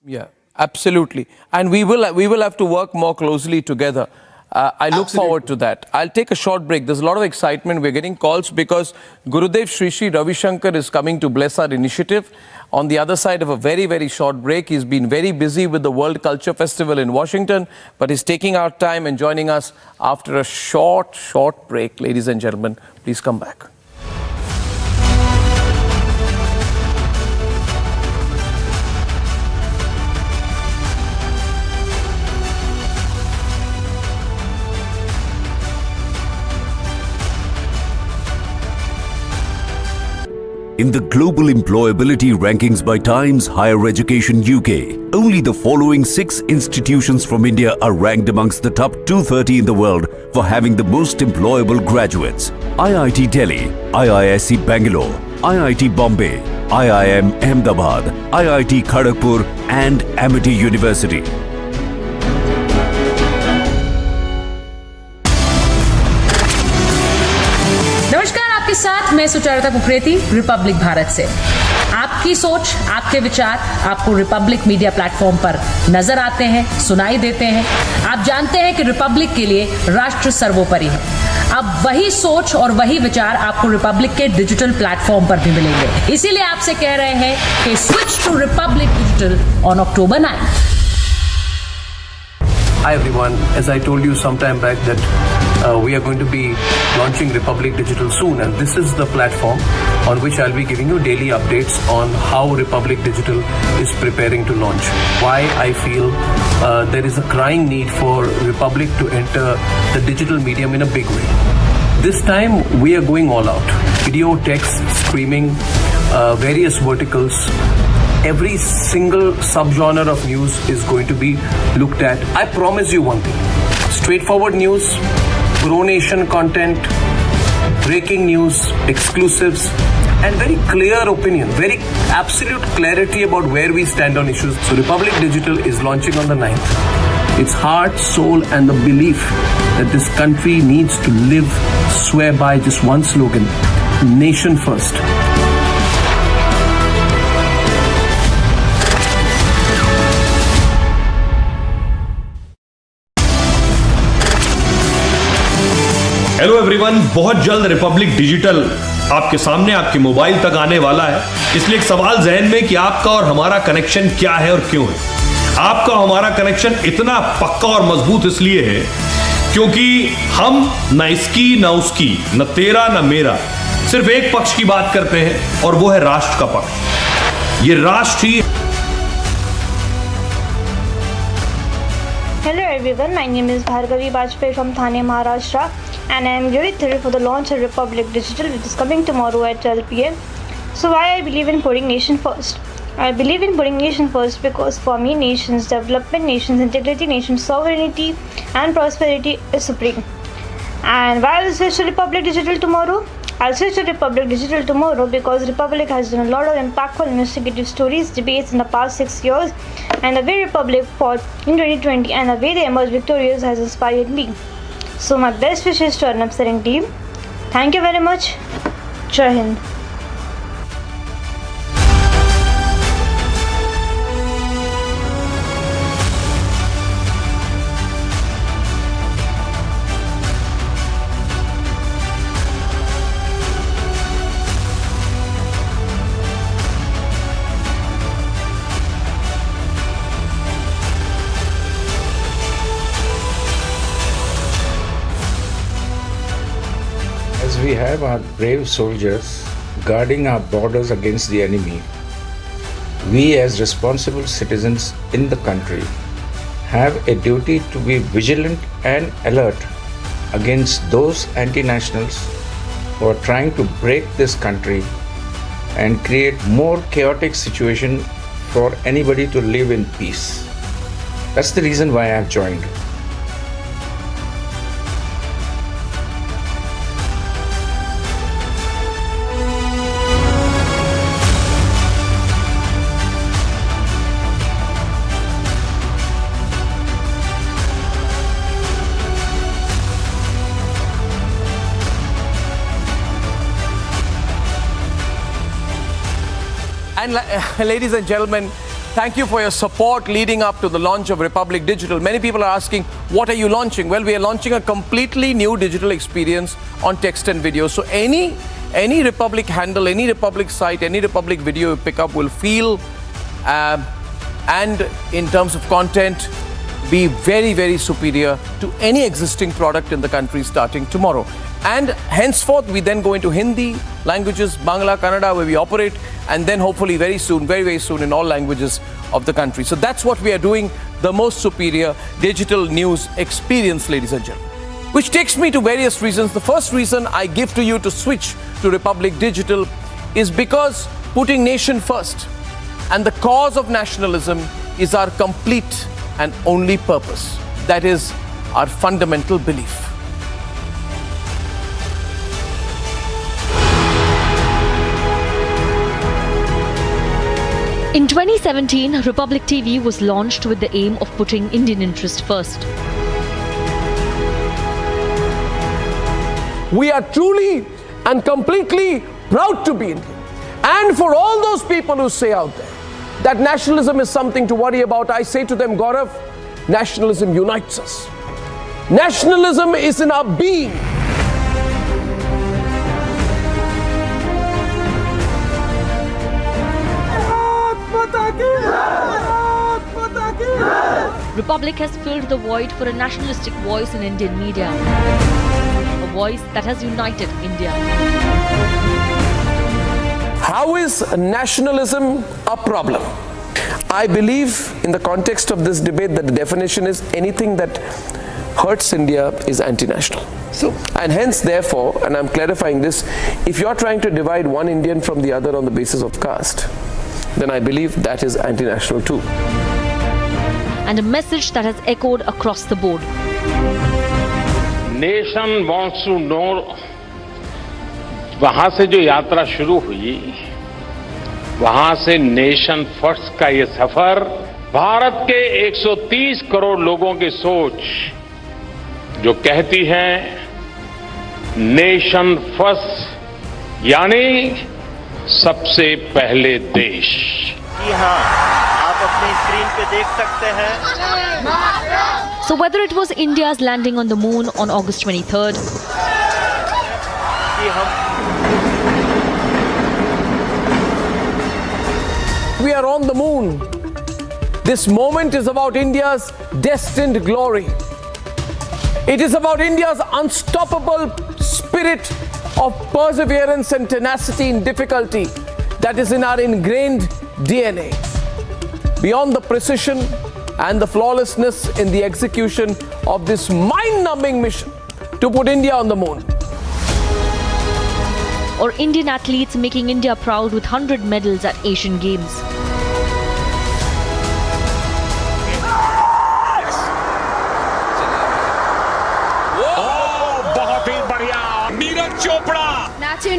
Yeah, absolutely. And we will have to work more closely together. I look forward to that. I'll take a short break. There's a lot of excitement. We're getting calls because Gurudev Sri Sri Ravi Shankar is coming to bless our initiative. On the other side of a very, very short break, he's been very busy with the World Culture Festival in Washington, but he's taking out time and joining us after a short break. Ladies and gentlemen, please come back. In the global employability rankings by Times Higher Education UK, only the following 6 institutions from India are ranked amongst the top 230 in the world for having the most employable graduates. IIT Delhi, IISc Bangalore, IIT Bombay, IIM Ahmedabad, IIT Kharagpur and Amity University. आपके साथ मैं Sucharita Kukreti Republic Bharat से। आपकी सोच, आपके विचार आपको Republic media platform पर नजर आते हैं, सुनाई देते हैं। आप जानते हैं कि रिपब्लिक के लिए राष्ट्र सर्वोपरि है। अब वही सोच और वही विचार आपको रिपब्लिक के डिजिटल प्लेटफॉर्म पर भी मिलेंगे। इसीलिए आपसे कह रहे हैं कि switch to Republic Digital on October 9. Hi everyone, as I told you some time back that we are going to be launching Republic Digital soon, and this is the platform on which I'll be giving you daily updates on how Republic Digital is preparing to launch. Why I feel there is a crying need for Republic to enter the digital medium in a big way. This time we are going all out. Video, text, streaming, various verticals. Every single subgenre of news is going to be looked at. I promise you one thing. Straightforward news, pro-nation content, breaking news, exclusives, and very clear opinion, very absolute clarity about where we stand on issues. So Republic Digital is launching on the 9th. Its heart, soul, and the belief that this country needs to live, swear by just one slogan: nation first. Hello everyone, बहुत जल्द Republic digital आपके सामने, आपके mobile तक आने वाला है। इसलिए एक सवाल जहन में कि आपका और हमारा कनेक्शन क्या है और क्यों है। आपका और हमारा कनेक्शन इतना पक्का और मजबूत इसलिए है क्योंकि हम न इसकी न उसकी, न तेरा न मेरा, सिर्फ एक पक्ष की बात करते हैं और वो है राष्ट्र का पक्ष। ये राष्ट्र ही। Hello everyone, my name is Bhargavi Bajpayee from Thane, Maharashtra, and I am really thrilled for the launch of Republic Digital, which is coming tomorrow at 12 p.m. So why I believe in putting nation first? I believe in putting nation first because for me, nation's development, nation's integrity, nation's sovereignty and prosperity is supreme. And why I'll switch to Republic Digital tomorrow? I'll switch to Republic Digital tomorrow because Republic has done a lot of impactful investigative stories, debates in the past 6 years, and the way Republic fought in 2020 and the way they emerged victorious has inspired me. So my best wishes to Arnab sir and team. Thank you very much. Jai Hind. As we have our brave soldiers guarding our borders against the enemy, we as responsible citizens in the country have a duty to be vigilant and alert against those anti-nationals who are trying to break this country and create more chaotic situation for anybody to live in peace. That's the reason why I have joined. And ladies and gentlemen, thank you for your support leading up to the launch of Republic Digital. Many people are asking, what are you launching? Well, we are launching a completely new digital experience on text and video. So any Republic handle, any Republic site, any Republic video you pick up will feel and in terms of content be very, very superior to any existing product in the country starting tomorrow. And henceforth, we then go into Hindi languages, Bangla, Kannada, where we operate, and then hopefully very soon, very, very soon in all languages of the country. So that's what we are doing, the most superior digital news experience, ladies and gentlemen. Which takes me to various reasons. The first reason I give to you to switch to Republic Digital is because putting nation first and the cause of nationalism is our complete and only purpose. That is our fundamental belief. In 2017, Republic TV was launched with the aim of putting Indian interest first. We are truly and completely proud to be Indian. And for all those people who say out there that nationalism is something to worry about, I say to them, Gaurav, nationalism unites us. Nationalism is in our being. Republic has filled the void for a nationalistic voice in Indian media. voice that has united India. How is nationalism a problem? I believe in the context of this debate that the definition is anything that hurts India is anti-national. And hence, therefore, and I'm clarifying this, if you're trying to divide one Indian from the other on the basis of caste, then I believe that is anti-national too. And a message that has echoed across the board. Nation wants to know, वहां से जो यात्रा शुरू हुई, वहां से nation first का ये सफर भारत के 130 करोड़ लोगों की सोच जो कहती है नेशन फर्स्ट यानी सबसे पहले देश। जी हाँ, आप अपनी स्क्रीन पे देख सकते हैं। So whether it was India's landing on the moon on August 23rd, we are on the moon. This moment is about India's destined glory. It is about India's unstoppable spirit of perseverance and tenacity in difficulty that is in our ingrained DNA. Beyond the precision and the flawlessness in the execution of this mind-numbing mission to put India on the moon. or Indian athletes making India proud with 100 medals at Asian Games.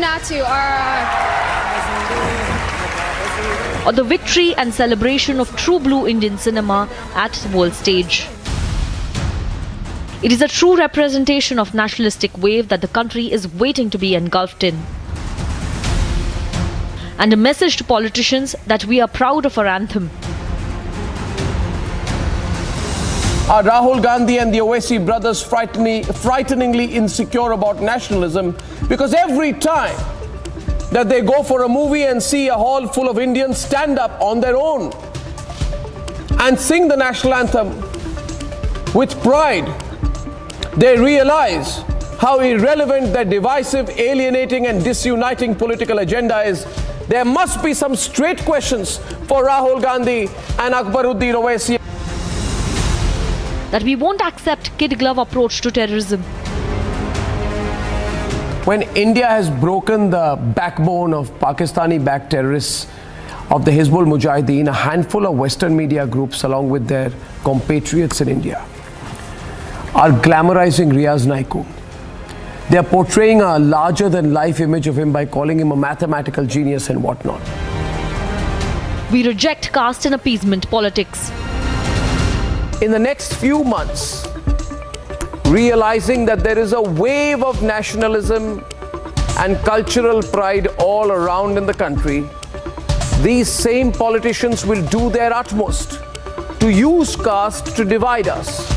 Natu, Or the victory and celebration of true blue Indian cinema at the world stage. It is a true representation of nationalistic wave that the country is waiting to be engulfed in. And a message to politicians that we are proud of our anthem. Are Rahul Gandhi and the Owaisi brothers frighteningly insecure about nationalism because every time that they go for a movie and see a hall full of Indians stand up on their own and sing the national anthem with pride, they realize how irrelevant their divisive, alienating and disuniting political agenda is. There must be some straight questions for Rahul Gandhi and Akbaruddin Owaisi. That we won't accept kid glove approach to terrorism. When India has broken the backbone of Pakistani-backed terrorists of the Hizbul Mujahideen, a handful of Western media groups along with their compatriots in India are glamorizing Riaz Naiku. They are portraying a larger-than-life image of him by calling him a mathematical genius and whatnot. We reject caste and appeasement politics. In the next few months, realizing that there is a wave of nationalism and cultural pride all around in the country, these same politicians will do their utmost to use caste to divide us.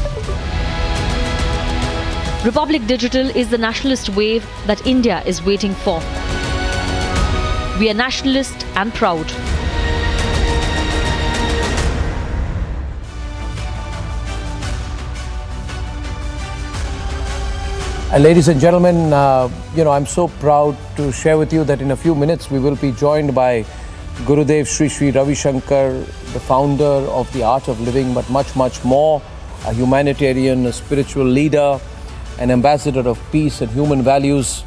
Republic Digital is the nationalist wave that India is waiting for. We are nationalist and proud. Ladies and gentlemen, I'm so proud to share with you that in a few minutes we will be joined by Gurudev Sri Sri Ravi Shankar, the founder of the Art of Living, but much, much more, a humanitarian, a spiritual leader, an ambassador of peace and human values.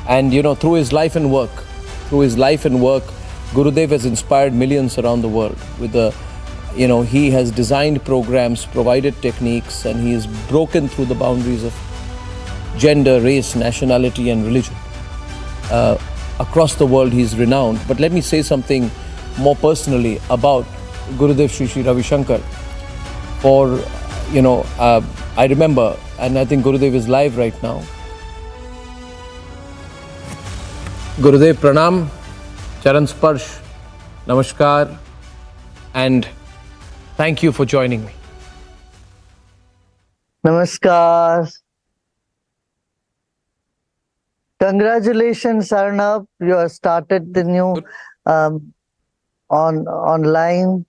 And, through his life and work, Gurudev has inspired millions around the world with he has designed programs, provided techniques, and he has broken through the boundaries of gender, race, nationality and religion. Across the world he is renowned. But let me say something more personally about Gurudev Sri Sri Ravi Shankar. I remember, and I think Gurudev is live right now. Gurudev Pranam, Charan Sparsh, Namaskar, and thank you for joining me. Namaskar. Congratulations, Arnab. You have started the new online.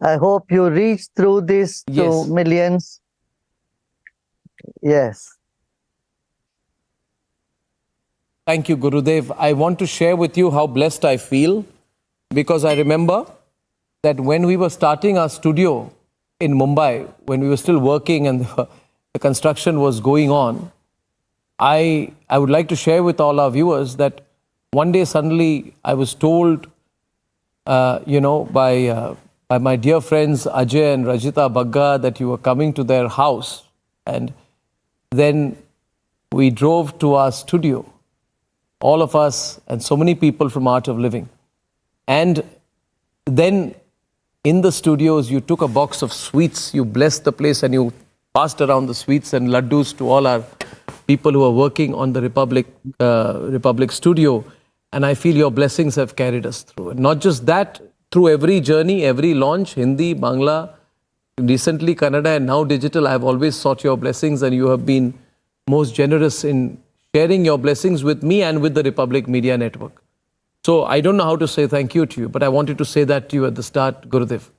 I hope you reach through this to millions. Yes. Thank you, Gurudev. I want to share with you how blessed I feel, because I remember that when we were starting our studio in Mumbai, when we were still working and the construction was going on, I would like to share with all our viewers that one day suddenly I was told, by my dear friends Ajay and Rajita Bagga that you were coming to their house. And then we drove to our studio, all of us and so many people from Art of Living. And then in the studios, you took a box of sweets, you blessed the place and you passed around the sweets and laddus to all our people who are working on the Republic studio. And I feel your blessings have carried us through. And not just that, through every journey, every launch, Hindi, Bangla, recently Kannada and now digital, I have always sought your blessings, and you have been most generous in sharing your blessings with me and with the Republic Media Network. So I don't know how to say thank you to you, but I wanted to say that to you at the start, Gurudev.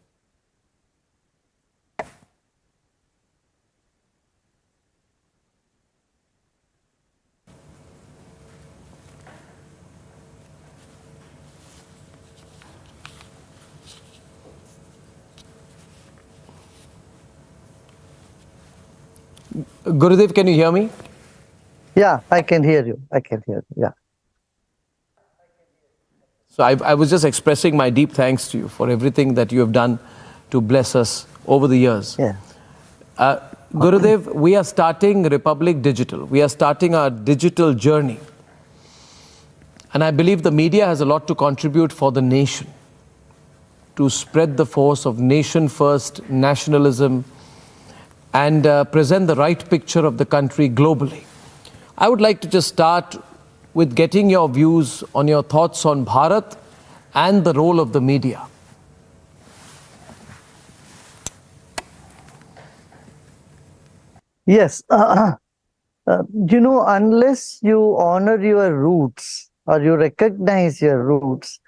Gurudev, can you hear me? Yeah, I can hear you. I can hear you. Yeah. So I was just expressing my deep thanks to you for everything that you have done to bless us over the years. Yeah. Gurudev, we are starting Republic Digital. We are starting our digital journey. And I believe the media has a lot to contribute for the nation, to spread the force of nation-first nationalism and present the right picture of the country globally. I would like to just start with getting your views on your thoughts on Bharat and the role of the media. Yes. Unless you honor your roots or you recognize your roots,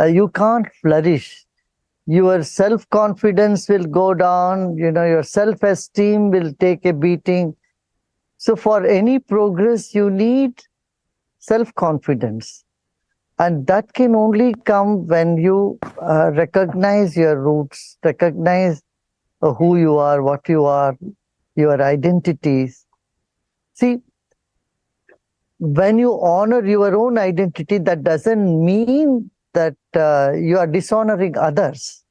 you can't flourish. Your self-confidence will go down, your self-esteem will take a beating. So for any progress, you need self-confidence. And that can only come when you recognize your roots, recognize who you are, what you are, your identities. See, when you honor your own identity, that doesn't mean that you are dishonoring others.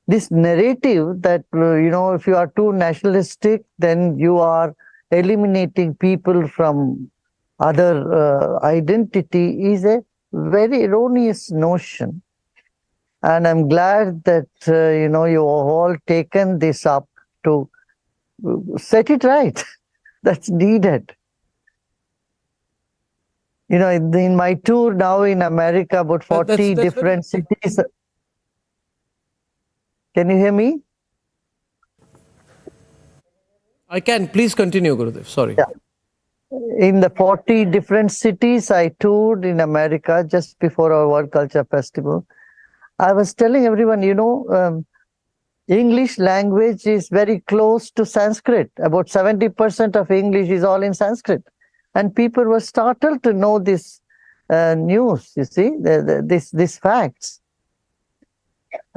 This narrative that, if you are too nationalistic, then you are eliminating people from other identity is a very erroneous notion. And I'm glad that, you have all taken this up to set it right. That's needed. In my tour now in America, about 40 different cities. Can you hear me? I can. Please continue, Gurudev. Sorry. Yeah. In the 40 different cities I toured in America just before our World Culture Festival, I was telling everyone, English language is very close to Sanskrit. About 70% of English is all in Sanskrit. And people were startled to know this news, you see, these facts.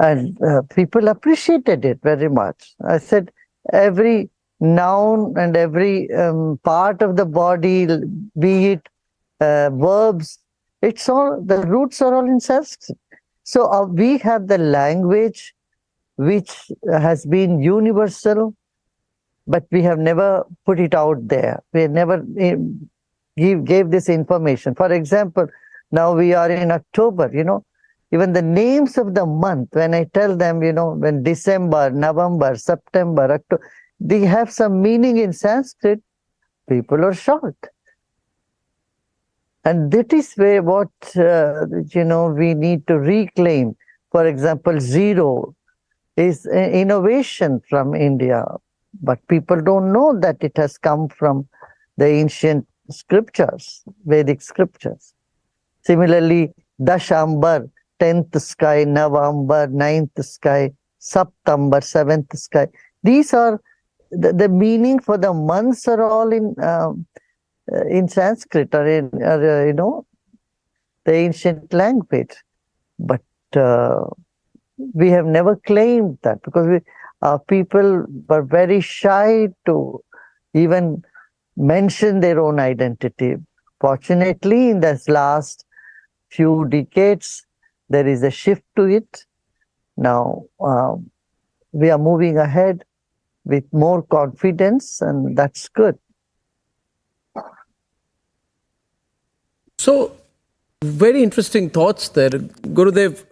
And people appreciated it very much. I said, every noun and every part of the body, be it verbs, the roots are all in Sanskrit. So we have the language which has been universal, but we have never put it out there. We never gave this information. For example, now we are in October, even the names of the month, when I tell them, when December, November, September, October, they have some meaning in Sanskrit, people are shocked. And that is where what, we need to reclaim. For example, zero is an innovation from India, but people don't know that it has come from the ancient scriptures, Vedic scriptures. Similarly, Dashambar, 10th sky, November, 9th sky, September, 7th sky. These are the meaning for the months are all in in Sanskrit or in, the ancient language. But we have never claimed that because our people were very shy to even mention their own identity. Fortunately, in this last few decades, there is a shift to it. Now, we are moving ahead with more confidence, and that's good. So, very interesting thoughts there. Gurudev,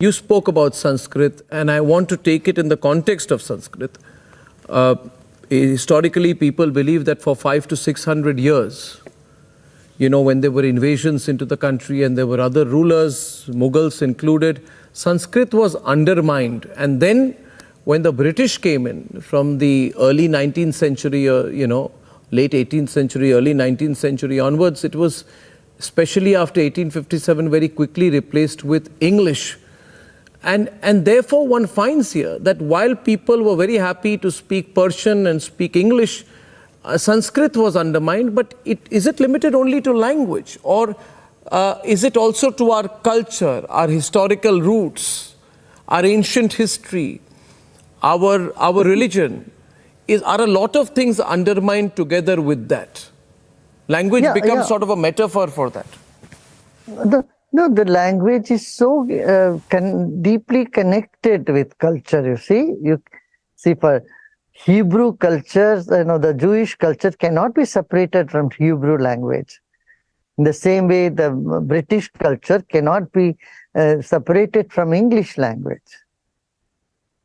you spoke about Sanskrit, and I want to take it in the context of Sanskrit. Historically, people believe that for 500 to 600 years, when there were invasions into the country and there were other rulers, Mughals included, Sanskrit was undermined. And then when the British came in from the early 19th century, late 18th century, early 19th century onwards, it was, especially after 1857, very quickly replaced with English. And therefore one finds here that while people were very happy to speak Persian and speak English, Sanskrit was undermined. But is it limited only to language, or is it also to our culture, our historical roots, our ancient history, our religion? Are a lot of things undermined together with that? Language becomes sort of a metaphor for that. The language is so deeply connected with culture, you see. You see, for Hebrew culture, the Jewish culture cannot be separated from Hebrew language. In the same way, the British culture cannot be separated from English language.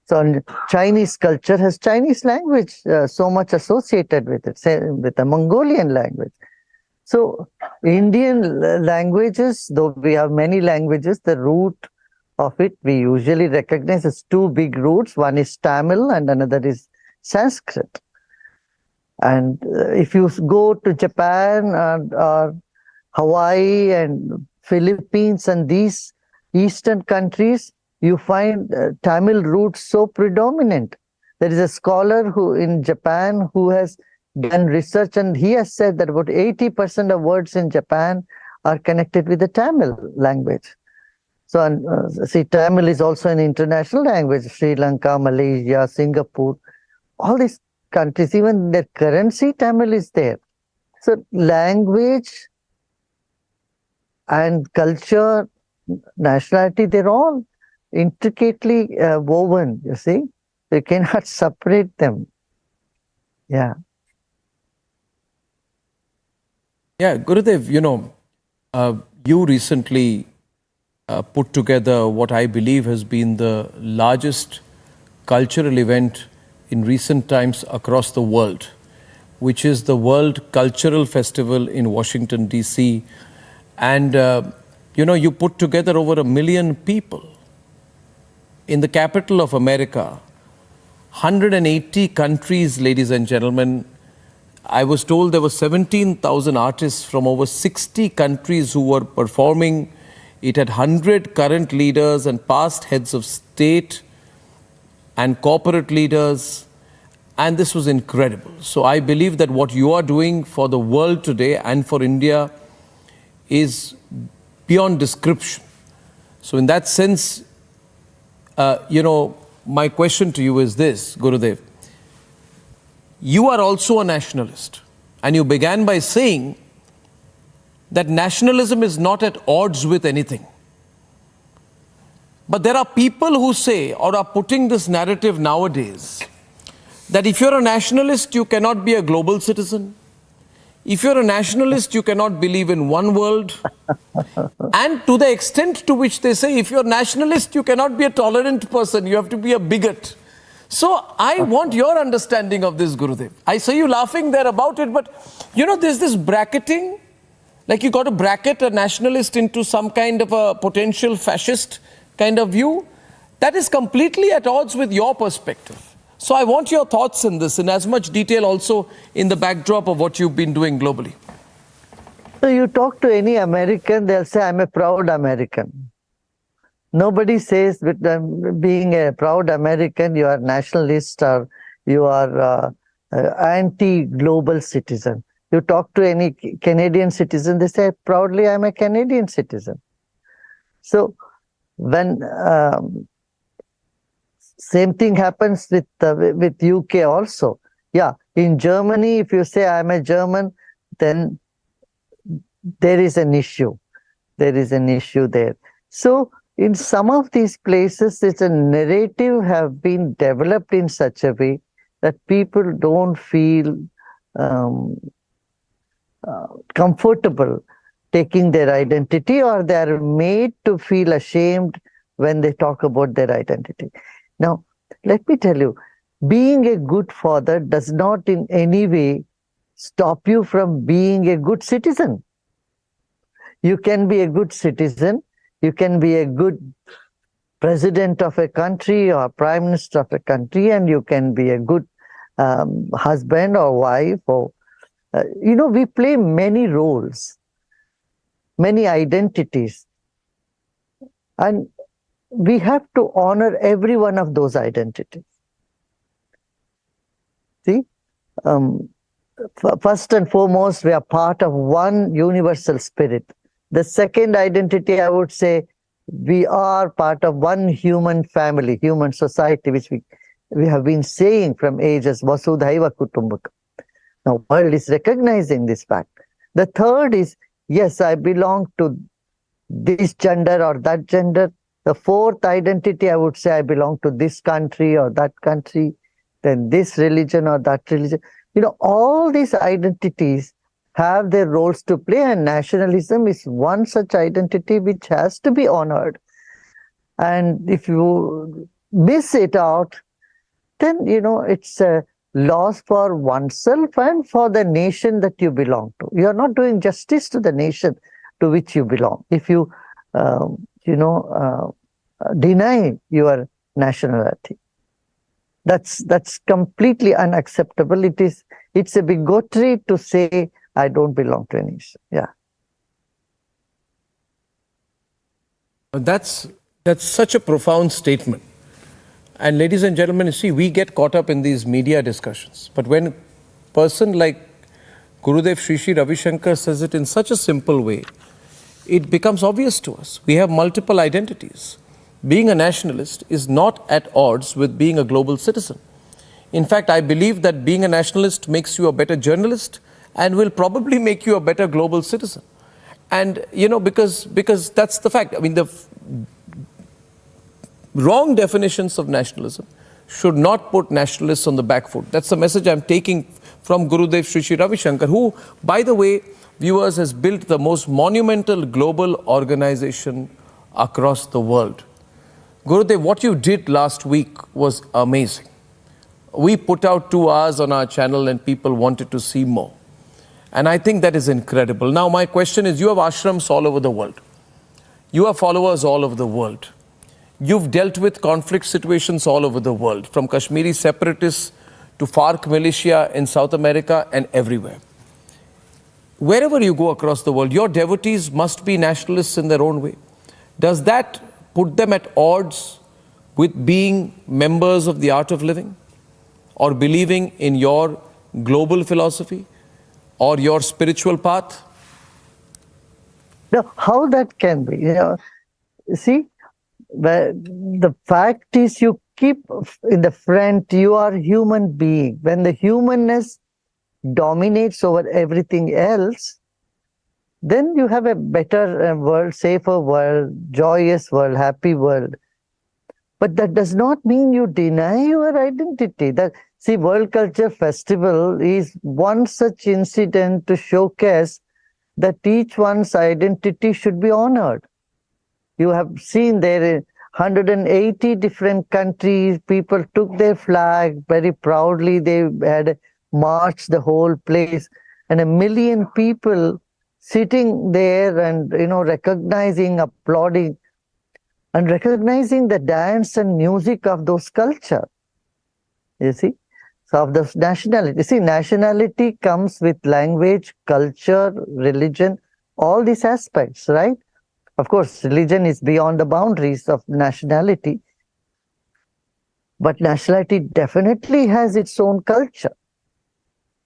So Chinese culture has Chinese language so much associated with it, say, with the Mongolian language. So Indian languages, though we have many languages, the root of it we usually recognize as two big roots. One is Tamil and another is Sanskrit. And if you go to Japan or Hawaii and Philippines and these eastern countries, you find Tamil roots so predominant. There is a scholar in Japan who has done research, and he has said that about 80% of words in Japan are connected with the Tamil language. So, see, Tamil is also an international language. Sri Lanka, Malaysia, Singapore, all these countries, even their currency, Tamil is there. So, language and culture, nationality, they're all intricately woven, you see. You cannot separate them. Yeah. Yeah, Gurudev, you recently put together what I believe has been the largest cultural event in recent times across the world, which is the World Cultural Festival in Washington, D.C. And, you put together over 1 million people in the capital of America, 180 countries, ladies and gentlemen. I was told there were 17,000 artists from over 60 countries who were performing. It had 100 current leaders and past heads of state and corporate leaders. And this was incredible. So I believe that what you are doing for the world today and for India is beyond description. So in that sense, my question to you is this, Gurudev. You are also a nationalist, and you began by saying that nationalism is not at odds with anything. But there are people who say, or are putting this narrative nowadays, that if you're a nationalist, you cannot be a global citizen. If you're a nationalist, you cannot believe in one world. And to the extent to which they say, if you're nationalist, you cannot be a tolerant person, you have to be a bigot. So I want your understanding of this, Gurudev. I saw you laughing there about it, but there's this bracketing, like you got to bracket a nationalist into some kind of a potential fascist kind of view. That is completely at odds with your perspective. So I want your thoughts in this in as much detail also in the backdrop of what you've been doing globally. So you talk to any American, they'll say, I'm a proud American. Nobody says, with being a proud American, you are nationalist or you are anti-global citizen. You talk to any Canadian citizen, they say, proudly, I'm a Canadian citizen. So when same thing happens with UK also. Yeah, in Germany, if you say I'm a German, then there is an issue. There is an issue there. So in some of these places, it's a narrative have been developed in such a way that people don't feel comfortable taking their identity, or they are made to feel ashamed when they talk about their identity. Now, let me tell you, being a good father does not in any way stop you from being a good citizen. You can be a good citizen, you can be a good president of a country or prime minister of a country, and you can be a good husband or wife, or we play many roles, many identities, and we have to honor every one of those identities. See, first and foremost, we are part of one universal spirit. The second identity, I would say, we are part of one human family, human society, which we have been saying from ages, Vasudhaiva Kutumbakam. Now, world is recognizing this fact. The third is, yes, I belong to this gender or that gender. The fourth identity, I would say, I belong to this country or that country, then this religion or that religion. All these identities have their roles to play, and nationalism is one such identity which has to be honored. And if you miss it out, then, it's a loss for oneself and for the nation that you belong to. You are not doing justice to the nation to which you belong if you, deny your nationality. That's completely unacceptable. It's a bigotry to say I don't belong to a nation. Yeah. That's such a profound statement. And ladies and gentlemen, you see, we get caught up in these media discussions. But when a person like Gurudev Sri Ravi Shankar says it in such a simple way, it becomes obvious to us. We have multiple identities. Being a nationalist is not at odds with being a global citizen. In fact, I believe that being a nationalist makes you a better journalist and will probably make you a better global citizen. And, because that's the fact. I mean, the wrong definitions of nationalism should not put nationalists on the back foot. That's the message I'm taking from Gurudev Sri Ravi Shankar, who, by the way, viewers, has built the most monumental global organization across the world. Gurudev, what you did last week was amazing. We put out 2 hours on our channel and people wanted to see more. And I think that is incredible. Now, my question is, you have ashrams all over the world. You have followers all over the world. You've dealt with conflict situations all over the world, from Kashmiri separatists to FARC militia in South America and everywhere. Wherever you go across the world, your devotees must be nationalists in their own way. Does that put them at odds with being members of the art of living, or believing in your global philosophy or your spiritual path? Now, how that can be? See, the fact is, you keep in the front, you are a human being. When the humanness dominates over everything else, then you have a better world, safer world, joyous world, happy world. But that does not mean you deny your identity. See, World Culture Festival is one such incident to showcase that each one's identity should be honored. You have seen there in 180 different countries, people took their flag very proudly. They had marched the whole place, and 1 million people sitting there and, recognizing, applauding, and recognizing the dance and music of those culture. You see? So of the nationality. See, nationality comes with language, culture, religion, all these aspects, right? Of course, religion is beyond the boundaries of nationality. But nationality definitely has its own culture.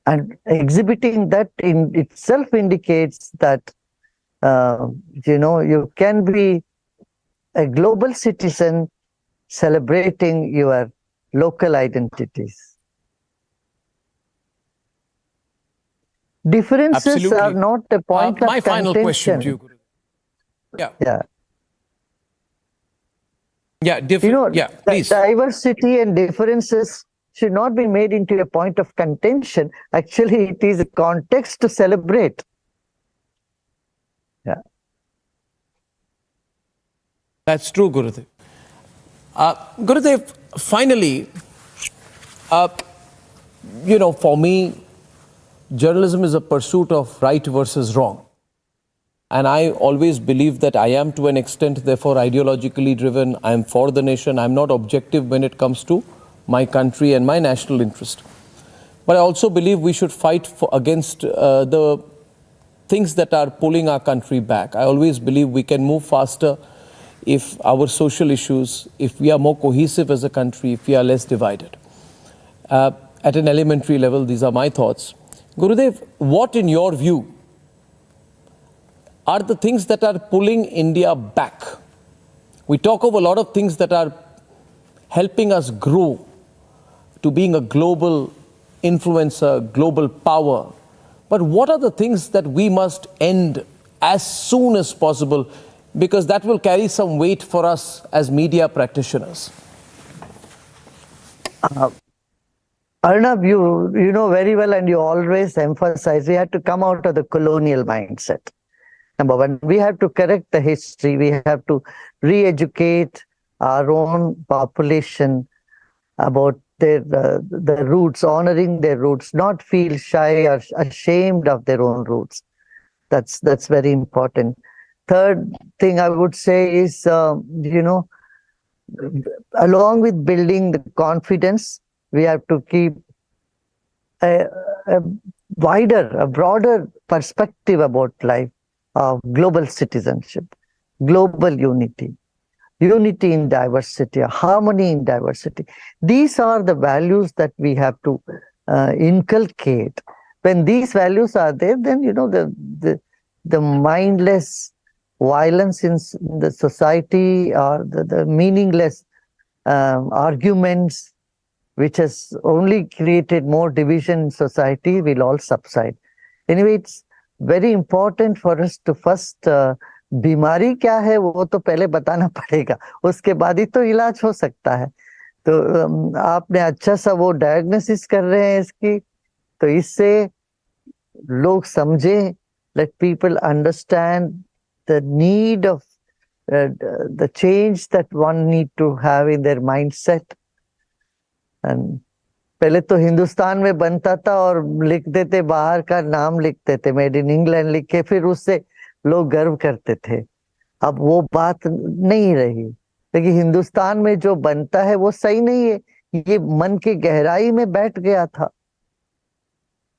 And exhibiting that in itself indicates that, you can be a global citizen celebrating your local identities. Differences Absolutely. are not a point of my final question to you, Guru. Yeah. Yeah, please. Diversity and differences should not be made into a point of contention. Actually, it is a context to celebrate. Yeah. That's true, Gurudev. Gurudev, finally, for me, journalism is a pursuit of right versus wrong. And I always believe that I am, to an extent, therefore, ideologically driven. I am for the nation. I'm not objective when it comes to my country and my national interest. But I also believe we should fight against the things that are pulling our country back. I always believe we can move faster if our social issues, if we are more cohesive as a country, if we are less divided. At an elementary level, these are my thoughts. Gurudev, what in your view are the things that are pulling India back? We talk of a lot of things that are helping us grow to being a global influencer, global power. But what are the things that we must end as soon as possible? Because that will carry some weight for us as media practitioners. Arnab, you know very well, and you always emphasize we have to come out of the colonial mindset. Number one, we have to correct the history. We have to re-educate our own population about their roots, honoring their roots, not feel shy or ashamed of their own roots. That's very important. Third thing I would say is, along with building the confidence, we have to keep a broader perspective about life, of global citizenship, global unity, unity in diversity, harmony in diversity. These are the values that we have to inculcate. When these values are there, then the mindless violence in the society, or the meaningless arguments, which has only created more division in society, will all subside. Anyway, it's very important for us to first बीमारी क्या है वो तो पहले बताना पड़ेगा, उसके बाद ही तो इलाज हो सकता है. तो आपने अच्छा सा वो डायग्नोसिस कर रहे हैं इसकी, तो इससे लोग समझें, let people understand the need of the change that one need to have in their mindset. And पहले तो हिंदुस्तान में बनता था और लिख देते, बाहर का नाम लिखते थे, मेड इन इंग्लैंड लिख के, फिर उससे लोग गर्व करते थे. अब वो बात नहीं रही, लेकिन हिंदुस्तान में जो बनता है वो सही नहीं है, ये मन के गहराई में बैठ गया था.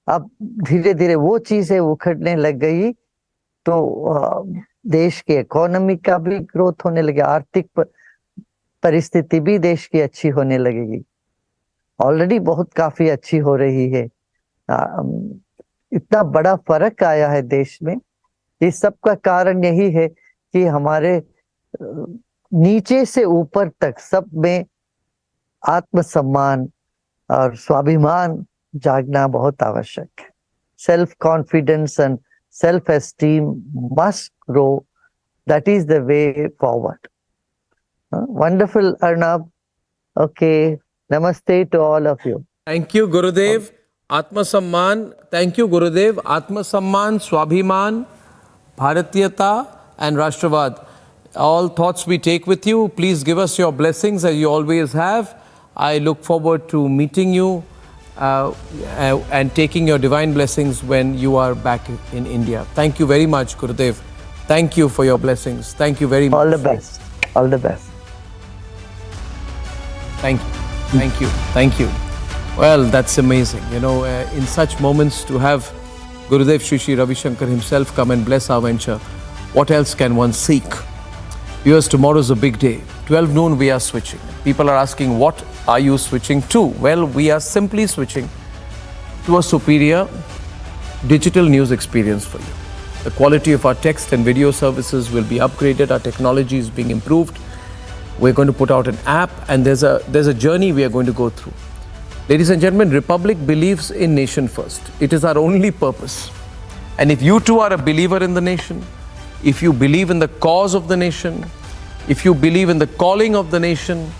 अब धीरे धीरे वो चीजें उखड़ने लग गई, तो देश की इकोनॉमी का भी ग्रोथ होने लगे, आर्थिक परिस्थिति भी देश की अच्छी होने लगेगी. ऑलरेडी बहुत काफी अच्छी हो रही है. इतना बड़ा फर्क आया है देश में. इस सब का कारण यही है कि हमारे नीचे से ऊपर तक सब में आत्मसम्मान और स्वाभिमान जागना बहुत आवश्यक है. Self confidence and self esteem must grow. That is the way forward. Wonderful, Arnab. Okay, namaste to all of you. Thank you, Gurudev. Atma Samman. Thank you, Gurudev. Atma Samman, Swabhiman, Bharatiyata and Rashtravad. All thoughts we take with you. Please give us your blessings as you always have. I look forward to meeting you and taking your divine blessings when you are back in India. Thank you very much, Gurudev. Thank you for your blessings. Thank you very much. All the best. All the best. Thank you. Thank you. Thank you. Well, that's amazing. You know, in such moments to have Gurudev Shri Shri Ravi Shankar himself come and bless our venture, what else can one seek? Viewers, tomorrow is a big day. 12 noon we are switching. People are asking, what are you switching to? Well, we are simply switching to a superior digital news experience for you. The quality of our text and video services will be upgraded. Our technology is being improved. We're going to put out an app, and there's a journey we are going to go through. Ladies and gentlemen, Republic believes in nation first. It is our only purpose. And if you too are a believer in the nation, if you believe in the cause of the nation, if you believe in the calling of the nation,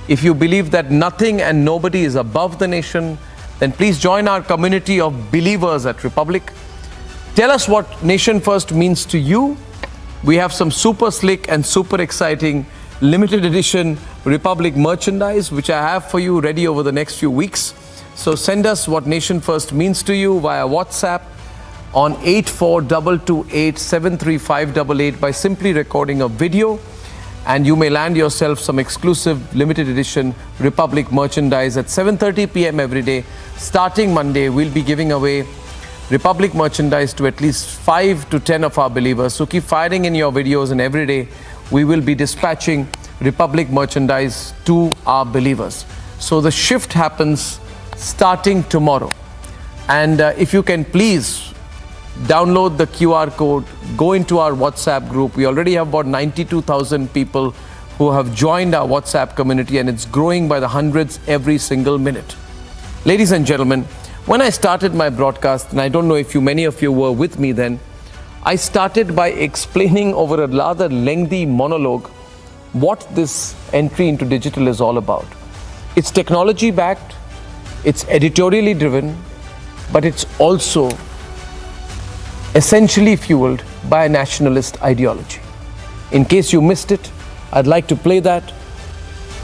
if you believe that nothing and nobody is above the nation, then please join our community of believers at Republic. Tell us what Nation First means to you. We have some super slick and super exciting limited edition Republic merchandise, which I have for you ready over the next few weeks. So send us what Nation First means to you via WhatsApp on 8422873588 by simply recording a video, and you may land yourself some exclusive limited edition Republic merchandise at 7:30 p.m. every day. Starting Monday, we'll be giving away Republic merchandise to at least 5 to 10 of our believers. So keep firing in your videos, and every day we will be dispatching Republic merchandise to our believers. So the shift happens starting tomorrow. And if you can please download the QR code, go into our WhatsApp group. We already have about 92,000 people who have joined our WhatsApp community, and it's growing by the hundreds every single minute. Ladies and gentlemen, when I started my broadcast, and I don't know if many of you were with me then, I started by explaining over a rather lengthy monologue what this entry into digital is all about. It's technology backed, it's editorially driven, but it's also essentially fueled by a nationalist ideology. In case you missed it, I'd like to play that,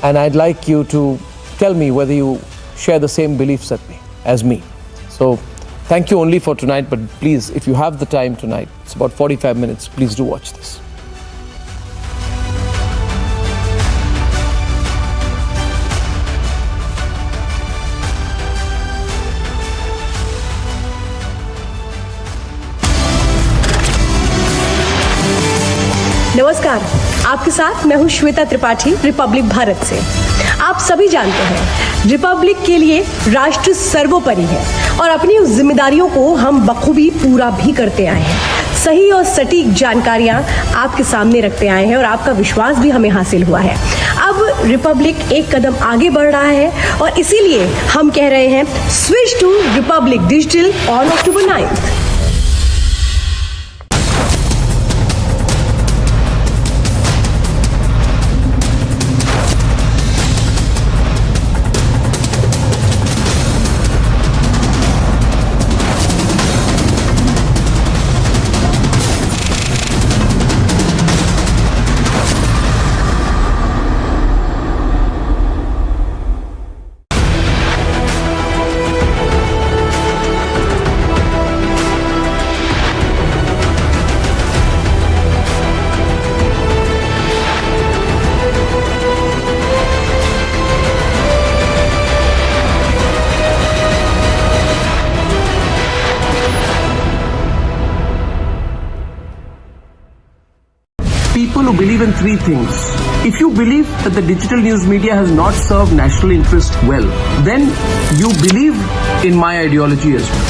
and I'd like you to tell me whether you share the same beliefs as me. So thank you only for tonight, but please, if you have the time tonight, it's about 45 minutes, please do watch this. नमस्कार, आपके साथ मैं हूं Shweta Tripathi Republic Bharat से। आप सभी जानते हैं रिपब्लिक के लिए राष्ट्र सर्वोपरि है और अपनी उस जिम्मेदारियों को हम बखूबी पूरा भी करते आए हैं। सही और सटीक जानकारियां आपके सामने रखते आए हैं और आपका विश्वास भी हमें हासिल हुआ है। अब रिपब्लिक एक कदम आगे बढ़ रहा है और इसीलिए हम कह रहे हैं switch to Republic Digital on October 9th। People who believe in three things. If you believe that the digital news media has not served national interest well, then you believe in my ideology as well.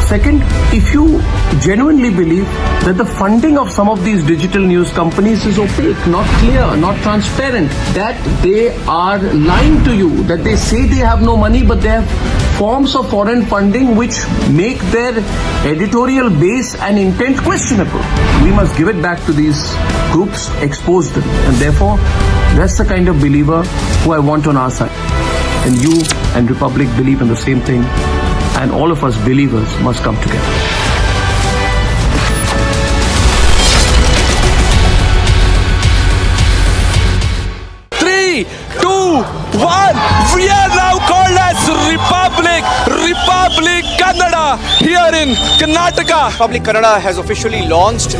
Second, if you genuinely believe that the funding of some of these digital news companies is opaque, not clear, not transparent, that they are lying to you, that they say they have no money, but they have forms of foreign funding which make their editorial base and intent questionable. We must give it back to these groups, expose them, and therefore that's the kind of believer who I want on our side. And you and Republic believe in the same thing, and all of us believers must come together. Three, two, one. We are now called as Republic Kannada here in Karnataka. Republic Kannada has officially launched.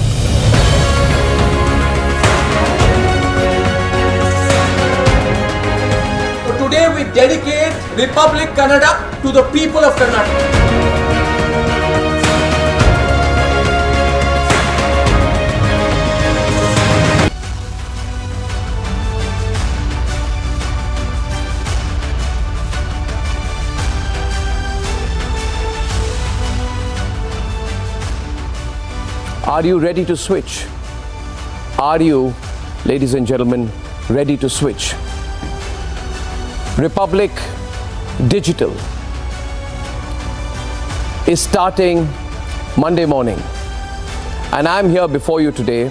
Today we dedicate Republic Kannada to the people of Karnataka. Are you ready to switch? Are you, ladies and gentlemen, ready to switch? Republic Digital is starting Monday morning, and I'm here before you today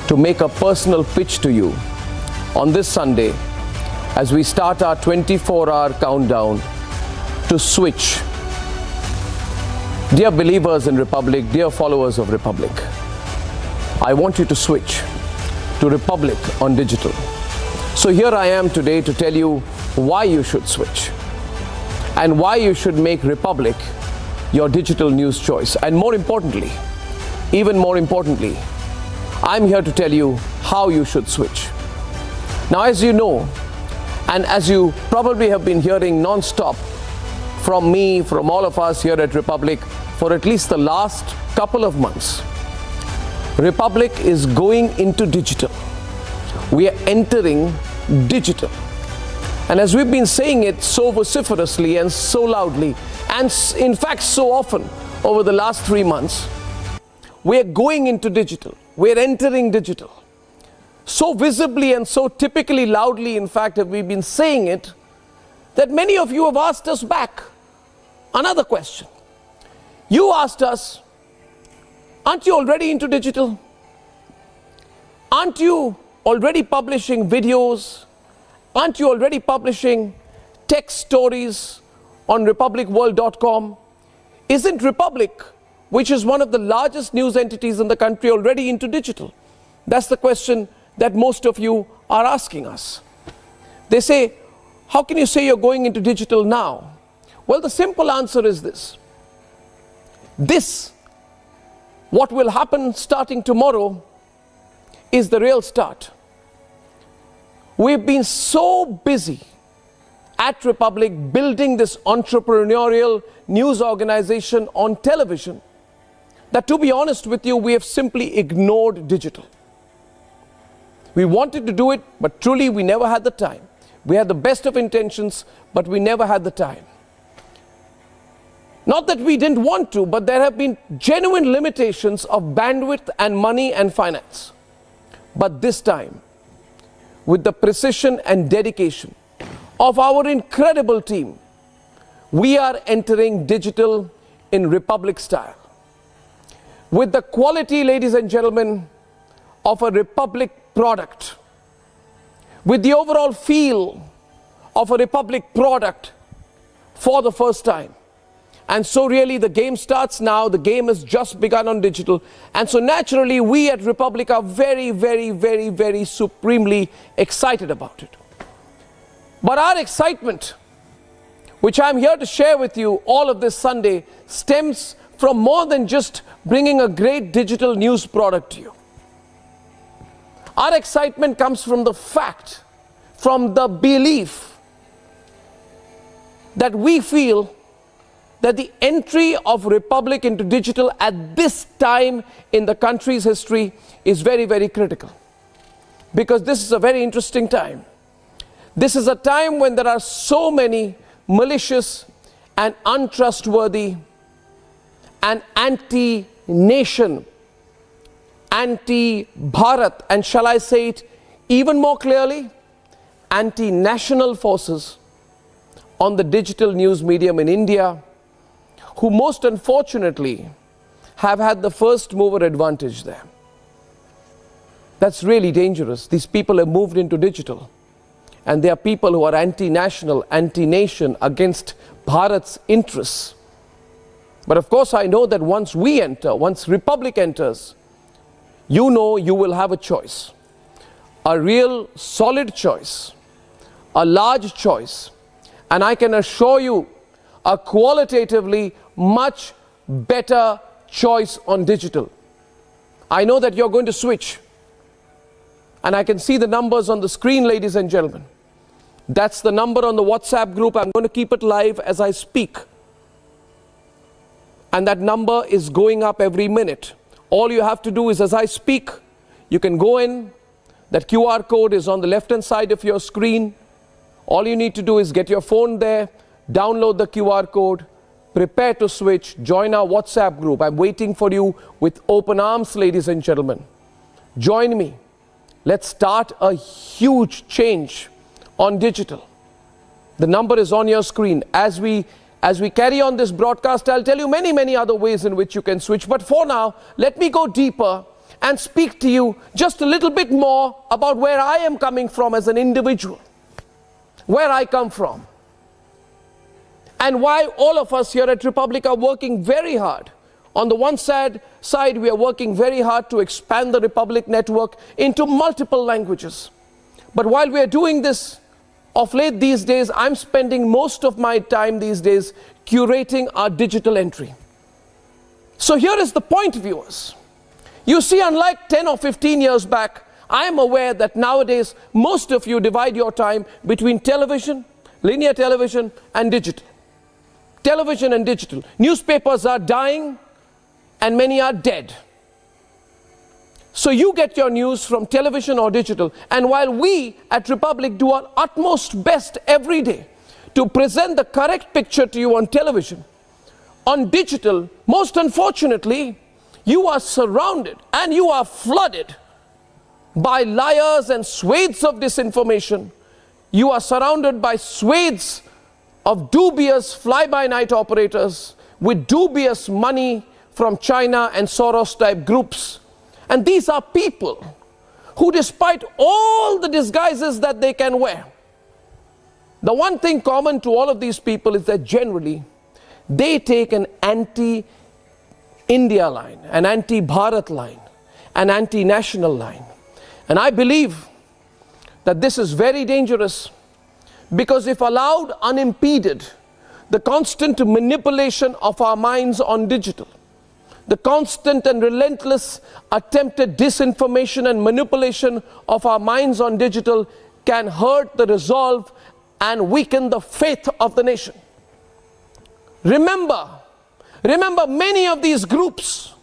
to make a personal pitch to you on this Sunday as we start our 24-hour countdown to switch. Dear believers in Republic, dear followers of Republic, I want you to switch to Republic on digital. So here I am today to tell you why you should switch and why you should make Republic your digital news choice. And more importantly, even more importantly, I'm here to tell you how you should switch. Now, as you know, and as you probably have been hearing non-stop from me, from all of us here at Republic for at least the last couple of months, Republic is going into digital. We are entering digital. And as we've been saying it so vociferously and so loudly, and in fact so often over the last 3 months, we are going into digital. We are entering digital. So visibly and so typically loudly, in fact, have we been saying it, that many of you have asked us back another question. You asked us, aren't you already into digital? Aren't you already publishing videos? Aren't you already publishing text stories on republicworld.com? Isn't Republic, which is one of the largest news entities in the country, already into digital? That's the question that most of you are asking us. They say, how can you say you're going into digital now? Well, the simple answer is this. What will happen starting tomorrow, is the real start. We've been so busy at Republic building this entrepreneurial news organization on television that, to be honest with you, we have simply ignored digital. We wanted to do it, but truly we never had the time. We had the best of intentions, but we never had the time. Not that we didn't want to, but there have been genuine limitations of bandwidth and money and finance. But this time, with the precision and dedication of our incredible team, we are entering digital in Republic style. With the quality, ladies and gentlemen, of a Republic product, with the overall feel of a Republic product for the first time. And so really the game starts now. The game has just begun on digital. And so naturally we at Republic are very, very, very, very supremely excited about it. But our excitement, which I'm here to share with you all of this Sunday, stems from more than just bringing a great digital news product to you. Our excitement comes from the fact, from the belief that we feel that the entry of Republic into digital at this time in the country's history is very, very critical. Because this is a very interesting time. This is a time when there are so many malicious and untrustworthy and anti-nation, anti-Bharat, and shall I say it even more clearly, anti-national forces on the digital news medium in India, who most unfortunately have had the first mover advantage there. That's really dangerous. These people have moved into digital, and they are people who are anti-national, anti-nation, against Bharat's interests. But of course I know that once we enter, once Republic enters, you know you will have a choice. A real solid choice, a large choice, and I can assure you a qualitatively much better choice on digital. I know that you're going to switch, and I can see the numbers on the screen, ladies and gentlemen. That's the number on the WhatsApp group. I'm going to keep it live as I speak, and that number is going up every minute. All you have to do is, as I speak, you can go in. That QR code is on the left-hand side of your screen. All you need to do is get your phone there, download the QR code, prepare to switch, join our WhatsApp group. I'm waiting for you with open arms, ladies and gentlemen. Join me. Let's start a huge change on digital. The number is on your screen. As we carry on this broadcast, I'll tell you many other ways in which you can switch. But for now, let me go deeper and speak to you just a little bit more about where I am coming from as an individual, where I come from, and why all of us here at Republic are working very hard. On the one side, we are working very hard to expand the Republic network into multiple languages. But while we are doing this, of late these days, I'm spending most of my time these days curating our digital entry. So here is the point, viewers. You see, unlike 10 or 15 years back, I am aware that nowadays most of you divide your time between television, linear television, and digital. Television and digital. Newspapers are dying and many are dead. So you get your news from television or digital, and while we at Republic do our utmost best every day to present the correct picture to you on television, on digital, most unfortunately, you are surrounded and you are flooded by liars and swathes of disinformation. You are surrounded by swathes of dubious fly-by-night operators with dubious money from China and Soros-type groups. And these are people who, despite all the disguises that they can wear, the one thing common to all of these people is that generally they take an anti-India line, an anti-Bharat line, an anti-national line. And I believe that this is very dangerous, because if allowed unimpeded, the constant manipulation of our minds on digital, the constant and relentless attempted disinformation and manipulation of our minds on digital can hurt the resolve and weaken the faith of the nation. Remember many of these groups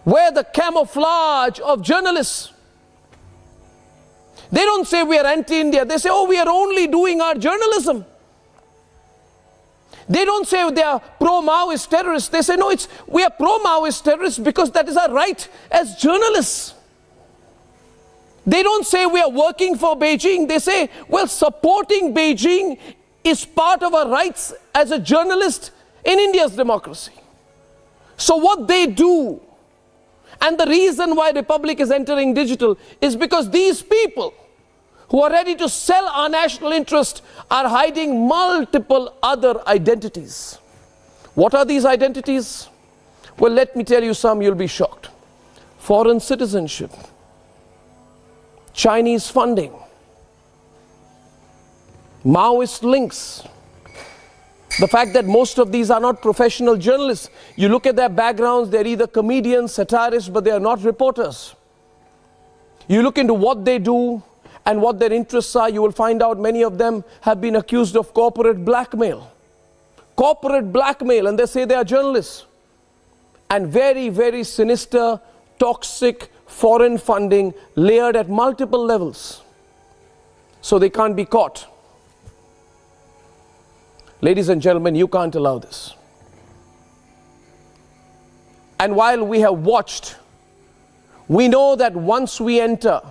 wear the camouflage of journalists. They don't say we are anti-India. They say, oh, we are only doing our journalism. They don't say they are pro-Maoist terrorists. They say, no, we are pro-Maoist terrorists because that is our right as journalists. They don't say we are working for Beijing. They say, well, supporting Beijing is part of our rights as a journalist in India's democracy. So what they do, and the reason why Republic is entering digital, is because these people who are ready to sell our national interest are hiding multiple other identities. What are these identities? Well, let me tell you some, you'll be shocked. Foreign citizenship, Chinese funding, Maoist links, the fact that most of these are not professional journalists. You look at their backgrounds, they're either comedians, satirists, but they are not reporters. You look into what they do and what their interests are, you will find out many of them have been accused of corporate blackmail. Corporate blackmail, and they say they are journalists. And very, very sinister, toxic foreign funding layered at multiple levels. So they can't be caught. Ladies and gentlemen, you can't allow this. And while we have watched, we know that once we enter,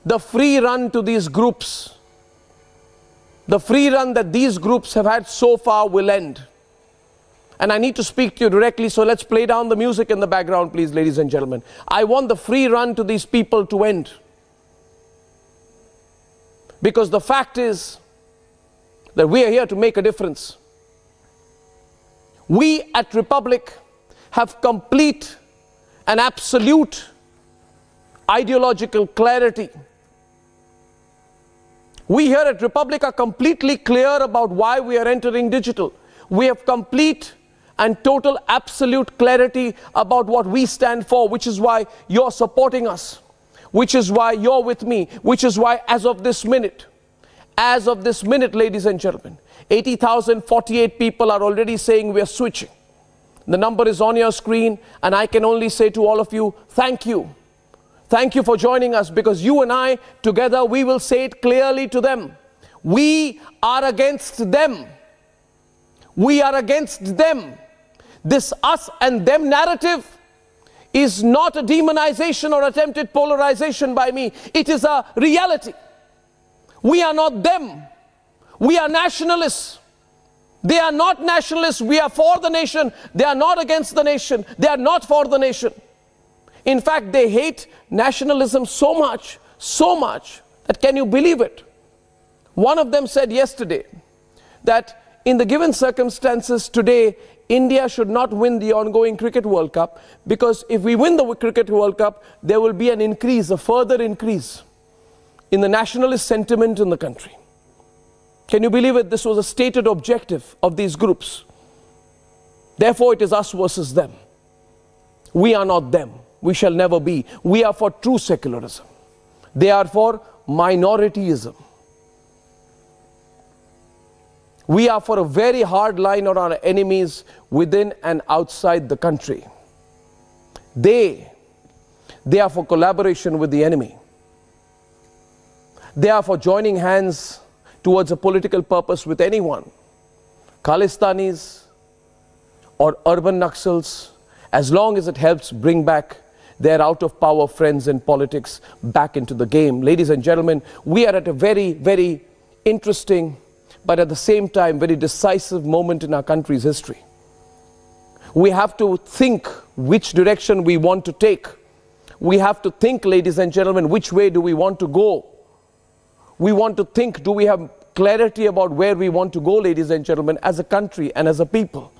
the free run to these groups, the free run that these groups have had so far will end. And I need to speak to you directly, so let's play down the music in the background, please, ladies and gentlemen. I want the free run to these people to end. Because the fact is that we are here to make a difference. We at Republic have complete and absolute ideological clarity. We here at Republic are completely clear about why we are entering digital. We have complete and total absolute clarity about what we stand for, which is why you're supporting us, which is why you're with me, which is why as of this minute, ladies and gentlemen, 80,048 people are already saying we are switching. The number is on your screen, and I can only say to all of you, thank you. Thank you for joining us, because you and I, together, we will say it clearly to them. We are against them. We are against them. This us and them narrative is not a demonization or attempted polarization by me. It is a reality. We are not them. We are nationalists. They are not nationalists. We are for the nation. They are not against the nation. They are not for the nation. In fact, they hate nationalism so much that, can you believe it? One of them said yesterday that in the given circumstances today, India should not win the ongoing Cricket World Cup, because if we win the Cricket World Cup, there will be an increase, a further increase in the nationalist sentiment in the country. Can you believe it? This was a stated objective of these groups. Therefore, it is us versus them. We are not them. We shall never be. We are for true secularism. They are for minorityism. We are for a very hard line on our enemies within and outside the country. They are for collaboration with the enemy. They are for joining hands towards a political purpose with anyone, Khalistanis or urban Naxals, as long as it helps bring back their out-of-power friends in politics back into the game. Ladies and gentlemen, we are at a very, very interesting, but at the same time, very decisive moment in our country's history. We have to think which direction we want to take. We have to think, ladies and gentlemen, which way do we want to go? We want to think, do we have clarity about where we want to go, ladies and gentlemen, as a country and as a people?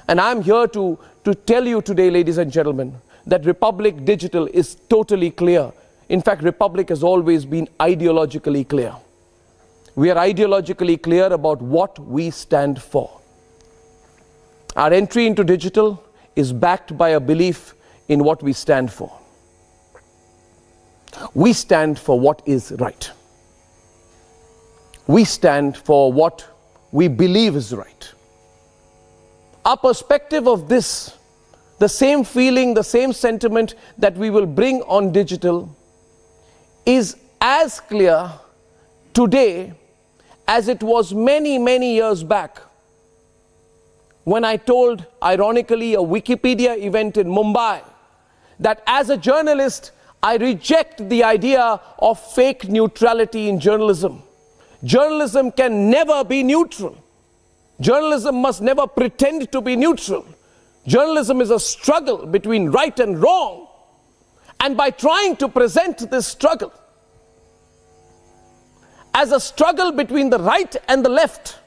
And I'm here to tell you today, ladies and gentlemen, that Republic Digital is totally clear. In fact, Republic has always been ideologically clear. We are ideologically clear about what we stand for. Our entry into digital is backed by a belief in what we stand for. We stand for what is right. We stand for what we believe is right. Our perspective of this, the same feeling, the same sentiment that we will bring on digital, is as clear today as it was many, many years back when I told, ironically, a Wikipedia event in Mumbai that as a journalist, I reject the idea of fake neutrality in journalism. Journalism can never be neutral. Journalism must never pretend to be neutral. Journalism is a struggle between right and wrong. And by trying to present this struggle as a struggle between the right and the left,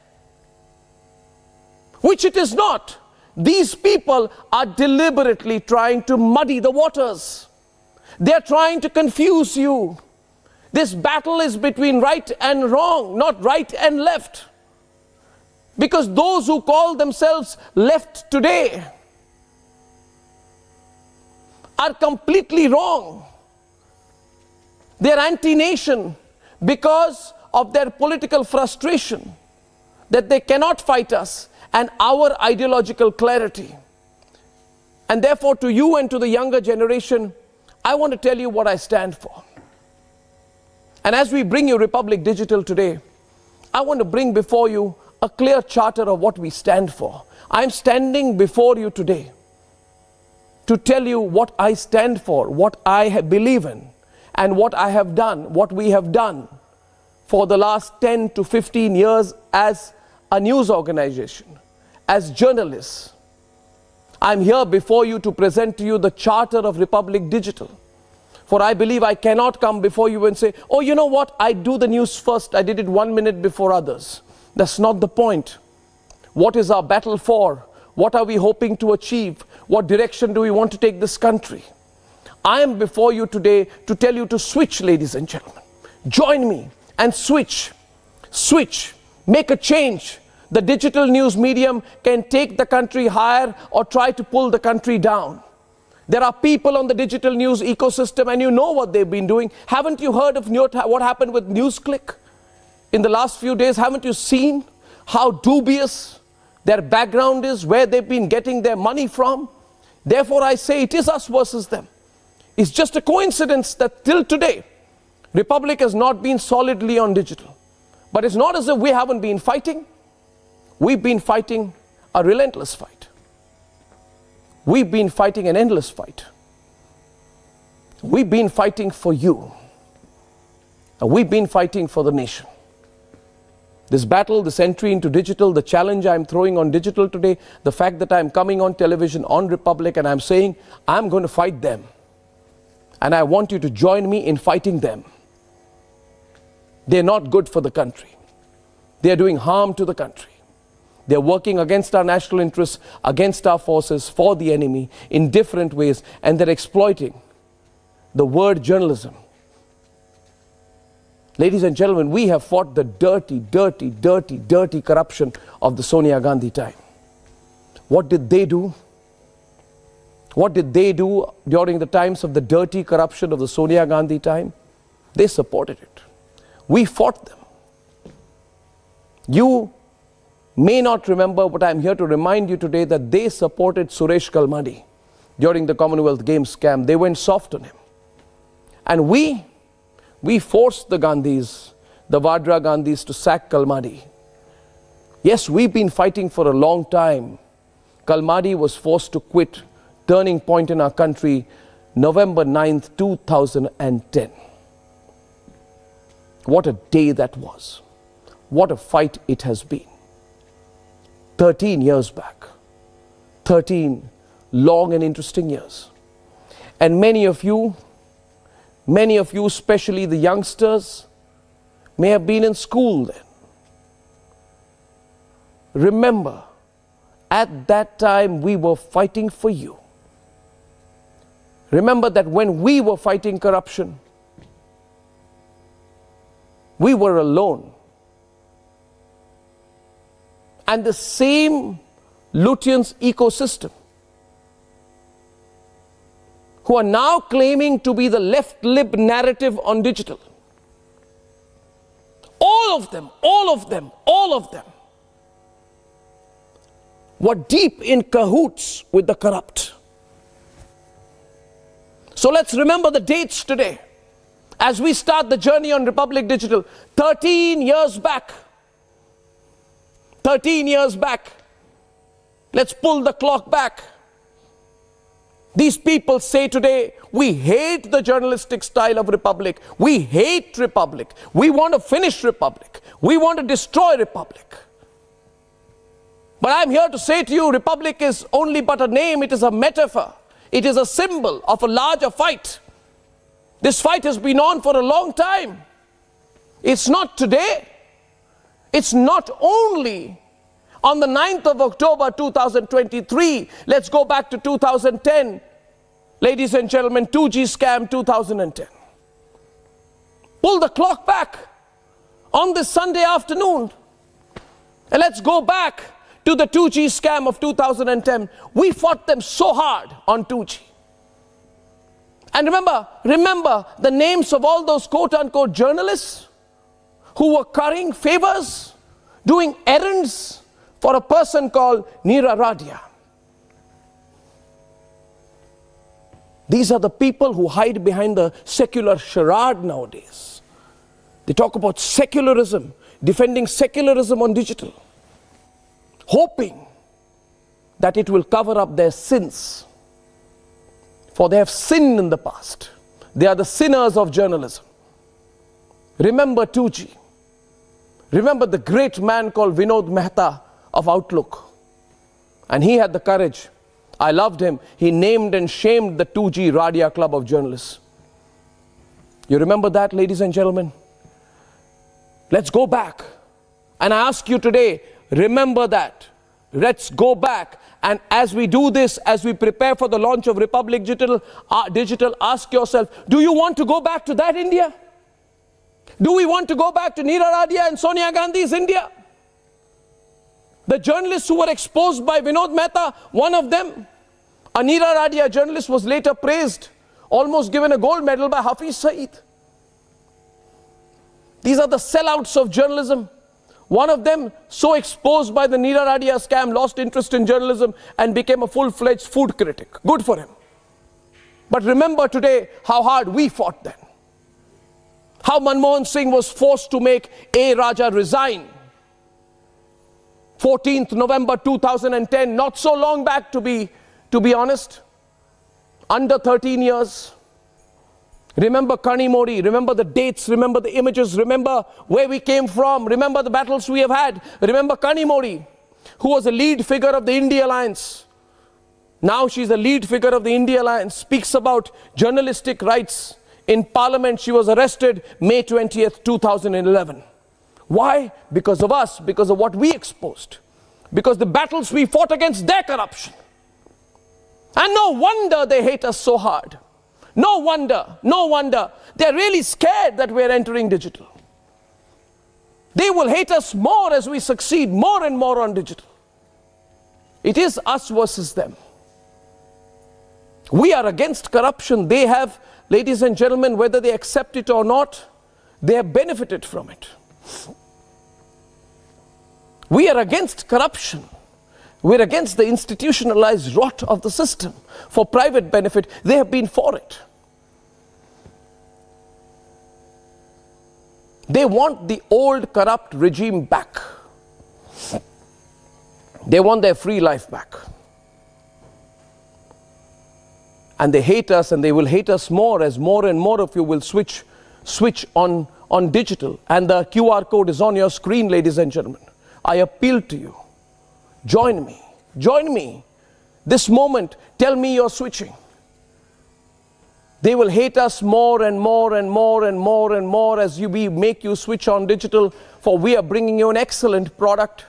which it is not, these people are deliberately trying to muddy the waters. They are trying to confuse you. This battle is between right and wrong, not right and left. Because those who call themselves left today are completely wrong. They are anti-nation because of their political frustration that they cannot fight us and our ideological clarity. And therefore, to you and to the younger generation, I want to tell you what I stand for. And as we bring you Republic Digital today, I want to bring before you a clear charter of what we stand for. I'm standing before you today to tell you what I stand for, what I believe in, and what I have done, what we have done for the last 10 to 15 years as a news organization, as journalists. I'm here before you to present to you the charter of Republic Digital. For I believe I cannot come before you and say, oh, you know what, I do the news first, I did it 1 minute before others. That's not the point. What is our battle for? What are we hoping to achieve? What direction do we want to take this country? I am before you today to tell you to switch, ladies and gentlemen. Join me and switch. Switch. Make a change. The digital news medium can take the country higher or try to pull the country down. There are people on the digital news ecosystem, and you know what they've been doing. Haven't you heard of what happened with NewsClick in the last few days? Haven't you seen how dubious their background is, where they've been getting their money from? Therefore, I say it is us versus them. It's just a coincidence that till today, Republic has not been solidly on digital. But it's not as if we haven't been fighting. We've been fighting a relentless fight. We've been fighting an endless fight. We've been fighting for you. And we've been fighting for the nation. This battle, this entry into digital, the challenge I'm throwing on digital today, the fact that I'm coming on television, on Republic, and I'm saying, I'm going to fight them. And I want you to join me in fighting them. They're not good for the country. They're doing harm to the country. They're working against our national interests, against our forces, for the enemy, in different ways, and they're exploiting the word journalism. Ladies and gentlemen, we have fought the dirty corruption of the Sonia Gandhi time. What did they do? What did they do during the times of the dirty corruption of the Sonia Gandhi time? They supported it. We fought them. You may not remember, but I'm here to remind you today that they supported Suresh Kalmadi during the Commonwealth Games scam. They went soft on him. And we forced the Gandhis, the Vadra Gandhis, to sack Kalmadi. Yes, we've been fighting for a long time. Kalmadi was forced to quit. Turning point in our country, November 9th, 2010. What a day that was. What a fight it has been. 13 years back. 13 long and interesting years. And many of you, especially the youngsters, may have been in school then. Remember, at that time we were fighting for you. Remember that when we were fighting corruption, we were alone. And the same Lutyens ecosystem, who are now claiming to be the left-lib narrative on digital, all of them were deep in cahoots with the corrupt. So let's remember the dates today as we start the journey on Republic Digital. 13 years back. 13 years back. Let's pull the clock back. These people say today, we hate the journalistic style of Republic. We hate Republic. We want to finish Republic. We want to destroy Republic. But I'm here to say to you, Republic is only but a name. It is a metaphor. It is a symbol of a larger fight. This fight has been on for a long time. It's not today. It's not only on the 9th of October 2023. Let's go back to 2010. Ladies and gentlemen, 2G scam 2010. Pull the clock back on this Sunday afternoon. And let's go back to the 2G scam of 2010. We fought them so hard on 2G. And remember the names of all those quote-unquote journalists who were currying favors, doing errands for a person called Neera Radia. These are the people who hide behind the secular charade nowadays. They talk about secularism, defending secularism on digital, hoping that it will cover up their sins. For they have sinned in the past. They are the sinners of journalism. Remember 2G. Remember the great man called Vinod Mehta of Outlook. And he had the courage. I loved him. He named and shamed the 2G Radia Club of Journalists. You remember that, ladies and gentlemen? Let's go back. And I ask you today, remember that. Let's go back. And as we do this, as we prepare for the launch of Republic Digital, ask yourself, do you want to go back to that India? Do we want to go back to Neera Radia and Sonia Gandhi's India? The journalists who were exposed by Vinod Mehta, one of them, a Neera Radia journalist, was later praised, almost given a gold medal by Hafiz Saeed. These are the sellouts of journalism. One of them, so exposed by the Neera Radia scam, lost interest in journalism and became a full-fledged food critic. Good for him. But remember today how hard we fought then. How Manmohan Singh was forced to make A. Raja resign 14th November 2010, not so long back to be honest, under 13 years. Remember Kani Modi, remember the dates, remember the images, remember where we came from, remember the battles we have had. Remember Kani Modi, who was a lead figure of the India Alliance. Now she's a lead figure of the India Alliance, speaks about journalistic rights. In Parliament, she was arrested May 20th, 2011. Why? Because of us, because of what we exposed, because the battles we fought against their corruption. And no wonder they hate us so hard. No wonder, no wonder. They're really scared that we're entering digital. They will hate us more as we succeed more and more on digital. It is us versus them. We are against corruption. They have, ladies and gentlemen, whether they accept it or not, they have benefited from it. We are against corruption. We're against the institutionalized rot of the system for private benefit. They have been for it. They want the old corrupt regime back. They want their free life back. And they hate us, and they will hate us more as more and more of you will switch on digital. And the QR code is on your screen, ladies and gentlemen. I appeal to you. Join me. Join me. This moment, tell me you're switching. They will hate us more and more and more and more and more as we make you switch on digital, for we are bringing you an excellent product.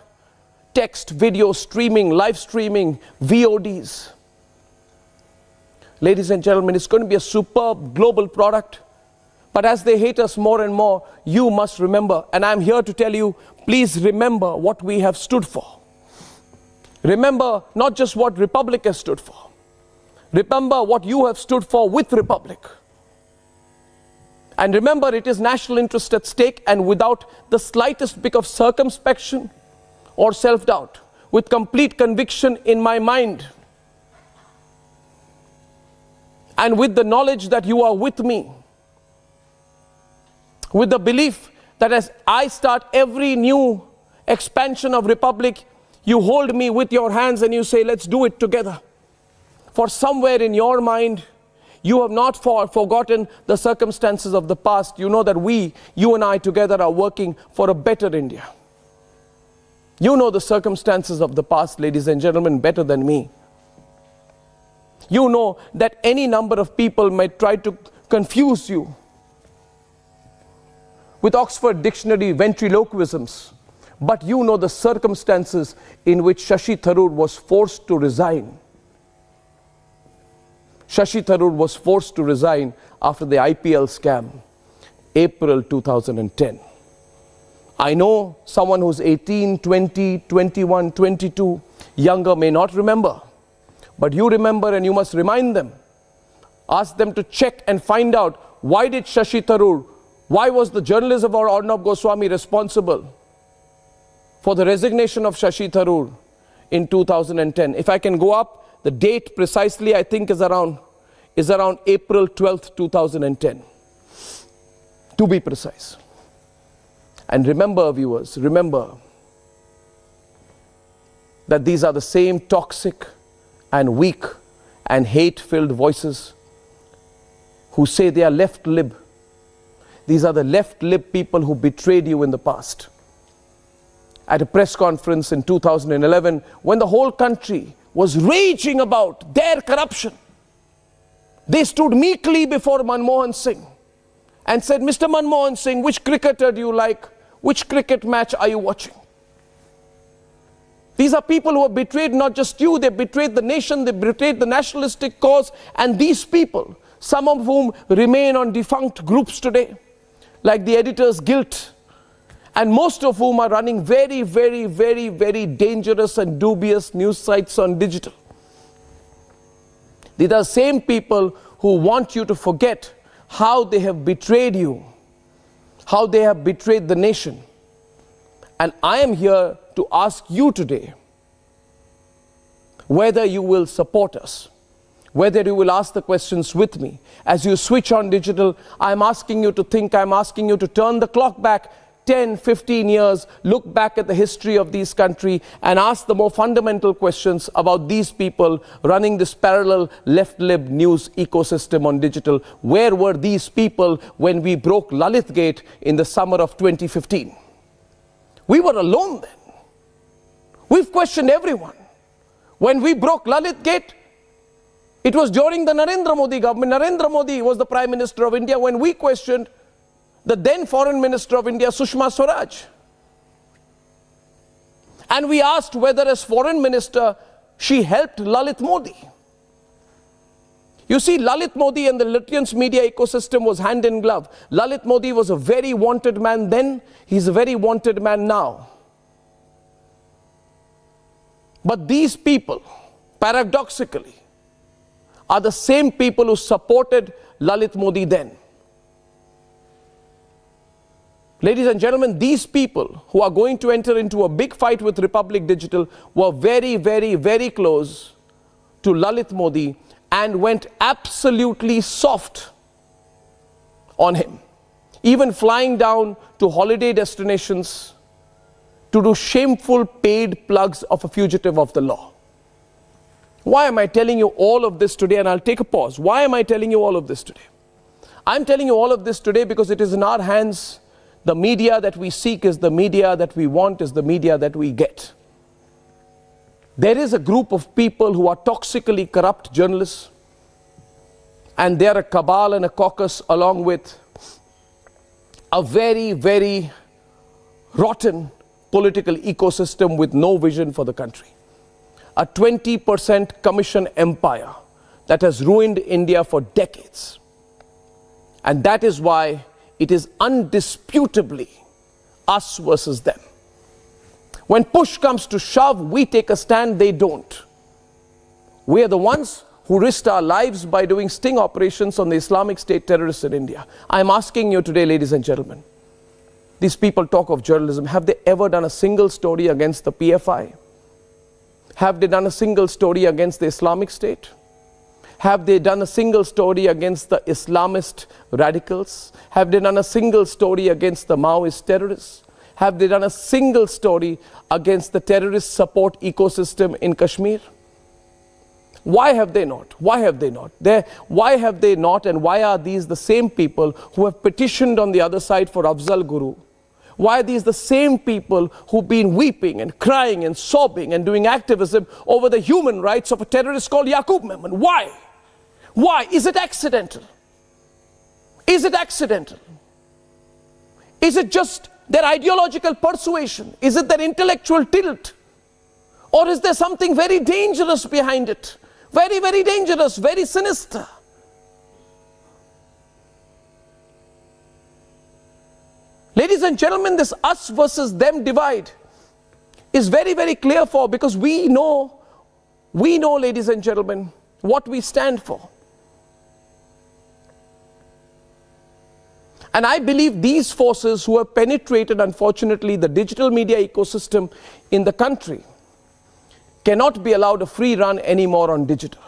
Text, video, streaming, live streaming, VODs. Ladies and gentlemen, it's going to be a superb global product. But as they hate us more and more, you must remember, and I'm here to tell you, please remember what we have stood for. Remember not just what Republic has stood for. Remember what you have stood for with Republic. And remember, it is national interest at stake, and without the slightest bit of circumspection or self-doubt, with complete conviction in my mind, and with the knowledge that you are with me, with the belief that as I start every new expansion of Republic, you hold me with your hands and you say, let's do it together. For somewhere in your mind, you have not forgotten the circumstances of the past. You know that you and I together are working for a better India. You know the circumstances of the past, ladies and gentlemen, better than me. You know that any number of people might try to confuse you with Oxford Dictionary ventriloquisms. But you know the circumstances in which Shashi Tharoor was forced to resign. Shashi Tharoor was forced to resign after the IPL scam, April 2010. I know someone who's 18, 20, 21, 22, younger may not remember. But you remember, and you must remind them. Ask them to check and find out, why did Shashi Tharoor, why was the journalist of our Arnab Goswami responsible for the resignation of Shashi Tharoor in 2010? If I can go up, the date precisely I think is around April 12th, 2010. To be precise. And remember, viewers, remember that these are the same toxic and weak and hate-filled voices who say they are left-lib. These are the left-lib people who betrayed you in the past. At a press conference in 2011, when the whole country was raging about their corruption, they stood meekly before Manmohan Singh and said, Mr. Manmohan Singh, which cricketer do you like? Which cricket match are you watching? These are people who have betrayed not just you, they betrayed the nation, they betrayed the nationalistic cause, and these people, some of whom remain on defunct groups today, like the Editors Guild, and most of whom are running very, very, very, very dangerous and dubious news sites on digital. These are the same people who want you to forget how they have betrayed you, how they have betrayed the nation. And I am here to ask you today whether you will support us, whether you will ask the questions with me. As you switch on digital, I'm asking you to think, I'm asking you to turn the clock back 10, 15 years, look back at the history of this country and ask the more fundamental questions about these people running this parallel left-lib news ecosystem on digital. Where were these people when we broke Lalit Gate in the summer of 2015? We were alone then. We've questioned everyone. When we broke Lalit Gate, it was during the Narendra Modi government. Narendra Modi was the Prime Minister of India when we questioned the then Foreign Minister of India, Sushma Swaraj. And we asked whether as Foreign Minister, she helped Lalit Modi. You see, Lalit Modi and the Lithuanian media ecosystem was hand in glove. Lalit Modi was a very wanted man then, he's a very wanted man now. But these people, paradoxically, are the same people who supported Lalit Modi then. Ladies and gentlemen, these people who are going to enter into a big fight with Republic Digital were very, very, very close to Lalit Modi and went absolutely soft on him, even flying down to holiday destinations to do shameful paid plugs of a fugitive of the law. Why am I telling you all of this today? And I'll take a pause. Why am I telling you all of this today? I'm telling you all of this today because it is in our hands. The media that we seek is the media that we want, is the media that we get. There is a group of people who are toxically corrupt journalists, and they're a cabal and a caucus along with a very, very rotten political ecosystem with no vision for the country. A 20% commission empire that has ruined India for decades. And that is why it is undisputably us versus them. When push comes to shove, we take a stand, they don't. We are the ones who risked our lives by doing sting operations on the Islamic State terrorists in India. I am asking you today, ladies and gentlemen, these people talk of journalism. Have they ever done a single story against the PFI? Have they done a single story against the Islamic State? Have they done a single story against the Islamist radicals? Have they done a single story against the Maoist terrorists? Have they done a single story against the terrorist support ecosystem in Kashmir? Why have they not? Why have they not? Why have they not, and why are these the same people who have petitioned on the other side for Afzal Guru? Why are these the same people who've been weeping and crying and sobbing and doing activism over the human rights of a terrorist called Yaqub Memon? Why? Why? Is it accidental? Is it accidental? Is it just their ideological persuasion? Is it their intellectual tilt? Or is there something very dangerous behind it? Very, very dangerous, very sinister. Ladies and gentlemen, this us versus them divide is very, very clear because we know, ladies and gentlemen, what we stand for. And I believe these forces who have penetrated, unfortunately, the digital media ecosystem in the country cannot be allowed a free run anymore on digital.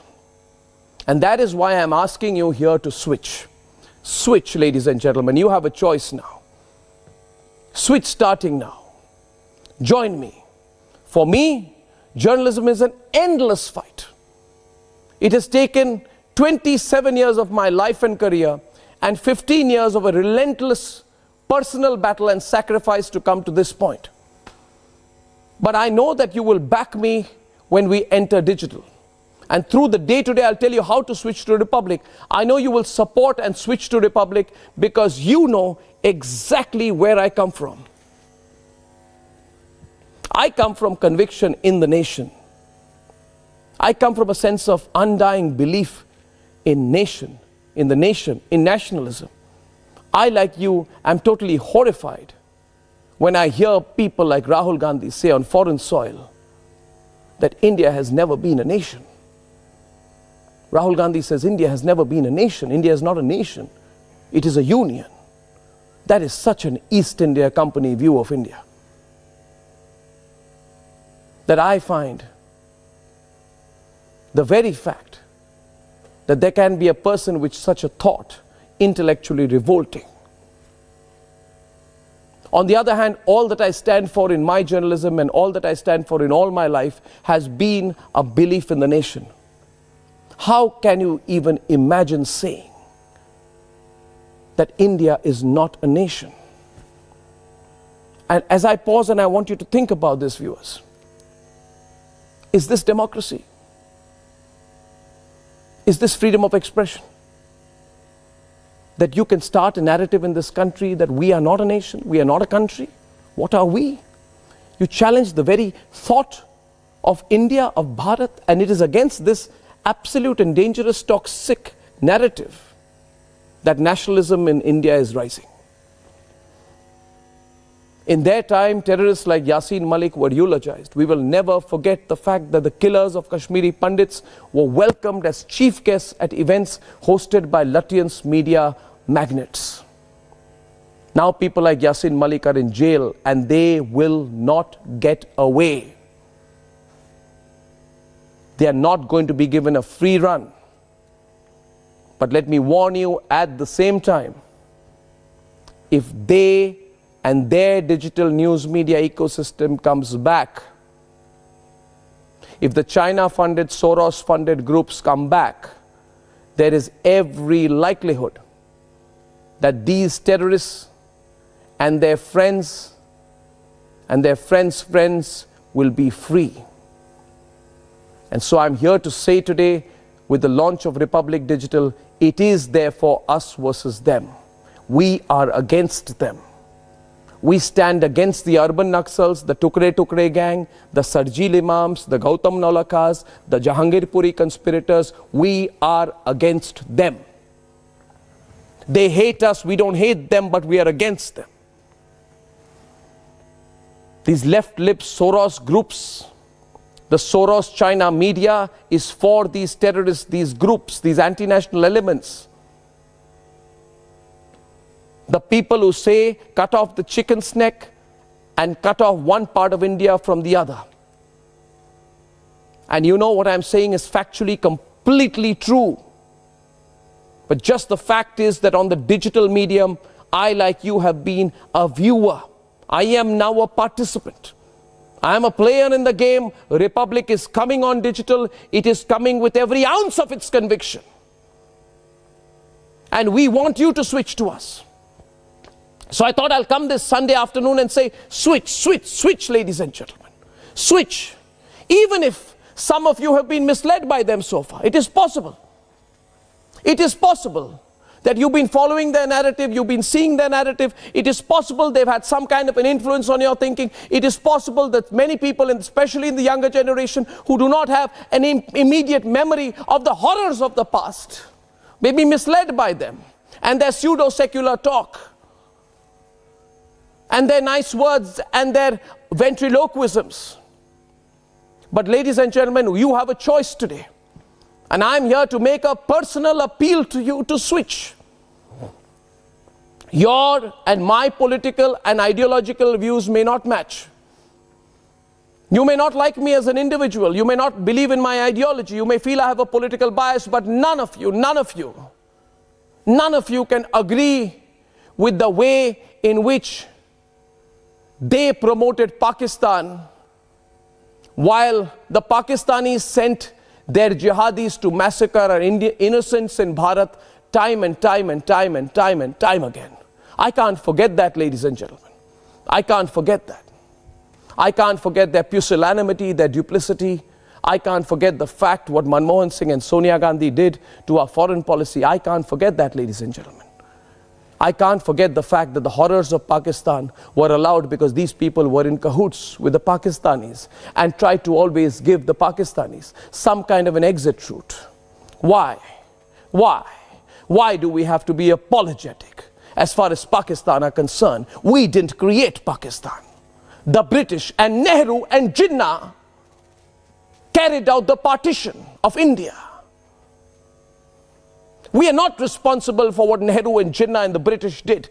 And that is why I'm asking you here to switch. Switch, ladies and gentlemen. You have a choice now. Switch starting now. Join me. For me, journalism is an endless fight. It has taken 27 years of my life and career and 15 years of a relentless personal battle and sacrifice to come to this point. But I know that you will back me when we enter digital. And through the day today, I'll tell you how to switch to Republic. I know you will support and switch to Republic because you know exactly where I come from. I come from conviction in the nation. I come from a sense of undying belief in nation, in the nation, in nationalism. I, like you, am totally horrified when I hear people like Rahul Gandhi say on foreign soil that India has never been a nation. Rahul Gandhi says India has never been a nation. India is not a nation. It is a union. That is such an East India Company view of India that I find the very fact that there can be a person with such a thought intellectually revolting. On the other hand, all that I stand for in my journalism and all that I stand for in all my life has been a belief in the nation. How can you even imagine saying that India is not a nation? And as I pause and I want you to think about this, viewers, is this democracy? Is this freedom of expression? That you can start a narrative in this country that we are not a nation, we are not a country. What are we? You challenge the very thought of India, of Bharat, and it is against this absolute and dangerous toxic narrative that nationalism in India is rising. In their time, terrorists like Yasin Malik were eulogized. We will never forget the fact that the killers of Kashmiri Pandits were welcomed as chief guests at events hosted by Lutyens media magnates. Now people like Yasin Malik are in jail and they will not get away. They are not going to be given a free run. But let me warn you at the same time, if they and their digital news media ecosystem comes back, if the China-funded, Soros-funded groups come back, there is every likelihood that these terrorists and their friends and their friends' friends will be free. And so I'm here to say today, with the launch of Republic Digital, it is therefore us versus them. We are against them. We stand against the urban Naxals, the Tukre gang, the Sarjil Imams, the Gautam Naulakas, the Jahangirpuri conspirators. We are against them. They hate us, we don't hate them, but we are against them. These left-lip Soros groups, the Soros China media is for these terrorists, these groups, these anti-national elements. The people who say cut off the chicken's neck and cut off one part of India from the other. And you know what I'm saying is factually completely true. But just the fact is that on the digital medium, I, like you, have been a viewer. I am now a participant. I am a player in the game. Republic is coming on digital. It is coming with every ounce of its conviction. And we want you to switch to us. So I thought I'll come this Sunday afternoon and say, switch, switch, switch, ladies and gentlemen. Switch. Even if some of you have been misled by them so far, it is possible. It is possible that you've been following their narrative, you've been seeing their narrative. It is possible they've had some kind of an influence on your thinking. It is possible that many people, and especially in the younger generation, who do not have an immediate memory of the horrors of the past, may be misled by them and their pseudo-secular talk and their nice words and their ventriloquisms. But ladies and gentlemen, you have a choice today. And I'm here to make a personal appeal to you to switch. Your and my political and ideological views may not match. You may not like me as an individual. You may not believe in my ideology. You may feel I have a political bias, but none of you can agree with the way in which they promoted Pakistan while the Pakistanis sent their jihadis to massacre our innocents in Bharat time and time again. I can't forget that, ladies and gentlemen. I can't forget that. I can't forget their pusillanimity, their duplicity. I can't forget the fact what Manmohan Singh and Sonia Gandhi did to our foreign policy. I can't forget that, ladies and gentlemen. I can't forget the fact that the horrors of Pakistan were allowed because these people were in cahoots with the Pakistanis and tried to always give the Pakistanis some kind of an exit route. Why? Why? Why do we have to be apologetic as far as Pakistan are concerned? We didn't create Pakistan. The British and Nehru and Jinnah carried out the partition of India. We are not responsible for what Nehru and Jinnah and the British did.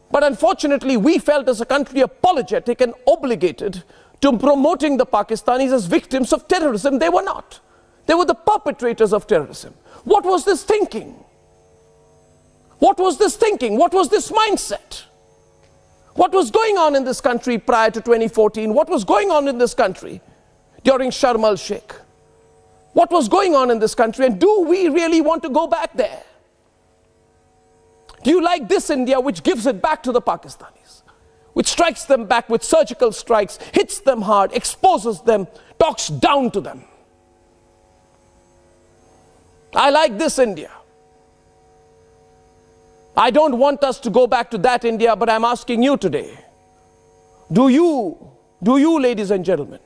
But unfortunately, we felt as a country apologetic and obligated to promoting the Pakistanis as victims of terrorism. They were not. They were the perpetrators of terrorism. What was this thinking? What was this thinking? What was this mindset? What was going on in this country prior to 2014? What was going on in this country during Sharm el-Sheikh? What was going on in this country, and do we really want to go back there? Do you like this India which gives it back to the Pakistanis, which strikes them back with surgical strikes, hits them hard, exposes them, talks down to them? I like this India. I don't want us to go back to that India, but I'm asking you today, do you, ladies and gentlemen,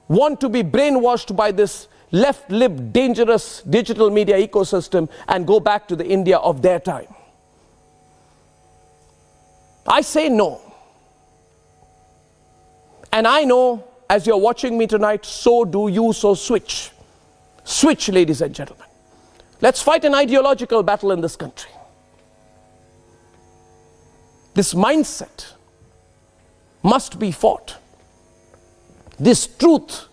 want to be brainwashed by this left-lib, dangerous digital media ecosystem and go back to the India of their time? I say no. And I know, as you're watching me tonight, so do you, so switch. Switch, ladies and gentlemen. Let's fight an ideological battle in this country. This mindset must be fought. This truth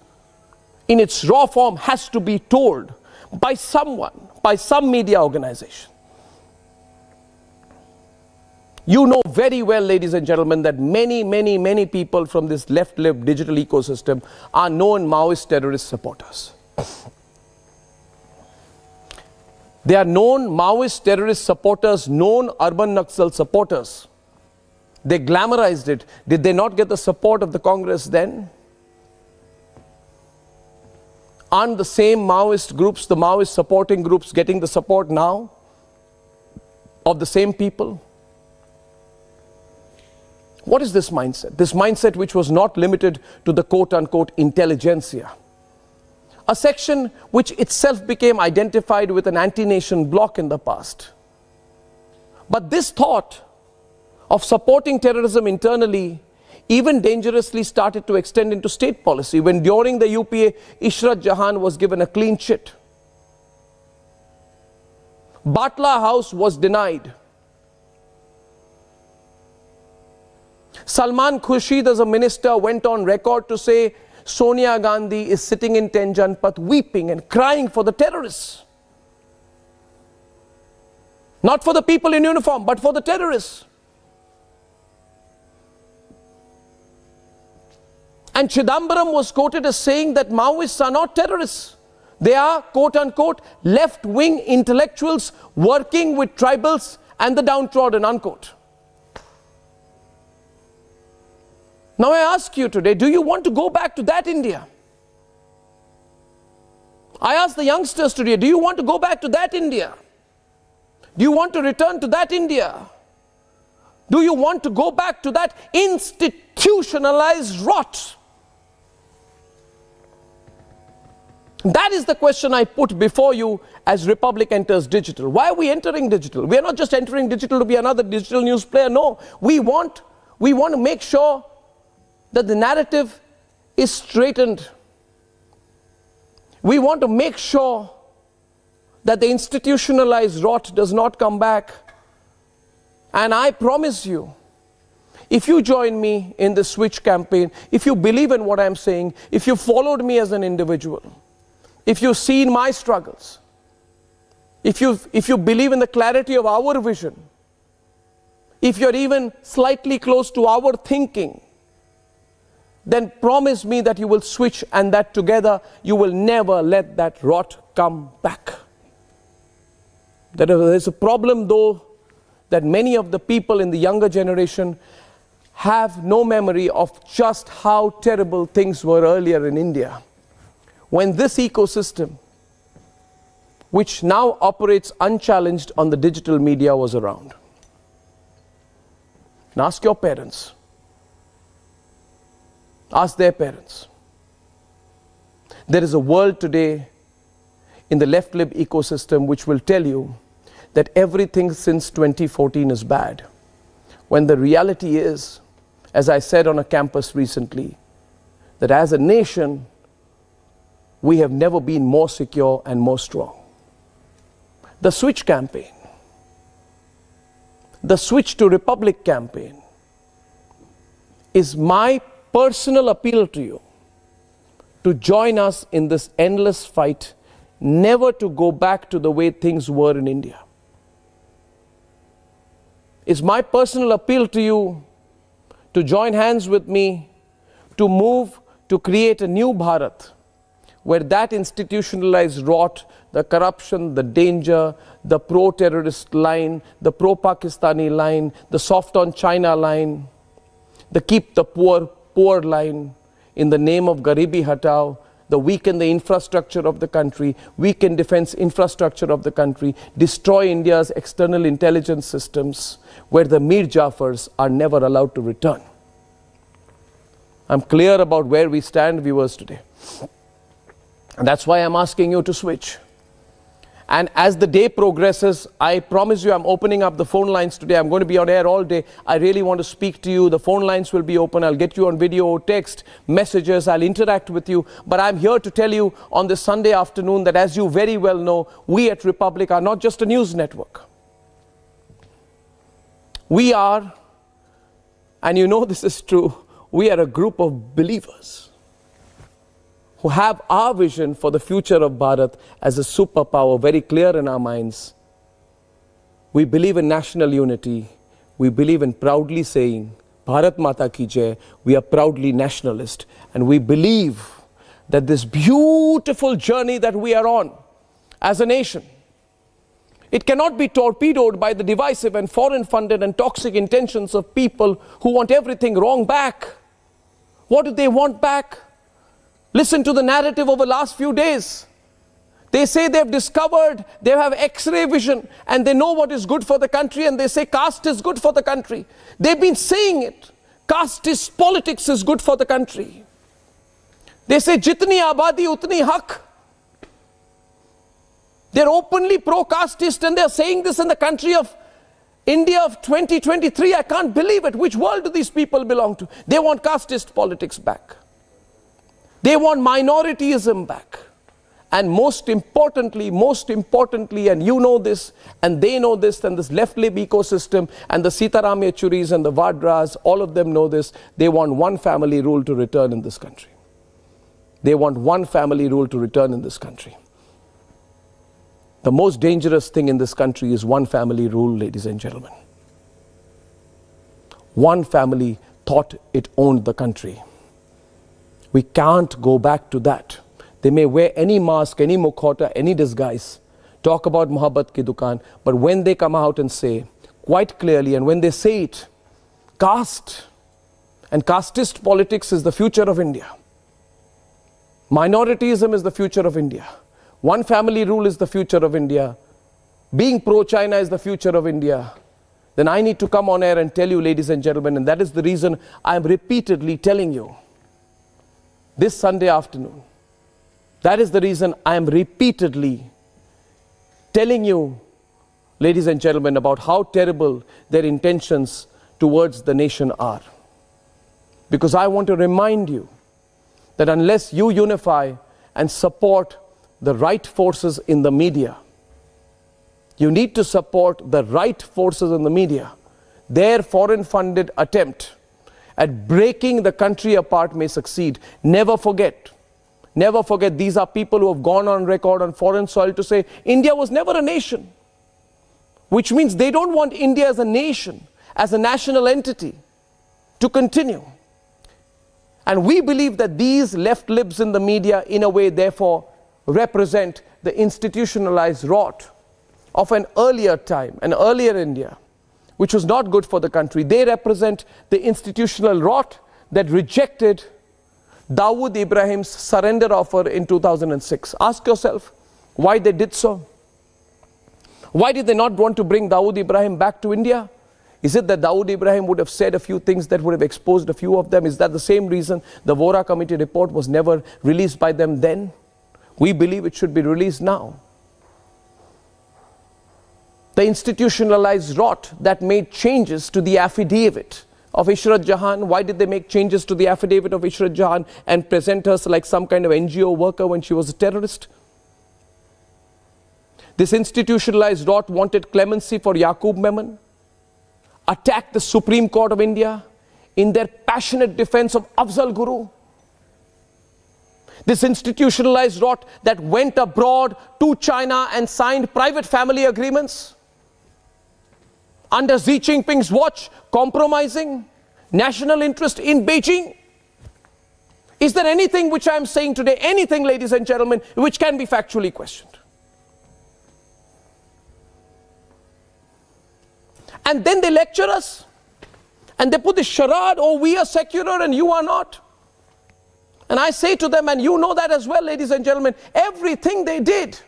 in its raw form has to be told by someone, by some media organization. You know very well, ladies and gentlemen, that many people from this left-lib digital ecosystem are known Maoist terrorist supporters. They are known Maoist terrorist supporters, known urban Naxal supporters. They glamorized it. Did they not get the support of the Congress then? Aren't the same Maoist groups, the Maoist supporting groups, getting the support now of the same people? What is this mindset? This mindset which was not limited to the quote-unquote intelligentsia. A section which itself became identified with an anti-nation bloc in the past. But this thought of supporting terrorism internally even dangerously started to extend into state policy when during the UPA, Ishrat Jahan was given a clean chit. Batla House was denied. Salman Khurshid as a minister went on record to say Sonia Gandhi is sitting in Tenjanpat weeping and crying for the terrorists. Not for the people in uniform, but for the terrorists. And Chidambaram was quoted as saying that Maoists are not terrorists. They are, quote-unquote, left-wing intellectuals working with tribals and the downtrodden, unquote. Now I ask you today, do you want to go back to that India? I ask the youngsters today, do you want to go back to that India? Do you want to return to that India? Do you want to go back to that institutionalized rot? That is the question I put before you as Republic enters digital. Why are we entering digital? We are not just entering digital to be another digital news player. No, we want to make sure that the narrative is straightened. We want to make sure that the institutionalized rot does not come back. And I promise you, if you join me in the Switch campaign, if you believe in what I'm saying, if you followed me as an individual, if you've seen my struggles, if you believe in the clarity of our vision, if you're even slightly close to our thinking, then promise me that you will switch and that together you will never let that rot come back. There is a problem though that many of the people in the younger generation have no memory of just how terrible things were earlier in India. When this ecosystem, which now operates unchallenged on the digital media, was around. And ask your parents. Ask their parents. There is a world today in the left-lib ecosystem which will tell you that everything since 2014 is bad. When the reality is, as I said on a campus recently, that as a nation, we have never been more secure and more strong. The Switch campaign, the Switch to Republic campaign, is my personal appeal to you to join us in this endless fight, never to go back to the way things were in India. It's my personal appeal to you to join hands with me to move to create a new Bharat, where that institutionalized rot, the corruption, the danger, the pro-terrorist line, the pro-Pakistani line, the soft on China line, the keep the poor poor line, in the name of Garibi Hatao, the weaken the infrastructure of the country, weaken defense infrastructure of the country, destroy India's external intelligence systems, where the Mir Jafars are never allowed to return. I'm clear about where we stand, viewers, today. And that's why I'm asking you to switch. And as the day progresses, I promise you I'm opening up the phone lines today. I'm going to be on air all day. I really want to speak to you. The phone lines will be open. I'll get you on video, text, messages. I'll interact with you. But I'm here to tell you on this Sunday afternoon that, as you very well know, we at Republic are not just a news network. We are, and you know this is true, we are a group of believers who have our vision for the future of Bharat as a superpower very clear in our minds. We believe in national unity. We believe in proudly saying, Bharat Mata Ki Jai. We are proudly nationalist. And we believe that this beautiful journey that we are on as a nation, it cannot be torpedoed by the divisive and foreign-funded and toxic intentions of people who want everything wrong back. What do they want back? Listen to the narrative over the last few days. They say they've discovered, they have X-ray vision, and they know what is good for the country, and they say caste is good for the country. They've been saying it. Casteist politics is good for the country. They say jitni abadi utni haq. They're openly pro-casteist, and they're saying this in the country of India of 2023. I can't believe it. Which world do these people belong to? They want casteist politics back. They want minorityism back. And most importantly, and you know this, and they know this, and this left-lib ecosystem, and the Sitaram Yechuris and the Vadras, all of them know this, they want one family rule to return in this country. They want one family rule to return in this country. The most dangerous thing in this country is one family rule, ladies and gentlemen. One family thought it owned the country. We can't go back to that. They may wear any mask, any mukhota, any disguise, talk about Mohabbat ki dukaan, but when they come out and say quite clearly, and when they say it, caste and casteist politics is the future of India. Minorityism is the future of India. One family rule is the future of India. Being pro-China is the future of India. Then I need to come on air and tell you, ladies and gentlemen, and that is the reason I am repeatedly telling you this Sunday afternoon. That is the reason I am repeatedly telling you, ladies and gentlemen, about how terrible their intentions towards the nation are. Because I want to remind you that unless you unify and support the right forces in the media, you need to support the right forces in the media. Their foreign-funded attempt at breaking the country apart may succeed. Never forget, these are people who have gone on record on foreign soil to say India was never a nation, which means they don't want India as a nation, as a national entity, to continue. And we believe that these left libs in the media, in a way, therefore, represent the institutionalized rot of an earlier time, an earlier India, which was not good for the country. They represent the institutional rot that rejected Dawood Ibrahim's surrender offer in 2006. Ask yourself why they did so. Why did they not want to bring Dawood Ibrahim back to India? Is it that Dawood Ibrahim would have said a few things that would have exposed a few of them? Is that the same reason the Vora Committee report was never released by them then? We believe it should be released now. The institutionalized rot that made changes to the affidavit of Ishrat Jahan. Why did they make changes to the affidavit of Ishrat Jahan and present her like some kind of NGO worker when she was a terrorist? This institutionalized rot wanted clemency for Yaqub Memon, attacked the Supreme Court of India in their passionate defense of Afzal Guru. This institutionalized rot that went abroad to China and signed private family agreements under Xi Jinping's watch, compromising national interest in Beijing? Is there anything which I am saying today, anything, ladies and gentlemen, which can be factually questioned? And then they lecture us, and they put this charade, oh, we are secular and you are not. And I say to them, and you know that as well, ladies and gentlemen, everything they did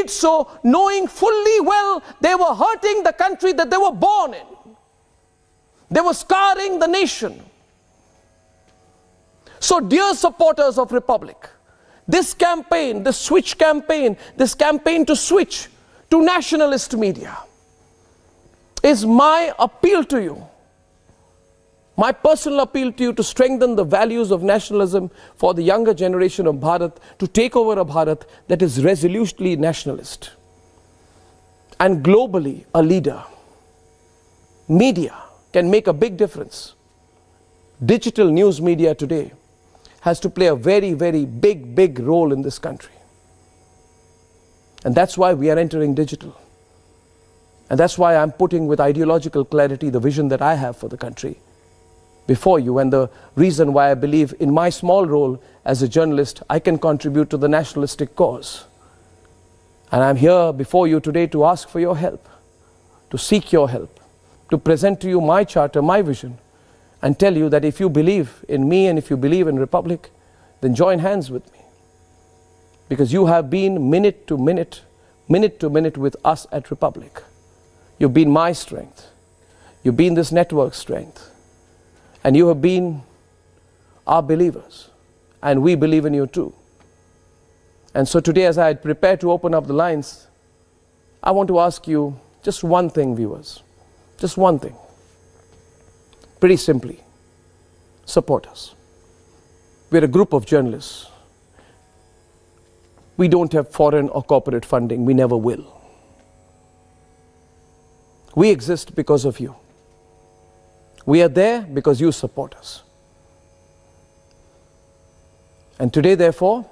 so knowing fully well they were hurting the country that they were born in. They were scarring the nation. So dear supporters of Republic, this campaign, the switch campaign, this campaign to switch to nationalist media is my appeal to you, my personal appeal to you to strengthen the values of nationalism for the younger generation of Bharat, to take over a Bharat that is resolutely nationalist and globally a leader. Media can make a big difference. Digital news media today has to play a very, very big role in this country. And that's why we are entering digital. And that's why I'm putting with ideological clarity the vision that I have for the country before you, and the reason why I believe in my small role as a journalist, I can contribute to the nationalistic cause. And I'm here before you today to ask for your help, to seek your help, to present to you my charter, my vision, and tell you that if you believe in me and if you believe in Republic, then join hands with me. Because you have been minute to minute with us at Republic. You've been my strength. You've been this network's strength. And you have been our believers. And we believe in you too. And so today, as I prepare to open up the lines, I want to ask you just one thing, viewers. Just one thing. Pretty simply, support us. We're a group of journalists. We don't have foreign or corporate funding. We never will. We exist because of you. We are there because you support us. And today, therefore,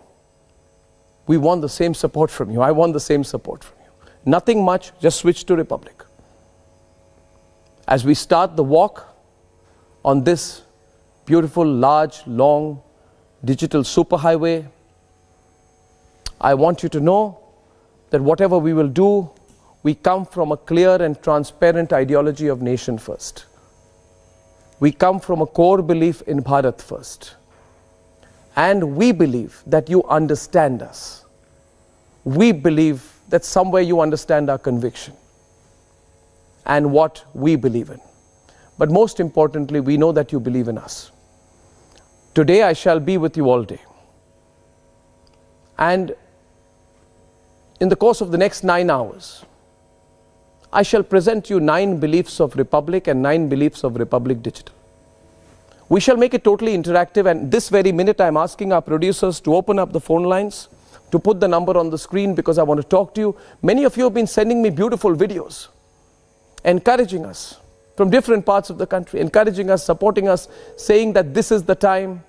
we want the same support from you. I want the same support from you. Nothing much, just switch to Republic. As we start the walk on this beautiful, large, long, digital superhighway, I want you to know that whatever we will do, we come from a clear and transparent ideology of nation first. We come from a core belief in Bharat first. And we believe that you understand us. We believe that somewhere you understand our conviction and what we believe in. But most importantly, we know that you believe in us. Today I shall be with you all day. And in the course of the next 9 hours, I shall present you 9 beliefs of Republic and 9 beliefs of Republic Digital. We shall make it totally interactive, and this very minute I'm asking our producers to open up the phone lines, to put the number on the screen, because I want to talk to you. Many of you have been sending me beautiful videos, encouraging us from different parts of the country, encouraging us, supporting us, saying that this is the time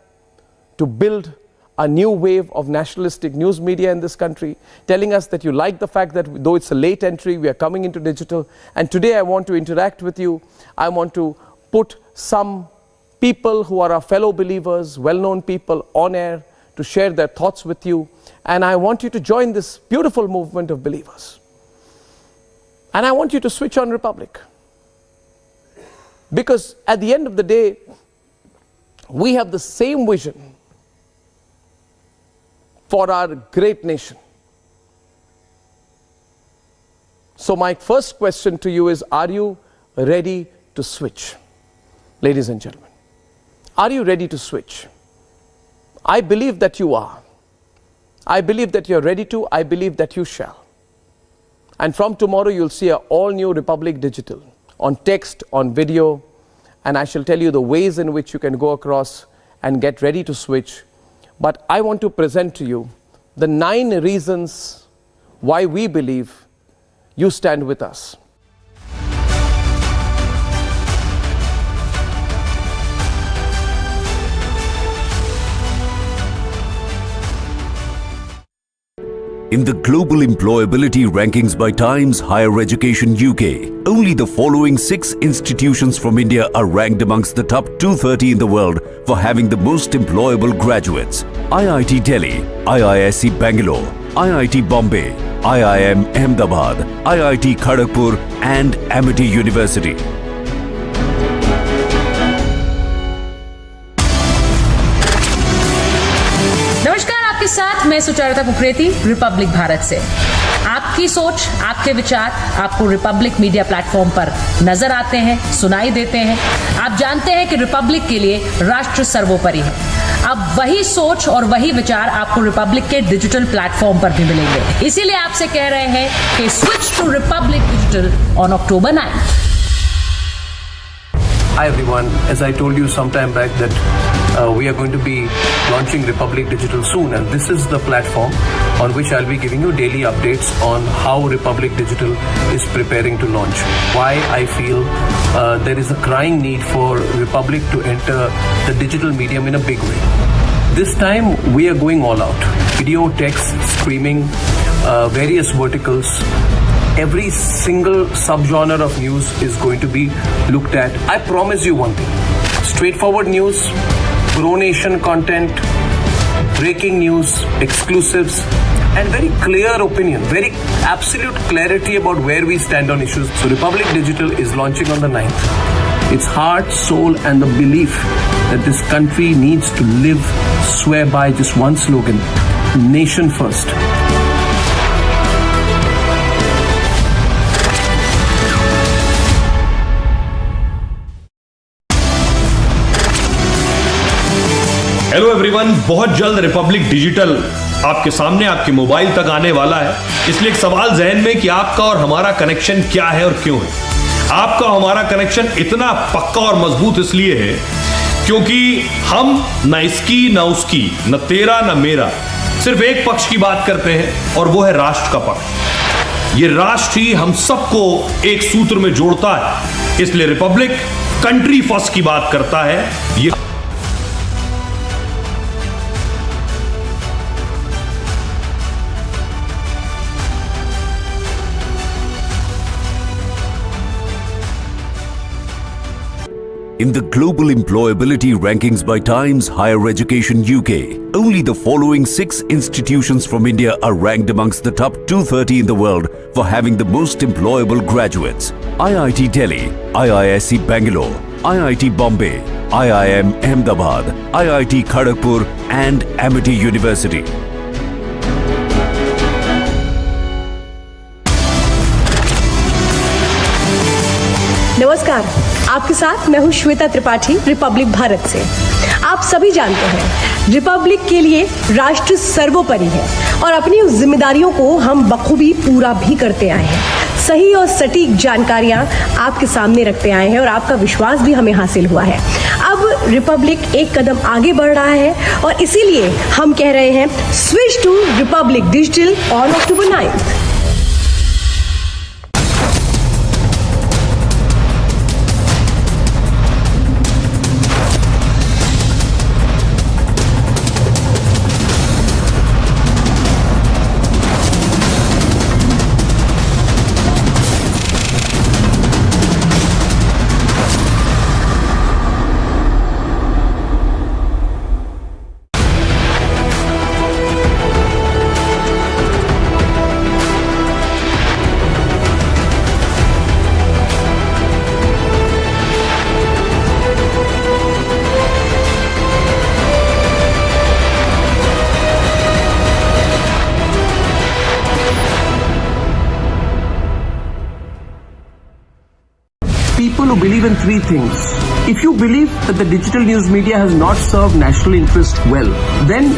to build a new wave of nationalistic news media in this country, telling us that you like the fact that though it's a late entry, we are coming into digital. And today I want to interact with you. I want to put some people who are our fellow believers, well-known people, on air to share their thoughts with you. And I want you to join this beautiful movement of believers. And I want you to switch on Republic. Because at the end of the day, we have the same vision for our great nation. So my first question to you is, are you ready to switch? Ladies and gentlemen, are you ready to switch? I believe that you are. I believe that you're ready to. I believe that you shall. And from tomorrow you'll see an all-new Republic Digital on text, on video, and I shall tell you the ways in which you can go across and get ready to switch. But I want to present to you the 9 reasons why we believe you stand with us. In the global employability rankings by Times Higher Education UK, only the following 6 institutions from India are ranked amongst the top 230 in the world for having the most employable graduates. IIT Delhi, IISc Bangalore, IIT Bombay, IIM Ahmedabad, IIT Kharagpur and Amity University. नमस्कार, आपके साथ मैं Sucharita Kukreti, Republic Bharat से। आपकी सोच, आपके विचार आपको रिपब्लिक मीडिया प्लेटफॉर्म पर नजर आते हैं, सुनाई देते हैं। आप जानते हैं कि रिपब्लिक के लिए राष्ट्र सर्वोपरि है। अब वही सोच और वही विचार आपको रिपब्लिक के डिजिटल प्लेटफॉर्म पर भी मिलेंगे। इसीलिए आपसे कह रहे हैं कि switch to Republic Digital on October 9th। Hi everyone, as I told you some time back that we are going to be launching Republic Digital soon, and this is the platform on which I'll be giving you daily updates on how Republic Digital is preparing to launch. Why I feel there is a crying need for Republic to enter the digital medium in a big way. This time we are going all out. Video, text, streaming, various verticals. Every single subgenre of news is going to be looked at. I promise you one thing: straightforward news, pro-nation content, breaking news, exclusives, and very clear opinion, very absolute clarity about where we stand on issues. So Republic Digital is launching on the 9th. Its heart, soul, and the belief that this country needs to live, swear by just one slogan: nation first. Hello everyone, बहुत जल्द Republic digital आपके सामने, आपके mobile तक आने वाला है। इसलिए एक सवाल जहन में कि आपका और हमारा कनेक्शन क्या है और क्यों है। आपका और हमारा कनेक्शन इतना पक्का और मजबूत इसलिए है क्योंकि हम न इसकी न उसकी, न तेरा न मेरा, सिर्फ एक पक्ष की बात करते हैं और वो है राष्ट्र का पक्ष। ये राष्ट्र ही हम सबको एक सूत्र में जोड़ता है। इसलिए रिपब्लिक कंट्री फर्स्ट की बात करता है। ये In the global employability rankings by Times Higher Education UK, only the following 6 institutions from India are ranked amongst the top 230 in the world for having the most employable graduates. IIT Delhi, IISc Bangalore, IIT Bombay, IIM Ahmedabad, IIT Kharagpur and Amity University. नमस्कार, आपके साथ मैं हूं Shweta Tripathi, Republic Bharat से। आप सभी जानते हैं रिपब्लिक के लिए राष्ट्र सर्वोपरि है और अपनी उस जिम्मेदारियों को हम बखूबी पूरा भी करते आए हैं। सही और सटीक जानकारियां आपके सामने रखते आए हैं और आपका विश्वास भी हमें हासिल हुआ है। अब रिपब्लिक एक कदम आगे बढ़ रहा है और इसीलिए हम कह रहे हैं switch to Republic Digital on October 9th। People who believe in 3 things. If you believe that the digital news media has not served national interest well, then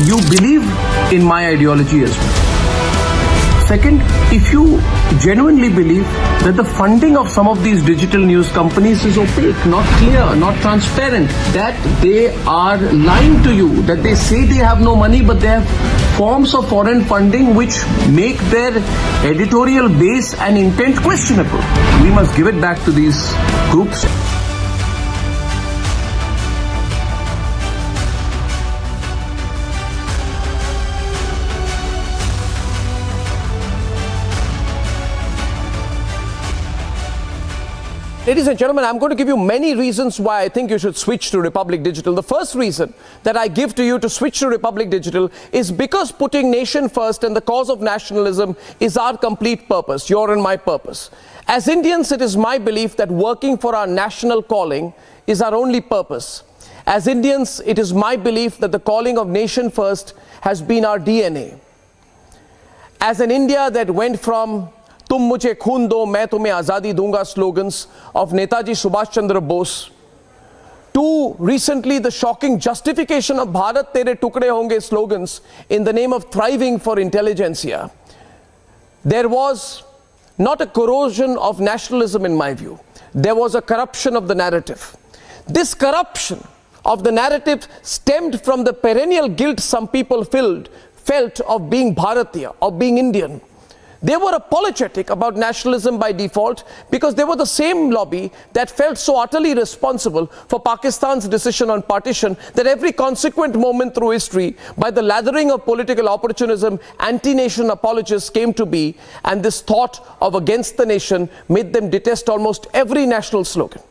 you believe in my ideology as well. Second, if you genuinely believe that the funding of some of these digital news companies is opaque, not clear, not transparent, that they are lying to you, that they say they have no money but they have forms of foreign funding which make their editorial base and intent questionable. We must give it back to these groups. Ladies and gentlemen, I'm going to give you many reasons why I think you should switch to Republic Digital. The first reason that I give to you to switch to Republic Digital is because putting nation first and the cause of nationalism is our complete purpose, your and my purpose. As Indians, it is my belief that working for our national calling is our only purpose. As Indians, it is my belief that the calling of nation first has been our DNA. As an India that went from "Tum mujhe khoon do, main tumhe azadi dunga" slogans of Netaji Subhash Chandra Bose to recently the shocking justification of Bharat Tere Tukde Honge slogans in the name of thriving for intelligentsia, there was not a corrosion of nationalism in my view. There was a corruption of the narrative. This corruption of the narrative stemmed from the perennial guilt some people felt of being Bharatiya, of being Indian. They were apologetic about nationalism by default because they were the same lobby that felt so utterly responsible for Pakistan's decision on partition that every consequent moment through history, by the lathering of political opportunism, anti-nation apologists came to be, and this thought of against the nation made them detest almost every national slogan.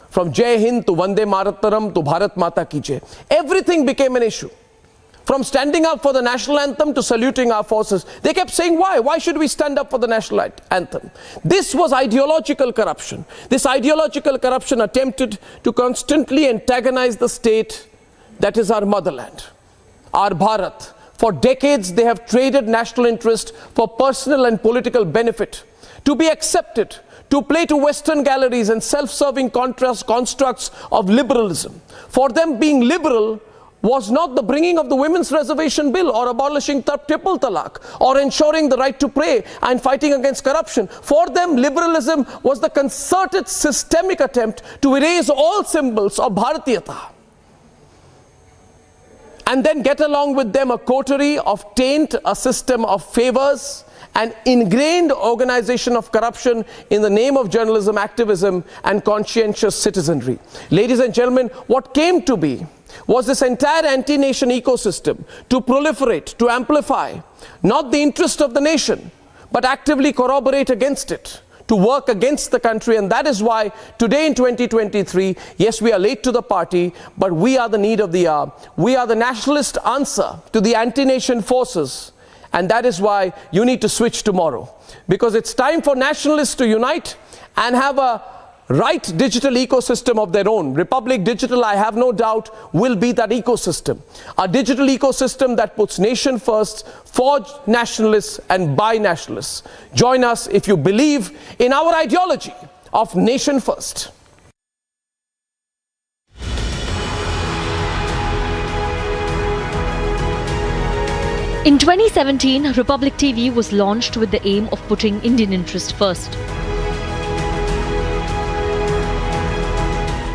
From Jai Hind to Vande Mataram to Bharat Mata Ki Jai, everything became an issue. From standing up for the national anthem to saluting our forces, they kept saying, why? Why should we stand up for the national anthem? This was ideological corruption. This ideological corruption attempted to constantly antagonize the state that is our motherland, our Bharat. For decades, they have traded national interest for personal and political benefit, to be accepted, to play to Western galleries and self-serving constructs of liberalism. For them, being liberal was not the bringing of the women's reservation bill or abolishing triple talaq or ensuring the right to pray and fighting against corruption. For them, liberalism was the concerted systemic attempt to erase all symbols of Bharatiyata and then get along with them a coterie of taint, a system of favors, an ingrained organization of corruption in the name of journalism, activism, and conscientious citizenry. Ladies and gentlemen, what came to be was this entire anti-nation ecosystem to proliferate, to amplify, not the interest of the nation, but actively corroborate against it, to work against the country. And that is why today in 2023, yes, we are late to the party, but we are the need of the hour. We are the nationalist answer to the anti-nation forces. And that is why you need to switch tomorrow, because it's time for nationalists to unite and have a right digital ecosystem of their own. Republic Digital, I have no doubt, will be that ecosystem. A digital ecosystem that puts nation first, for nationalists and by nationalists. Join us if you believe in our ideology of nation first. In 2017, Republic TV was launched with the aim of putting Indian interest first.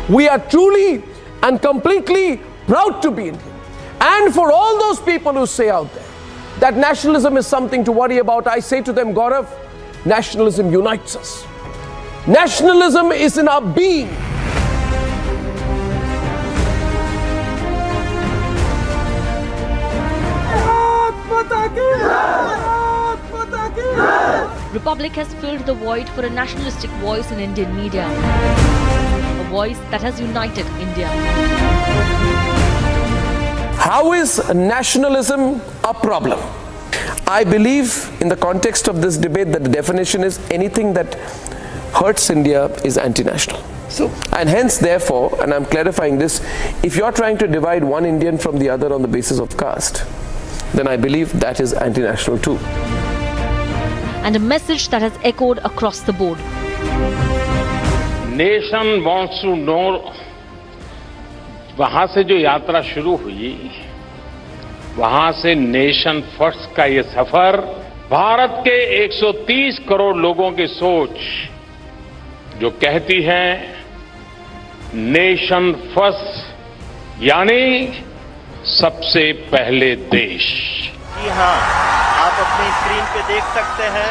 We are truly and completely proud to be Indian. And for all those people who say out there that nationalism is something to worry about, I say to them, Gaurav, nationalism unites us. Nationalism is in our being. Republic has filled the void for a nationalistic voice in Indian media. A voice that has united India. How is nationalism a problem? I believe in the context of this debate that the definition is anything that hurts India is anti-national. And hence, therefore, and I'm clarifying this, if you're trying to divide one Indian from the other on the basis of caste, then I believe that is anti-national too. And a message that has echoed across the board. Nation wants to know, वहां से जो यात्रा शुरू हुई, वहां से nation first का ये सफर भारत के 130 करोड़ लोगों की सोच जो कहती है नेशन फर्स्ट यानी सबसे पहले देश। जी हाँ, आप अपनी स्क्रीन पे देख सकते हैं।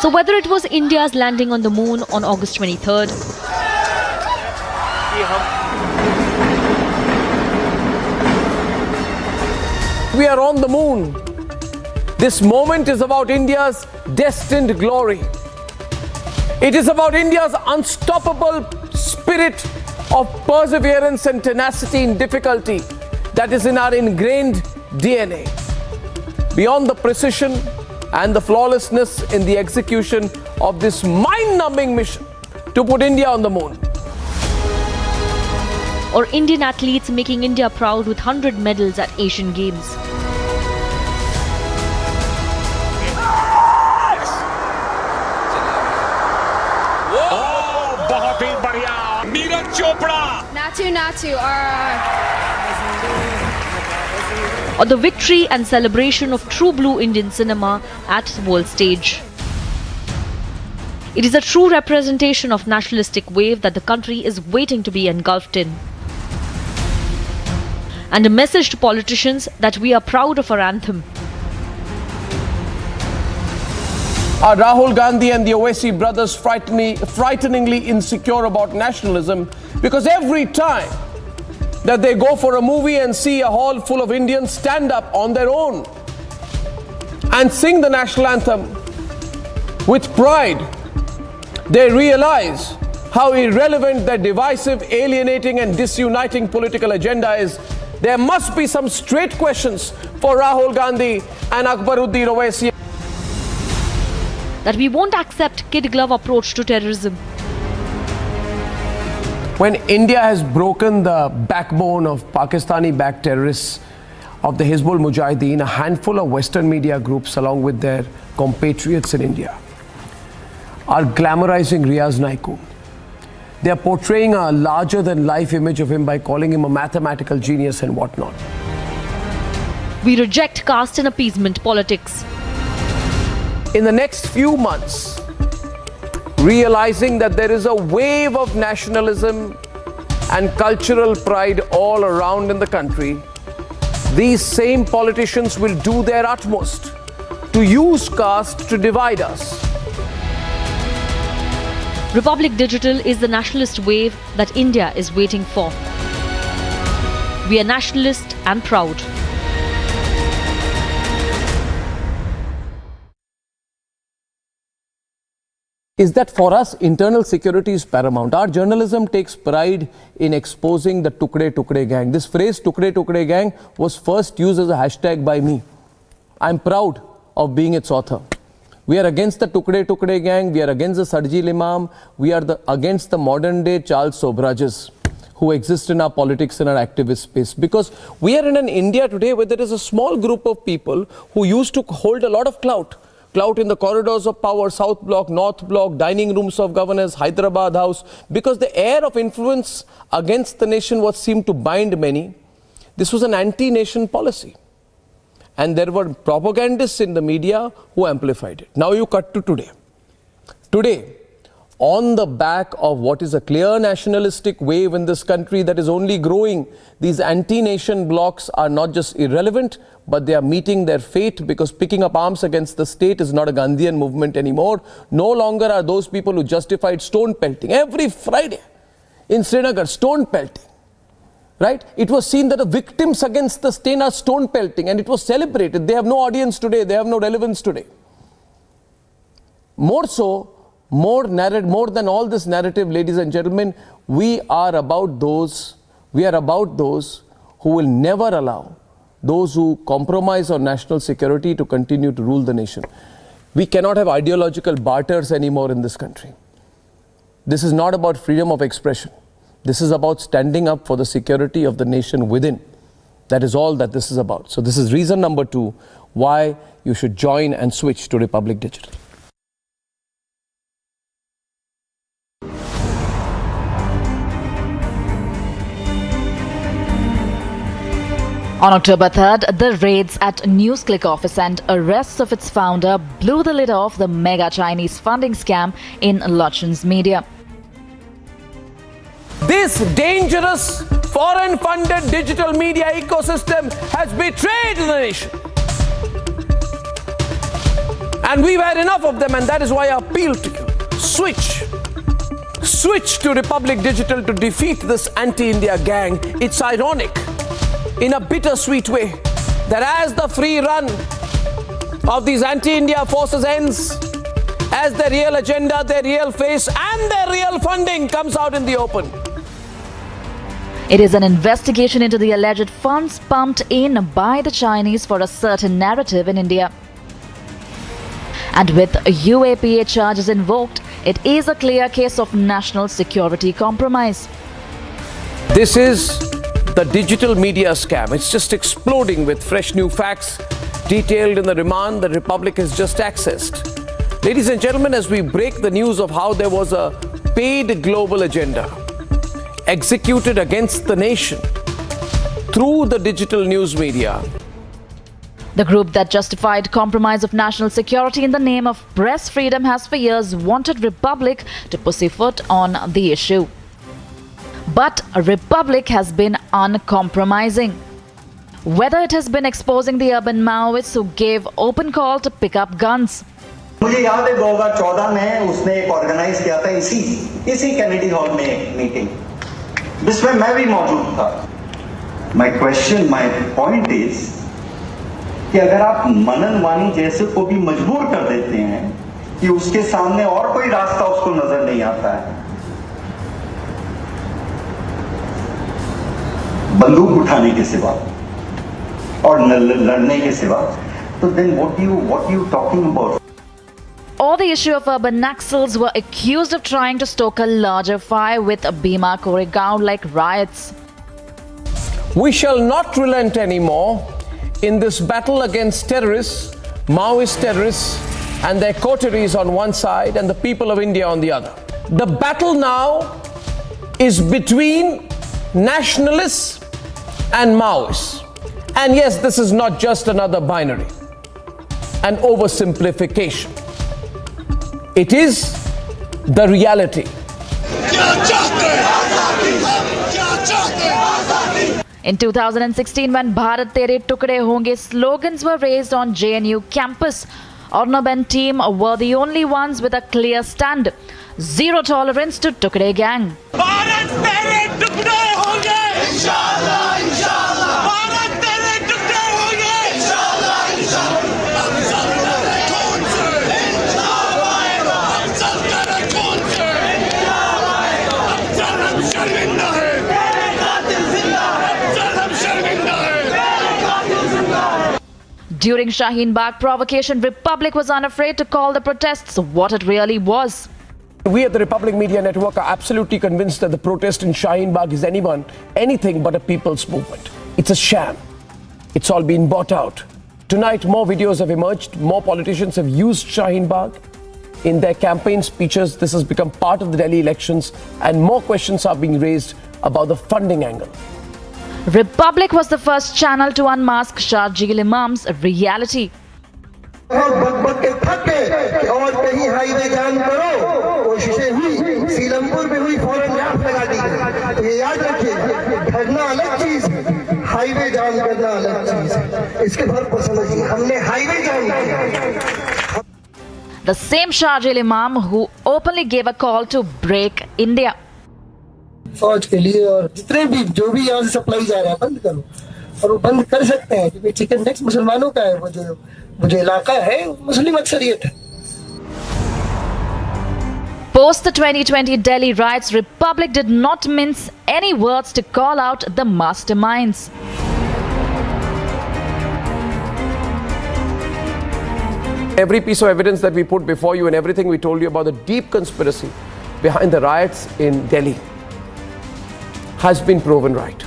So whether it was India's landing on the moon on August 23rd, we are on the moon. This moment is about India's destined glory. It is about India's unstoppable spirit of perseverance and tenacity in difficulty that is in our ingrained DNA. Beyond the precision and the flawlessness in the execution of this mind-numbing mission to put India on the moon. Or Indian athletes making India proud with 100 medals at Asian Games. Natu, Or the victory and celebration of true blue Indian cinema at the world stage. It is a true representation of nationalistic wave that the country is waiting to be engulfed in. And a message to politicians that we are proud of our anthem. Are Rahul Gandhi and the Owaisi brothers frighteningly insecure about nationalism because every time that they go for a movie and see a hall full of Indians stand up on their own and sing the national anthem with pride, they realize how irrelevant their divisive, alienating and disuniting political agenda is. There must be some straight questions for Rahul Gandhi and Akbaruddin Owaisi. That we won't accept kid glove approach to terrorism. When India has broken the backbone of Pakistani-backed terrorists of the Hizbul Mujahideen, a handful of Western media groups along with their compatriots in India are glamorizing Riaz Naiku. They are portraying a larger-than-life image of him by calling him a mathematical genius and whatnot. We reject caste and appeasement politics. In the next few months, realizing that there is a wave of nationalism and cultural pride all around in the country, these same politicians will do their utmost to use caste to divide us. Republic Digital is the nationalist wave that India is waiting for. We are nationalist and proud. Is that for us, internal security is paramount. Our journalism takes pride in exposing the Tukde Tukde gang. This phrase Tukde Tukde gang was first used as a hashtag by me. I'm proud of being its author. We are against the Tukde Tukde gang, we are against the Sarjil Imam, we are against the modern day Charles Sobrages who exist in our politics and our activist space. Because we are in an India today where there is a small group of people who used to hold a lot of clout in the corridors of power, South Block, North Block, dining rooms of governors, Hyderabad House, because the air of influence against the nation was seemed to bind many. This was an anti-nation policy. And there were propagandists in the media who amplified it. Now you cut to today. Today, on the back of what is a clear nationalistic wave in this country that is only growing, these anti-nation blocs are not just irrelevant, but they are meeting their fate, because picking up arms against the state is not a Gandhian movement anymore. No longer are those people who justified stone pelting. Every Friday in Srinagar, stone pelting. Right? It was seen that the victims against the state are stone pelting, and it was celebrated. They have no audience today. They have no relevance today. More so, more than all this narrative, ladies and gentlemen, we are about those who will never allow those who compromise on national security to continue to rule the nation. We cannot have ideological barters anymore in this country. This is not about freedom of expression. This is about standing up for the security of the nation within. That is all that this is about. So this is reason number 2 why you should join and switch to Republic Digital. On October 3rd, the raids at NewsClick office and arrests of its founder blew the lid off the mega Chinese funding scam in Lachin's media. This dangerous, foreign-funded digital media ecosystem has betrayed the nation. And we've had enough of them, and that is why I appeal to you. Switch to Republic Digital to defeat this anti-India gang. It's ironic, in a bittersweet way, that as the free run of these anti-India forces ends, as their real agenda, their real face and their real funding comes out in the open. It is an investigation into the alleged funds pumped in by the Chinese for a certain narrative in India. And with UAPA charges invoked, it is a clear case of national security compromise. This is the digital media scam. It's just exploding with fresh new facts detailed in the remand the Republic has just accessed. Ladies and gentlemen, as we break the news of how there was a paid global agenda executed against the nation through the digital news media. The group that justified compromise of national security in the name of press freedom has for years wanted Republic to pussyfoot on the issue. But Republic has been uncompromising. Whether it has been exposing the urban Maoists who gave open call to pick up guns. मुझे याद है 2014 में उसने एक organise किया था इसी Kennedy hall में एक मीटिंग जिसमें मैं भी मौजूद था. माय पॉइंट इज कि अगर आप मनन वानी जैसे को भी मजबूर कर देते हैं कि उसके सामने और कोई रास्ता उसको नजर नहीं आता है बंदूक उठाने के सिवा और लड़ने के सिवा, तो then what you talking about? All the issue of urban Naxals were accused of trying to stoke a larger fire with Bhima Koregaon like riots. We shall not relent anymore in this battle against terrorists, Maoist terrorists and their coteries on one side and the people of India on the other. The battle now is between nationalists and Maoists. And yes, this is not just another binary, an oversimplification. It is the reality. In 2016, when Bharat Tere Tukde Honge slogans were raised on JNU campus, Arnab and team were the only ones with a clear stand. Zero tolerance to Tukde gang. Bharat Tere Tukde Honge! Inshallah, inshallah! Bharat Tere Tukde Honge! Inshallah, inshallah! During Shaheen Bagh provocation, Republic was unafraid to call the protests what it really was. We at the Republic Media Network are absolutely convinced that the protest in Shaheen Bagh is anything but a people's movement. It's a sham. It's all been bought out. Tonight, more videos have emerged. More politicians have used Shaheen Bagh in their campaign speeches. This has become part of the Delhi elections, and more questions are being raised about the funding angle. Republic was the first channel to unmask Sharjeel Imam's reality. The same Sharjeel Imam who openly gave a call to break India. फौज के लिए और जितने भी जो भी यहाँ से सप्लाई जा रहा है बंद करो, और वो बंद कर सकते हैं क्योंकि चिकन नेक्स्ट मुसलमानों का है, वो जो इलाका है मुस्लिम अक्सरियत है. Post the 2020 Delhi riots, Republic did not mince any words to call out the masterminds. Every piece of evidence that we put before you and everything we told you about the deep conspiracy behind the riots in Delhi has been proven right.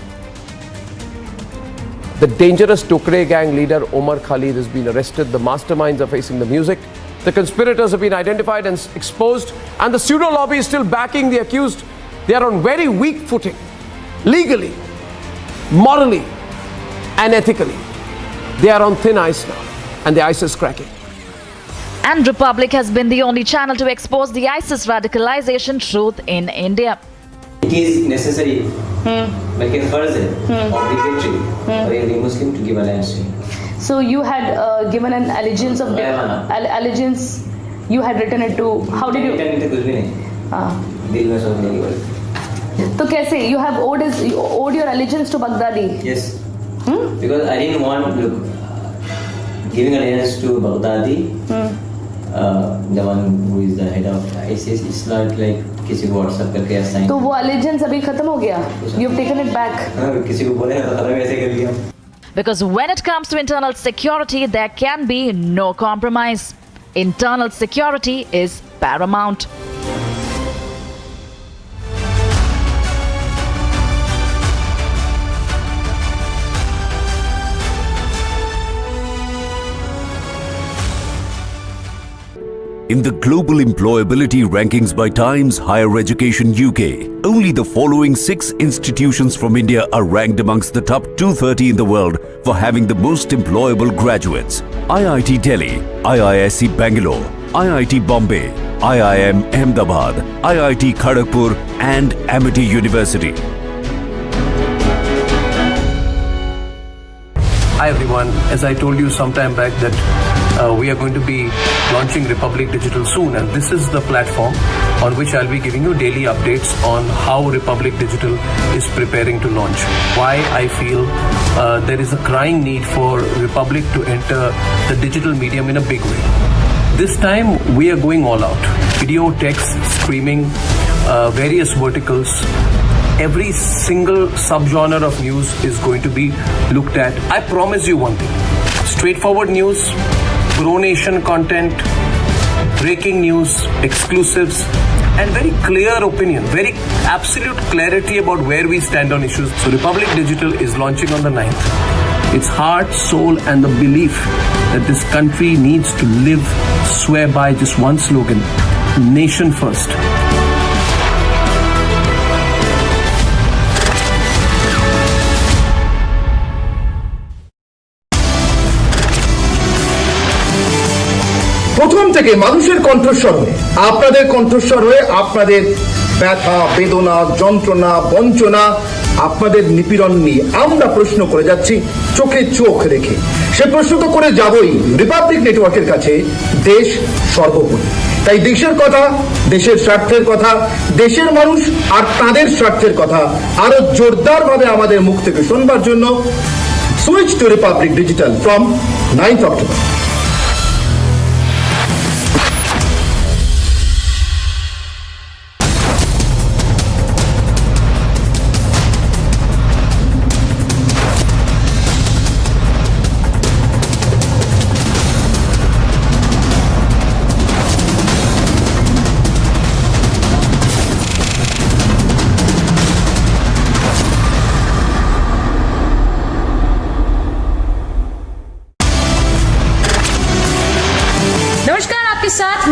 The dangerous Tukde gang leader Omar Khalid has been arrested. The masterminds are facing the music. The conspirators have been identified and exposed, and the pseudo lobby is still backing the accused. They are on very weak footing, legally, morally, and ethically. They are on thin ice now, and the ice is cracking. And Republic has been the only channel to expose the ISIS radicalization truth in India. It is necessary, बल्कि फर्ज है, obligatory for every Muslim to give allegiance to him. So you had given an allegiance of allegiance. You had written it to. How did you? Written it कुछ भी नहीं. दिल में सोच नहीं बोल. तो कैसे? You have owed your allegiance to Baghdadi. Yes. Because I didn't want giving allegiance to Baghdadi the one who is the head of ISIS. It's not like किसी को WhatsApp करके assign. तो वो allegiance अभी खत्म हो गया. You've taken it back. हाँ, किसी को बोले तो खत्म ऐसे कर लिया. Because when it comes to internal security, there can be no compromise. Internal security is paramount. In the global employability rankings by Times Higher Education UK, only the following 6 institutions from India are ranked amongst the top 230 in the world for having the most employable graduates. IIT Delhi, IISc Bangalore, IIT Bombay, IIM Ahmedabad, IIT Kharagpur and Amity University. Hi everyone, as I told you some time back that we are going to be launching Republic Digital soon, and this is the platform on which I'll be giving you daily updates on how Republic Digital is preparing to launch. Why I feel there is a crying need for Republic to enter the digital medium in a big way. This time we are going all out. Video, text, streaming, various verticals. Every single subgenre of news is going to be looked at. I promise you one thing. Straightforward news, pro-nation content, breaking news, exclusives, and very clear opinion, very absolute clarity about where we stand on issues. So Republic Digital is launching on the 9th. Its heart, soul, and the belief that this country needs to live, swear by just one slogan: nation first. প্রথম থেকে মানুষের কণ্ঠস্বর হয়ে আপনাদের কণ্ঠস্বর হয়ে আপনাদের ব্যথা বেদনা যন্ত্রণা বঞ্চনা আপনাদের নিপীড়ন নিয়ে আমরা প্রশ্ন করে যাচ্ছি চোখে চোখ রেখে। সে প্রশ্ন তো করে যাবই রিপাবলিক নেটওয়ার্কের কাছে দেশ সর্বোপরি। তাই দেশের কথা, দেশের স্বার্থের কথা, দেশের মানুষ আর তাদের স্বার্থের কথা আরো জোরদারভাবে আমাদের মুখ থেকে শুনবার জন্য switch to Republic Digital from 9th October.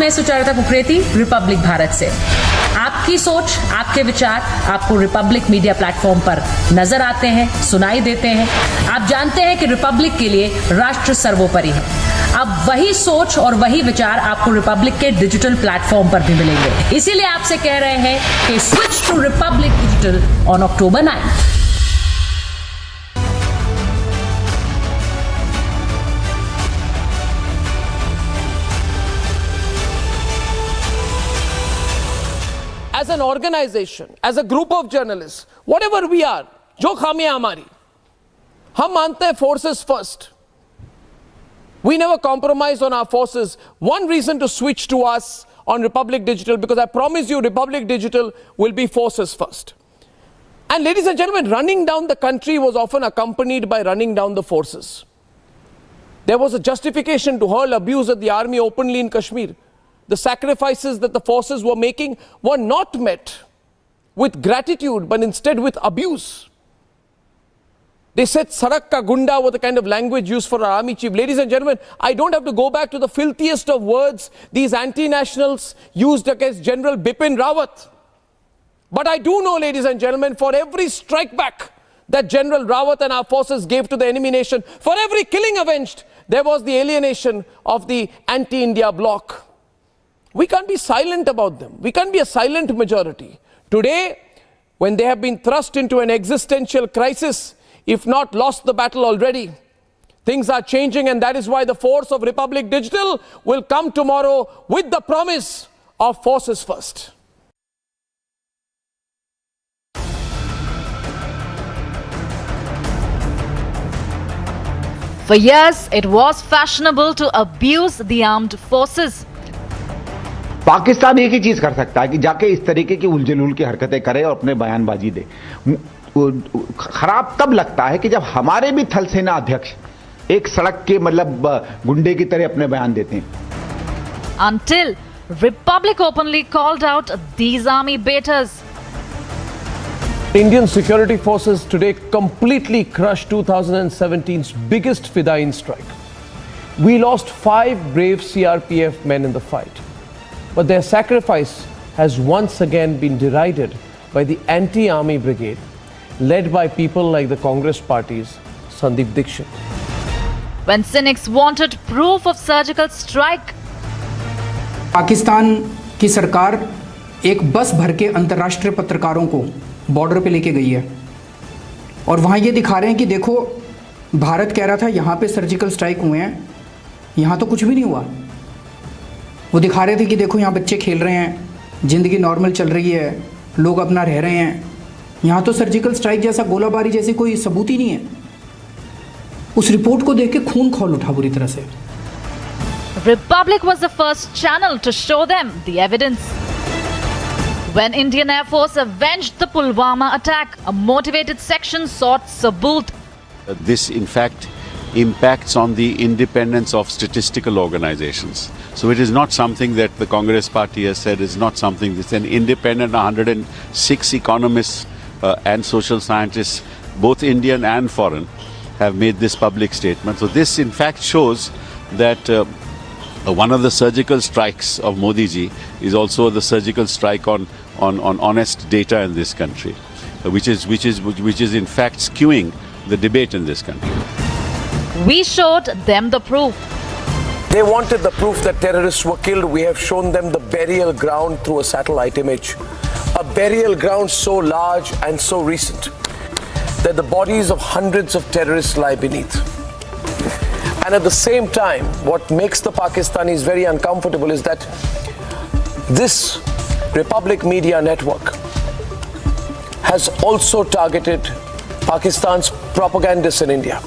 मैं सुचारिता कुकरेती रिपब्लिक भारत से। आपकी सोच, आपके विचार आपको रिपब्लिक मीडिया प्लेटफॉर्म पर नजर आते हैं, सुनाई देते हैं। आप जानते हैं कि रिपब्लिक के लिए राष्ट्र सर्वोपरि है। अब वही सोच और वही विचार आपको रिपब्लिक के डिजिटल प्लेटफॉर्म पर भी मिलेंगे। इसीलिए आपसे कह रहे हैं कि switch to Republic Digital on October 9th। As an organization, as a group of journalists, whatever we are, जो खामियां हमारी, हम मानते हैं forces first. We never compromise on our forces. One reason to switch to us on Republic Digital, because I promise you Republic Digital will be forces first. And ladies and gentlemen, running down the country was often accompanied by running down the forces. There was a justification to hurl abuse at the army openly in Kashmir. The sacrifices that the forces were making were not met with gratitude, but instead with abuse. They said Sarak ka gunda was the kind of language used for our army chief. Ladies and gentlemen, I don't have to go back to the filthiest of words these anti-nationals used against General Bipin Rawat. But I do know, ladies and gentlemen, for every strike back that General Rawat and our forces gave to the enemy nation, for every killing avenged, there was the alienation of the anti-India bloc. We can't be silent about them. We can't be a silent majority. Today, when they have been thrust into an existential crisis, if not lost the battle already, things are changing, and that is why the force of Republic Digital will come tomorrow with the promise of forces first. For years, it was fashionable to abuse the armed forces. Pakistan एक ही चीज कर सकता है कि जाके इस तरीके की उलझुल की हरकतें करे और अपने बयानबाजी दे। खराब तब लगता है कि जब हमारे भी थल सेना अध्यक्ष एक सड़क के मतलब गुंडे की तरह अपने बयान देते हैं। Until Republic openly called out these army betas. Indian security forces today completely crushed 2017's biggest Fidayeen strike. We lost 5 brave CRPF men in the fight, but their sacrifice has once again been derided by the anti-army brigade, led by people like the Congress party's Sandeep Dixit. When cynics wanted proof of surgical strike, Pakistan की सरकार एक बस भर के अंतर्राष्ट्रीय पत्रकारों को border पे लेके गई है और वहाँ ये दिखा रहे हैं कि देखो भारत कह रहा था यहाँ पे सर्जिकल स्ट्राइक हुए हैं, यहाँ तो कुछ भी नहीं हुआ। वो दिखा रहे थे कि देखो यहाँ बच्चे खेल रहे हैं, ज़िंदगी नॉर्मल चल रही है, लोग अपना रह रहे हैं, यहाँ तो सर्जिकल स्ट्राइक जैसा गोलाबारी जैसी कोई सबूत ही नहीं है। उस रिपोर्ट को देख के खून खौल उठा बुरी तरह से। Republic was the first channel to show them the evidence. When Indian Air Force avenged the Pulwama attack, a motivated section sought sabut. This, in fact, impacts on the independence of statistical organizations. So it is not something that the Congress party has said, it's not something, it's an independent 106 economists and social scientists, both Indian and foreign, have made this public statement. So this, in fact, shows that one of the surgical strikes of Modi ji is also the surgical strike on honest data in this country, which is in fact skewing the debate in this country. We showed them the proof. They wanted the proof that terrorists were killed. We have shown them the burial ground through a satellite image. A burial ground so large and so recent that the bodies of hundreds of terrorists lie beneath. And at the same time, what makes the Pakistanis very uncomfortable is that this Republic Media Network has also targeted Pakistan's propagandists in India.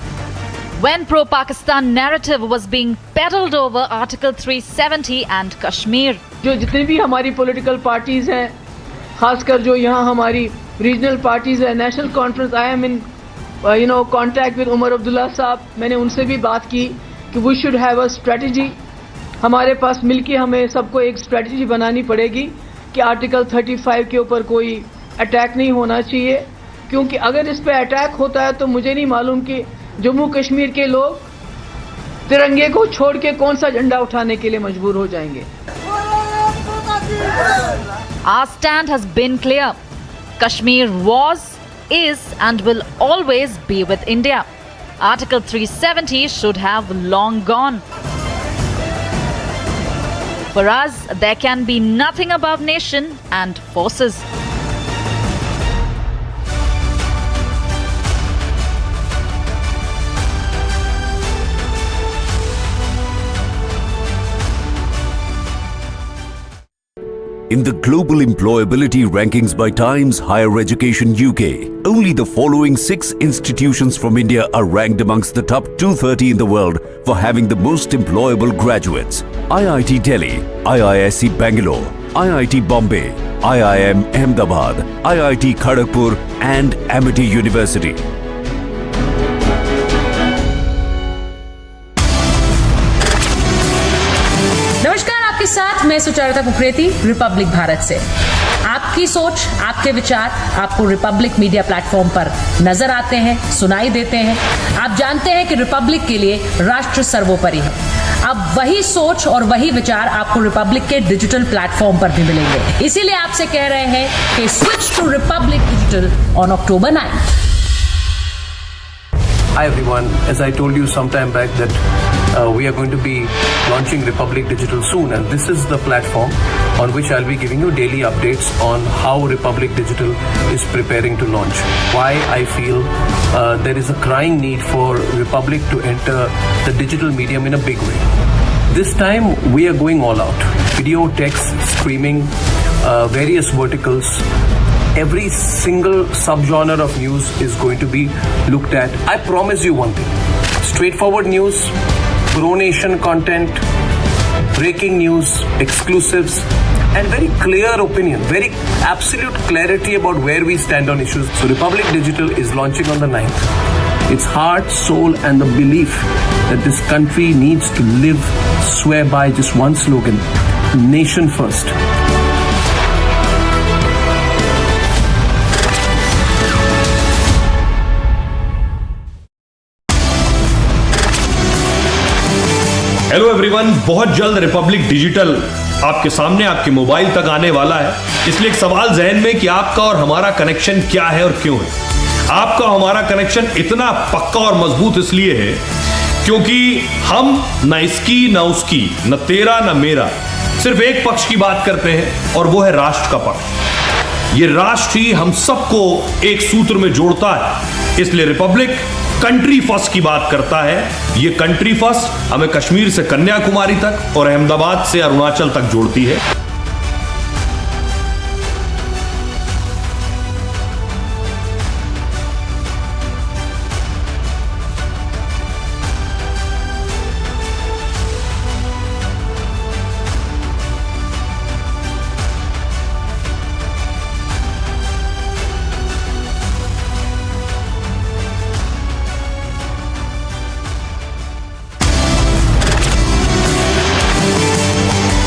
When pro-Pakistan narrative was being peddled over Article 370 and Kashmir. जो जितनी भी हमारी political parties हैं, खासकर जो यहाँ हमारी regional parties है, National Conference, I am in contact with Omar Abdullah साहब, मैंने उनसे भी बात की कि we should have a strategy. हमारे पास मिलके हमें सबको एक स्ट्रेटजी बनानी पड़ेगी कि आर्टिकल 35 के ऊपर कोई अटैक नहीं होना चाहिए, क्योंकि अगर इस पे अटैक होता है तो मुझे नहीं मालूम कि जम्मू कश्मीर के लोग तिरंगे को छोड़ के कौन सा झंडा उठाने के लिए मजबूर हो जाएंगे। Our stand has been clear. Kashmir was, is and will always be with India. Article 370 should have long gone. For us, there can be nothing above nation and forces. In the global employability rankings by Times Higher Education UK, only the following 6 institutions from India are ranked amongst the top 230 in the world for having the most employable graduates. IIT Delhi, IISc Bangalore, IIT Bombay, IIM Ahmedabad, IIT Kharagpur and Amity University. नमस्कार, आपके साथ मैं Sucharita Kukreti, Republic Bharat से। आपकी सोच, आपके विचार आपको रिपब्लिक मीडिया प्लेटफॉर्म पर नजर आते हैं, सुनाई देते हैं। आप जानते हैं कि रिपब्लिक के लिए राष्ट्र सर्वोपरि है। अब वही सोच और वही विचार आपको रिपब्लिक के डिजिटल प्लेटफॉर्म पर भी मिलेंगे। इसीलिए आपसे कह रहे हैं कि switch to Republic Digital on October 9th. Hi everyone, as I told you some time back that we are going to be launching Republic Digital soon, and this is the platform on which I'll be giving you daily updates on how Republic Digital is preparing to launch. Why I feel there is a crying need for Republic to enter the digital medium in a big way. This time we are going all out. Video, text, streaming, various verticals. Every single subgenre of news is going to be looked at. I promise you one thing. Straightforward news, pro-nation content, breaking news, exclusives, and very clear opinion, very absolute clarity about where we stand on issues. So Republic Digital is launching on the 9th. Its heart, soul and the belief that this country needs to live, swear by just one slogan, nation first. Hello everyone, बहुत जल्द Republic digital आपके सामने, आपके mobile तक आने वाला है। इसलिए एक सवाल जहन में कि आपका और हमारा कनेक्शन क्या है और क्यों है। आपका हमारा कनेक्शन इतना पक्का और मजबूत इसलिए है क्योंकि हम न इसकी न उसकी, न तेरा न मेरा, सिर्फ एक पक्ष की बात करते हैं और वो है राष्ट्र का पक्ष। ये राष्ट्र ही हम सबको एक सूत्र में जोड़ता है। इसलिए रिपब्लिक कंट्री फर्स्ट की बात करता है। ये कंट्री फर्स्ट हमें कश्मीर से कन्याकुमारी तक और अहमदाबाद से अरुणाचल तक जोड़ती है।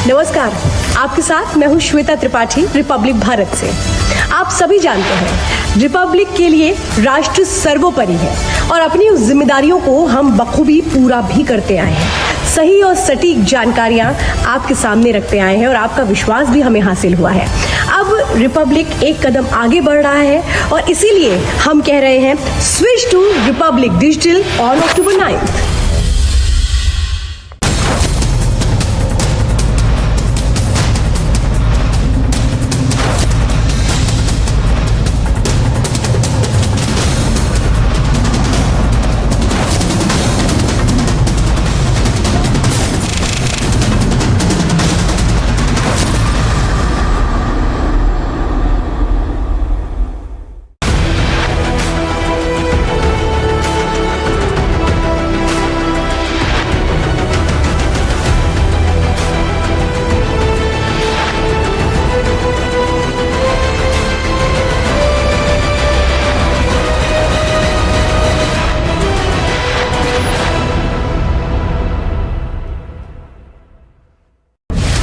नमस्कार, आपके साथ मैं हूं श्वेता त्रिपाठी, रिपब्लिक भारत से। आप सभी जानते हैं रिपब्लिक के लिए राष्ट्र सर्वोपरि है और अपनी उस जिम्मेदारियों को हम बखूबी पूरा भी करते आए हैं। सही और सटीक जानकारियां आपके सामने रखते आए हैं और आपका विश्वास भी हमें हासिल हुआ है। अब रिपब्लिक एक कदम आगे बढ़ रहा है और इसीलिए हम कह रहे हैं switch to Republic Digital on October 9th।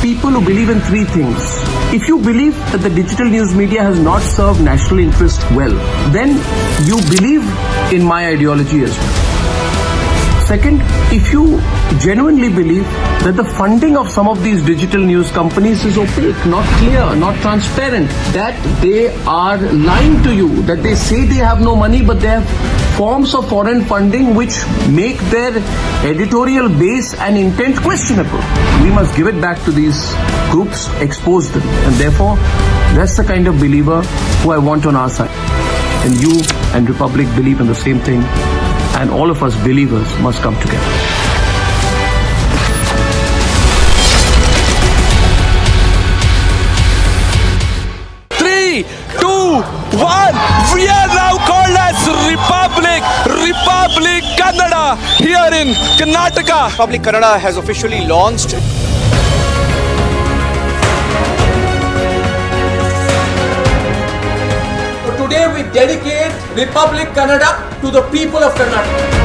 People who believe in three things. If you believe that the digital news media has not served national interest well, then you believe in my ideology as well. Second, if you genuinely believe that the funding of some of these digital news companies is opaque, not clear, not transparent, that they are lying to you, that they say they have no money but they have forms of foreign funding which make their editorial base and intent questionable. We must give it back to these groups, expose them, and therefore that's the kind of believer who I want on our side. And you and Republic believe in the same thing, and all of us believers must come together. Three, two, one. We are now called as Republic Kannada here in Karnataka. Republic Kannada has officially launched. So today we dedicate Republic Kannada to the people of Karnataka.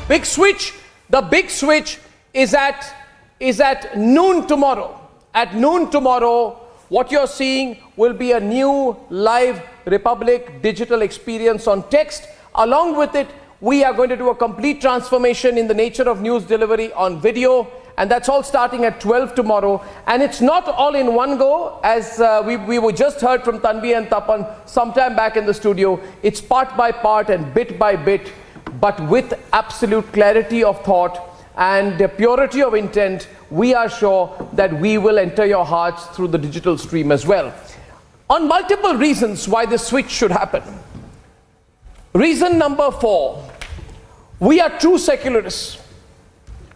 Big switch. The big switch is at noon tomorrow. At noon tomorrow, what you're seeing will be a new live Republic digital experience on text. Along with it, we are going to do a complete transformation in the nature of news delivery on video, and that's all starting at 12 tomorrow. And it's not all in one go, as we were just heard from Tanvi and Tapan sometime back in the studio. It's part by part and bit by bit, but with absolute clarity of thought and purity of intent. We are sure that we will enter your hearts through the digital stream as well. On multiple reasons why this switch should happen. Reason number 4, we are true secularists.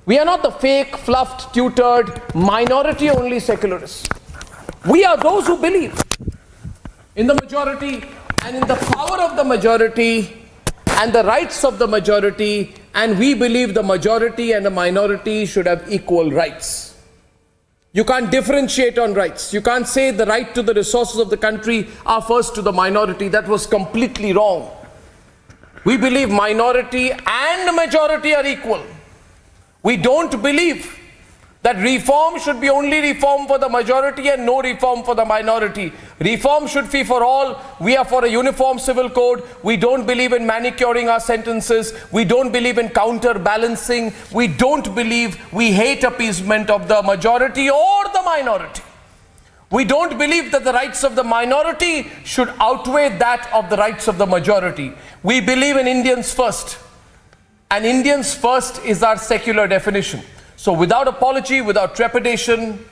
We are not the fake, fluffed, tutored, minority-only secularists. We are those who believe in the majority and in the power of the majority and the rights of the majority, and we believe the majority and the minority should have equal rights. You can't differentiate on rights. You can't say the right to the resources of the country are first to the minority. That was completely wrong. We believe minority and majority are equal. We don't believe that reform should be only reform for the majority and no reform for the minority. Reform should be for all. We are for a uniform civil code. We don't believe in manicuring our sentences. We don't believe in counterbalancing. We don't believe, we hate appeasement of the majority or the minority. We don't believe that the rights of the minority should outweigh that of the rights of the majority. We believe in Indians first. And Indians first is our secular definition. So without apology, without trepidation,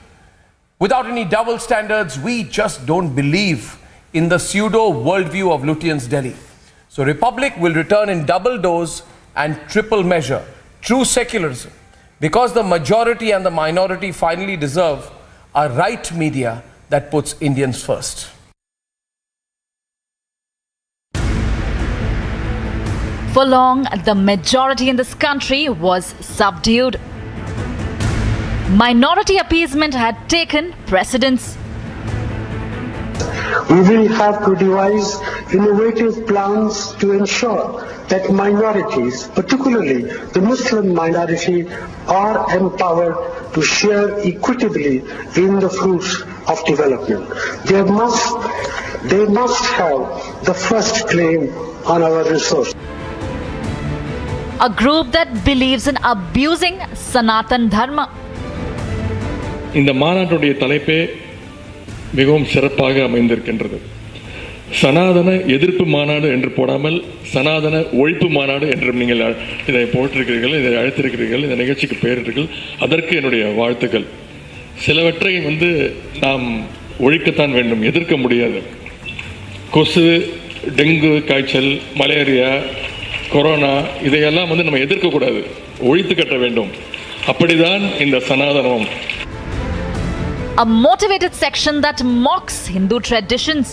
without any double standards, we just don't believe in the pseudo worldview of Lutyens' Delhi. So Republic will return in double dose and triple measure, true secularism, because the majority and the minority finally deserve a right media that puts Indians first. For long, the majority in this country was subdued. Minority appeasement had taken precedence. We will have to devise innovative plans to ensure that minorities, particularly the Muslim minority, are empowered to share equitably in the fruits of development. They must have the first claim on our resources. A group that believes in abusing Sanatan Dharma. இந்த மாநாட்டுடைய தலைப்பே மிகவும் சிறப்பாக அமைந்திருக்கின்றது. சனாதன எதிர்ப்பு மாநாடு என்று போடாமல் சனாதன ஒழிப்பு மாநாடு என்று நீங்கள் இதை போட்டிருக்கிறீர்கள், இதை அழைத்திருக்கிறீர்கள், இந்த நிகழ்ச்சிக்கு பெயரிட்டீர்கள். அதற்கு என்னுடைய வாழ்த்துக்கள். சிலவற்றை நாம் ஒழிக்கத்தான் வேண்டும், எதிர்க்க முடியாது. கொசு, டெங்கு காய்ச்சல், மலேரியா, கொரோனா இதையெல்லாம் நம்ம எதிர்க்கக்கூடாது, ஒழித்து கட்ட வேண்டும். அப்படிதான் இந்த சனாதனம். A motivated section that mocks Hindu traditions.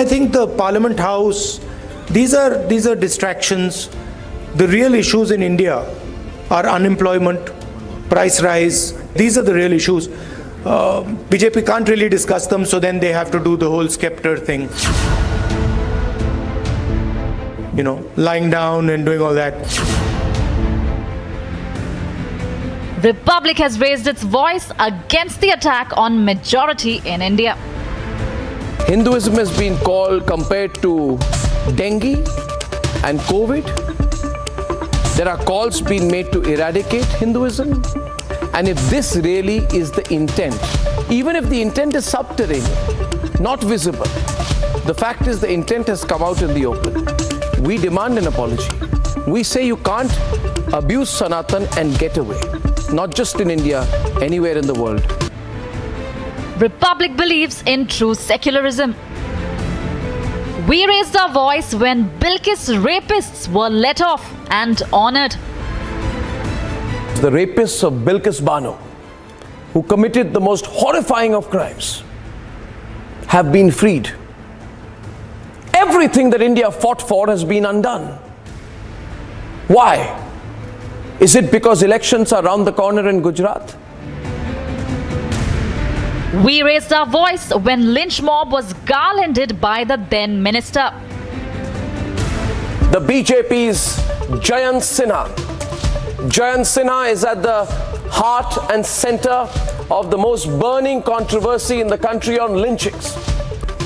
I think the Parliament House, these are distractions. The real issues in India are unemployment, price rise. These are the real issues. BJP can't really discuss them, so then they have to do the whole scepter thing. Lying down and doing all that. Republic has raised its voice against the attack on majority in India. Hinduism has been compared to dengue and COVID. There are calls being made to eradicate Hinduism. And if this really is the intent, even if the intent is subterranean, not visible, the fact is the intent has come out in the open. We demand an apology. We say you can't abuse Sanatan and get away. Not just in India, anywhere in the world. Republic believes in true secularism. We raised our voice when Bilkis rapists were let off and honored. The rapists of Bilkis Bano, who committed the most horrifying of crimes, have been freed. Everything that India fought for has been undone. Why? Is it because elections are around the corner in Gujarat? We raised our voice when lynch mob was garlanded by the then minister. The BJP's Jayant Sinha. Jayant Sinha is at the heart and center of the most burning controversy in the country on lynchings.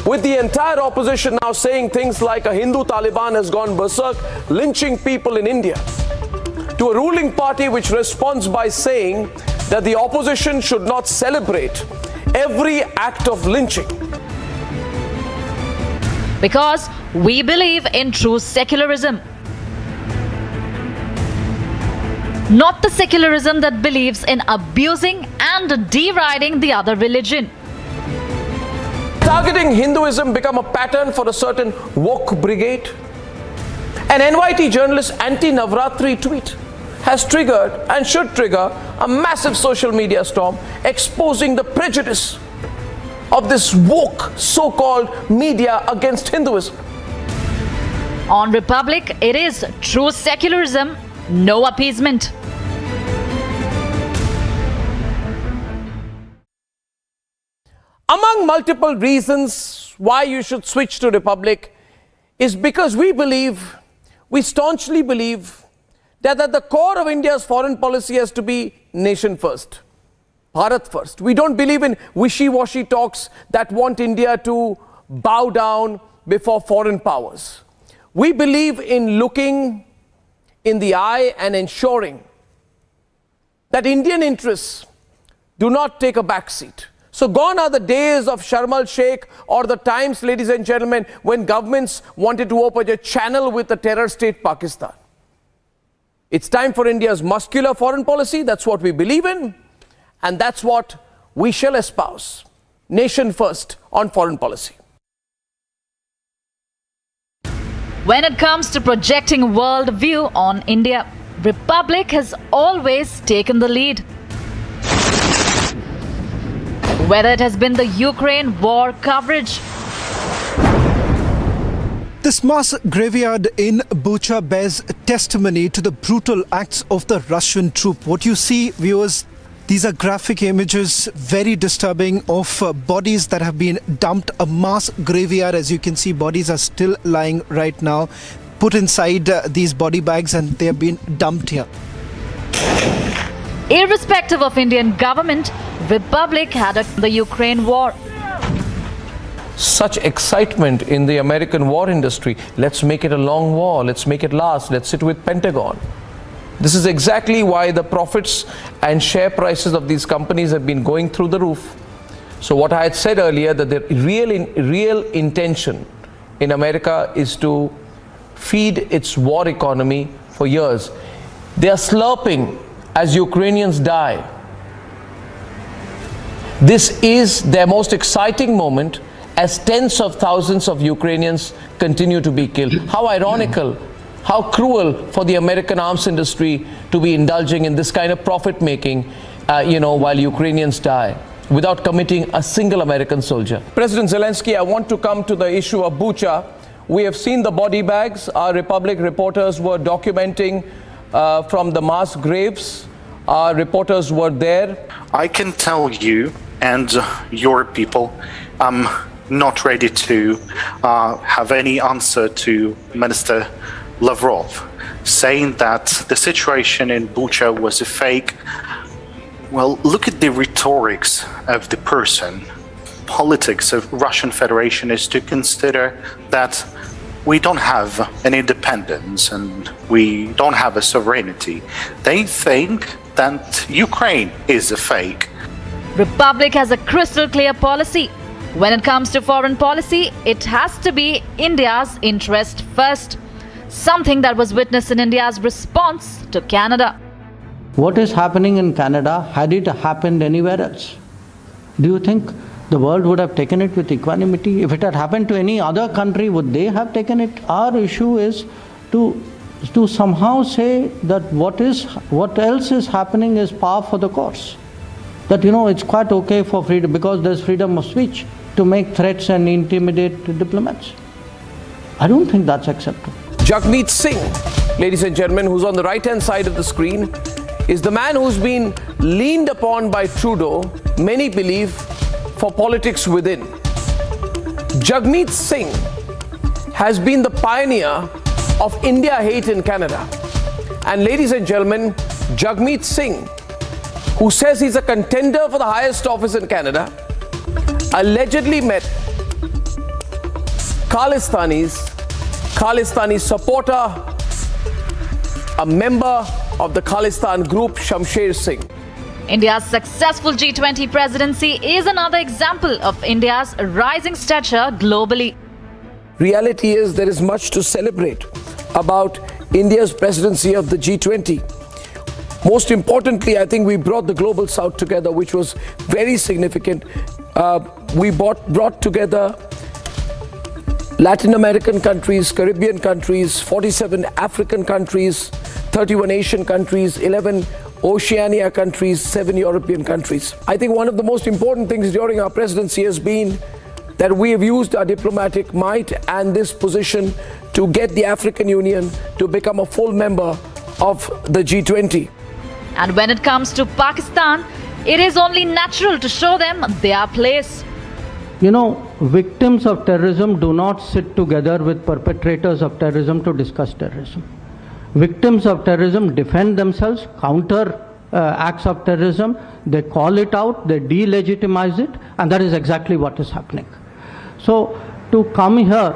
With the entire opposition now saying things like a Hindu Taliban has gone berserk, lynching people in India. To a ruling party which responds by saying that the opposition should not celebrate every act of lynching. Because we believe in true secularism. Not the secularism that believes in abusing and deriding the other religion. Targeting Hinduism become a pattern for a certain woke brigade? An NYT journalist anti-Navratri tweet has triggered and should trigger a massive social media storm exposing the prejudice of this woke so-called media against Hinduism. On Republic, it is true secularism, no appeasement. Among multiple reasons why you should switch to Republic is because we staunchly believe that at the core of India's foreign policy has to be nation first, Bharat first. We don't believe in wishy-washy talks that want India to bow down before foreign powers. We believe in looking in the eye and ensuring that Indian interests do not take a back seat. So gone are the days of Sharm el-Sheikh or the times, ladies and gentlemen, when governments wanted to open a channel with the terror state Pakistan. It's time for India's muscular foreign policy. That's what we believe in, and that's what we shall espouse. Nation first on foreign policy. When it comes to projecting world view on India, Republic has always taken the lead. Whether it has been the Ukraine war coverage, this mass graveyard in Bucha bears testimony to the brutal acts of the Russian troop. What you see, viewers, these are graphic images, very disturbing, of bodies that have been dumped. A mass graveyard, as you can see, bodies are still lying right now, put inside these body bags, and they have been dumped here. Irrespective of Indian government, Republic had the Ukraine war. Such excitement in the American war industry. Let's make it a long war. Let's make it last. Let's sit with Pentagon. This is exactly why the profits and share prices of these companies have been going through the roof. So what I had said earlier, that the real intention in America is to feed its war economy for years. They are slurping as Ukrainians die. This is their most exciting moment as tens of thousands of Ukrainians continue to be killed. How ironical, how cruel for the American arms industry to be indulging in this kind of profit making, while Ukrainians die, without committing a single American soldier. President Zelensky, I want to come to the issue of Bucha. We have seen the body bags. Our Republic reporters were documenting from the mass graves. Our reporters were there. I can tell you and your people, I'm not ready to have any answer to Minister Lavrov saying that the situation in Bucha was a fake. Well, look at the rhetorics of the person. Politics of Russian Federation is to consider that we don't have an independence and we don't have a sovereignty. They think that Ukraine is a fake. Republic has a crystal clear policy. When it comes to foreign policy, it has to be India's interest first. Something that was witnessed in India's response to Canada. What is happening in Canada, had it happened anywhere else? Do you think the world would have taken it with equanimity? If it had happened to any other country, would they have taken it? Our issue is to somehow say that what else is happening is par for the course. That, it's quite okay for freedom, because there's freedom of speech, to make threats and intimidate diplomats. I don't think that's acceptable. Jagmeet Singh, ladies and gentlemen, who's on the right-hand side of the screen, is the man who's been leaned upon by Trudeau, many believe, for politics within. Jagmeet Singh has been the pioneer of India hate in Canada. And ladies and gentlemen, Jagmeet Singh, who says he's a contender for the highest office in Canada, allegedly met Khalistani supporter, a member of the Khalistan group, Shamsher Singh. India's successful G20 presidency is another example of India's rising stature globally. Reality is there is much to celebrate about India's presidency of the G20. Most importantly, I think we brought the global south together, which was very significant. We brought together Latin American countries, Caribbean countries, 47 African countries, 31 Asian countries, 11 Oceania countries, 7 European countries. I think one of the most important things during our presidency has been that we have used our diplomatic might and this position to get the African Union to become a full member of the G20. And when it comes to Pakistan, it is only natural to show them their place. You know, victims of terrorism do not sit together with perpetrators of terrorism to discuss terrorism. Victims of terrorism defend themselves, counter acts of terrorism, they call it out, they delegitimize it, and that is exactly what is happening. So, to come here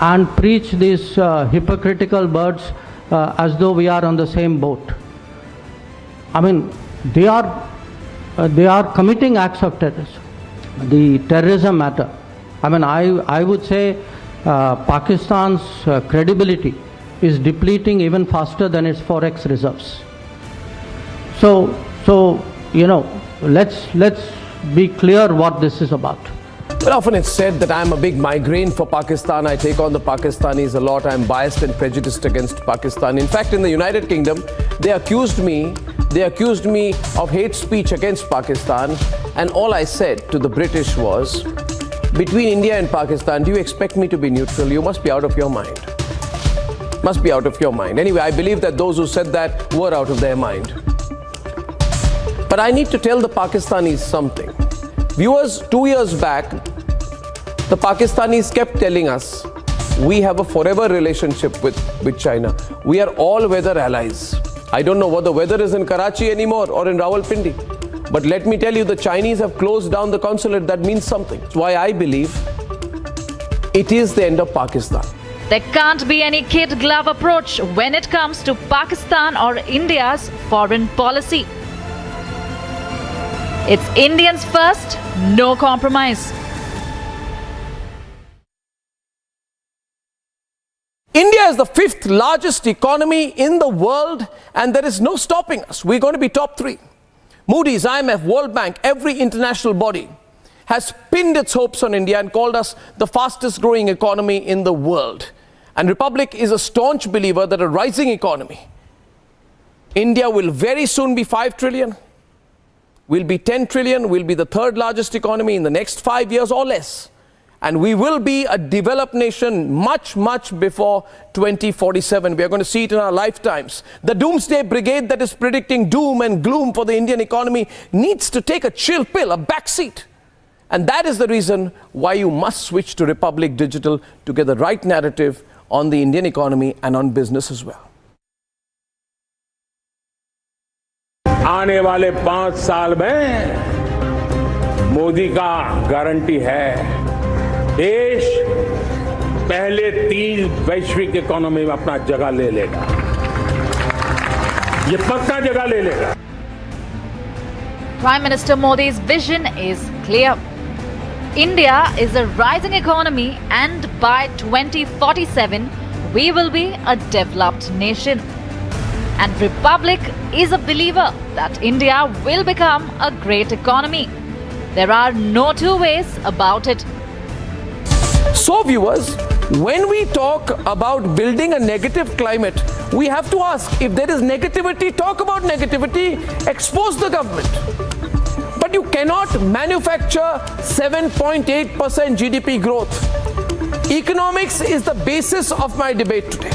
and preach these hypocritical words as though we are on the same boat, I mean, they are committing acts of terrorism. The terrorism matter. I mean, I would say Pakistan's credibility is depleting even faster than its forex reserves. So you know, let's be clear what this is about. Well, often it's said that I'm a big migraine for Pakistan. I take on the Pakistanis a lot. I'm biased and prejudiced against Pakistan. In fact, in the United Kingdom, they accused me of hate speech against Pakistan. And all I said to the British was, between India and Pakistan, do you expect me to be neutral? You must be out of your mind. Must be out of your mind. Anyway, I believe that those who said that were out of their mind. But I need to tell the Pakistanis something. Viewers, 2 years back, the Pakistanis kept telling us, we have a forever relationship with China. We are all-weather allies. I don't know what the weather is in Karachi anymore or in Rawalpindi. But let me tell you, the Chinese have closed down the consulate. That means something. That's why I believe it is the end of Pakistan. There can't be any kid glove approach when it comes to Pakistan or India's foreign policy. It's Indians first, no compromise. India is the 5th largest economy in the world, and there is no stopping us. We're going to be top 3. Moody's, IMF, World Bank, every international body has pinned its hopes on India and called us the fastest growing economy in the world. And Republic is a staunch believer that a rising economy, India will very soon be 5 trillion, will be 10 trillion, will be the 3rd largest economy in the next 5 years or less. And we will be a developed nation much, much before 2047. We are going to see it in our lifetimes. The doomsday brigade that is predicting doom and gloom for the Indian economy needs to take a chill pill, a backseat. And that is the reason why you must switch to Republic Digital to get the right narrative on the Indian economy and on business as well. आने वाले 5 साल में मोदी का guarantee है देश पहले 3 वैश्विक economy में अपना जगह ले लेगा, ये पक्का जगह ले लेगा. Prime Minister Modi's vision is clear. India is a rising economy, and by 2047 we will be a developed nation. And Republic is a believer that India will become a great economy. There are no two ways about it. So viewers, when we talk about building a negative climate, we have to ask, if there is negativity, talk about negativity, expose the government. But you cannot manufacture 7.8% GDP growth. Economics is the basis of my debate today.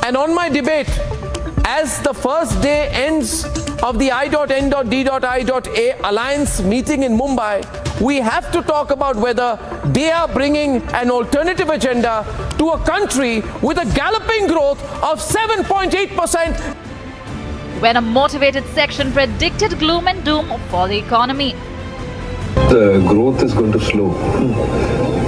And on my debate, as the first day ends of the I.N.D.I.A alliance meeting in Mumbai, we have to talk about whether they are bringing an alternative agenda to a country with a galloping growth of 7.8%. When a motivated section predicted gloom and doom for the economy. The growth is going to slow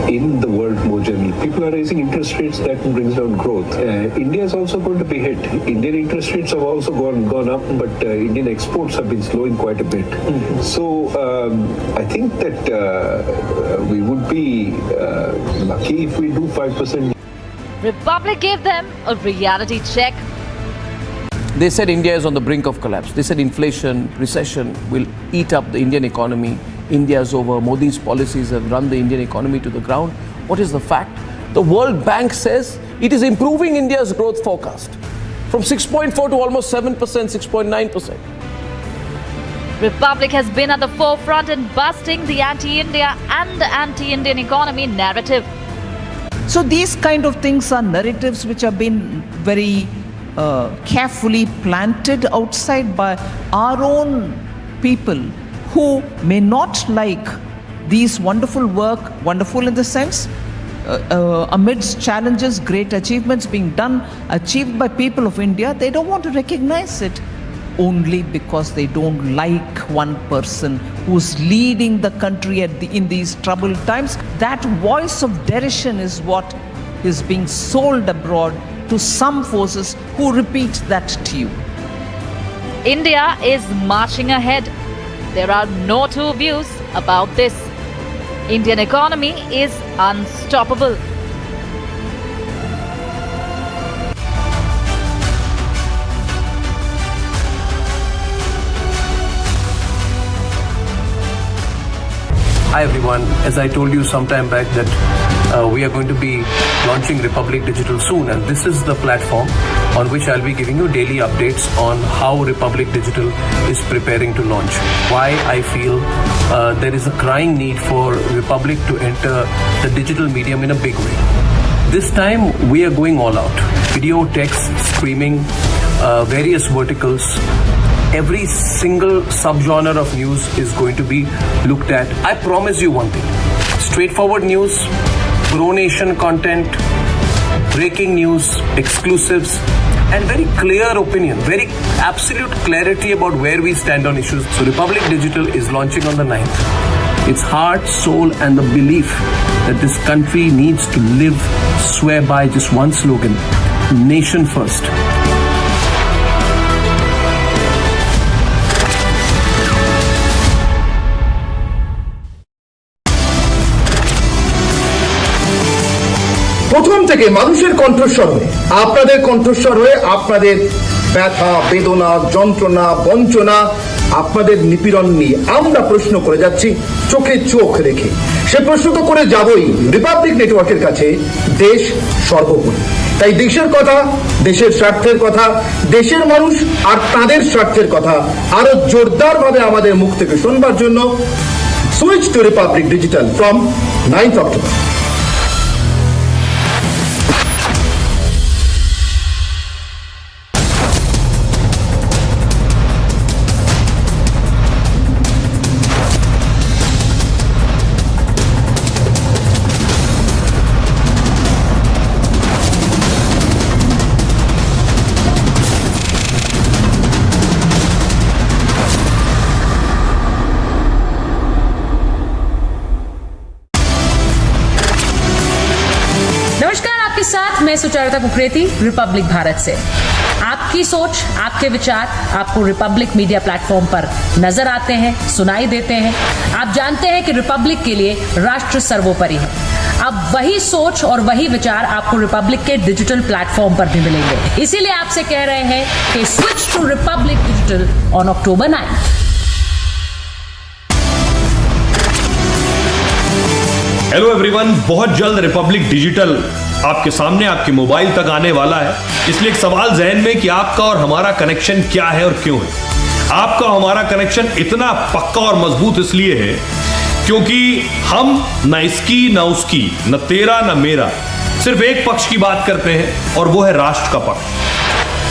in the world more generally. People are raising interest rates, that brings down growth. India is also going to be hit. Indian interest rates have also gone up, but Indian exports have been slowing quite a bit. So I think that we would be lucky if we do 5%. Republic gave them a reality check. They said India is on the brink of collapse. They said inflation, recession will eat up the Indian economy. India is over. Modi's policies have run the Indian economy to the ground. What is the fact? The World Bank says it is improving India's growth forecast. from 6.4 to almost 7%, 6.9%. Republic has been at the forefront in busting the anti-India and anti-Indian economy narrative. So these kind of things are narratives which have been very carefully planted outside by our own people who may not like these wonderful work, wonderful in the sense, amidst challenges, great achievements being done, achieved by people of India, they don't want to recognize it only because they don't like one person who's leading the country in these troubled times. That voice of derision is what is being sold abroad to some forces who repeat that to you. India is marching ahead. There are no two views about this. Indian economy is unstoppable. Hi everyone, as I told you some time back that we are going to be launching Republic Digital soon, and this is the platform on which I'll be giving you daily updates on how Republic Digital is preparing to launch. Why I feel there is a crying need for Republic to enter the digital medium in a big way. This time we are going all out. Video, text, streaming, various verticals. Every single subgenre of news is going to be looked at. I promise you one thing. Straightforward news, pro-nation content, breaking news, exclusives, and very clear opinion, very absolute clarity about where we stand on issues. So Republic Digital is launching on the 9th. Its heart, soul, and the belief that this country needs to live, swear by just one slogan: nation first. প্রথম থেকে মানুষের কণ্ঠস্বর হয়ে আপনাদের কণ্ঠস্বর হয়ে আপনাদের ব্যথা, বেদনা, যন্ত্রণা, বঞ্চনা, আপনাদের নিপীড়ন নিয়ে আমরা প্রশ্ন করে যাচ্ছি চোখে চোখ রেখে। সে প্রশ্ন তো করে যাবই রিপাবলিক নেটওয়ার্কের কাছে, দেশ সর্বোপরি। তাই দেশের কথা, দেশের স্বার্থের কথা, দেশের মানুষ আর তাদের স্বার্থের কথা আরো জোরদারভাবে আমাদের মুখ থেকে শুনবার জন্য switch to Republic Digital from 9th October। साथ मैं सुचारिता कुकरेती, रिपब्लिक भारत से। आपकी सोच, आपके विचार आपको रिपब्लिक मीडिया प्लेटफॉर्म पर नजर आते हैं, सुनाई देते हैं। आप जानते हैं कि रिपब्लिक के लिए राष्ट्र सर्वोपरि है। अब वही सोच और वही विचार आपको रिपब्लिक के डिजिटल प्लेटफॉर्म पर भी मिलेंगे। इसीलिए आपसे कह रहे हैं कि switch to Republic Digital on October 9th। Hello everyone, बहुत जल्द रिपब्लिक डिजिटल आपके सामने, आपके मोबाइल तक आने वाला है। इसलिए एक सवाल जहन में कि आपका और हमारा कनेक्शन क्या है और क्यों है। आपका और हमारा कनेक्शन इतना पक्का और मजबूत इसलिए है क्योंकि हम न इसकी न उसकी, न तेरा न मेरा, सिर्फ एक पक्ष की बात करते हैं और वो है राष्ट्र का पक्ष।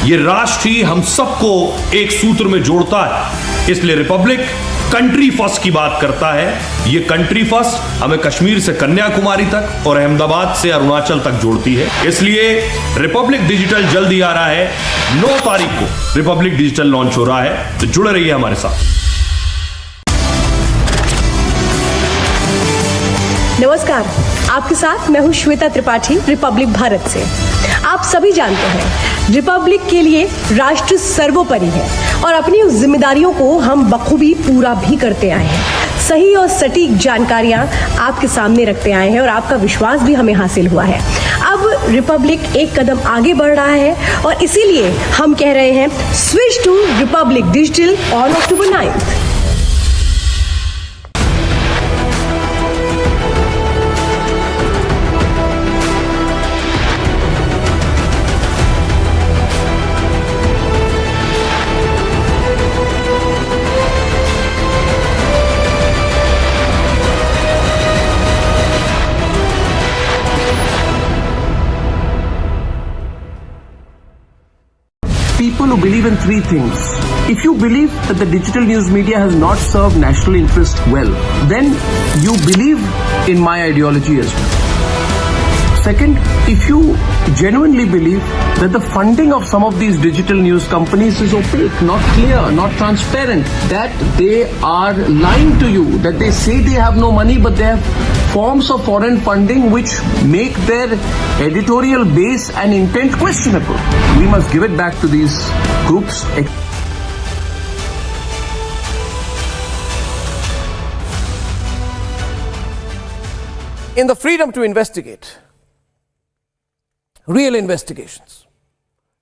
ये राष्ट्र ही हम सबको एक सूत्र में जोड़ता है। इसलिए रिपब्लिक कंट्री फर्स्ट की बात करता है। ये कंट्री फर्स्ट हमें कश्मीर से कन्याकुमारी तक और अहमदाबाद से अरुणाचल तक जोड़ती है। इसलिए रिपब्लिक डिजिटल जल्द ही आ रहा है। 9 तारीख को रिपब्लिक डिजिटल लॉन्च हो रहा है, तो जुड़े रहिए हमारे साथ। नमस्कार, आपके साथ मैं हूं श्वेता त्रिपाठी, रिपब्लिक भारत से। आप सभी जानते हैं रिपब्लिक के लिए राष्ट्र सर्वोपरि है और अपनी उस जिम्मेदारियों को हम बखूबी पूरा भी करते आए हैं। सही और सटीक जानकारियां आपके सामने रखते आए हैं और आपका विश्वास भी हमें हासिल हुआ है। अब रिपब्लिक एक कदम आगे बढ़ रहा है और इसीलिए हम कह रहे हैं switch to Republic Digital on October 9th। people who believe in three things. If you believe that the digital news media has not served national interest well, then you believe in my ideology as well. Second, if you genuinely believe that the funding of some of these digital news companies is opaque, not clear, not transparent, that they are lying to you, that they say they have no money but they have forms of foreign funding which make their editorial base and intent questionable. We must give it back to these groups. In the freedom to investigate, real investigations.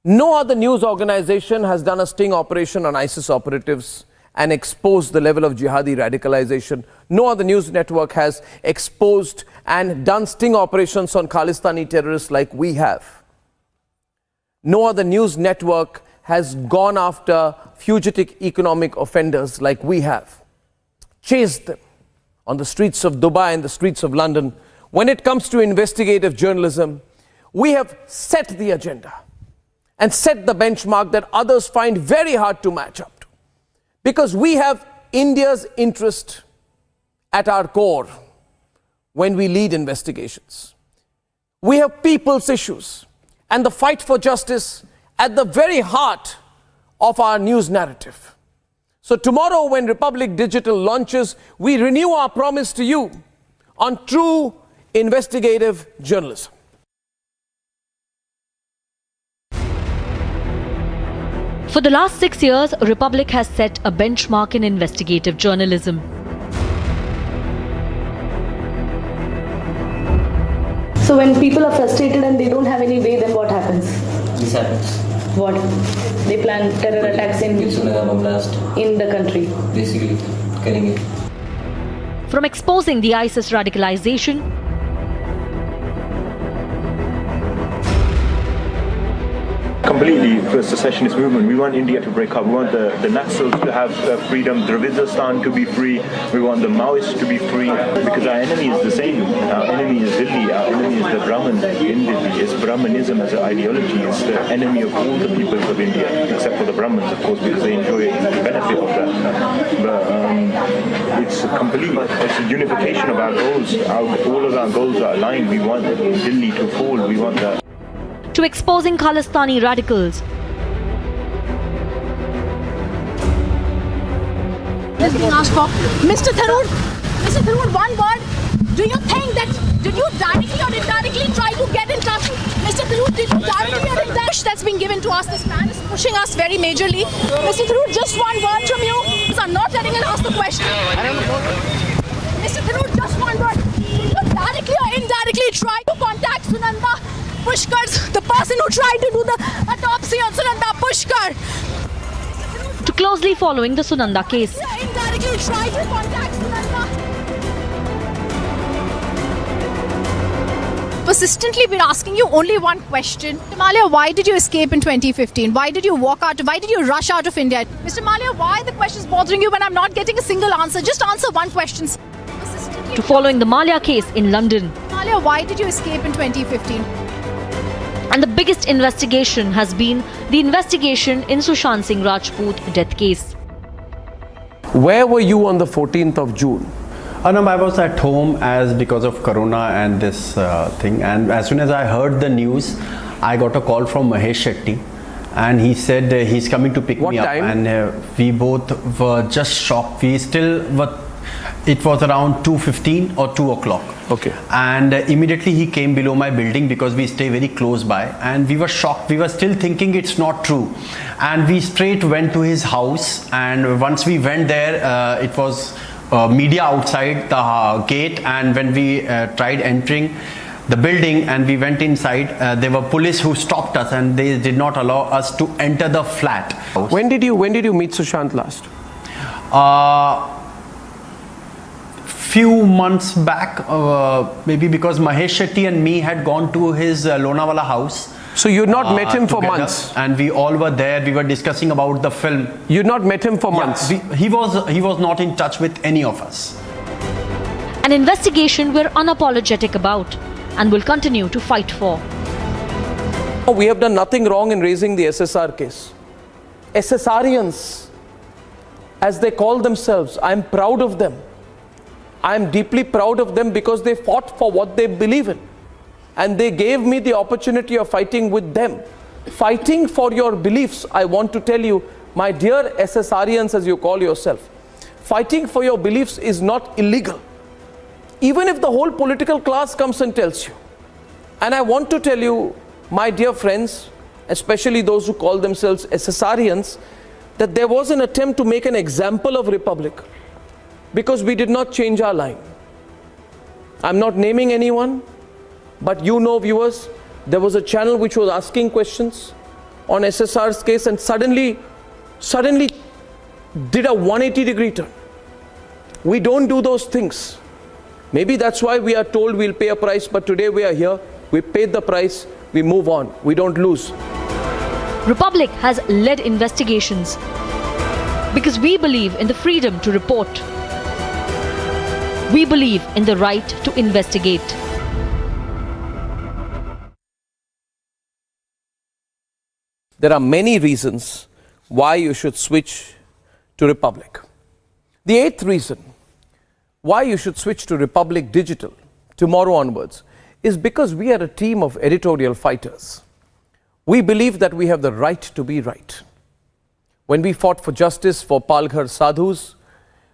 No other news organization has done a sting operation on ISIS operatives and exposed the level of jihadi radicalization. No other news network has exposed and done sting operations on Khalistani terrorists like we have. No other news network has gone after fugitive economic offenders like we have. Chased them on the streets of Dubai and the streets of London. When it comes to investigative journalism, we have set the agenda and set the benchmark that others find very hard to match up to. Because we have India's interest at our core when we lead investigations. We have people's issues and the fight for justice at the very heart of our news narrative. So tomorrow when Republic Digital launches, we renew our promise to you on true investigative journalism. For the last 6 years, Republic has set a benchmark in investigative journalism. So when people are frustrated and they don't have any way, then what happens? This happens. What? They plan terror attacks in the country. Basically, killing it. From exposing the ISIS radicalization completely for a secessionist movement. We want India to break up. We want the Naxals to have freedom, Dravidistan to be free. We want the Maoists to be free because our enemy is the same. Our enemy is Delhi. Our enemy is the Brahmin in Delhi. It's Brahmanism as an ideology. It's the enemy of all the peoples of India, except for the Brahmins, of course, because they enjoy the benefit of that. But it's complete. It's a unification of our goals. All of our goals are aligned. We want Delhi to fall. We want that. To exposing Khalistani radicals. Let's be asked for. Mr. Tharoor, one word. Do you think that, did you directly or indirectly try to get in touch? Mr. Tharoor, did you directly or indirectly? That's been given to us. This man is pushing us very majorly. Mr. Tharoor, just one word from you. I'm not letting him ask the question. Mr. Tharoor, just one word. Did you directly or indirectly try to contact Sunanda Pushkar's, the person who tried to do the autopsy on Sunanda Pushkar? To closely following the Sunanda case. Indirectly tried to contact Sunanda. Persistently, we're asking you only one question. Mr. Malia, why did you escape in 2015? Why did you walk out? Why did you rush out of India? Mr. Malia, why the question is bothering you when I'm not getting a single answer? Just answer one question. To following the Malia case in London. Malia, why did you escape in 2015? And the biggest investigation has been the investigation in Sushant Singh Rajput death case. Where were you on the 14th of June? Arnab, I was at home because of Corona and this thing. And as soon as I heard the news, I got a call from Mahesh Shetty. And he said he's coming to pick me up. And we both were just shocked. We still were. It was around 2:15 or 2 o'clock. Okay. And immediately he came below my building because we stay very close by. And we were shocked. We were still thinking it's not true. And we straight went to his house. And once we went there, it was media outside the gate. And when we tried entering the building and we went inside, there were police who stopped us and they did not allow us to enter the flat. When did you meet Sushant last? Few months back, maybe because Mahesh Shetty and me had gone to his Lonavala house. So you had not met him for months? And we all were there. We were discussing about the film. You had not met him for months? He was not in touch with any of us. An investigation we're unapologetic about and will continue to fight for. We have done nothing wrong in raising the SSR case. SSRians, as they call themselves, I'm proud of them. I'm deeply proud of them because they fought for what they believe in. And they gave me the opportunity of fighting with them. Fighting for your beliefs, I want to tell you, my dear SSRians as you call yourself, fighting for your beliefs is not illegal. Even if the whole political class comes and tells you. And I want to tell you, my dear friends, especially those who call themselves SSRians, that there was an attempt to make an example of Republic because we did not change our line. I'm not naming anyone, but you know, viewers, there was a channel which was asking questions on SSR's case and suddenly did a 180-degree turn. We don't do those things. Maybe that's why we are told we'll pay a price, but today we are here, we paid the price, we move on, we don't lose. Republic has led investigations because we believe in the freedom to report. We believe in the right to investigate. There are many reasons why you should switch to Republic. The 8th reason why you should switch to Republic Digital tomorrow onwards is because we are a team of editorial fighters. We believe that we have the right to be right. When we fought for justice for Palghar sadhus,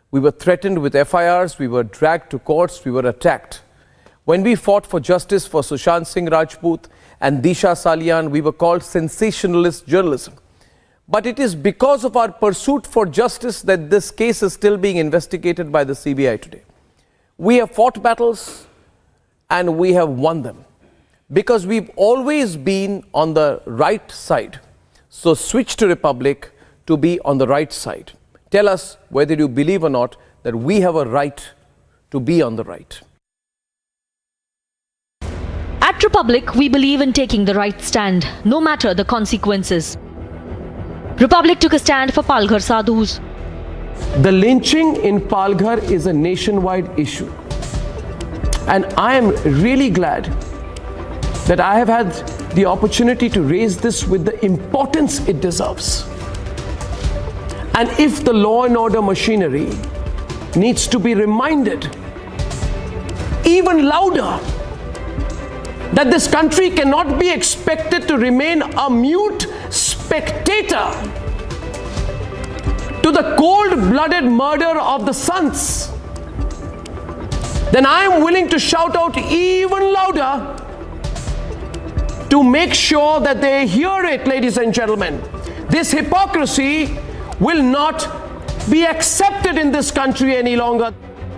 we were threatened with FIRs, we were dragged to courts, we were attacked. When we fought for justice for Sushant Singh Rajput and Disha Salian, we were called sensationalist journalism. But it is because of our pursuit for justice that this case is still being investigated by the CBI today. We have fought battles and we have won them because we've always been on the right side. So switch to Republic to be on the right side. Tell us whether you believe or not that we have a right to be on the right. At Republic, we believe in taking the right stand, no matter the consequences. Republic took a stand for Palghar sadhus. The lynching in Palghar is a nationwide issue. And I am really glad that I have had the opportunity to raise this with the importance it deserves. And if the law and order machinery needs to be reminded even louder that this country cannot be expected to remain a mute spectator to the cold-blooded murder of the sons, then I am willing to shout out even louder to make sure that they hear it, ladies and gentlemen. This hypocrisy will not be accepted in this country any longer.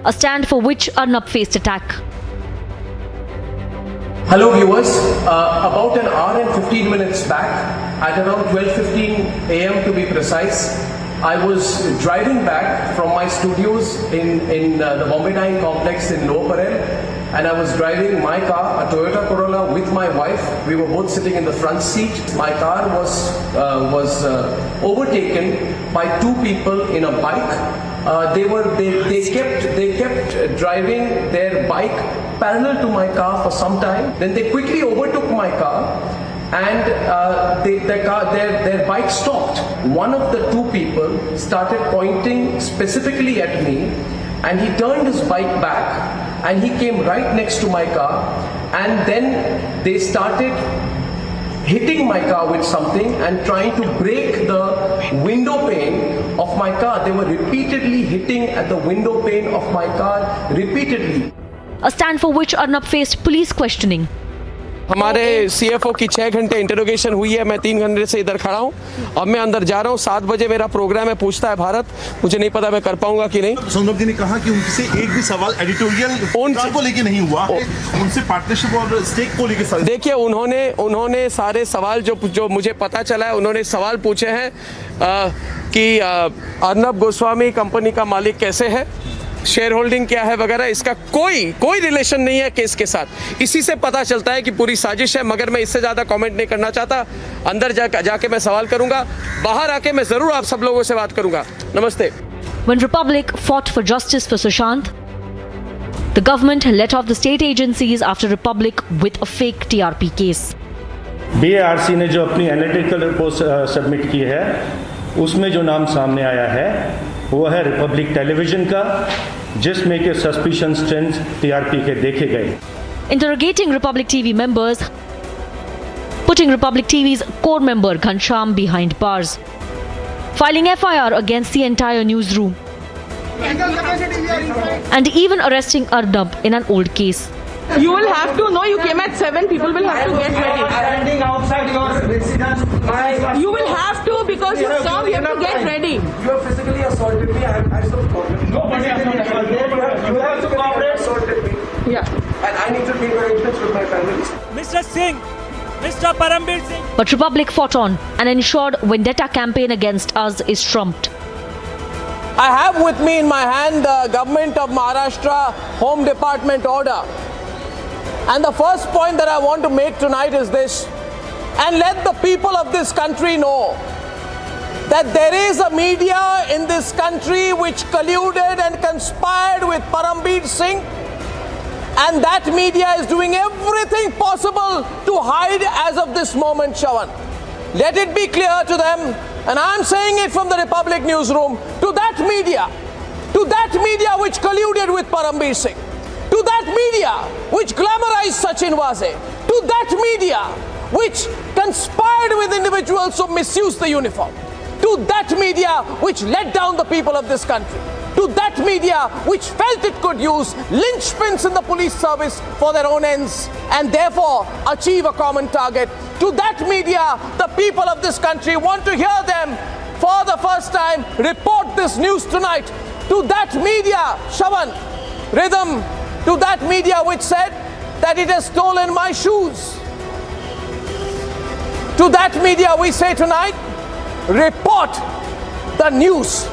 A stand for which Arnab faced attack. Hello viewers, about an hour and 15 minutes back, at around 12:15 a.m. to be precise, I was driving back from my studios in the Bombay Dyeing Complex in Lower Parel, and I was driving my car, a Toyota Corolla, with my wife. We were both sitting in the front seat. My car was overtaken by two people in a bike. They kept driving their bike parallel to my car for some time. Then they quickly overtook my car, and their bike stopped. One of the two people started pointing specifically at me, and he turned his bike back, and he came right next to my car, and then they started hitting my car with something and trying to break the window pane of my car. They were repeatedly hitting at the window pane of my car, repeatedly. A stand for which Arnab faced police questioning. हमारे CFO की 6 घंटे interrogation हुई है. मैं 3 घंटे से इधर खड़ा हूँ. अब मैं अंदर जा रहा हूँ. 7 बजे मेरा प्रोग्राम है पूछता है भारत. मुझे नहीं पता मैं कर पाऊंगा कि नहीं. संदीप जी ने कहा कि उनसे एक भी सवाल एडिटोरियल को लेके नहीं हुआ, उनसे पार्टनरशिप और स्टेक को लेके. देखिए उन्होंने सारे सवाल जो मुझे पता चला है, उन्होंने सवाल पूछे हैं कि अर्नब गोस्वामी कंपनी का मालिक कैसे है, शेयर होल्डिंग क्या है वगैरह. इसका कोई रिलेशन नहीं है केस के साथ. इसी से पता चलता है कि पूरी साजिश है. मगर मैं इससे ज़्यादा कमेंट नहीं करना चाहता. अंदर जाके मैं सवाल करूंगा. बाहर आके मैं ज़रूर आप सब लोगों से बात करूंगा. नमस्ते. When Republic fought for justice for Sushant, the government let off the state agencies after Republic with a fake TRP case. BARC ने जो अपनी एनालिटिकल रिपोर्ट सबमिट की है, उसमें जो नाम सामने आया है वो है रिपब्लिक टेलीविजन का, जिसमें के सस्पिशन स्ट्रेंथ टीआरपी के देखे गए. Interrogating Republic TV members, putting Republic TV's core member Ghanshyam behind bars, filing FIR against the entire newsroom, and even arresting Arnab in an old case. You will have to know, you came at 7, people will have to get ready. Standing outside your residence. You will have to, because you serve, you have to get ready. You have physically assaulted me, I still problem. Nobody has assaulted me. You have to cooperate. Assaulted me. Yeah. And I need to make arrangements with my family. Mr. Singh, Mr. Parambir Singh. But Republic fought on and ensured vendetta campaign against us is trumped. I have with me in my hand the Government of Maharashtra Home Department order. And the first point that I want to make tonight is this, and let the people of this country know that there is a media in this country which colluded and conspired with Parambir Singh, and that media is doing everything possible to hide as of this moment, Shawan. Let it be clear to them, and I'm saying it from the Republic newsroom, to that media which colluded with Parambir Singh, to that media which glamorized Sachin Waze, to that media which conspired with individuals who misused the uniform, to that media which let down the people of this country, to that media which felt it could use linchpins in the police service for their own ends and therefore achieve a common target, to that media, the people of this country want to hear them for the first time report this news tonight. To that media, Shawan, Rhythm, to that media which said that it has stolen my shoes. To that media we say tonight, report the news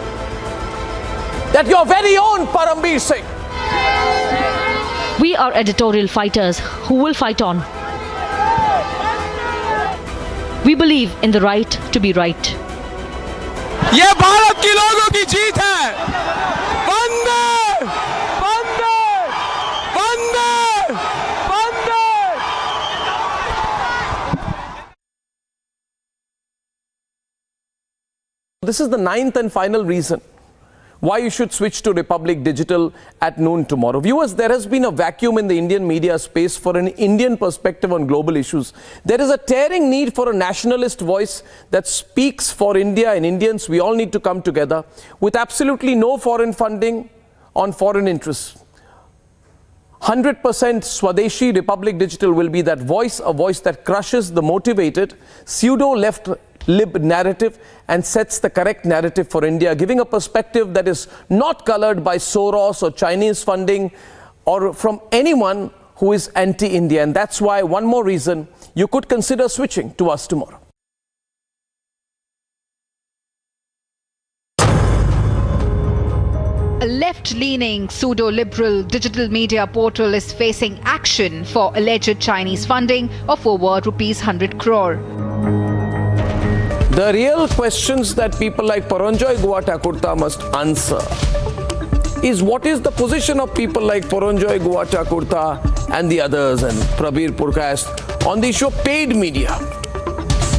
that your very own Parambir Singh. We are editorial fighters who will fight on. We believe in the right to be right. ये भारत के लोगों की जीत है. वंदे वंदे वंदे वंदे. This is the 9th and final reason why you should switch to Republic Digital at noon tomorrow. Viewers, there has been a vacuum in the Indian media space for an Indian perspective on global issues. There is a tearing need for a nationalist voice that speaks for India and Indians. We all need to come together with absolutely no foreign funding on foreign interests. 100% Swadeshi. Republic Digital will be that voice, a voice that crushes the motivated pseudo-left lib narrative and sets the correct narrative for India, giving a perspective that is not colored by Soros or Chinese funding or from anyone who is anti-India. And that's why, one more reason, you could consider switching to us tomorrow. A left-leaning, pseudo-liberal digital media portal is facing action for alleged Chinese funding of over rupees 100 crore. The real questions that people like Paranjoy Guwatakurta must answer is what is the position of people like Paranjoy Guwatakurta and the others and Prabir Purkayast on the issue of paid media.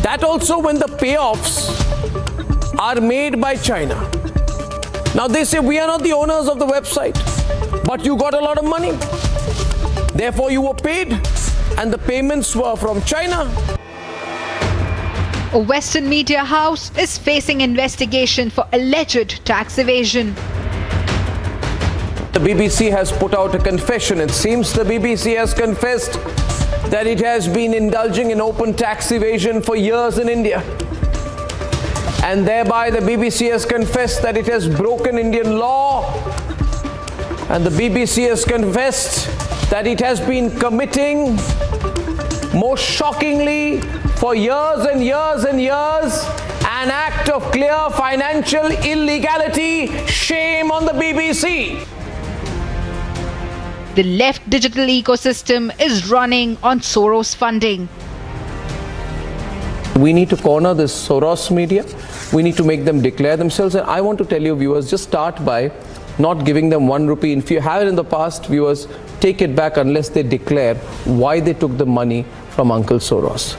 That also when the payoffs are made by China. Now they say we are not the owners of the website, but you got a lot of money. Therefore you were paid and the payments were from China. A Western media house is facing investigation for alleged tax evasion. The BBC has put out a confession. It seems the BBC has confessed that it has been indulging in open tax evasion for years in India. And thereby the BBC has confessed that it has broken Indian law. And the BBC has confessed that it has been committing, most shockingly, for years and years and years, an act of clear financial illegality. Shame on the BBC. The left digital ecosystem is running on Soros funding. We need to corner this Soros media. We need to make them declare themselves. And I want to tell you, viewers, just start by not giving them 1 rupee. If you have it in the past, viewers, take it back unless they declare why they took the money from Uncle Soros.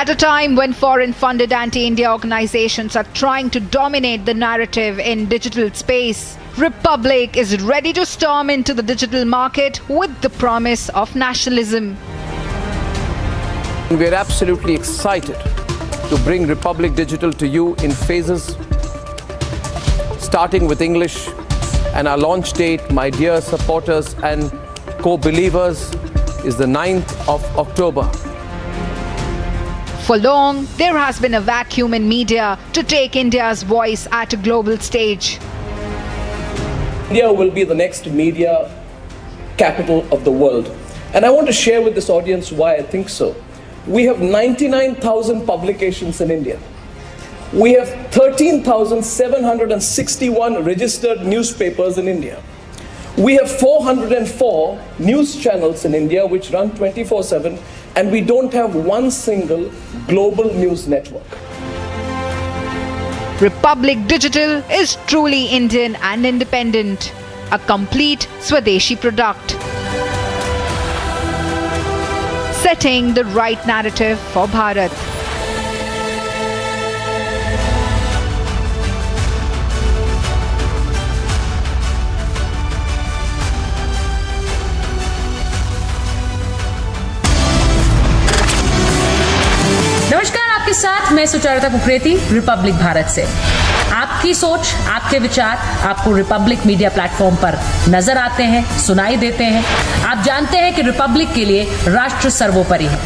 At a time when foreign-funded anti-India organizations are trying to dominate the narrative in digital space, Republic is ready to storm into the digital market with the promise of nationalism. We are absolutely excited to bring Republic Digital to you in phases, starting with English, and our launch date, my dear supporters and co-believers, is the 9th of October. For long, there has been a vacuum in media to take India's voice at a global stage. India will be the next media capital of the world. And I want to share with this audience why I think so. We have 99,000 publications in India. We have 13,761 registered newspapers in India. We have 404 news channels in India which run 24/7, and we don't have one single global news network. Republic Digital is truly Indian and independent, a complete Swadeshi product, setting the right narrative for Bharat. नमस्कार, आपके साथ मैं सुचारुता Kukreti, Republic Bharat से। आपकी सोच, आपके विचार आपको रिपब्लिक मीडिया प्लेटफॉर्म पर नजर आते हैं, सुनाई देते हैं। आप जानते हैं कि रिपब्लिक के लिए राष्ट्र सर्वोपरि है।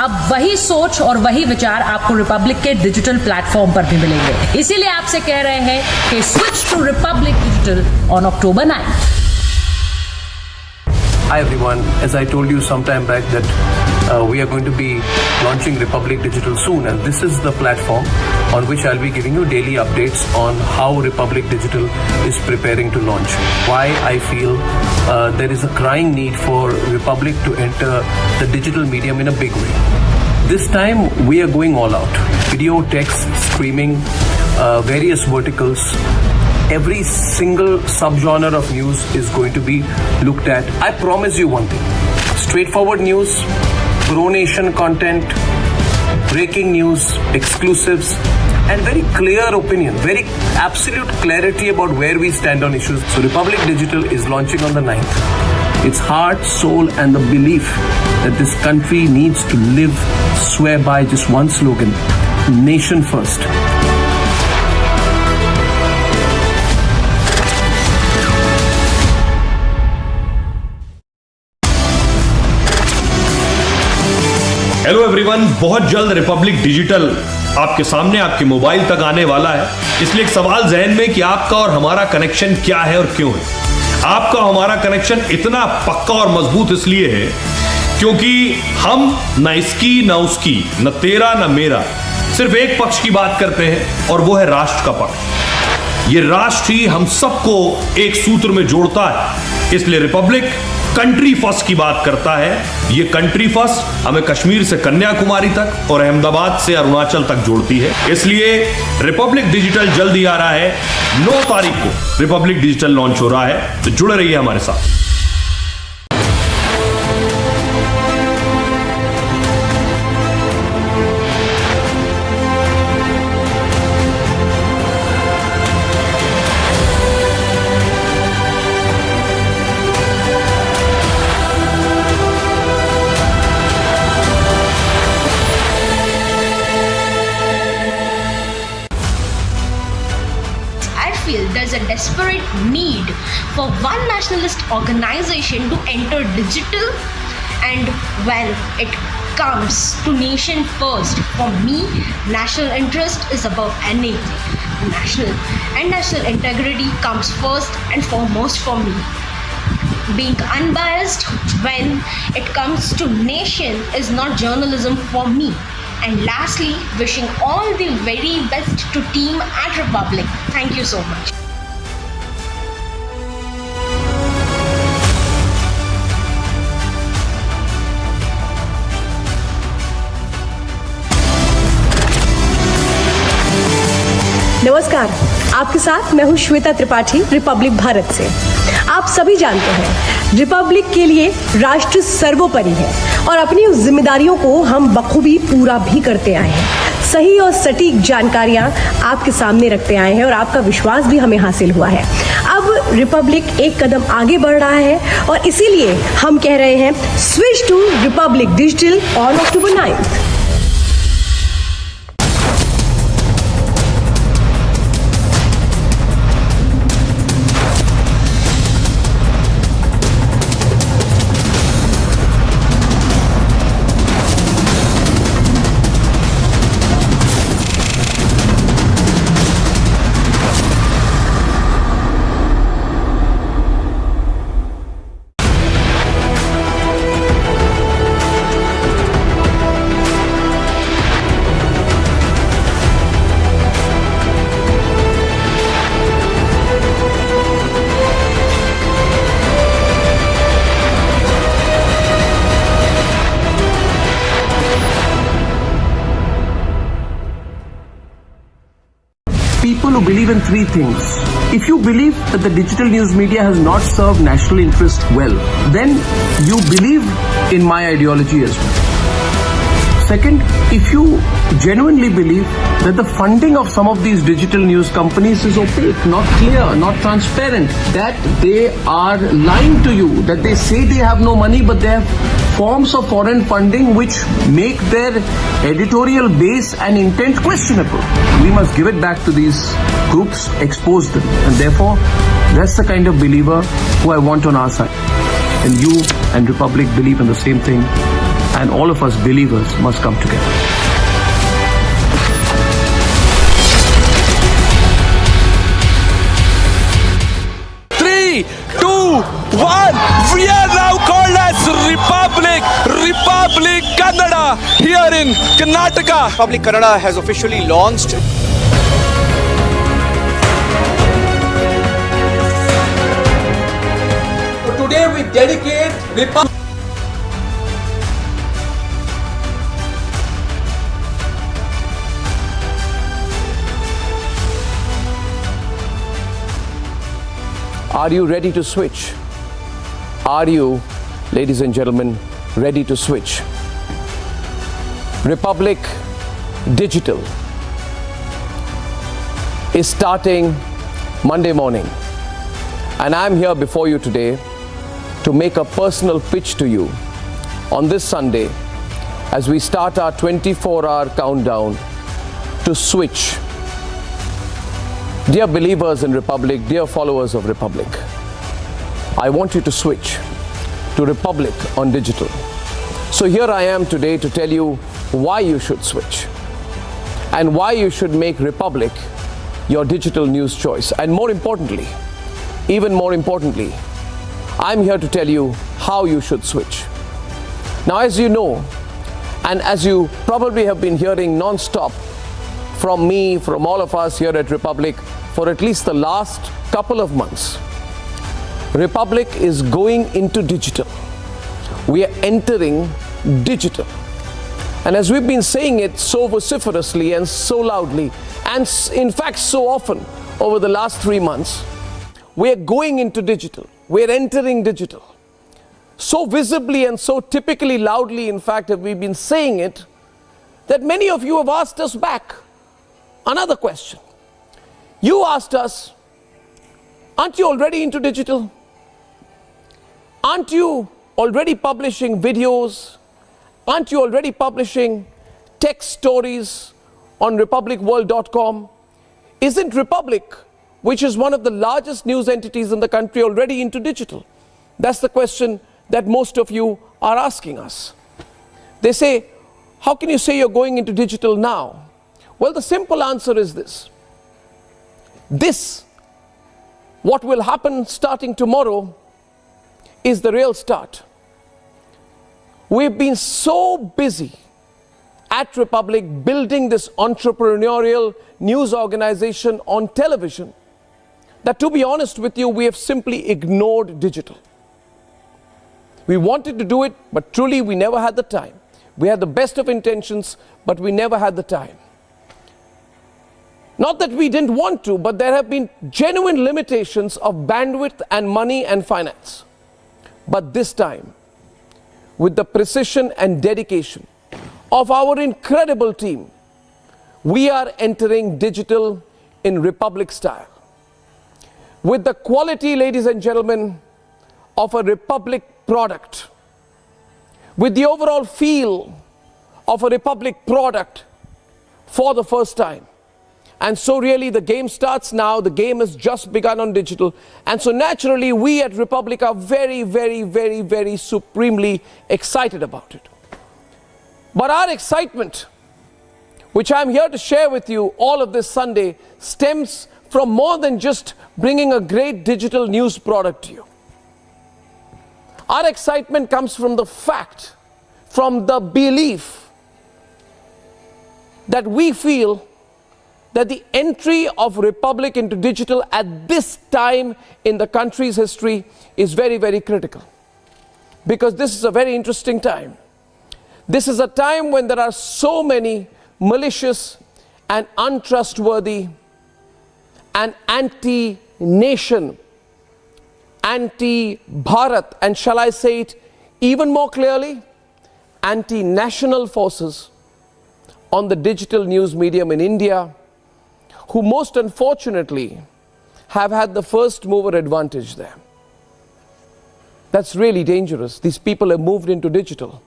अब वही सोच और वही विचार आपको रिपब्लिक के डिजिटल प्लेटफॉर्म पर भी मिलेंगे। इसीलिए आपसे कह रहे हैं कि switch to Republic Digital on October 9th। Hi everyone, as I told you some time back that we are going to be launching Republic Digital soon, and this is the platform on which I'll be giving you daily updates on how Republic Digital is preparing to launch. Why I feel there is a crying need for Republic to enter the digital medium in a big way. This time we are going all out. Video, text, streaming, various verticals. Every single subgenre of news is going to be looked at. I promise you one thing: straightforward news, pro-nation content, breaking news, exclusives, and very clear opinion, very absolute clarity about where we stand on issues. So Republic Digital is launching on the 9th. Its heart, soul, and the belief that this country needs to live, swear by just one slogan: nation first. Hello everyone, बहुत जल्द Republic digital आपके सामने आपके mobile तक आने वाला है। इसलिए एक सवाल जहन में कि आपका और हमारा कनेक्शन क्या है और क्यों है। आपका और हमारा कनेक्शन इतना पक्का और मजबूत इसलिए है क्योंकि हम न इसकी न उसकी, न तेरा न मेरा, सिर्फ एक पक्ष की बात करते हैं और वो है राष्ट्र का पक्ष। ये राष्ट्र ही हम सबको एक सूत्र में जोड़ता है। इसलिए रिपब्लिक कंट्री फर्स्ट की बात करता है। ये कंट्री फर्स्ट हमें कश्मीर से कन्याकुमारी तक और अहमदाबाद से अरुणाचल तक जोड़ती है। इसलिए रिपब्लिक डिजिटल जल्द ही आ रहा है। 9 तारीख को रिपब्लिक डिजिटल लॉन्च हो रहा है, तो जुड़े रहिए हमारे साथ। There's a desperate need for one nationalist organization to enter digital, and when it comes to nation first, for me, national interest is above anything. National integrity comes first and foremost for me. Being unbiased when it comes to nation is not journalism for me. And lastly, wishing all the very best to team at Republic. Thank you so much. नमस्कार, आपके साथ मैं हूं Shweta Tripathi, Republic Bharat से। आप सभी जानते हैं रिपब्लिक के लिए राष्ट्र सर्वोपरि है और अपनी उस जिम्मेदारियों को हम बखूबी पूरा भी करते आए हैं। सही और सटीक जानकारियां आपके सामने रखते आए हैं और आपका विश्वास भी हमें हासिल हुआ है। अब रिपब्लिक एक कदम आगे बढ़ रहा है और इसीलिए हम कह रहे हैं switch to Republic Digital on October 9th। People who believe in three things. If you believe that the digital news media has not served national interest well, then you believe in my ideology as well. Second, if you genuinely believe that the funding of some of these digital news companies is opaque, not clear, not transparent, that they are lying to you, that they say they have no money but they have forms of foreign funding which make their editorial base and intent questionable. We must give it back to these groups, expose them, and therefore that's the kind of believer who I want on our side. And you and Republic believe in the same thing, and all of us believers must come together. Three, two, one. We are now called as Republic Kannada here in Karnataka. Republic Kannada has officially launched. Today we dedicate Republic. Are you ready to switch? Are you, ladies and gentlemen, ready to switch? Republic Digital is starting Monday morning, and I'm here before you today to make a personal pitch to you on this Sunday as we start our 24-hour countdown to switch. Dear believers in Republic, dear followers of Republic, I want you to switch to Republic on digital. So here I am today to tell you why you should switch and why you should make Republic your digital news choice. And more importantly, even more importantly, I'm here to tell you how you should switch. Now, as you know, and as you probably have been hearing non-stop from me, from all of us here at Republic for at least the last couple of months, Republic is going into digital. We are entering digital. And as we've been saying it so vociferously and so loudly, and in fact so often over the last 3 months, we are going into digital. We are entering digital. So visibly and so typically loudly, in fact, have we been saying it, that many of you have asked us back another question. You asked us, aren't you already into digital? Aren't you already publishing videos? Aren't you already publishing text stories on republicworld.com? Isn't Republic, which is one of the largest news entities in the country, already into digital? That's the question that most of you are asking us. They say, how can you say you're going into digital now? Well, the simple answer is this. What will happen starting tomorrow, is the real start. We've been so busy at Republic building this entrepreneurial news organization on television that, to be honest with you, we have simply ignored digital. We wanted to do it, but truly we never had the time. We had the best of intentions, but we never had the time. Not that we didn't want to, but there have been genuine limitations of bandwidth and money and finance. But this time, with the precision and dedication of our incredible team, we are entering digital in Republic style. With the quality, ladies and gentlemen, of a Republic product, with the overall feel of a Republic product for the first time. And so really the game starts now. The game has just begun on digital. And so naturally we at Republic are very, very, very, very supremely excited about it. But our excitement, which I'm here to share with you all of this Sunday, stems from more than just bringing a great digital news product to you. Our excitement comes from the fact, from the belief that we feel that the entry of Republic into digital at this time in the country's history is very, very critical. Because this is a very interesting time. This is a time when there are so many malicious and untrustworthy and anti-nation, anti-Bharat, and shall I say it even more clearly, anti-national forces on the digital news medium in India, who most unfortunately have had the first mover advantage there. That's really dangerous. These people have moved into digital,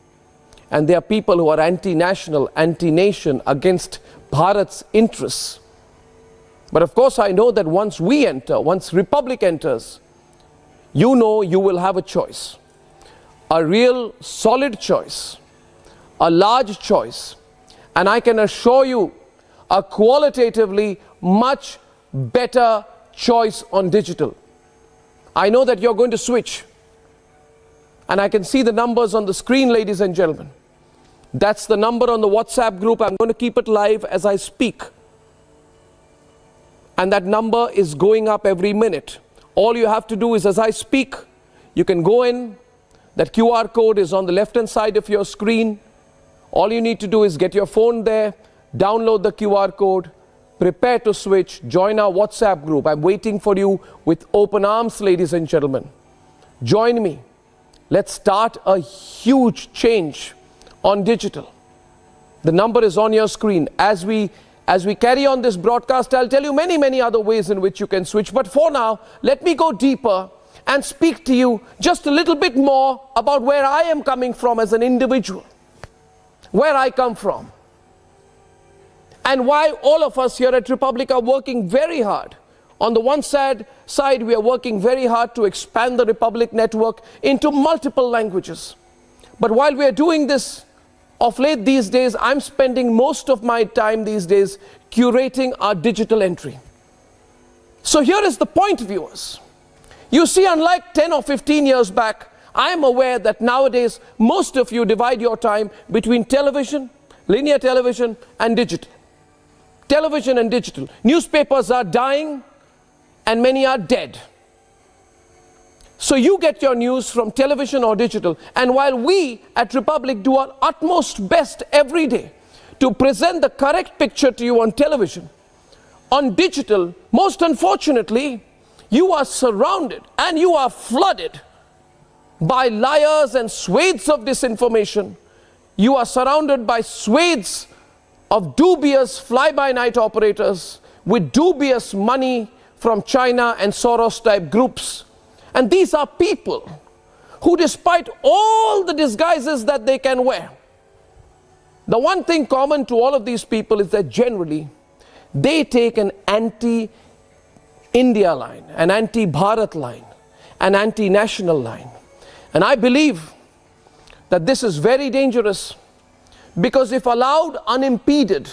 and they are people who are anti-national, anti-nation, against Bharat's interests. But of course I know that once we enter, once Republic enters, you know you will have a choice. A real solid choice. A large choice. And I can assure you, a qualitatively much better choice on digital. I know that you're going to switch. And I can see the numbers on the screen, ladies and gentlemen. That's the number on the WhatsApp group. I'm going to keep it live as I speak. And that number is going up every minute. All you have to do is, as I speak, you can go in. That QR code is on the left-hand side of your screen. All you need to do is get your phone there, download the QR code, prepare to switch, join our WhatsApp group. I'm waiting for you with open arms, ladies and gentlemen. Join me. Let's start a huge change on digital. The number is on your screen. As we carry on this broadcast, I'll tell you many, many other ways in which you can switch. But for now, let me go deeper and speak to you just a little bit more about where I am coming from as an individual. Where I come from. And why all of us here at Republic are working very hard. On the one side, we are working very hard to expand the Republic network into multiple languages. But while we are doing this, of late these days, I'm spending most of my time these days curating our digital entry. So here is the point, viewers. You see, unlike 10 or 15 years back, I am aware that nowadays most of you divide your time between television, linear television, and digital. Television and digital. Newspapers are dying and many are dead. So you get your news from television or digital. And while we at Republic do our utmost best every day to present the correct picture to you on television, on digital, most unfortunately, you are surrounded and you are flooded by liars and swathes of disinformation. You are surrounded by swathes of dubious fly-by-night operators with dubious money from China and Soros-type groups. And these are people who, despite all the disguises that they can wear, the one thing common to all of these people is that generally they take an anti-India line, an anti-Bharat line, an anti-national line. And I believe that this is very dangerous, because if allowed unimpeded,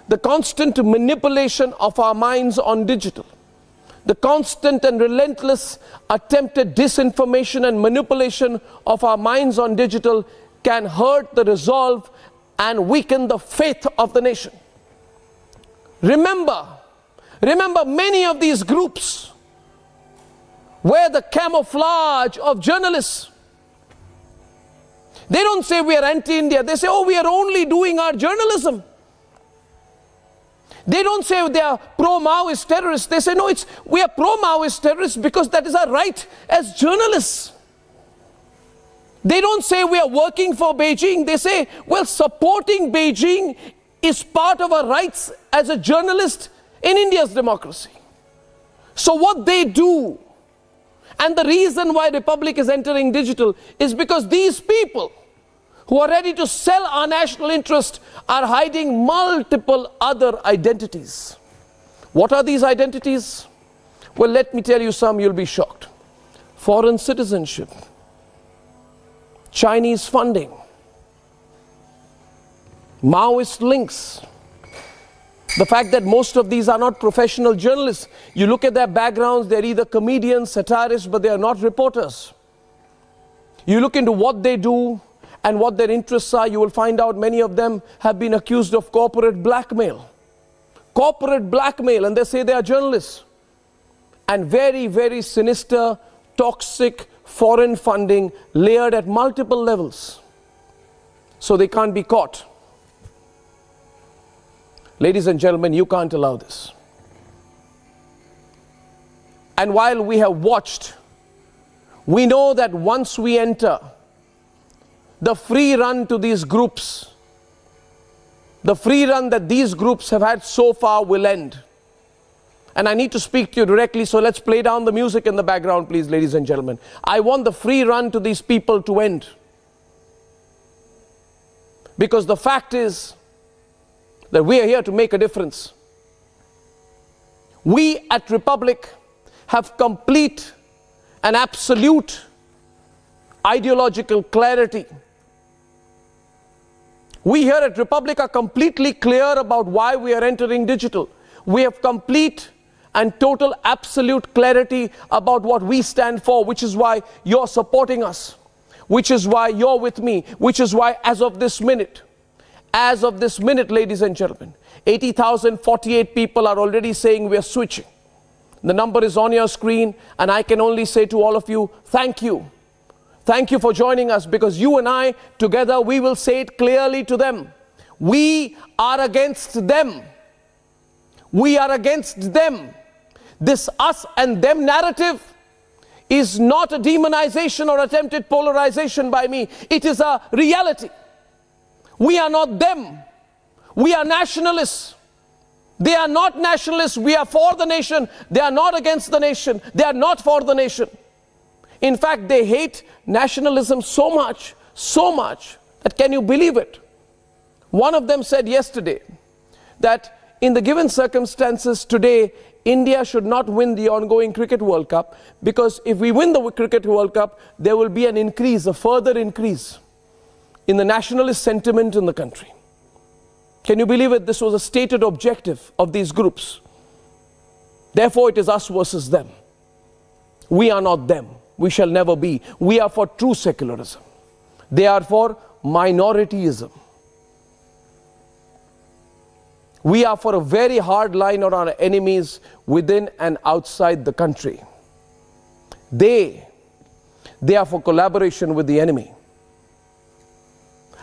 the constant manipulation of our minds on digital, the constant and relentless attempted disinformation and manipulation of our minds on digital can hurt the resolve and weaken the faith of the nation. Remember many of these groups wear the camouflage of journalists. They don't say we are anti-India. They say, oh, we are only doing our journalism. They don't say they are pro-Maoist terrorists. They say, no, we are pro-Maoist terrorists because that is our right as journalists. They don't say we are working for Beijing. They say, well, supporting Beijing is part of our rights as a journalist in India's democracy. So what they do, and the reason why Republic is entering digital, is because these people who are ready to sell our national interest are hiding multiple other identities. What are these identities? Well, let me tell you some, you'll be shocked. Foreign citizenship, Chinese funding, Maoist links, the fact that most of these are not professional journalists. You look at their backgrounds, they're either comedians, satirists, but they are not reporters. You look into what they do and what their interests are, you will find out many of them have been accused of corporate blackmail. Corporate blackmail, and they say they are journalists. And very, very sinister, toxic foreign funding layered at multiple levels. So they can't be caught. Ladies and gentlemen, you can't allow this. And while we have watched, we know that once we enter, the free run to these groups, the free run that these groups have had so far will end. And I need to speak to you directly, so let's play down the music in the background, please, ladies and gentlemen. I want the free run to these people to end. Because the fact is that we are here to make a difference. We at Republic have complete and absolute ideological clarity. We here at Republic are completely clear about why we are entering digital. We have complete and total absolute clarity about what we stand for, which is why you're supporting us, which is why you're with me, which is why as of this minute, ladies and gentlemen, 80,048 people are already saying we are switching. The number is on your screen, and I can only say to all of you, thank you. Thank you for joining us, because you and I together, we will say it clearly to them. We are against them. We are against them. This us and them narrative is not a demonization or attempted polarization by me. It is a reality. We are not them. We are nationalists. They are not nationalists. We are for the nation. They are not against the nation. They are not for the nation. In fact, they hate nationalism so much, that can you believe it? One of them said yesterday that in the given circumstances today, India should not win the ongoing Cricket World Cup, because if we win the Cricket World Cup, there will be an increase, a further increase in the nationalist sentiment in the country. Can you believe it? This was a stated objective of these groups. Therefore, it is us versus them. We are not them. We shall never be. We are for true secularism. They are for minorityism. We are for a very hard line on our enemies within and outside the country. They are for collaboration with the enemy.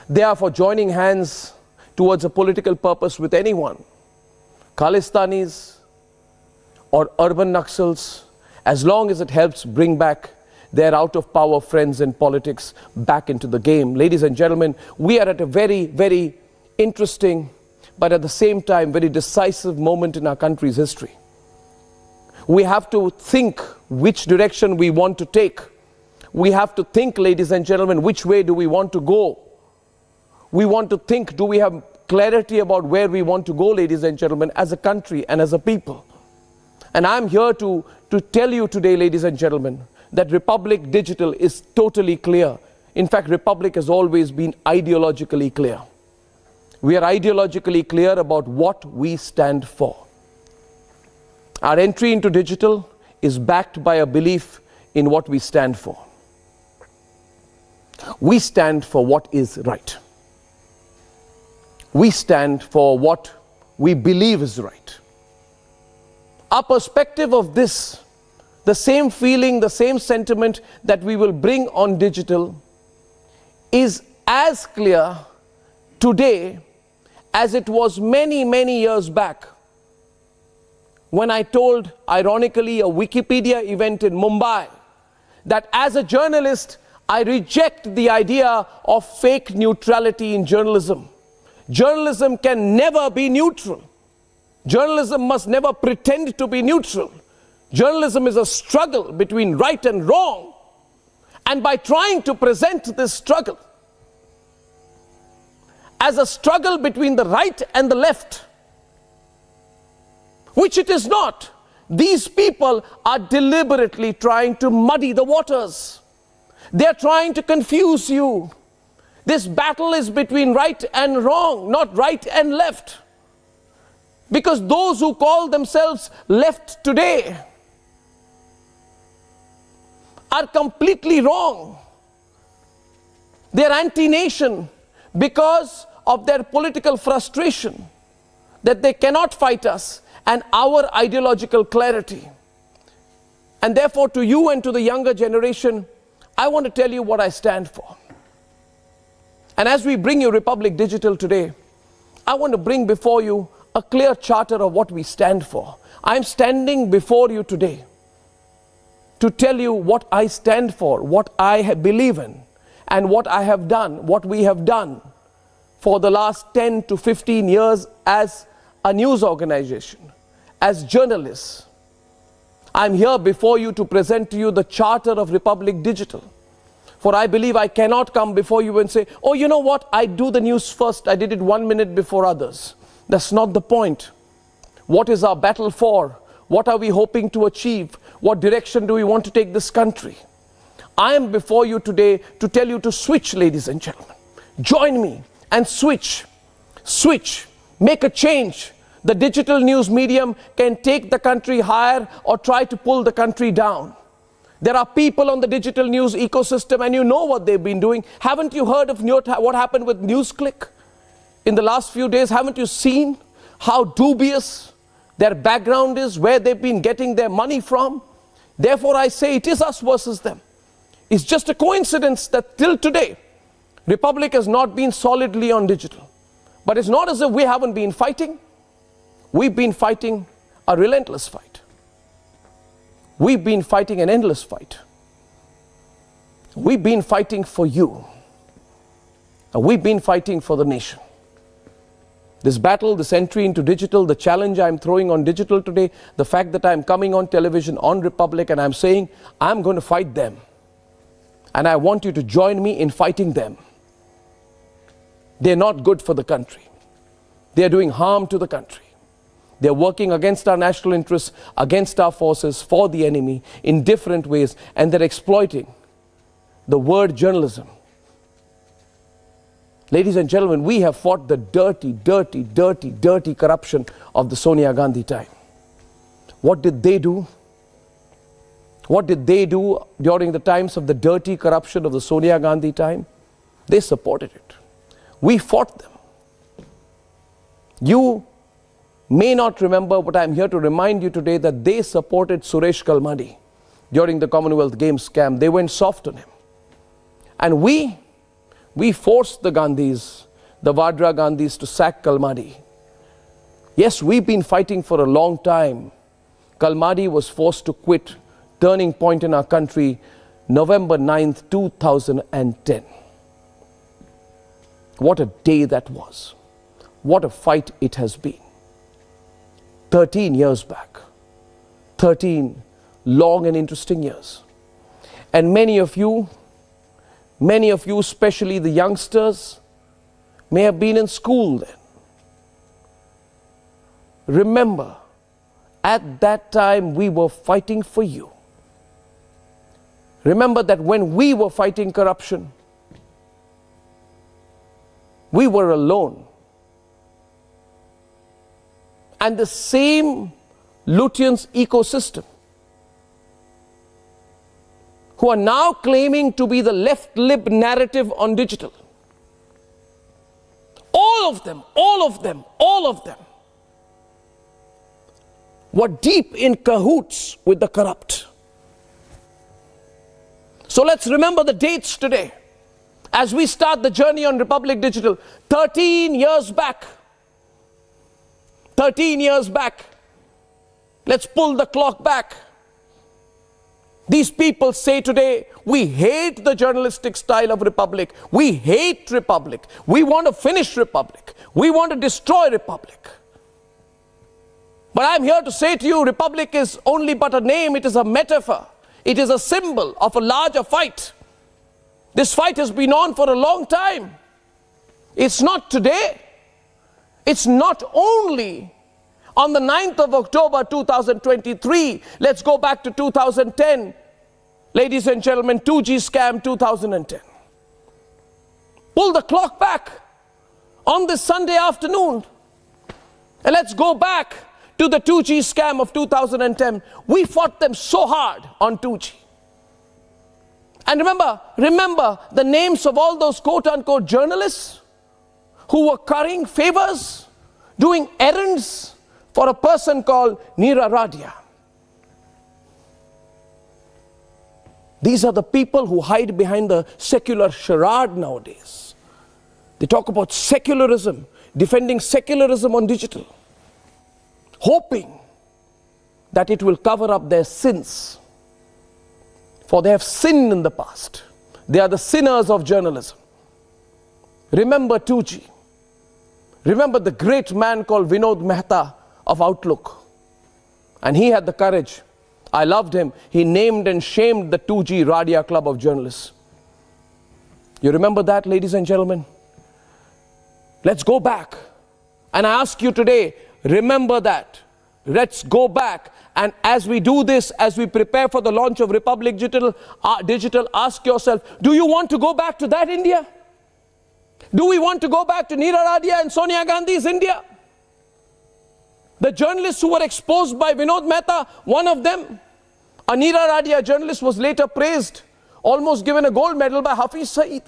They are for joining hands towards a political purpose with anyone, Khalistanis or urban Naxals, as long as it helps bring back their out-of-power friends in politics back into the game. Ladies and gentlemen, we are at a very, very interesting, but at the same time, very decisive moment in our country's history. We have to think which direction we want to take. We have to think, ladies and gentlemen, which way do we want to go? We want to think, do we have clarity about where we want to go, ladies and gentlemen, as a country and as a people? And I'm here to tell you today, ladies and gentlemen, that Republic Digital is totally clear. In fact, Republic has always been ideologically clear. We are ideologically clear about what we stand for. Our entry into digital is backed by a belief in what we stand for. We stand for what is right. We stand for what we believe is right. Our perspective of this, the same feeling, the same sentiment that we will bring on digital, is as clear today as it was many, many years back when I told, ironically, a Wikipedia event in Mumbai, that as a journalist, I reject the idea of fake neutrality in journalism. Journalism can never be neutral. Journalism must never pretend to be neutral. Journalism is a struggle between right and wrong. And by trying to present this struggle as a struggle between the right and the left, which it is not, these people are deliberately trying to muddy the waters. They're trying to confuse you. This battle is between right and wrong, not right and left. Because those who call themselves left today are completely wrong. They're anti-nation because of their political frustration that they cannot fight us and our ideological clarity. And therefore, to you and to the younger generation, I want to tell you what I stand for. And as we bring you Republic Digital today, I want to bring before you a clear charter of what we stand for. I'm standing before you today to tell you what I stand for, what I believe in, and what I have done, what we have done for the last 10 to 15 years as a news organization, as journalists. I'm here before you to present to you the charter of Republic Digital. For I believe I cannot come before you and say, oh, you know what, I do the news first, I did it 1 minute before others. That's not the point. What is our battle for? What are we hoping to achieve? What direction do we want to take this country? I am before you today to tell you to switch, ladies and gentlemen. Join me and switch. Switch. Make a change. The digital news medium can take the country higher or try to pull the country down. There are people on the digital news ecosystem, and you know what they've been doing. Haven't you heard of what happened with NewsClick in the last few days? Haven't you seen how dubious their background is, where they've been getting their money from? Therefore, I say it is us versus them. It's just a coincidence that till today, Republic has not been solidly on digital. But it's not as if we haven't been fighting. We've been fighting a relentless fight. We've been fighting an endless fight. We've been fighting for you. And we've been fighting for the nation. This battle, this entry into digital, the challenge I'm throwing on digital today, the fact that I'm coming on television, on Republic, and I'm saying, I'm going to fight them. And I want you to join me in fighting them. They're not good for the country. They're doing harm to the country. They're working against our national interests, against our forces, for the enemy, in different ways, and they're exploiting the word journalism. Ladies and gentlemen, we have fought the dirty, dirty, dirty, dirty corruption of the Sonia Gandhi time. What did they do? What did they do during the times of the dirty corruption of the Sonia Gandhi time? They supported it. We fought them. You may not remember, but I'm here to remind you today that they supported Suresh Kalmadi during the Commonwealth Games scam. They went soft on him. And we forced the Gandhis, the Vadra Gandhis, to sack Kalmadi. Yes, we've been fighting for a long time. Kalmadi was forced to quit. Turning point in our country, November 9th, 2010. What a day that was. What a fight it has been. 13 years back. 13 long and interesting years. And many of you, especially the youngsters, may have been in school then. Remember, at that time we were fighting for you. Remember that when we were fighting corruption, we were alone. And the same Lutyens ecosystem, who are now claiming to be the left-lib narrative on digital, all of them were deep in cahoots with the corrupt. So let's remember the dates today as we start the journey on Republic Digital. 13 years back. 13 years back. Let's pull the clock back. These people say today, we hate the journalistic style of Republic. We hate Republic. We want to finish Republic. We want to destroy Republic. But I'm here to say to you, Republic is only but a name. It is a metaphor. It is a symbol of a larger fight. This fight has been on for a long time. It's not today. It's not only on the 9th of October 2023. Let's go back to 2010. Ladies and gentlemen, 2G scam 2010. Pull the clock back on this Sunday afternoon. And let's go back to the 2G scam of 2010. We fought them so hard on 2G. And remember the names of all those quote-unquote journalists who were currying favors, doing errands for a person called Neera Radia. These are the people who hide behind the secular charade nowadays. They talk about secularism, defending secularism on digital, hoping that it will cover up their sins. For they have sinned in the past. They are the sinners of journalism. Remember 2G. Remember the great man called Vinod Mehta of Outlook. And he had the courage. I loved him. He named and shamed the 2G Radia Club of Journalists. You remember that, ladies and gentlemen? Let's go back. And I ask you today, remember that. Let's go back. And as we do this, as we prepare for the launch of Republic Digital, ask yourself, do you want to go back to that India? Do we want to go back to Neera Radia and Sonia Gandhi's India? The journalists who were exposed by Vinod Mehta, one of them, a Neera Radia journalist, was later praised, almost given a gold medal by Hafiz Saeed.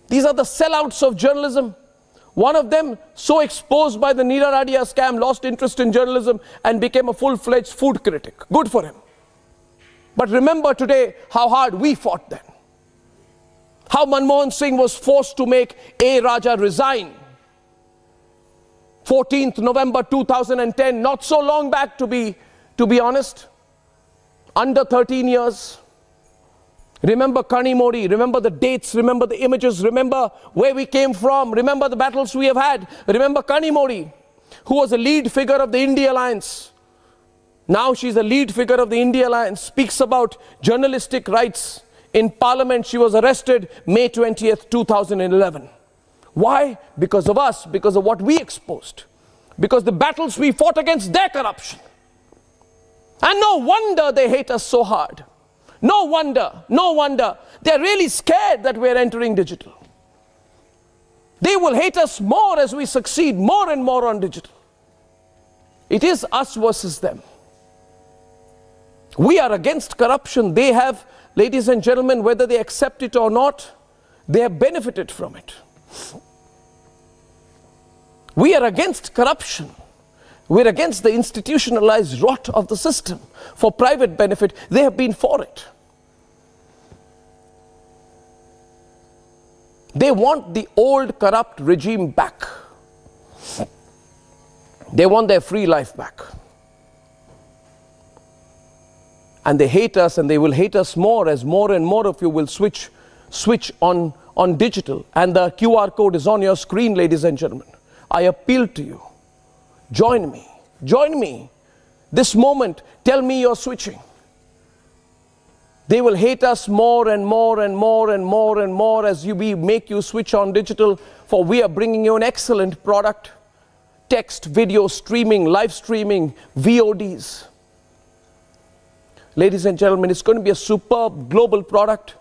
These are the sellouts of journalism. One of them, so exposed by the Neera Radia scam, lost interest in journalism and became a full-fledged food critic. Good for him. But remember today how hard we fought then. How Manmohan Singh was forced to make A. Raja resign. 14th November 2010, not so long back to be honest. Under 13 years. Remember Kani Modi, remember the dates, remember the images, remember where we came from, remember the battles we have had. Remember Kani Modi, who was a lead figure of the India Alliance. Now she's a lead figure of the India Alliance, speaks about journalistic rights. In Parliament, she was arrested May 20th, 2011. Why? Because of us, because of what we exposed. Because the battles we fought against their corruption. And no wonder they hate us so hard. No wonder, no wonder. They're really scared that we're entering digital. They will hate us more as we succeed more and more on digital. It is us versus them. We are against corruption. They have, ladies and gentlemen, whether they accept it or not, they have benefited from it. We are against corruption. We're against the institutionalized rot of the system for private benefit. They have been for it. They want the old corrupt regime back. They want their free life back. And they hate us, and they will hate us more as more and more of you will switch on digital. And the QR code is on your screen, ladies and gentlemen. I appeal to you. Join me. Join me. This moment, tell me you're switching. They will hate us more and more and more and more and more as we make you switch on digital, for we are bringing you an excellent product. Text, video, streaming, live streaming, VODs. Ladies and gentlemen, it's going to be a superb global product.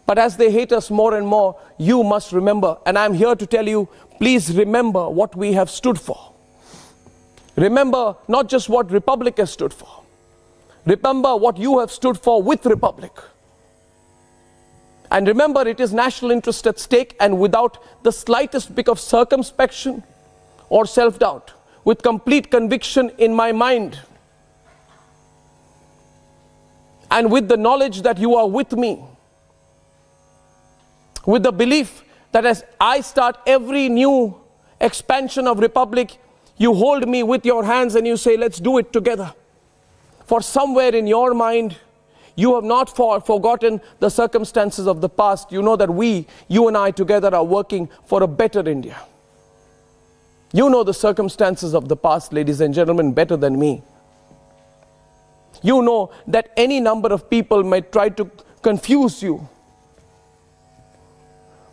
But as they hate us more and more, you must remember, and I'm here to tell you, please remember what we have stood for. Remember not just what Republic has stood for. Remember what you have stood for with Republic. And remember, it is national interest at stake, and without the slightest bit of circumspection or self-doubt, with complete conviction in my mind, and with the knowledge that you are with me, with the belief that as I start every new expansion of Republic, you hold me with your hands and you say, let's do it together. For somewhere in your mind, you have not forgotten the circumstances of the past. You know that you and I together are working for a better India. You know the circumstances of the past, ladies and gentlemen, better than me. You know that any number of people might try to confuse you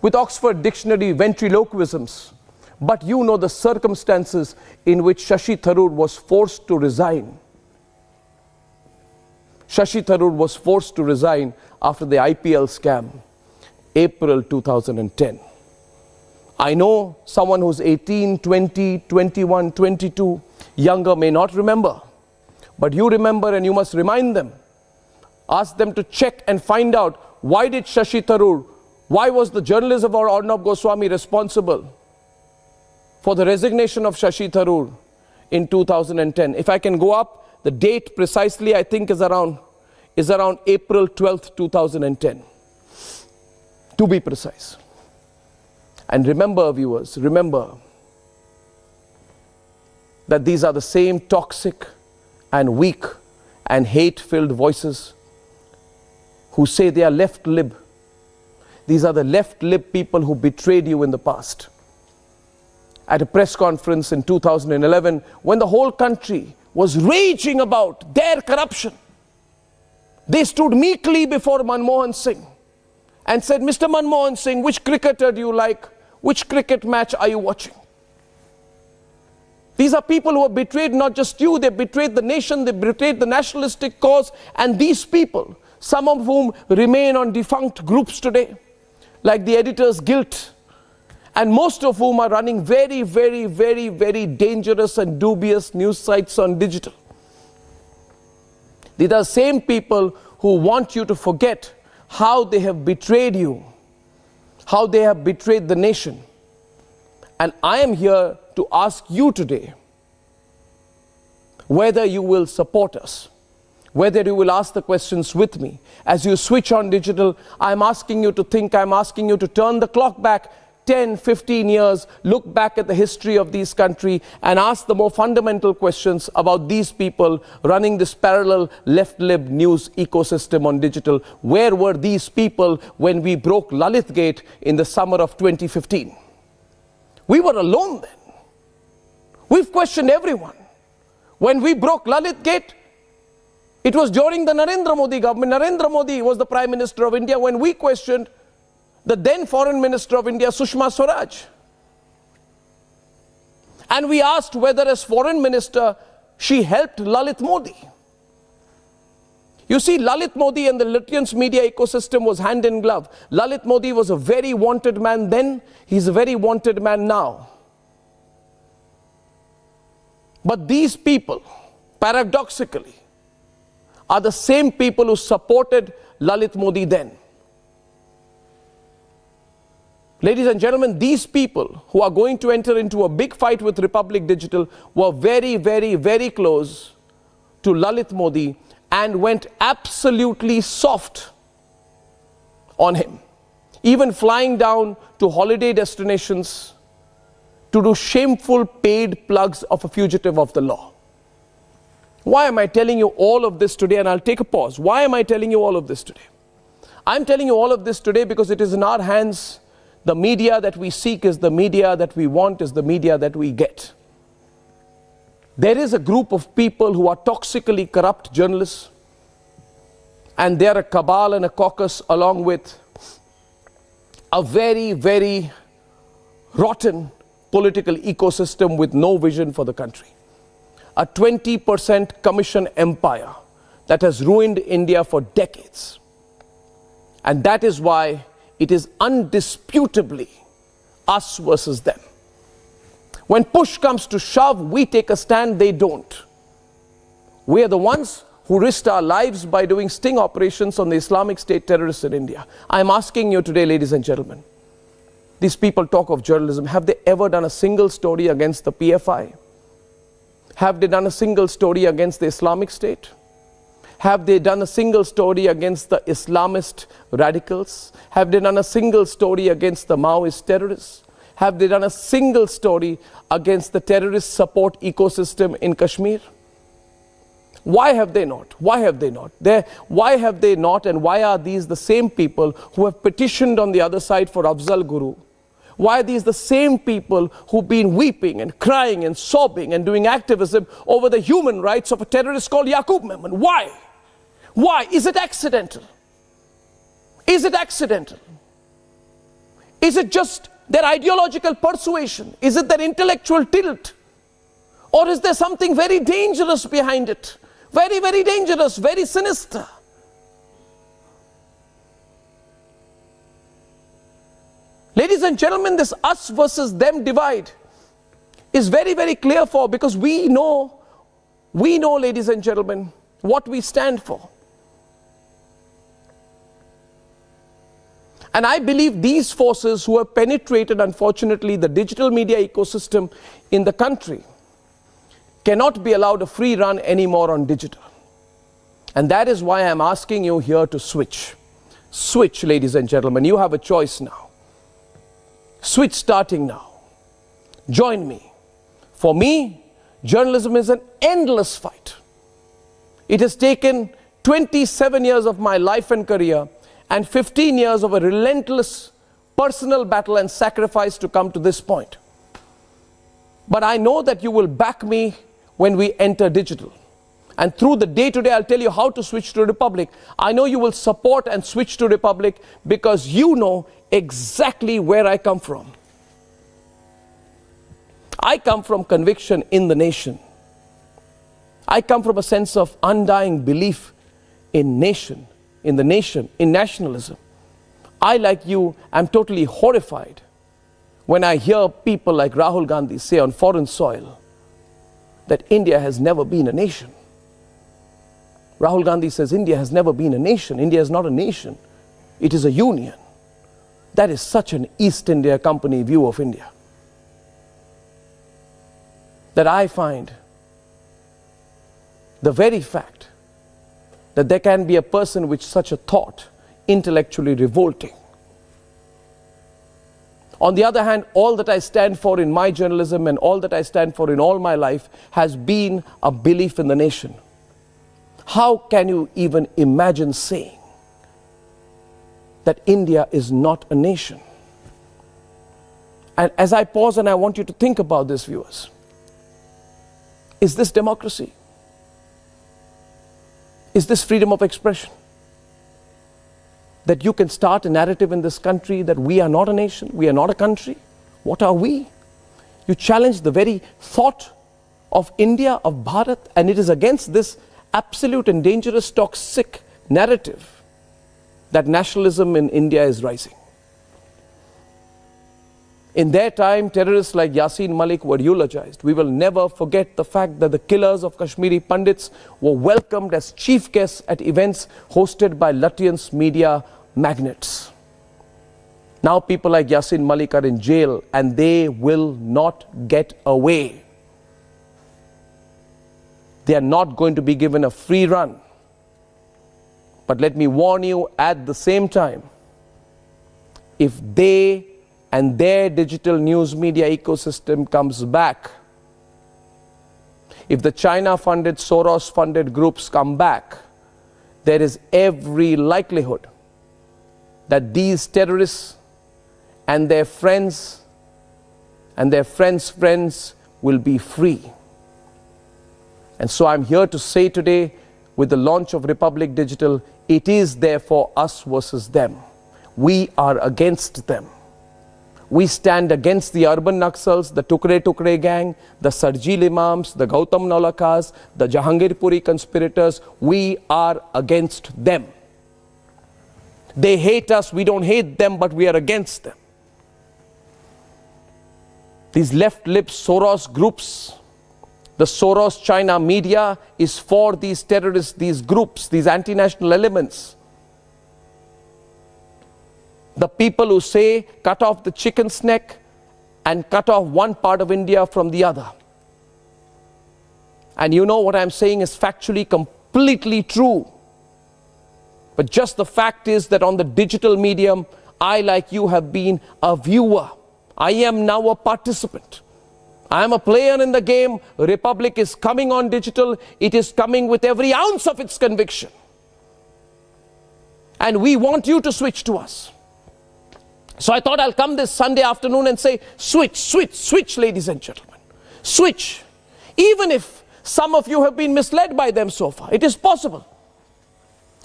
with Oxford Dictionary ventriloquisms, but you know the circumstances in which Shashi Tharoor was forced to resign. Shashi Tharoor was forced to resign after the IPL scam, April 2010. I know someone who's 18, 20, 21, 22, younger may not remember. But you remember and you must remind them. Ask them to check and find out, why did Shashi Tharoor, why was the journalist of our Arnab Goswami responsible for the resignation of Shashi Tharoor in 2010? If I can go up, the date precisely I think is around April 12th, 2010. To be precise. And remember, viewers, remember that these are the same toxic and weak and hate-filled voices who say they are left-lib. These are the left-lib people who betrayed you in the past. At a press conference in 2011, when the whole country was raging about their corruption, they stood meekly before Manmohan Singh and said, Mr. Manmohan Singh, which cricketer do you like? Which cricket match are you watching? These are people who have betrayed not just you, they betrayed the nation, they betrayed the nationalistic cause, and these people, some of whom remain on defunct groups today, like the Editors Guild, and most of whom are running very, very, very, very dangerous and dubious news sites on digital. These are the same people who want you to forget how they have betrayed you, how they have betrayed the nation. And I am here to ask you today whether you will support us, whether you will ask the questions with me. As you switch on digital, I'm asking you to think, I'm asking you to turn the clock back 10, 15 years, look back at the history of this country and ask the more fundamental questions about these people running this parallel left-lib news ecosystem on digital. Where were these people when we broke Lalit Gate in the summer of 2015? We were alone then. We've questioned everyone. When we broke Lalit Gate, it was during the Narendra Modi government. Narendra Modi was the Prime Minister of India when we questioned the then Foreign Minister of India, Sushma Swaraj. And we asked whether as Foreign Minister, she helped Lalit Modi. You see, Lalit Modi and the Lithuanian media ecosystem was hand in glove. Lalit Modi was a very wanted man then, he's a very wanted man now. But these people, paradoxically, are the same people who supported Lalit Modi then. Ladies and gentlemen, these people who are going to enter into a big fight with Republic Digital were very, very, very close to Lalit Modi and went absolutely soft on him. Even flying down to holiday destinations to do shameful paid plugs of a fugitive of the law. Why am I telling you all of this today? And I'll take a pause. Why am I telling you all of this today? I'm telling you all of this today because it is in our hands. The media that we seek is the media that we want, is the media that we get. There is a group of people who are toxically corrupt journalists, and they are a cabal and a caucus along with a very, very rotten political ecosystem with no vision for the country. A 20% commission empire that has ruined India for decades. And that is why it is undisputably us versus them. When push comes to shove, we take a stand, they don't. We are the ones who risked our lives by doing sting operations on the Islamic State terrorists in India. I am asking you today, ladies and gentlemen, these people talk of journalism. Have they ever done a single story against the PFI? Have they done a single story against the Islamic State? Have they done a single story against the Islamist radicals? Have they done a single story against the Maoist terrorists? have they done a single story against the terrorist support ecosystem in Kashmir? Why have they not? Why have they not? Why have they not, and why are these the same people who have petitioned on the other side for Afzal Guru? Why are these the same people who've been weeping and crying and sobbing and doing activism over the human rights of a terrorist called Yaqub Memon? Why? Why? Is it accidental? Is it accidental? Is it just their ideological persuasion? Is it their intellectual tilt? Or is there something very dangerous behind it? Very, very dangerous, very sinister. Ladies and gentlemen, this us versus them divide is very, very clear because we know, ladies and gentlemen, what we stand for. And I believe these forces who have penetrated, unfortunately, the digital media ecosystem in the country cannot be allowed a free run anymore on digital. And that is why I'm asking you here to switch. Switch, ladies and gentlemen. You have a choice now. Switch starting now. Join me. For me, journalism is an endless fight. It has taken 27 years of my life and career and 15 years of a relentless personal battle and sacrifice to come to this point. But I know that you will back me when we enter digital. And through the day-to-day, I'll tell you how to switch to Republic. I know you will support and switch to Republic because you know exactly where I come from. I come from conviction in the nation. I come from a sense of undying belief in nation, in the nation, in nationalism. I, like you, am totally horrified when I hear people like Rahul Gandhi say on foreign soil that India has never been a nation. Rahul Gandhi says India has never been a nation. India is not a nation. It is a union. That is such an East India Company view of India that I find the very fact that there can be a person with such a thought intellectually revolting. On the other hand, all that I stand for in my journalism and all that I stand for in all my life has been a belief in the nation. How can you even imagine saying that India is not a nation? And as I pause and I want you to think about this, viewers, is this democracy? Is this freedom of expression? That you can start a narrative in this country that we are not a nation, we are not a country. What are we? You challenge the very thought of India, of Bharat, and it is against this absolute and dangerous toxic narrative that nationalism in India is rising. In their time, terrorists like Yasin Malik were eulogized. We will never forget the fact that the killers of Kashmiri Pandits were welcomed as chief guests at events hosted by Lutyens media magnates. Now people like Yasin Malik are in jail and they will not get away. They are not going to be given a free run. But let me warn you at the same time, if they and their digital news media ecosystem comes back, if the China-funded, Soros-funded groups come back, there is every likelihood that these terrorists and their friends and their friends' friends will be free. And so I'm here to say today, with the launch of Republic Digital, it is therefore us versus them. We are against them. We stand against the urban Naxals, the Tukre Tukre gang, the Sarjil Imams, the Gautam Naulakas, the Jahangirpuri conspirators. We are against them. They hate us, we don't hate them, but we are against them. These left-lip Soros groups, the Soros China media is for these terrorists, these groups, these anti-national elements. The people who say cut off the chicken's neck and cut off one part of India from the other. And you know what I'm saying is factually completely true. But just the fact is that on the digital medium, I, like you, have been a viewer, I am now a participant. I am a player in the game. Republic is coming on digital. It is coming with every ounce of its conviction. And we want you to switch to us. So I thought I'll come this Sunday afternoon and say, switch, switch, switch, ladies and gentlemen. Switch. Even if some of you have been misled by them so far, it is possible.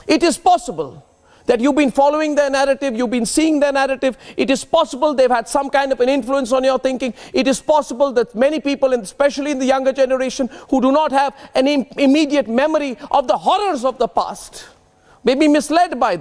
It is possible that you've been following their narrative, you've been seeing their narrative. It is possible they've had some kind of an influence on your thinking. It is possible that many people, especially in the younger generation, who do not have an immediate memory of the horrors of the past, may be misled by them.